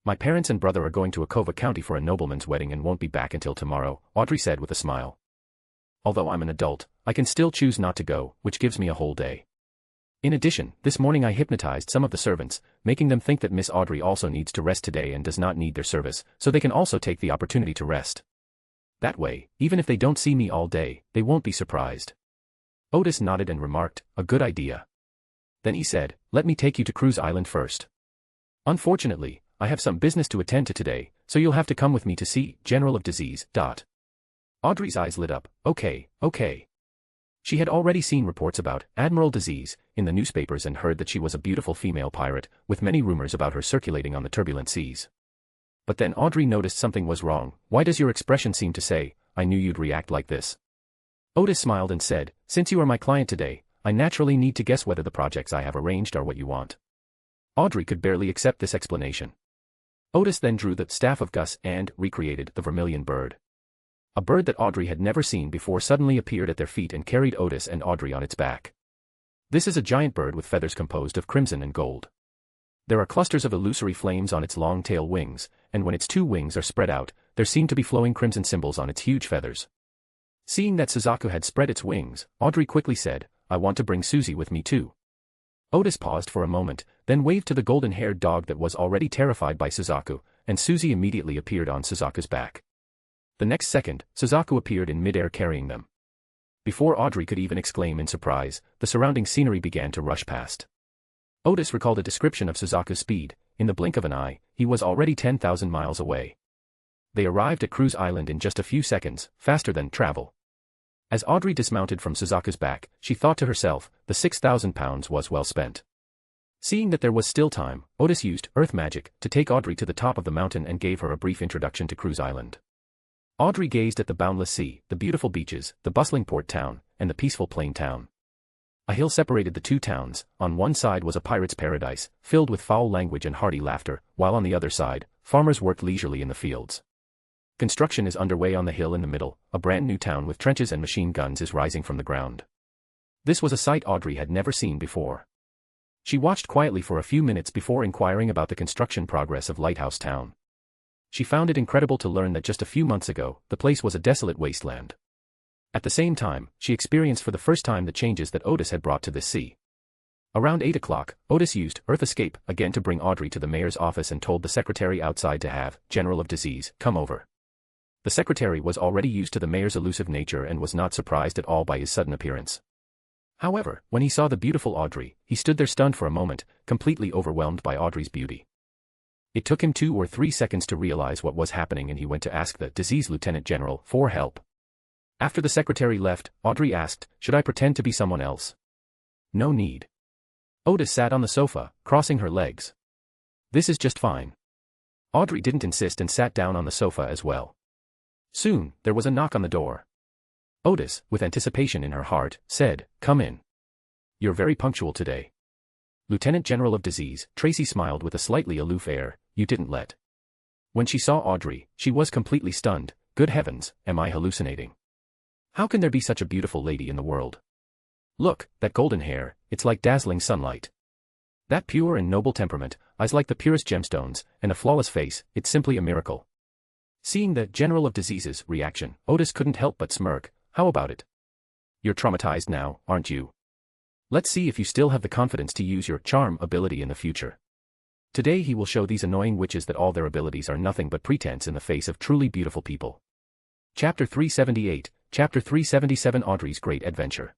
"My parents and brother are going to Akova County for a nobleman's wedding and won't be back until tomorrow," Audrey said with a smile. "Although I'm an adult, I can still choose not to go, which gives me a whole day. In addition, this morning I hypnotized some of the servants, making them think that Miss Audrey also needs to rest today and does not need their service, so they can also take the opportunity to rest. That way, even if they don't see me all day, they won't be surprised." Odis nodded and remarked, "A good idea." Then he said, "Let me take you to Cruise Island first. Unfortunately, I have some business to attend to today, so you'll have to come with me to see General of Disease. Audrey's eyes lit up. Okay. She had already seen reports about Admiral Disease in the newspapers and heard that she was a beautiful female pirate, with many rumors about her circulating on the turbulent seas. But then Audrey noticed something was wrong. "Why does your expression seem to say, 'I knew you'd react like this'?" Odis smiled and said, "Since you are my client today, I naturally need to guess whether the projects I have arranged are what you want." Audrey could barely accept this explanation. Odis then drew the staff of Gus and recreated the vermilion bird. A bird that Audrey had never seen before suddenly appeared at their feet and carried Odis and Audrey on its back. This is a giant bird with feathers composed of crimson and gold. There are clusters of illusory flames on its long tail wings, and when its two wings are spread out, there seem to be flowing crimson symbols on its huge feathers. Seeing that Suzaku had spread its wings, Audrey quickly said, "I want to bring Susie with me too." Odis paused for a moment, then waved to the golden-haired dog that was already terrified by Suzaku, and Susie immediately appeared on Suzaku's back. The next second, Suzaku appeared in midair carrying them. Before Audrey could even exclaim in surprise, the surrounding scenery began to rush past. Odis recalled a description of Suzaku's speed. In the blink of an eye, he was already 10,000 miles away. They arrived at Cruise Island in just a few seconds, faster than travel. As Audrey dismounted from Suzaku's back, she thought to herself, the 6,000 pounds was well spent. Seeing that there was still time, Odis used Earth Magic to take Audrey to the top of the mountain and gave her a brief introduction to Cruise Island. Audrey gazed at the boundless sea, the beautiful beaches, the bustling port town, and the peaceful plain town. A hill separated the two towns. On one side was a pirate's paradise, filled with foul language and hearty laughter, while on the other side, farmers worked leisurely in the fields. Construction is underway on the hill in the middle. A brand new town with trenches and machine guns is rising from the ground. This was a sight Audrey had never seen before. She watched quietly for a few minutes before inquiring about the construction progress of Lighthouse Town. She found it incredible to learn that just a few months ago, the place was a desolate wasteland. At the same time, she experienced for the first time the changes that Odis had brought to this sea. Around 8 o'clock, Odis used Earth Escape again to bring Audrey to the mayor's office and told the secretary outside to have General of Disease come over. The secretary was already used to the mayor's elusive nature and was not surprised at all by his sudden appearance. However, when he saw the beautiful Audrey, he stood there stunned for a moment, completely overwhelmed by Audrey's beauty. It took him 2 or 3 seconds to realize what was happening, and he went to ask the Disease Lieutenant General for help. After the secretary left, Audrey asked, "Should I pretend to be someone else?" "No need." Odis sat on the sofa, crossing her legs. "This is just fine." Audrey didn't insist and sat down on the sofa as well. Soon, there was a knock on the door. Odis, with anticipation in her heart, said, "Come in. You're very punctual today." Lieutenant General of Disease, Tracy smiled with a slightly aloof air. "You didn't let." When she saw Audrey, she was completely stunned. "Good heavens, am I hallucinating?" How can there be such a beautiful lady in the world? Look, that golden hair, it's like dazzling sunlight. That pure and noble temperament, eyes like the purest gemstones, and a flawless face, it's simply a miracle. Seeing the General of Diseases reaction, Odis couldn't help but smirk. How about it? You're traumatized now, aren't you? Let's see if you still have the confidence to use your charm ability in the future. Today he will show these annoying witches that all their abilities are nothing but pretense in the face of truly beautiful people. Chapter 378, Chapter 377 Audrey's Great Adventure.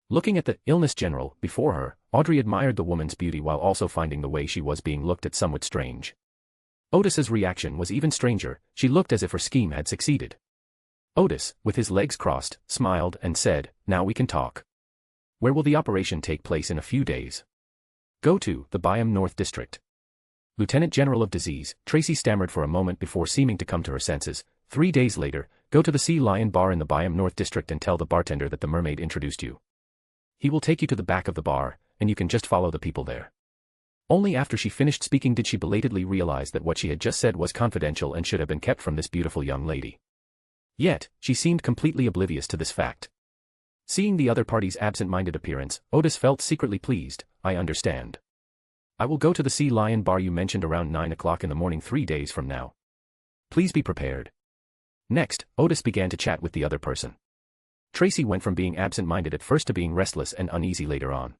Looking at the illness general before her, Audrey admired the woman's beauty while also finding the way she was being looked at somewhat strange. Odis's reaction was even stranger. She looked as if her scheme had succeeded. Odis, with his legs crossed, smiled and said, "Now we can talk. Where will the operation take place in a few days?" "Go to the Byam North District." Lieutenant General of Disease, Tracy stammered for a moment before seeming to come to her senses. 3 days later, go to the Sea Lion Bar in the Byam North District and tell the bartender that the mermaid introduced you. He will take you to the back of the bar, and you can just follow the people there. Only after she finished speaking did she belatedly realize that what she had just said was confidential and should have been kept from this beautiful young lady. Yet, she seemed completely oblivious to this fact. Seeing the other party's absent-minded appearance, Odis felt secretly pleased. "I understand. I will go to the Sea Lion Bar you mentioned around 9 o'clock in the morning 3 days from now. Please be prepared." Next, Odis began to chat with the other person. Tracy went from being absent-minded at first to being restless and uneasy later on.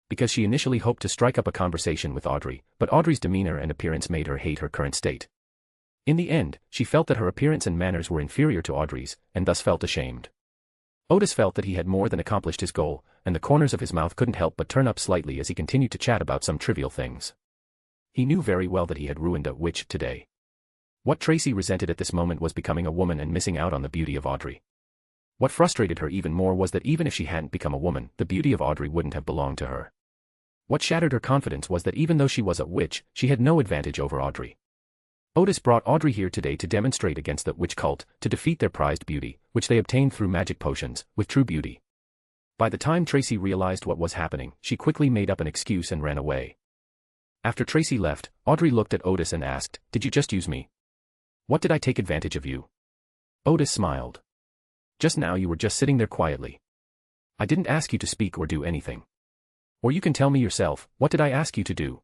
Because she initially hoped to strike up a conversation with Audrey, but Audrey's demeanor and appearance made her hate her current state. In the end, she felt that her appearance and manners were inferior to Audrey's, and thus felt ashamed. Odis felt that he had more than accomplished his goal, and the corners of his mouth couldn't help but turn up slightly as he continued to chat about some trivial things. He knew very well that he had ruined a witch today. What Tracy resented at this moment was becoming a woman and missing out on the beauty of Audrey. What frustrated her even more was that even if she hadn't become a woman, the beauty of Audrey wouldn't have belonged to her. What shattered her confidence was that even though she was a witch, she had no advantage over Audrey. Odis brought Audrey here today to demonstrate against the witch cult, to defeat their prized beauty, which they obtained through magic potions, with true beauty. By the time Tracy realized what was happening, she quickly made up an excuse and ran away. After Tracy left, Audrey looked at Odis and asked, "Did you just use me? What did I take advantage of you?" Odis smiled. "Just now you were just sitting there quietly. I didn't ask you to speak or do anything. Or you can tell me yourself, what did I ask you to do?"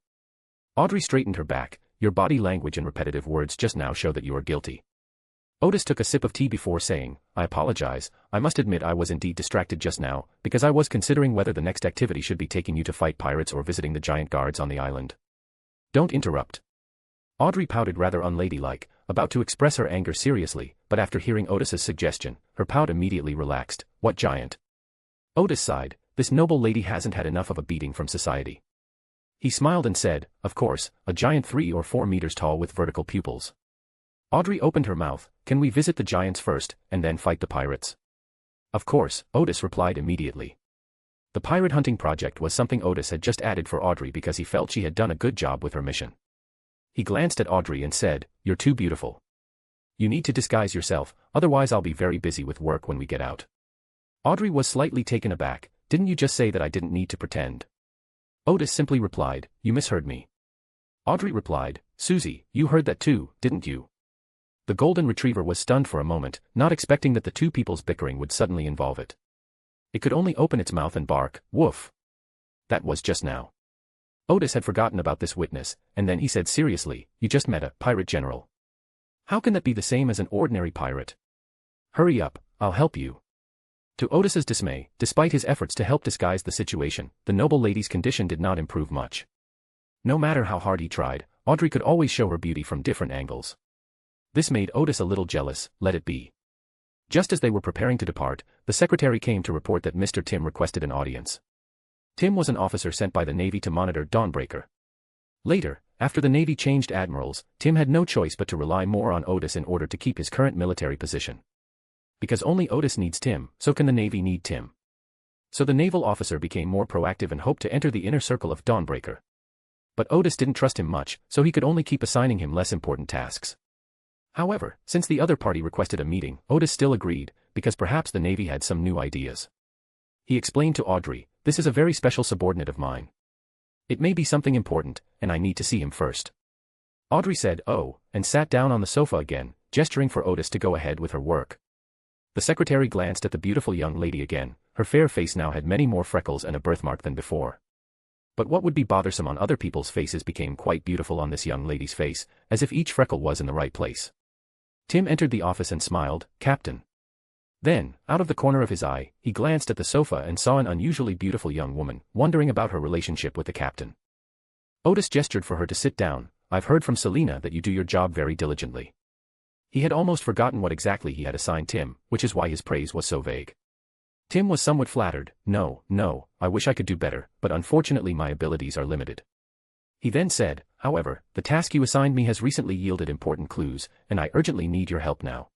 Audrey straightened her back. "Your body language and repetitive words just now show that you are guilty." Odis took a sip of tea before saying, "I apologize, I must admit I was indeed distracted just now, because I was considering whether the next activity should be taking you to fight pirates or visiting the giant guards on the island." "Don't interrupt." Audrey pouted rather unladylike, about to express her anger seriously, but after hearing Odis's suggestion, her pout immediately relaxed. "What giant?" Odis sighed. "This noble lady hasn't had enough of a beating from society." He smiled and said, "Of course, a giant 3 or 4 meters tall with vertical pupils." Audrey opened her mouth. "Can we visit the giants first, and then fight the pirates?" "Of course," Odis replied immediately. The pirate hunting project was something Odis had just added for Audrey because he felt she had done a good job with her mission. He glanced at Audrey and said, "You're too beautiful. You need to disguise yourself, otherwise I'll be very busy with work when we get out." Audrey was slightly taken aback. "Didn't you just say that I didn't need to pretend?" Odis simply replied, "You misheard me." Audrey replied, "Susie, you heard that too, didn't you?" The golden retriever was stunned for a moment, not expecting that the two people's bickering would suddenly involve it. It could only open its mouth and bark, "Woof." That was just now. Odis had forgotten about this witness, and then he said seriously, "You just met a pirate general. How can that be the same as an ordinary pirate? Hurry up, I'll help you." To Odis's dismay, despite his efforts to help disguise the situation, the noble lady's condition did not improve much. No matter how hard he tried, Audrey could always show her beauty from different angles. This made Odis a little jealous. Let it be. Just as they were preparing to depart, the secretary came to report that Mr. Tim requested an audience. Tim was an officer sent by the Navy to monitor Dawnbreaker. Later, after the Navy changed admirals, Tim had no choice but to rely more on Odis in order to keep his current military position. Because only Odis needs Tim, so can the Navy need Tim. So the naval officer became more proactive and hoped to enter the inner circle of Dawnbreaker. But Odis didn't trust him much, so he could only keep assigning him less important tasks. However, since the other party requested a meeting, Odis still agreed, because perhaps the Navy had some new ideas. He explained to Audrey, "This is a very special subordinate of mine. It may be something important, and I need to see him first." Audrey said, "Oh," and sat down on the sofa again, gesturing for Odis to go ahead with her work. The secretary glanced at the beautiful young lady again. Her fair face now had many more freckles and a birthmark than before. But what would be bothersome on other people's faces became quite beautiful on this young lady's face, as if each freckle was in the right place. Tim entered the office and smiled, "Captain." Then, out of the corner of his eye, he glanced at the sofa and saw an unusually beautiful young woman, wondering about her relationship with the captain. Odis gestured for her to sit down. "I've heard from Selena that you do your job very diligently." He had almost forgotten what exactly he had assigned Tim, which is why his praise was so vague. Tim was somewhat flattered. No, I wish I could do better, but unfortunately my abilities are limited." He then said, "However, the task you assigned me has recently yielded important clues, and I urgently need your help now."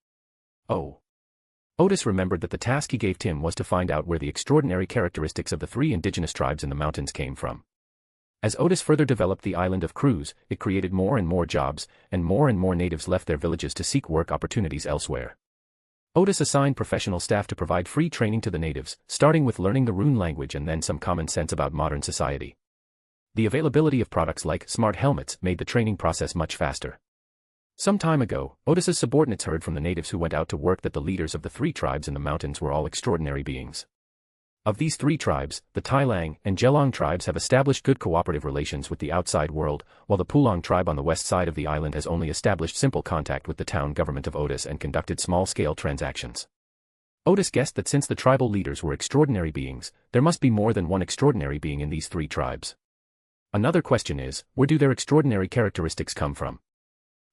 "Oh." Odis remembered that the task he gave Tim was to find out where the extraordinary characteristics of the 3 indigenous tribes in the mountains came from. As Odis further developed the island of Cruz, it created more and more jobs, and more natives left their villages to seek work opportunities elsewhere. Odis assigned professional staff to provide free training to the natives, starting with learning the rune language and then some common sense about modern society. The availability of products like smart helmets made the training process much faster. Some time ago, Odis's subordinates heard from the natives who went out to work that the leaders of the 3 tribes in the mountains were all extraordinary beings. Of these 3 tribes, the Tailang and Gelong tribes have established good cooperative relations with the outside world, while the Pulong tribe on the west side of the island has only established simple contact with the town government of Odis and conducted small-scale transactions. Odis guessed that since the tribal leaders were extraordinary beings, there must be more than one extraordinary being in these 3 tribes. Another question is, where do their extraordinary characteristics come from?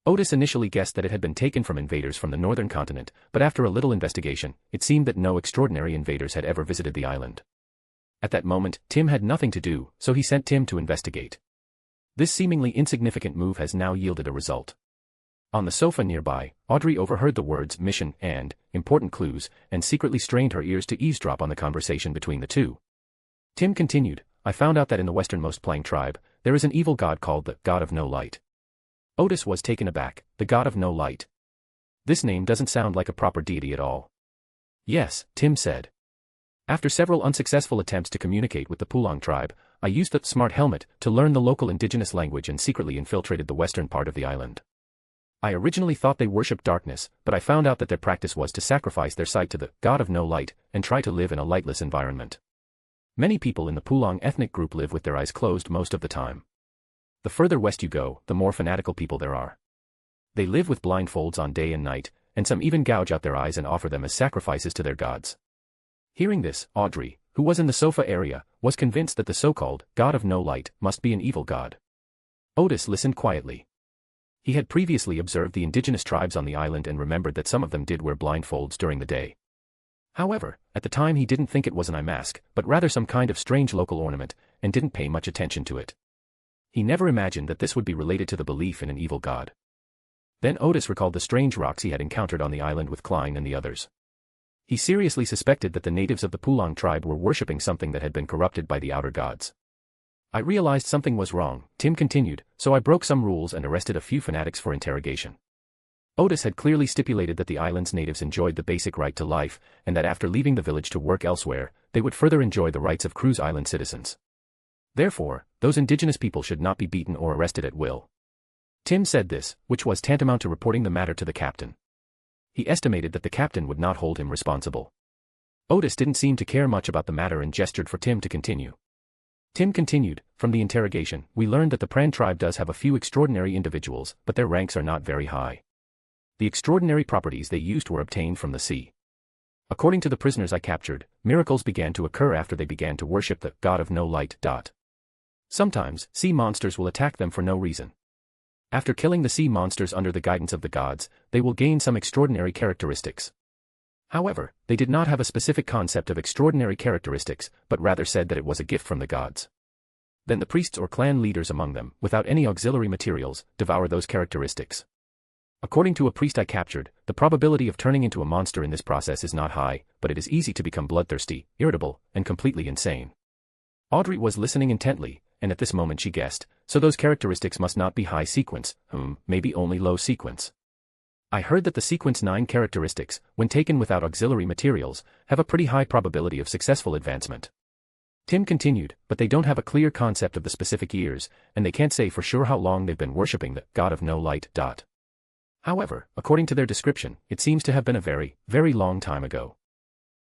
Odis initially guessed that it had been taken from invaders from the northern continent, but after a little investigation, it seemed that no extraordinary invaders had ever visited the island. At that moment, Tim had nothing to do, so he sent Tim to investigate. This seemingly insignificant move has now yielded a result. On the sofa nearby, Audrey overheard the words mission and important clues, and secretly strained her ears to eavesdrop on the conversation between the two. Tim continued, "I found out that in the westernmost Plang tribe, there is an evil god called the God of No Light." Odis was taken aback. The God of No Light. This name doesn't sound like a proper deity at all. "Yes," Tim said. "After several unsuccessful attempts to communicate with the Pulong tribe, I used the smart helmet to learn the local indigenous language and secretly infiltrated the western part of the island. I originally thought they worshipped darkness, but I found out that their practice was to sacrifice their sight to the God of No Light and try to live in a lightless environment. Many people in the Pulong ethnic group live with their eyes closed most of the time. The further west you go, the more fanatical people there are. They live with blindfolds on day and night, and some even gouge out their eyes and offer them as sacrifices to their gods." Hearing this, Audrey, who was in the sofa area, was convinced that the so-called God of No Light must be an evil god. Odis listened quietly. He had previously observed the indigenous tribes on the island and remembered that some of them did wear blindfolds during the day. However, at the time he didn't think it was an eye mask, but rather some kind of strange local ornament, and didn't pay much attention to it. He never imagined that this would be related to the belief in an evil god. Then Odis recalled the strange rocks he had encountered on the island with Klein and the others. He seriously suspected that the natives of the Pulong tribe were worshipping something that had been corrupted by the outer gods. "I realized something was wrong," Tim continued, "so I broke some rules and arrested a few fanatics for interrogation." Odis had clearly stipulated that the island's natives enjoyed the basic right to life, and that after leaving the village to work elsewhere, they would further enjoy the rights of Cruz Island citizens. Therefore, those indigenous people should not be beaten or arrested at will. Tim said this, which was tantamount to reporting the matter to the captain. He estimated that the captain would not hold him responsible. Odis didn't seem to care much about the matter and gestured for Tim to continue. Tim continued, "From the interrogation, we learned that the Pran tribe does have a few extraordinary individuals, but their ranks are not very high. The extraordinary properties they used were obtained from the sea. According to the prisoners I captured, miracles began to occur after they began to worship the God of No Light. Sometimes, sea monsters will attack them for no reason. After killing the sea monsters under the guidance of the gods, they will gain some extraordinary characteristics. However, they did not have a specific concept of extraordinary characteristics, but rather said that it was a gift from the gods. Then the priests or clan leaders among them, without any auxiliary materials, devour those characteristics. According to a priest I captured, the probability of turning into a monster in this process is not high, but it is easy to become bloodthirsty, irritable, and completely insane." Audrey was listening intently, and at this moment she guessed, so those characteristics must not be high sequence, maybe only low sequence. "I heard that the sequence 9 characteristics, when taken without auxiliary materials, have a pretty high probability of successful advancement." Tim continued, "But they don't have a clear concept of the specific years, and they can't say for sure how long they've been worshipping the God of No Light. However, according to their description, it seems to have been a very, very long time ago.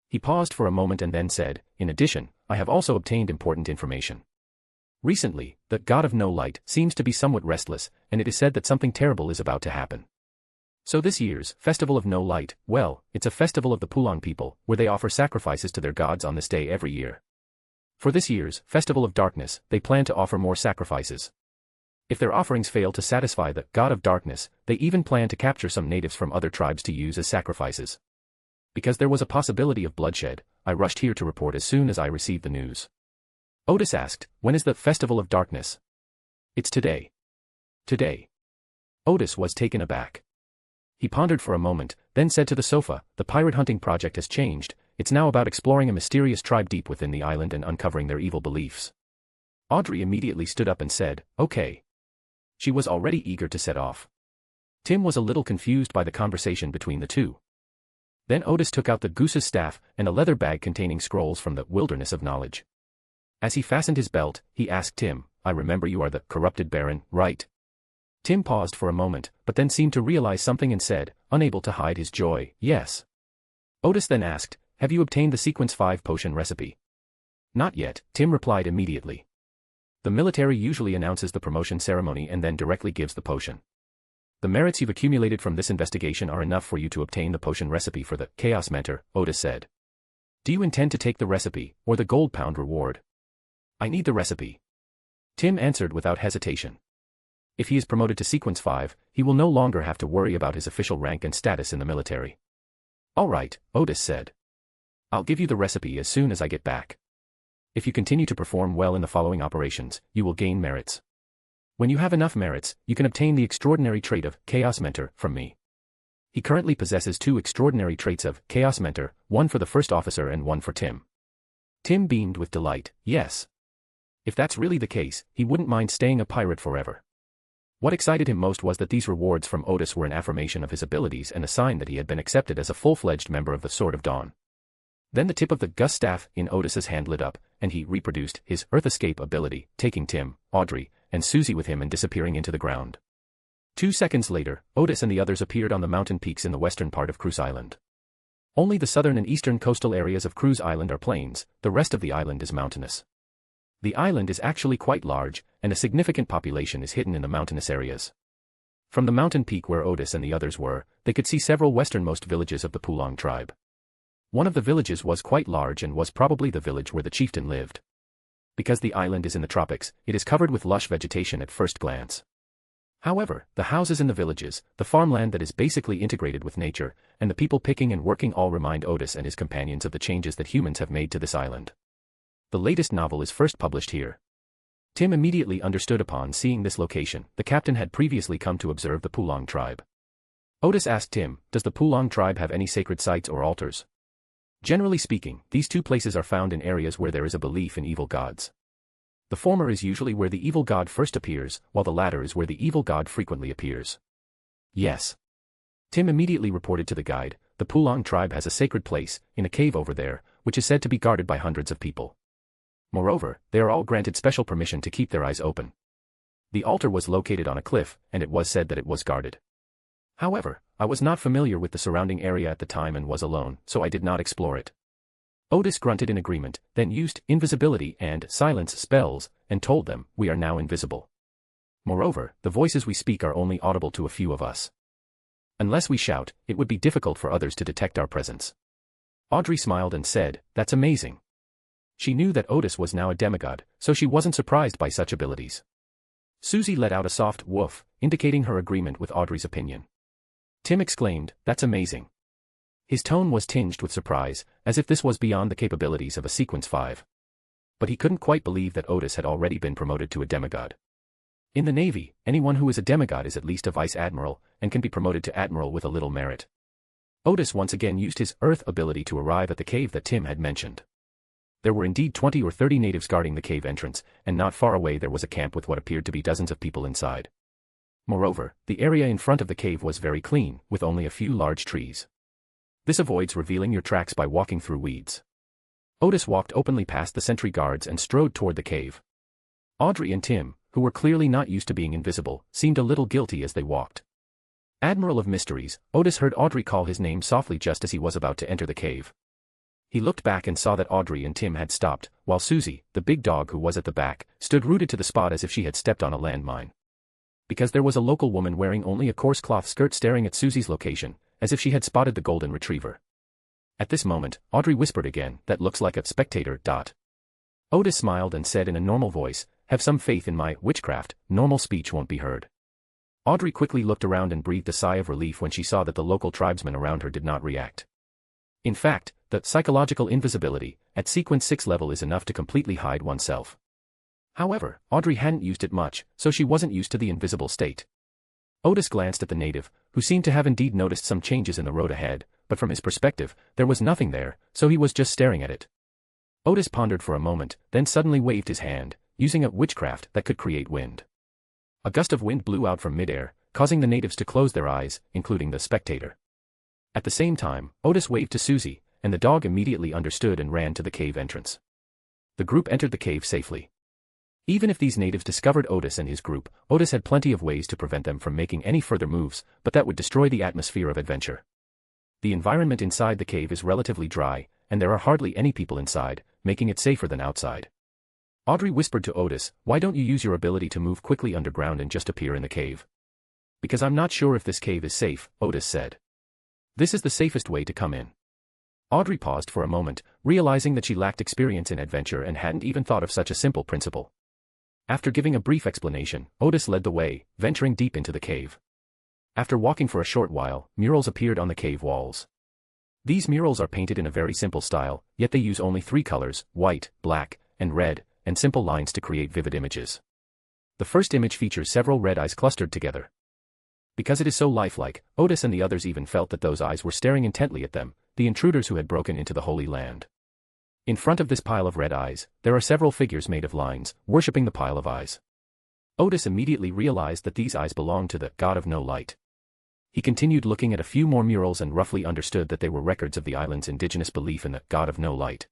He paused for a moment and then said, in addition, I have also obtained important information. Recently, the God of No Light seems to be somewhat restless, and it is said that something terrible is about to happen. So this year's Festival of No Light, well, it's a festival of the Pulong people, where they offer sacrifices to their gods on this day every year. For this year's Festival of Darkness, they plan to offer more sacrifices. If their offerings fail to satisfy the God of Darkness, they even plan to capture some natives from other tribes to use as sacrifices. Because there was a possibility of bloodshed, I rushed here to report as soon as I received the news. Odis asked, when is the Festival of Darkness? It's today. Today. Odis was taken aback. He pondered for a moment, then said to the sofa, the pirate hunting project has changed, it's now about exploring a mysterious tribe deep within the island and uncovering their evil beliefs. Audrey immediately stood up and said, okay. She was already eager to set off. Tim was a little confused by the conversation between the two. Then Odis took out the goose's staff and a leather bag containing scrolls from the wilderness of knowledge. As he fastened his belt, he asked Tim, I remember you are the corrupted Baron, right? Tim paused for a moment, but then seemed to realize something and said, unable to hide his joy, yes. Odis then asked, have you obtained the Sequence 5 potion recipe? Not yet, Tim replied immediately. The military usually announces the promotion ceremony and then directly gives the potion. The merits you've accumulated from this investigation are enough for you to obtain the potion recipe for the Chaos Mentor, Odis said. Do you intend to take the recipe, or the gold pound reward? I need the recipe. Tim answered without hesitation. If he is promoted to Sequence 5, he will no longer have to worry about his official rank and status in the military. All right, Odis said. I'll give you the recipe as soon as I get back. If you continue to perform well in the following operations, you will gain merits. When you have enough merits, you can obtain the extraordinary trait of Chaos Mentor from me. He currently possesses 2 extraordinary traits of Chaos Mentor, one for the first officer and one for Tim. Tim beamed with delight, yes. If that's really the case, he wouldn't mind staying a pirate forever. What excited him most was that these rewards from Odis were an affirmation of his abilities and a sign that he had been accepted as a full-fledged member of the Sword of Dawn. Then the tip of the Gus staff in Odis's hand lit up, and he reproduced his Earth Escape ability, taking Tim, Audrey, and Susie with him and disappearing into the ground. 2 seconds later, Odis and the others appeared on the mountain peaks in the western part of Cruz Island. Only the southern and eastern coastal areas of Cruz Island are plains, the rest of the island is mountainous. The island is actually quite large, and a significant population is hidden in the mountainous areas. From the mountain peak where Odis and the others were, they could see several westernmost villages of the Pulong tribe. One of the villages was quite large and was probably the village where the chieftain lived. Because the island is in the tropics, it is covered with lush vegetation at first glance. However, the houses in the villages, the farmland that is basically integrated with nature, and the people picking and working all remind Odis and his companions of the changes that humans have made to this island. The latest novel is first published here. Tim immediately understood upon seeing this location. The captain had previously come to observe the Pulong tribe. Odis asked Tim, does the Pulong tribe have any sacred sites or altars? Generally speaking, these 2 places are found in areas where there is a belief in evil gods. The former is usually where the evil god first appears, while the latter is where the evil god frequently appears. Yes. Tim immediately reported to the guide, the Pulong tribe has a sacred place, in a cave over there, which is said to be guarded by hundreds of people. Moreover, they are all granted special permission to keep their eyes open. The altar was located on a cliff, and it was said that it was guarded. However, I was not familiar with the surrounding area at the time and was alone, so I did not explore it. Odis grunted in agreement, then used invisibility and silence spells, and told them, we are now invisible. Moreover, the voices we speak are only audible to a few of us. Unless we shout, it would be difficult for others to detect our presence. Audrey smiled and said, that's amazing. She knew that Odis was now a demigod, so she wasn't surprised by such abilities. Susie let out a soft woof, indicating her agreement with Audrey's opinion. Tim exclaimed, that's amazing. His tone was tinged with surprise, as if this was beyond the capabilities of a Sequence 5. But he couldn't quite believe that Odis had already been promoted to a demigod. In the Navy, anyone who is a demigod is at least a vice admiral, and can be promoted to admiral with a little merit. Odis once again used his Earth ability to arrive at the cave that Tim had mentioned. There were indeed 20 or 30 natives guarding the cave entrance, and not far away there was a camp with what appeared to be dozens of people inside. Moreover, the area in front of the cave was very clean, with only a few large trees. This avoids revealing your tracks by walking through weeds. Odis walked openly past the sentry guards and strode toward the cave. Audrey and Tim, who were clearly not used to being invisible, seemed a little guilty as they walked. Admiral of Mysteries, Odis heard Audrey call his name softly just as he was about to enter the cave. He looked back and saw that Audrey and Tim had stopped, while Susie, the big dog who was at the back, stood rooted to the spot as if she had stepped on a landmine. Because there was a local woman wearing only a coarse cloth skirt staring at Susie's location, as if she had spotted the golden retriever. At this moment, Audrey whispered again, "That looks like a spectator." Odis smiled and said in a normal voice, "Have some faith in my witchcraft, normal speech won't be heard." Audrey quickly looked around and breathed a sigh of relief when she saw that the local tribesmen around her did not react. In fact, the psychological invisibility at sequence 6 level is enough to completely hide oneself. However, Audrey hadn't used it much, so she wasn't used to the invisible state. Odis glanced at the native, who seemed to have indeed noticed some changes in the road ahead, but from his perspective, there was nothing there, so he was just staring at it. Odis pondered for a moment, then suddenly waved his hand, using a witchcraft that could create wind. A gust of wind blew out from midair, causing the natives to close their eyes, including the spectator. At the same time, Odis waved to Susie, and the dog immediately understood and ran to the cave entrance. The group entered the cave safely. Even if these natives discovered Odis and his group, Odis had plenty of ways to prevent them from making any further moves, but that would destroy the atmosphere of adventure. The environment inside the cave is relatively dry, and there are hardly any people inside, making it safer than outside. Audrey whispered to Odis, "Why don't you use your ability to move quickly underground and just appear in the cave?" "Because I'm not sure if this cave is safe," Odis said. "This is the safest way to come in." Audrey paused for a moment, realizing that she lacked experience in adventure and hadn't even thought of such a simple principle. After giving a brief explanation, Odis led the way, venturing deep into the cave. After walking for a short while, murals appeared on the cave walls. These murals are painted in a very simple style, yet they use only 3 colors, white, black, and red, and simple lines to create vivid images. The first image features several red eyes clustered together. Because it is so lifelike, Odis and the others even felt that those eyes were staring intently at them, the intruders who had broken into the Holy Land. In front of this pile of red eyes, there are several figures made of lines, worshipping the pile of eyes. Odis immediately realized that these eyes belonged to the God of No Light. He continued looking at a few more murals and roughly understood that they were records of the island's indigenous belief in the God of No Light.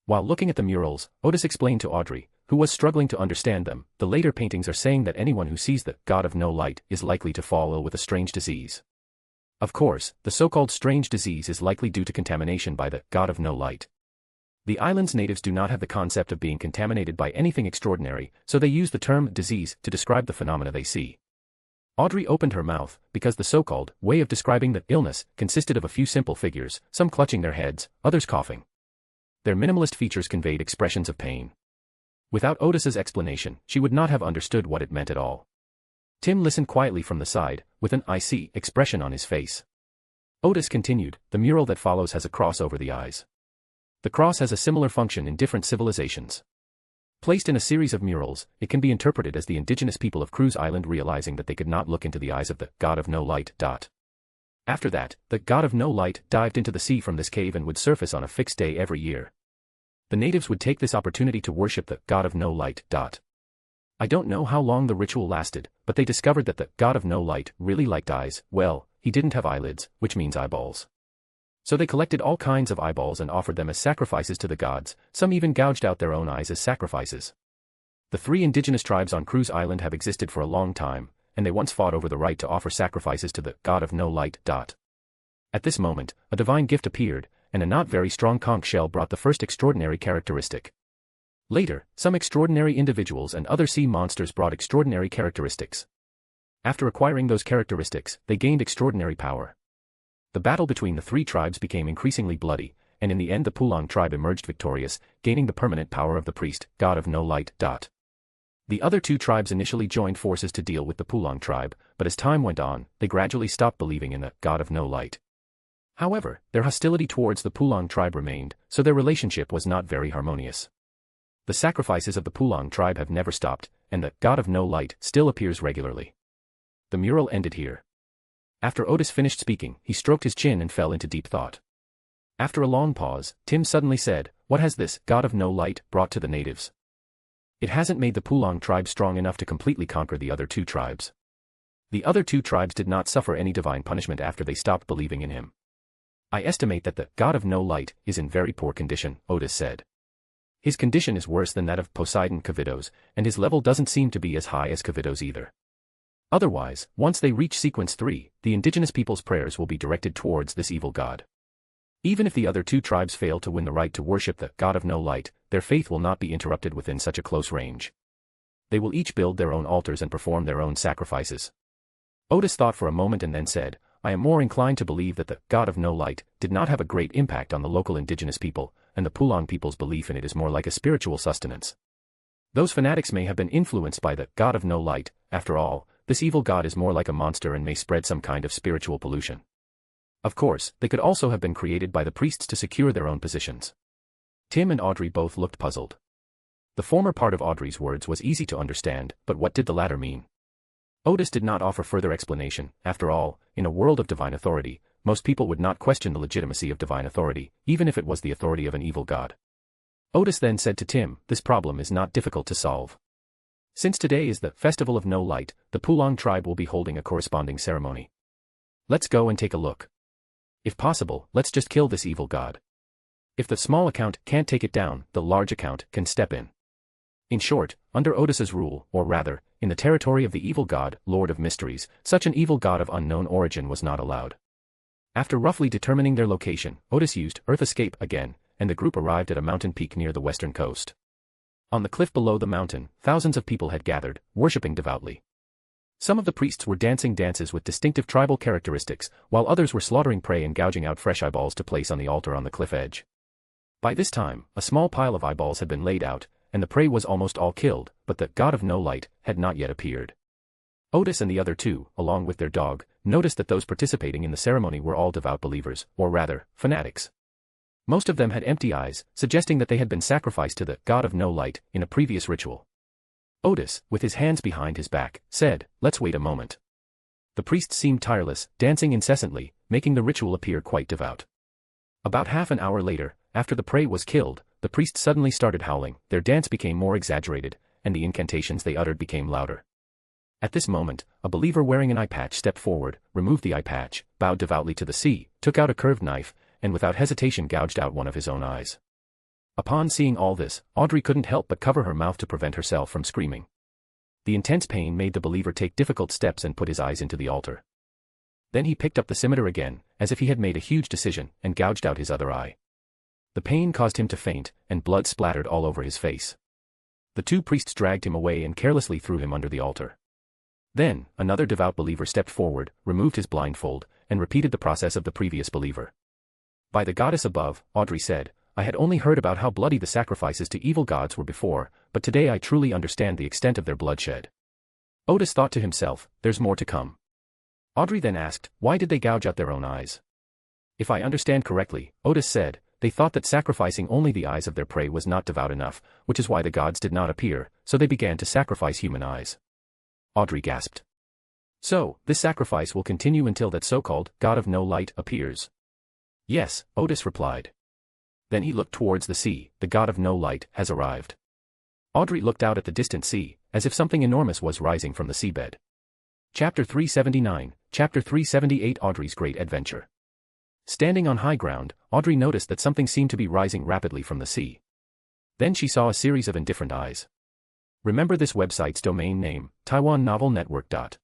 While looking at the murals, Odis explained to Audrey, who was struggling to understand them, the later paintings are saying that anyone who sees the God of No Light is likely to fall ill with a strange disease. Of course, the so-called strange disease is likely due to contamination by the God of No Light. The island's natives do not have the concept of being contaminated by anything extraordinary, so they use the term disease to describe the phenomena they see. Audrey opened her mouth, because the so-called way of describing the illness consisted of a few simple figures, some clutching their heads, others coughing. Their minimalist features conveyed expressions of pain. Without Odis's explanation, she would not have understood what it meant at all. Tim listened quietly from the side, with an "I-see" expression on his face. Odis continued, "The mural that follows has a cross over the eyes. The cross has a similar function in different civilizations. Placed in a series of murals, it can be interpreted as the indigenous people of Cruz Island realizing that they could not look into the eyes of the God of No Light. After that, the God of No Light dived into the sea from this cave and would surface on a fixed day every year. The natives would take this opportunity to worship the God of No Light. I don't know how long the ritual lasted, but they discovered that the God of No Light really liked eyes. Well, he didn't have eyelids, which means eyeballs. So they collected all kinds of eyeballs and offered them as sacrifices to the gods, some even gouged out their own eyes as sacrifices. The 3 indigenous tribes on Cruz Island have existed for a long time, and they once fought over the right to offer sacrifices to the God of No Light. At this moment, a divine gift appeared, and a not very strong conch shell brought the first extraordinary characteristic. Later, some extraordinary individuals and other sea monsters brought extraordinary characteristics. After acquiring those characteristics, they gained extraordinary power. The battle between the 3 tribes became increasingly bloody, and in the end the Pulong tribe emerged victorious, gaining the permanent power of the priest, God of No Light. The other 2 tribes initially joined forces to deal with the Pulong tribe, but as time went on, they gradually stopped believing in the God of No Light. However, their hostility towards the Pulong tribe remained, so their relationship was not very harmonious. The sacrifices of the Pulong tribe have never stopped, and the God of No Light still appears regularly. The mural ended here. After Odis finished speaking, he stroked his chin and fell into deep thought. After a long pause, Tim suddenly said, "What has this God of No Light brought to the natives? It hasn't made the Pulong tribe strong enough to completely conquer the other 2 tribes. The other 2 tribes did not suffer any divine punishment after they stopped believing in him. I estimate that the God of No Light is in very poor condition," Odis said. "His condition is worse than that of Poseidon Kavidos, and his level doesn't seem to be as high as Kavidos either." Otherwise, once they reach sequence 3, the indigenous people's prayers will be directed towards this evil god. Even if the other two tribes fail to win the right to worship the god of no light, their faith will not be interrupted within such a close range. They will each build their own altars and perform their own sacrifices. Odis thought for a moment and then said, I am more inclined to believe that the god of no light did not have a great impact on the local indigenous people, and the Pulong people's belief in it is more like a spiritual sustenance. Those fanatics may have been influenced by the god of no light. After all, this evil god is more like a monster and may spread some kind of spiritual pollution. Of course, they could also have been created by the priests to secure their own positions. Tim and Audrey both looked puzzled. The former part of Audrey's words was easy to understand, but what did the latter mean? Odis did not offer further explanation. After all, in a world of divine authority, most people would not question the legitimacy of divine authority, even if it was the authority of an evil god. Odis then said to Tim, this problem is not difficult to solve. Since today is the Festival of No Light, the Pulong tribe will be holding a corresponding ceremony. Let's go and take a look. If possible, let's just kill this evil god. If the small account can't take it down, the large account can step in. In short, under Odis's rule, or rather, in the territory of the evil god, Lord of Mysteries, such an evil god of unknown origin was not allowed. After roughly determining their location, Odis used Earth Escape again, and the group arrived at a mountain peak near the western coast. On the cliff below the mountain, thousands of people had gathered, worshipping devoutly. Some of the priests were dancing dances with distinctive tribal characteristics, while others were slaughtering prey and gouging out fresh eyeballs to place on the altar on the cliff edge. By this time, a small pile of eyeballs had been laid out, and the prey was almost all killed, but the god of no light had not yet appeared. Odis and the other two, along with their dog, noticed that those participating in the ceremony were all devout believers, or rather, fanatics. Most of them had empty eyes, suggesting that they had been sacrificed to the god of no light in a previous ritual. Odis, with his hands behind his back, said, let's wait a moment. The priests seemed tireless, dancing incessantly, making the ritual appear quite devout. About half an hour later, after the prey was killed, the priests suddenly started howling, their dance became more exaggerated, and the incantations they uttered became louder. At this moment, a believer wearing an eye patch stepped forward, removed the eye patch, bowed devoutly to the sea, took out a curved knife, and without hesitation gouged out one of his own eyes. Upon seeing all this, Audrey couldn't help but cover her mouth to prevent herself from screaming. The intense pain made the believer take difficult steps and put his eyes into the altar. Then he picked up the scimitar again, as if he had made a huge decision, and gouged out his other eye. The pain caused him to faint, and blood splattered all over his face. The two priests dragged him away and carelessly threw him under the altar. Then, another devout believer stepped forward, removed his blindfold, and repeated the process of the previous believer. By the goddess above, Audrey said, I had only heard about how bloody the sacrifices to evil gods were before, but today I truly understand the extent of their bloodshed. Odis thought to himself, there's more to come. Audrey then asked, why did they gouge out their own eyes? If I understand correctly, Odis said, they thought that sacrificing only the eyes of their prey was not devout enough, which is why the gods did not appear, so they began to sacrifice human eyes. Audrey gasped. So, this sacrifice will continue until that so-called god of no light appears? Yes, Odis replied. Then he looked towards the sea, the god of no light has arrived. Audrey looked out at the distant sea, as if something enormous was rising from the seabed. Chapter 379, Chapter 378 Audrey's Great Adventure. Standing on high ground, Audrey noticed that something seemed to be rising rapidly from the sea. Then she saw a series of indifferent eyes. Remember this website's domain name, TaiwanNovelNetwork.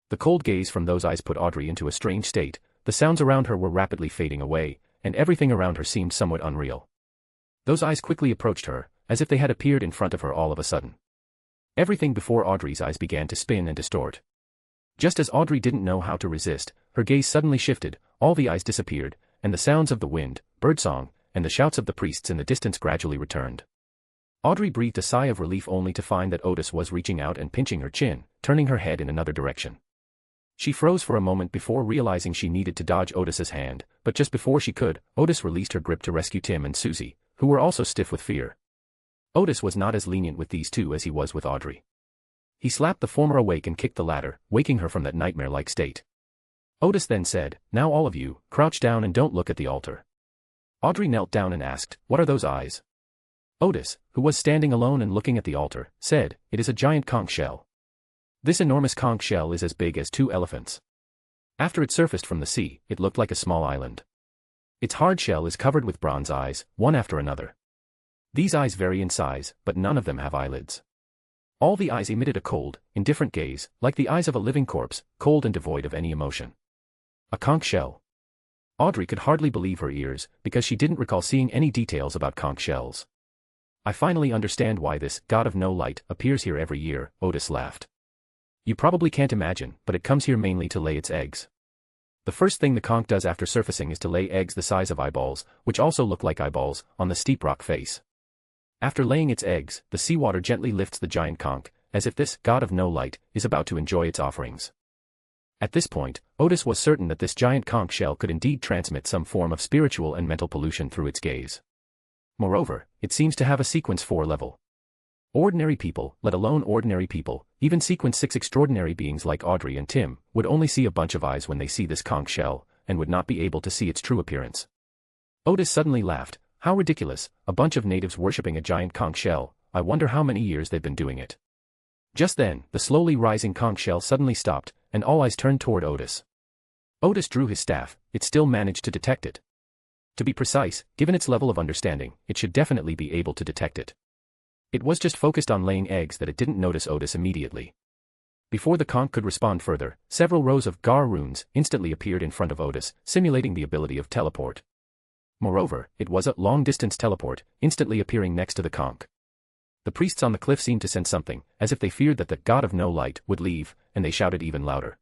The cold gaze from those eyes put Audrey into a strange state, the sounds around her were rapidly fading away, and everything around her seemed somewhat unreal. Those eyes quickly approached her, as if they had appeared in front of her all of a sudden. Everything before Audrey's eyes began to spin and distort. Just as Audrey didn't know how to resist, her gaze suddenly shifted, all the eyes disappeared, and the sounds of the wind, birdsong, and the shouts of the priests in the distance gradually returned. Audrey breathed a sigh of relief only to find that Odis was reaching out and pinching her chin, turning her head in another direction. She froze for a moment before realizing she needed to dodge Odis's hand, but just before she could, Odis released her grip to rescue Tim and Susie, who were also stiff with fear. Odis was not as lenient with these two as he was with Audrey. He slapped the former awake and kicked the latter, waking her from that nightmare-like state. Odis then said, now all of you, crouch down and don't look at the altar. Audrey knelt down and asked, what are those eyes? Odis, who was standing alone and looking at the altar, said, it is a giant conch shell. This enormous conch shell is as big as 2 elephants. After it surfaced from the sea, it looked like a small island. Its hard shell is covered with bronze eyes, one after another. These eyes vary in size, but none of them have eyelids. All the eyes emitted a cold, indifferent gaze, like the eyes of a living corpse, cold and devoid of any emotion. A conch shell. Audrey could hardly believe her ears, because she didn't recall seeing any details about conch shells. I finally understand why this god of no light appears here every year, Odis laughed. You probably can't imagine, but it comes here mainly to lay its eggs. The first thing the conch does after surfacing is to lay eggs the size of eyeballs, which also look like eyeballs, on the steep rock face. After laying its eggs, the seawater gently lifts the giant conch, as if this god of no light is about to enjoy its offerings. At this point, Odis was certain that this giant conch shell could indeed transmit some form of spiritual and mental pollution through its gaze. Moreover, it seems to have a sequence 4 level. Ordinary people, let alone ordinary people, even sequence 6 extraordinary beings like Audrey and Tim, would only see a bunch of eyes when they see this conch shell, and would not be able to see its true appearance. Odis suddenly laughed. How ridiculous, a bunch of natives worshipping a giant conch shell, I wonder how many years they've been doing it. Just then, the slowly rising conch shell suddenly stopped, and all eyes turned toward Odis. Odis drew his staff, it still managed to detect it. To be precise, given its level of understanding, it should definitely be able to detect it. It was just focused on laying eggs that it didn't notice Odis immediately. Before the conch could respond further, several rows of Gar runes instantly appeared in front of Odis, simulating the ability of teleport. Moreover, it was a long-distance teleport, instantly appearing next to the conch. The priests on the cliff seemed to sense something, as if they feared that the god of no light would leave, and they shouted even louder.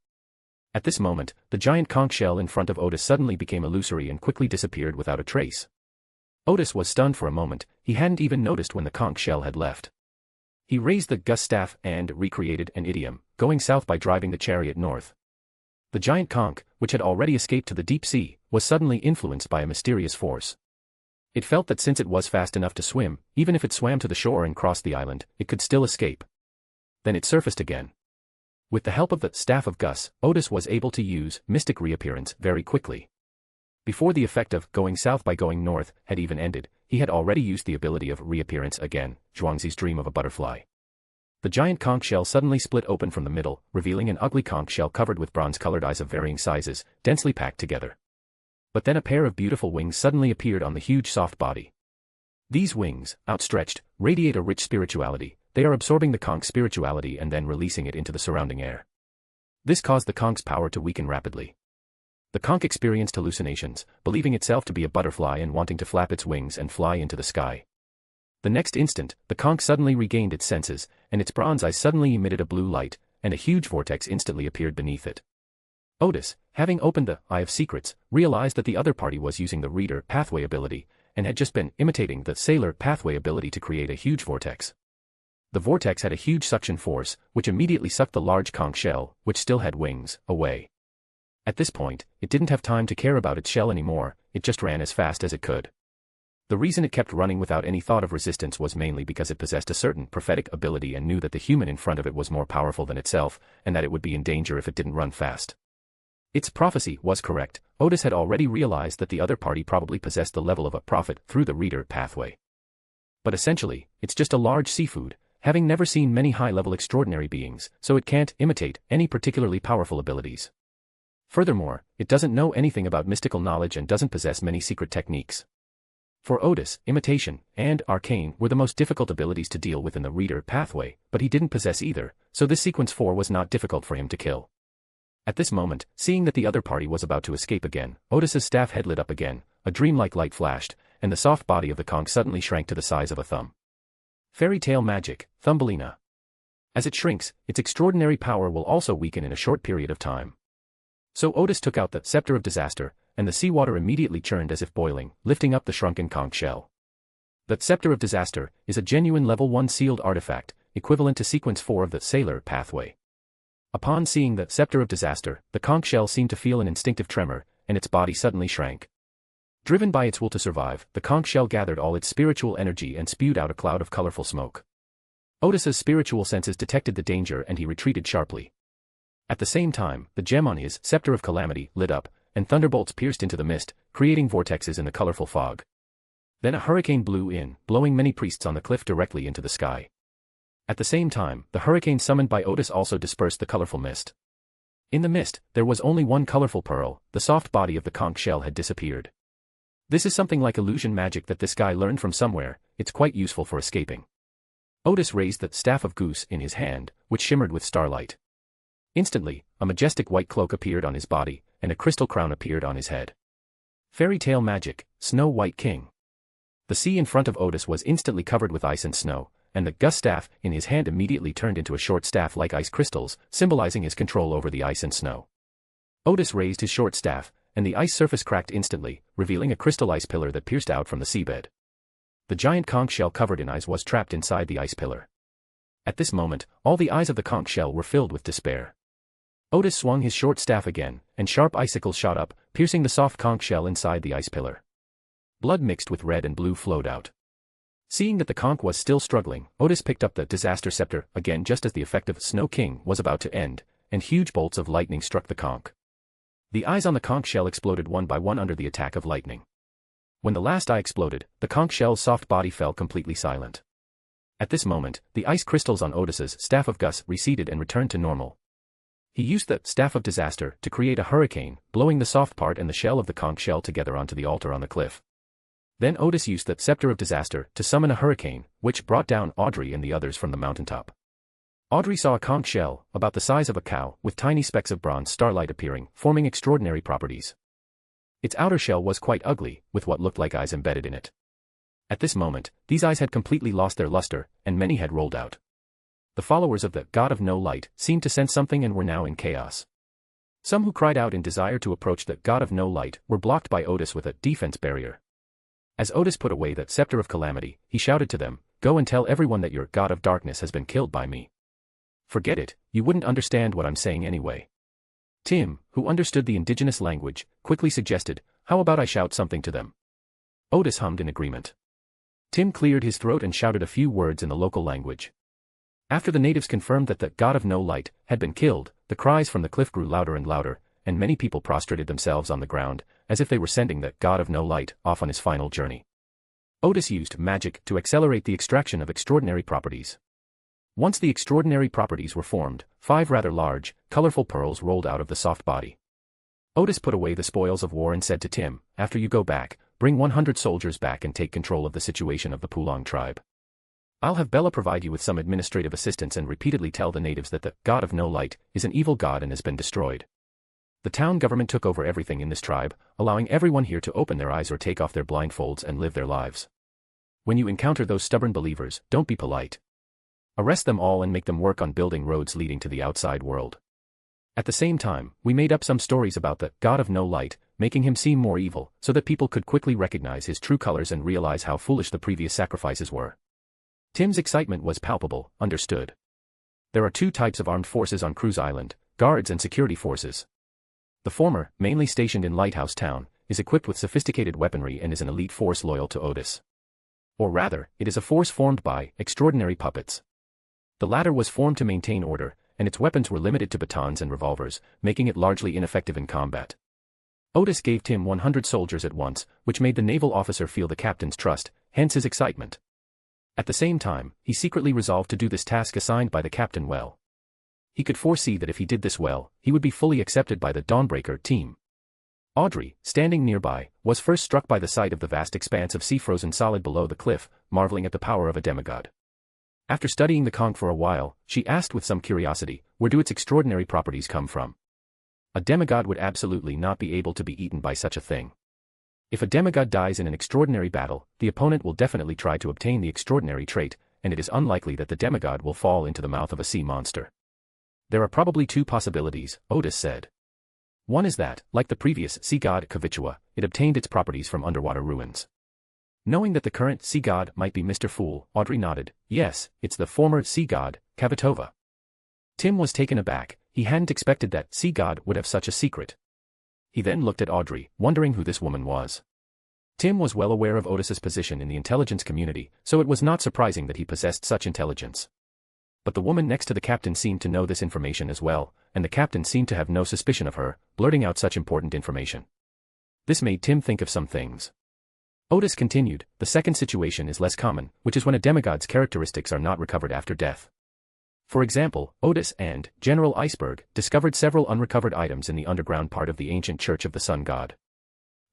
At this moment, the giant conch shell in front of Odis suddenly became illusory and quickly disappeared without a trace. Odis was stunned for a moment, he hadn't even noticed when the conch shell had left. He raised the Gus staff and recreated an idiom, going south by driving the chariot north. The giant conch, which had already escaped to the deep sea, was suddenly influenced by a mysterious force. It felt that since it was fast enough to swim, even if it swam to the shore and crossed the island, it could still escape. Then it surfaced again. With the help of the Staff of Gus, Odis was able to use mystic reappearance very quickly. Before the effect of going south by going north had even ended, he had already used the ability of reappearance again, Zhuangzi's dream of a butterfly. The giant conch shell suddenly split open from the middle, revealing an ugly conch shell covered with bronze-colored eyes of varying sizes, densely packed together. But then a pair of beautiful wings suddenly appeared on the huge soft body. These wings, outstretched, radiate a rich spirituality. They are absorbing the conch's spirituality and then releasing it into the surrounding air. This caused the conch's power to weaken rapidly. The conch experienced hallucinations, believing itself to be a butterfly and wanting to flap its wings and fly into the sky. The next instant, the conch suddenly regained its senses, and its bronze eyes suddenly emitted a blue light, and a huge vortex instantly appeared beneath it. Odis, having opened the Eye of Secrets, realized that the other party was using the Reader Pathway ability, and had just been imitating the Sailor Pathway ability to create a huge vortex. The vortex had a huge suction force, which immediately sucked the large conch shell, which still had wings, away. At this point, it didn't have time to care about its shell anymore, it just ran as fast as it could. The reason it kept running without any thought of resistance was mainly because it possessed a certain prophetic ability and knew that the human in front of it was more powerful than itself, and that it would be in danger if it didn't run fast. Its prophecy was correct. Odis had already realized that the other party probably possessed the level of a prophet through the Reader Pathway. But essentially, it's just a large seafood, having never seen many high-level extraordinary beings, so it can't imitate any particularly powerful abilities. Furthermore, it doesn't know anything about mystical knowledge and doesn't possess many secret techniques. For Odis, imitation and arcane were the most difficult abilities to deal with in the Reader Pathway, but he didn't possess either, so this sequence 4 was not difficult for him to kill. At this moment, seeing that the other party was about to escape again, Odis's staff head lit up again, a dreamlike light flashed, and the soft body of the conch suddenly shrank to the size of a thumb. Fairy tale magic, Thumbelina. As it shrinks, its extraordinary power will also weaken in a short period of time. So Odis took out the Scepter of Disaster, and the seawater immediately churned as if boiling, lifting up the shrunken conch shell. The Scepter of Disaster is a genuine level 1 sealed artifact, equivalent to sequence 4 of the Sailor Pathway. Upon seeing the Scepter of Disaster, the conch shell seemed to feel an instinctive tremor, and its body suddenly shrank. Driven by its will to survive, the conch shell gathered all its spiritual energy and spewed out a cloud of colorful smoke. Odis's spiritual senses detected the danger and he retreated sharply. At the same time, the gem on his Scepter of Calamity lit up, and thunderbolts pierced into the mist, creating vortexes in the colorful fog. Then a hurricane blew in, blowing many priests on the cliff directly into the sky. At the same time, the hurricane summoned by Odis also dispersed the colorful mist. In the mist, there was only one colorful pearl, the soft body of the conch shell had disappeared. This is something like illusion magic that this guy learned from somewhere, it's quite useful for escaping. Odis raised the staff of goose in his hand, which shimmered with starlight. Instantly, a majestic white cloak appeared on his body, and a crystal crown appeared on his head. Fairy tale magic, Snow White King. The sea in front of Odis was instantly covered with ice and snow, and the gus staff in his hand immediately turned into a short staff like ice crystals, symbolizing his control over the ice and snow. Odis raised his short staff, and the ice surface cracked instantly, revealing a crystal ice pillar that pierced out from the seabed. The giant conch shell covered in ice was trapped inside the ice pillar. At this moment, all the eyes of the conch shell were filled with despair. Odis swung his short staff again, and sharp icicles shot up, piercing the soft conch shell inside the ice pillar. Blood mixed with red and blue flowed out. Seeing that the conch was still struggling, Odis picked up the disaster scepter again just as the effective Snow King was about to end, and huge bolts of lightning struck the conch. The eyes on the conch shell exploded one by one under the attack of lightning. When the last eye exploded, the conch shell's soft body fell completely silent. At this moment, the ice crystals on Odis's staff of gus receded and returned to normal. He used the staff of disaster to create a hurricane, blowing the soft part and the shell of the conch shell together onto the altar on the cliff. Then Odis used the scepter of disaster to summon a hurricane, which brought down Audrey and the others from the mountaintop. Audrey saw a conch shell, about the size of a cow, with tiny specks of bronze starlight appearing, forming extraordinary properties. Its outer shell was quite ugly, with what looked like eyes embedded in it. At this moment, these eyes had completely lost their luster, and many had rolled out. The followers of the God of No Light seemed to sense something and were now in chaos. Some who cried out in desire to approach the God of No Light were blocked by Odis with a defense barrier. As Odis put away the scepter of calamity, he shouted to them, "Go and tell everyone that your God of darkness has been killed by me." "Forget it, you wouldn't understand what I'm saying anyway." Tim, who understood the indigenous language, quickly suggested, "How about I shout something to them?" Odis hummed in agreement. Tim cleared his throat and shouted a few words in the local language. After the natives confirmed that the God of No Light had been killed, the cries from the cliff grew louder and louder, and many people prostrated themselves on the ground, as if they were sending the God of No Light off on his final journey. Odis used magic to accelerate the extraction of extraordinary properties. Once the extraordinary properties were formed, 5 rather large, colorful pearls rolled out of the soft body. Odis put away the spoils of war and said to Tim, "After you go back, bring 100 soldiers back and take control of the situation of the Pulong tribe. I'll have Bella provide you with some administrative assistance and repeatedly tell the natives that the God of No Light is an evil god and has been destroyed." The town government took over everything in this tribe, allowing everyone here to open their eyes or take off their blindfolds and live their lives. When you encounter those stubborn believers, don't be polite. Arrest them all and make them work on building roads leading to the outside world. At the same time, we made up some stories about the God of No Light, making him seem more evil, so that people could quickly recognize his true colors and realize how foolish the previous sacrifices were. Tim's excitement was palpable, understood. There are 2 types of armed forces on Cruise Island, guards and security forces. The former, mainly stationed in Lighthouse Town, is equipped with sophisticated weaponry and is an elite force loyal to Odis. Or rather, it is a force formed by extraordinary puppets. The latter was formed to maintain order, and its weapons were limited to batons and revolvers, making it largely ineffective in combat. Odis gave Tim 100 soldiers at once, which made the naval officer feel the captain's trust, hence his excitement. At the same time, he secretly resolved to do this task assigned by the captain well. He could foresee that if he did this well, he would be fully accepted by the Dawnbreaker team. Audrey, standing nearby, was first struck by the sight of the vast expanse of sea frozen solid below the cliff, marveling at the power of a demigod. After studying the conch for a while, she asked with some curiosity, where do its extraordinary properties come from? A demigod would absolutely not be able to be eaten by such a thing. If a demigod dies in an extraordinary battle, the opponent will definitely try to obtain the extraordinary trait, and it is unlikely that the demigod will fall into the mouth of a sea monster. There are probably 2 possibilities, Odis said. One is that, like the previous sea god Kavichua, it obtained its properties from underwater ruins. Knowing that the current sea god might be Mr. Fool, Audrey nodded, yes, it's the former sea god, Kavitova. Tim was taken aback, he hadn't expected that sea god would have such a secret. He then looked at Audrey, wondering who this woman was. Tim was well aware of Odis's position in the intelligence community, so it was not surprising that he possessed such intelligence. But the woman next to the captain seemed to know this information as well, and the captain seemed to have no suspicion of her, blurting out such important information. This made Tim think of some things. Odis continued, the second situation is less common, which is when a demigod's characteristics are not recovered after death. For example, Odis and General Iceberg discovered several unrecovered items in the underground part of the ancient Church of the Sun God.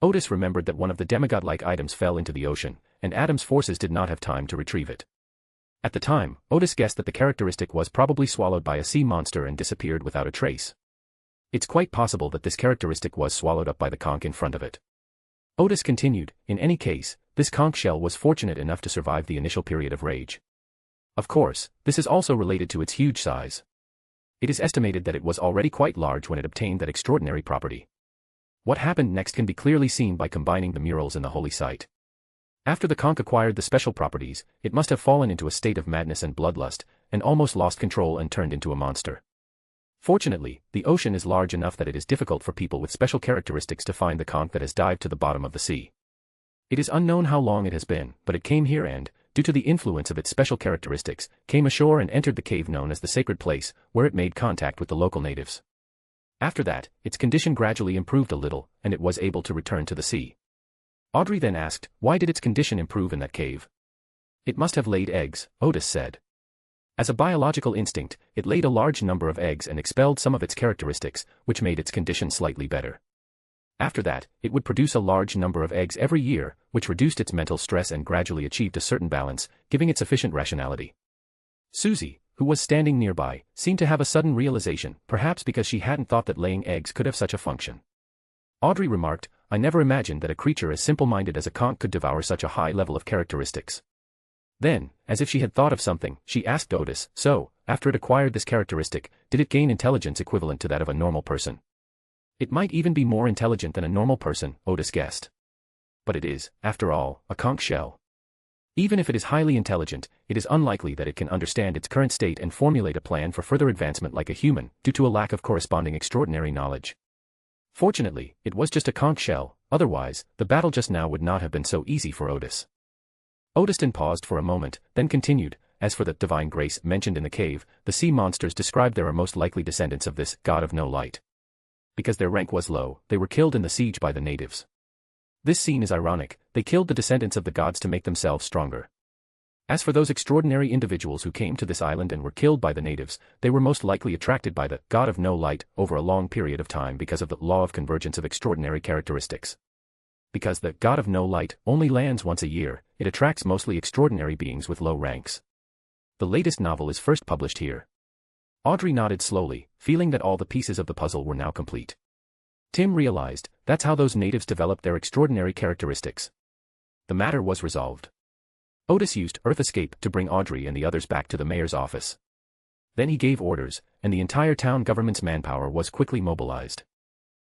Odis remembered that one of the demigod-like items fell into the ocean, and Adam's forces did not have time to retrieve it. At the time, Odis guessed that the characteristic was probably swallowed by a sea monster and disappeared without a trace. It's quite possible that this characteristic was swallowed up by the conch in front of it. Odis continued, in any case, this conch shell was fortunate enough to survive the initial period of rage. Of course, this is also related to its huge size. It is estimated that it was already quite large when it obtained that extraordinary property. What happened next can be clearly seen by combining the murals in the holy site. After the conch acquired the special properties, it must have fallen into a state of madness and bloodlust, and almost lost control and turned into a monster. Fortunately, the ocean is large enough that it is difficult for people with special characteristics to find the conch that has dived to the bottom of the sea. It is unknown how long it has been, but it came here and, due to the influence of its special characteristics, came ashore and entered the cave known as the Sacred Place, where it made contact with the local natives. After that, its condition gradually improved a little, and it was able to return to the sea. Audrey then asked, why did its condition improve in that cave? It must have laid eggs, Odis said. As a biological instinct, it laid a large number of eggs and expelled some of its characteristics, which made its condition slightly better. After that, it would produce a large number of eggs every year, which reduced its mental stress and gradually achieved a certain balance, giving it sufficient rationality. Susie, who was standing nearby, seemed to have a sudden realization, perhaps because she hadn't thought that laying eggs could have such a function. Audrey remarked, I never imagined that a creature as simple-minded as a conch could devour such a high level of characteristics. Then, as if she had thought of something, she asked Odis, so, after it acquired this characteristic, did it gain intelligence equivalent to that of a normal person? It might even be more intelligent than a normal person, Odis guessed. But it is, after all, a conch shell. Even if it is highly intelligent, it is unlikely that it can understand its current state and formulate a plan for further advancement like a human, due to a lack of corresponding extraordinary knowledge. Fortunately, it was just a conch shell, otherwise, the battle just now would not have been so easy for Odis. Odiston paused for a moment, then continued, as for the divine grace mentioned in the cave, the sea monsters described there are most likely descendants of this god of no light. Because their rank was low, they were killed in the siege by the natives. This scene is ironic, they killed the descendants of the gods to make themselves stronger. As for those extraordinary individuals who came to this island and were killed by the natives, they were most likely attracted by the god of no light over a long period of time because of the law of convergence of extraordinary characteristics. Because the god of no light only lands once a year, it attracts mostly extraordinary beings with low ranks. The latest novel is first published here. Audrey nodded slowly, feeling that all the pieces of the puzzle were now complete. Tim realized, that's how those natives developed their extraordinary characteristics. The matter was resolved. Odis used Earth Escape to bring Audrey and the others back to the mayor's office. Then he gave orders, and the entire town government's manpower was quickly mobilized.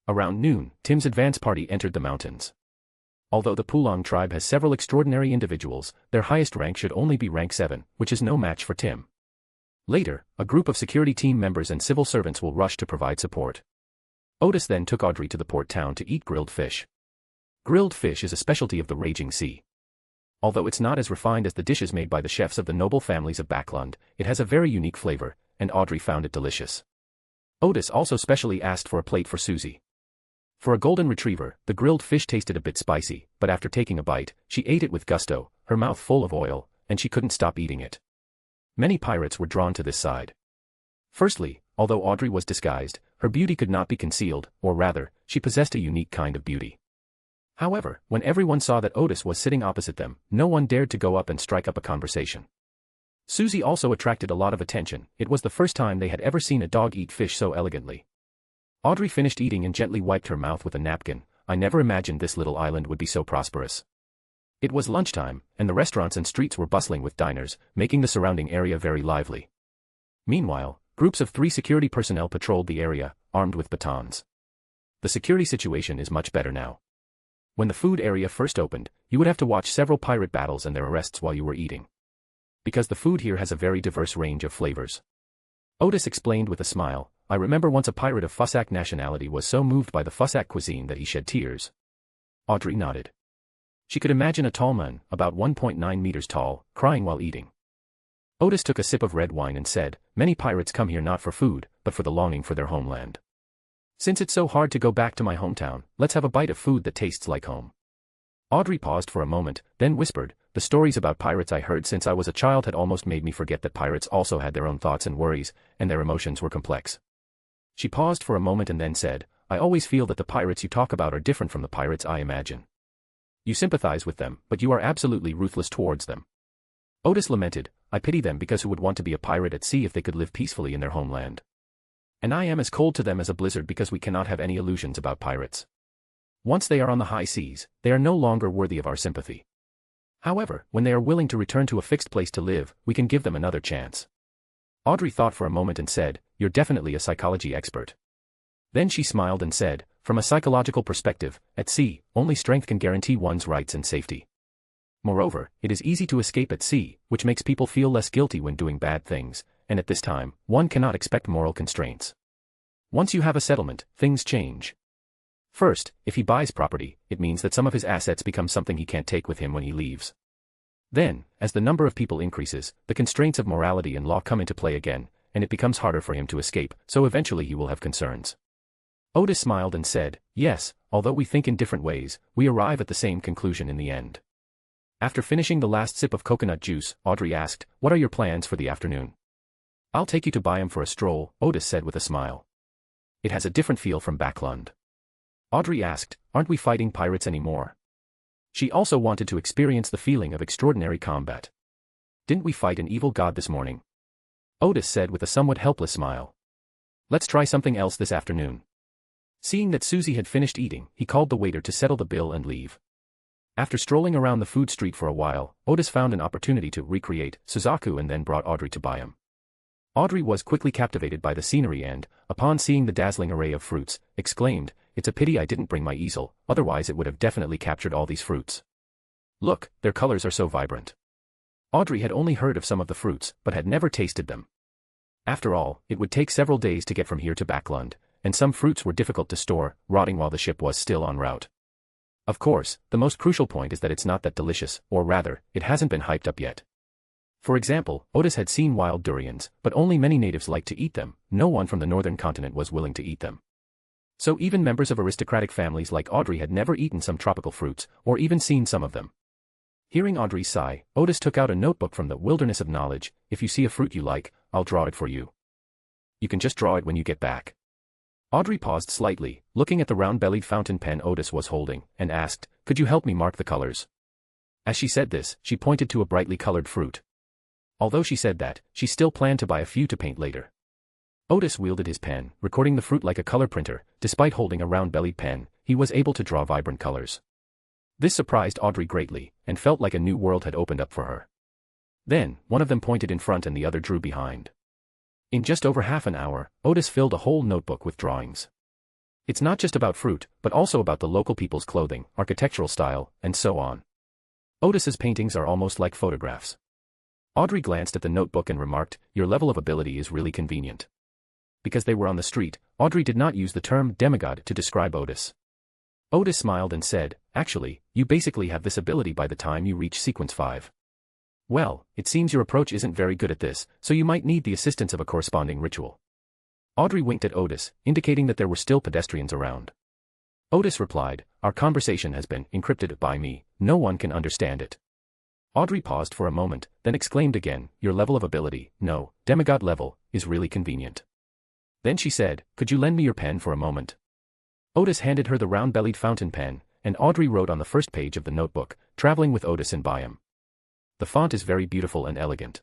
Around noon, Tim's advance party entered the mountains. Although the Pulong tribe has several extraordinary individuals, their highest rank should only be rank 7, which is no match for Tim. Later, a group of security team members and civil servants will rush to provide support. Odis then took Audrey to the port town to eat grilled fish. Grilled fish is a specialty of the Raging Sea. Although it's not as refined as the dishes made by the chefs of the noble families of Backland, it has a very unique flavor, and Audrey found it delicious. Odis also specially asked for a plate for Susie. For a golden retriever, the grilled fish tasted a bit spicy, but after taking a bite, she ate it with gusto, her mouth full of oil, and she couldn't stop eating it. Many pirates were drawn to this side. Firstly, although Audrey was disguised, her beauty could not be concealed, or rather, she possessed a unique kind of beauty. However, when everyone saw that Odis was sitting opposite them, no one dared to go up and strike up a conversation. Susie also attracted a lot of attention, it was the first time they had ever seen a dog eat fish so elegantly. Audrey finished eating and gently wiped her mouth with a napkin. I never imagined this little island would be so prosperous. It was lunchtime, and the restaurants and streets were bustling with diners, making the surrounding area very lively. Meanwhile, groups of 3 security personnel patrolled the area, armed with batons. The security situation is much better now. When the food area first opened, you would have to watch several pirate battles and their arrests while you were eating. Because the food here has a very diverse range of flavors. Odis explained with a smile, I remember once a pirate of Fussac nationality was so moved by the Fussac cuisine that he shed tears. Audrey nodded. She could imagine a tall man, about 1.9 meters tall, crying while eating. Odis took a sip of red wine and said, many pirates come here not for food, but for the longing for their homeland. Since it's so hard to go back to my hometown, let's have a bite of food that tastes like home. Audrey paused for a moment, then whispered, the stories about pirates I heard since I was a child had almost made me forget that pirates also had their own thoughts and worries, and their emotions were complex. She paused for a moment and then said, I always feel that the pirates you talk about are different from the pirates I imagine. You sympathize with them, but you are absolutely ruthless towards them. Odis lamented, I pity them because who would want to be a pirate at sea if they could live peacefully in their homeland? And I am as cold to them as a blizzard because we cannot have any illusions about pirates. Once they are on the high seas, they are no longer worthy of our sympathy. However, when they are willing to return to a fixed place to live, we can give them another chance. Audrey thought for a moment and said, "You're definitely a psychology expert." Then she smiled and said, "From a psychological perspective, at sea, only strength can guarantee one's rights and safety. Moreover, it is easy to escape at sea, which makes people feel less guilty when doing bad things, and at this time, one cannot expect moral constraints. Once you have a settlement, things change. First, if he buys property, it means that some of his assets become something he can't take with him when he leaves. Then, as the number of people increases, the constraints of morality and law come into play again, and it becomes harder for him to escape, so eventually he will have concerns." Odis smiled and said, "Yes, although we think in different ways, we arrive at the same conclusion in the end." After finishing the last sip of coconut juice, Audrey asked, "What are your plans for the afternoon?" "I'll take you to Byam for a stroll," Odis said with a smile. "It has a different feel from Backland." Audrey asked, "Aren't we fighting pirates anymore?" She also wanted to experience the feeling of extraordinary combat. "Didn't we fight an evil god this morning?" Odis said with a somewhat helpless smile. "Let's try something else this afternoon." Seeing that Susie had finished eating, he called the waiter to settle the bill and leave. After strolling around the food street for a while, Odis found an opportunity to recreate Suzaku and then brought Audrey to Byam. Audrey was quickly captivated by the scenery and, upon seeing the dazzling array of fruits, exclaimed, "It's a pity I didn't bring my easel, otherwise it would have definitely captured all these fruits. Look, their colors are so vibrant." Audrey had only heard of some of the fruits, but had never tasted them. After all, it would take several days to get from here to Backland, and some fruits were difficult to store, rotting while the ship was still en route. Of course, the most crucial point is that it's not that delicious, or rather, it hasn't been hyped up yet. For example, Odis had seen wild durians, but only many natives liked to eat them. No one from the northern continent was willing to eat them. So even members of aristocratic families like Audrey had never eaten some tropical fruits, or even seen some of them. Hearing Audrey's sigh, Odis took out a notebook from the wilderness of knowledge. "If you see a fruit you like, I'll draw it for you. You can just draw it when you get back." Audrey paused slightly, looking at the round-bellied fountain pen Odis was holding, and asked, "Could you help me mark the colors?" As she said this, she pointed to a brightly colored fruit. Although she said that, she still planned to buy a few to paint later. Odis wielded his pen, recording the fruit like a color printer. Despite holding a round-bellied pen, he was able to draw vibrant colors. This surprised Audrey greatly, and felt like a new world had opened up for her. Then, one of them pointed in front and the other drew behind. In just over half an hour, Odis filled a whole notebook with drawings. It's not just about fruit, but also about the local people's clothing, architectural style, and so on. Odis's paintings are almost like photographs. Audrey glanced at the notebook and remarked, "Your level of ability is really convenient." Because they were on the street, Audrey did not use the term demigod to describe Odis. Odis smiled and said, "Actually, you basically have this ability by the time you reach sequence 5. Well, it seems your approach isn't very good at this, so you might need the assistance of a corresponding ritual." Audrey winked at Odis, indicating that there were still pedestrians around. Odis replied, "Our conversation has been encrypted by me, no one can understand it." Audrey paused for a moment, then exclaimed again, "Your level of ability, no, demigod level, is really convenient." Then she said, "Could you lend me your pen for a moment?" Odis handed her the round-bellied fountain pen, and Audrey wrote on the first page of the notebook, "Traveling with Odis in Byam." The font is very beautiful and elegant.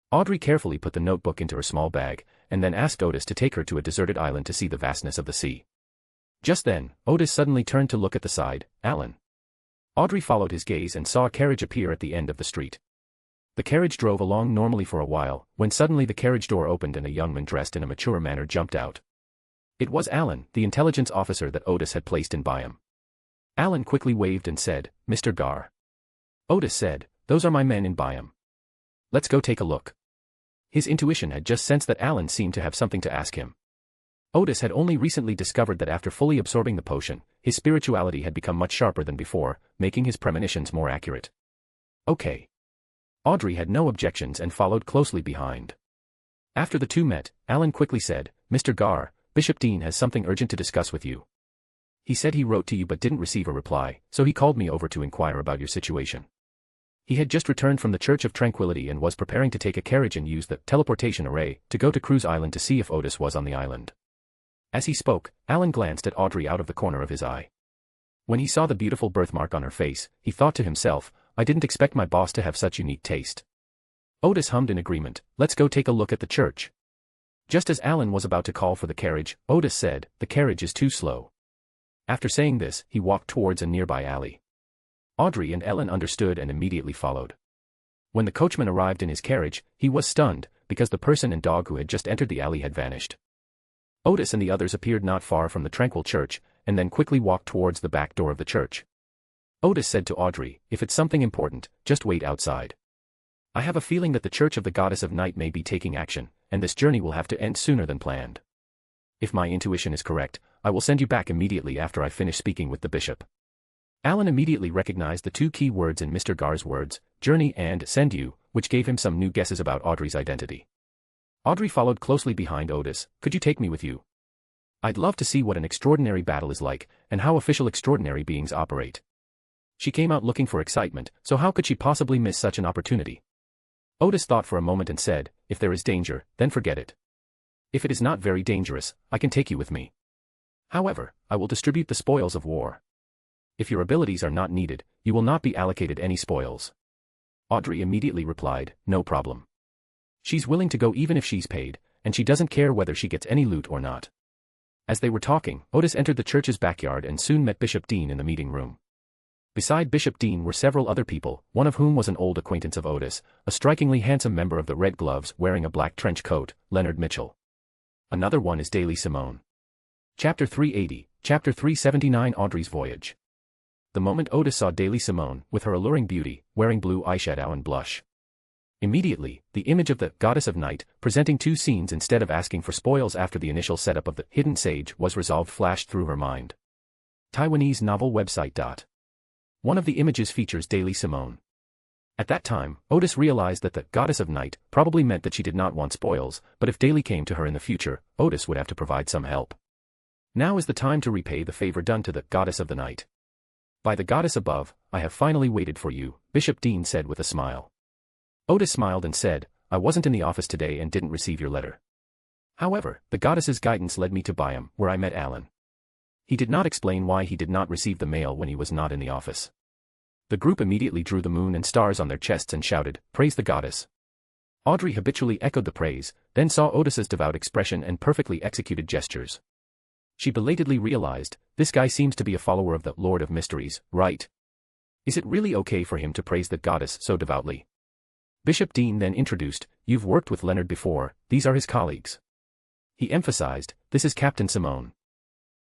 Audrey carefully put the notebook into her small bag, and then asked Odis to take her to a deserted island to see the vastness of the sea. Just then, Odis suddenly turned to look at the side. "Alan." Audrey followed his gaze and saw a carriage appear at the end of the street. The carriage drove along normally for a while, when suddenly the carriage door opened and a young man dressed in a mature manner jumped out. It was Alan, the intelligence officer that Odis had placed in Byam. Alan quickly waved and said, "Mr. Gar." Odis said, "Those are my men in Byam. Let's go take a look." His intuition had just sensed that Alan seemed to have something to ask him. Odis had only recently discovered that after fully absorbing the potion, his spirituality had become much sharper than before, making his premonitions more accurate. Okay. Audrey had no objections and followed closely behind. After the two met, Alan quickly said, "Mr. Gar, Bishop Dean has something urgent to discuss with you. He said he wrote to you but didn't receive a reply, so he called me over to inquire about your situation." He had just returned from the Church of Tranquility and was preparing to take a carriage and use the teleportation array to go to Cruise Island to see if Odis was on the island. As he spoke, Alan glanced at Audrey out of the corner of his eye. When he saw the beautiful birthmark on her face, he thought to himself, "I didn't expect my boss to have such unique taste." Odis hummed in agreement, let's go take a look at the church. Just as Alan was about to call for the carriage, Odis said, the carriage is too slow. After saying this, he walked towards a nearby alley. Audrey and Ellen understood and immediately followed. When the coachman arrived in his carriage, he was stunned, because the person and dog who had just entered the alley had vanished. Odis and the others appeared not far from the tranquil church, and then quickly walked towards the back door of the church. Odis said to Audrey, if it's something important, just wait outside. I have a feeling that the Church of the Goddess of Night may be taking action, and this journey will have to end sooner than planned. If my intuition is correct, I will send you back immediately after I finish speaking with the bishop. Alan immediately recognized the two key words in Mr. Gar's words, journey and send you, which gave him some new guesses about Audrey's identity. Audrey followed closely behind Odis. Could you take me with you? I'd love to see what an extraordinary battle is like, and how official extraordinary beings operate. She came out looking for excitement, so how could she possibly miss such an opportunity? Odis thought for a moment and said, if there is danger, then forget it. If it is not very dangerous, I can take you with me. However, I will distribute the spoils of war. If your abilities are not needed, you will not be allocated any spoils. Audrey immediately replied, no problem. She's willing to go even if she's paid, and she doesn't care whether she gets any loot or not. As they were talking, Odis entered the church's backyard and soon met Bishop Dean in the meeting room. Beside Bishop Dean were several other people, one of whom was an old acquaintance of Odis, a strikingly handsome member of the Red Gloves wearing a black trench coat, Leonard Mitchell. Another one is Daily Simone. Chapter 380, Chapter 379 Audrey's Voyage. The moment Odis saw Daily Simone, with her alluring beauty, wearing blue eyeshadow and blush. Immediately, the image of the Goddess of Night, presenting two scenes instead of asking for spoils after the initial setup of the Hidden Sage was resolved flashed through her mind. Taiwanese novel website. One of the images features Daily Simone. At that time, Odis realized that the Goddess of Night probably meant that she did not want spoils, but if Daily came to her in the future, Odis would have to provide some help. Now is the time to repay the favor done to the Goddess of the Night. By the goddess above, I have finally waited for you, Bishop Dean said with a smile. Odis smiled and said, I wasn't in the office today and didn't receive your letter. However, the goddess's guidance led me to Byam, where I met Alan. He did not explain why he did not receive the mail when he was not in the office. The group immediately drew the moon and stars on their chests and shouted, praise the goddess. Audrey habitually echoed the praise, then saw Odis's devout expression and perfectly executed gestures. She belatedly realized, this guy seems to be a follower of the Lord of Mysteries, right? Is it really okay for him to praise the goddess so devoutly? Bishop Dean then introduced, you've worked with Leonard before, these are his colleagues. He emphasized, this is Captain Simone.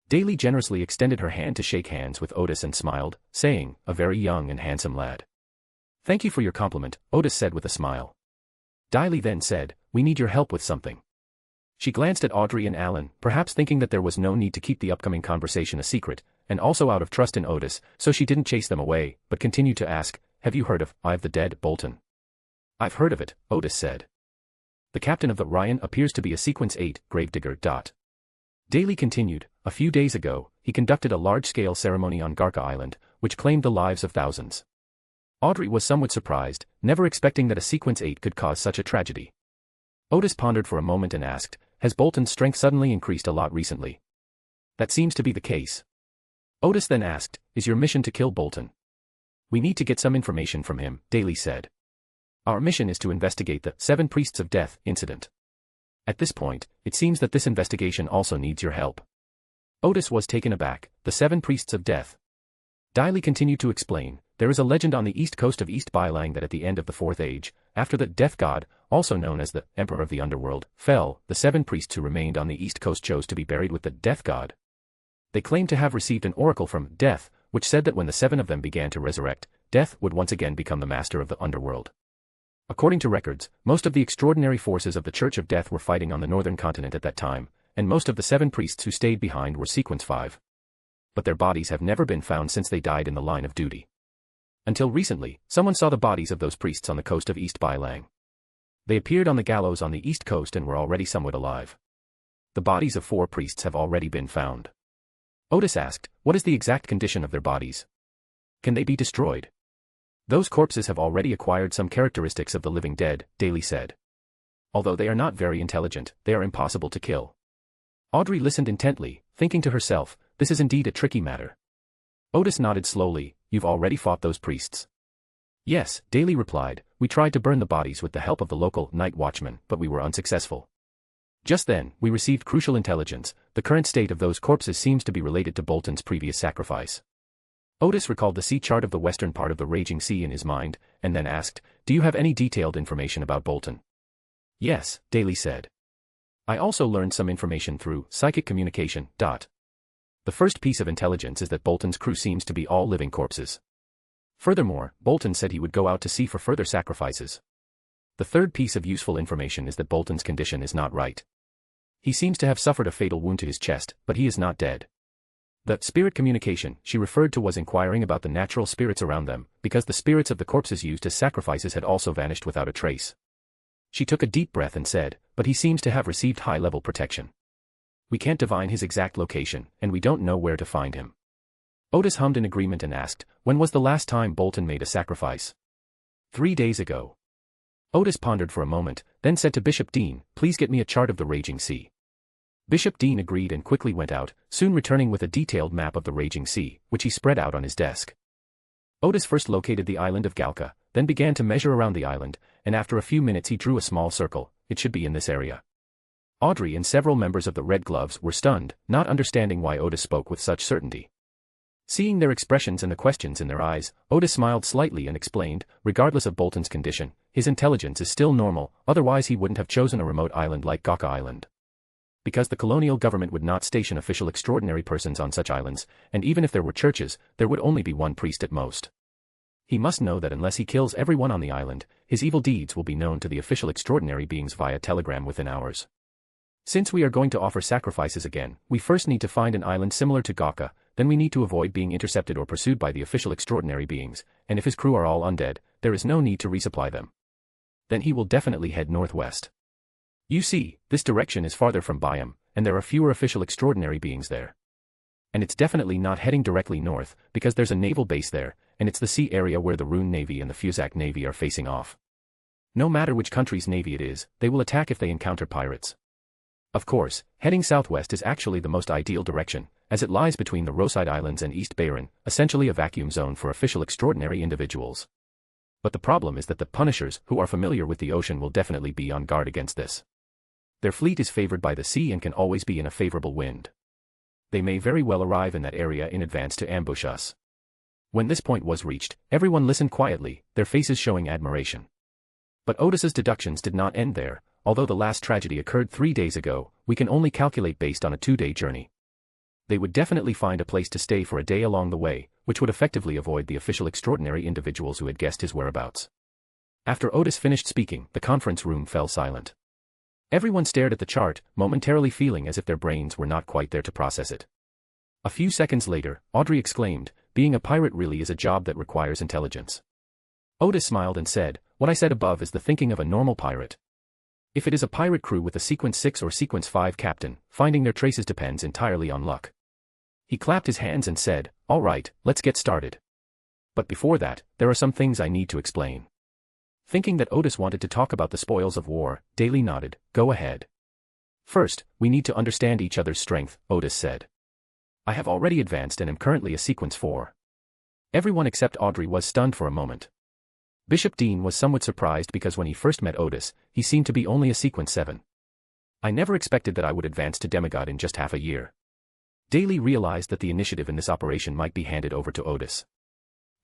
Daly generously extended her hand to shake hands with Odis and smiled, saying, a very young and handsome lad. Thank you for your compliment, Odis said with a smile. Daly then said, we need your help with something. She glanced at Audrey and Alan, perhaps thinking that there was no need to keep the upcoming conversation a secret, and also out of trust in Odis, so she didn't chase them away, but continued to ask, have you heard of Eye of the Dead, Bolton? I've heard of it, Odis said. The captain of the Ryan appears to be a Sequence 8 gravedigger. Daly continued, a few days ago, he conducted a large-scale ceremony on Garka Island, which claimed the lives of thousands. Audrey was somewhat surprised, never expecting that a Sequence 8 could cause such a tragedy. Odis pondered for a moment and asked, has Bolton's strength suddenly increased a lot recently? That seems to be the case. Odis then asked, is your mission to kill Bolton? We need to get some information from him, Daly said. Our mission is to investigate the 7 Priests of Death incident. At this point, it seems that this investigation also needs your help. Odis was taken aback, the 7 Priests of Death. Daly continued to explain, there is a legend on the east coast of East Bylang that at the end of the Fourth Age, after the Death God, also known as the Emperor of the Underworld, fell, the 7 priests who remained on the east coast chose to be buried with the Death God. They claimed to have received an oracle from Death, which said that when the 7 of them began to resurrect, Death would once again become the master of the Underworld. According to records, most of the extraordinary forces of the Church of Death were fighting on the northern continent at that time, and most of the 7 priests who stayed behind were Sequence 5. But their bodies have never been found since they died in the line of duty. Until recently, someone saw the bodies of those priests on the coast of East Bylang. They appeared on the gallows on the east coast and were already somewhat alive. The bodies of 4 priests have already been found. Odis asked, what is the exact condition of their bodies? Can they be destroyed? Those corpses have already acquired some characteristics of the living dead, Daly said. Although they are not very intelligent, they are impossible to kill. Audrey listened intently, thinking to herself, this is indeed a tricky matter. Odis nodded slowly, you've already fought those priests. Yes, Daly replied, we tried to burn the bodies with the help of the local night watchman, but we were unsuccessful. Just then, we received crucial intelligence. The current state of those corpses seems to be related to Bolton's previous sacrifice. Odis recalled the sea chart of the western part of the raging sea in his mind, and then asked, do you have any detailed information about Bolton? Yes, Daly said. I also learned some information through psychic communication. The first piece of intelligence is that Bolton's crew seems to be all living corpses. Furthermore, Bolton said he would go out to sea for further sacrifices. The third piece of useful information is that Bolton's condition is not right. He seems to have suffered a fatal wound to his chest, but he is not dead. The spirit communication she referred to was inquiring about the natural spirits around them, because the spirits of the corpses used as sacrifices had also vanished without a trace. She took a deep breath and said, but he seems to have received high-level protection. We can't divine his exact location, and we don't know where to find him. Odis hummed in agreement and asked, when was the last time Bolton made a sacrifice? 3 days ago. Odis pondered for a moment, then said to Bishop Dean, please get me a chart of the raging sea. Bishop Dean agreed and quickly went out, soon returning with a detailed map of the raging sea, which he spread out on his desk. Odis first located the island of Galka, then began to measure around the island, and after a few minutes he drew a small circle. It should be in this area. Audrey and several members of the Red Gloves were stunned, not understanding why Odis spoke with such certainty. Seeing their expressions and the questions in their eyes, Odis smiled slightly and explained, regardless of Bolton's condition, his intelligence is still normal, otherwise he wouldn't have chosen a remote island like Galka Island. Because the colonial government would not station official extraordinary persons on such islands, and even if there were churches, there would only be one priest at most. He must know that unless he kills everyone on the island, his evil deeds will be known to the official extraordinary beings via telegram within hours. Since we are going to offer sacrifices again, we first need to find an island similar to Galka, then we need to avoid being intercepted or pursued by the official extraordinary beings, and if his crew are all undead, there is no need to resupply them. Then he will definitely head northwest. You see, this direction is farther from Byam, and there are fewer official extraordinary beings there. And it's definitely not heading directly north, because there's a naval base there, and it's the sea area where the Rune Navy and the Fuzak Navy are facing off. No matter which country's navy it is, they will attack if they encounter pirates. Of course, heading southwest is actually the most ideal direction, as it lies between the Roside Islands and East Bayern, essentially a vacuum zone for official extraordinary individuals. But the problem is that the Punishers, who are familiar with the ocean, will definitely be on guard against this. Their fleet is favored by the sea and can always be in a favorable wind. They may very well arrive in that area in advance to ambush us. When this point was reached, everyone listened quietly, their faces showing admiration. But Odis's deductions did not end there. Although the last tragedy occurred 3 days ago, we can only calculate based on a 2-day journey. They would definitely find a place to stay for a day along the way, which would effectively avoid the official extraordinary individuals who had guessed his whereabouts. After Odis finished speaking, the conference room fell silent. Everyone stared at the chart, momentarily feeling as if their brains were not quite there to process it. A few seconds later, Audrey exclaimed, being a pirate really is a job that requires intelligence. Odis smiled and said, what I said above is the thinking of a normal pirate. If it is a pirate crew with a Sequence 6 or Sequence 5 captain, finding their traces depends entirely on luck. He clapped his hands and said, all right, let's get started. But before that, there are some things I need to explain. Thinking that Odis wanted to talk about the spoils of war, Daly nodded, go ahead. First, we need to understand each other's strength, Odis said. I have already advanced and am currently a Sequence 4. Everyone except Audrey was stunned for a moment. Bishop Dean was somewhat surprised because when he first met Odis, he seemed to be only a Sequence 7. I never expected that I would advance to demigod in just half a year. Daly realized that the initiative in this operation might be handed over to Odis.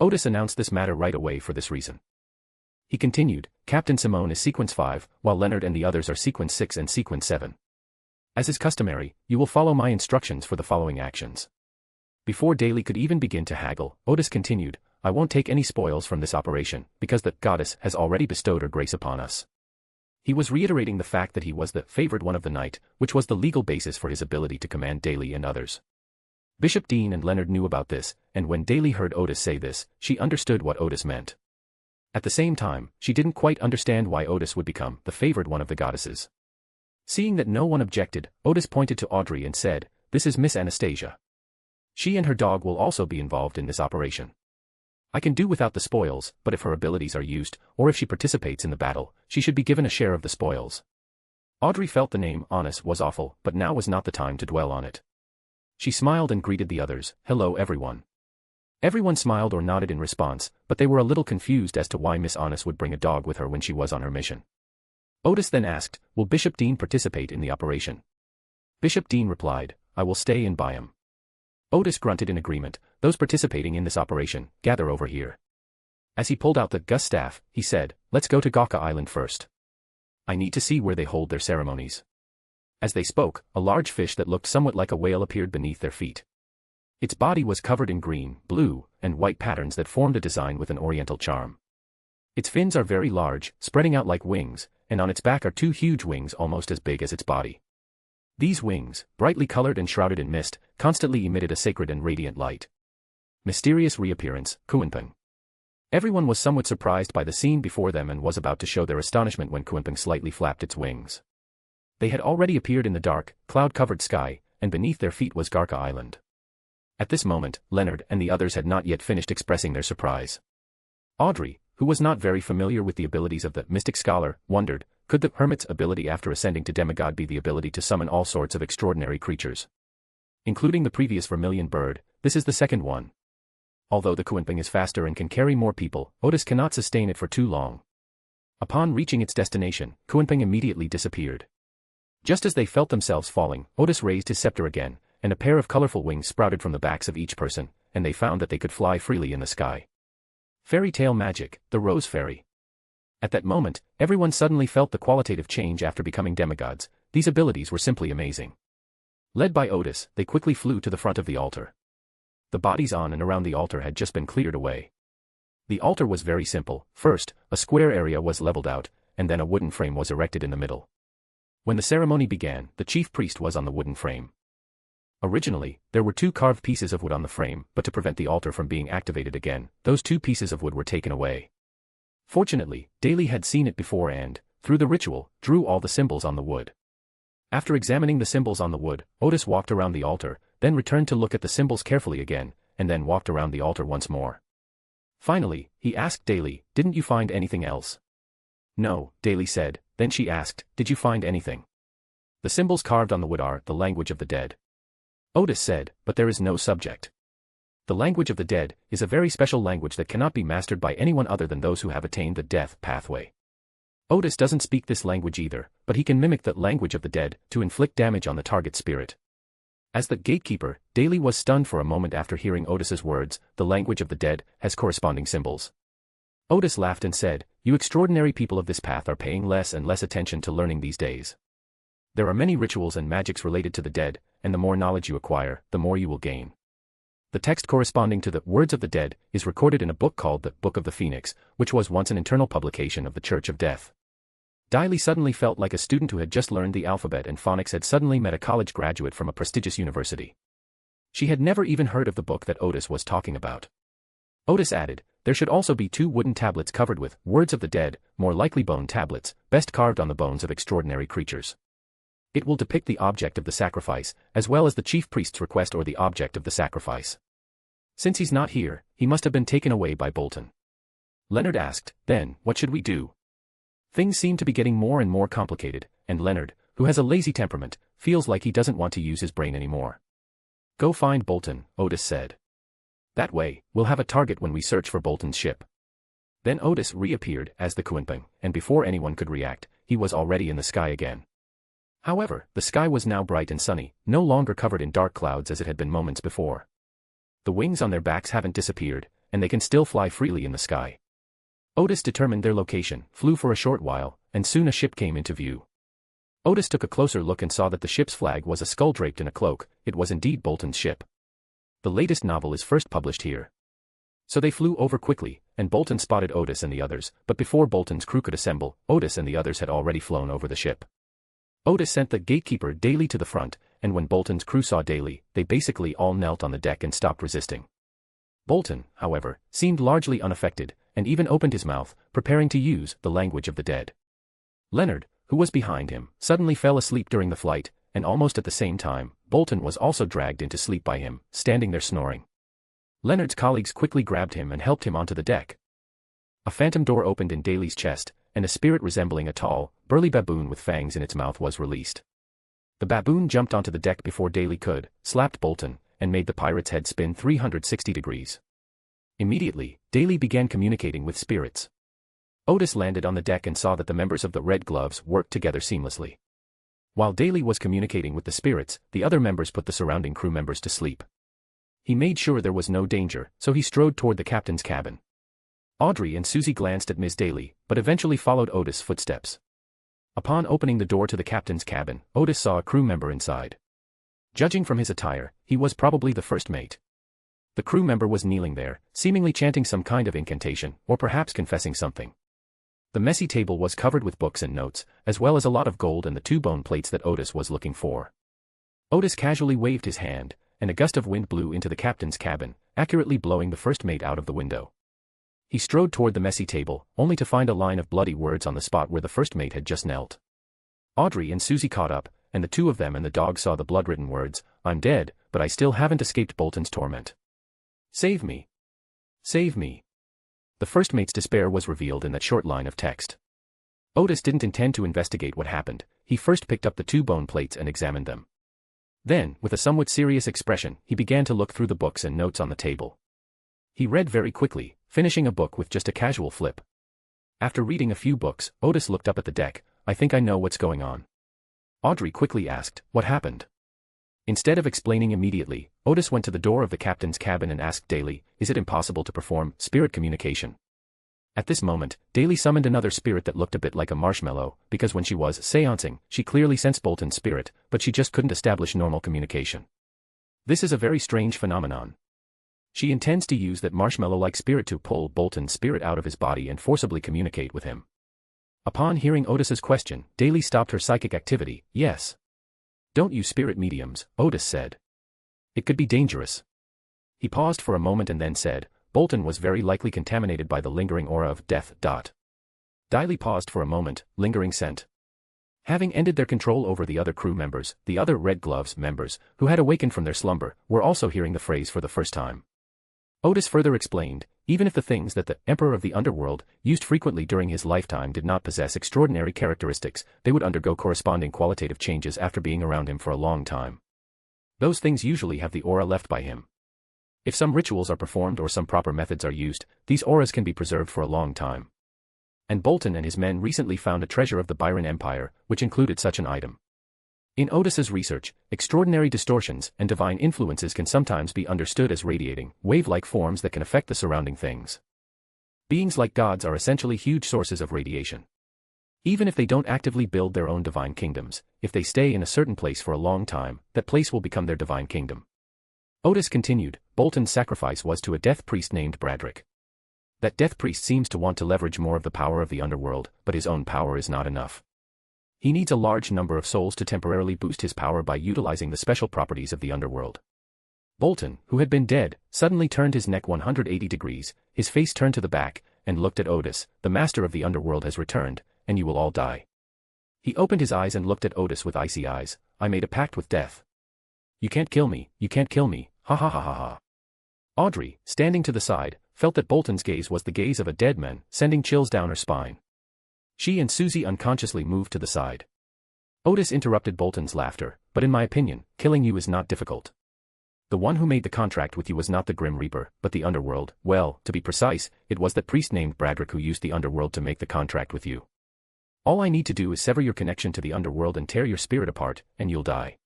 Odis announced this matter right away for this reason. He continued, Captain Simone is Sequence 5, while Leonard and the others are Sequence 6 and Sequence 7. As is customary, you will follow my instructions for the following actions. Before Daly could even begin to haggle, Odis continued, I won't take any spoils from this operation, because the goddess has already bestowed her grace upon us. He was reiterating the fact that he was the favored one of the night, which was the legal basis for his ability to command Daly and others. Bishop Dean and Leonard knew about this, and when Daly heard Odis say this, she understood what Odis meant. At the same time, she didn't quite understand why Odis would become the favored one of the goddesses. Seeing that no one objected, Odis pointed to Audrey and said, this is Miss Anastasia. She and her dog will also be involved in this operation. I can do without the spoils, but if her abilities are used, or if she participates in the battle, she should be given a share of the spoils. Audrey felt the name Honest was awful, but now was not the time to dwell on it. She smiled and greeted the others, hello everyone. Everyone smiled or nodded in response, but they were a little confused as to why Miss Honest would bring a dog with her when she was on her mission. Odis then asked, "Will Bishop Dean participate in the operation?" Bishop Dean replied, "I will stay in by him." Odis grunted in agreement. "Those participating in this operation, gather over here." As he pulled out the Gus staff, he said, "Let's go to Gaka Island first. I need to see where they hold their ceremonies." As they spoke, a large fish that looked somewhat like a whale appeared beneath their feet. Its body was covered in green, blue, and white patterns that formed a design with an oriental charm. Its fins are very large, spreading out like wings, and on its back are two huge wings almost as big as its body. These wings, brightly colored and shrouded in mist, constantly emitted a sacred and radiant light. Mysterious reappearance, Kuenping. Everyone was somewhat surprised by the scene before them and was about to show their astonishment when Kuenping slightly flapped its wings. They had already appeared in the dark, cloud-covered sky, and beneath their feet was Garka Island. At this moment, Leonard and the others had not yet finished expressing their surprise. Audrey, who was not very familiar with the abilities of the mystic scholar, wondered, could the Hermit's ability after ascending to demigod be the ability to summon all sorts of extraordinary creatures? Including the previous vermilion bird, this is the second one. Although the Kuenping is faster and can carry more people, Odis cannot sustain it for too long. Upon reaching its destination, Kuenping immediately disappeared. Just as they felt themselves falling, Odis raised his scepter again, and a pair of colorful wings sprouted from the backs of each person, and they found that they could fly freely in the sky. Fairy tale magic, the Rose Fairy. At that moment, everyone suddenly felt the qualitative change after becoming demigods. These abilities were simply amazing. Led by Odis, they quickly flew to the front of the altar. The bodies on and around the altar had just been cleared away. The altar was very simple. First, a square area was leveled out, and then a wooden frame was erected in the middle. When the ceremony began, the chief priest was on the wooden frame. Originally, there were two carved pieces of wood on the frame, but to prevent the altar from being activated again, those two pieces of wood were taken away. Fortunately, Daly had seen it before and, through the ritual, drew all the symbols on the wood. After examining the symbols on the wood, Odis walked around the altar, then returned to look at the symbols carefully again, and then walked around the altar once more. Finally, he asked Daly, "Didn't you find anything else?" "No," Daly said. Then she asked, "Did you find anything?" "The symbols carved on the wood are the language of the dead." Odis said, "But there is no subject. The language of the dead is a very special language that cannot be mastered by anyone other than those who have attained the death pathway. Odis doesn't speak this language either, but he can mimic the language of the dead to inflict damage on the target spirit." As the gatekeeper, Daly was stunned for a moment after hearing Odis's words. The language of the dead has corresponding symbols. Odis laughed and said, "You extraordinary people of this path are paying less and less attention to learning these days. There are many rituals and magics related to the dead, and the more knowledge you acquire, the more you will gain. The text corresponding to the words of the dead is recorded in a book called the Book of the Phoenix, which was once an internal publication of the Church of Death." Daly suddenly felt like a student who had just learned the alphabet and phonics had suddenly met a college graduate from a prestigious university. She had never even heard of the book that Odis was talking about. Odis added, "There should also be 2 wooden tablets covered with words of the dead, more likely bone tablets, best carved on the bones of extraordinary creatures. It will depict the object of the sacrifice, as well as the chief priest's request or the object of the sacrifice. Since he's not here, he must have been taken away by Bolton." Leonard asked, "Then, what should we do?" Things seem to be getting more and more complicated, and Leonard, who has a lazy temperament, feels like he doesn't want to use his brain anymore. "Go find Bolton," Odis said. "That way, we'll have a target when we search for Bolton's ship." Then Odis reappeared as the Kuenping, and before anyone could react, he was already in the sky again. However, the sky was now bright and sunny, no longer covered in dark clouds as it had been moments before. The wings on their backs haven't disappeared, and they can still fly freely in the sky. Odis determined their location, flew for a short while, and soon a ship came into view. Odis took a closer look and saw that the ship's flag was a skull draped in a cloak. It was indeed Bolton's ship. The latest novel is first published here. So they flew over quickly, and Bolton spotted Odis and the others, but before Bolton's crew could assemble, Odis and the others had already flown over the ship. Odis sent the gatekeeper Daly to the front, and when Bolton's crew saw Daly, they basically all knelt on the deck and stopped resisting. Bolton, however, seemed largely unaffected, and even opened his mouth, preparing to use the language of the dead. Leonard, who was behind him, suddenly fell asleep during the flight, and almost at the same time, Bolton was also dragged into sleep by him, standing there snoring. Leonard's colleagues quickly grabbed him and helped him onto the deck. A phantom door opened in Daly's chest, and a spirit resembling a tall, burly baboon with fangs in its mouth was released. The baboon jumped onto the deck before Daly could, slapped Bolton, and made the pirate's head spin 360 degrees. Immediately, Daly began communicating with spirits. Odis landed on the deck and saw that the members of the Red Gloves worked together seamlessly. While Daly was communicating with the spirits, the other members put the surrounding crew members to sleep. He made sure there was no danger, so he strode toward the captain's cabin. Audrey and Susie glanced at Ms. Daly, but eventually followed Odis' footsteps. Upon opening the door to the captain's cabin, Odis saw a crew member inside. Judging from his attire, he was probably the first mate. The crew member was kneeling there, seemingly chanting some kind of incantation, or perhaps confessing something. The messy table was covered with books and notes, as well as a lot of gold and the 2 bone plates that Odis was looking for. Odis casually waved his hand, and a gust of wind blew into the captain's cabin, accurately blowing the first mate out of the window. He strode toward the messy table, only to find a line of bloody words on the spot where the first mate had just knelt. Audrey and Susie caught up, and the 2 of them and the dog saw the blood-written words, "I'm dead, but I still haven't escaped Bolton's torment. Save me. Save me." The first mate's despair was revealed in that short line of text. Odis didn't intend to investigate what happened. He first picked up the 2 bone plates and examined them. Then, with a somewhat serious expression, he began to look through the books and notes on the table. He read very quickly, finishing a book with just a casual flip. After reading a few books, Odis looked up at the deck. "I think I know what's going on." Audrey quickly asked, "What happened?" Instead of explaining immediately, Odis went to the door of the captain's cabin and asked Daly, "Is it impossible to perform spirit communication?" At this moment, Daly summoned another spirit that looked a bit like a marshmallow, because when she was seancing, she clearly sensed Bolton's spirit, but she just couldn't establish normal communication. This is a very strange phenomenon. She intends to use that marshmallow-like spirit to pull Bolton's spirit out of his body and forcibly communicate with him. Upon hearing Odis's question, Daly stopped her psychic activity. "Yes. Don't use spirit mediums," Odis said. "It could be dangerous." He paused for a moment and then said, "Bolton was very likely contaminated by the lingering aura of death. Daly paused for a moment, lingering scent. Having ended their control over the other crew members, the other Red Gloves members, who had awakened from their slumber, were also hearing the phrase for the first time. Odis further explained, even if the things that the Emperor of the Underworld used frequently during his lifetime did not possess extraordinary characteristics, they would undergo corresponding qualitative changes after being around him for a long time. Those things usually have the aura left by him. If some rituals are performed or some proper methods are used, these auras can be preserved for a long time. And Bolton and his men recently found a treasure of the Byron Empire, which included such an item. In Odis's research, extraordinary distortions and divine influences can sometimes be understood as radiating, wave-like forms that can affect the surrounding things. Beings like gods are essentially huge sources of radiation. Even if they don't actively build their own divine kingdoms, if they stay in a certain place for a long time, that place will become their divine kingdom. Odis continued, Bolton's sacrifice was to a death priest named Bradrick. That death priest seems to want to leverage more of the power of the underworld, but his own power is not enough. He needs a large number of souls to temporarily boost his power by utilizing the special properties of the underworld. Bolton, who had been dead, suddenly turned his neck 180 degrees, his face turned to the back, and looked at Odis. "The master of the underworld has returned, and you will all die." He opened his eyes and looked at Odis with icy eyes. "I made a pact with death. You can't kill me, you can't kill me, ha ha ha ha ha." Audrey, standing to the side, felt that Bolton's gaze was the gaze of a dead man, sending chills down her spine. She and Susie unconsciously moved to the side. Odis interrupted Bolton's laughter, "But in my opinion, killing you is not difficult. The one who made the contract with you was not the Grim Reaper, but the underworld. Well, to be precise, it was that priest named Bradrick who used the underworld to make the contract with you. All I need to do is sever your connection to the underworld and tear your spirit apart, and you'll die."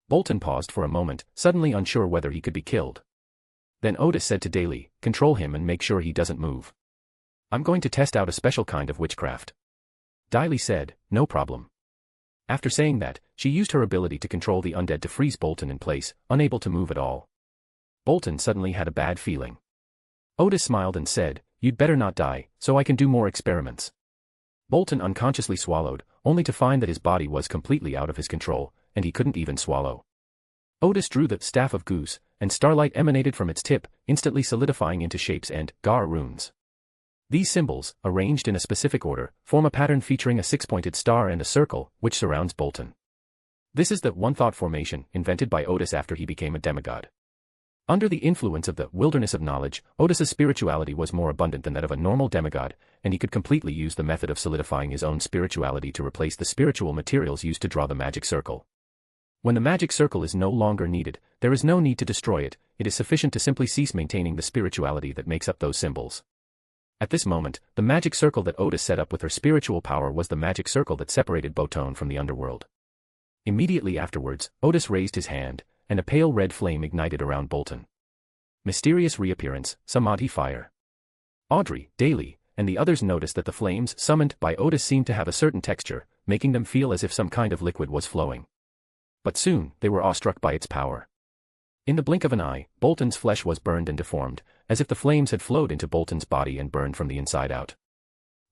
Bolton paused for a moment, suddenly unsure whether he could be killed. Then Odis said to Daly, "Control him and make sure he doesn't move. I'm going to test out a special kind of witchcraft." Daly said, "No problem." After saying that, she used her ability to control the undead to freeze Bolton in place, unable to move at all. Bolton suddenly had a bad feeling. Odis smiled and said, "You'd better not die, so I can do more experiments." Bolton unconsciously swallowed, only to find that his body was completely out of his control, and he couldn't even swallow. Odis drew the staff of Goose, and starlight emanated from its tip, instantly solidifying into shapes and Gar runes. These symbols, arranged in a specific order, form a pattern featuring a six-pointed star and a circle, which surrounds Bolton. This is the one-thought formation, invented by Odis after he became a demigod. Under the influence of the wilderness of knowledge, Odis's spirituality was more abundant than that of a normal demigod, and he could completely use the method of solidifying his own spirituality to replace the spiritual materials used to draw the magic circle. When the magic circle is no longer needed, there is no need to destroy it, it is sufficient to simply cease maintaining the spirituality that makes up those symbols. At this moment, the magic circle that Odis set up with her spiritual power was the magic circle that separated Botone from the underworld. Immediately afterwards, Odis raised his hand, and a pale red flame ignited around Bolton. Mysterious reappearance, Samadhi fire. Audrey, Daly, and the others noticed that the flames summoned by Odis seemed to have a certain texture, making them feel as if some kind of liquid was flowing. But soon, they were awestruck by its power. In the blink of an eye, Bolton's flesh was burned and deformed, as if the flames had flowed into Bolton's body and burned from the inside out.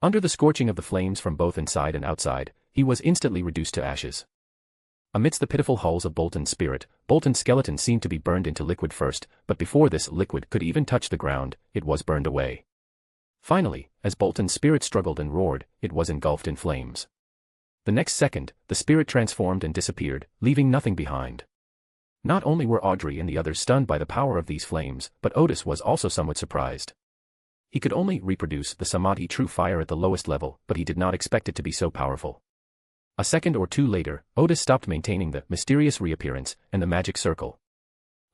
Under the scorching of the flames from both inside and outside, he was instantly reduced to ashes. Amidst the pitiful hulls of Bolton's spirit, Bolton's skeleton seemed to be burned into liquid first, but before this liquid could even touch the ground, it was burned away. Finally, as Bolton's spirit struggled and roared, it was engulfed in flames. The next second, the spirit transformed and disappeared, leaving nothing behind. Not only were Audrey and the others stunned by the power of these flames, but Odis was also somewhat surprised. He could only reproduce the Samadhi true fire at the lowest level, but he did not expect it to be so powerful. A second or two later, Odis stopped maintaining the mysterious reappearance and the magic circle.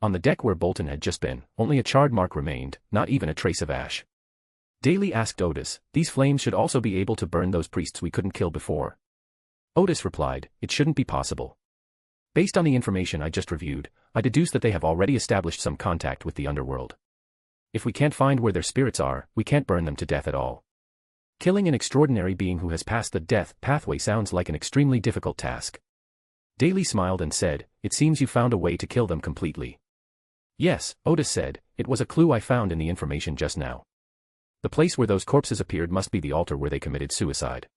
On the deck where Bolton had just been, only a charred mark remained, not even a trace of ash. Daly asked Odis, "These flames should also be able to burn those priests we couldn't kill before." Odis replied, "It shouldn't be possible. Based on the information I just reviewed, I deduce that they have already established some contact with the underworld. If we can't find where their spirits are, we can't burn them to death at all. Killing an extraordinary being who has passed the death pathway sounds like an extremely difficult task." Daly smiled and said, "It seems you found a way to kill them completely." "Yes," Odis said, "it was a clue I found in the information just now. The place where those corpses appeared must be the altar where they committed suicide.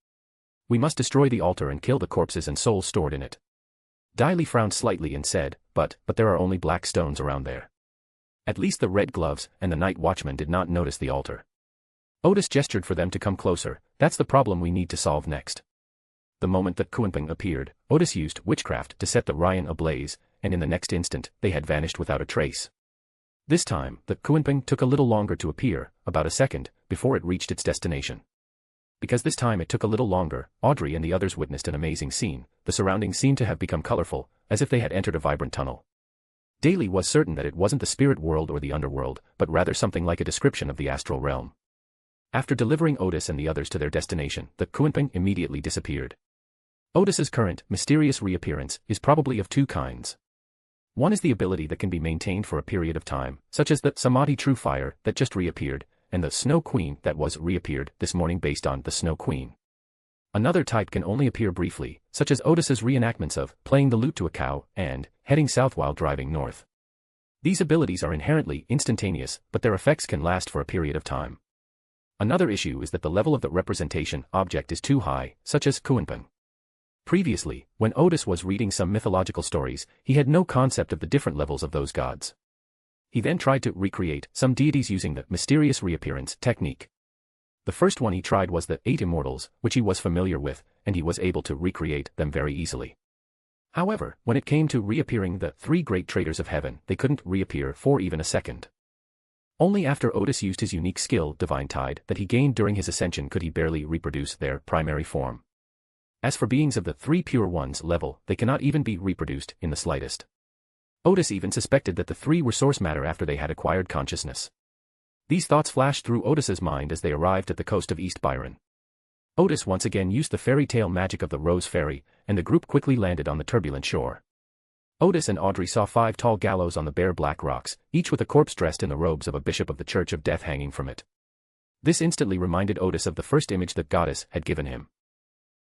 We must destroy the altar and kill the corpses and souls stored in it." Daly frowned slightly and said, but there are only black stones around there. At least the Red Gloves and the Night Watchman did not notice the altar. Odis gestured for them to come closer. "That's the problem we need to solve next." The moment that Kuenping appeared, Odis used witchcraft to set the Ryan ablaze, and in the next instant, they had vanished without a trace. This time, the Kuenping took a little longer to appear, about a second, before it reached its destination. Because this time it took a little longer, Audrey and the others witnessed an amazing scene. The surroundings seemed to have become colorful, as if they had entered a vibrant tunnel. Daly was certain that it wasn't the spirit world or the underworld, but rather something like a description of the astral realm. After delivering Odis and the others to their destination, the Kuenping immediately disappeared. Odis's current, mysterious reappearance is probably of two kinds. One is the ability that can be maintained for a period of time, such as the Samadhi True Fire that just reappeared, and the Snow Queen that was reappeared this morning based on the Snow Queen. Another type can only appear briefly, such as Odis's reenactments of playing the lute to a cow and heading south while driving north. These abilities are inherently instantaneous, but their effects can last for a period of time. Another issue is that the level of the representation object is too high, such as Kuenping. Previously, when Odis was reading some mythological stories, he had no concept of the different levels of those gods. He then tried to recreate some deities using the mysterious reappearance technique. The first one he tried was the 8 Immortals, which he was familiar with, and he was able to recreate them very easily. However, when it came to reappearing the 3 Great Traders of Heaven, they couldn't reappear for even a second. Only after Odis used his unique skill, Divine Tide, that he gained during his ascension could he barely reproduce their primary form. As for beings of the 3 Pure Ones level, they cannot even be reproduced in the slightest. Odis even suspected that the 3 were source matter after they had acquired consciousness. These thoughts flashed through Odis's mind as they arrived at the coast of East Byron. Odis once again used the fairy tale magic of the Rose Fairy, and the group quickly landed on the turbulent shore. Odis and Audrey saw 5 tall gallows on the bare black rocks, each with a corpse dressed in the robes of a bishop of the Church of Death hanging from it. This instantly reminded Odis of the first image that Goddess had given him.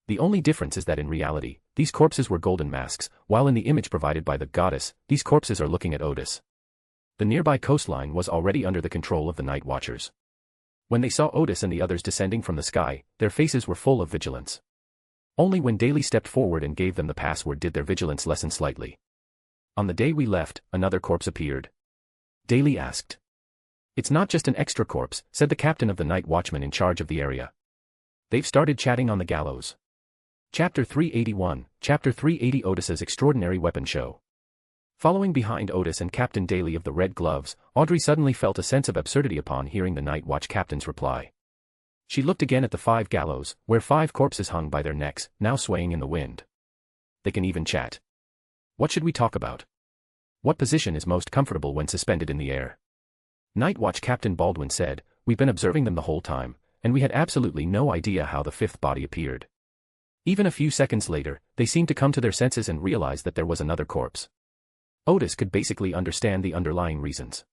The only difference is that in reality, these corpses were golden masks, while in the image provided by the goddess, these corpses are looking at Odis. The nearby coastline was already under the control of the Night Watchers. When they saw Odis and the others descending from the sky, their faces were full of vigilance. Only when Daly stepped forward and gave them the password did their vigilance lessen slightly. "On the day we left, another corpse appeared?" Daly asked. "It's not just an extra corpse," said the captain of the Night Watchmen in charge of the area. "They've started chatting on the gallows." Chapter 381, Chapter 380 Odis's Extraordinary Weapon Show. Following behind Odis and Captain Daly of the Red Gloves, Audrey suddenly felt a sense of absurdity upon hearing the Night Watch captain's reply. She looked again at the 5 gallows, where 5 corpses hung by their necks, now swaying in the wind. "They can even chat. What should we talk about?" What position is most comfortable when suspended in the air? Night Watch Captain Baldwin said, we've been observing them the whole time, and we had absolutely no idea how the fifth body appeared. Even a few seconds later, they seemed to come to their senses and realize that there was another corpse. Odis could basically understand the underlying reasons.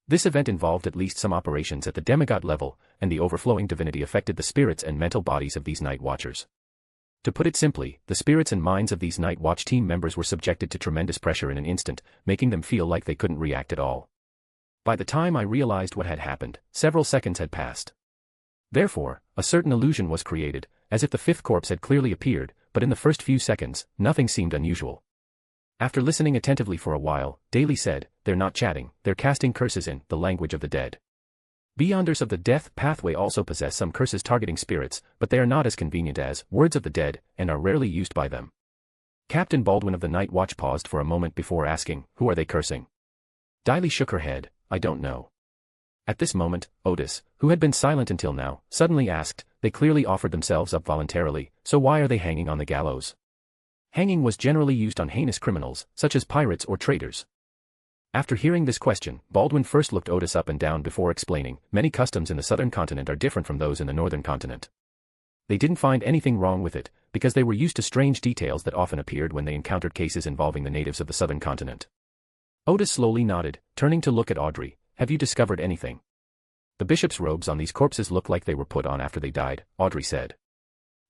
This event involved at least some operations at the demigod level, and the overflowing divinity affected the spirits and mental bodies of these Night Watchers. To put it simply, the spirits and minds of these Night Watch team members were subjected to tremendous pressure in an instant, making them feel like they couldn't react at all. By the time I realized what had happened, several seconds had passed. Therefore, a certain illusion was created, as if the fifth corpse had clearly appeared, but in the first few seconds, nothing seemed unusual. After listening attentively for a while, Daly said, they're not chatting, they're casting curses in the language of the dead. Beyonders of the death pathway also possess some curses targeting spirits, but they are not as convenient as words of the dead, and are rarely used by them. Captain Baldwin of the Night Watch paused for a moment before asking, who are they cursing? Daly shook her head, I don't know. At this moment, Odis, who had been silent until now, suddenly asked, they clearly offered themselves up voluntarily, so why are they hanging on the gallows? Hanging was generally used on heinous criminals, such as pirates or traitors. After hearing this question, Baldwin first looked Odis up and down before explaining, many customs in the southern continent are different from those in the northern continent. They didn't find anything wrong with it, because they were used to strange details that often appeared when they encountered cases involving the natives of the southern continent. Odis slowly nodded, turning to look at Audrey, have you discovered anything? The bishop's robes on these corpses look like they were put on after they died, Audrey said.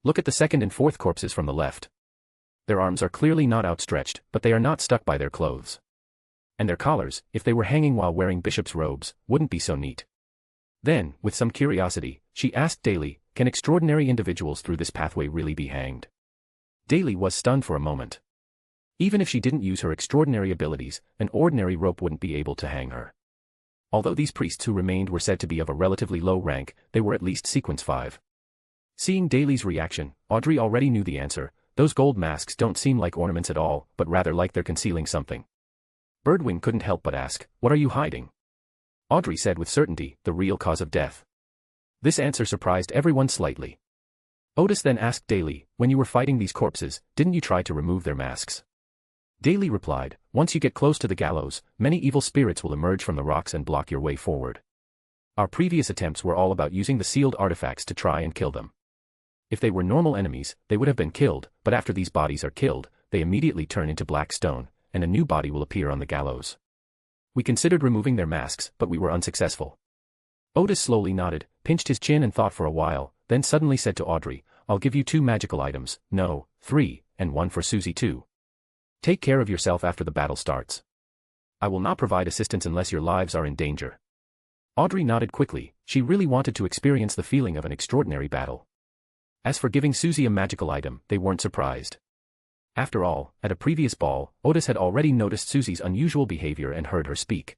Look at the second and fourth corpses from the left. Their arms are clearly not outstretched, but they are not stuck by their clothes. And their collars, if they were hanging while wearing bishop's robes, wouldn't be so neat. Then, with some curiosity, she asked Daly, can extraordinary individuals through this pathway really be hanged? Daly was stunned for a moment. Even if she didn't use her extraordinary abilities, an ordinary rope wouldn't be able to hang her. Although these priests who remained were said to be of a relatively low rank, they were at least sequence 5. Seeing Daly's reaction, Audrey already knew the answer, those gold masks don't seem like ornaments at all, but rather like they're concealing something. Birdwing couldn't help but ask, what are you hiding? Audrey said with certainty, the real cause of death. This answer surprised everyone slightly. Odis then asked Daly, when you were fighting these corpses, didn't you try to remove their masks? Daly replied, once you get close to the gallows, many evil spirits will emerge from the rocks and block your way forward. Our previous attempts were all about using the sealed artifacts to try and kill them. If they were normal enemies, they would have been killed, but after these bodies are killed, they immediately turn into black stone, and a new body will appear on the gallows. We considered removing their masks, but we were unsuccessful. Odis slowly nodded, pinched his chin and thought for a while, then suddenly said to Audrey, I'll give you 2 magical items, no, 3, and 1 for Susie too. Take care of yourself after the battle starts. I will not provide assistance unless your lives are in danger. Audrey nodded quickly, she really wanted to experience the feeling of an extraordinary battle. As for giving Susie a magical item, they weren't surprised. After all, at a previous ball, Odis had already noticed Susie's unusual behavior and heard her speak.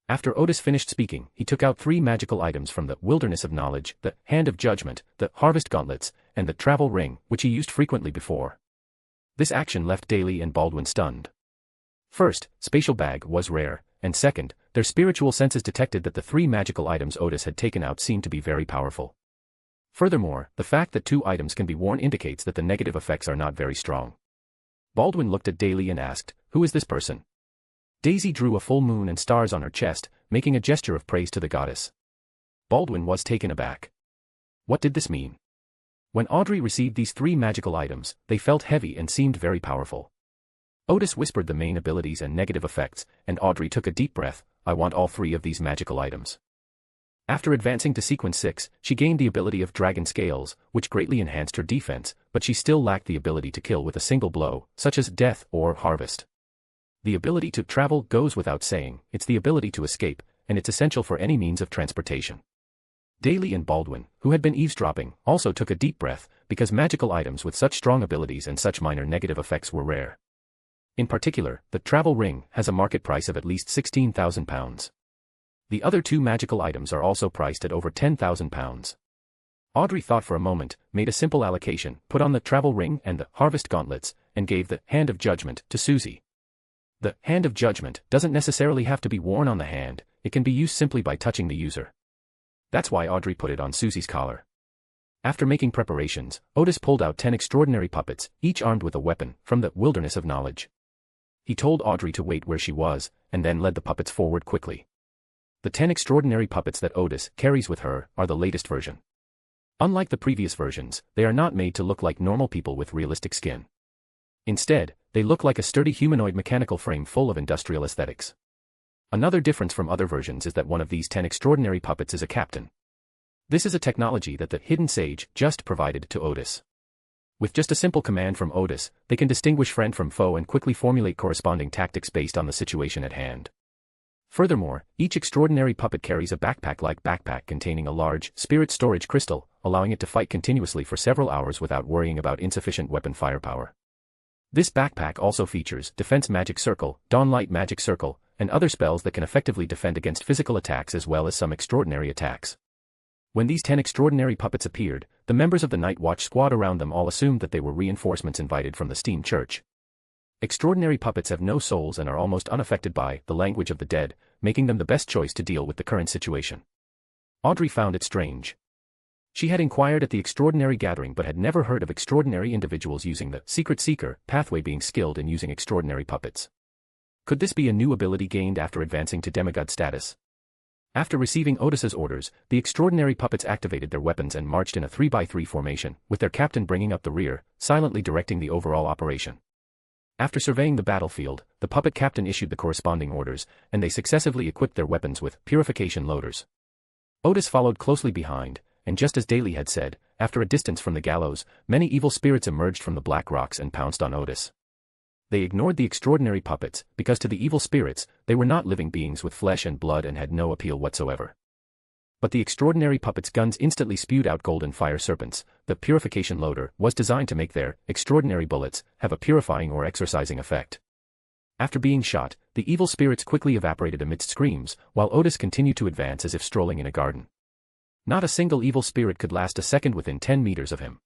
After Odis finished speaking, he took out 3 magical items from the Wilderness of Knowledge, the Hand of Judgment, the Harvest Gauntlets, and the Travel Ring, which he used frequently before. This action left Daly and Baldwin stunned. First, Spatial Bag was rare, and second, their spiritual senses detected that the 3 magical items Odis had taken out seemed to be very powerful. Furthermore, the fact that 2 items can be worn indicates that the negative effects are not very strong. Baldwin looked at Daly and asked, who is this person? Daisy drew a full moon and stars on her chest, making a gesture of praise to the goddess. Baldwin was taken aback. What did this mean? When Audrey received these 3 magical items, they felt heavy and seemed very powerful. Odis whispered the main abilities and negative effects, and Audrey took a deep breath, I want all 3 of these magical items. After advancing to sequence 6, she gained the ability of Dragon Scales, which greatly enhanced her defense, but she still lacked the ability to kill with a single blow, such as Death or Harvest. The ability to travel goes without saying, it's the ability to escape, and it's essential for any means of transportation. Daly and Baldwin, who had been eavesdropping, also took a deep breath, because magical items with such strong abilities and such minor negative effects were rare. In particular, the Travel Ring has a market price of at least £16,000. The other 2 magical items are also priced at over £10,000. Audrey thought for a moment, made a simple allocation, put on the Travel Ring and the Harvest Gauntlets, and gave the Hand of Judgment to Susie. The Hand of Judgment doesn't necessarily have to be worn on the hand, it can be used simply by touching the user. That's why Audrey put it on Susie's collar. After making preparations, Odis pulled out 10 extraordinary puppets, each armed with a weapon, from the Wilderness of Knowledge. He told Audrey to wait where she was, and then led the puppets forward quickly. The 10 extraordinary puppets that Odis carries with her are the latest version. Unlike the previous versions, they are not made to look like normal people with realistic skin. Instead, they look like a sturdy humanoid mechanical frame full of industrial aesthetics. Another difference from other versions is that one of these 10 extraordinary puppets is a captain. This is a technology that the hidden sage just provided to Odis. With just a simple command from Odis, they can distinguish friend from foe and quickly formulate corresponding tactics based on the situation at hand. Furthermore, each extraordinary puppet carries a backpack-like backpack containing a large spirit storage crystal, allowing it to fight continuously for several hours without worrying about insufficient weapon firepower. This backpack also features Defense Magic Circle, Dawnlight Magic Circle, and other spells that can effectively defend against physical attacks as well as some extraordinary attacks. When these 10 extraordinary puppets appeared, the members of the Night Watch squad around them all assumed that they were reinforcements invited from the Steam Church. Extraordinary puppets have no souls and are almost unaffected by the language of the dead, making them the best choice to deal with the current situation. Audrey found it strange. She had inquired at the extraordinary gathering but had never heard of extraordinary individuals using the Secret Seeker pathway being skilled in using extraordinary puppets. Could this be a new ability gained after advancing to demigod status? After receiving Odis's orders, the extraordinary puppets activated their weapons and marched in a 3x3 formation, with their captain bringing up the rear, silently directing the overall operation. After surveying the battlefield, the puppet captain issued the corresponding orders, and they successively equipped their weapons with purification loaders. Odis followed closely behind, and just as Daly had said, after a distance from the gallows, many evil spirits emerged from the black rocks and pounced on Odis. They ignored the extraordinary puppets, because to the evil spirits, they were not living beings with flesh and blood and had no appeal whatsoever. But the extraordinary puppets' guns instantly spewed out golden fire serpents. The purification loader was designed to make their extraordinary bullets have a purifying or exorcising effect. After being shot, the evil spirits quickly evaporated amidst screams, while Odis continued to advance as if strolling in a garden. Not a single evil spirit could last a second within 10 meters of him.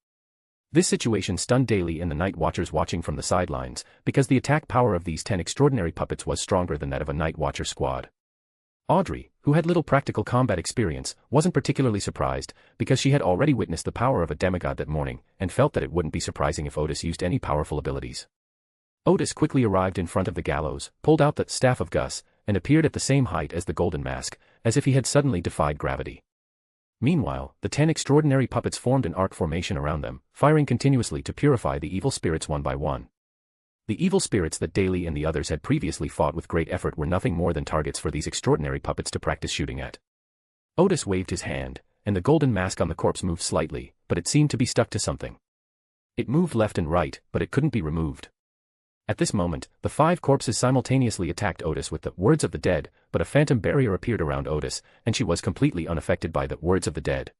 This situation stunned Daly and the Night Watchers watching from the sidelines, because the attack power of these 10 extraordinary puppets was stronger than that of a Night Watcher squad. Audrey, who had little practical combat experience, wasn't particularly surprised, because she had already witnessed the power of a demigod that morning, and felt that it wouldn't be surprising if Odis used any powerful abilities. Odis quickly arrived in front of the gallows, pulled out the Staff of Gus, and appeared at the same height as the Golden Mask, as if he had suddenly defied gravity. Meanwhile, the 10 extraordinary puppets formed an arc formation around them, firing continuously to purify the evil spirits one by one. The evil spirits that Daly and the others had previously fought with great effort were nothing more than targets for these extraordinary puppets to practice shooting at. Odis waved his hand, and the golden mask on the corpse moved slightly, but it seemed to be stuck to something. It moved left and right, but it couldn't be removed. At this moment, the 5 corpses simultaneously attacked Odis with the words of the dead, but a phantom barrier appeared around Odis, and she was completely unaffected by the words of the dead.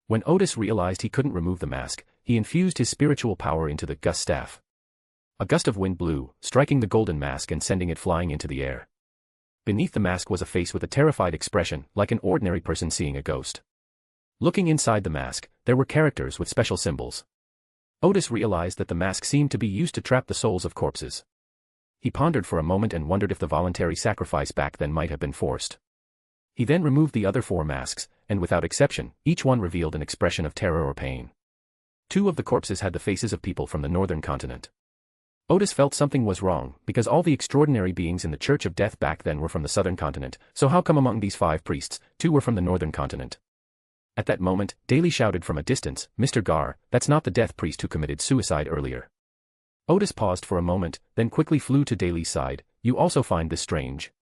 When Odis realized he couldn't remove the mask, he infused his spiritual power into the Gus staff. A gust of wind blew, striking the golden mask and sending it flying into the air. Beneath the mask was a face with a terrified expression, like an ordinary person seeing a ghost. Looking inside the mask, there were characters with special symbols. Odis realized that the mask seemed to be used to trap the souls of corpses. He pondered for a moment and wondered if the voluntary sacrifice back then might have been forced. He then removed the other 4 masks, and without exception, each one revealed an expression of terror or pain. 2 of the corpses had the faces of people from the northern continent. Odis felt something was wrong, because all the extraordinary beings in the Church of Death back then were from the southern continent, so how come among these 5 priests, 2 were from the northern continent? At that moment, Daly shouted from a distance, "Mr. Gar, that's not the death priest who committed suicide earlier." Odis paused for a moment, then quickly flew to Daly's side. "You also find this strange?"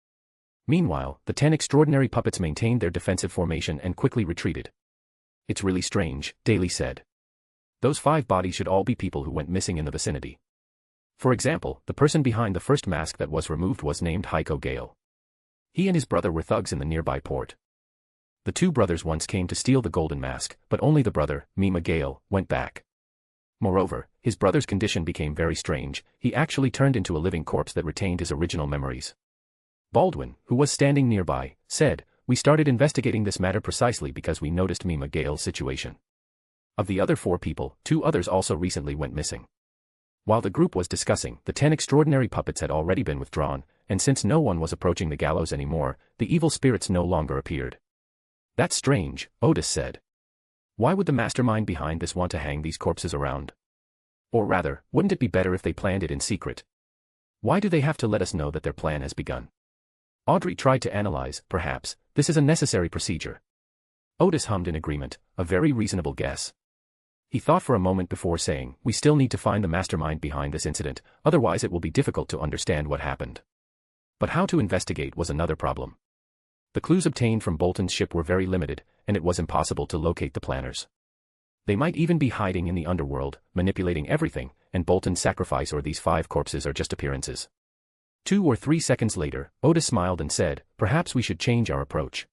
Meanwhile, the 10 extraordinary puppets maintained their defensive formation and quickly retreated. "It's really strange," Daly said. "Those 5 bodies should all be people who went missing in the vicinity. For example, the person behind the first mask that was removed was named Heiko Gale. He and his brother were thugs in the nearby port. The 2 brothers once came to steal the golden mask, but only the brother, Mima Gale, went back. Moreover, his brother's condition became very strange. He actually turned into a living corpse that retained his original memories." Baldwin, who was standing nearby, said, "We started investigating this matter precisely because we noticed Mima Gale's situation. Of the other 4 people, 2 others also recently went missing." While the group was discussing, the 10 extraordinary puppets had already been withdrawn, and since no one was approaching the gallows anymore, the evil spirits no longer appeared. "That's strange," Odis said. "Why would the mastermind behind this want to hang these corpses around? Or rather, wouldn't it be better if they planned it in secret?" Why do they have to let us know that their plan has begun? Audrey tried to analyze. Perhaps this is a necessary procedure. Odis hummed in agreement, a very reasonable guess. He thought for a moment before saying, we still need to find the mastermind behind this incident, otherwise it will be difficult to understand what happened. But how to investigate was another problem. The clues obtained from Bolton's ship were very limited, and it was impossible to locate the planners. They might even be hiding in the underworld, manipulating everything, and Bolton's sacrifice or these 5 corpses are just appearances. 2 or 3 seconds later, Odis smiled and said, perhaps we should change our approach.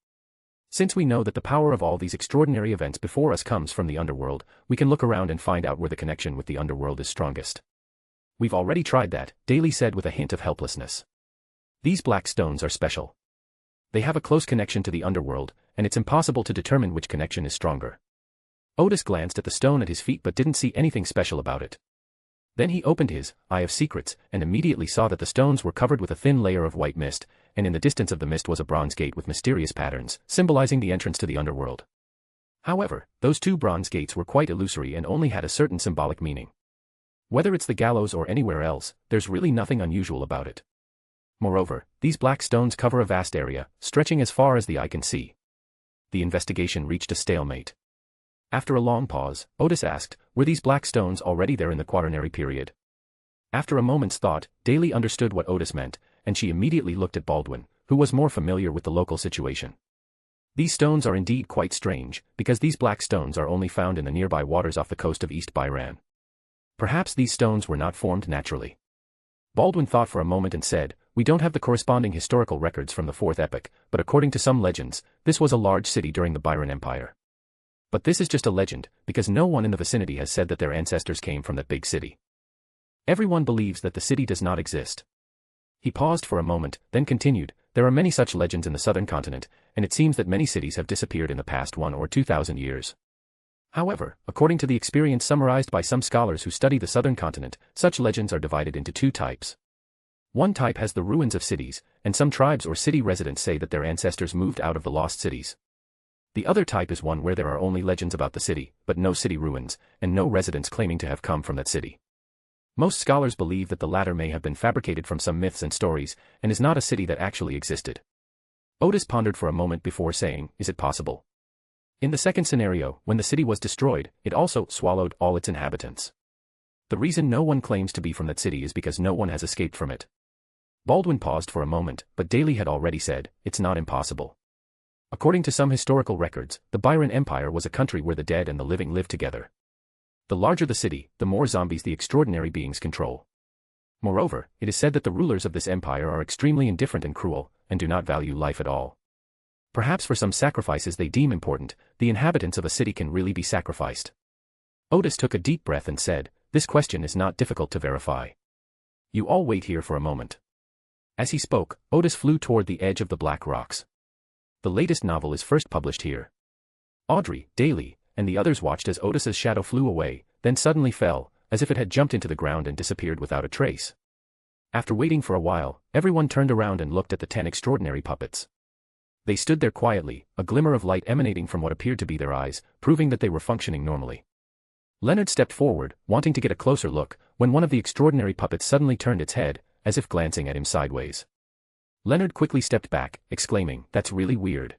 Since we know that the power of all these extraordinary events before us comes from the underworld, we can look around and find out where the connection with the underworld is strongest. We've already tried that, Daly said with a hint of helplessness. These black stones are special. They have a close connection to the underworld, and it's impossible to determine which connection is stronger. Odis glanced at the stone at his feet but didn't see anything special about it. Then he opened his Eye of Secrets and immediately saw that the stones were covered with a thin layer of white mist, and in the distance of the mist was a bronze gate with mysterious patterns, symbolizing the entrance to the underworld. However, those 2 bronze gates were quite illusory and only had a certain symbolic meaning. Whether it's the gallows or anywhere else, there's really nothing unusual about it. Moreover, these black stones cover a vast area, stretching as far as the eye can see. The investigation reached a stalemate. After a long pause, Odis asked, were these black stones already there in the Quaternary period? After a moment's thought, Daly understood what Odis meant, and she immediately looked at Baldwin, who was more familiar with the local situation. These stones are indeed quite strange, because these black stones are only found in the nearby waters off the coast of East Byran. Perhaps these stones were not formed naturally. Baldwin thought for a moment and said, we don't have the corresponding historical records from the 4th epoch, but according to some legends, this was a large city during the Byran Empire. But this is just a legend, because no one in the vicinity has said that their ancestors came from that big city. Everyone believes that the city does not exist. He paused for a moment, then continued, there are many such legends in the southern continent, and it seems that many cities have disappeared in the past 1 or 2,000 years. However, according to the experience summarized by some scholars who study the southern continent, such legends are divided into 2 types. One type has the ruins of cities, and some tribes or city residents say that their ancestors moved out of the lost cities. The other type is one where there are only legends about the city, but no city ruins, and no residents claiming to have come from that city. Most scholars believe that the latter may have been fabricated from some myths and stories, and is not a city that actually existed. Odis pondered for a moment before saying, is it possible? In the second scenario, when the city was destroyed, it also swallowed all its inhabitants. The reason no one claims to be from that city is because no one has escaped from it. Baldwin paused for a moment, but Daly had already said, it's not impossible. According to some historical records, the Byran Empire was a country where the dead and the living lived together. The larger the city, the more zombies the extraordinary beings control. Moreover, it is said that the rulers of this empire are extremely indifferent and cruel, and do not value life at all. Perhaps for some sacrifices they deem important, the inhabitants of a city can really be sacrificed. Odis took a deep breath and said, this question is not difficult to verify. You all wait here for a moment. As he spoke, Odis flew toward the edge of the black rocks. The latest novel is first published here. Audrey, Daly, and the others watched as Odis's shadow flew away, then suddenly fell, as if it had jumped into the ground and disappeared without a trace. After waiting for a while, everyone turned around and looked at the 10 extraordinary puppets. They stood there quietly, a glimmer of light emanating from what appeared to be their eyes, proving that they were functioning normally. Leonard stepped forward, wanting to get a closer look, when one of the extraordinary puppets suddenly turned its head, as if glancing at him sideways. Leonard quickly stepped back, exclaiming, that's really weird.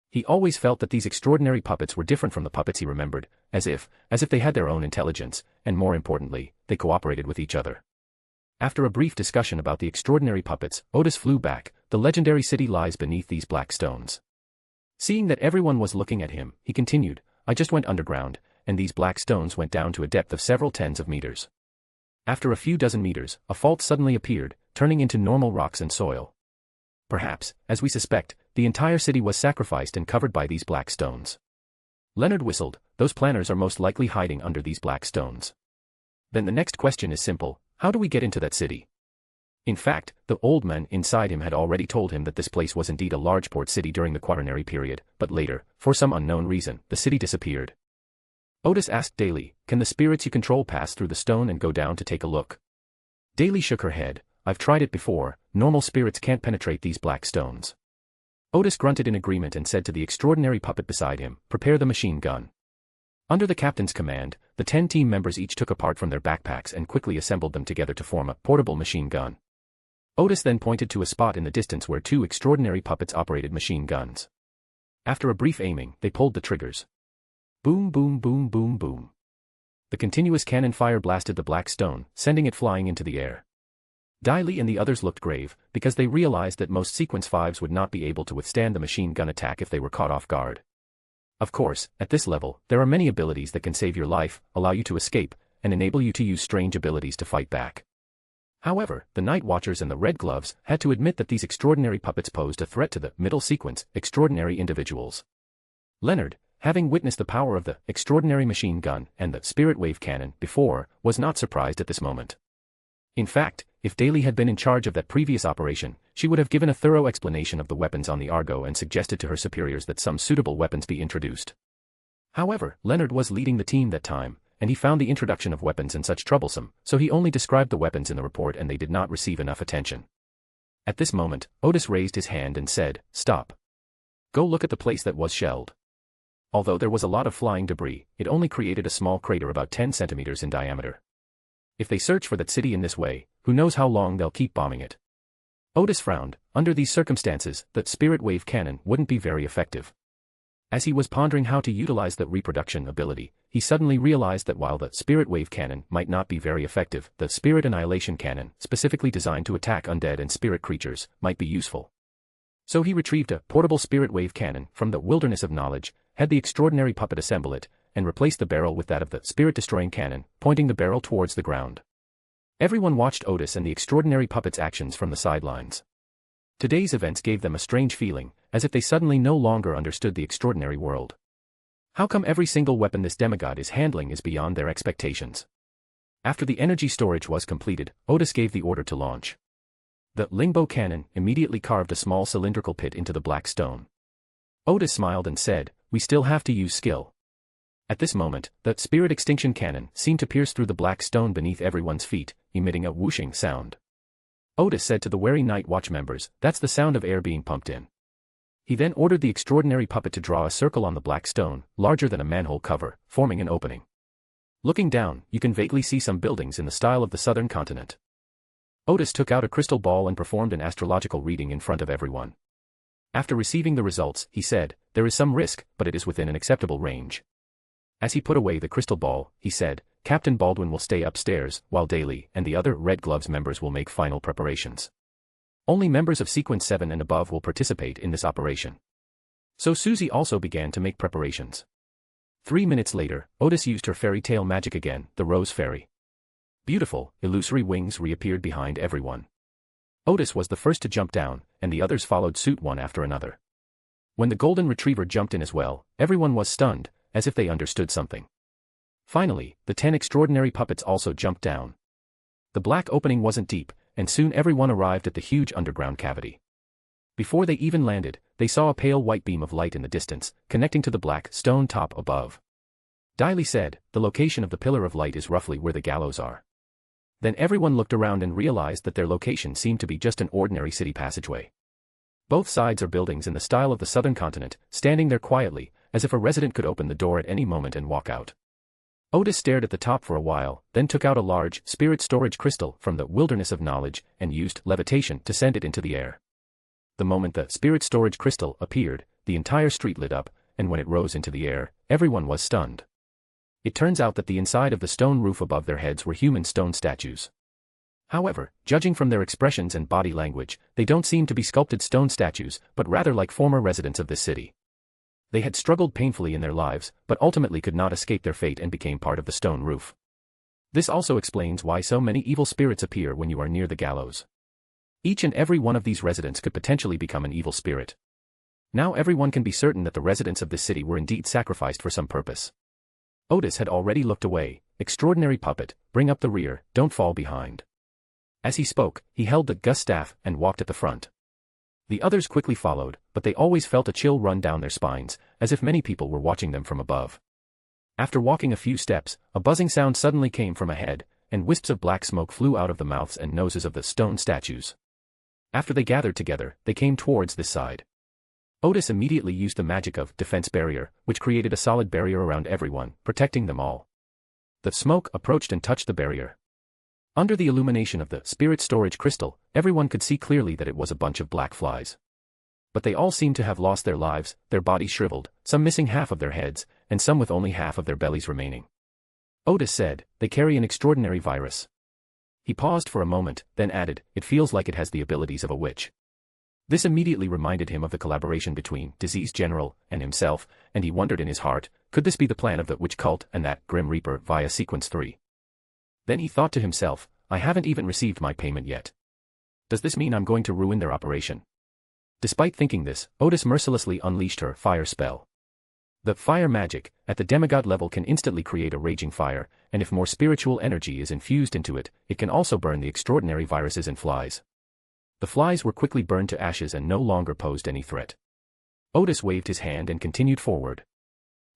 He always felt that these extraordinary puppets were different from the puppets he remembered, as if they had their own intelligence, and more importantly, they cooperated with each other. After a brief discussion about the extraordinary puppets, Odis flew back, the legendary city lies beneath these black stones. Seeing that everyone was looking at him, he continued, I just went underground, and these black stones went down to a depth of several tens of meters. After a few dozen meters, a fault suddenly appeared, turning into normal rocks and soil. Perhaps, as we suspect, the entire city was sacrificed and covered by these black stones. Leonard whistled, those planners are most likely hiding under these black stones. Then the next question is simple, how do we get into that city? In fact, the old man inside him had already told him that this place was indeed a large port city during the Quaternary period, but later, for some unknown reason, the city disappeared. Odis asked Daly, can the spirits you control pass through the stone and go down to take a look? Daly shook her head, I've tried it before, normal spirits can't penetrate these black stones. Odis grunted in agreement and said to the extraordinary puppet beside him, prepare the machine gun. Under the captain's command, the 10 team members each took a part from their backpacks and quickly assembled them together to form a portable machine gun. Odis then pointed to a spot in the distance where two extraordinary puppets operated machine guns. After a brief aiming, they pulled the triggers. Boom boom boom boom boom. The continuous cannon fire blasted the black stone, sending it flying into the air. Daily and the others looked grave, because they realized that most Sequence 5s would not be able to withstand the machine gun attack if they were caught off guard. Of course, at this level, there are many abilities that can save your life, allow you to escape, and enable you to use strange abilities to fight back. However, the Night Watchers and the Red Gloves had to admit that these extraordinary puppets posed a threat to the middle sequence, extraordinary individuals. Leonard, having witnessed the power of the extraordinary machine gun and the spirit wave cannon before, was not surprised at this moment. In fact, if Daly had been in charge of that previous operation, she would have given a thorough explanation of the weapons on the Argo and suggested to her superiors that some suitable weapons be introduced. However, Leonard was leading the team that time, and he found the introduction of weapons and such troublesome, so he only described the weapons in the report and they did not receive enough attention. At this moment, Odis raised his hand and said, "Stop. Go look at the place that was shelled." Although there was a lot of flying debris, it only created a small crater about 10 centimeters in diameter. If they search for that city in this way, who knows how long they'll keep bombing it. Odis frowned. Under these circumstances, the spirit wave cannon wouldn't be very effective. As he was pondering how to utilize the reproduction ability, he suddenly realized that while the spirit wave cannon might not be very effective, the spirit annihilation cannon, specifically designed to attack undead and spirit creatures, might be useful. So he retrieved a portable spirit wave cannon from the wilderness of knowledge, had the extraordinary puppet assemble it, and replaced the barrel with that of the spirit-destroying cannon, pointing the barrel towards the ground. Everyone watched Odis and the extraordinary puppet's actions from the sidelines. Today's events gave them a strange feeling, as if they suddenly no longer understood the extraordinary world. How come every single weapon this demigod is handling is beyond their expectations? After the energy storage was completed, Odis gave the order to launch. The lingbow cannon immediately carved a small cylindrical pit into the black stone. Odis smiled and said, "We still have to use skill." At this moment, the spirit extinction cannon seemed to pierce through the black stone beneath everyone's feet, emitting a whooshing sound. Odis said to the wary Night Watch members, "That's the sound of air being pumped in." He then ordered the extraordinary puppet to draw a circle on the black stone, larger than a manhole cover, forming an opening. Looking down, you can vaguely see some buildings in the style of the southern continent. Odis took out a crystal ball and performed an astrological reading in front of everyone. After receiving the results, he said, "There is some risk, but it is within an acceptable range." As he put away the crystal ball, he said, "Captain Baldwin will stay upstairs, while Daly and the other Red Gloves members will make final preparations. Only members of Sequence 7 and above will participate in this operation." So Susie also began to make preparations. 3 minutes later, Odis used her fairy tale magic again, the Rose Fairy. Beautiful, illusory wings reappeared behind everyone. Odis was the first to jump down, and the others followed suit one after another. When the Golden Retriever jumped in as well, everyone was stunned, as if they understood something. Finally, the 10 extraordinary puppets also jumped down. The black opening wasn't deep, and soon everyone arrived at the huge underground cavity. Before they even landed, they saw a pale white beam of light in the distance, connecting to the black stone top above. Daly said, "The location of the pillar of light is roughly where the gallows are." Then everyone looked around and realized that their location seemed to be just an ordinary city passageway. Both sides are buildings in the style of the southern continent, standing there quietly, as if a resident could open the door at any moment and walk out. Odis stared at the top for a while, then took out a large, spirit storage crystal from the wilderness of knowledge and used levitation to send it into the air. The moment the spirit storage crystal appeared, the entire street lit up, and when it rose into the air, everyone was stunned. It turns out that the inside of the stone roof above their heads were human stone statues. However, judging from their expressions and body language, they don't seem to be sculpted stone statues, but rather like former residents of this city. They had struggled painfully in their lives, but ultimately could not escape their fate and became part of the stone roof. This also explains why so many evil spirits appear when you are near the gallows. Each and every one of these residents could potentially become an evil spirit. Now everyone can be certain that the residents of this city were indeed sacrificed for some purpose. Odis had already looked away. "Extraordinary puppet, bring up the rear, don't fall behind." As he spoke, he held the Gus staff and walked at the front. The others quickly followed, but they always felt a chill run down their spines, as if many people were watching them from above. After walking a few steps, a buzzing sound suddenly came from ahead, and wisps of black smoke flew out of the mouths and noses of the stone statues. After they gathered together, they came towards this side. Odis immediately used the magic of defense barrier, which created a solid barrier around everyone, protecting them all. The smoke approached and touched the barrier. Under the illumination of the spirit storage crystal, everyone could see clearly that it was a bunch of black flies. But they all seemed to have lost their lives, their bodies shriveled, some missing half of their heads, and some with only half of their bellies remaining. Odis said, "They carry an extraordinary virus." He paused for a moment, then added, "It feels like it has the abilities of a witch." This immediately reminded him of the collaboration between Disease General and himself, and he wondered in his heart, could this be the plan of the witch cult and that Grim Reaper via Sequence 3? Then he thought to himself, I haven't even received my payment yet. Does this mean I'm going to ruin their operation? Despite thinking this, Odis mercilessly unleashed her fire spell. The fire magic, at the demigod level, can instantly create a raging fire, and if more spiritual energy is infused into it, it can also burn the extraordinary viruses and flies. The flies were quickly burned to ashes and no longer posed any threat. Odis waved his hand and continued forward.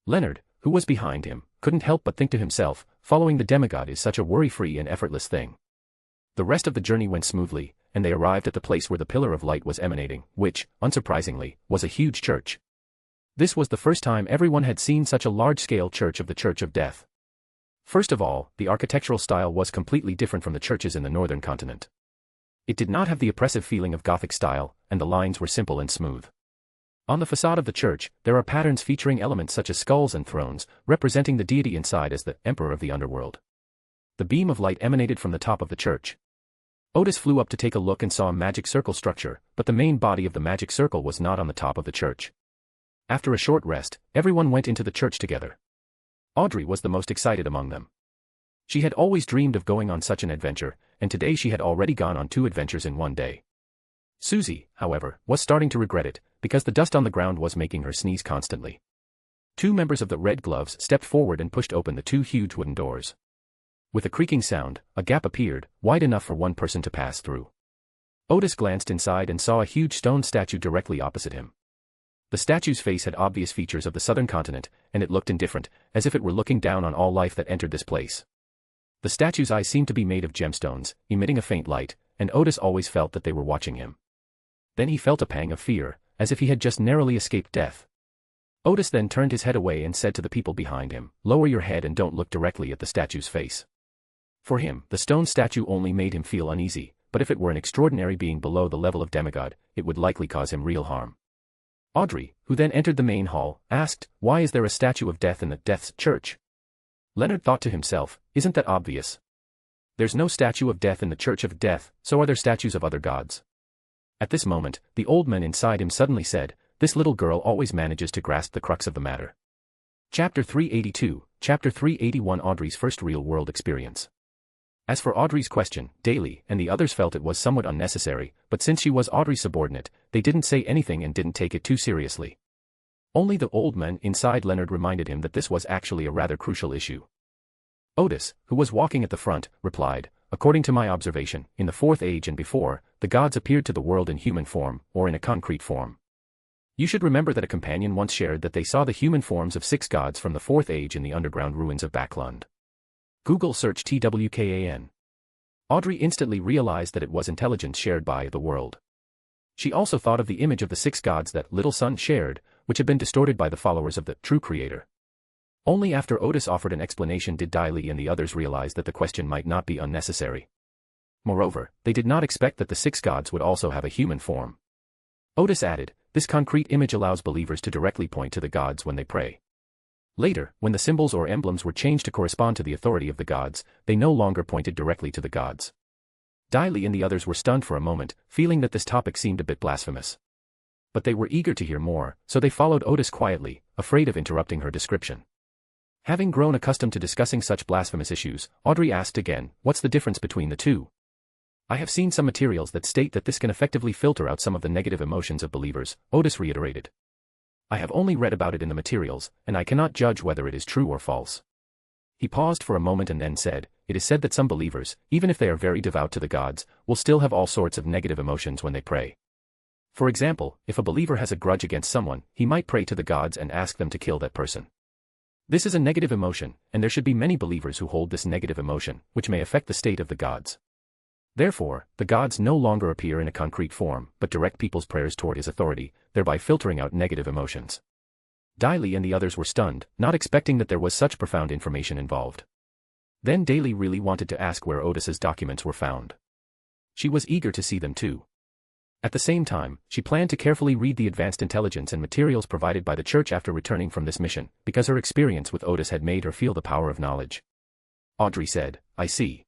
Leonard, who was behind him, couldn't help but think to himself, following the demigod is such a worry-free and effortless thing. The rest of the journey went smoothly, and they arrived at the place where the pillar of light was emanating, which, unsurprisingly, was a huge church. This was the first time everyone had seen such a large-scale church of the Church of Death. First of all, the architectural style was completely different from the churches in the northern continent. It did not have the oppressive feeling of Gothic style, and the lines were simple and smooth. On the facade of the church, there are patterns featuring elements such as skulls and thrones, representing the deity inside as the Emperor of the Underworld. The beam of light emanated from the top of the church. Odis flew up to take a look and saw a magic circle structure, but the main body of the magic circle was not on the top of the church. After a short rest, everyone went into the church together. Audrey was the most excited among them. She had always dreamed of going on such an adventure, and today she had already gone on 2 adventures in one day. Susie, however, was starting to regret it, because the dust on the ground was making her sneeze constantly. 2 members of the Red Gloves stepped forward and pushed open the 2 huge wooden doors. With a creaking sound, a gap appeared, wide enough for one person to pass through. Odis glanced inside and saw a huge stone statue directly opposite him. The statue's face had obvious features of the southern continent, and it looked indifferent, as if it were looking down on all life that entered this place. The statue's eyes seemed to be made of gemstones, emitting a faint light, and Odis always felt that they were watching him. Then he felt a pang of fear, as if he had just narrowly escaped death. Odis then turned his head away and said to the people behind him, "Lower your head and don't look directly at the statue's face." For him, the stone statue only made him feel uneasy, but if it were an extraordinary being below the level of demigod, it would likely cause him real harm. Audrey, who then entered the main hall, asked, "Why is there a statue of death in the Death's Church?" Leonard thought to himself, isn't that obvious? There's no statue of death in the Church of Death, so are there statues of other gods? At this moment, the old man inside him suddenly said, "This little girl always manages to grasp the crux of the matter." Chapter 382, Chapter 381 Audrey's first real-world experience. As for Audrey's question, Daly and the others felt it was somewhat unnecessary, but since she was Audrey's subordinate, they didn't say anything and didn't take it too seriously. Only the old man inside Leonard reminded him that this was actually a rather crucial issue. Odis, who was walking at the front, replied, "According to my observation, in the Fourth Age and before, the gods appeared to the world in human form, or in a concrete form. You should remember that a companion once shared that they saw the human forms of 6 gods from the Fourth Age in the underground ruins of Backland." Google search TWKAN. Audrey instantly realized that it was intelligence shared by the world. She also thought of the image of the 6 gods that Little Sun shared, which had been distorted by the followers of the true creator. Only after Odis offered an explanation did Daly and the others realize that the question might not be unnecessary. Moreover, they did not expect that the 6 gods would also have a human form. Odis added, "This concrete image allows believers to directly point to the gods when they pray. Later, when the symbols or emblems were changed to correspond to the authority of the gods, they no longer pointed directly to the gods." Daly and the others were stunned for a moment, feeling that this topic seemed a bit blasphemous. But they were eager to hear more, so they followed Odis quietly, afraid of interrupting her description. Having grown accustomed to discussing such blasphemous issues, Audrey asked again, "What's the difference between the two?" "I have seen some materials that state that this can effectively filter out some of the negative emotions of believers," Odis reiterated. "I have only read about it in the materials, and I cannot judge whether it is true or false." He paused for a moment and then said, "It is said that some believers, even if they are very devout to the gods, will still have all sorts of negative emotions when they pray. For example, if a believer has a grudge against someone, he might pray to the gods and ask them to kill that person. This is a negative emotion, and there should be many believers who hold this negative emotion, which may affect the state of the gods. Therefore, the gods no longer appear in a concrete form, but direct people's prayers toward his authority, thereby filtering out negative emotions." Daly and the others were stunned, not expecting that there was such profound information involved. Then Daly really wanted to ask where Odis's documents were found. She was eager to see them too. At the same time, she planned to carefully read the advanced intelligence and materials provided by the church after returning from this mission, because her experience with Odis had made her feel the power of knowledge. Audrey said, "I see."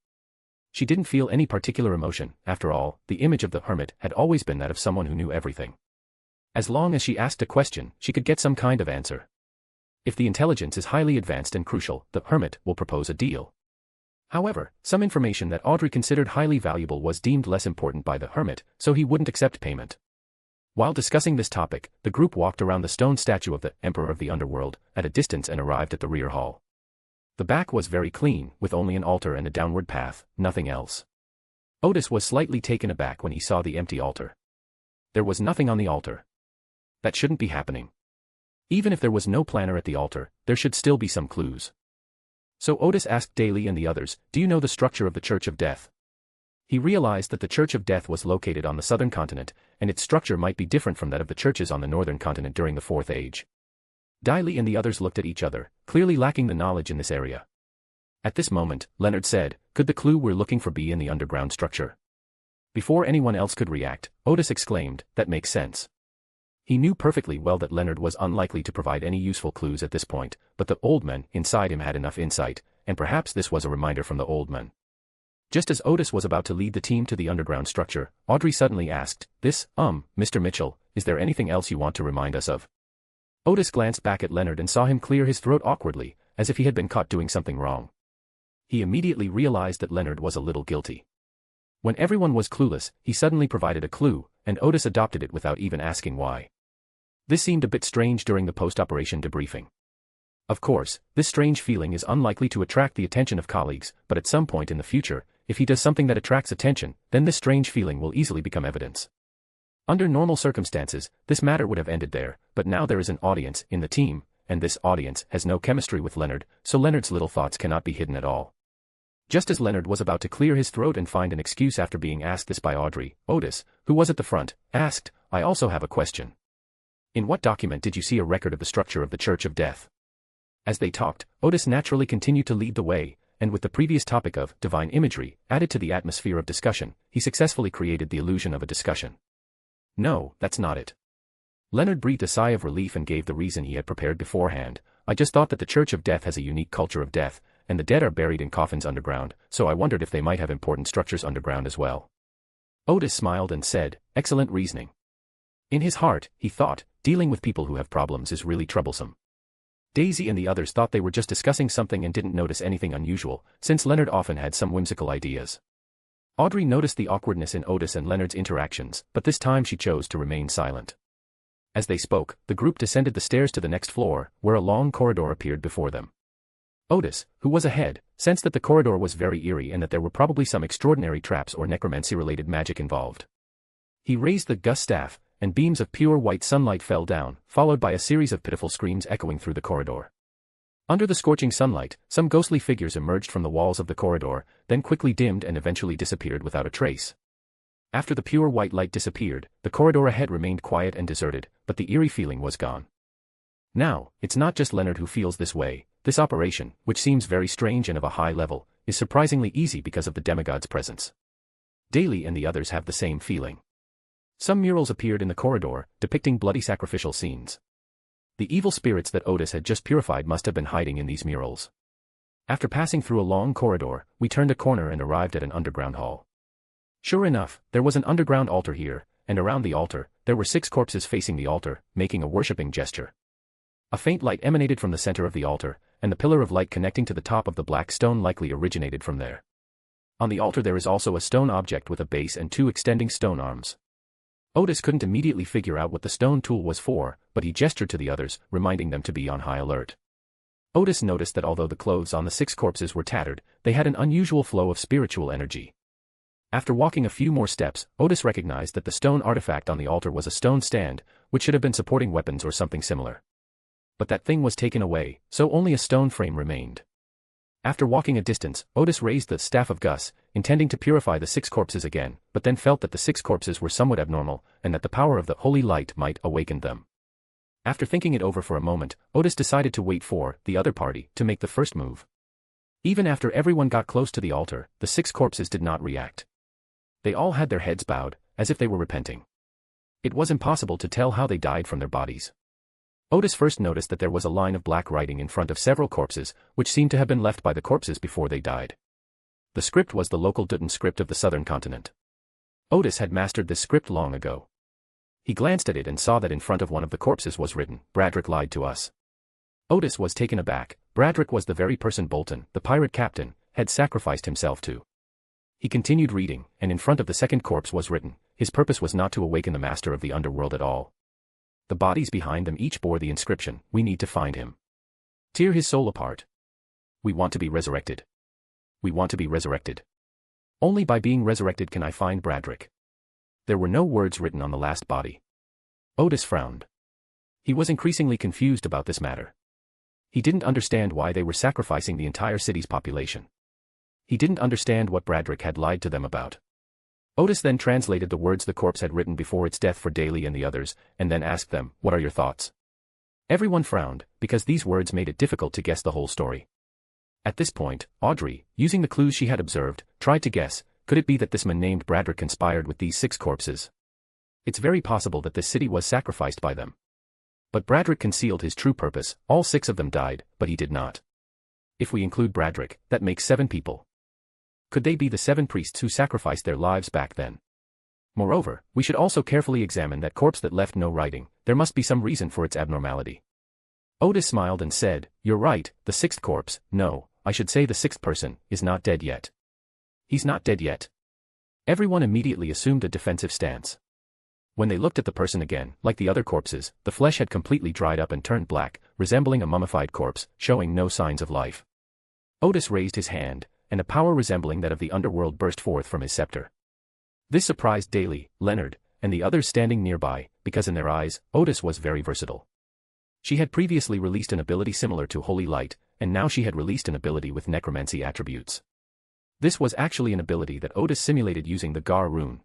She didn't feel any particular emotion. After all, the image of the Hermit had always been that of someone who knew everything. As long as she asked a question, she could get some kind of answer. If the intelligence is highly advanced and crucial, the Hermit will propose a deal. However, some information that Audrey considered highly valuable was deemed less important by the Hermit, so he wouldn't accept payment. While discussing this topic, the group walked around the stone statue of the Emperor of the Underworld at a distance and arrived at the rear hall. The back was very clean, with only an altar and a downward path, nothing else. Odis was slightly taken aback when he saw the empty altar. There was nothing on the altar. That shouldn't be happening. Even if there was no planner at the altar, there should still be some clues. So Odis asked Daly and the others, "Do you know the structure of the Church of Death?" He realized that the Church of Death was located on the southern continent, and its structure might be different from that of the churches on the northern continent during the Fourth Age. Daly and the others looked at each other, clearly lacking the knowledge in this area. At this moment, Leonard said, "Could the clue we're looking for be in the underground structure?" Before anyone else could react, Odis exclaimed, "That makes sense." He knew perfectly well that Leonard was unlikely to provide any useful clues at this point, but the old man inside him had enough insight, and perhaps this was a reminder from the old man. Just as Odis was about to lead the team to the underground structure, Audrey suddenly asked, Mr. Mitchell, is there anything else you want to remind us of?" Odis glanced back at Leonard and saw him clear his throat awkwardly, as if he had been caught doing something wrong. He immediately realized that Leonard was a little guilty. When everyone was clueless, he suddenly provided a clue, and Odis adopted it without even asking why. This seemed a bit strange during the post-operation debriefing. Of course, this strange feeling is unlikely to attract the attention of colleagues, but at some point in the future, if he does something that attracts attention, then this strange feeling will easily become evidence. Under normal circumstances, this matter would have ended there, but now there is an audience in the team, and this audience has no chemistry with Leonard, so Leonard's little thoughts cannot be hidden at all. Just as Leonard was about to clear his throat and find an excuse after being asked this by Audrey, Odis, who was at the front, asked, "I also have a question. In what document did you see a record of the structure of the Church of Death?" As they talked, Odis naturally continued to lead the way, and with the previous topic of divine imagery added to the atmosphere of discussion, he successfully created the illusion of a discussion. "No, that's not it." Leonard breathed a sigh of relief and gave the reason he had prepared beforehand. "I just thought that the Church of Death has a unique culture of death, and the dead are buried in coffins underground, so I wondered if they might have important structures underground as well." Odis smiled and said, "Excellent reasoning." In his heart, he thought, dealing with people who have problems is really troublesome. Daisy and the others thought they were just discussing something and didn't notice anything unusual, since Leonard often had some whimsical ideas. Audrey noticed the awkwardness in Odis and Leonard's interactions, but this time she chose to remain silent. As they spoke, the group descended the stairs to the next floor, where a long corridor appeared before them. Odis, who was ahead, sensed that the corridor was very eerie and that there were probably some extraordinary traps or necromancy-related magic involved. He raised the Gus staff, and beams of pure white sunlight fell down, followed by a series of pitiful screams echoing through the corridor. Under the scorching sunlight, some ghostly figures emerged from the walls of the corridor, then quickly dimmed and eventually disappeared without a trace. After the pure white light disappeared, the corridor ahead remained quiet and deserted, but the eerie feeling was gone. Now, it's not just Leonard who feels this way. This operation, which seems very strange and of a high level, is surprisingly easy because of the demigod's presence. Daly and the others have the same feeling. Some murals appeared in the corridor, depicting bloody sacrificial scenes. The evil spirits that Odis had just purified must have been hiding in these murals. After passing through a long corridor, we turned a corner and arrived at an underground hall. Sure enough, there was an underground altar here, and around the altar, there were 6 corpses facing the altar, making a worshipping gesture. A faint light emanated from the center of the altar, and the pillar of light connecting to the top of the black stone likely originated from there. On the altar there is also a stone object with a base and 2 extending stone arms. Odis couldn't immediately figure out what the stone tool was for, but he gestured to the others, reminding them to be on high alert. Odis noticed that although the clothes on the 6 corpses were tattered, they had an unusual flow of spiritual energy. After walking a few more steps, Odis recognized that the stone artifact on the altar was a stone stand, which should have been supporting weapons or something similar. But that thing was taken away, so only a stone frame remained. After walking a distance, Odis raised the Staff of Gus, intending to purify the 6 corpses again, but then felt that the 6 corpses were somewhat abnormal, and that the power of the holy light might awaken them. After thinking it over for a moment, Odis decided to wait for the other party to make the first move. Even after everyone got close to the altar, the 6 corpses did not react. They all had their heads bowed, as if they were repenting. It was impossible to tell how they died from their bodies. Odis first noticed that there was a line of black writing in front of several corpses, which seemed to have been left by the corpses before they died. The script was the local Dutton script of the southern continent. Odis had mastered this script long ago. He glanced at it and saw that in front of one of the corpses was written, "Bradrick lied to us." Odis was taken aback. Bradrick was the very person Bolton, the pirate captain, had sacrificed himself to. He continued reading, and in front of the second corpse was written, his purpose was not to awaken the master of the underworld at all. The bodies behind them each bore the inscription, "We need to find him. Tear his soul apart. We want to be resurrected. We want to be resurrected. Only by being resurrected can I find Bradrick." There were no words written on the last body. Odis frowned. He was increasingly confused about this matter. He didn't understand why they were sacrificing the entire city's population. He didn't understand what Bradrick had lied to them about. Odis then translated the words the corpse had written before its death for Daly and the others, and then asked them, "What are your thoughts?" Everyone frowned, because these words made it difficult to guess the whole story. At this point, Audrey, using the clues she had observed, tried to guess, could it be that this man named Bradrick conspired with these 6 corpses? It's very possible that this city was sacrificed by them. But Bradrick concealed his true purpose, all 6 of them died, but he did not. If we include Bradrick, that makes 7 people. Could they be the 7 priests who sacrificed their lives back then? Moreover, we should also carefully examine that corpse that left no writing. There must be some reason for its abnormality. Odis smiled and said, "You're right, the 6th corpse, no, I should say the 6th person, is not dead yet." "He's not dead yet." Everyone immediately assumed a defensive stance. When they looked at the person again, like the other corpses, the flesh had completely dried up and turned black, resembling a mummified corpse, showing no signs of life. Odis raised his hand, and a power resembling that of the underworld burst forth from his scepter. This surprised Daly, Leonard, and the others standing nearby, because in their eyes, Odis was very versatile. She had previously released an ability similar to Holy Light, and now she had released an ability with necromancy attributes. This was actually an ability that Odis simulated using the Gar rune.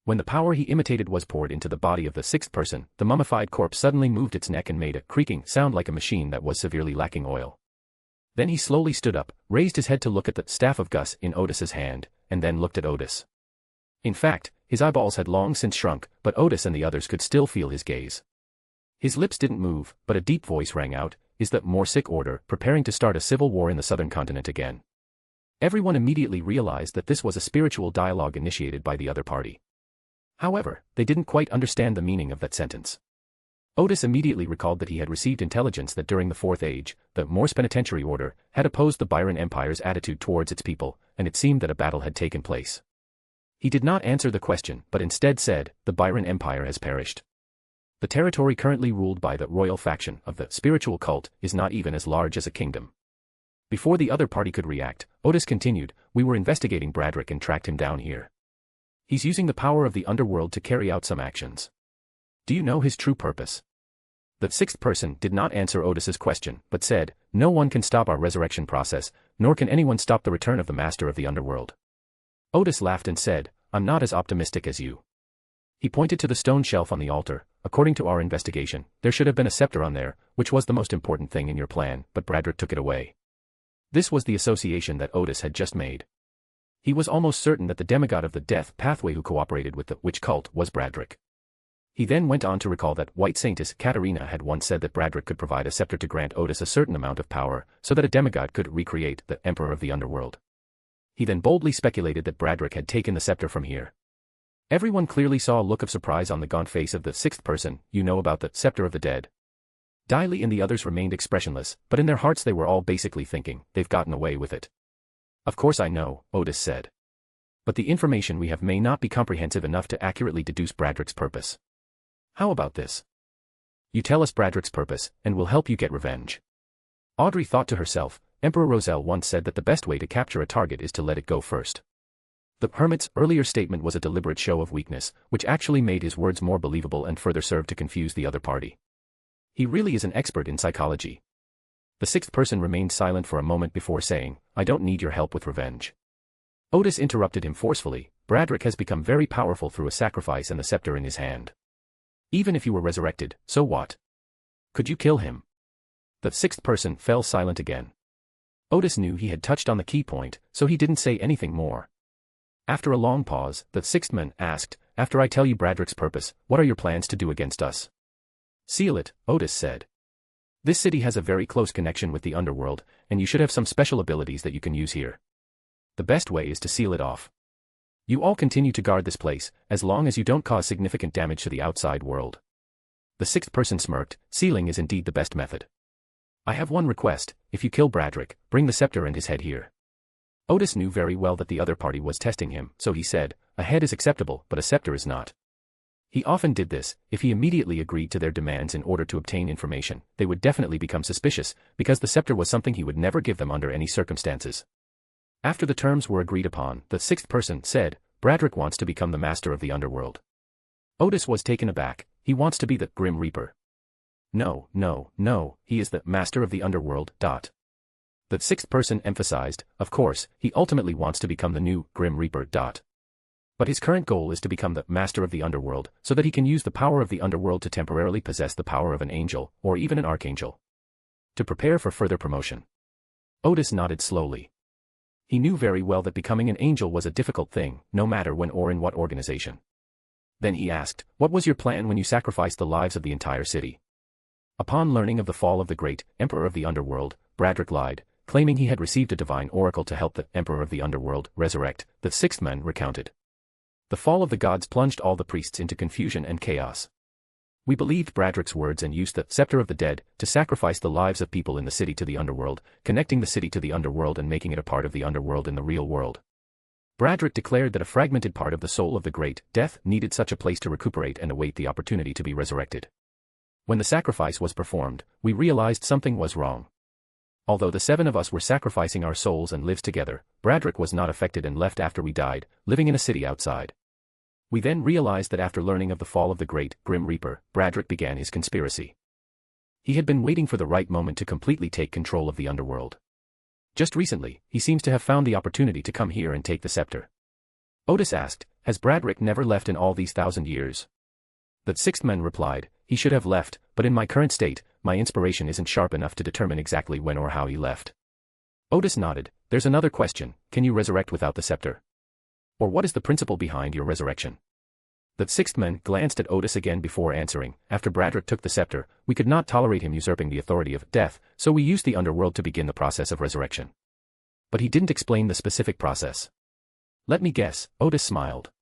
When the power he imitated was poured into the body of the 6th person, the mummified corpse suddenly moved its neck and made a creaking sound like a machine that was severely lacking oil. Then he slowly stood up, raised his head to look at the staff of Gus in Odis's hand, and then looked at Odis. In fact, his eyeballs had long since shrunk, but Odis and the others could still feel his gaze. His lips didn't move, but a deep voice rang out, "Is the Moss Ascetic Order preparing to start a civil war in the southern continent again?" Everyone immediately realized that this was a spiritual dialogue initiated by the other party. However, they didn't quite understand the meaning of that sentence. Odis immediately recalled that he had received intelligence that during the 4th Age, the Moss Penitentiary Order had opposed the Byron Empire's attitude towards its people, and it seemed that a battle had taken place. He did not answer the question but instead said, "The Byron Empire has perished. The territory currently ruled by the royal faction of the spiritual cult is not even as large as a kingdom." Before the other party could react, Odis continued, "We were investigating Bradrick and tracked him down here. He's using the power of the underworld to carry out some actions. Do you know his true purpose?" The 6th person did not answer Odis's question, but said, "No one can stop our resurrection process, nor can anyone stop the return of the master of the underworld." Odis laughed and said, "I'm not as optimistic as you." He pointed to the stone shelf on the altar. "According to our investigation, there should have been a scepter on there, which was the most important thing in your plan, but Bradrick took it away." This was the association that Odis had just made. He was almost certain that the demigod of the death pathway who cooperated with the witch cult was Bradrick. He then went on to recall that White Saintess Katarina had once said that Bradrick could provide a scepter to grant Odis a certain amount of power, so that a demigod could recreate the Emperor of the Underworld. He then boldly speculated that Bradrick had taken the scepter from here. Everyone clearly saw a look of surprise on the gaunt face of the 6th person. "You know about the Scepter of the Dead?" Daly and the others remained expressionless, but in their hearts they were all basically thinking, "They've gotten away with it." "Of course I know," Odis said. "But the information we have may not be comprehensive enough to accurately deduce Bradrick's purpose. How about this? You tell us Bradrick's purpose, and we'll help you get revenge." Audrey thought to herself, Emperor Roselle once said that the best way to capture a target is to let it go first. The Hermit's earlier statement was a deliberate show of weakness, which actually made his words more believable and further served to confuse the other party. He really is an expert in psychology. The 6th person remained silent for a moment before saying, "I don't need your help with revenge." Odis interrupted him forcefully, "Bradrick has become very powerful through a sacrifice and the scepter in his hand. Even if you were resurrected, so what? Could you kill him?" The 6th person fell silent again. Odis knew he had touched on the key point, so he didn't say anything more. After a long pause, the sixth man asked, "After I tell you Bradrick's purpose, what are your plans to do against us?" "Seal it," Odis said. "This city has a very close connection with the underworld, and you should have some special abilities that you can use here. The best way is to seal it off. You all continue to guard this place, as long as you don't cause significant damage to the outside world." The sixth person smirked. "Sealing is indeed the best method. I have one request: if you kill Bradrick, bring the scepter and his head here." Odis knew very well that the other party was testing him, so he said, "A head is acceptable, but a scepter is not." He often did this. If he immediately agreed to their demands in order to obtain information, they would definitely become suspicious, because the scepter was something he would never give them under any circumstances. After the terms were agreed upon, the sixth person said, "Bradrick wants to become the master of the underworld." Odis was taken aback. "He wants to be the Grim Reaper." No, he is the master of the underworld. The sixth person emphasized, "Of course, he ultimately wants to become the new Grim Reaper. But his current goal is to become the master of the underworld, so that he can use the power of the underworld to temporarily possess the power of an angel, or even an archangel. To prepare for further promotion." Odis nodded slowly. He knew very well that becoming an angel was a difficult thing, no matter when or in what organization. Then he asked, "What was your plan when you sacrificed the lives of the entire city?" Upon learning of the fall of the great Emperor of the Underworld, Bradrick lied, claiming he had received a divine oracle to help the Emperor of the Underworld resurrect. The sixth man recounted. "The fall of the gods plunged all the priests into confusion and chaos. We believed Bradrick's words and used the scepter of the dead to sacrifice the lives of people in the city to the underworld, connecting the city to the underworld and making it a part of the underworld in the real world. Bradrick declared that a fragmented part of the soul of the great death needed such a place to recuperate and await the opportunity to be resurrected. When the sacrifice was performed, we realized something was wrong. Although the seven of us were sacrificing our souls and lives together, Bradrick was not affected and left after we died, living in a city outside. We then realized that after learning of the fall of the great Grim Reaper, Bradrick began his conspiracy. He had been waiting for the right moment to completely take control of the underworld. Just recently, he seems to have found the opportunity to come here and take the scepter." Odis asked, "Has Bradrick never left in all these 1,000 years?" The sixth man replied, "He should have left, but in my current state, my inspiration isn't sharp enough to determine exactly when or how he left." Odis nodded. "There's another question: can you resurrect without the scepter? Or what is the principle behind your resurrection?" The sixth man glanced at Odis again before answering. "After Bradrick took the scepter, we could not tolerate him usurping the authority of death, so we used the underworld to begin the process of resurrection." But he didn't explain the specific process. "Let me guess," Odis smiled.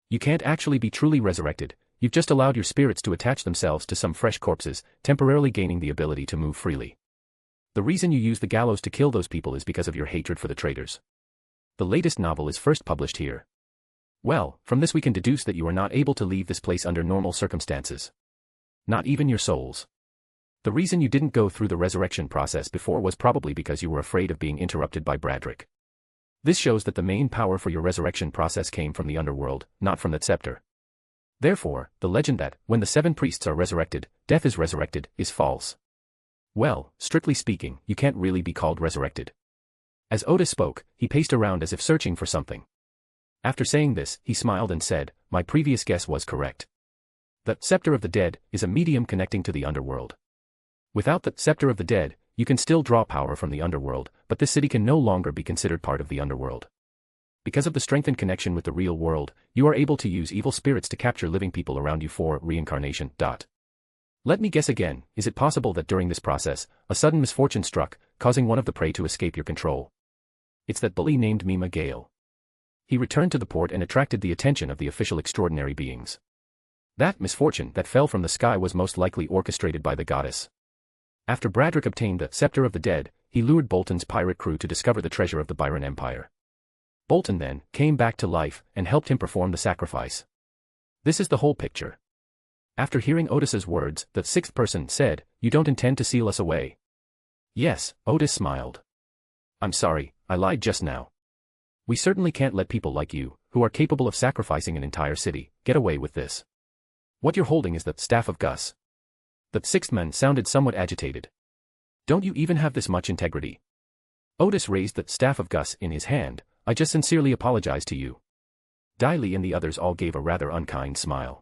"You can't actually be truly resurrected. You've just allowed your spirits to attach themselves to some fresh corpses, temporarily gaining the ability to move freely. The reason you use the gallows to kill those people is because of your hatred for the traitors. The latest novel is first published here. Well, from this we can deduce that you are not able to leave this place under normal circumstances. Not even your souls. The reason you didn't go through the resurrection process before was probably because you were afraid of being interrupted by Bradrick. This shows that the main power for your resurrection process came from the underworld, not from that scepter. Therefore, the legend that, when the seven priests are resurrected, death is resurrected, is false. Well, strictly speaking, you can't really be called resurrected." As Odis spoke, he paced around as if searching for something. After saying this, he smiled and said, "My previous guess was correct. The scepter of the dead is a medium connecting to the underworld. Without the scepter of the dead, you can still draw power from the underworld, but this city can no longer be considered part of the underworld. Because of the strengthened connection with the real world, you are able to use evil spirits to capture living people around you for reincarnation. Let me guess again, is it possible that during this process, a sudden misfortune struck, causing one of the prey to escape your control? It's that bully named Mima Gale. He returned to the port and attracted the attention of the official extraordinary beings. That misfortune that fell from the sky was most likely orchestrated by the goddess. After Bradrick obtained the scepter of the dead, he lured Bolton's pirate crew to discover the treasure of the Byron Empire. Bolton then came back to life and helped him perform the sacrifice. This is the whole picture." After hearing Odis's words, the sixth person said, "You don't intend to seal us away?" "Yes," Odis smiled. "I'm sorry, I lied just now. We certainly can't let people like you, who are capable of sacrificing an entire city, get away with this. What you're holding is the staff of Gus." The sixth man sounded somewhat agitated. "Don't you even have this much integrity?" Odis raised the staff of Gus in his hand. "I just sincerely apologize to you." Diley and the others all gave a rather unkind smile.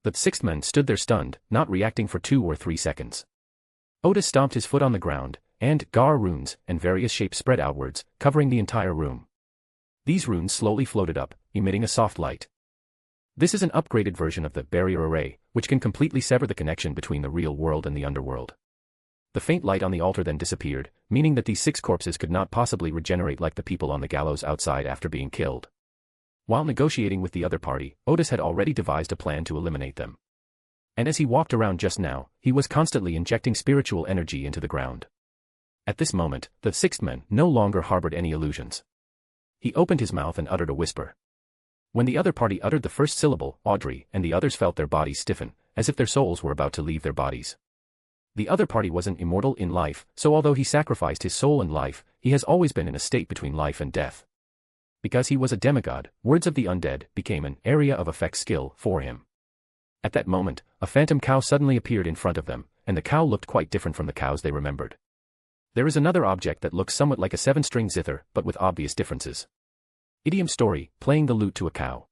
The sixth man stood there stunned, not reacting for 2 or 3 seconds. Odis stomped his foot on the ground, and Gar runes and various shapes spread outwards, covering the entire room. These runes slowly floated up, emitting a soft light. This is an upgraded version of the barrier array, which can completely sever the connection between the real world and the underworld. The faint light on the altar then disappeared, meaning that these 6 corpses could not possibly regenerate like the people on the gallows outside after being killed. While negotiating with the other party, Odis had already devised a plan to eliminate them. And as he walked around just now, he was constantly injecting spiritual energy into the ground. At this moment, the 6th man no longer harbored any illusions. He opened his mouth and uttered a whisper. When the other party uttered the first syllable, Audrey and the others felt their bodies stiffen, as if their souls were about to leave their bodies. The other party wasn't immortal in life, so although he sacrificed his soul and life, he has always been in a state between life and death. Because he was a demigod, words of the undead became an area of effect skill for him. At that moment, a phantom cow suddenly appeared in front of them, and the cow looked quite different from the cows they remembered. There is another object that looks somewhat like a 7-string zither, but with obvious differences. Idiom story, playing the lute to a cow.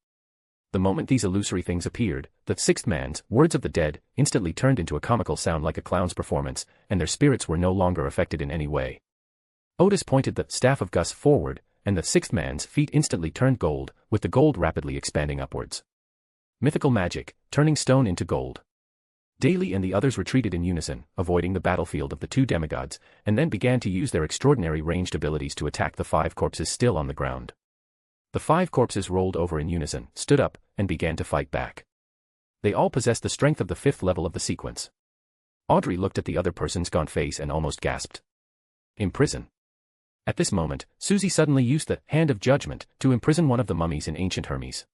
The moment these illusory things appeared, the 6th man's words of the dead instantly turned into a comical sound like a clown's performance, and their spirits were no longer affected in any way. Odis pointed the staff of Gus forward, and the 6th man's feet instantly turned gold, with the gold rapidly expanding upwards. Mythical magic, turning stone into gold. Daly and the others retreated in unison, avoiding the battlefield of the 2 demigods, and then began to use their extraordinary ranged abilities to attack the 5 corpses still on the ground. The 5 corpses rolled over in unison, stood up, and began to fight back. They all possessed the strength of the 5th level of the sequence. Audrey looked at the other person's gaunt face and almost gasped. Imprison. At this moment, Susie suddenly used the Hand of Judgment to imprison one of the mummies in ancient Hermes.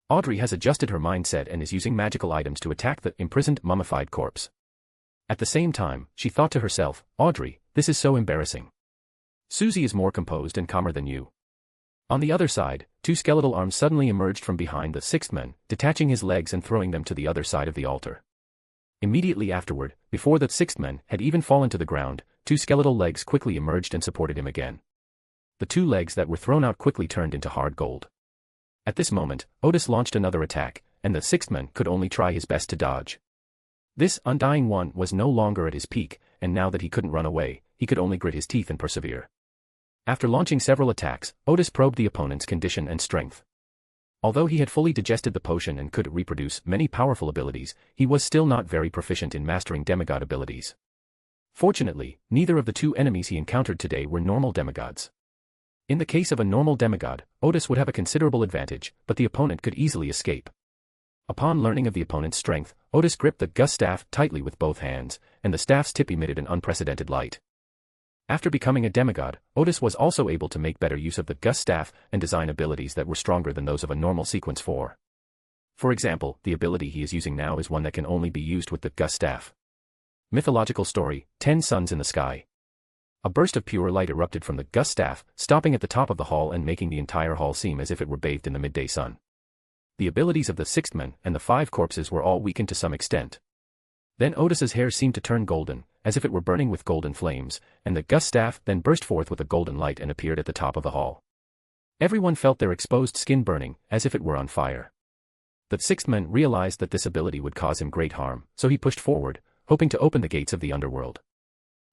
Audrey has adjusted her mindset and is using magical items to attack the imprisoned mummified corpse. At the same time, she thought to herself, Audrey, this is so embarrassing. Susie is more composed and calmer than you. On the other side, 2 skeletal arms suddenly emerged from behind the 6th man, detaching his legs and throwing them to the other side of the altar. Immediately afterward, before the 6th man had even fallen to the ground, 2 skeletal legs quickly emerged and supported him again. The 2 legs that were thrown out quickly turned into hard gold. At this moment, Odis launched another attack, and the 6th man could only try his best to dodge. This undying one was no longer at his peak, and now that he couldn't run away, he could only grit his teeth and persevere. After launching several attacks, Odis probed the opponent's condition and strength. Although he had fully digested the potion and could reproduce many powerful abilities, he was still not very proficient in mastering demigod abilities. Fortunately, neither of the 2 enemies he encountered today were normal demigods. In the case of a normal demigod, Odis would have a considerable advantage, but the opponent could easily escape. Upon learning of the opponent's strength, Odis gripped the Gus staff tightly with both hands, and the staff's tip emitted an unprecedented light. After becoming a demigod, Odis was also able to make better use of the Gus staff and design abilities that were stronger than those of a normal sequence 4. For example, the ability he is using now is one that can only be used with the Gus staff. Mythological story, 10 suns in the sky. A burst of pure light erupted from the Gus staff, stopping at the top of the hall and making the entire hall seem as if it were bathed in the midday sun. The abilities of the 6th man and the 5 corpses were all weakened to some extent. Then Odis's hair seemed to turn golden, as if it were burning with golden flames, and the Gus staff then burst forth with a golden light and appeared at the top of the hall. Everyone felt their exposed skin burning, as if it were on fire. The 6th man realized that this ability would cause him great harm, so he pushed forward, hoping to open the gates of the underworld.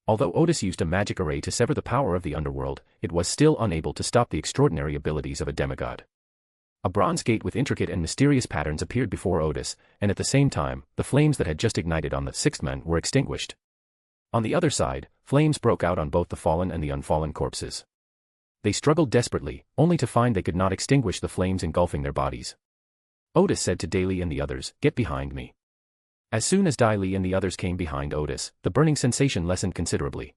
Although Odis used a magic array to sever the power of the underworld, it was still unable to stop the extraordinary abilities of a demigod. A bronze gate with intricate and mysterious patterns appeared before Odis, and at the same time, the flames that had just ignited on the 6th man were extinguished. On the other side, flames broke out on both the fallen and the unfallen corpses. They struggled desperately, only to find they could not extinguish the flames engulfing their bodies. Odis said to Daly and the others, "Get behind me." As soon as Daly and the others came behind Odis, the burning sensation lessened considerably.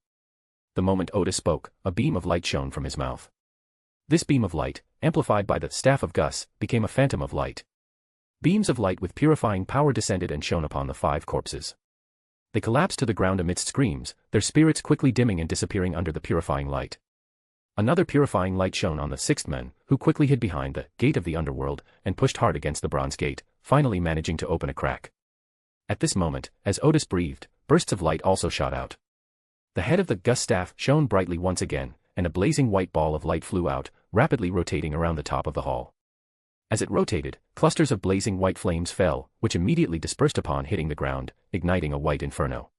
The moment Odis spoke, a beam of light shone from his mouth. This beam of light, amplified by the staff of Gus, became a phantom of light. Beams of light with purifying power descended and shone upon the 5 corpses. They collapsed to the ground amidst screams, their spirits quickly dimming and disappearing under the purifying light. Another purifying light shone on the 6th man, who quickly hid behind the gate of the underworld and pushed hard against the bronze gate, finally managing to open a crack. At this moment, as Odis breathed, bursts of light also shot out. The head of the Gus staff shone brightly once again, and a blazing white ball of light flew out, rapidly rotating around the top of the hall. As it rotated, clusters of blazing white flames fell, which immediately dispersed upon hitting the ground, igniting a white inferno.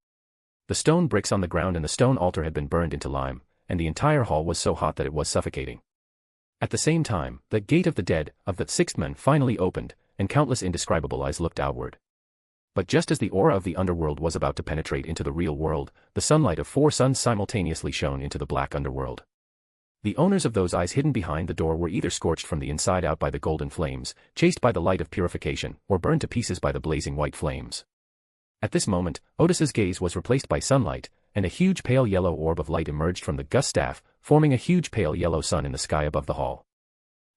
The stone bricks on the ground and the stone altar had been burned into lime, and the entire hall was so hot that it was suffocating. At the same time, the gate of the dead, of the sixth man finally opened, and countless indescribable eyes looked outward. But just as the aura of the underworld was about to penetrate into the real world, the sunlight of 4 suns simultaneously shone into the black underworld. The owners of those eyes hidden behind the door were either scorched from the inside out by the golden flames, chased by the light of purification, or burned to pieces by the blazing white flames. At this moment, Odis's gaze was replaced by sunlight, and a huge pale yellow orb of light emerged from the gust staff, forming a huge pale yellow sun in the sky above the hall.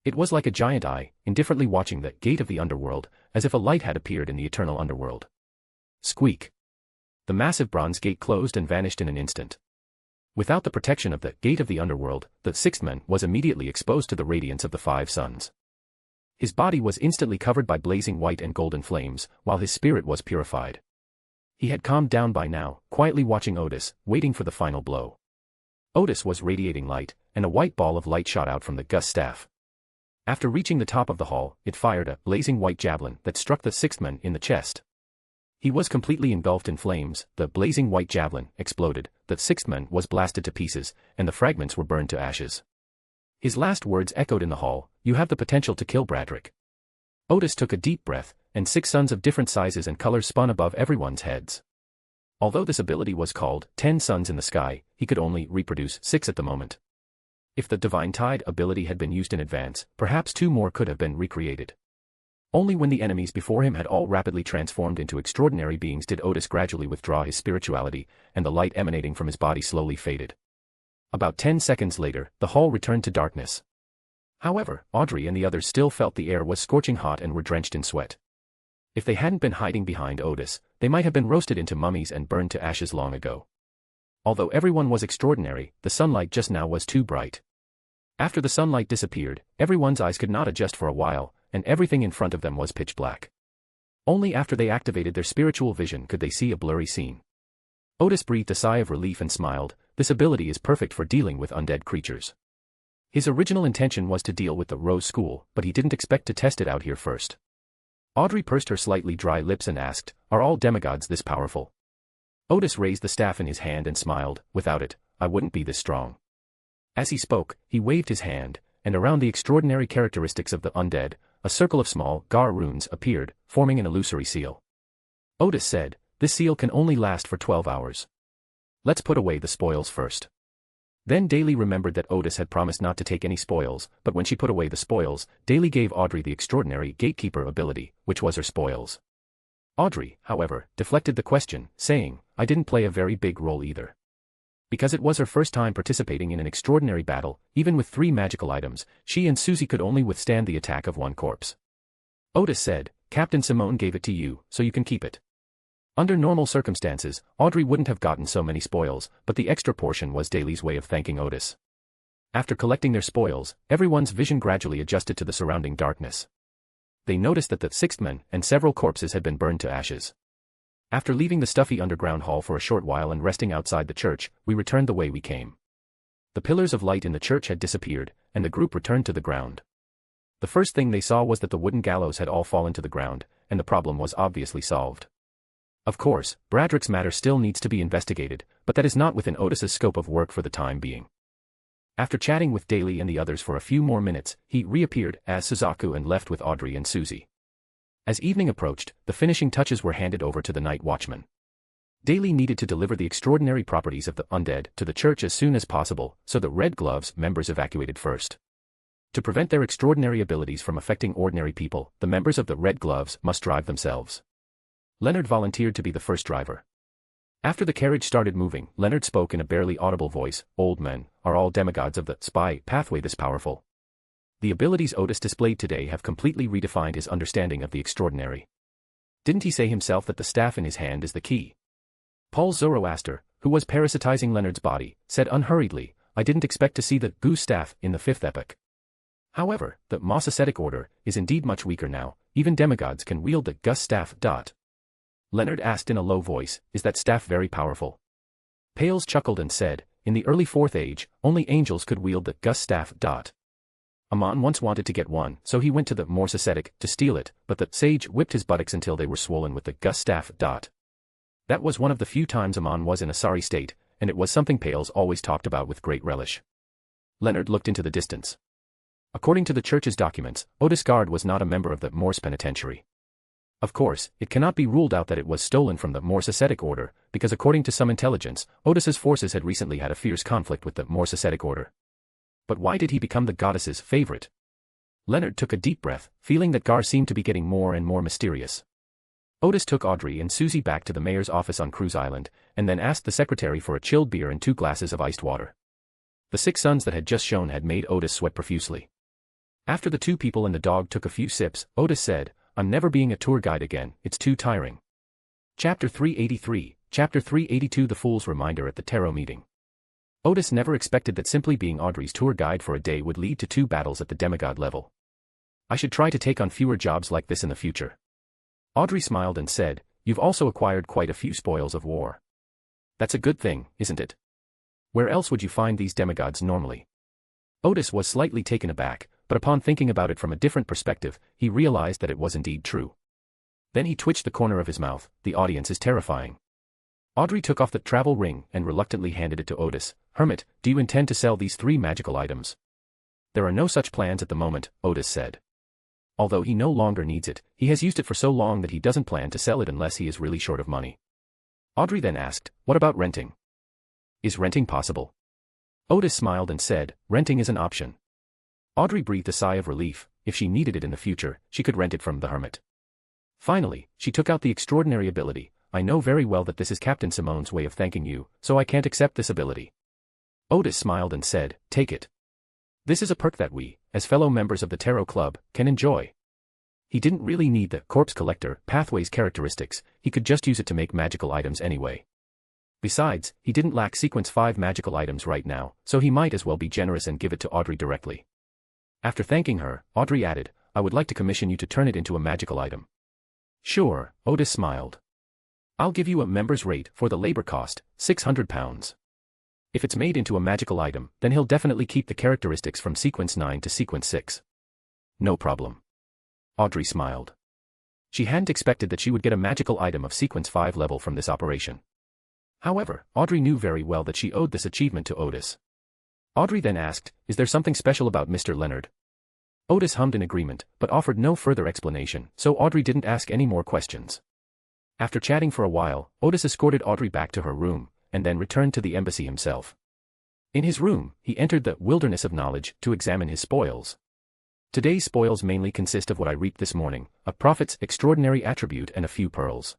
It was like a giant eye, indifferently watching the gate of the underworld, as if a light had appeared in the eternal underworld. Squeak! The massive bronze gate closed and vanished in an instant. Without the protection of the gate of the underworld, the sixth man was immediately exposed to the radiance of the 5 suns. His body was instantly covered by blazing white and golden flames, while his spirit was purified. He had calmed down by now, quietly watching Odis, waiting for the final blow. Odis was radiating light, and a white ball of light shot out from the gust staff. After reaching the top of the hall, it fired a blazing white javelin that struck the sixth man in the chest. He was completely engulfed in flames, the blazing white javelin exploded, the sixth man was blasted to pieces, and the fragments were burned to ashes. His last words echoed in the hall, "You have the potential to kill Bradrick." Odis took a deep breath, and 6 suns of different sizes and colors spun above everyone's heads. Although this ability was called 10 suns in the sky, he could only reproduce 6 at the moment. If the Divine Tide ability had been used in advance, perhaps 2 more could have been recreated. Only when the enemies before him had all rapidly transformed into extraordinary beings did Odis gradually withdraw his spirituality, and the light emanating from his body slowly faded. About 10 seconds later, the hall returned to darkness. However, Audrey and the others still felt the air was scorching hot and were drenched in sweat. If they hadn't been hiding behind Odis, they might have been roasted into mummies and burned to ashes long ago. Although everyone was extraordinary, the sunlight just now was too bright. After the sunlight disappeared, everyone's eyes could not adjust for a while, and everything in front of them was pitch black. Only after they activated their spiritual vision could they see a blurry scene. Odis breathed a sigh of relief and smiled. This ability is perfect for dealing with undead creatures. His original intention was to deal with the Rose School, but he didn't expect to test it out here first. Audrey pursed her slightly dry lips and asked, "Are all demigods this powerful?" Odis raised the staff in his hand and smiled, "Without it, I wouldn't be this strong." As he spoke, he waved his hand, and around the extraordinary characteristics of the undead, a circle of small Gar runes appeared, forming an illusory seal. Odis said, "This seal can only last for 12 hours. Let's put away the spoils first." Then Daly remembered that Odis had promised not to take any spoils, but when she put away the spoils, Daly gave Audrey the extraordinary gatekeeper ability, which was her spoils. Audrey, however, deflected the question, saying, "I didn't play a very big role either." Because it was her first time participating in an extraordinary battle, even with 3 magical items, she and Susie could only withstand the attack of 1 corpse. Odis said, "Captain Simone gave it to you, so you can keep it." Under normal circumstances, Audrey wouldn't have gotten so many spoils, but the extra portion was Daly's way of thanking Odis. After collecting their spoils, everyone's vision gradually adjusted to the surrounding darkness. They noticed that the sixth man and several corpses had been burned to ashes. After leaving the stuffy underground hall for a short while and resting outside the church, we returned the way we came. The pillars of light in the church had disappeared, and the group returned to the ground. The first thing they saw was that the wooden gallows had all fallen to the ground, and the problem was obviously solved. Of course, Bradrick's matter still needs to be investigated, but that is not within Odis's scope of work for the time being. After chatting with Daly and the others for a few more minutes, he reappeared as Suzaku and left with Audrey and Susie. As evening approached, the finishing touches were handed over to the night watchman. Daly needed to deliver the extraordinary properties of the undead to the church as soon as possible, so the Red Gloves members evacuated first. To prevent their extraordinary abilities from affecting ordinary people, the members of the Red Gloves must drive themselves. Leonard volunteered to be the first driver. After the carriage started moving, Leonard spoke in a barely audible voice, "Old men, are all demigods of the spy pathway this powerful?" The abilities Odis displayed today have completely redefined his understanding of the extraordinary. Didn't he say himself that the staff in his hand is the key? Paul Zoroaster, who was parasitizing Leonard's body, said unhurriedly, "I didn't expect to see the goose staff in the 5th epoch. However, the Moss Ascetic Order is indeed much weaker now, even demigods can wield the gus staff. Leonard asked in a low voice, "Is that staff very powerful?" Pales chuckled and said, "In the early 4th age, only angels could wield the gus staff. Amon once wanted to get one, so he went to the Moss Ascetic to steal it, but the sage whipped his buttocks until they were swollen with the gus staff. That was one of the few times Amon was in a sorry state, and it was something Pales always talked about with great relish. Leonard looked into the distance. According to the church's documents, Odis Gard was not a member of the Moor's penitentiary. Of course, it cannot be ruled out that it was stolen from the Moss Ascetic Order, because according to some intelligence, Odis's forces had recently had a fierce conflict with the Moss Ascetic Order. But why did he become the goddess's favorite? Leonard took a deep breath, feeling that Gar seemed to be getting more and more mysterious. Odis took Audrey and Susie back to the mayor's office on Cruise Island, and then asked the secretary for a chilled beer and 2 glasses of iced water. The 6 suns that had just shone had made Odis sweat profusely. After the 2 people and the dog took a few sips, Odis said, "I'm never being a tour guide again, it's too tiring." Chapter 383, Chapter 382 The Fool's Reminder at the Tarot Meeting. Odis never expected that simply being Audrey's tour guide for a day would lead to 2 battles at the demigod level. "I should try to take on fewer jobs like this in the future." Audrey smiled and said, "You've also acquired quite a few spoils of war. That's a good thing, isn't it? Where else would you find these demigods normally?" Odis was slightly taken aback, but upon thinking about it from a different perspective, he realized that it was indeed true. Then he twitched the corner of his mouth. "The audience is terrifying." Audrey took off the travel ring and reluctantly handed it to Odis. "Hermit, do you intend to sell these 3 magical items?" "There are no such plans at the moment," Odis said. Although he no longer needs it, he has used it for so long that he doesn't plan to sell it unless he is really short of money. Audrey then asked, "What about renting? Is renting possible?" Odis smiled and said, "Renting is an option." Audrey breathed a sigh of relief. If she needed it in the future, she could rent it from the Hermit. Finally, she took out the extraordinary ability. "I know very well that this is Captain Simone's way of thanking you, so I can't accept this ability." Odis smiled and said, "Take it. This is a perk that we, as fellow members of the Tarot Club, can enjoy." He didn't really need the Corpse Collector Pathways characteristics, he could just use it to make magical items anyway. Besides, he didn't lack Sequence 5 magical items right now, so he might as well be generous and give it to Audrey directly. After thanking her, Audrey added, "I would like to commission you to turn it into a magical item." "Sure," Odis smiled. "I'll give you a member's rate for the labor cost, £600. If it's made into a magical item, then he'll definitely keep the characteristics from Sequence 9 to Sequence 6. "No problem." Audrey smiled. She hadn't expected that she would get a magical item of Sequence 5 level from this operation. However, Audrey knew very well that she owed this achievement to Odis. Audrey then asked, "Is there something special about Mr. Leonard?" Odis hummed in agreement, but offered no further explanation, so Audrey didn't ask any more questions. After chatting for a while, Odis escorted Audrey back to her room, and then returned to the embassy himself. In his room, he entered the wilderness of knowledge to examine his spoils. Today's spoils mainly consist of what I reaped this morning, a prophet's extraordinary attribute and a few pearls.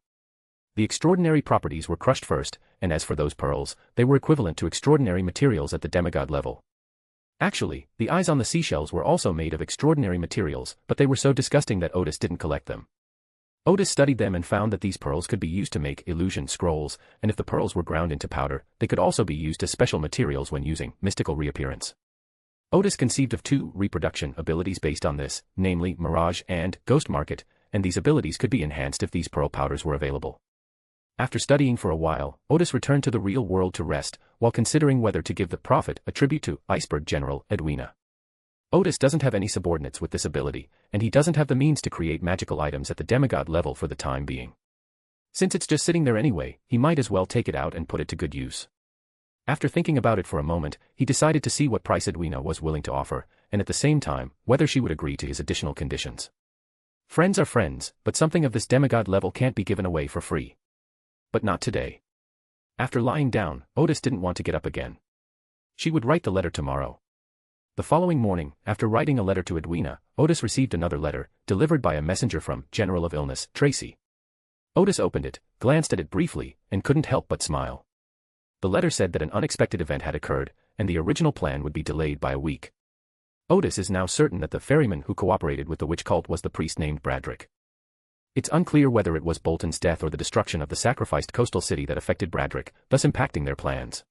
The extraordinary properties were crushed first, and as for those pearls, they were equivalent to extraordinary materials at the demigod level. Actually, the eyes on the seashells were also made of extraordinary materials, but they were so disgusting that Odis didn't collect them. Odis studied them and found that these pearls could be used to make illusion scrolls, and if the pearls were ground into powder, they could also be used as special materials when using mystical reappearance. Odis conceived of 2 reproduction abilities based on this, namely Mirage and Ghost Market, and these abilities could be enhanced if these pearl powders were available. After studying for a while, Odis returned to the real world to rest, while considering whether to give the prophet a tribute to Iceberg General Edwina. Odis doesn't have any subordinates with this ability, and he doesn't have the means to create magical items at the demigod level for the time being. Since it's just sitting there anyway, he might as well take it out and put it to good use. After thinking about it for a moment, he decided to see what price Edwina was willing to offer, and at the same time, whether she would agree to his additional conditions. Friends are friends, but something of this demigod level can't be given away for free. But not today. After lying down, Odis didn't want to get up again. She would write the letter tomorrow. The following morning, after writing a letter to Edwina, Odis received another letter, delivered by a messenger from General of Illness, Tracy. Odis opened it, glanced at it briefly, and couldn't help but smile. The letter said that an unexpected event had occurred, and the original plan would be delayed by a week. Odis is now certain that the ferryman who cooperated with the witch cult was the priest named Bradrick. It's unclear whether it was Bolton's death or the destruction of the sacrificed coastal city that affected Bradrick, thus impacting their plans.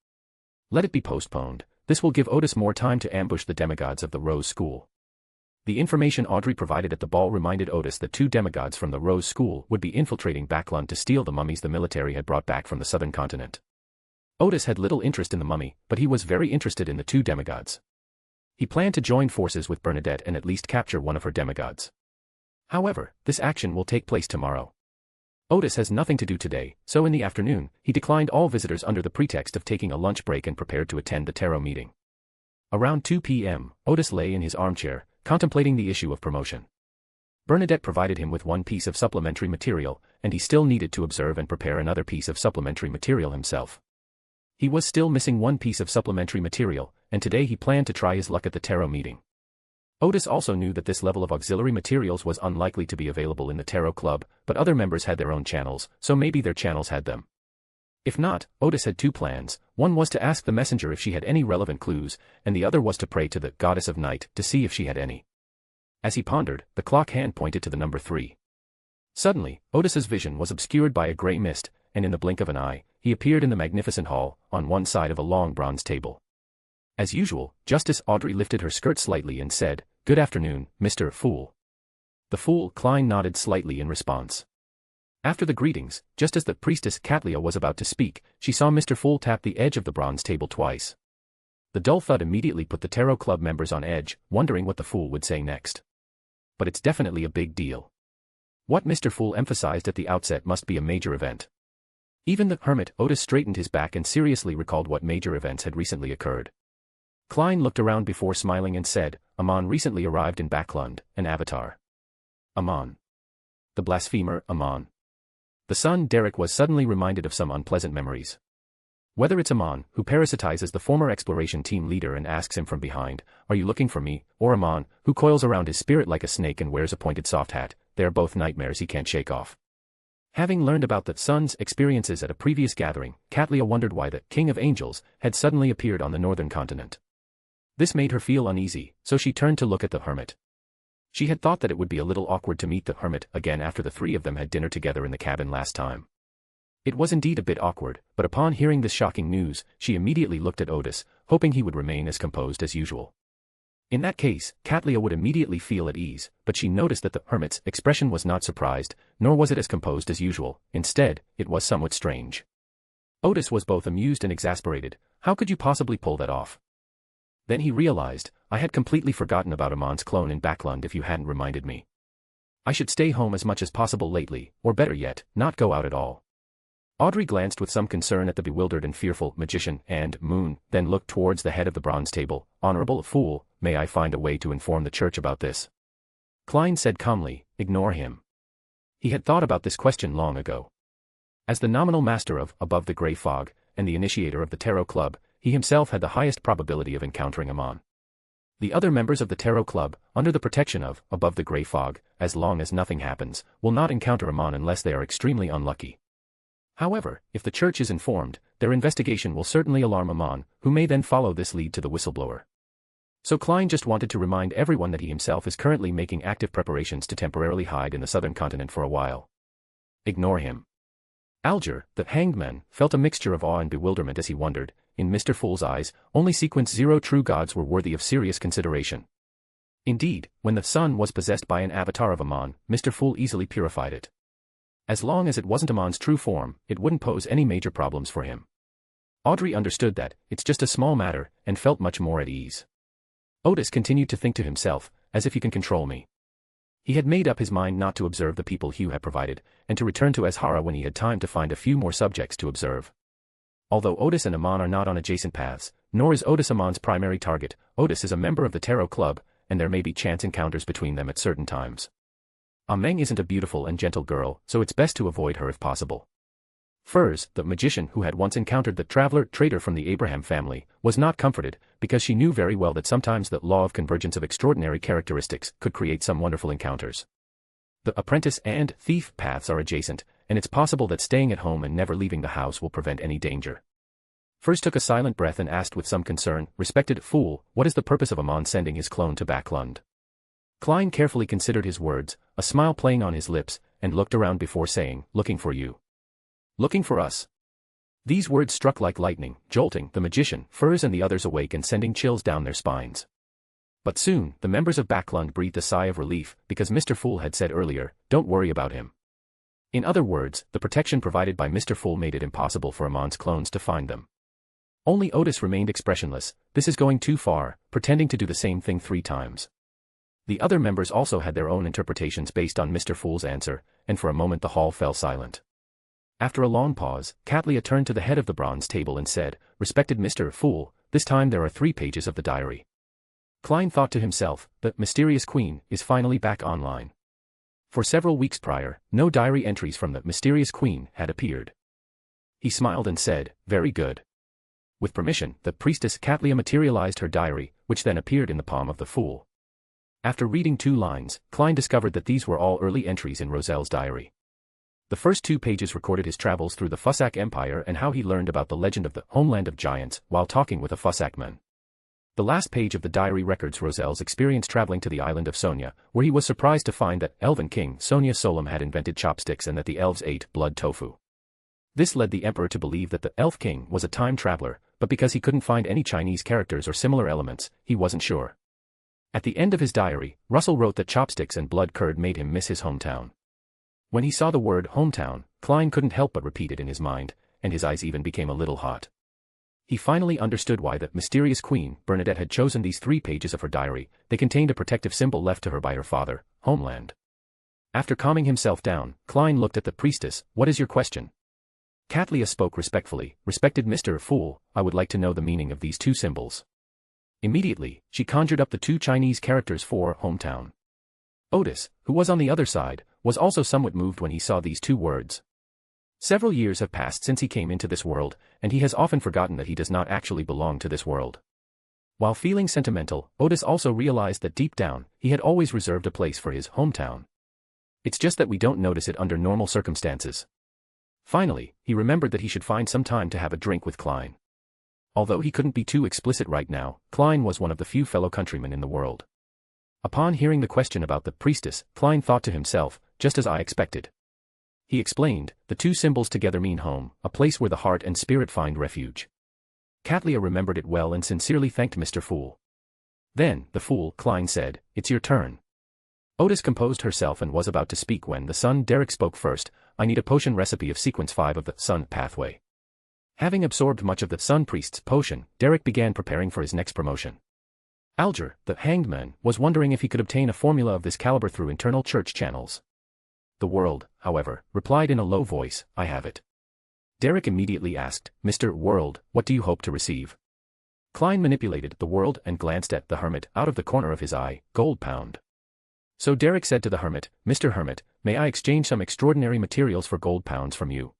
Let it be postponed. This will give Odis more time to ambush the demigods of the Rose School. The information Audrey provided at the ball reminded Odis that 2 demigods from the Rose School would be infiltrating Backland to steal the mummies the military had brought back from the southern continent. Odis had little interest in the mummy, but he was very interested in the 2 demigods. He planned to join forces with Bernadette and at least capture one of her demigods. However, this action will take place tomorrow. Odis has nothing to do today, so in the afternoon, he declined all visitors under the pretext of taking a lunch break and prepared to attend the tarot meeting. Around 2 p.m., Odis lay in his armchair, contemplating the issue of promotion. Bernadette provided him with one piece of supplementary material, and he still needed to observe and prepare another piece of supplementary material himself. He was still missing one piece of supplementary material, and today he planned to try his luck at the tarot meeting. Odis also knew that this level of auxiliary materials was unlikely to be available in the tarot club, but other members had their own channels, so maybe their channels had them. If not, Odis had two plans. One was to ask the messenger if she had any relevant clues, and the other was to pray to the goddess of night to see if she had any. As he pondered, the clock hand pointed to the number 3. Suddenly, Odis's vision was obscured by a grey mist, and in the blink of an eye, he appeared in the magnificent hall, on one side of a long bronze table. As usual, Justice Audrey lifted her skirt slightly and said, "Good afternoon, Mr. Fool." The fool, Klein, nodded slightly in response. After the greetings, just as the priestess Catlia was about to speak, she saw Mr. Fool tap the edge of the bronze table twice. The dull thud immediately put the tarot club members on edge, wondering what the fool would say next. But it's definitely a big deal. What Mr. Fool emphasized at the outset must be a major event. Even the hermit, Odis, straightened his back and seriously recalled what major events had recently occurred. Klein looked around before smiling and said, "Amon recently arrived in Backland, an avatar." Amon. The blasphemer, Amon. The son, Derek, was suddenly reminded of some unpleasant memories. Whether it's Amon, who parasitizes the former exploration team leader and asks him from behind, "Are you looking for me?" or Amon, who coils around his spirit like a snake and wears a pointed soft hat, they are both nightmares he can't shake off. Having learned about the son's experiences at a previous gathering, Catlia wondered why the King of Angels had suddenly appeared on the northern continent. This made her feel uneasy, so she turned to look at the hermit. She had thought that it would be a little awkward to meet the hermit again after the three of them had dinner together in the cabin last time. It was indeed a bit awkward, but upon hearing this shocking news, she immediately looked at Odis, hoping he would remain as composed as usual. In that case, Catlia would immediately feel at ease, but she noticed that the hermit's expression was not surprised, nor was it as composed as usual. Instead, it was somewhat strange. Odis was both amused and exasperated. How could you possibly pull that off? Then he realized, I had completely forgotten about Amon's clone in Backland if you hadn't reminded me. I should stay home as much as possible lately, or better yet, not go out at all. Audrey glanced with some concern at the bewildered and fearful magician and Moon, then looked towards the head of the bronze table. "Honorable Fool, may I find a way to inform the church about this?" Klein said calmly, "Ignore him." He had thought about this question long ago. As the nominal master of Above the Grey Fog, and the initiator of the Tarot Club, he himself had the highest probability of encountering Amon. The other members of the Tarot Club, under the protection of Above the Grey Fog, as long as nothing happens, will not encounter Amon unless they are extremely unlucky. However, if the church is informed, their investigation will certainly alarm Amon, who may then follow this lead to the whistleblower. So Klein just wanted to remind everyone that he himself is currently making active preparations to temporarily hide in the southern continent for a while. Ignore him. Alger, the hanged man, felt a mixture of awe and bewilderment as he wondered, in Mr. Fool's eyes, only sequence 0 true gods were worthy of serious consideration. Indeed, when the sun was possessed by an avatar of Amon, Mr. Fool easily purified it. As long as it wasn't Amon's true form, it wouldn't pose any major problems for him. Audrey understood that, it's just a small matter, and felt much more at ease. Odis continued to think to himself, as if he can control me. He had made up his mind not to observe the people Hugh had provided, and to return to Azhara when he had time to find a few more subjects to observe. Although Odis and Amon are not on adjacent paths, nor is Odis Amon's primary target, Odis is a member of the Tarot Club, and there may be chance encounters between them at certain times. Ameng isn't a beautiful and gentle girl, so it's best to avoid her if possible. Furs, the magician who had once encountered the traveler traitor from the Abraham family, was not comforted, because she knew very well that sometimes the law of convergence of extraordinary characteristics could create some wonderful encounters. The apprentice and thief paths are adjacent, and it's possible that staying at home and never leaving the house will prevent any danger. Furs took a silent breath and asked with some concern, "Respected Fool, what is the purpose of Amon sending his clone to Backland?" Klein carefully considered his words, a smile playing on his lips, and looked around before saying, "Looking for you." "Looking for us?" These words struck like lightning, jolting the magician, Furs and the others awake and sending chills down their spines. But soon, the members of Backland breathed a sigh of relief, because Mr. Fool had said earlier, "Don't worry about him." In other words, the protection provided by Mr. Fool made it impossible for Amon's clones to find them. Only Odis remained expressionless. This is going too far, pretending to do the same thing 3 times. The other members also had their own interpretations based on Mr. Fool's answer, and for a moment the hall fell silent. After a long pause, Catlia turned to the head of the bronze table and said, "Respected Mr. Fool, this time there are 3 pages of the diary." Klein thought to himself, the mysterious queen is finally back online. For several weeks prior, no diary entries from the mysterious queen had appeared. He smiled and said, "Very good." With permission, the priestess Catlia materialized her diary, which then appeared in the palm of the fool. After reading 2 lines, Klein discovered that these were all early entries in Roselle's diary. The first 2 pages recorded his travels through the Fussac Empire and how he learned about the legend of the homeland of giants while talking with a Fussacman. The last page of the diary records Roselle's experience traveling to the island of Sonia, where he was surprised to find that Elven King Sonia Solem had invented chopsticks and that the elves ate blood tofu. This led the emperor to believe that the Elf King was a time traveler, but because he couldn't find any Chinese characters or similar elements, he wasn't sure. At the end of his diary, Russell wrote that chopsticks and blood curd made him miss his hometown. When he saw the word hometown, Klein couldn't help but repeat it in his mind, and his eyes even became a little hot. He finally understood why the mysterious queen, Bernadette, had chosen these 3 pages of her diary. They contained a protective symbol left to her by her father, Homeland. After calming himself down, Klein looked at the priestess. "What is your question?" Catlia spoke respectfully. "Respected Mr. Fool, I would like to know the meaning of these 2 symbols." Immediately, she conjured up the 2 Chinese characters for hometown. Odis, who was on the other side, was also somewhat moved when he saw these 2 words. Several years have passed since he came into this world, and he has often forgotten that he does not actually belong to this world. While feeling sentimental, Odis also realized that deep down, he had always reserved a place for his hometown. It's just that we don't notice it under normal circumstances. Finally, he remembered that he should find some time to have a drink with Klein. Although he couldn't be too explicit right now, Klein was one of the few fellow countrymen in the world. Upon hearing the question about the priestess, Klein thought to himself, just as I expected. He explained, the 2 symbols together mean home, a place where the heart and spirit find refuge. Catlia remembered it well and sincerely thanked Mr. Fool. Then, the fool, Klein said, "It's your turn." Odis composed herself and was about to speak when the son Derek spoke first. "I need a potion recipe of sequence 5 of the Sun Pathway." Having absorbed much of the Sun Priest's potion, Derek began preparing for his next promotion. Alger, the hanged man, was wondering if he could obtain a formula of this caliber through internal church channels. The world, however, replied in a low voice, "I have it." Derek immediately asked, "Mr. World, what do you hope to receive?" Klein manipulated the world and glanced at the Hermit out of the corner of his eye. "Gold pound." So Derek said to the Hermit, "Mr. Hermit, may I exchange some extraordinary materials for gold pounds from you?"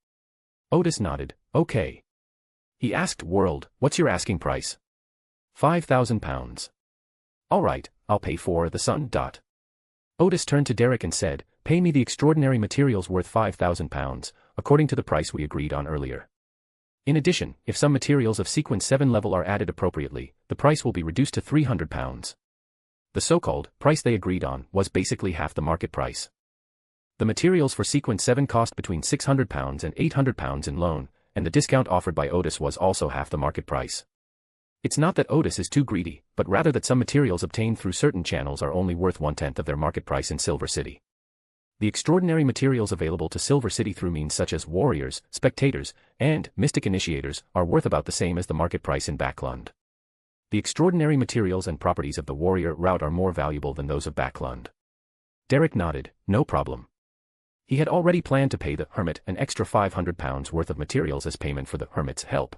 Odis nodded, "Okay." He asked World, "What's your asking price?" 5,000 pounds. "All right, I'll pay for the sun. Odis turned to Derek and said, "Pay me the extraordinary materials worth 5,000 pounds, according to the price we agreed on earlier. In addition, if some materials of sequence 7 level are added appropriately, the price will be reduced to 300 pounds. The so-called price they agreed on was basically half the market price. The materials for sequence 7 cost between 600 pounds and 800 pounds in loan, and the discount offered by Odis was also half the market price. It's not that Odis is too greedy, but rather that some materials obtained through certain channels are only worth 1/10 of their market price in Silver City. The extraordinary materials available to Silver City through means such as warriors, spectators, and mystic initiators are worth about the same as the market price in Backland. The extraordinary materials and properties of the warrior route are more valuable than those of Backland." Derek nodded, "No problem." He had already planned to pay the Hermit an extra 500 pounds worth of materials as payment for the Hermit's help.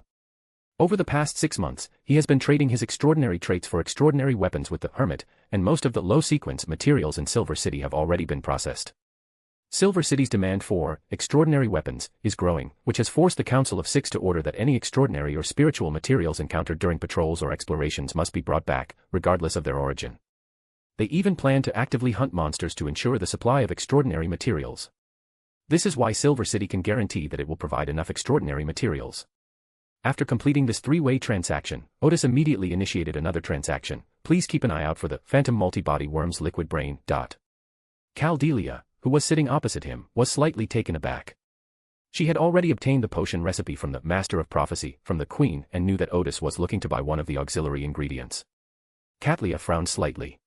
Over the past 6 months, he has been trading his extraordinary traits for extraordinary weapons with the Hermit, and most of the low-sequence materials in Silver City have already been processed. Silver City's demand for extraordinary weapons is growing, which has forced the Council of Six to order that any extraordinary or spiritual materials encountered during patrols or explorations must be brought back, regardless of their origin. They even plan to actively hunt monsters to ensure the supply of extraordinary materials. This is why Silver City can guarantee that it will provide enough extraordinary materials. After completing this 3-way transaction, Odis immediately initiated another transaction. "Please keep an eye out for the Phantom Multi-Body Worm's liquid brain." Caldelia, who was sitting opposite him, was slightly taken aback. She had already obtained the potion recipe from the Master of Prophecy, from the Queen, and knew that Odis was looking to buy one of the auxiliary ingredients. Catlia frowned slightly.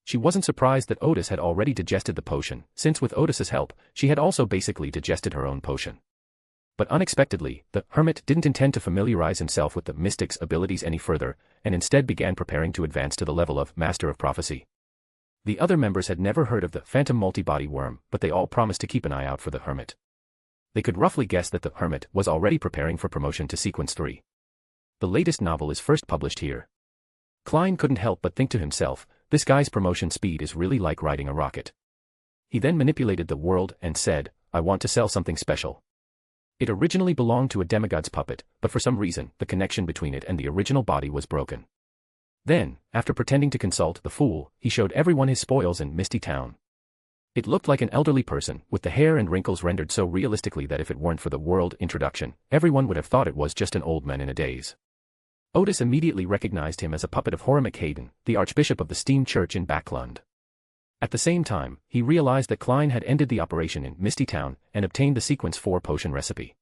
She wasn't surprised that Odis had already digested the potion, since with Odis's help, she had also basically digested her own potion. But unexpectedly, the Hermit didn't intend to familiarize himself with the mystic's abilities any further, and instead began preparing to advance to the level of Master of Prophecy. The other members had never heard of the phantom multibody worm, but they all promised to keep an eye out for the Hermit. They could roughly guess that the Hermit was already preparing for promotion to Sequence 3. The latest novel is first published here. Klein couldn't help but think to himself, this guy's promotion speed is really like riding a rocket. He then manipulated the world and said, I want to sell something special. It originally belonged to a demigod's puppet, but for some reason, the connection between it and the original body was broken. Then, after pretending to consult the fool, he showed everyone his spoils in Misty Town. It looked like an elderly person, with the hair and wrinkles rendered so realistically that if it weren't for the world introduction, everyone would have thought it was just an old man in a daze. Odis immediately recognized him as a puppet of Hermit, the Archbishop of the Steam Church in Backland. At the same time, he realized that Klein had ended the operation in Misty Town and obtained the Sequence 4 potion recipe.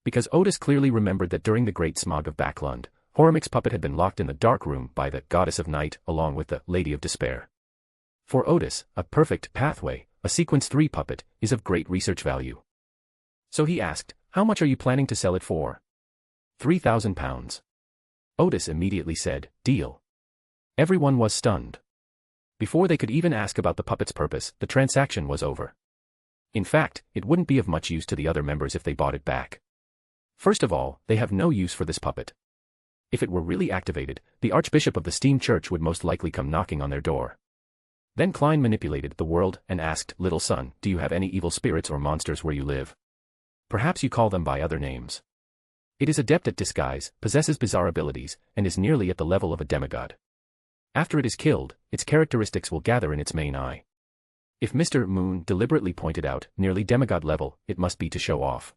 Because Odis clearly remembered that during the Great Smog of Backland, Hermit's puppet had been locked in the dark room by the Goddess of Night along with the Lady of Despair. For Odis, a perfect pathway, a Sequence 3 puppet, is of great research value. So he asked, how much are you planning to sell it for? 3,000 pounds. Odis immediately said, deal. Everyone was stunned. Before they could even ask about the puppet's purpose, the transaction was over. In fact, it wouldn't be of much use to the other members if they bought it back. First of all, they have no use for this puppet. If it were really activated, the Archbishop of the Steam Church would most likely come knocking on their door. Then Klein manipulated the world and asked, little son, do you have any evil spirits or monsters where you live? Perhaps you call them by other names. It is adept at disguise, possesses bizarre abilities, and is nearly at the level of a demigod. After it is killed, its characteristics will gather in its main eye. If Mr. Moon deliberately pointed out, nearly demigod level, it must be to show off.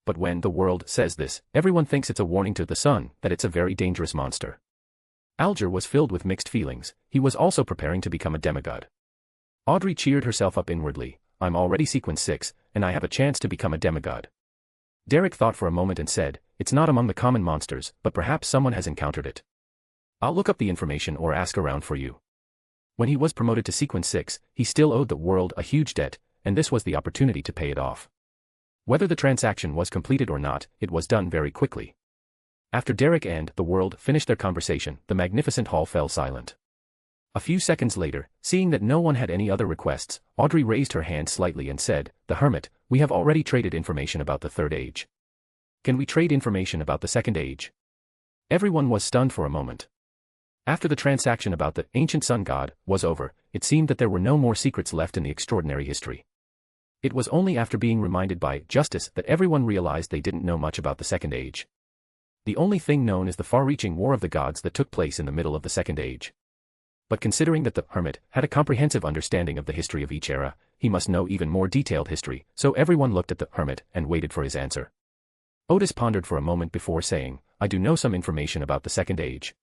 But when the world says this, everyone thinks it's a warning to the sun that it's a very dangerous monster. Alger was filled with mixed feelings, he was also preparing to become a demigod. Audrey cheered herself up inwardly, I'm already Sequence 6, and I have a chance to become a demigod. Derek thought for a moment and said, it's not among the common monsters, but perhaps someone has encountered it. I'll look up the information or ask around for you. When he was promoted to Sequence 6, he still owed the world a huge debt, and this was the opportunity to pay it off. Whether the transaction was completed or not, it was done very quickly. After Derek and the world finished their conversation, the magnificent hall fell silent. A few seconds later, seeing that no one had any other requests, Audrey raised her hand slightly and said, the Hermit, we have already traded information about the Third Age. Can we trade information about the Second Age? Everyone was stunned for a moment. After the transaction about the ancient sun god was over, it seemed that there were no more secrets left in the extraordinary history. It was only after being reminded by Justice that everyone realized they didn't know much about the Second Age. The only thing known is the far-reaching War of the Gods that took place in the middle of the Second Age. But considering that the Hermit had a comprehensive understanding of the history of each era, he must know even more detailed history, so everyone looked at the Hermit and waited for his answer. Odis pondered for a moment before saying, I do know some information about the Second Age.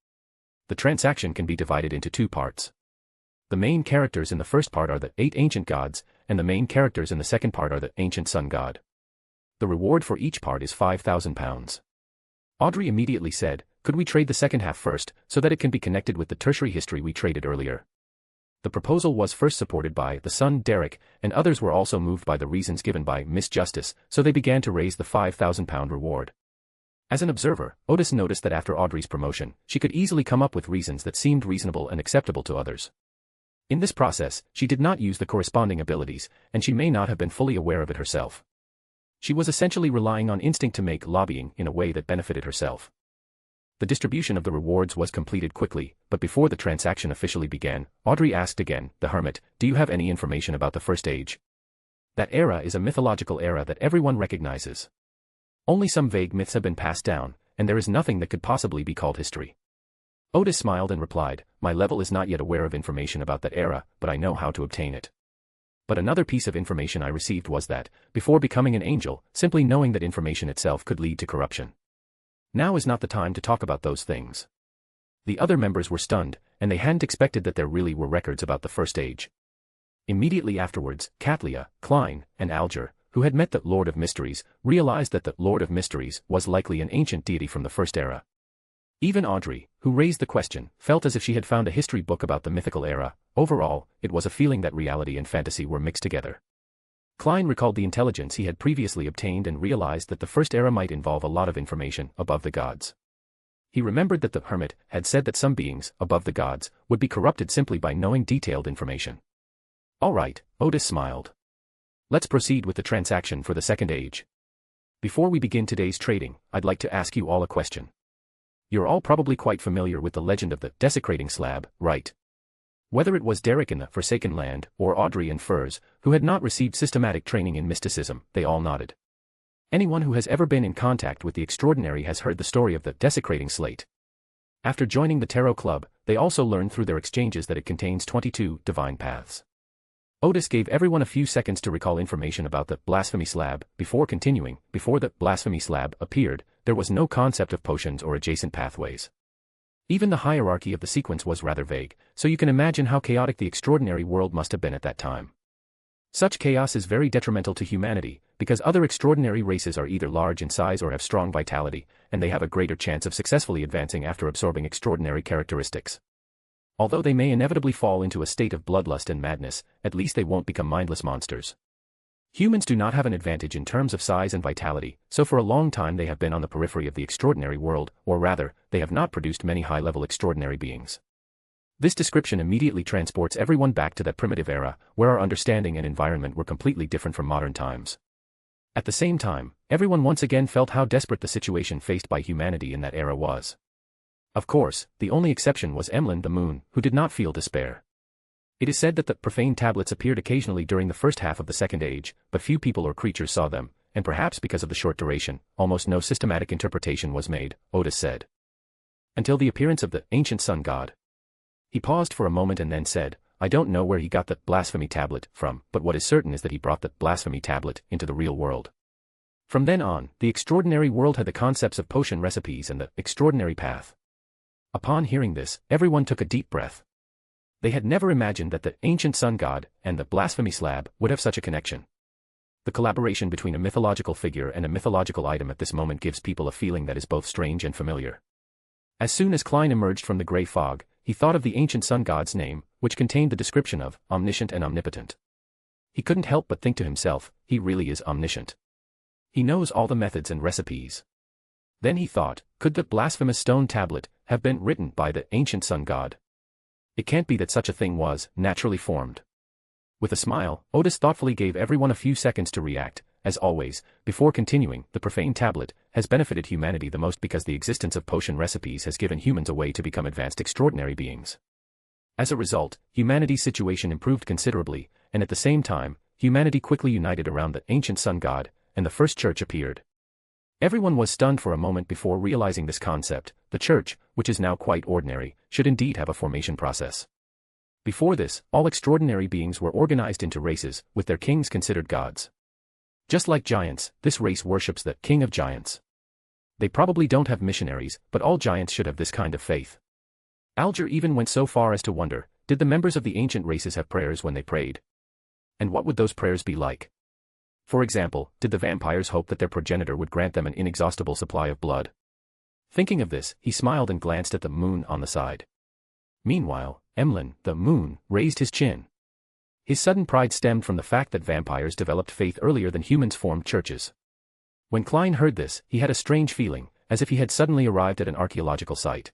The transaction can be divided into two parts. The main characters in the first part are the 8 ancient gods, and the main characters in the second part are the ancient sun god. The reward for each part is 5,000 pounds. Audrey immediately said, could we trade the second half first, so that it can be connected with the tertiary history we traded earlier? The proposal was first supported by the son Derek, and others were also moved by the reasons given by Miss Justice, so they began to raise the 5,000 pound reward. As an observer, Odis noticed that after Audrey's promotion, she could easily come up with reasons that seemed reasonable and acceptable to others. In this process, she did not use the corresponding abilities, and she may not have been fully aware of it herself. She was essentially relying on instinct to make lobbying in a way that benefited herself. The distribution of the rewards was completed quickly, but before the transaction officially began, Audrey asked again, the Hermit, do you have any information about the First Age? That era is a mythological era that everyone recognizes. Only some vague myths have been passed down, and there is nothing that could possibly be called history. Odis smiled and replied, my level is not yet aware of information about that era, but I know how to obtain it. But another piece of information I received was that, before becoming an angel, simply knowing that information itself could lead to corruption. Now is not the time to talk about those things. The other members were stunned, and they hadn't expected that there really were records about the First Age. Immediately afterwards, Catlia, Klein, and Alger, who had met the Lord of Mysteries, realized that the Lord of Mysteries was likely an ancient deity from the First Era. Even Audrey, who raised the question, felt as if she had found a history book about the mythical era. Overall, it was a feeling that reality and fantasy were mixed together. Klein recalled the intelligence he had previously obtained and realized that the First Era might involve a lot of information above the gods. He remembered that the Hermit had said that some beings, above the gods, would be corrupted simply by knowing detailed information. All right, Odis smiled. Let's proceed with the transaction for the Second Age. Before we begin today's trading, I'd like to ask you all a question. You're all probably quite familiar with the legend of the desecrating slab, right? Whether it was Derek in the Forsaken Land, or Audrey and Furs, who had not received systematic training in mysticism, they all nodded. Anyone who has ever been in contact with the extraordinary has heard the story of the desecrating slate. After joining the Tarot Club, they also learned through their exchanges that it contains 22 divine paths. Odis gave everyone a few seconds to recall information about the blasphemy slab before continuing. Before the blasphemy slab appeared, there was no concept of potions or adjacent pathways. Even the hierarchy of the sequence was rather vague, so you can imagine how chaotic the extraordinary world must have been at that time. Such chaos is very detrimental to humanity, because other extraordinary races are either large in size or have strong vitality, and they have a greater chance of successfully advancing after absorbing extraordinary characteristics. Although they may inevitably fall into a state of bloodlust and madness, at least they won't become mindless monsters. Humans do not have an advantage in terms of size and vitality, so for a long time they have been on the periphery of the extraordinary world, or rather, they have not produced many high-level extraordinary beings. This description immediately transports everyone back to that primitive era, where our understanding and environment were completely different from modern times. At the same time, everyone once again felt how desperate the situation faced by humanity in that era was. Of course, the only exception was Emlyn the Moon, who did not feel despair. It is said that the profane tablets appeared occasionally during the first half of the Second Age, but few people or creatures saw them, and perhaps because of the short duration, almost no systematic interpretation was made, Odis said. Until the appearance of the ancient sun god. He paused for a moment and then said, I don't know where he got the blasphemy tablet from, but what is certain is that he brought the blasphemy tablet into the real world. From then on, the extraordinary world had the concepts of potion recipes and the extraordinary path. Upon hearing this, everyone took a deep breath. They had never imagined that the ancient sun god and the blasphemy slab would have such a connection. The collaboration between a mythological figure and a mythological item at this moment gives people a feeling that is both strange and familiar. As soon as Klein emerged from the grey fog, he thought of the ancient sun god's name, which contained the description of omniscient and omnipotent. He couldn't help but think to himself, he really is omniscient. He knows all the methods and recipes. Then he thought, could the blasphemous stone tablet have been written by the ancient sun god? It can't be that such a thing was naturally formed. With a smile, Odis thoughtfully gave everyone a few seconds to react. As always, before continuing, the profane tablet has benefited humanity the most because the existence of potion recipes has given humans a way to become advanced extraordinary beings. As a result, humanity's situation improved considerably, and at the same time, humanity quickly united around the ancient sun god, and the first church appeared. Everyone was stunned for a moment before realizing this concept. The church, which is now quite ordinary, should indeed have a formation process. Before this, all extraordinary beings were organized into races, with their kings considered gods. Just like giants, this race worships the king of giants. They probably don't have missionaries, but all giants should have this kind of faith. Alger even went so far as to wonder, did the members of the ancient races have prayers when they prayed? And what would those prayers be like? For example, did the vampires hope that their progenitor would grant them an inexhaustible supply of blood? Thinking of this, he smiled and glanced at the moon on the side. Meanwhile, Emlyn, the moon, raised his chin. His sudden pride stemmed from the fact that vampires developed faith earlier than humans formed churches. When Klein heard this, he had a strange feeling, as if he had suddenly arrived at an archaeological site.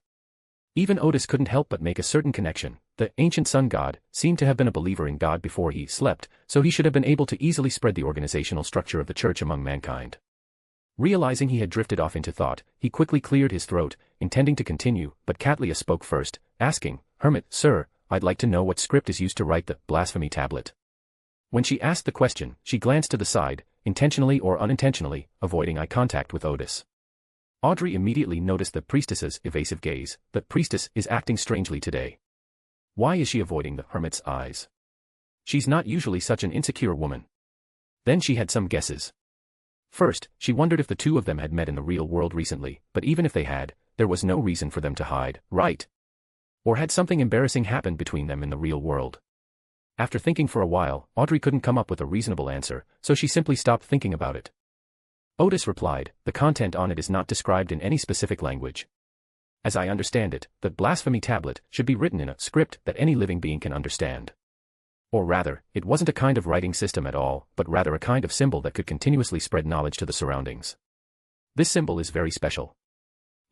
Even Odis couldn't help but make a certain connection. The ancient sun god seemed to have been a believer in God before he slept, so he should have been able to easily spread the organizational structure of the church among mankind. Realizing he had drifted off into thought, he quickly cleared his throat, intending to continue, but Catlia spoke first, asking, Hermit, sir, I'd like to know what script is used to write the blasphemy tablet. When she asked the question, she glanced to the side, intentionally or unintentionally, avoiding eye contact with Odis. Audrey immediately noticed the priestess's evasive gaze. The priestess is acting strangely today. Why is she avoiding the hermit's eyes? She's not usually such an insecure woman. Then she had some guesses. First, she wondered if the two of them had met in the real world recently, but even if they had, there was no reason for them to hide, right? Or had something embarrassing happened between them in the real world? After thinking for a while, Audrey couldn't come up with a reasonable answer, so she simply stopped thinking about it. Odis replied, the content on it is not described in any specific language. As I understand it, the blasphemy tablet should be written in a script that any living being can understand. Or rather, it wasn't a kind of writing system at all, but rather a kind of symbol that could continuously spread knowledge to the surroundings. This symbol is very special.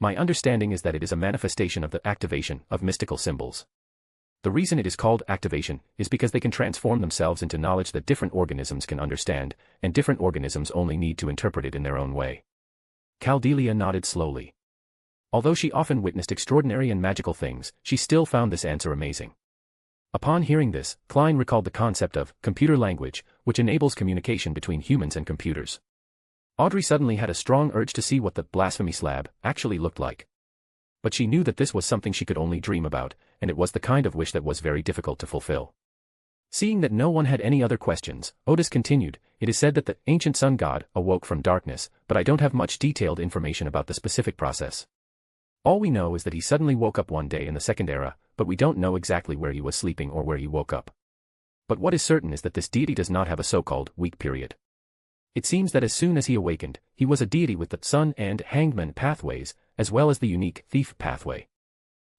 My understanding is that it is a manifestation of the activation of mystical symbols. The reason it is called activation is because they can transform themselves into knowledge that different organisms can understand, and different organisms only need to interpret it in their own way. Caldelia nodded slowly. Although she often witnessed extraordinary and magical things, she still found this answer amazing. Upon hearing this, Klein recalled the concept of computer language, which enables communication between humans and computers. Audrey suddenly had a strong urge to see what the blasphemy slab actually looked like. But she knew that this was something she could only dream about, and it was the kind of wish that was very difficult to fulfill. Seeing that no one had any other questions, Odis continued, "It is said that the ancient sun god awoke from darkness, but I don't have much detailed information about the specific process. All we know is that he suddenly woke up one day in the Second Era, but we don't know exactly where he was sleeping or where he woke up. But what is certain is that this deity does not have a so-called weak period. It seems that as soon as he awakened, he was a deity with the sun and hangman pathways, as well as the unique thief pathway.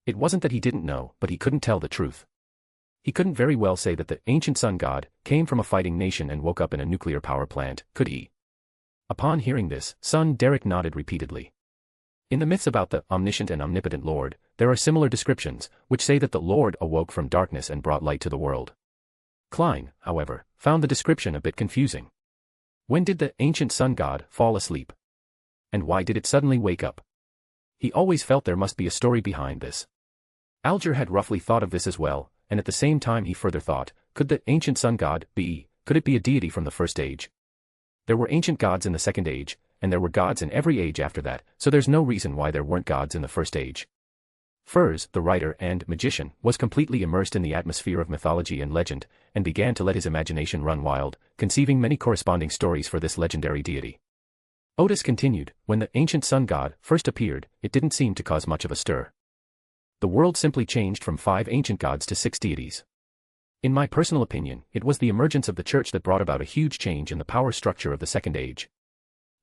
It wasn't that he didn't know, but he couldn't tell the truth. He couldn't very well say that the ancient sun god came from a fighting nation and woke up in a nuclear power plant, could he?" Upon hearing this, son Derek nodded repeatedly. In the myths about the omniscient and omnipotent Lord, there are similar descriptions, which say that the Lord awoke from darkness and brought light to the world. Klein, however, found the description a bit confusing. When did the ancient sun god fall asleep? And why did it suddenly wake up? He always felt there must be a story behind this. Alger had roughly thought of this as well, and at the same time he further thought, could the ancient sun god could it be a deity from the first age? There were ancient gods in the second age, and there were gods in every age after that, so there's no reason why there weren't gods in the first age. Furs, the writer and magician, was completely immersed in the atmosphere of mythology and legend, and began to let his imagination run wild, conceiving many corresponding stories for this legendary deity. Odis continued, when the ancient sun god first appeared, it didn't seem to cause much of a stir. The world simply changed from 5 ancient gods to 6 deities. In my personal opinion, it was the emergence of the church that brought about a huge change in the power structure of the second age.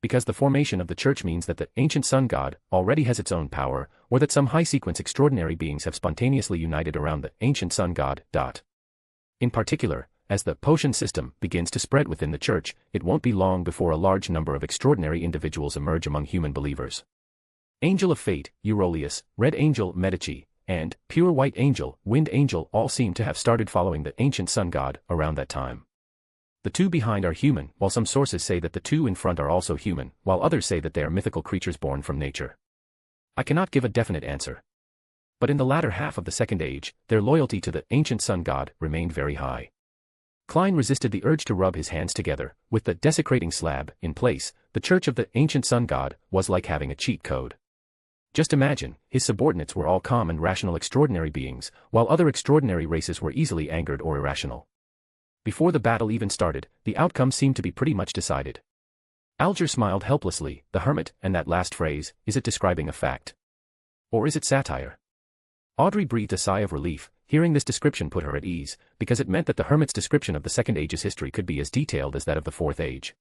Because the formation of the church means that the ancient sun god already has its own power, or that some high-sequence extraordinary beings have spontaneously united around the ancient sun god. In particular, as the potion system begins to spread within the church, it won't be long before a large number of extraordinary individuals emerge among human believers. Angel of Fate, Eurolius, Red Angel, Medici, and Pure White Angel, Wind Angel all seem to have started following the ancient sun god around that time. The 2 behind are human, while some sources say that the 2 in front are also human, while others say that they are mythical creatures born from nature. I cannot give a definite answer. But in the latter half of the second age, their loyalty to the ancient sun god remained very high. Klein resisted the urge to rub his hands together. With the desecrating slab in place, the church of the ancient sun god was like having a cheat code. Just imagine, his subordinates were all calm and rational extraordinary beings, while other extraordinary races were easily angered or irrational. Before the battle even started, the outcome seemed to be pretty much decided. Alger smiled helplessly. The Hermit, and that last phrase, is it describing a fact? Or is it satire? Audrey breathed a sigh of relief. Hearing this description put her at ease, because it meant that the Hermit's description of the Second Age's history could be as detailed as that of the Fourth Age.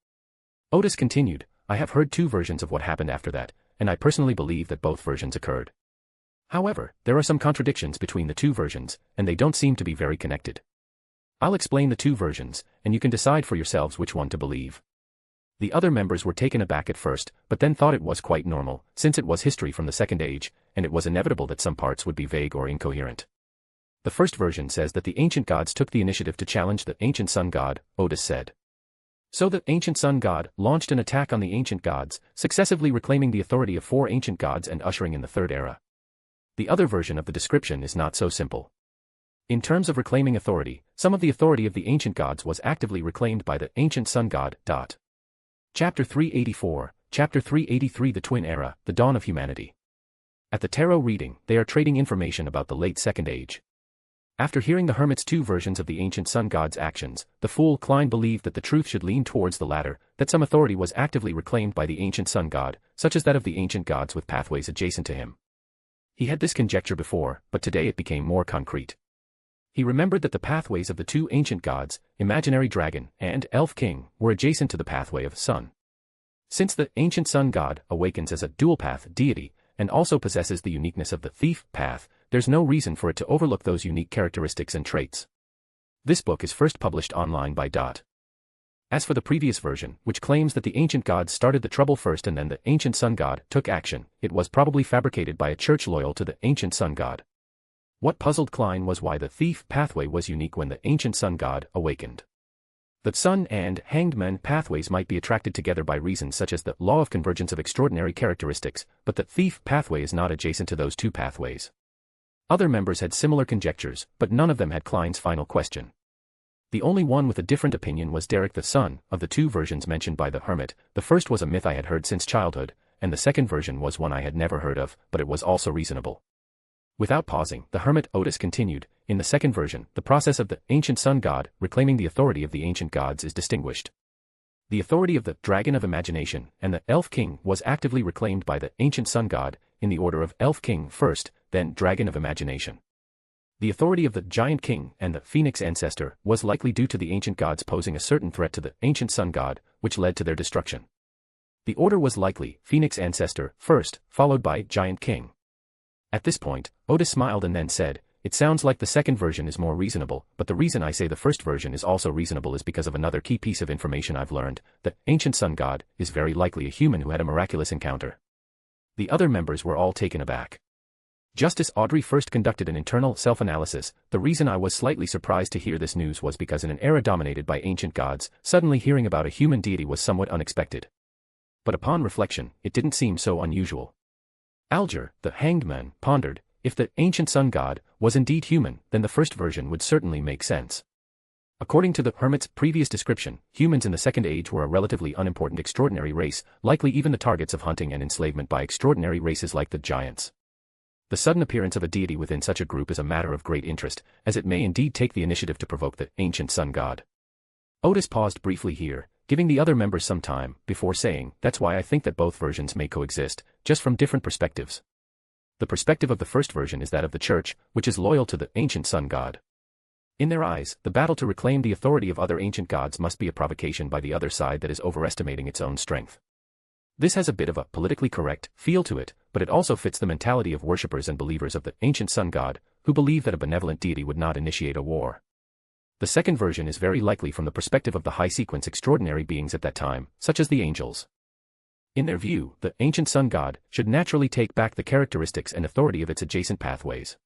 Odis continued, I have heard 2 versions of what happened after that, and I personally believe that both versions occurred. However, there are some contradictions between the 2 versions, and they don't seem to be very connected. I'll explain the 2 versions, and you can decide for yourselves which one to believe. The other members were taken aback at first, but then thought it was quite normal, since it was history from the Second Age, and it was inevitable that some parts would be vague or incoherent. The first version says that the ancient gods took the initiative to challenge the ancient sun god, Odis said. So the ancient sun god launched an attack on the ancient gods, successively reclaiming the authority of 4 ancient gods and ushering in the Third Era. The other version of the description is not so simple. In terms of reclaiming authority, some of the authority of the ancient gods was actively reclaimed by the ancient sun god. Chapter 384, Chapter 383 The Twin Era, The Dawn of Humanity. At the tarot reading, they are trading information about the late Second Age. After hearing the Hermit's 2 versions of the ancient sun god's actions, the fool Klein believed that the truth should lean towards the latter, that some authority was actively reclaimed by the ancient sun god, such as that of the ancient gods with pathways adjacent to him. He had this conjecture before, but today it became more concrete. He remembered that the pathways of the 2 ancient gods, Imaginary Dragon and Elf King, were adjacent to the pathway of Sun. Since the ancient sun god awakens as a dual-path deity, and also possesses the uniqueness of the thief path, there's no reason for it to overlook those unique characteristics and traits. This book is first published online by As for the previous version, which claims that the ancient gods started the trouble first and then the ancient sun god took action, it was probably fabricated by a church loyal to the ancient sun god. What puzzled Klein was why the thief pathway was unique when the ancient sun god awakened. The sun and hanged man pathways might be attracted together by reasons such as the law of convergence of extraordinary characteristics, but the thief pathway is not adjacent to those two pathways. Other members had similar conjectures, but none of them had Klein's final question. The only one with a different opinion was Derek the son. Of the two versions mentioned by the Hermit, the first was a myth I had heard since childhood, and the second version was one I had never heard of, but it was also reasonable. Without pausing, the Hermit Odis continued, in the second version, the process of the ancient sun god reclaiming the authority of the ancient gods is distinguished. The authority of the dragon of imagination and the elf king was actively reclaimed by the ancient sun god, in the order of elf king first, then dragon of imagination. The authority of the giant king and the phoenix ancestor was likely due to the ancient gods posing a certain threat to the ancient sun god, which led to their destruction. The order was likely phoenix ancestor first, followed by giant king. At this point, Odis smiled and then said, "It sounds like the second version is more reasonable, but the reason I say the first version is also reasonable is because of another key piece of information I've learned. The ancient sun god is very likely a human who had a miraculous encounter." The other members were all taken aback. Justice Audrey first conducted an internal self-analysis. The reason I was slightly surprised to hear this news was because in an era dominated by ancient gods, suddenly hearing about a human deity was somewhat unexpected. But upon reflection, it didn't seem so unusual. Alger, the hanged man, pondered, if the ancient sun god was indeed human, then the first version would certainly make sense. According to the Hermit's previous description, humans in the Second Age were a relatively unimportant extraordinary race, likely even the targets of hunting and enslavement by extraordinary races like the giants. The sudden appearance of a deity within such a group is a matter of great interest, as it may indeed take the initiative to provoke the ancient sun god. Odis paused briefly here, giving the other members some time, before saying, "That's why I think that both versions may coexist, just from different perspectives. The perspective of the first version is that of the Church, which is loyal to the ancient sun god. In their eyes, the battle to reclaim the authority of other ancient gods must be a provocation by the other side that is overestimating its own strength. This has a bit of a politically correct feel to it, but it also fits the mentality of worshippers and believers of the ancient sun god, who believe that a benevolent deity would not initiate a war. The second version is very likely from the perspective of the high-sequence extraordinary beings at that time, such as the angels. In their view, the ancient sun god should naturally take back the characteristics and authority of its adjacent pathways.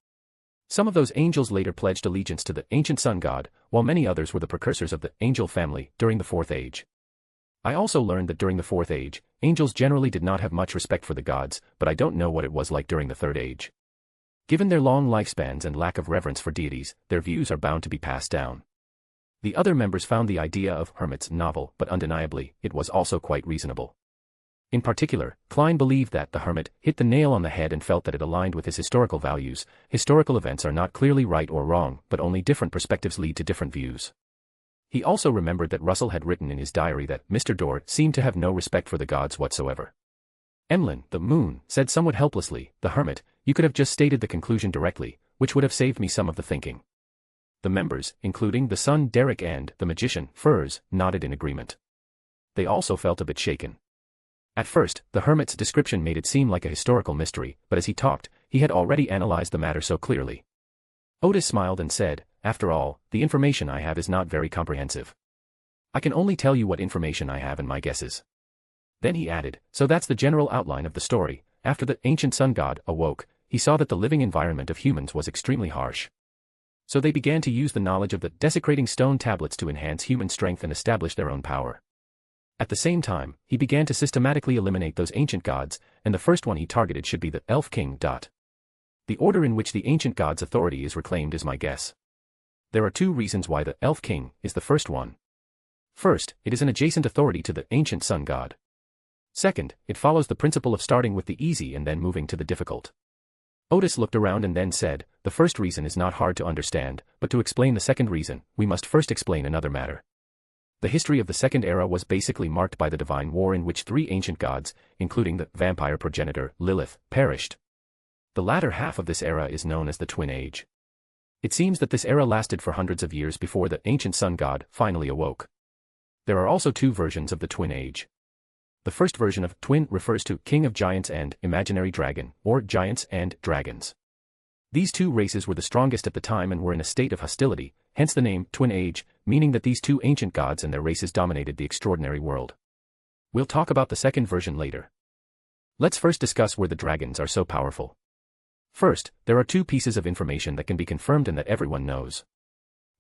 Some of those angels later pledged allegiance to the ancient sun god, while many others were the precursors of the angel family during the Fourth Age. I also learned that during the Fourth Age, angels generally did not have much respect for the gods, but I don't know what it was like during the Third Age. Given their long lifespans and lack of reverence for deities, their views are bound to be passed down. The other members found the idea of Hermit's novel, but undeniably, it was also quite reasonable. In particular, Klein believed that the Hermit hit the nail on the head and felt that it aligned with his historical values. Historical events are not clearly right or wrong, but only different perspectives lead to different views. He also remembered that Russell had written in his diary that Mr. Dort seemed to have no respect for the gods whatsoever. Emlyn, the moon, said somewhat helplessly, "The Hermit, you could have just stated the conclusion directly, which would have saved me some of the thinking." The members, including the son Derek and the magician, Furs, nodded in agreement. They also felt a bit shaken. At first, the Hermit's description made it seem like a historical mystery, but as he talked, he had already analyzed the matter so clearly. Odis smiled and said, "After all, the information I have is not very comprehensive. I can only tell you what information I have and my guesses." Then he added, "So that's the general outline of the story. After the ancient sun god awoke, he saw that the living environment of humans was extremely harsh. So they began to use the knowledge of the desecrating stone tablets to enhance human strength and establish their own power. At the same time, he began to systematically eliminate those ancient gods, and the first one he targeted should be the Elf King. The order in which the ancient god's authority is reclaimed is my guess. There are two reasons why the Elf King is the first one. First, it is an adjacent authority to the ancient sun god. Second, it follows the principle of starting with the easy and then moving to the difficult. Odis looked around and then said, "The first reason is not hard to understand, but to explain the second reason, we must first explain another matter. The history of the Second Era was basically marked by the divine war in which three ancient gods, including the vampire progenitor, Lilith, perished. The latter half of this era is known as the Twin Age. It seems that this era lasted for hundreds of years before the ancient sun god finally awoke. There are also two versions of the Twin Age. The first version of Twin refers to King of Giants and Imaginary Dragon, or Giants and Dragons. These two races were the strongest at the time and were in a state of hostility, hence the name Twin Age. meaning that these two ancient gods and their races dominated the extraordinary world. We'll talk about the second version later. Let's first discuss where the dragons are so powerful. First, there are two pieces of information that can be confirmed and that everyone knows.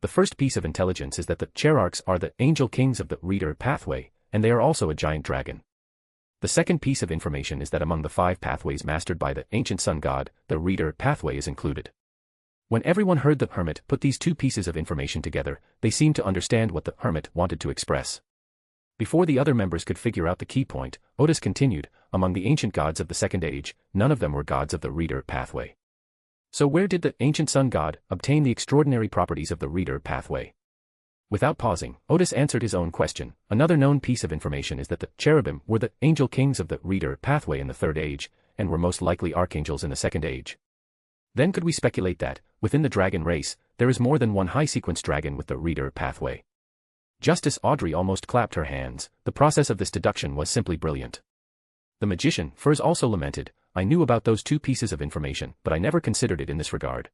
The first piece of intelligence is that the Cherarchs are the angel kings of the Reader pathway, and they are also a giant dragon. The second piece of information is that among the 5 pathways mastered by the ancient sun god, the Reader pathway is included. When everyone heard the Hermit put these two pieces of information together, they seemed to understand what the Hermit wanted to express. Before the other members could figure out the key point, Odis continued, among the ancient gods of the Second Age, none of them were gods of the Reader pathway. So where did the ancient sun god obtain the extraordinary properties of the Reader pathway? Without pausing, Odis answered his own question. Another known piece of information is that the cherubim were the angel kings of the Reader pathway in the Third Age, and were most likely archangels in the Second Age. Then could we speculate that, within the dragon race, there is more than one high-sequence dragon with the Reader pathway? Justice Audrey almost clapped her hands. The process of this deduction was simply brilliant. The magician, Furs, also lamented, I knew about those two pieces of information, but I never considered it in this regard.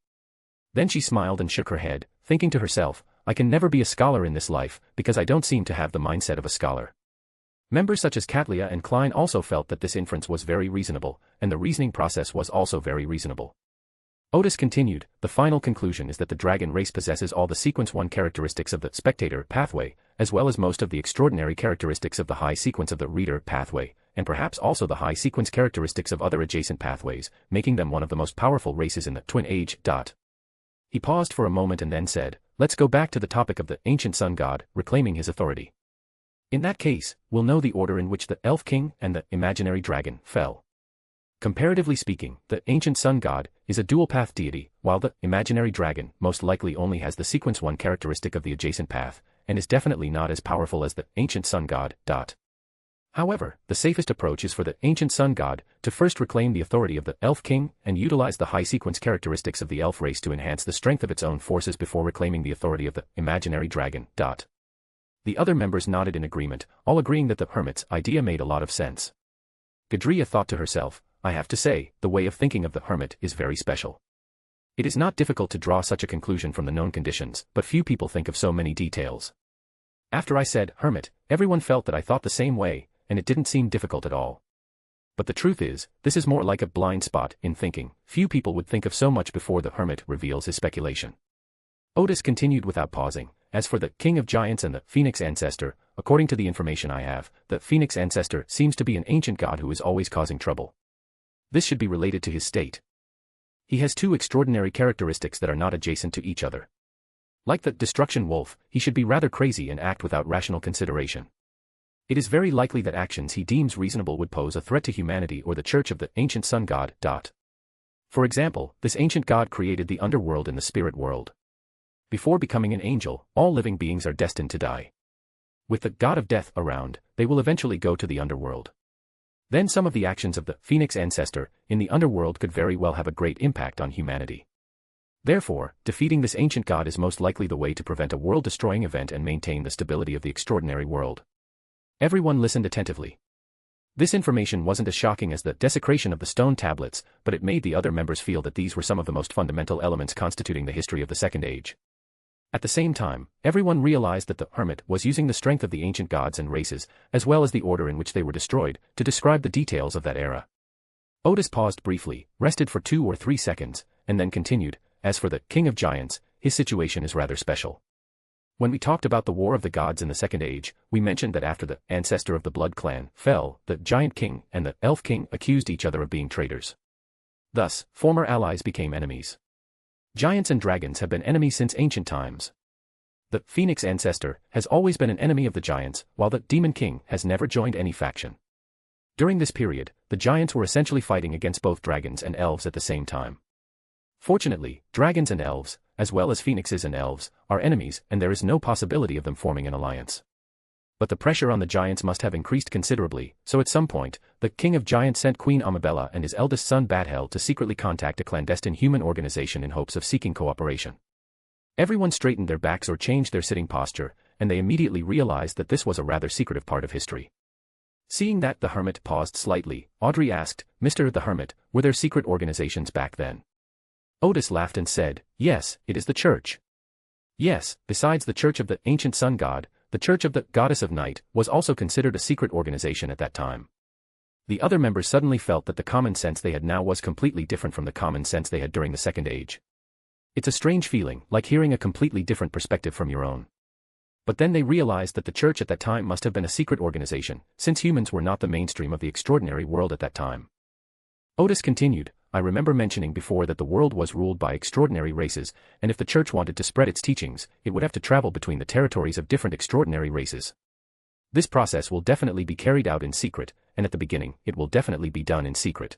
Then she smiled and shook her head, thinking to herself, I can never be a scholar in this life, because I don't seem to have the mindset of a scholar. Members such as Catlia and Klein also felt that this inference was very reasonable, and the reasoning process was also very reasonable. Odis continued, the final conclusion is that the dragon race possesses all the sequence 1 characteristics of the spectator pathway, as well as most of the extraordinary characteristics of the high sequence of the reader pathway, and perhaps also the high sequence characteristics of other adjacent pathways, making them one of the most powerful races in the Twin Age. He paused for a moment and then said, let's go back to the topic of the ancient sun god, reclaiming his authority. In that case, we'll know the order in which the elf king and the imaginary dragon fell. Comparatively speaking, the ancient sun god is a dual-path deity, while the imaginary dragon most likely only has the sequence 1 characteristic of the adjacent path, and is definitely not as powerful as the ancient sun god. However, the safest approach is for the ancient sun god to first reclaim the authority of the elf king and utilize the high sequence characteristics of the elf race to enhance the strength of its own forces before reclaiming the authority of the imaginary dragon. The other members nodded in agreement, all agreeing that the hermit's idea made a lot of sense. Gadria thought to herself, I have to say, the way of thinking of the hermit is very special. It is not difficult to draw such a conclusion from the known conditions, but few people think of so many details. After I said, hermit, everyone felt that I thought the same way, and it didn't seem difficult at all. But the truth is, this is more like a blind spot in thinking. Few people would think of so much before the hermit reveals his speculation. Odis continued without pausing, as for the king of giants and the phoenix ancestor, according to the information I have, the phoenix ancestor seems to be an ancient god who is always causing trouble. This should be related to his state. He has two extraordinary characteristics that are not adjacent to each other. Like the destruction wolf, he should be rather crazy and act without rational consideration. It is very likely that actions he deems reasonable would pose a threat to humanity or the church of the ancient sun god. For example, this ancient god created the underworld and the spirit world. Before becoming an angel, all living beings are destined to die. With the god of death around, they will eventually go to the underworld. Then some of the actions of the phoenix ancestor in the underworld could very well have a great impact on humanity. Therefore, defeating this ancient god is most likely the way to prevent a world-destroying event and maintain the stability of the extraordinary world. Everyone listened attentively. This information wasn't as shocking as the desecration of the stone tablets, but it made the other members feel that these were some of the most fundamental elements constituting the history of the Second Age. At the same time, everyone realized that the hermit was using the strength of the ancient gods and races, as well as the order in which they were destroyed, to describe the details of that era. Odis paused briefly, rested for 2 or 3 seconds, and then continued, as for the king of giants, his situation is rather special. When we talked about the war of the gods in the Second Age, we mentioned that after the ancestor of the blood clan fell, the giant king and the elf king accused each other of being traitors. Thus, former allies became enemies. Giants and dragons have been enemies since ancient times. The phoenix ancestor has always been an enemy of the giants, while the demon king has never joined any faction. During this period, the giants were essentially fighting against both dragons and elves at the same time. Fortunately, dragons and elves, as well as phoenixes and elves, are enemies and there is no possibility of them forming an alliance. But the pressure on the giants must have increased considerably, so at some point, the king of giants sent Queen Amabella and his eldest son Badhel to secretly contact a clandestine human organization in hopes of seeking cooperation. Everyone straightened their backs or changed their sitting posture, and they immediately realized that this was a rather secretive part of history. Seeing that the hermit paused slightly, Audrey asked, Mr. the Hermit, were there secret organizations back then? Odis laughed and said, yes, it is the church. Yes, besides the Church of the Ancient Sun God, the Church of the Goddess of Night was also considered a secret organization at that time. The other members suddenly felt that the common sense they had now was completely different from the common sense they had during the Second Age. It's a strange feeling, like hearing a completely different perspective from your own. But then they realized that the church at that time must have been a secret organization, since humans were not the mainstream of the extraordinary world at that time. Odis continued, I remember mentioning before that the world was ruled by extraordinary races, and if the church wanted to spread its teachings, it would have to travel between the territories of different extraordinary races. This process will definitely be carried out in secret, and at the beginning, it will definitely be done in secret.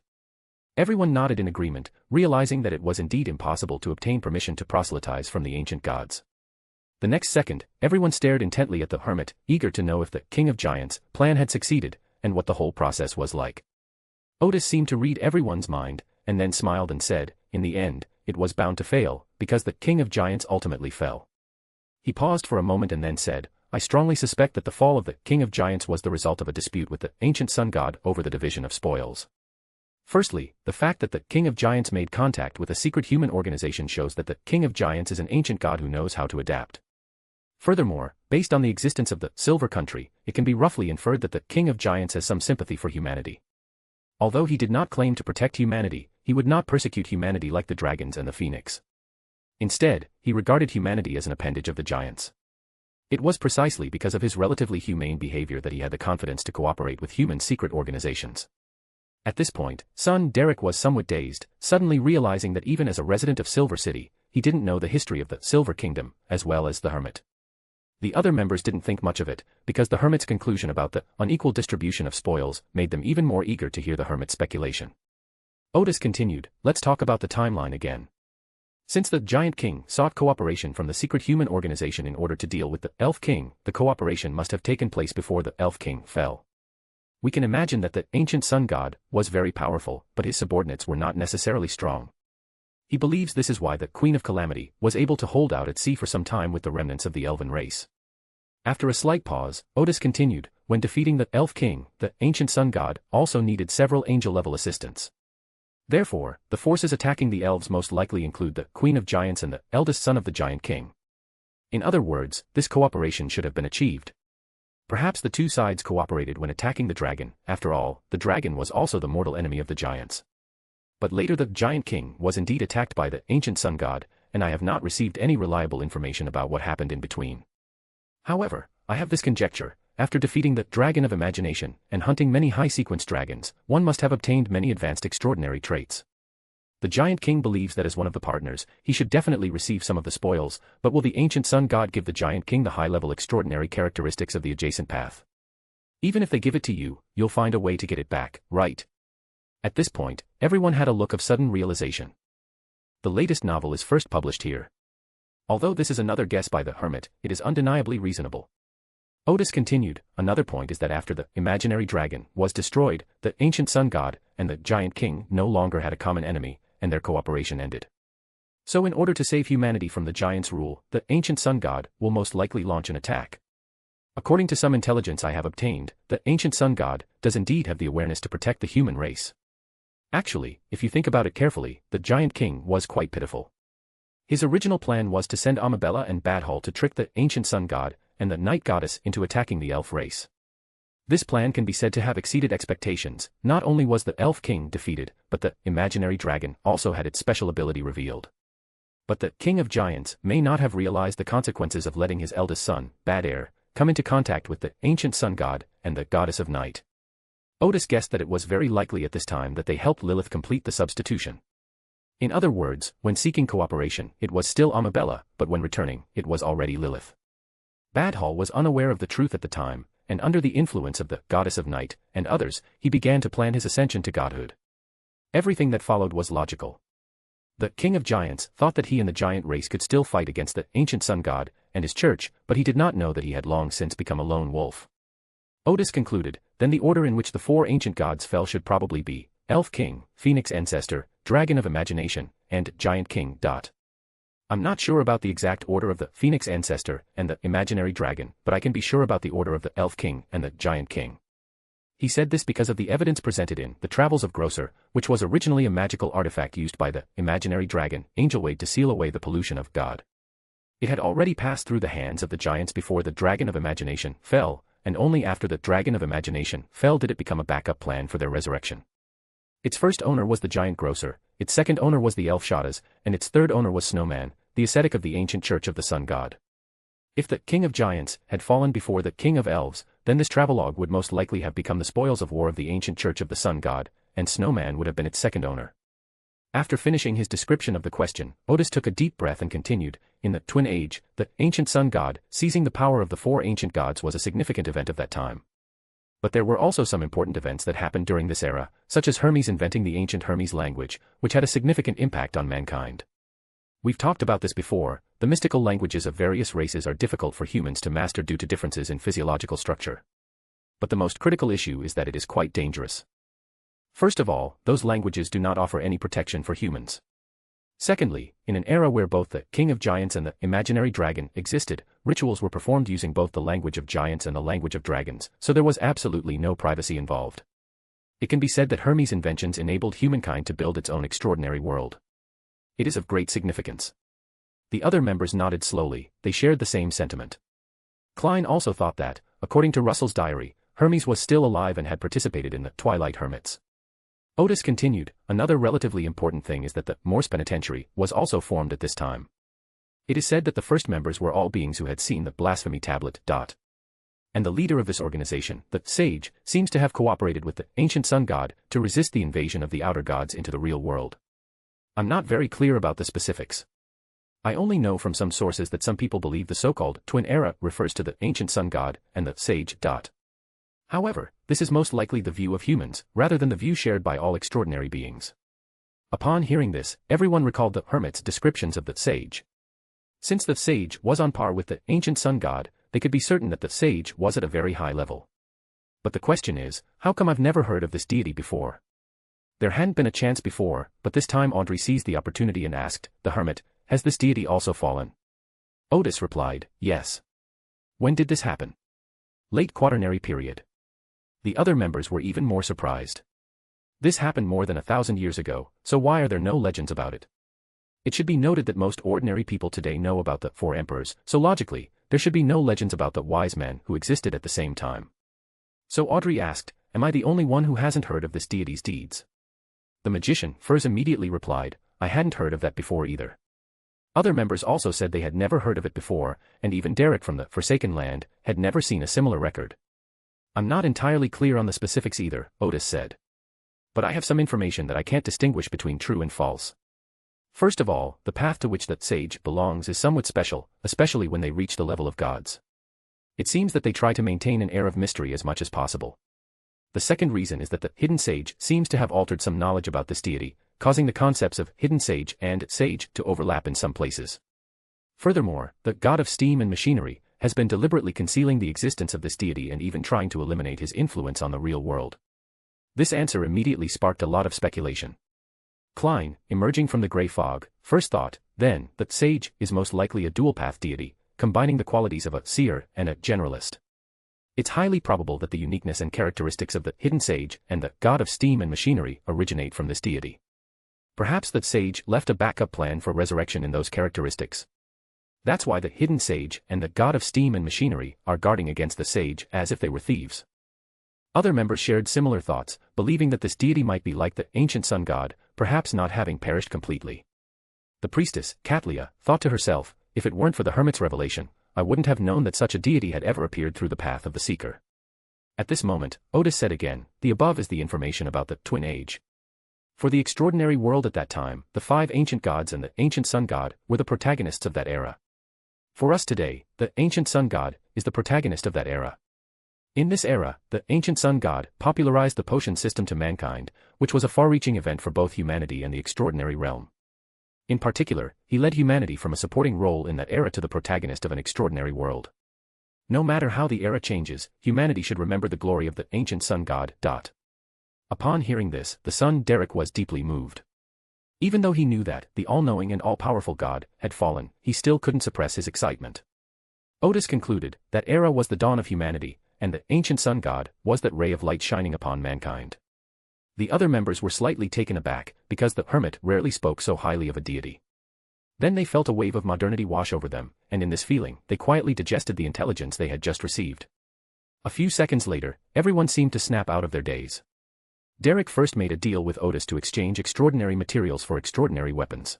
Everyone nodded in agreement, realizing that it was indeed impossible to obtain permission to proselytize from the ancient gods. The next second, everyone stared intently at the Hermit, eager to know if the King of Giants' plan had succeeded, and what the whole process was like. Odis seemed to read everyone's mind, and then smiled and said, in the end, it was bound to fail, because the King of Giants ultimately fell. He paused for a moment and then said, I strongly suspect that the fall of the King of Giants was the result of a dispute with the ancient sun god over the division of spoils. Firstly, the fact that the King of Giants made contact with a secret human organization shows that the King of Giants is an ancient god who knows how to adapt. Furthermore, based on the existence of the Silver Country, it can be roughly inferred that the King of Giants has some sympathy for humanity. Although he did not claim to protect humanity, he would not persecute humanity like the dragons and the phoenix. Instead, he regarded humanity as an appendage of the giants. It was precisely because of his relatively humane behavior that he had the confidence to cooperate with human secret organizations. At this point, son Derek was somewhat dazed, suddenly realizing that even as a resident of Silver City, he didn't know the history of the Silver Kingdom, as well as the Hermit. The other members didn't think much of it, because the Hermit's conclusion about the unequal distribution of spoils made them even more eager to hear the Hermit's speculation. Odis continued, let's talk about the timeline again. Since the Giant King sought cooperation from the secret human organization in order to deal with the Elf King, the cooperation must have taken place before the Elf King fell. We can imagine that the ancient sun god was very powerful, but his subordinates were not necessarily strong. He believes this is why the Queen of Calamity was able to hold out at sea for some time with the remnants of the elven race. After a slight pause, Odis continued, when defeating the Elf King, the ancient sun god also needed several angel-level assistants. Therefore, the forces attacking the elves most likely include the Queen of Giants and the eldest son of the Giant King. In other words, this cooperation should have been achieved. Perhaps the two sides cooperated when attacking the dragon, after all, the dragon was also the mortal enemy of the giants. But later the Giant King was indeed attacked by the ancient sun god, and I have not received any reliable information about what happened in between. However, I have this conjecture, after defeating the Dragon of Imagination and hunting many high-sequence dragons, one must have obtained many advanced extraordinary traits. The Giant King believes that as one of the partners, he should definitely receive some of the spoils, but will the ancient sun god give the Giant King the high-level extraordinary characteristics of the adjacent path? Even if they give it to you, you'll find a way to get it back, right? At this point, everyone had a look of sudden realization. The latest novel is first published here. Although this is another guess by the Hermit, it is undeniably reasonable. Odis continued, another point is that after the imaginary dragon was destroyed, the ancient sun god and the Giant King no longer had a common enemy, and their cooperation ended. So in order to save humanity from the giants' rule, the ancient sun god will most likely launch an attack. According to some intelligence I have obtained, the ancient sun god does indeed have the awareness to protect the human race. Actually, if you think about it carefully, the Giant King was quite pitiful. His original plan was to send Amabella and Badhall to trick the ancient sun god and the night goddess into attacking the elf race. This plan can be said to have exceeded expectations. Not only was the Elf King defeated, but the imaginary dragon also had its special ability revealed. But the King of Giants may not have realized the consequences of letting his eldest son, Bad Air, come into contact with the ancient sun god and the goddess of night. Odis guessed that it was very likely at this time that they helped Lilith complete the substitution. In other words, when seeking cooperation, it was still Amabella, but when returning, it was already Lilith. Badhall was unaware of the truth at the time, and under the influence of the goddess of night and others, he began to plan his ascension to godhood. Everything that followed was logical. The King of Giants thought that he and the giant race could still fight against the ancient sun god and his church, but he did not know that he had long since become a lone wolf. Odis concluded, then the order in which the four ancient gods fell should probably be Elf King, Phoenix Ancestor, Dragon of Imagination, and Giant King. I'm not sure about the exact order of the Phoenix Ancestor and the Imaginary Dragon, but I can be sure about the order of the Elf King and the Giant King. He said this because of the evidence presented in The Travels of Grosser, which was originally a magical artifact used by the Imaginary Dragon, Angelwade, to seal away the pollution of God. It had already passed through the hands of the giants before the Dragon of Imagination fell, and only after the Dragon of Imagination fell did it become a backup plan for their resurrection. Its first owner was the giant grocer, its second owner was the elf Shadas, and its third owner was Snowman, the ascetic of the ancient church of the sun god. If the King of Giants had fallen before the King of Elves, then this travelogue would most likely have become the spoils of war of the ancient church of the sun god, and Snowman would have been its second owner. After finishing his description of the question, Odis took a deep breath and continued, in the Twin Age, the ancient sun god, seizing the power of the four ancient gods was a significant event of that time. But there were also some important events that happened during this era, such as Hermes inventing the ancient Hermes language, which had a significant impact on mankind. We've talked about this before, the mystical languages of various races are difficult for humans to master due to differences in physiological structure. But the most critical issue is that it is quite dangerous. First of all, those languages do not offer any protection for humans. Secondly, in an era where both the King of Giants and the imaginary dragon existed, rituals were performed using both the language of giants and the language of dragons, so there was absolutely no privacy involved. It can be said that Hermes' inventions enabled humankind to build its own extraordinary world. It is of great significance. The other members nodded slowly, they shared the same sentiment. Klein also thought that, according to Russell's diary, Hermes was still alive and had participated in the Twilight Hermits. Odis continued, another relatively important thing is that the Moor's Penitentiary was also formed at this time. It is said that the first members were all beings who had seen the blasphemy tablet. And the leader of this organization, the Sage, seems to have cooperated with the ancient sun god to resist the invasion of the outer gods into the real world. I'm not very clear about the specifics. I only know from some sources that some people believe the so-called Twin Era refers to the ancient sun god and the Sage. However, this is most likely the view of humans, rather than the view shared by all extraordinary beings. Upon hearing this, everyone recalled the Hermit's descriptions of the Sage. Since the Sage was on par with the ancient sun god, they could be certain that the Sage was at a very high level. But the question is, how come I've never heard of this deity before? There hadn't been a chance before, but this time Audrey seized the opportunity and asked, the Hermit, has this deity also fallen? Odis replied, yes. When did this happen? Late Quaternary period. The other members were even more surprised. This happened more than 1,000 years ago, so why are there no legends about it? It should be noted that most ordinary people today know about the four emperors, so logically, there should be no legends about the wise men who existed at the same time. So Audrey asked, am I the only one who hasn't heard of this deity's deeds? The magician, Furs, immediately replied, I hadn't heard of that before either. Other members also said they had never heard of it before, and even Derek from the Forsaken Land had never seen a similar record. I'm not entirely clear on the specifics either, Odis said. But I have some information that I can't distinguish between true and false. First of all, the path to which that Sage belongs is somewhat special, especially when they reach the level of gods. It seems that they try to maintain an air of mystery as much as possible. The second reason is that the hidden sage seems to have altered some knowledge about this deity, causing the concepts of hidden sage and sage to overlap in some places. Furthermore, the god of steam and machinery has been deliberately concealing the existence of this deity and even trying to eliminate his influence on the real world. This answer immediately sparked a lot of speculation. Klein, emerging from the grey fog, first thought, then, that Sage is most likely a dual-path deity, combining the qualities of a seer and a generalist. It's highly probable that the uniqueness and characteristics of the hidden sage and the god of steam and machinery originate from this deity. Perhaps that sage left a backup plan for resurrection in those characteristics. That's why the hidden sage and the god of steam and machinery are guarding against the sage as if they were thieves. Other members shared similar thoughts, believing that this deity might be like the ancient sun god, perhaps not having perished completely. The priestess, Catlia, thought to herself, if it weren't for the Hermit's revelation, I wouldn't have known that such a deity had ever appeared through the path of the Seeker. At this moment, Odis said again, the above is the information about the Twin Age. For the extraordinary world at that time, the 5 ancient gods and the ancient sun god were the protagonists of that era. For us today, the ancient sun god is the protagonist of that era. In this era, the ancient sun god popularized the potion system to mankind, which was a far-reaching event for both humanity and the extraordinary realm. In particular, he led humanity from a supporting role in that era to the protagonist of an extraordinary world. No matter how the era changes, humanity should remember the glory of the ancient sun god. Upon hearing this, the son Derek was deeply moved. Even though he knew that the all-knowing and all-powerful god had fallen, he still couldn't suppress his excitement. Odis concluded that era was the dawn of humanity, and the ancient sun god was that ray of light shining upon mankind. The other members were slightly taken aback, because the Hermit rarely spoke so highly of a deity. Then they felt a wave of modernity wash over them, and in this feeling, they quietly digested the intelligence they had just received. A few seconds later, everyone seemed to snap out of their daze. Derek first made a deal with Odis to exchange extraordinary materials for extraordinary weapons.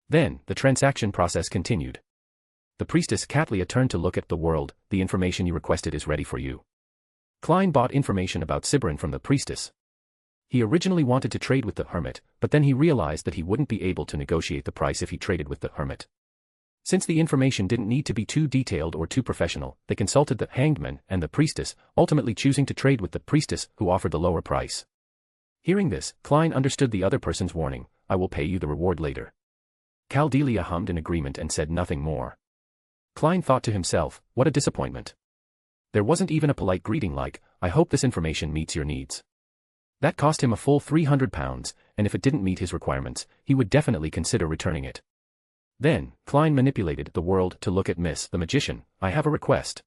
Then, the transaction process continued. The priestess Catlia turned to look at the world. The information you requested is ready for you. Klein bought information about Sibrin from the priestess. He originally wanted to trade with the Hermit, but then he realized that he wouldn't be able to negotiate the price if he traded with the Hermit. Since the information didn't need to be too detailed or too professional, they consulted the Hanged Man and the priestess, ultimately choosing to trade with the priestess, who offered the lower price. Hearing this, Klein understood the other person's warning. I will pay you the reward later. Caldelia hummed in agreement and said nothing more. Klein thought to himself, what a disappointment. There wasn't even a polite greeting like, I hope this information meets your needs. That cost him a full £300, and if it didn't meet his requirements, he would definitely consider returning it. Then, Klein manipulated the world to look at Miss the Magician. I have a request.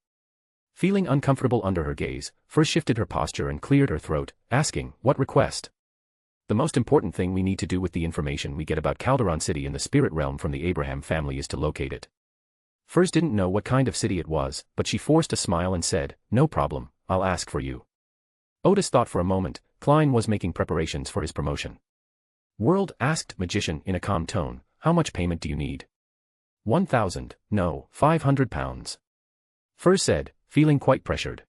Feeling uncomfortable under her gaze, first shifted her posture and cleared her throat, asking, what request? The most important thing we need to do with the information we get about Calderon City in the spirit realm from the Abraham family is to locate it. Furs didn't know what kind of city it was, but she forced a smile and said, no problem, I'll ask for you. Odis thought for a moment. Klein was making preparations for his promotion. World asked Magician in a calm tone, how much payment do you need? 1,000, no, £500. Furs said, feeling quite pressured.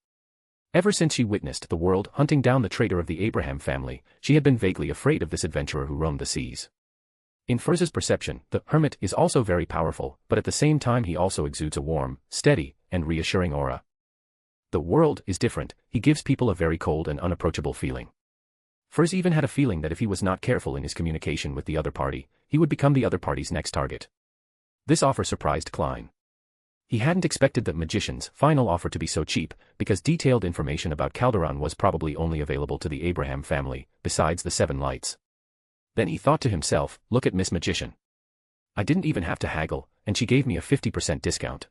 Ever since she witnessed the world hunting down the traitor of the Abraham family, she had been vaguely afraid of this adventurer who roamed the seas. In Furz's perception, the Hermit is also very powerful, but at the same time he also exudes a warm, steady, and reassuring aura. The world is different. He gives people a very cold and unapproachable feeling. Furz even had a feeling that if he was not careful in his communication with the other party, he would become the other party's next target. This offer surprised Klein. He hadn't expected the Magician's final offer to be so cheap, because detailed information about Calderon was probably only available to the Abraham family, besides the 7 lights. Then he thought to himself, look at Miss Magician. I didn't even have to haggle, and she gave me a 50% discount.